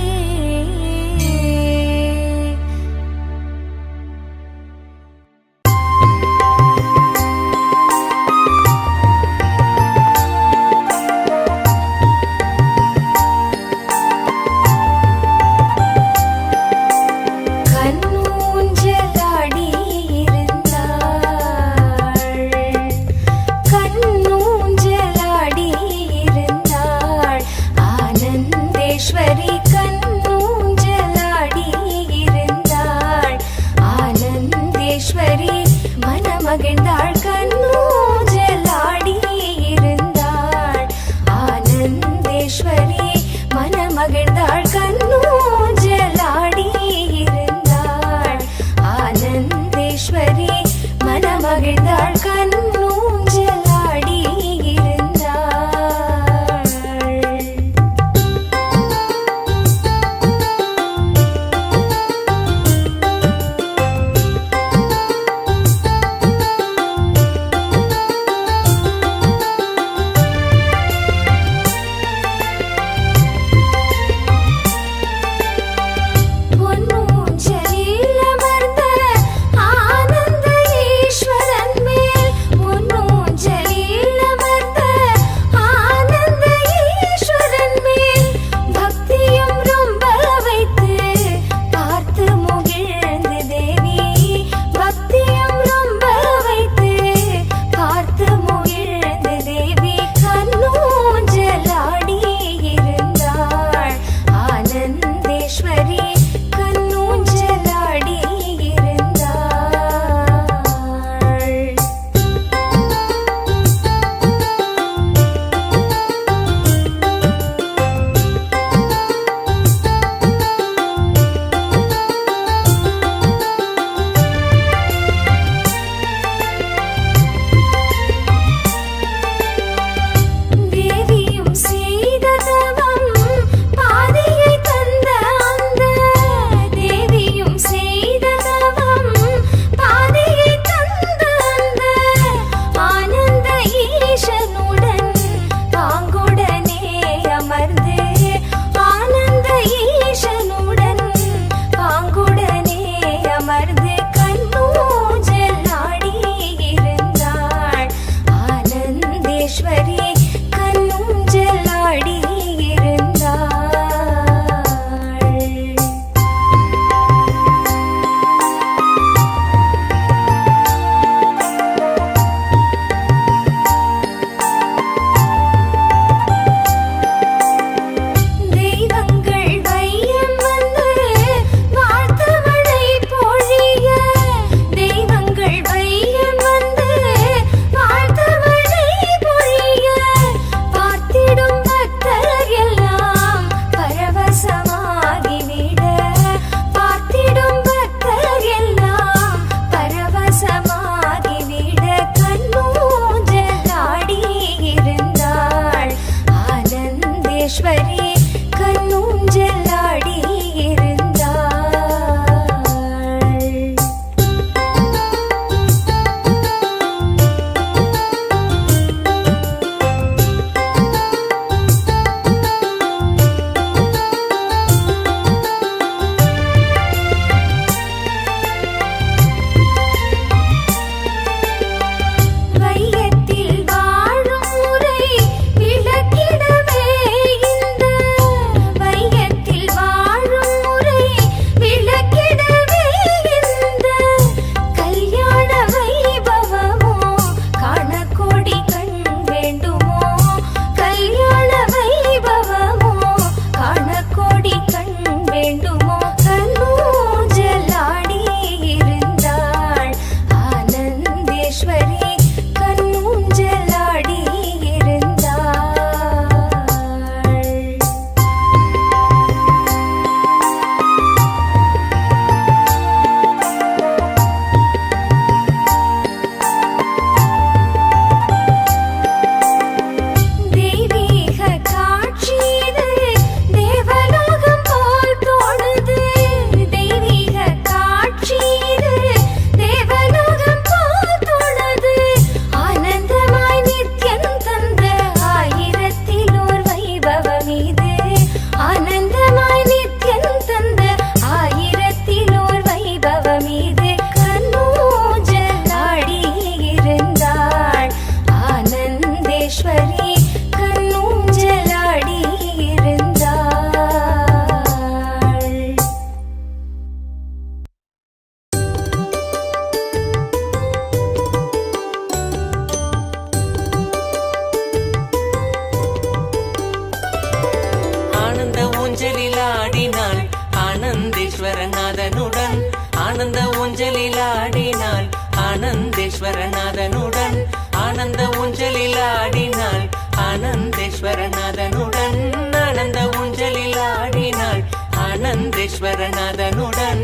ஆனந்த ஊஞ்சலில் ஆடினாள் ஆனந்தேஸ்வரநாதனுடன் ஆனந்த ஊஞ்சலில் ஆடினாள் ஆனந்தேஸ்வரநாதனுடன் ஆனந்த ஊஞ்சலில் ஆடினாள் ஆனந்தேஸ்வரநாதனுடன்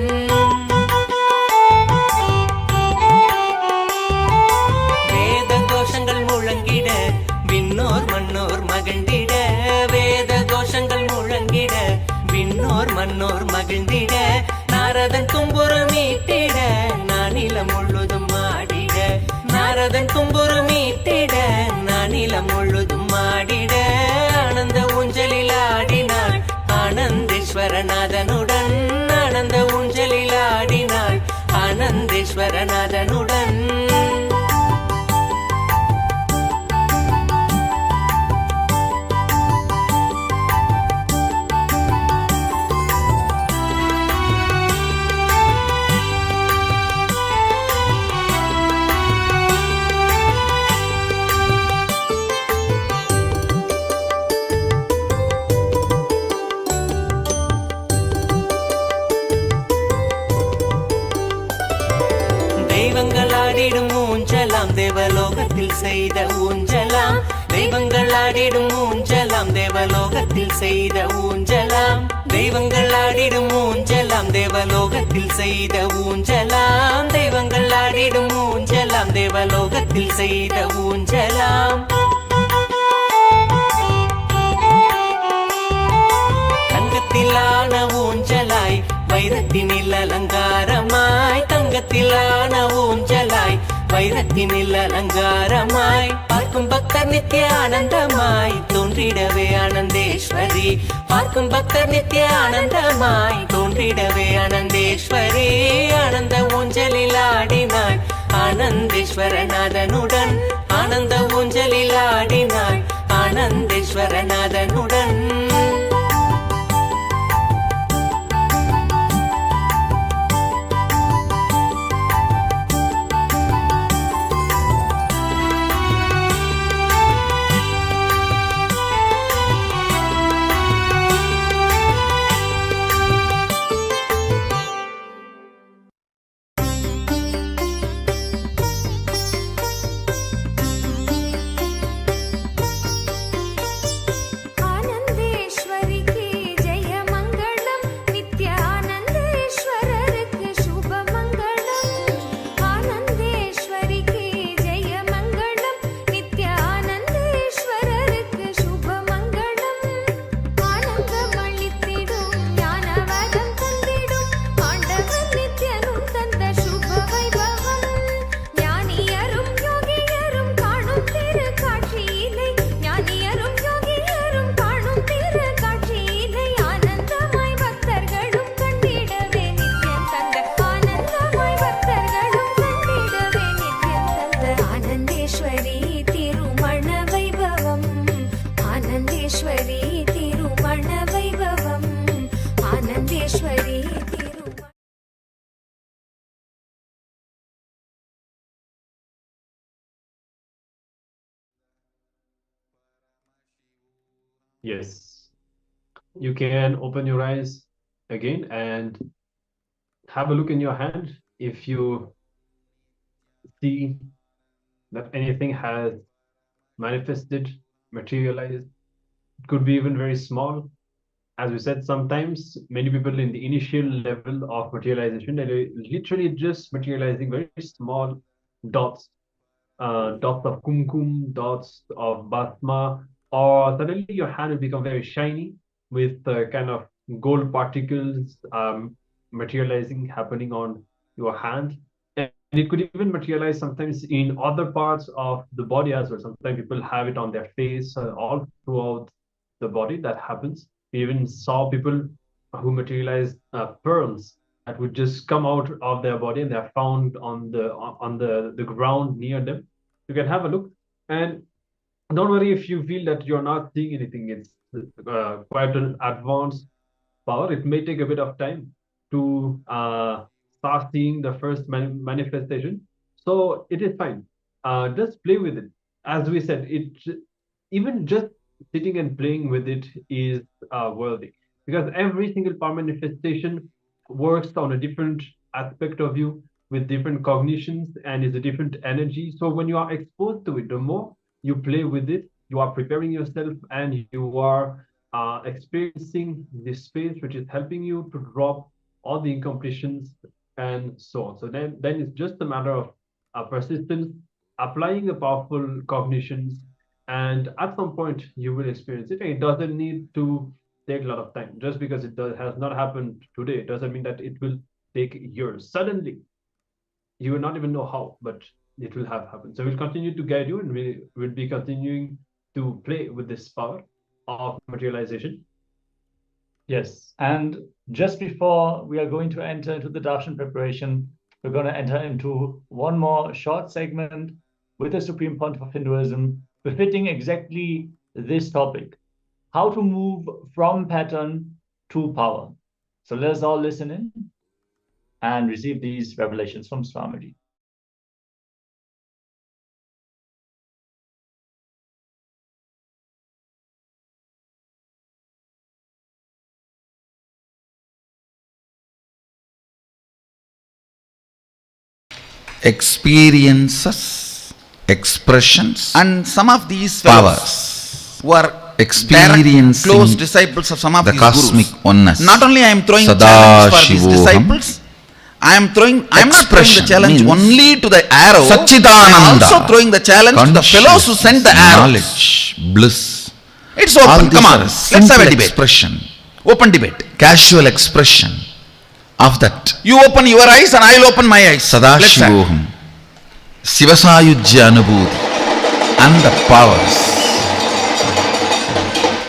வேத கோஷங்கள் முழங்கிட விண்ணோர் மன்னோர் மகிழ்ந்திட வேத கோஷங்கள் முழங்கிட விண்ணோர் மன்னோர் மகிழ்ந்திட நாரதன் தும்புரு மீட்டிட நானிலம் முழுதும் ஆடிட நாரதன் தும்புரு மீட்டிட நானிலம் முழுதும் ஆடிட ஆனந்த ஊஞ்சலில் ஆடினாள் ஆனந்தேஸ்வரநாதனுடன் ஆனந்த ஊஞ்சலில் ஆடினாள் ஆனந்தேஸ்வரநாதனுடன் தெய்வங்கள் ஆடிடும் ஊஞ்சலாம் தேவலோகத்தில் செய்த ஊஞ்சலாம் தெய்வங்கள் ஆடிடும் ஊஞ்சலாம் தேவலோகத்தில் செய்த ஊஞ்சலாம் தெய்வங்கள் ஆடிடும் ஊஞ்சலாம் தேவலோகத்தில் செய்த ஊஞ்சலாம் தெய்வங்கள் ஆடிடும் ஊஞ்சலாம் தேவலோகத்தில் செய்த ஊஞ்சலாம் தங்கத்திலான ஊஞ்சலாய் வைரத்தினில் அலங்காரமாய் தங்கத்திலான ஊஞ்சலாய் வைரத்தினில் அலங்காரமாய் பார்க்கும் பக்தர் நித்திய ஆனந்தமாய் தோன்றிடவே ஆனந்தேஸ்வரி பார்க்கும் பக்தர் நித்திய ஆனந்தமாய் தோன்றிடவே ஆனந்தேஸ்வரி ஆனந்த ஊஞ்சலில் ஆடினாள் ஆனந்தேஸ்வரநாதனுடன் ஆனந்த ஊஞ்சலில் ஆடினாள் ஆனந்தேஸ்வரநாதனுடன் Yes, you can open your eyes again and have a look in your hand. If you see that anything has manifested, materialized, it could be even very small. As we said, sometimes many people in the initial level of materialization, they're literally just materializing very small dots, dots of kumkum, dots of bhasma, or suddenly your hand will become very shiny with kind of gold particles materializing, happening on your hand. And it could even materialize sometimes in other parts of the body as well. Sometimes people have it on their face, all throughout the body. That happens. We even saw people who materialized pearls that would just come out of their body and they're found on the ground near them. You can have a look, and don't worry if you feel that you're not seeing anything. It's quite an advanced power. It may take a bit of time to start seeing the first manifestation. So it is fine. Just play with it. As we said, even just sitting and playing with it is worthy, because every single power manifestation works on a different aspect of you with different cognitions, and it's a different energy. So when you are exposed to it, the more you play with it, you are preparing yourself, and you are experiencing this space which is helping you to drop all the incompletions and so on. So then it's just a matter of persistence, applying the powerful cognitions, and at some point you will experience it. And it doesn't need to take a lot of time. Just because it has not happened today doesn't mean that it will take years. Suddenly, you will not even know how, but it will have happened. So we'll continue to guide you, and we will be continuing to play with this power of materialization. Yes, and just before we are going to enter into the darshan preparation, we're going to enter into one more short segment with the Supreme Pontiff of Hinduism, befitting exactly this topic: how to move from pattern to power. So let's all listen in and receive these revelations from Swamiji. Experiences, expressions, and some of these powers were experiencing close disciples of some of the cosmic gurus. Oneness. Not only I am throwing challenge for these disciples, I am not throwing the challenge only to the arrow. I am also throwing the challenge to the fellows who sent the arrows. Knowledge, bliss. It's open. Come on, let's have a debate. Expression, open debate, casual expression of that. You open your eyes and I'll open my eyes. Shivoham, Sivasayujya Anubhuti, and the powers,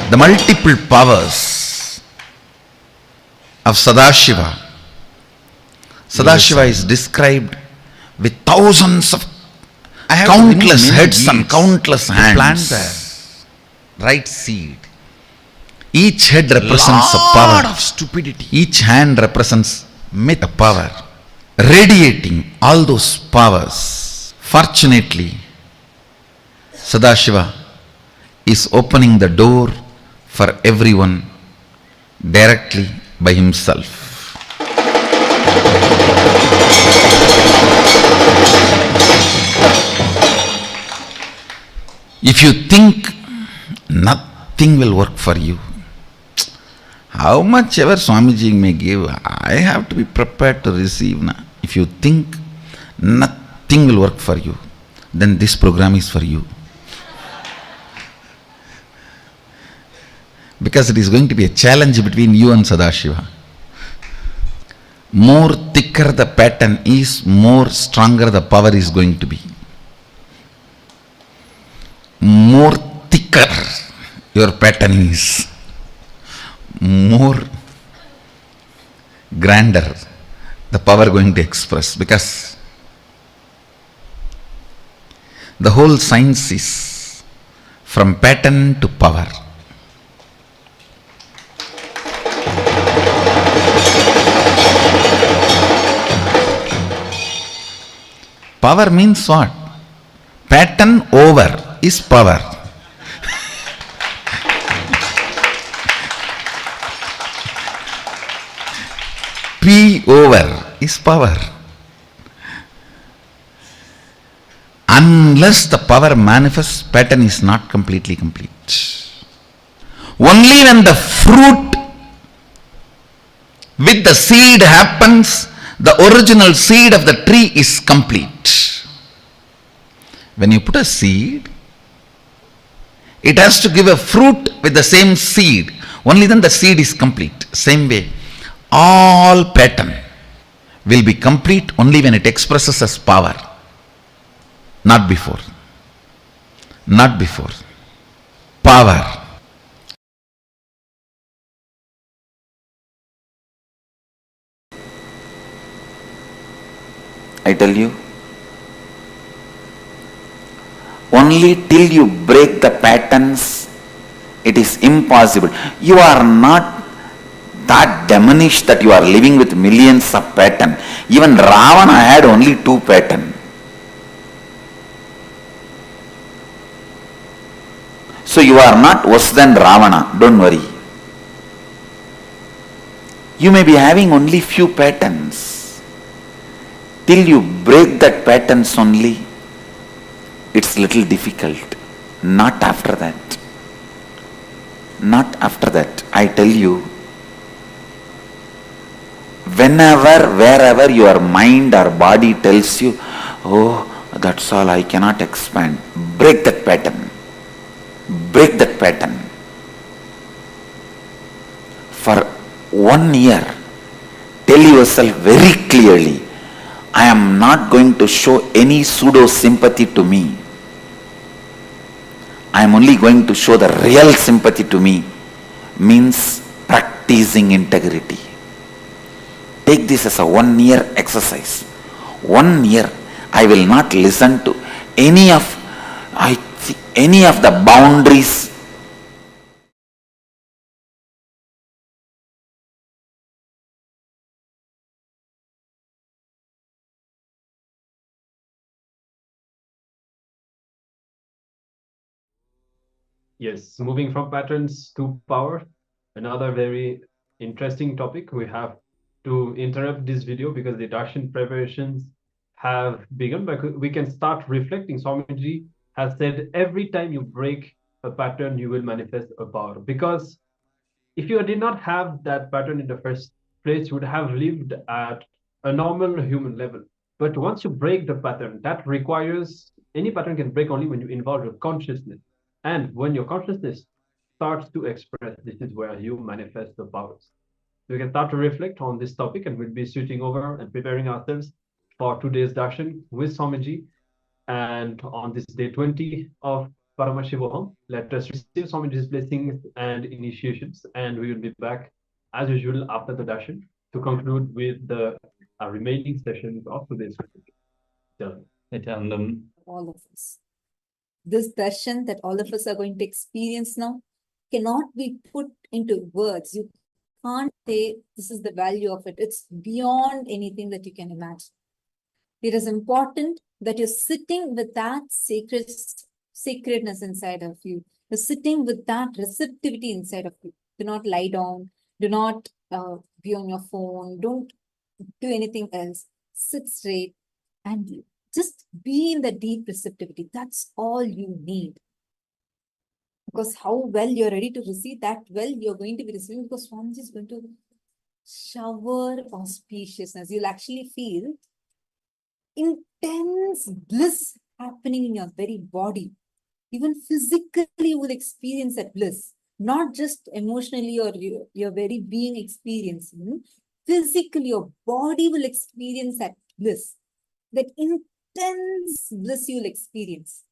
the multiple powers of Sadashiva. Sadashiva is described with thousands of countless heads and countless hands. Plant the right seed. Each head represents a power of stupidity. Each hand represents myth, a power, radiating all those powers. Fortunately, Sadashiva is opening the door for everyone directly by himself. If you think nothing will work for you, how much ever Swamiji may give, I have to be prepared to receive. If you think nothing will work for you, then this program is for you. Because it is going to be a challenge between you and Sadashiva. More thicker the pattern is, more stronger the power is going to be. More thicker your pattern is, more grander the power going to express, because the whole science is from pattern to power. Power means what? Pattern over is power. P over is power. Unless the power manifests, pattern is not completely complete. Only when the fruit with the seed happens, the original seed of the tree is complete. When you put a seed, it has to give a fruit with the same seed. Only then the seed is complete. Same way, all pattern will be complete only when it expresses as power. Not before. Not before. Power. I tell you, only till you break the patterns, it is impossible. You are not that diminished that you are living with millions of patterns. Even Ravana had only 2 patterns. So you are not worse than Ravana, don't worry. You may be having only few patterns. Till you break that patterns only, it's little difficult. Not after that. Not after that. I tell you, whenever, wherever your mind or body tells you, oh, that's all, I cannot expand, break that pattern. Break that pattern. For 1 year, tell yourself very clearly, I am not going to show any pseudo sympathy to me. I am only going to show the real sympathy to me. Means practicing integrity. Take this as a 1 year exercise. 1 year, I will not listen to any of the boundaries. Yes, moving from patterns to power, another very interesting topic. We have to interrupt this video because the darshan preparations have begun, but we can start reflecting. Swamiji has said every time you break a pattern, you will manifest a power. Because if you did not have that pattern in the first place, you would have lived at a normal human level. But once you break the pattern, that requires, any pattern can break only when you involve your consciousness. And when your consciousness starts to express, this is where you manifest the powers. We can start to reflect on this topic, and we'll be switching over and preparing ourselves for today's darshan with Swamiji. And on this day 20 of Paramashivoham, let us receive Swamiji's blessings and initiations, and we will be back as usual after the darshan to conclude with the remaining sessions of today's Nithyananda. All of us. This darshan that all of us are going to experience now cannot be put into words. You can't say this is the value of it. It's beyond anything that you can imagine. It is important that you're sitting with that sacredness inside of you. You're sitting with that receptivity inside of you. Do not lie down. Do not be on your phone. Don't do anything else. Sit straight and just be in the deep receptivity. That's all you need. Because how well you're ready to receive, that well you're going to be receiving, because Swamiji is going to shower auspiciousness. You'll actually feel intense bliss happening in your very body. Even physically, you will experience that bliss. Not just emotionally or your very being experiencing. Physically, your body will experience that bliss. That intense bliss you'll experience.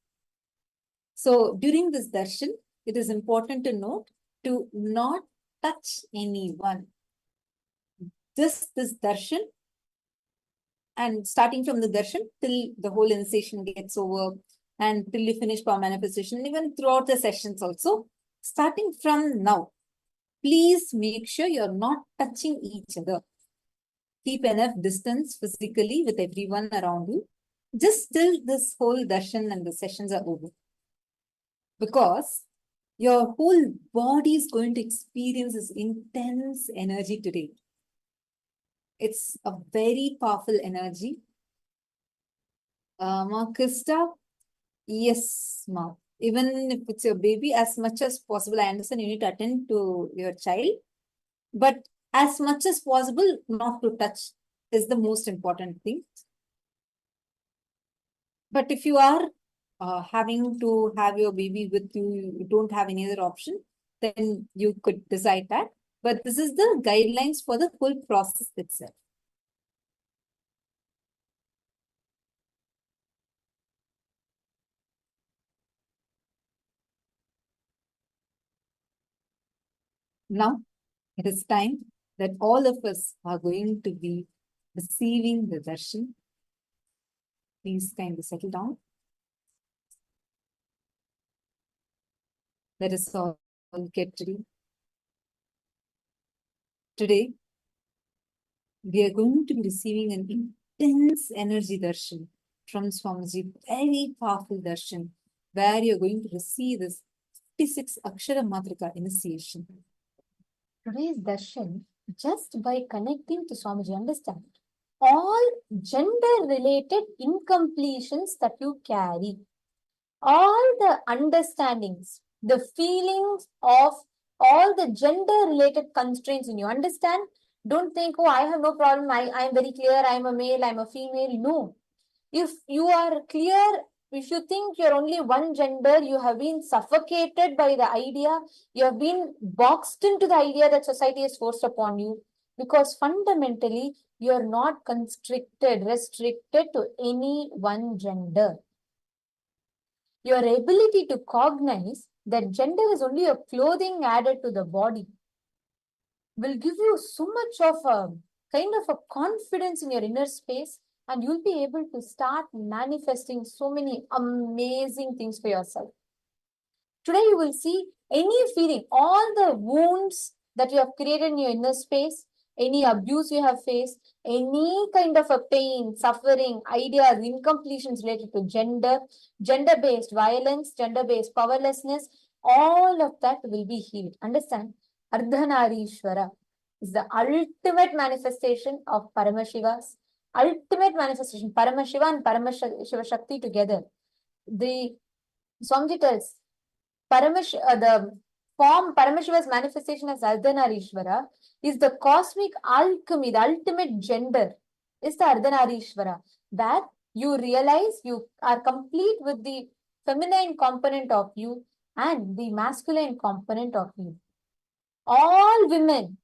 So during this darshan, it is important to note to not touch anyone. Just this darshan, and starting from the darshan till the whole initiation gets over and till you finish power manifestation, even throughout the sessions also, starting from now, please make sure you're not touching each other. Keep enough distance physically with everyone around you, just till this whole darshan and the sessions are over. Because your whole body is going to experience this intense energy today. It's a very powerful energy. Ma Krista, yes, ma. Even if it's your baby, as much as possible, I understand you need to attend to your child, but as much as possible, not to touch is the most important thing. But if you are having to have your baby with you, you don't have any other option, then you could decide that. But this is the guidelines for the whole process itself. Now, it is time that all of us are going to be receiving the darshan. Please kindly settle down. Let us all get ready. Today, we are going to be receiving an intense energy darshan from Swamiji, very powerful darshan, where you're going to receive this 56 Akshara Matrika initiation. Today's darshan, just by connecting to Swamiji, understand, all gender-related incompletions that you carry, all the understandings, the feelings of all the gender-related constraints in you. Understand? Don't think, oh, I have no problem. I am very clear. I am a male. I am a female. No. If you are clear, if you think you're only one gender, you have been suffocated by the idea. You have been boxed into the idea that society has forced upon you. Because fundamentally, you're not restricted to any one gender. Your ability to cognize that gender is only a clothing added to the body will give you so much of a kind of a confidence in your inner space, and you'll be able to start manifesting so many amazing things for yourself. Today, you will see any feeling, all the wounds that you have created in your inner space, any abuse you have faced, any kind of a pain, suffering, ideas, incompletions related to gender, gender-based violence, gender-based powerlessness, all of that will be healed. Understand? Ardhanarishwara is the ultimate manifestation of Paramashiva's ultimate manifestation. Paramashiva and Paramashiva Shakti together. The Swamiji tells the form Paramashiva's manifestation as Ardhanarishwara is the cosmic alchemy, the ultimate gender is the Ardhanarishwara, that you realize you are complete with the feminine component of you and the masculine component of you. All women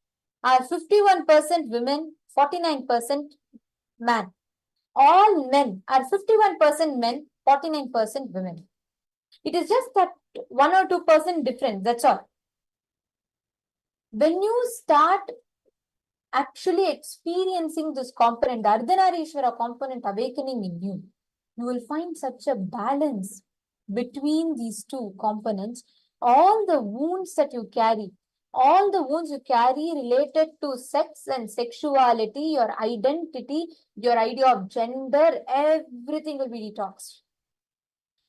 are 51% women, 49% man. All men are 51% men, 49% women. It is just that 1 or 2% difference, that's all. When you start actually experiencing this component, the Ardhanarishwara component awakening in you, you will find such a balance between these two components. All the wounds that you carry, all the wounds you carry related to sex and sexuality, your identity, your idea of gender, everything will be detoxed.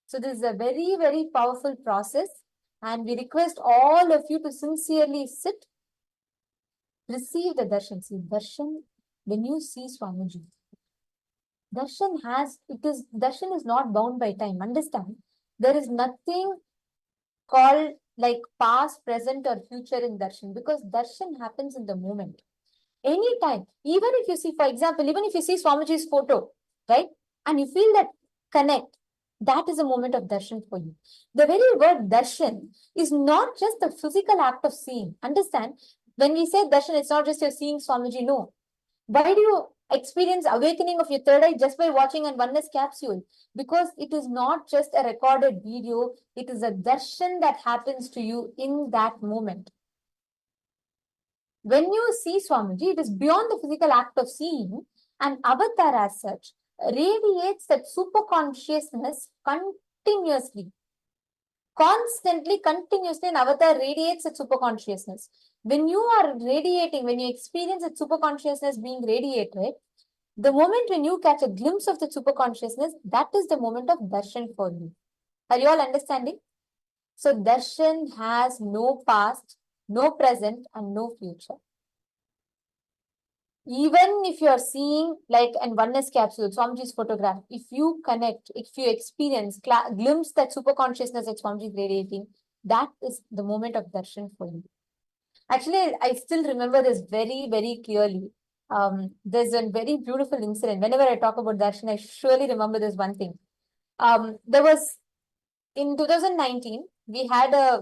So this is a very, very powerful process, and we request all of you to sincerely sit, receive the darshan. See, darshan, when you see Swamiji, darshan is not bound by time. Understand? There is nothing called like past, present, or future in darshan, because darshan happens in the moment. Anytime, even if you see, for example, even if you see Swamiji's photo, right, and you feel that connect, that is a moment of darshan for you. The very word darshan is not just the physical act of seeing. Understand? When we say darshan, it's not just you're seeing Swamiji, no. Why do you experience awakening of your third eye just by watching a oneness capsule? Because it is not just a recorded video, it is a darshan that happens to you in that moment. When you see Swamiji, it is beyond the physical act of seeing, and avatar as such radiates that super consciousness continuously. Constantly, continuously, an avatar radiates that super consciousness. When you are radiating, when you experience that super consciousness being radiated, the moment when you catch a glimpse of the super consciousness, that is the moment of darshan for you. Are you all understanding? So darshan has no past, no present, and no future. Even if you are seeing like an oneness capsule, Swamiji's photograph, if you connect, if you experience, glimpse that super consciousness that Swamiji is radiating, that is the moment of darshan for you. Actually, I still remember this very, very clearly. There's a very beautiful incident. Whenever I talk about darshan, I surely remember this one thing. There was, in 2019, we had a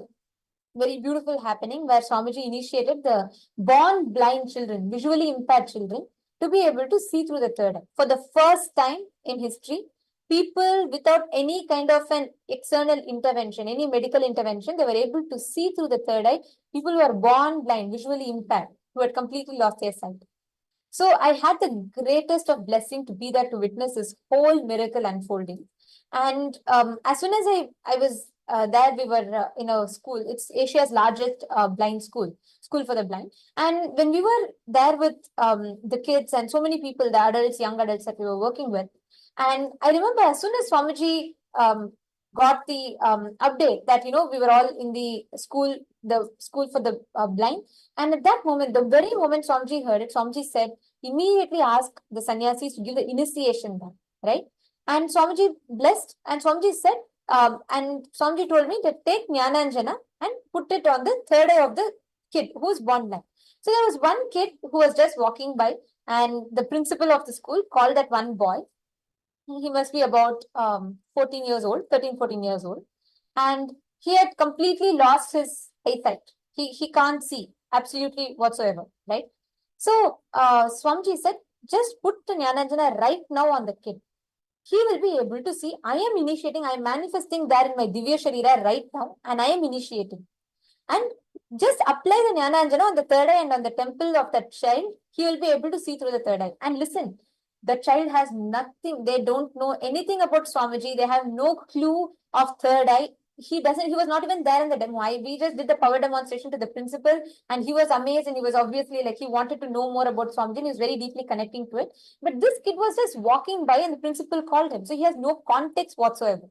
very beautiful happening where Swamiji initiated the born blind children, visually impaired children, to be able to see through the third eye. For the first time in history, people without any kind of an external intervention, any medical intervention, they were able to see through the third eye. People who are born blind, visually impaired, who had completely lost their sight. So I had the greatest of blessing to be there to witness this whole miracle unfolding. And as soon as I was there, we were in a school. It's Asia's largest blind school for the blind. And when we were there with the kids and so many people, the adults, young adults that we were working with, and I remember as soon as Swamiji got the update that, we were all in the school for the blind. And at that moment, the very moment Swamiji heard it, Swamiji said, immediately asked the sannyasis to give the initiation back, right? And Swamiji blessed, and Swamiji said, and Swamiji told me to take Jnananjana and put it on the third eye of the kid who was born blind. So there was one kid who was just walking by, and the principal of the school called that one boy. He must be about 14 years old, 13, 14 years old. And he had completely lost his eyesight. He can't see absolutely whatsoever, right? So Swamiji said, just put the Jnananjana right now on the kid. He will be able to see, I am initiating, I am manifesting there in my Divya Sharira right now, and I am initiating. And just apply the Jnananjana on the third eye and on the temple of that child, he will be able to see through the third eye. And listen, the child has nothing, they don't know anything about Swamiji, they have no clue of third eye. He was not even there in the demo. We just did the power demonstration to the principal, and he was amazed, and he was obviously like, he wanted to know more about Swamiji, and he was very deeply connecting to it. But this kid was just walking by, and the principal called him. So he has no context whatsoever.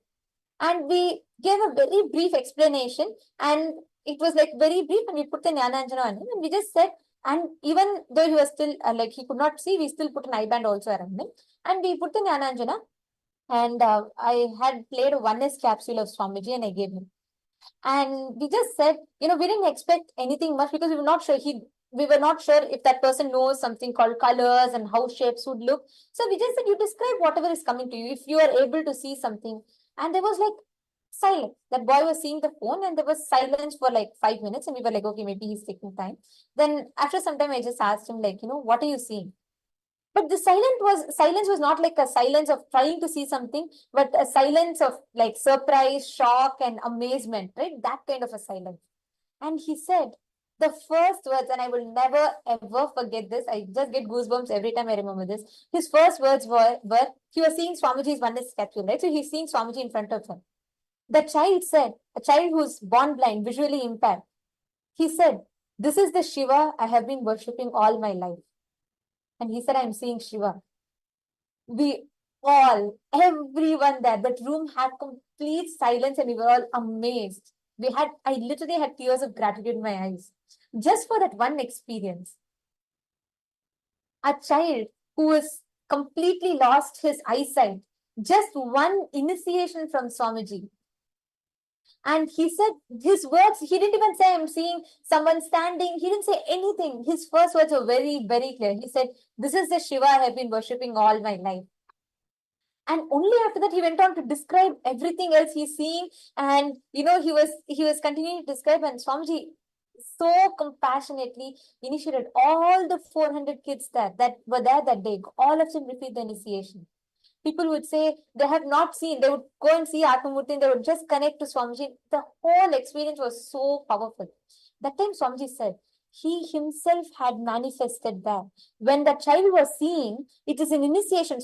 And we gave a very brief explanation, and it was like very brief, and we put the Jnananjana on him, and we just said, and even though he was still like he could not see, we still put an eye band also around him, and we put the Jnananjana. And I had played a oneness capsule of Swamiji, and I gave him. And we just said, we didn't expect anything much, because we were not sure we were not sure if that person knows something called colors and how shapes would look. So we just said, you describe whatever is coming to you, if you are able to see something. And there was like silence. That boy was seeing the phone, and there was silence for like 5 minutes, and we were like, okay, maybe he's taking time. Then after some time, I just asked him, like, what are you seeing? But the silence was not like a silence of trying to see something, but a silence of like surprise, shock, and amazement, right? That kind of a silence. And he said the first words, and I will never ever forget this. I just get goosebumps every time I remember this. His first words were he was seeing Swamiji's oneness statue, right? So he's seeing Swamiji in front of him. The child said, a child who's born blind, visually impaired, he said, this is the Shiva I have been worshipping all my life. And he said, I'm seeing Shiva. Everyone there, that room had complete silence, and we were all amazed. I literally had tears of gratitude in my eyes, just for that one experience. A child who was completely lost his eyesight, just one initiation from Swamiji. And he said his words, he didn't even say, I'm seeing someone standing. He didn't say anything. His first words were very, very clear. He said, this is the Shiva I have been worshipping all my life. And only after that, he went on to describe everything else he's seeing. And, he was continuing to describe, and Swamiji so compassionately initiated all the 400 kids that were there that day. All of them repeat the initiation. People would say they have not seen, they would go and see Atmamurti, and they would just connect to Swamiji. The whole experience was so powerful. That time Swamiji said, he himself had manifested there. When the child was seeing, it is an initiation.